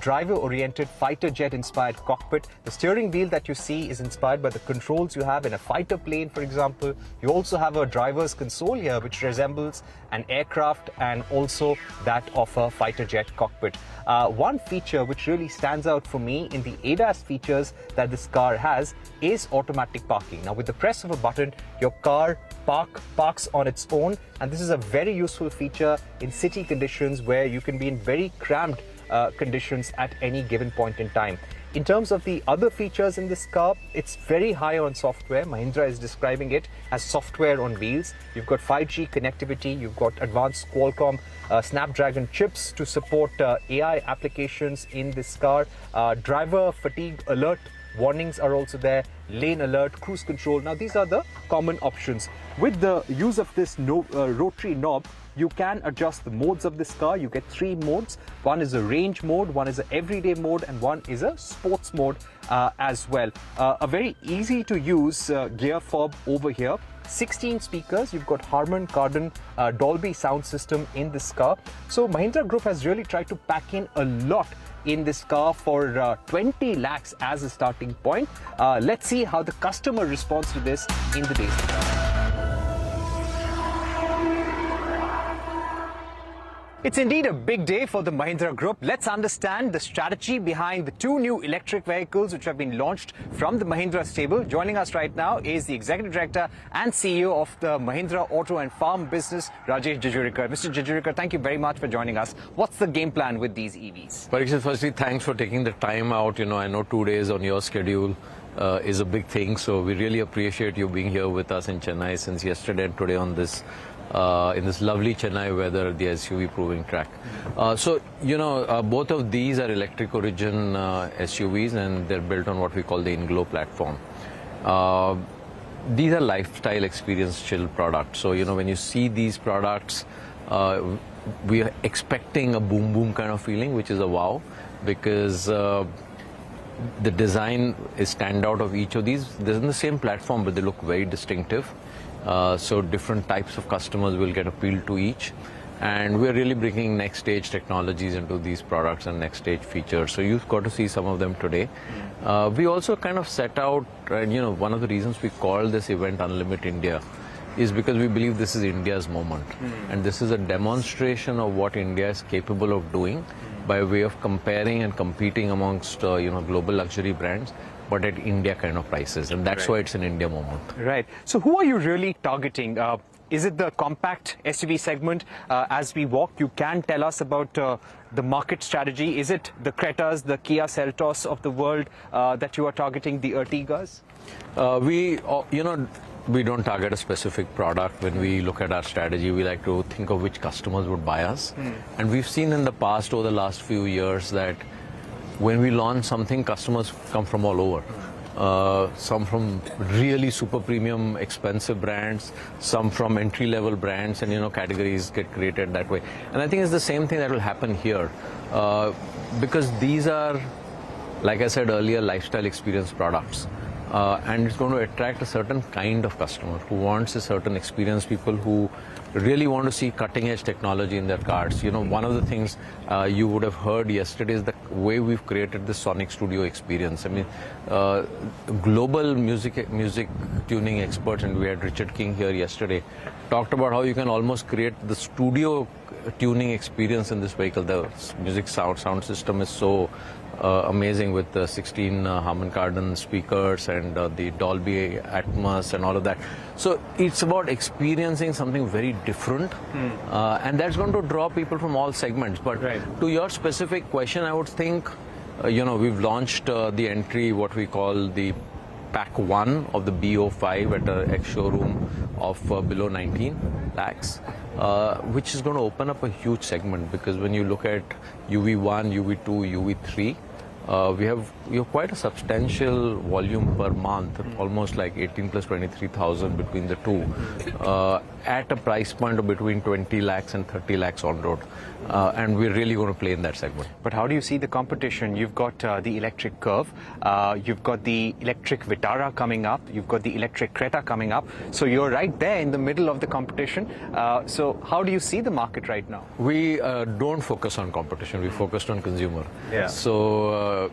driver-oriented fighter jet-inspired cockpit. The steering wheel that you see is inspired by the controls you have in a fighter plane, for example. You also have a driver's console here, which resembles an aircraft and also that of a fighter jet cockpit. One feature which really stands out for me in the ADAS features that this car has is automatic parking. Now, with the press of a button, your car parks on its own, and this is a very useful feature in city conditions where you can be in very cramped conditions at any given point in time. In terms of the other features in this car, it's very high on software. Mahindra is describing it as software on wheels. You've got 5G connectivity, you've got advanced Qualcomm Snapdragon chips to support AI applications in this car. Driver fatigue alert warnings are also there, lane alert, cruise control. Now, these are the common options. With the use of this rotary knob, you can adjust the modes of this car. You get 3 modes. One is a range mode, one is an everyday mode, and one is a sports mode as well. A very easy to use gear fob over here. 16 speakers, you've got Harman Kardon Dolby sound system in this car. So Mahindra Group has really tried to pack in a lot in this car for 20 lakhs as a starting point. Let's see how the customer responds to this in the days to come. It's indeed a big day for the Mahindra Group. Let's understand the strategy behind the 2 new electric vehicles which have been launched from the Mahindra stable. Joining us right now is the Executive Director and CEO of the Mahindra Auto and Farm Business, Rajesh Jejurikar. Mr. Jejurikar, thank you very much for joining us. What's the game plan with these EVs? Parikshit, firstly, thanks for taking the time out. I know 2 days on your schedule is a big thing, so we really appreciate you being here with us in Chennai since yesterday and today on this in this lovely Chennai weather, the SUV proving track. Both of these are electric origin SUVs, and they're built on what we call the InGlow platform. These are lifestyle experience chill products. So, when you see these products, we are expecting a boom boom kind of feeling, which is a wow, because the design is standout of each of these. They're in the same platform, but they look very distinctive. So different types of customers will get appealed to each. And we're really bringing next stage technologies into these products and next stage features. So you've got to see some of them today. We also kind of set out, and one of the reasons we call this event Unlimit India is because we believe this is India's moment. And this is a demonstration of what India is capable of doing by way of comparing and competing amongst, global luxury brands, but at India kind of prices. And that's why it's an India moment. Right. So who are you really targeting? Is it the compact SUV segment? As we walk, you can tell us about the market strategy. Is it the Cretas, the Kia Seltos of the world that you are targeting, the Ertigas? We don't target a specific product when we look at our strategy. We like to think of which customers would buy us. And we've seen in the past, over the last few years, that when we launch something, customers come from all over. Some from really super premium expensive brands, some from entry-level brands, and categories get created that way. And I think it's the same thing that will happen here, because these are, like I said earlier, lifestyle experience products. And it's going to attract a certain kind of customer who wants a certain experience, people who really want to see cutting-edge technology in their cars. One of the things you would have heard yesterday is the way we've created this Sonic Studio experience. I mean, global music tuning experts, and we had Richard King here yesterday, talked about how you can almost create the studio tuning experience in this vehicle. The music sound system is so amazing with the 16 Harman Kardon speakers and the Dolby Atmos and all of that. So it's about experiencing something very different, and that's going to draw people from all segments. But to your specific question, I would think, we've launched the entry, what we call the Pack 1 of the BO5 at an ex-showroom of below 19 lakhs. Which is going to open up a huge segment, because when you look at UV1, UV2, UV3, we have quite a substantial volume per month, almost like 18 plus 23,000 between the two, at a price point of between 20 lakhs and 30 lakhs on road. And we're really going to play in that segment. But how do you see the competition? You've got the electric Curve, you've got the electric Vitara coming up, you've got the electric Creta coming up. So you're right there in the middle of the competition. So how do you see the market right now? We don't focus on competition. We focused on consumer. Yeah. So,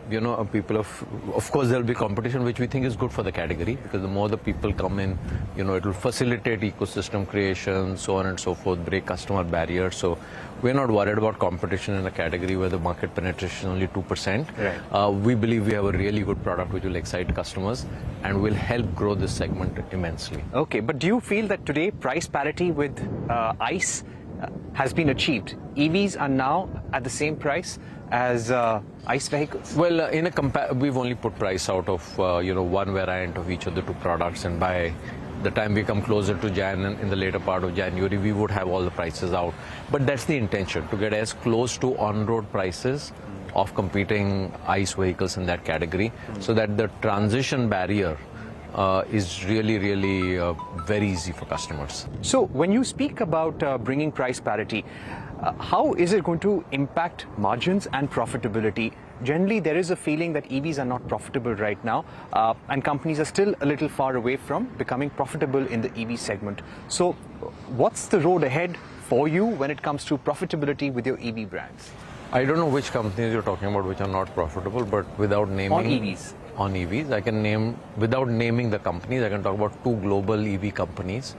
people of course, there'll be competition, which we think is good for the category, because the more the people come in, it will facilitate ecosystem creation, so on and so forth, break customer barriers. So we're not worried about competition in a category where the market penetration is only 2%. Right. We believe we have a really good product which will excite customers and will help grow this segment immensely. Okay, but do you feel that today price parity with ICE has been achieved? EVs are now at the same price as ICE vehicles? Well, we've only put price out of one variant of each of the two products, and by the time we come closer to in the later part of January, we would have all the prices out. But that's the intention, to get as close to on-road prices of competing ICE vehicles in that category, so that the transition barrier is really very easy for customers. So when you speak about bringing price parity, how is it going to impact margins and profitability? Generally, there is a feeling that EVs are not profitable right now, and companies are still a little far away from becoming profitable in the EV segment. So what's the road ahead for you when it comes to profitability with your EV brands? I don't know which companies you're talking about which are not profitable, but without naming... On EVs, I can name, without naming the companies, I can talk about two global EV companies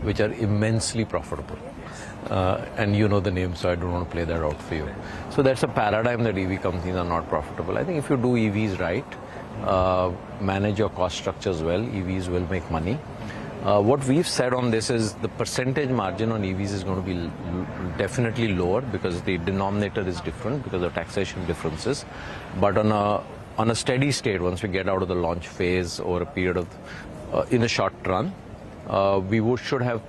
which are immensely profitable. And you know the names, so I don't want to play that out for you. So that's a paradigm that EV companies are not profitable. I think if you do EVs right, manage your cost structures well, EVs will make money. What we've said on this is the percentage margin on EVs is going to be definitely lower, because the denominator is different because of taxation differences. But on a steady state, once we get out of the launch phase or a period of, in a short run, we should have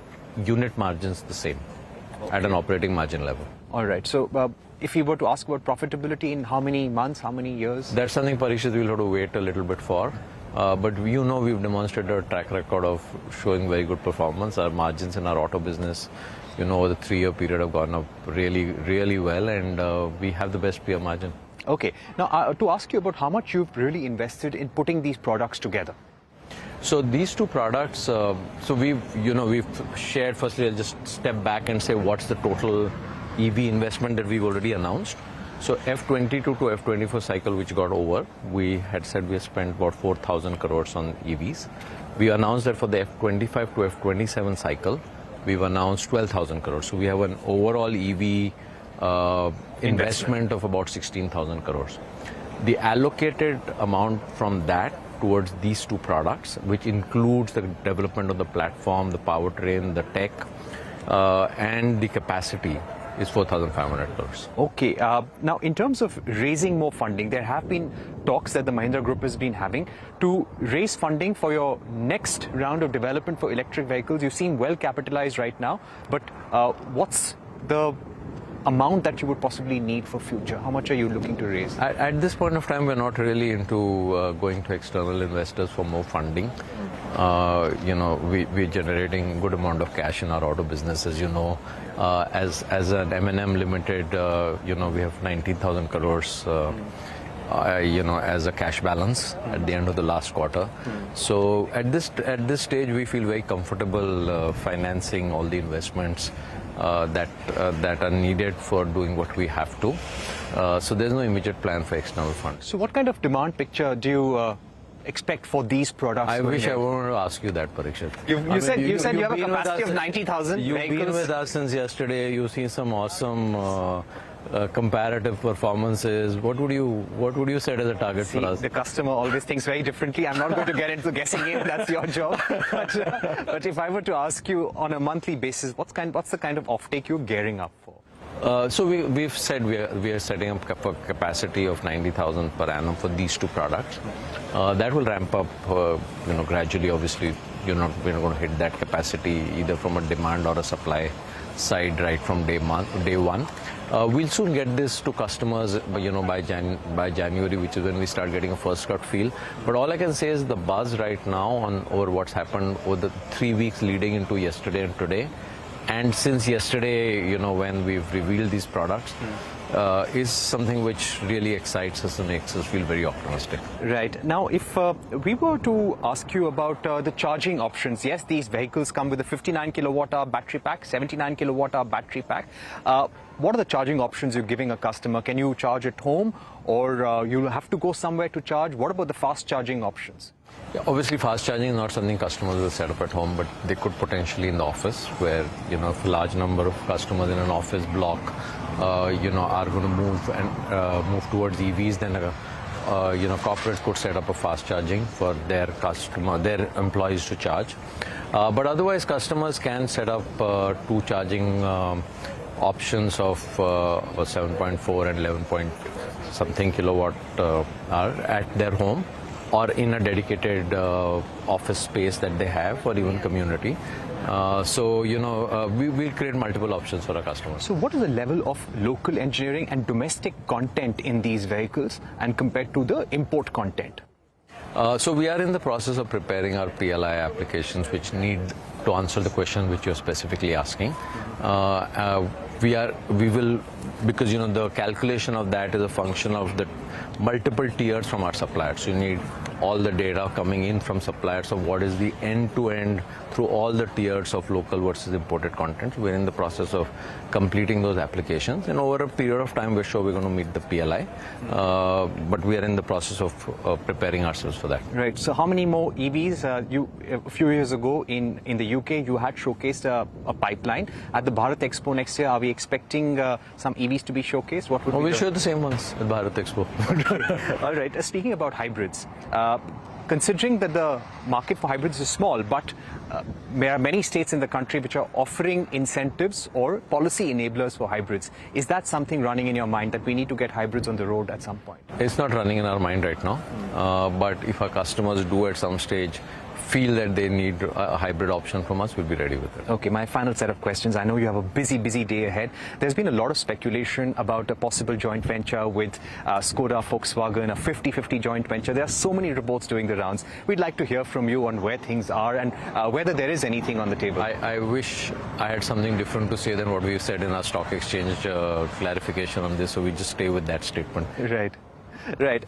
unit margins the same at an operating margin level. All right. So if we were to ask about profitability in how many months, how many years? That's something, Parishit, we'll have to wait a little bit for. But we've demonstrated a track record of showing very good performance. Our margins in our auto business, over the 3-year period have gone up really well, and we have the best peer margin. Okay. Now, to ask you about how much you've really invested in putting these products together. So these two products, so we've shared, firstly, I'll just step back and say what's the total EV investment that we've already announced. So F22 to F24 cycle, which got over, we had said we had spent about 4,000 crores on EVs. We announced that for the F25 to F27 cycle, we've announced 12,000 crores. So we have an overall EV investment of about 16,000 crores. The allocated amount from that towards these two products, which includes the development of the platform, the powertrain, the tech, and the capacity, is 4,500 crores. Okay. Now, in terms of raising more funding, there have been talks that the Mahindra Group has been having to raise funding for your next round of development for electric vehicles. You seem well capitalized right now, but what's the amount that you would possibly need for future? How much are you looking to raise? At this point of time, we're not really into going to external investors for more funding. We're generating a good amount of cash in our auto business, as you know. As an M&M Limited, we have 19,000 crores, as a cash balance at the end of the last quarter. So at this stage, we feel very comfortable financing all the investments that are needed for doing what we have to. So there's no immediate plan for external funds. So what kind of demand picture do you expect for these products? I wish I wanted to ask you that, Parikshit. You said you have a capacity of 90,000 You've vehicles. been with us since yesterday. You've seen some awesome comparative performances. What would you set as a target for us? The customer always thinks very differently. I'm not going to get into the guessing game. That's your job. But if I were to ask you on a monthly basis, what's the kind of offtake you're gearing up for? So we've said we are setting up a capacity of 90,000 per annum for these two products. That will ramp up, gradually. Obviously, we're not going to hit that capacity either from a demand or a supply side right from day one. We'll soon get this to customers, by January, which is when we start getting a first cut feel. But all I can say is the buzz right now over what's happened over the 3 weeks leading into yesterday and today, and since yesterday, when we've revealed these products, is something which really excites us and makes us feel very optimistic. Right. Now, if we were to ask you about the charging options, yes, these vehicles come with a 59 kilowatt-hour battery pack, 79 kilowatt-hour battery pack. What are the charging options you're giving a customer? Can you charge at home, or you'll have to go somewhere to charge? What about the fast charging options? Yeah, obviously, fast charging is not something customers will set up at home, but they could potentially in the office, where if a large number of customers in an office block, are going to move towards EVs, then corporate could set up a fast charging for their employees to charge. But otherwise, customers can set up two charging options of 7.4 and 11 point something kilowatt hour at their home, or in a dedicated office space that they have, or even community. We'll create multiple options for our customers. So what is the level of local engineering and domestic content in these vehicles and compared to the import content? So we are in the process of preparing our PLI applications, which need to answer the question which you're specifically asking. We will, because the calculation of that is a function of the multiple tiers from our suppliers. So you need all the data coming in from suppliers of what is the end-to-end through all the tiers of local versus imported content. We're in the process of completing those applications, and over a period of time, we're sure we're going to meet the PLI. But we are in the process of preparing ourselves for that. Right. So how many more EVs? A few years ago in the UK, you had showcased a pipeline. At the Bharat Expo next year, are we expecting some EVs to be showcased? What would we'll show the same ones at Bharat Expo. All right. Speaking about hybrids, considering that the market for hybrids is small, but there are many states in the country which are offering incentives or policy enablers for hybrids. Is that something running in your mind, that we need to get hybrids on the road at some point? It's not running in our mind right now, but if our customers do at some stage feel that they need a hybrid option from us, we'll be ready with it. Okay, my final set of questions. I know you have a busy day ahead. There's been a lot of speculation about a possible joint venture with Skoda, Volkswagen, a 50-50 joint venture. There are so many reports doing the rounds. We'd like to hear from you on where things are and when whether there is anything on the table. I wish I had something different to say than what we've said in our stock exchange clarification on this, so we just stay with that statement. Right. Right.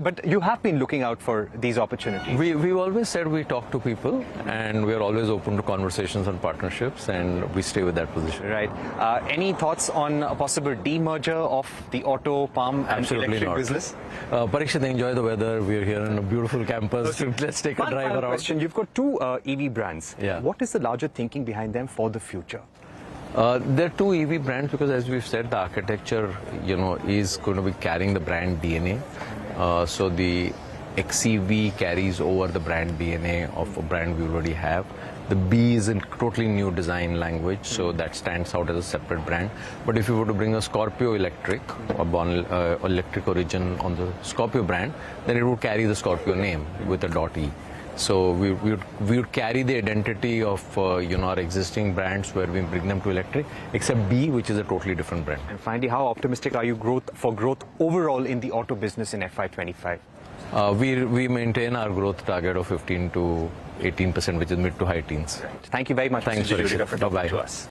But you have been looking out for these opportunities. We've always said we talk to people and we're always open to conversations and partnerships, and we stay with that position. Right. Any thoughts on a possible demerger of the auto, palm and electric business? Parikshit, enjoy the weather. We're here on a beautiful campus. Let's take a drive around. Question. You've got two EV brands. Yeah. What is the larger thinking behind them for the future? There are two EV brands because, as we've said, the architecture, is going to be carrying the brand DNA. So the XEV carries over the brand DNA of a brand we already have. The B is a totally new design language, so that stands out as a separate brand. But if you were to bring a Scorpio electric or electric origin on the Scorpio brand, then it would carry the Scorpio name with a .E. So we would carry the identity of our existing brands where we bring them to electric, except B, which is a totally different brand. And finally, how optimistic are you for growth overall in the auto business in FY25? We maintain our growth target of 15 to 18%, which is mid to high teens. Right. Thank you very much. Thanks, Parikshit. for talking to us.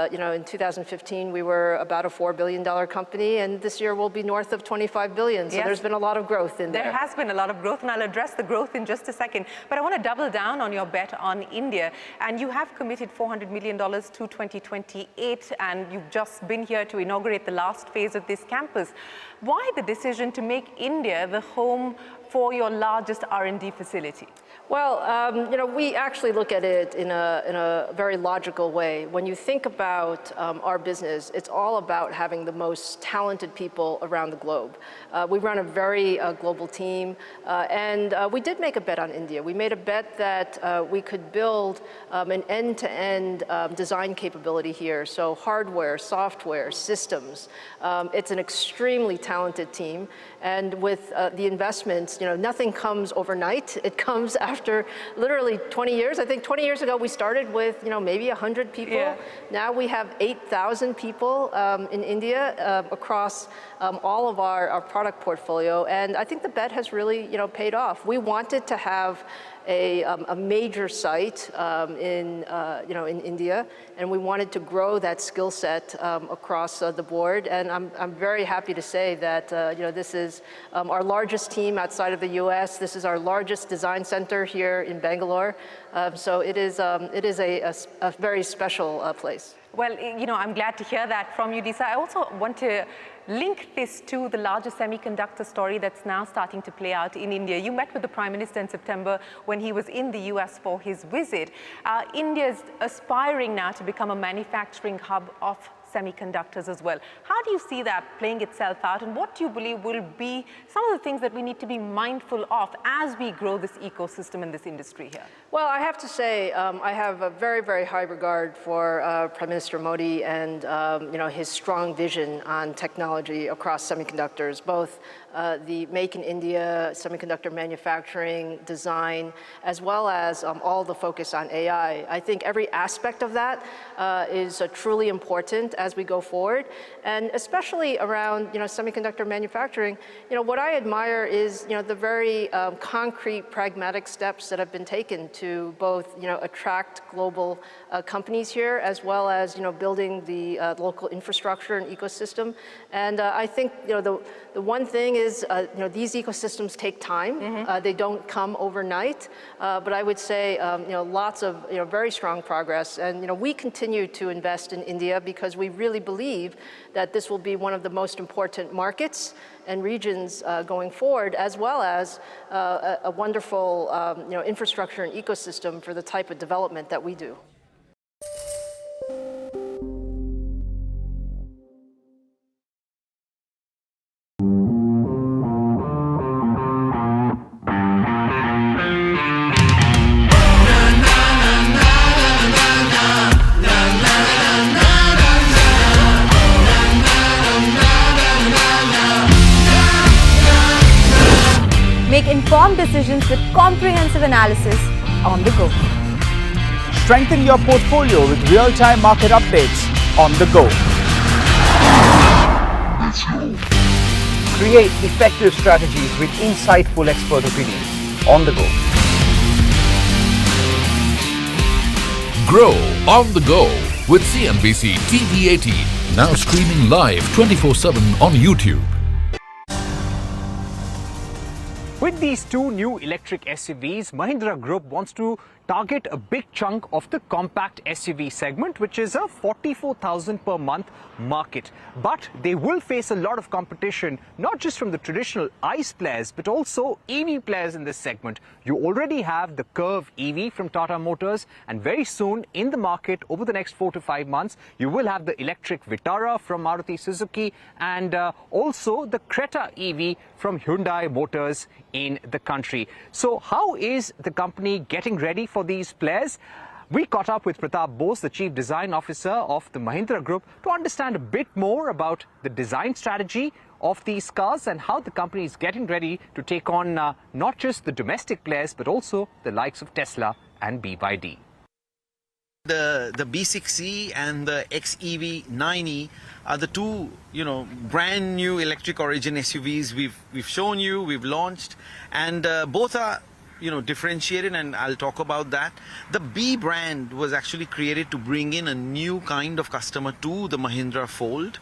In 2015, we were about a $4 billion company, and this year we'll be north of $25 billion. So there's been a lot of growth in there. There has been a lot of growth, and I'll address the growth in just a second. But I want to double down on your bet on India. And you have committed $400 million to 2028, and you've just been here to inaugurate the last phase of this campus. Why the decision to make India the home for your largest R&D facility? Well, we actually look at it in a very logical way. When you think about our business, it's all about having the most talented people around the globe. We run a very global team, and we did make a bet on India. We made a bet that we could build an end-to-end design capability here. So hardware, software, systems. It's an extremely talented team, and with the investments, nothing comes overnight. It comes after literally 20 years. I think 20 years ago we started with maybe 100 people. Yeah. Now we have 8,000 people in India across all of our product portfolio, and I think the bet has really paid off. We wanted to have a major site in India, and we wanted to grow that skill set across the board. And I'm very happy to say that this is our largest team outside of the U.S. This is our largest design center here in Bangalore. So it is a very special place. Well, I'm glad to hear that from you, Disa. I also want to link this to the larger semiconductor story that's now starting to play out in India. You met with the Prime Minister in September when he was in the US for his visit. India is aspiring now to become a manufacturing hub of semiconductors as well. How do you see that playing itself out, and what do you believe will be some of the things that we need to be mindful of as we grow this ecosystem in this industry here? Well, I have to say, I have a very, very high regard for Prime Minister Modi and his strong vision on technology across semiconductors, both the Make in India, semiconductor manufacturing, design, as well as all the focus on AI. I think every aspect of that is truly important as we go forward, and especially around semiconductor manufacturing. What I admire is the very concrete, pragmatic steps that have been taken to both attract global companies here, as well as building the local infrastructure and ecosystem. And I think the one thing is these ecosystems take time. Mm-hmm. They don't come overnight, but I would say lots of very strong progress. And we continue to invest in India because we really believe that this will be one of the most important markets and regions going forward, as well as a wonderful infrastructure and ecosystem for the type of development that we do. Make informed decisions with comprehensive analysis on the go. Strengthen your portfolio with real-time market updates on the go. Create effective strategies with insightful expert opinions. On the go. Grow on the go with CNBC-TV18. Now streaming live 24/7 on YouTube. With these two new electric SUVs, Mahindra Group wants to target a big chunk of the compact SUV segment, which is a 44,000 per month market. But they will face a lot of competition, not just from the traditional ICE players, but also EV players in this segment. You already have the Curve EV from Tata Motors, and very soon in the market, over the next 4 to 5 months, you will have the electric Vitara from Maruti Suzuki, and also the Creta EV from Hyundai Motors in the country. So how is the company getting ready for these players? We caught up with Pratap Bose, the Chief Design Officer of the Mahindra Group, to understand a bit more about the design strategy of these cars and how the company is getting ready to take on not just the domestic players, but also the likes of Tesla and BYD. The B6E and the XEV 9E are the two, brand new electric origin SUVs we've shown you, we've launched, and both are, differentiated, and I'll talk about that. The B brand was actually created to bring in a new kind of customer to the Mahindra fold.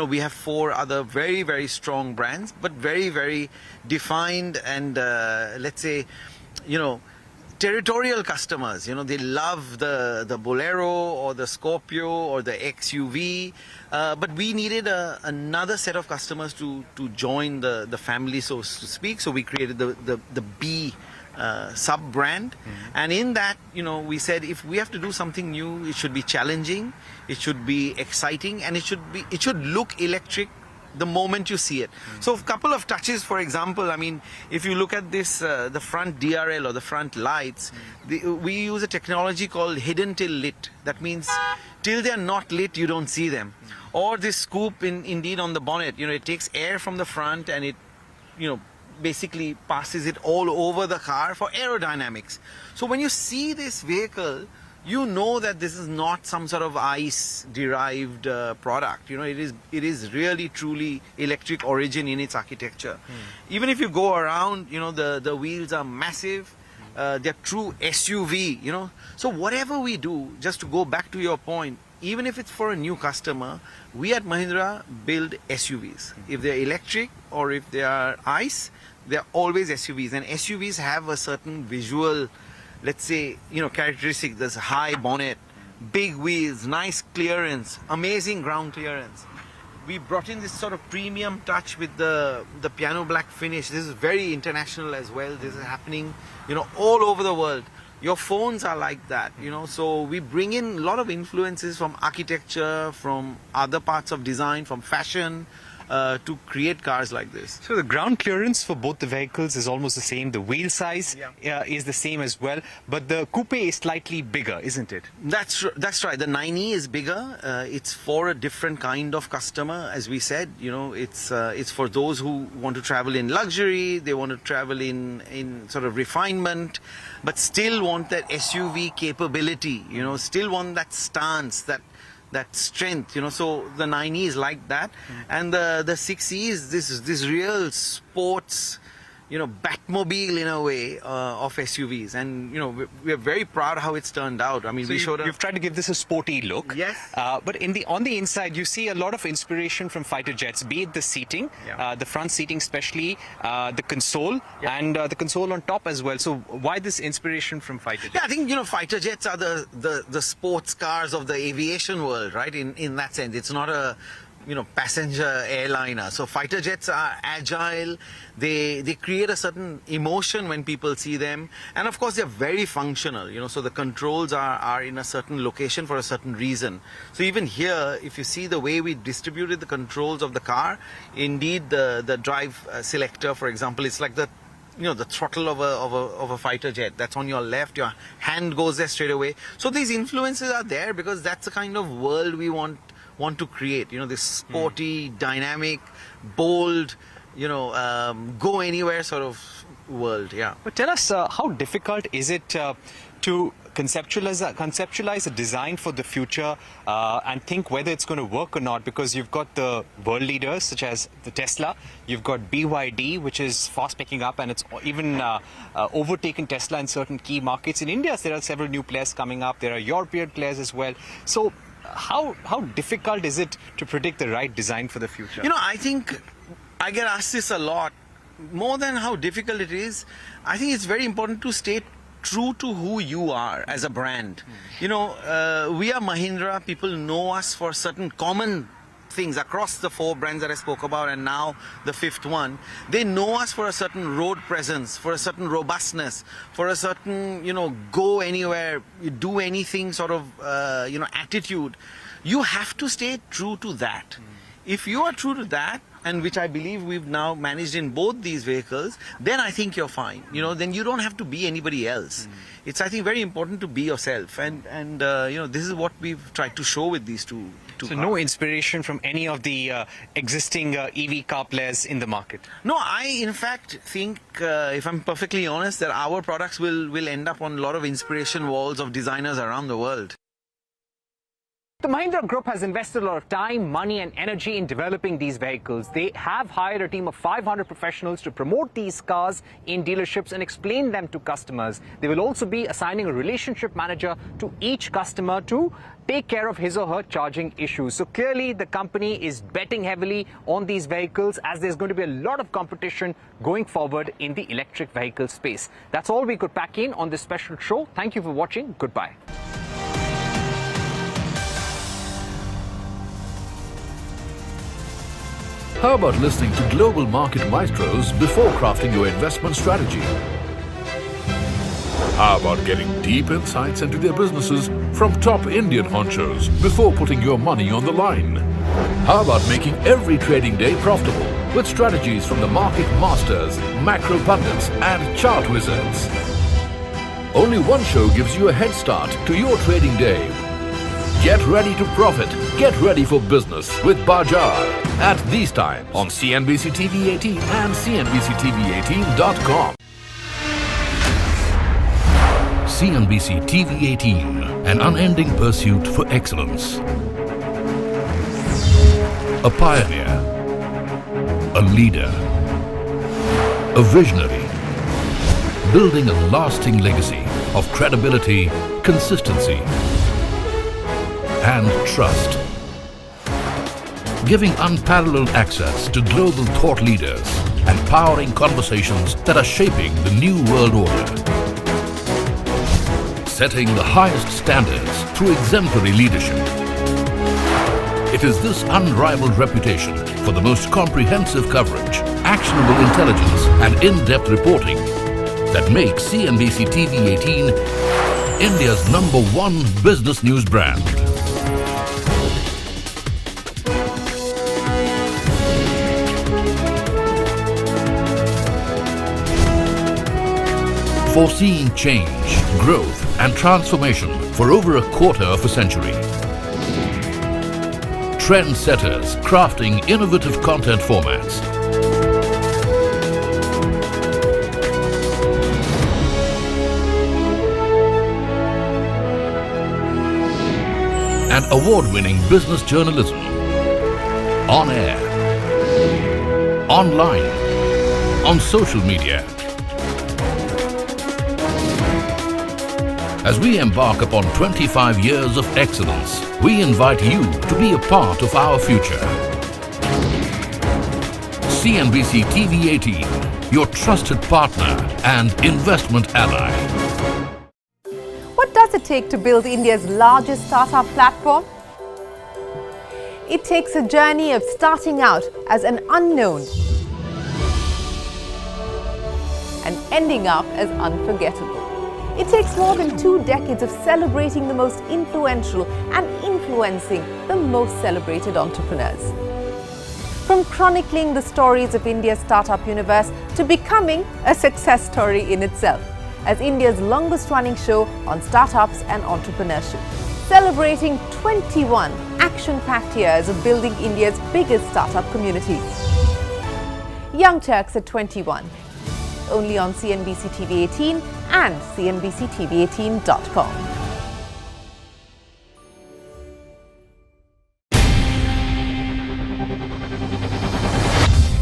We have 4 other very, very strong brands, but very, very defined and, let's say, territorial customers. They love the Bolero or the Scorpio or the XUV, but we needed another set of customers to join the family, so to speak. So we created the B sub brand, and in that, we said if we have to do something new, it should be challenging, it should be exciting, and it should look electric the moment you see it. So a couple of touches, for example, if you look at this, the front DRL or the front lights, we use a technology called hidden till lit. That means till they're not lit, you don't see them. Or this scoop indeed on the bonnet, it takes air from the front and it, basically passes it all over the car for aerodynamics. So when you see this vehicle, you know that this is not some sort of ICE derived product. It is really truly electric origin in its architecture. Even if you go around, the wheels are massive. They're true SUV, So whatever we do, just to go back to your point, even if it's for a new customer, we at Mahindra build SUVs. If they're electric or if they are ICE, they're always SUVs. And SUVs have a certain visual, let's say, characteristic. There's high bonnet, big wheels, nice clearance, amazing ground clearance. We brought in this sort of premium touch with the piano black finish. This is very international as well. This is happening, all over the world. Your phones are like that, so we bring in a lot of influences from architecture, from other parts of design, from fashion, to create cars like this. So the ground clearance for both the vehicles is almost the same. The wheel size is the same as well, but the coupe is slightly bigger, isn't it? That's right. The 9E is bigger. It's for a different kind of customer, as we said. It's for those who want to travel in luxury. They want to travel in sort of refinement, but still want that SUV capability. Still want that stance, that strength, so the 9E is like that, and the 6E is this real sports, Batmobile in a way of SUVs, and we're very proud how it's turned out. So you've tried to give this a sporty look. Yes. But on the inside, you see a lot of inspiration from fighter jets, be it the seating, the front seating especially, the console, and the console on top as well. So why this inspiration from fighter jets? Yeah, I think fighter jets are the sports cars of the aviation world, right? In that sense, it's not a passenger airliner. So fighter jets are agile. They create a certain emotion when people see them, and of course they're very functional. So the controls are in a certain location for a certain reason. So even here, if you see the way we distributed the controls of the car, indeed the drive selector, for example, it's like the throttle of a fighter jet. That's on your left. Your hand goes there straight away. So these influences are there because that's the kind of world we want to create, this sporty, dynamic, bold, go anywhere sort of world. Yeah. But tell us, how difficult is it to conceptualize a design for the future and think whether it's going to work or not, because you've got the world leaders such as the Tesla, you've got BYD, which is fast picking up, and it's even overtaken Tesla in certain key markets. In India, there are several new players coming up. There are European players as well. So how difficult is it to predict the right design for the future? You know, I think I get asked this a lot. More than how difficult it is, I think it's very important to stay true to who you are as a brand. You know, we are Mahindra. People know us for certain common things across the 4 brands that I spoke about, and now the 5th one. They know us for a certain road presence, for a certain robustness, for a certain, you know, go anywhere, do anything sort of, you know, attitude. You have to stay true to that. If you are true to that, and which I believe we've now managed in both these vehicles, then I think you're fine. You know, then you don't have to be anybody else. It's, I think, very important to be yourself, and you know, this is what we've tried to show with these two so cars. no inspiration from any of the existing EV car players in the market? No, I in fact think, if I'm perfectly honest, that our products will end up on a lot of inspiration walls of designers around the world. The Mahindra Group has invested a lot of time, money and energy in developing these vehicles. They have hired a team of 500 professionals to promote these cars in dealerships and explain them to customers. They will also be assigning a relationship manager to each customer to take care of his or her charging issues. So clearly the company is betting heavily on these vehicles, as there's going to be a lot of competition going forward in the electric vehicle space. That's all we could pack in on this special show. Thank you for watching. Goodbye. How about listening to global market maestros before crafting your investment strategy? How about getting deep insights into their businesses from top Indian honchos before putting your money on the line? How about making every trading day profitable with strategies from the market masters, macro pundits and chart wizards? Only one show gives you a head start to your trading day. Get ready to profit. Get ready for business with Bajar at these times on CNBC-TV18 and CNBC-TV18.com. CNBC-TV18, an unending pursuit for excellence. A pioneer, a leader, a visionary, building a lasting legacy of credibility, consistency, and trust. Giving unparalleled access to global thought leaders and powering conversations that are shaping the new world order. Setting the highest standards through exemplary leadership. It is this unrivaled reputation for the most comprehensive coverage, actionable intelligence and in-depth reporting that makes CNBC-TV18 India's #1 business news brand. Foreseeing change, growth and transformation for over a quarter of a century. Trendsetters crafting innovative content formats. And award-winning business journalism. On air, online, on social media. As we embark upon 25 years of excellence, we invite you to be a part of our future. CNBC-TV18, your trusted partner and investment ally. What does it take to build India's largest startup platform? It takes a journey of starting out as an unknown and ending up as unforgettable. It takes more than 2 decades of celebrating the most influential and influencing the most celebrated entrepreneurs. From chronicling the stories of India's startup universe to becoming a success story in itself, as India's longest running show on startups and entrepreneurship, celebrating 21 action-packed years of building India's biggest startup community. Young Turks at 21. only on CNBC TV 18 and CNBC-TV18.com.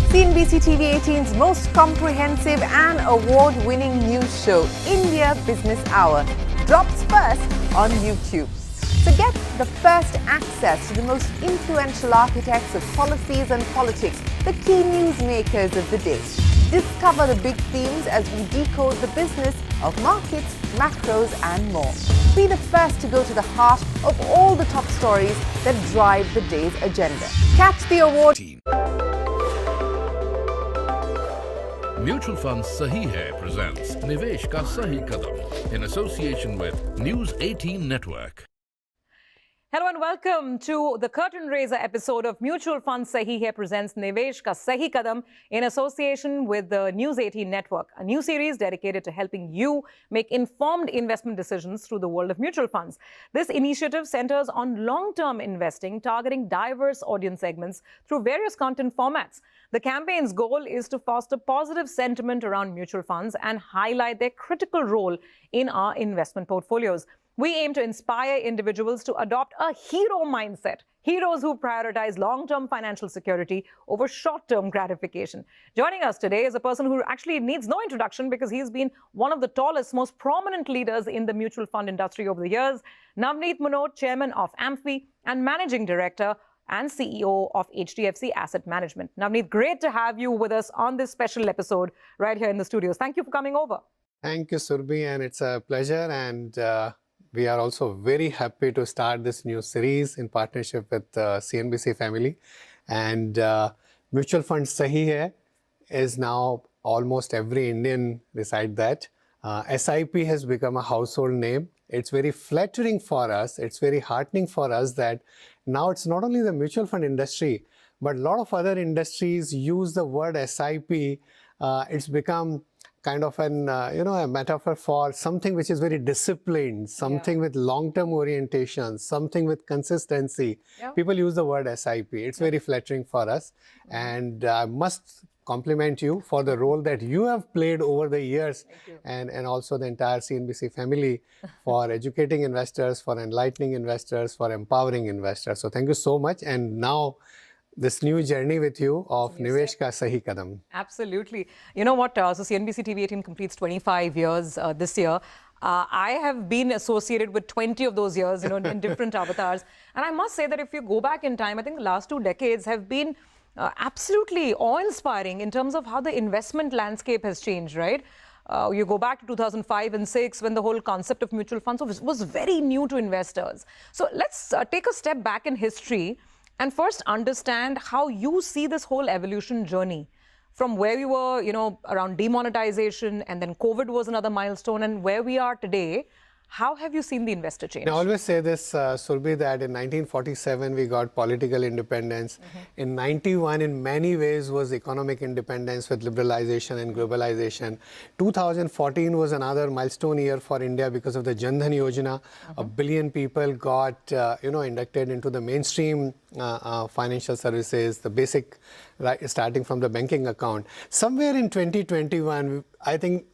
CNBC TV 18's most comprehensive and award-winning news show, India Business Hour, drops first on YouTube. So get the first access to the most influential architects of policies and politics, the key newsmakers of the day. Discover the big themes as we decode the business of markets, macros and more. Be the first to go to the heart of all the top stories that drive the day's agenda. Catch the award. Mutual Funds Sahi Hai presents Nivesh Ka Sahi Kadam in association with News 18 Network. Hello and welcome to the curtain raiser episode of Mutual Funds Sahi Hai presents Nivesh Ka Sahi Kadam in association with the News 18 Network, a new series dedicated to helping you make informed investment decisions through the world of mutual funds. This initiative centers on long-term investing, targeting diverse audience segments through various content formats. The campaign's goal is to foster positive sentiment around mutual funds and highlight their critical role in our investment portfolios. We aim to inspire individuals to adopt a hero mindset, heroes who prioritize long-term financial security over short-term gratification. Joining us today is a person who actually needs no introduction because he's been one of the tallest, most prominent leaders in the mutual fund industry over the years. Navneet Munot, Chairman of AMFI and Managing Director and CEO of HDFC Asset Management. Navneet, great to have you with us on this special episode right here in the studios. Thank you for coming over. Thank you, Surbhi, and it's a pleasure. And we are also very happy to start this new series in partnership with CNBC family. And Mutual Fund Sahi Hai is now almost every Indian recite that. SIP has become a household name. It's very flattering for us. It's very heartening for us that now it's not only the mutual fund industry, but a lot of other industries use the word SIP. It's become kind of an, a metaphor for something which is very disciplined, something with long-term orientation, something with consistency. People use the word SIP. It's very flattering for us. And I must compliment you for the role that you have played over the years and also the entire CNBC family for educating investors, for enlightening investors, for empowering investors. So thank you so much. And now this new journey with you of Nivesh Ka Sahi Kadam. Absolutely. You know what? So CNBC TV 18 completes 25 years this year. I have been associated with 20 of those years, in different avatars. And I must say that if you go back in time, I think the last 2 decades have been absolutely awe-inspiring in terms of how the investment landscape has changed, right? You go back to 2005 and 6 when the whole concept of mutual funds was very new to investors. So let's take a step back in history and first understand how you see this whole evolution journey from where we were, around demonetization, and then COVID was another milestone, and where we are today. How have you seen the investor change? I always say this, Surbhi, that in 1947 we got political independence. In 91, in many ways, was economic independence with liberalization and globalization. 2014 was another milestone year for India because of the Jan Dhan Yojana. 1 billion people got, inducted into the mainstream financial services, the basic, starting from the banking account. Somewhere in 2021, I think,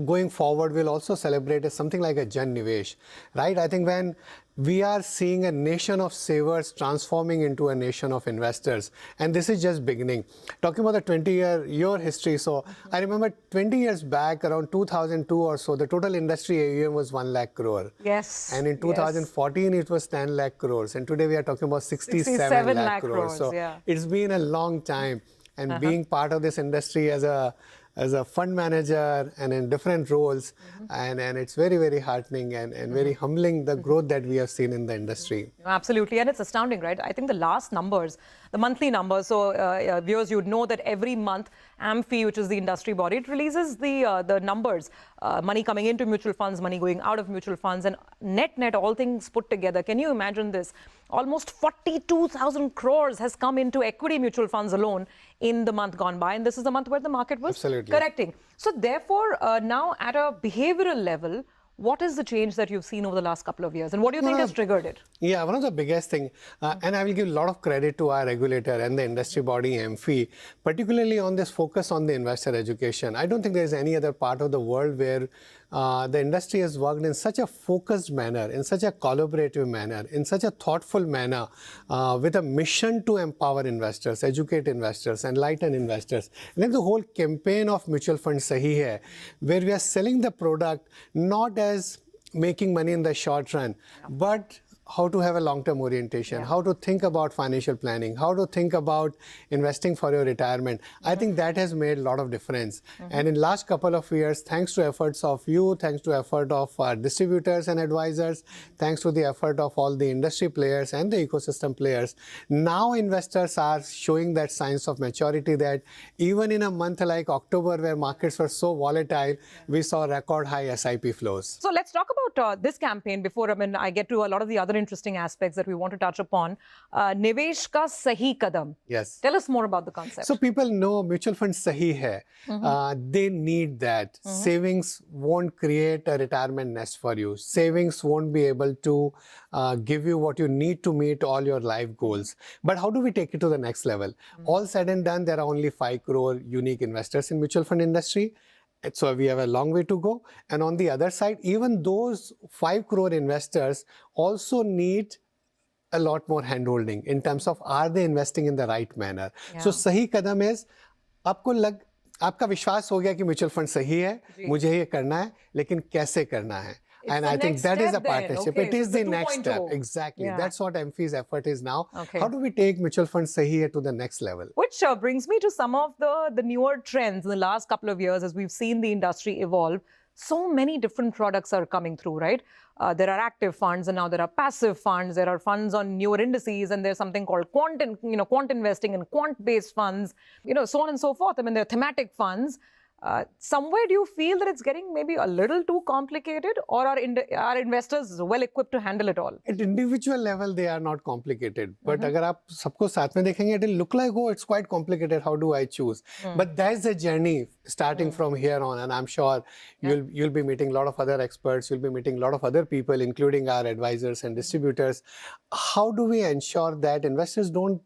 going forward, we'll also celebrate something like a Jan Nivesh, right? I think when we are seeing a nation of savers transforming into a nation of investors, and this is just beginning. Talking about the 20-year history, so I remember 20 years back, around 2002 or so, the total industry AUM was 1 lakh crore. Yes. And in 2014, it was 10 lakh crores. And today we are talking about 67 lakh crores. So it's been a long time. And being part of this industry as a fund manager and in different roles, and it's very, very heartening and very humbling, the growth that we have seen in the industry. Absolutely, and it's astounding, right? I think the last numbers, the monthly numbers, so viewers, you'd know that every month AMFI, which is the industry body, it releases the numbers, money coming into mutual funds, money going out of mutual funds, and net, all things put together. Can you imagine this? Almost 42,000 crores has come into equity mutual funds alone in the month gone by, and this is the month where the market was correcting. So therefore, now at a behavioral level, What is the change that you've seen over the last couple of years, and what do you think has triggered it? Yeah, one of the biggest thing, and I will give a lot of credit to our regulator and the industry body MFI, particularly on this focus on the investor education. I don't think there is any other part of the world where the industry has worked in such a focused manner, in such a collaborative manner, in such a thoughtful manner, with a mission to empower investors, educate investors, enlighten investors. And then the whole campaign of mutual fund Sahi Hai, where we are selling the product not as making money in the short run, but how to have a long-term orientation, how to think about financial planning, how to think about investing for your retirement. I think that has made a lot of difference. And in last couple of years, thanks to efforts of you, thanks to effort of our distributors and advisors, thanks to the effort of all the industry players and the ecosystem players, now investors are showing that signs of maturity that even in a month like October, where markets were so volatile, we saw record high SIP flows. So let's talk about this campaign before I get to a lot of the other interesting aspects that we want to touch upon. Nivesh ka Sahi Kadam. Yes. Tell us more about the concept. So people know mutual fund Sahi Hai. They need that. Savings won't create a retirement nest for you. Savings won't be able to give you what you need to meet all your life goals. But how do we take it to the next level? All said and done, there are only 5 crore unique investors in mutual fund industry. So we have a long way to go. And on the other side, even those 5 crore investors also need a lot more handholding in terms of are they investing in the right manner. So Sahi Kadam is, आपका विश्वास हो गया कि mutual fund सही है, मुझे ये करना है, लेकिन कैसे करना है? And I think that is a partnership. It is the next step. Exactly. That's what MFI's effort is now. How do we take mutual fund Sahi Hai to the next level? Which brings me to some of the newer trends in the last couple of years as we've seen the industry evolve. So many different products are coming through, right? There are active funds and now there are passive funds. There are funds on newer indices and there's something called quant investing and quant-based funds, so on and so forth. I mean, there are thematic funds. Somewhere do you feel that it's getting maybe a little too complicated, or are investors well equipped to handle it all? At individual level, they are not complicated. But अगर आप सबको साथ में देखेंगे, it'll look like, oh, it's quite complicated. How do I choose? But that's the journey starting from here on. And I'm sure you'll be meeting a lot of other experts. You'll be meeting a lot of other people, including our advisors and distributors. How do we ensure that investors don't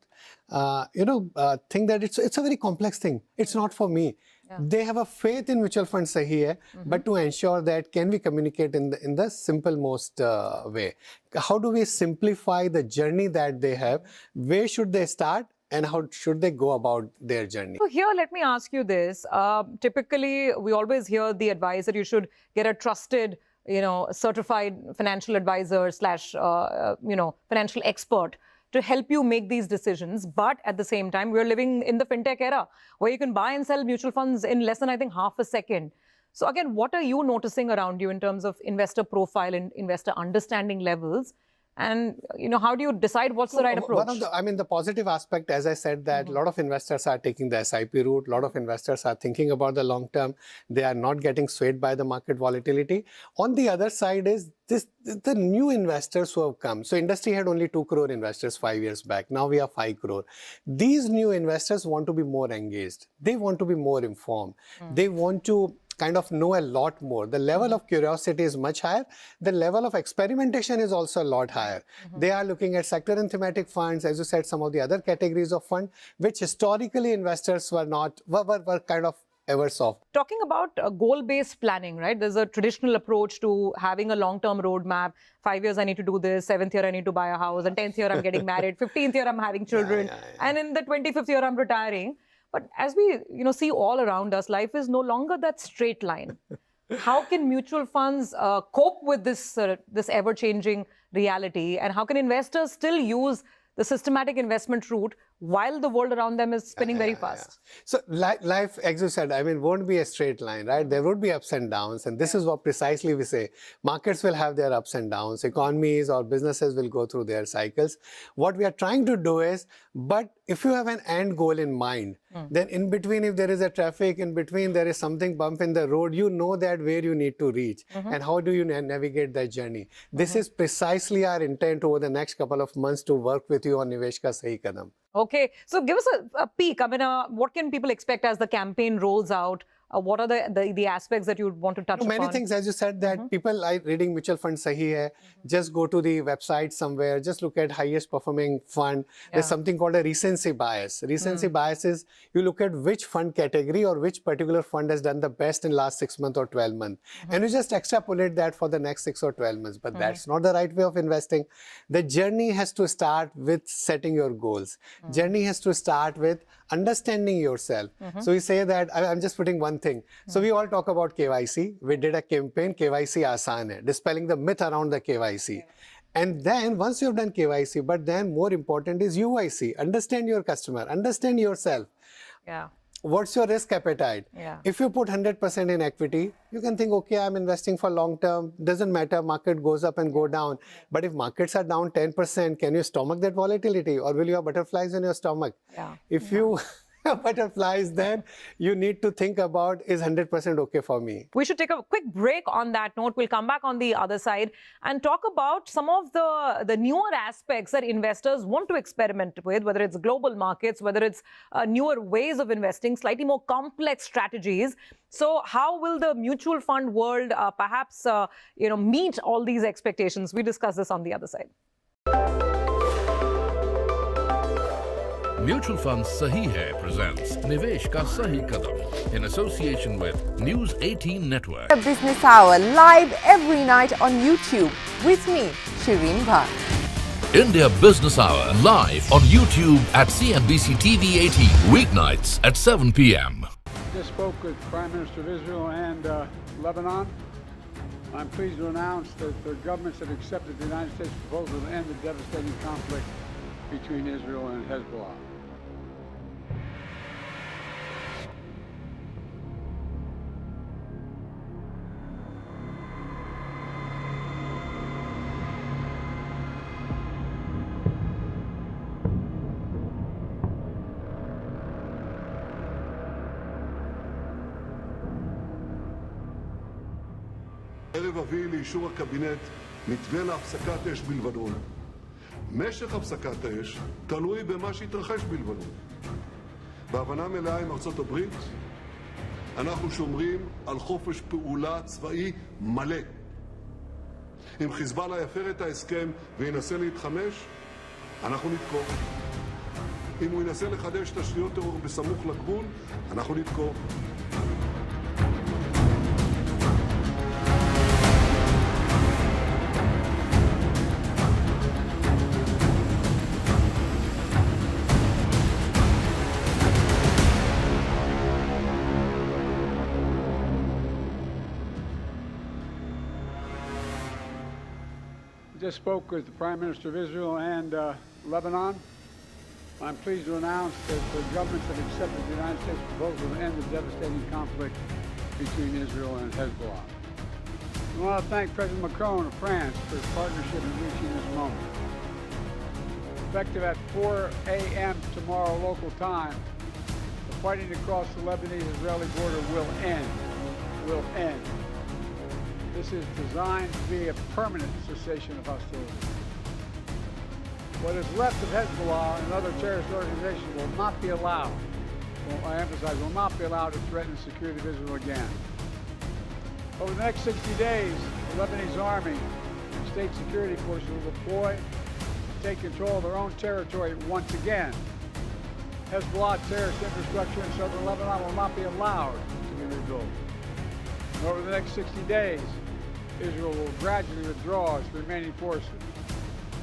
think that it's a very complex thing. It's not for me. They have a faith in mutual fund Sahi Hai, but to ensure that can we communicate in the simple most way? How do we simplify the journey that they have? Where should they start? And how should they go about their journey? So here, let me ask you this. Typically, we always hear the advice that you should get a trusted, certified financial advisor / financial expert to help you make these decisions. But at the same time, we're living in the fintech era where you can buy and sell mutual funds in less than, I think, half a second. So again, what are you noticing around you in terms of investor profile and investor understanding levels? And, how do you decide what's the right approach? The positive aspect, as I said, that a lot of investors are taking the SIP route. A lot of investors are thinking about the long term. They are not getting swayed by the market volatility. On the other side is the new investors who have come. So industry had only 2 crore investors 5 years back. Now we have 5 crore. These new investors want to be more engaged. They want to be more informed. They want to kind of know a lot more. The level of curiosity is much higher. The level of experimentation is also a lot higher. They are looking at sector and thematic funds, as you said, some of the other categories of fund, which historically investors were kind of averse of. Talking about goal-based planning, right? There's a traditional approach to having a long-term roadmap. 5 years I need to do this, 7th year I need to buy a house, and 10th year I'm getting married, 15th year I'm having children, and in the 25th year I'm retiring. But as we see all around us, life is no longer that straight line. How can mutual funds cope with this ever-changing reality, and how can investors still use the systematic investment route while the world around them is spinning very fast? So life, as you said, won't be a straight line, right? There would be ups and downs, and this is what precisely we say. Markets will have their ups and downs. Economies or businesses will go through their cycles. What we are trying to do is, but if you have an end goal in mind, then in between, if there is a traffic, in between there is something bump in the road, you know that where you need to reach and how do you navigate that journey. This is precisely our intent over the next couple of months to work with you on Nivesh Ka Sahi Kadam. Okay, so give us a peek. What can people expect as the campaign rolls out? What are the aspects that you would want to touch upon? Many things, as you said, that people are reading mutual fund sahi hai. Just go to the website somewhere, just look at highest performing fund. There's something called a recency bias. Recency bias is you look at which fund category or which particular fund has done the best in last 6 months or 12 months. And you just extrapolate that for the next 6 or 12 months. But that's not the right way of investing. The journey has to start with setting your goals. Journey has to start with understanding yourself. So we say that, I'm just putting one thing. So we all talk about KYC. We did a campaign, KYC Aasan hai, dispelling the myth around the KYC. And then once you've done KYC, but then more important is UIC. Understand your customer, understand yourself. Yeah. What's your risk appetite? Yeah. If you put 100% in equity, you can think, okay, I'm investing for long term. Doesn't matter, market goes up and go down. But if markets are down 10%, can you stomach that volatility? Or will you have butterflies in your stomach? Yeah. If you have butterflies, then you need to think about, is 100% okay for me? We should take a quick break on that note. We'll come back on the other side and talk about some of the newer aspects that investors want to experiment with, whether it's global markets, whether it's newer ways of investing, slightly more complex strategies. So how will the mutual fund world perhaps meet all these expectations? We discuss this on the other side. Mutual Fund Sahi Hai presents Nivesh Ka Sahi Kadam in association with News 18 Network. A Business Hour live every night on YouTube with me, Shireen Bhatt. India Business Hour live on YouTube at CNBC-TV18 weeknights at 7 p.m. Just spoke with Prime Minister of Israel and Lebanon. I'm pleased to announce that the governments have accepted the United States proposal to end the devastating conflict between Israel and Hezbollah. הערב אביא לאישור הקבינט מתווה להפסקת אש בלבנון. משך הפסקת האש תלוי במה שהתרחש בלבנון. בהבנה מלאה עם ארצות הברית, אנחנו שומרים על חופש פעולה צבאי מלא. אם חיזבאללה יפר את ההסכם וינסה להתחמש, אנחנו נתקוף. אם הוא ינסה לחדש תשתיות טרור בסמוך לגבול, אנחנו נתקוף. Just spoke with the Prime Minister of Israel and Lebanon. I'm pleased to announce that the governments have accepted the United States proposal to end the devastating conflict between Israel and Hezbollah. I want to thank President Macron of France for his partnership in reaching this moment. Effective at 4 a.m. tomorrow local time, the fighting across the Lebanese-Israeli border will end. Will end. This is designed to be a permanent cessation of hostility. What is left of Hezbollah and other terrorist organizations will not be allowed, I emphasize, will not be allowed to threaten the security of Israel again. Over the next 60 days, the Lebanese army and state security forces will deploy and take control of their own territory once again. Hezbollah terrorist infrastructure in southern Lebanon will not be allowed to be rebuilt. And over the next 60 days, Israel will gradually withdraw its remaining forces.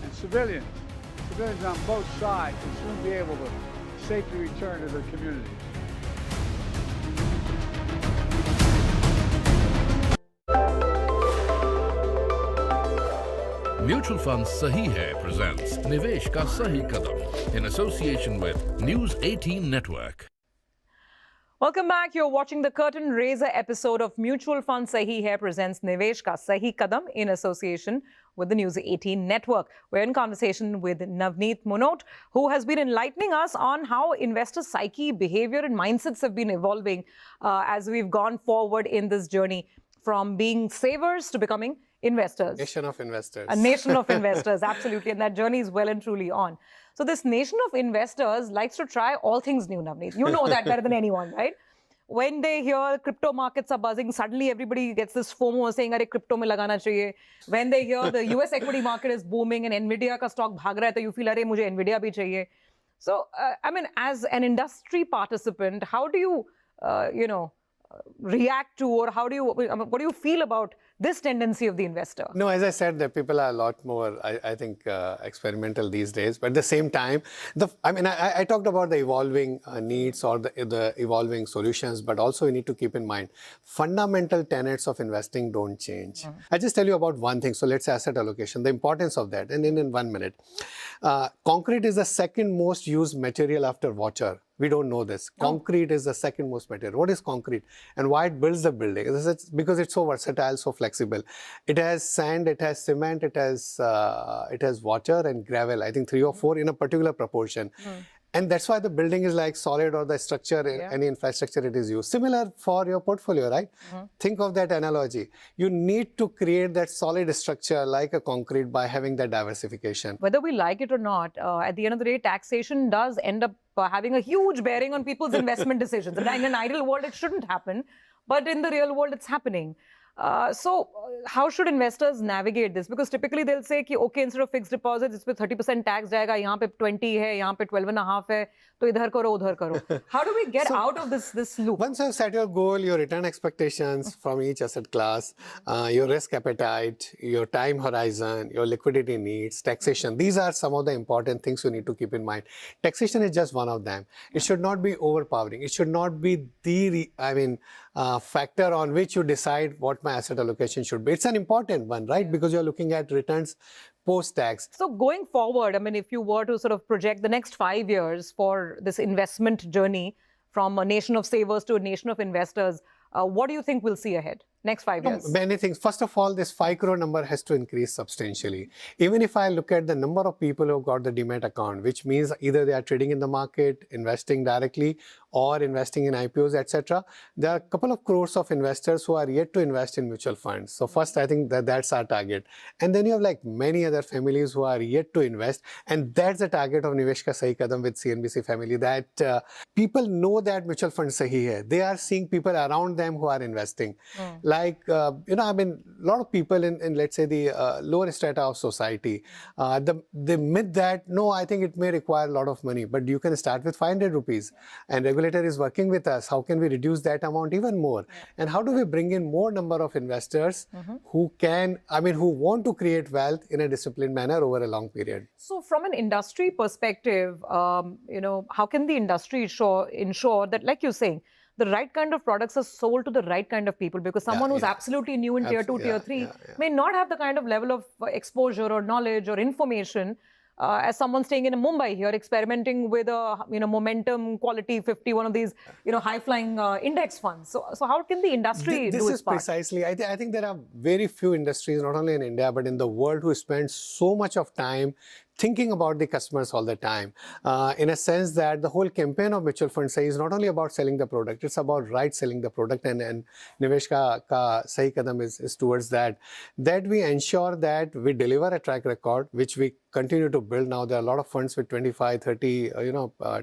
And civilians on both sides will soon be able to safely return to their communities. Mutual Fund Sahi Hai presents Nivesh Ka Sahi Kadam in association with News 18 Network. Welcome back. You're watching the curtain raiser episode of Mutual Fund Sahi Hai presents Nivesh Ka Sahi Kadam in association with the News 18 Network. We're in conversation with Navneet Munot, who has been enlightening us on how investor psyche, behavior and mindsets have been evolving as we've gone forward in this journey from being savers to becoming investors. Nation of investors. A nation of investors, absolutely. And that journey is well and truly on. So this nation of investors likes to try all things new, Navneet. You know that better than anyone, right? when they hear crypto markets are buzzing, suddenly everybody gets this FOMO saying, "Arey, crypto mein lagana chahiye." When they hear the US equity market is booming and Nvidia ka stock bhag raha hai, to you feel, "Arey, mujhe Nvidia bhi chahiye." So, I mean, as an industry participant, how do you, react to, or what do you feel about this tendency of the investor? No, as I said, the people are a lot more, I think, experimental these days. But at the same time, I talked about the evolving needs or the evolving solutions, but also you need to keep in mind, fundamental tenets of investing don't change. I'll just tell you about one thing. So let's say asset allocation, the importance of that. And in 1 minute, concrete is the second most used material after water. We don't know this. Concrete is the second most material. What is concrete and why it builds the building? It's because it's so versatile, so flexible. It has sand, it has cement, it has water and gravel. I think 3 or 4 in a particular proportion. And that's why the building is like solid, or the structure, any infrastructure it is used. Similar for your portfolio, right? Think of that analogy. You need to create that solid structure like a concrete by having that diversification. Whether we like it or not, at the end of the day, taxation does end up having a huge bearing on people's investment decisions. And in an ideal world, it shouldn't happen. But in the real world, it's happening. So how should investors navigate this? Because typically they'll say, ki, okay, instead of fixed deposits, it's 30% tax jayega, yahan pe 20 hai, yahan pe 12.5 hai, to idhar karo, udhar karo. How do we get out of this loop? Once you've set your goal, your return expectations from each asset class, your risk appetite, your time horizon, your liquidity needs, taxation, these are some of the important things you need to keep in mind. Taxation is just one of them. It should not be overpowering. It should not be the, factor on which you decide what my asset allocation should be. It's an important one, right? Because you're looking at returns post-tax. So going forward, I mean, if you were to sort of project the next 5 years for this investment journey from a nation of savers to a nation of investors, what do you think we'll see ahead? Next 5 years? Many things. First of all, this 5 crore number has to increase substantially. Even if I look at the number of people who got the demat account, which means either they are trading in the market, investing directly, or investing in IPOs, etc. There are a couple of crores of investors who are yet to invest in mutual funds. So first, I think that's our target. And then you have like many other families who are yet to invest. And that's the target of Nivesh Ka Sahi Kadam with CNBC family, that people know that mutual fund sahi hai. They are seeing people around them who are investing. Like, a lot of people in let's say, the lower strata of society, they myth that, no, I think it may require a lot of money, but you can start with 500 rupees. And regulator is working with us. How can we reduce that amount even more? And how do we bring in more number of investors who want to create wealth in a disciplined manner over a long period? So from an industry perspective, how can the industry ensure that, like you're saying, the right kind of products are sold to the right kind of people? Because someone who's absolutely new in tier 2, tier 3 may not have the kind of level of exposure or knowledge or information as someone staying in Mumbai here, experimenting with a momentum quality 50, one of these high-flying index funds. So how can the industry do its part? Precisely. I think there are very few industries, not only in India but in the world, who spend so much of time thinking about the customers all the time, in a sense that the whole campaign of mutual funds is not only about selling the product, it's about selling the product, and Nivesh Ka Sahi Kadam is towards that we ensure that we deliver a track record, which we continue to build. Now there are a lot of funds with 25, 30,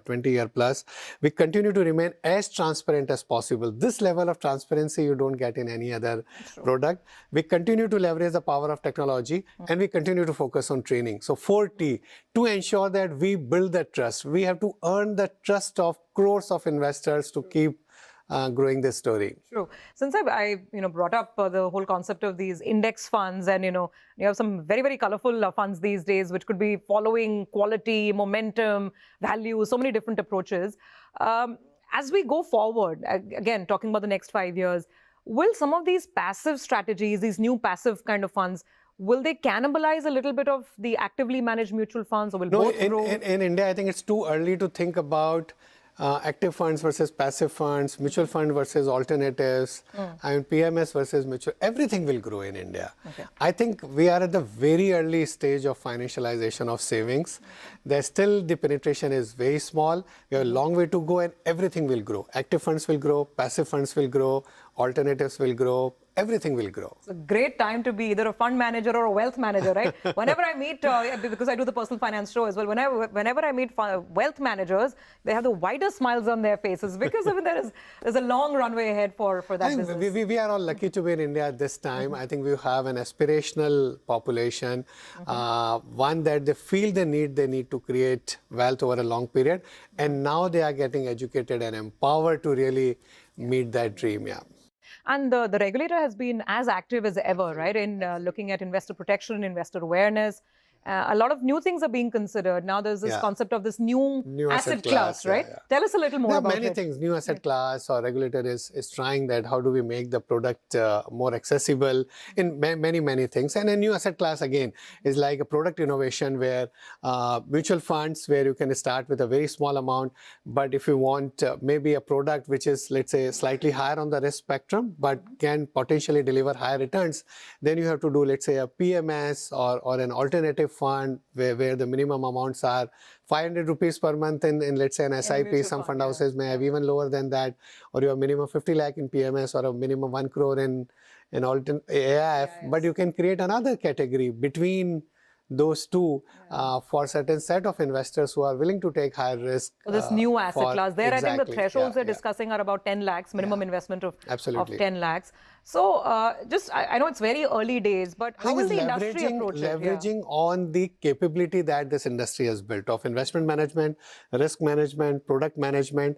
20 year plus. We continue to remain as transparent as possible. This level of transparency you don't get in any other product. We continue to leverage the power of technology, and we continue to focus on training. So 4T, to ensure that we build the trust. We have to earn the trust of crores of investors to keep growing this story. True. Since I brought up the whole concept of these index funds, and you have some very, very colorful funds these days, which could be following quality, momentum, value, so many different approaches. As we go forward, again, talking about the next 5 years, will some of these passive strategies, these new passive kind of funds, will they cannibalize a little bit of the actively managed mutual funds, or will both grow? In India, I think it's too early to think about active funds versus passive funds, mutual fund versus alternatives, PMS versus mutual. Everything will grow in India. I think we are at the very early stage of financialization of savings. There's still, the penetration is very small. We have a long way to go, and everything will grow. Active funds will grow, passive funds will grow, alternatives will grow, everything will grow. It's a great time to be either a fund manager or a wealth manager, right? Whenever I meet, because I do the personal finance show as well, whenever I meet wealth managers, they have the widest smiles on their faces because I mean, there's a long runway ahead for that business. We are all lucky to be in India at this time. I think we have an aspirational population, one that they feel they need to create wealth over a long period. And now they are getting educated and empowered to really meet that dream, yeah. And the regulator has been as active as ever, right, in looking at investor protection, investor awareness. A lot of new things are being considered. Now there's this concept of this new asset class, right? Yeah. Tell us a little more about it. There are many things. New asset class or regulator is trying that. How do we make the product more accessible in many things? And a new asset class, again, is like a product innovation where mutual funds, where you can start with a very small amount. But if you want maybe a product which is, let's say, slightly higher on the risk spectrum, but can potentially deliver higher returns, then you have to do, let's say, a PMS or an alternative fund where the minimum amounts are 500 rupees per month in let's say an SIP. Some fund houses may have even lower than that, or you have minimum 50 lakh in PMS or a minimum 1 crore in AIF. But you can create another category between those two for certain set of investors who are willing to take higher risk. So this new asset class, there I think the thresholds they're yeah. discussing are about 10 lakhs, minimum investment of 10 lakhs. So I know it's very early days, but how will the industry approach it? Leveraging on the capability that this industry has built of investment management, risk management, product management,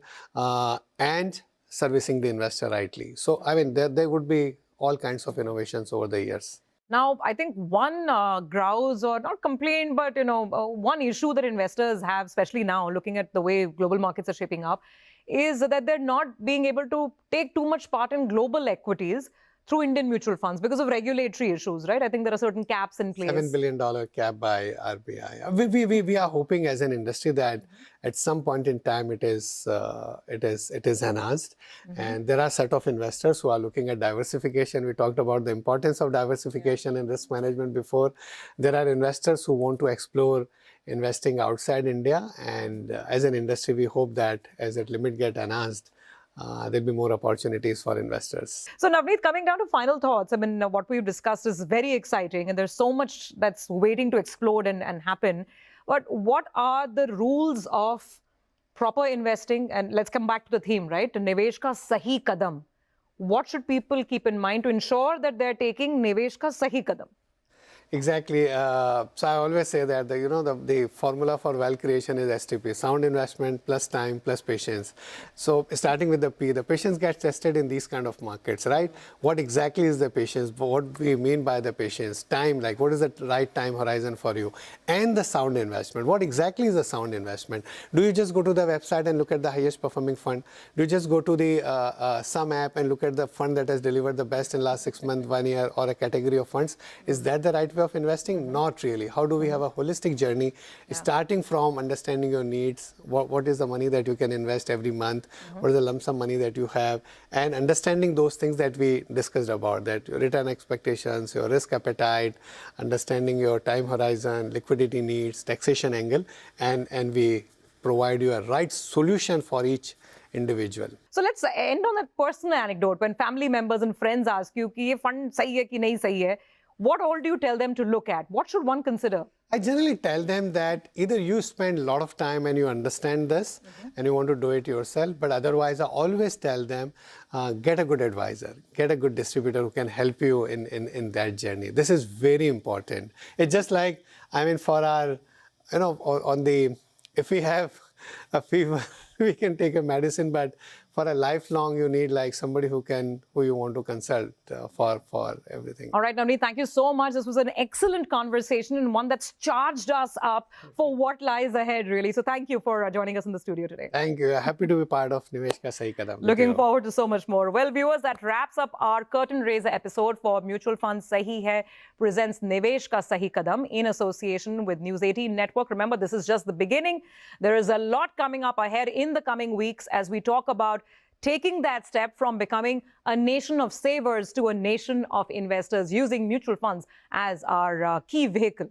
and servicing the investor rightly. So I mean, there would be all kinds of innovations over the years. Now, I think one grouse or not complaint, but one issue that investors have, especially now looking at the way global markets are shaping up, is that they're not being able to take too much part in global equities through Indian mutual funds because of regulatory issues, right? I think there are certain caps in place. $7 billion cap by RBI. We are hoping as an industry that at some point in time it is enhanced, and there are a set of investors who are looking at diversification. We talked about the importance of diversification and risk management before. There are investors who want to explore investing outside India, and as an industry we hope that as that limit get enhanced, there'll be more opportunities for investors. So Navneet, coming down to final thoughts, I mean, what we've discussed is very exciting and there's so much that's waiting to explode and happen. But what are the rules of proper investing? And let's come back to the theme, right? Nivesh ka sahi kadam. What should people keep in mind to ensure that they're taking Nivesh ka sahi kadam? Exactly. So I always say that the formula for wealth creation is STP: sound investment plus time plus patience. So starting with the P, the patience gets tested in these kind of markets, right? What exactly is the patience? What we mean by the patience? Time, like what is the right time horizon for you? And the sound investment. What exactly is the sound investment? Do you just go to the website and look at the highest performing fund? Do you just go to the some app and look at the fund that has delivered the best in last 6 months, 1 year, or a category of funds? Is that the right way of investing? Not really. How do we have a holistic journey, starting from understanding your needs, what is the money that you can invest every month, what is the lump sum money that you have, and understanding those things that we discussed about, that your return expectations, your risk appetite, understanding your time horizon, liquidity needs, taxation angle, and we provide you a right solution for each individual. So let's end on that personal anecdote. When family members and friends ask you कि ये fund सही है कि नहीं सही है, what all do you tell them to look at? What should one consider? I generally tell them that either you spend a lot of time and you understand this and you want to do it yourself, but otherwise I always tell them, get a good advisor, get a good distributor who can help you in that journey. This is very important. It's just like, I mean, for our, if we have a fever, we can take a medicine, but for a lifelong, you need like somebody who you want to consult for everything. All right, Navneet, thank you so much. This was an excellent conversation and one that's charged us up for what lies ahead, really. So thank you for joining us in the studio today. Thank you. Happy to be part of Nivesh Ka Sahi Kadam. Looking forward to so much more. Well, viewers, that wraps up our curtain raiser episode for Mutual Fund Sahi Hai presents Nivesh Ka Sahi Kadam in association with News 18 Network. Remember, this is just the beginning. There is a lot coming up ahead in the coming weeks as we talk about taking that step from becoming a nation of savers to a nation of investors using mutual funds as our key vehicle.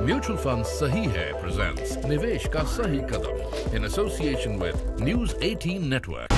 Mutual Fund Sahi Hai presents Nivesh Ka Sahi Kadam in association with News 18 Network.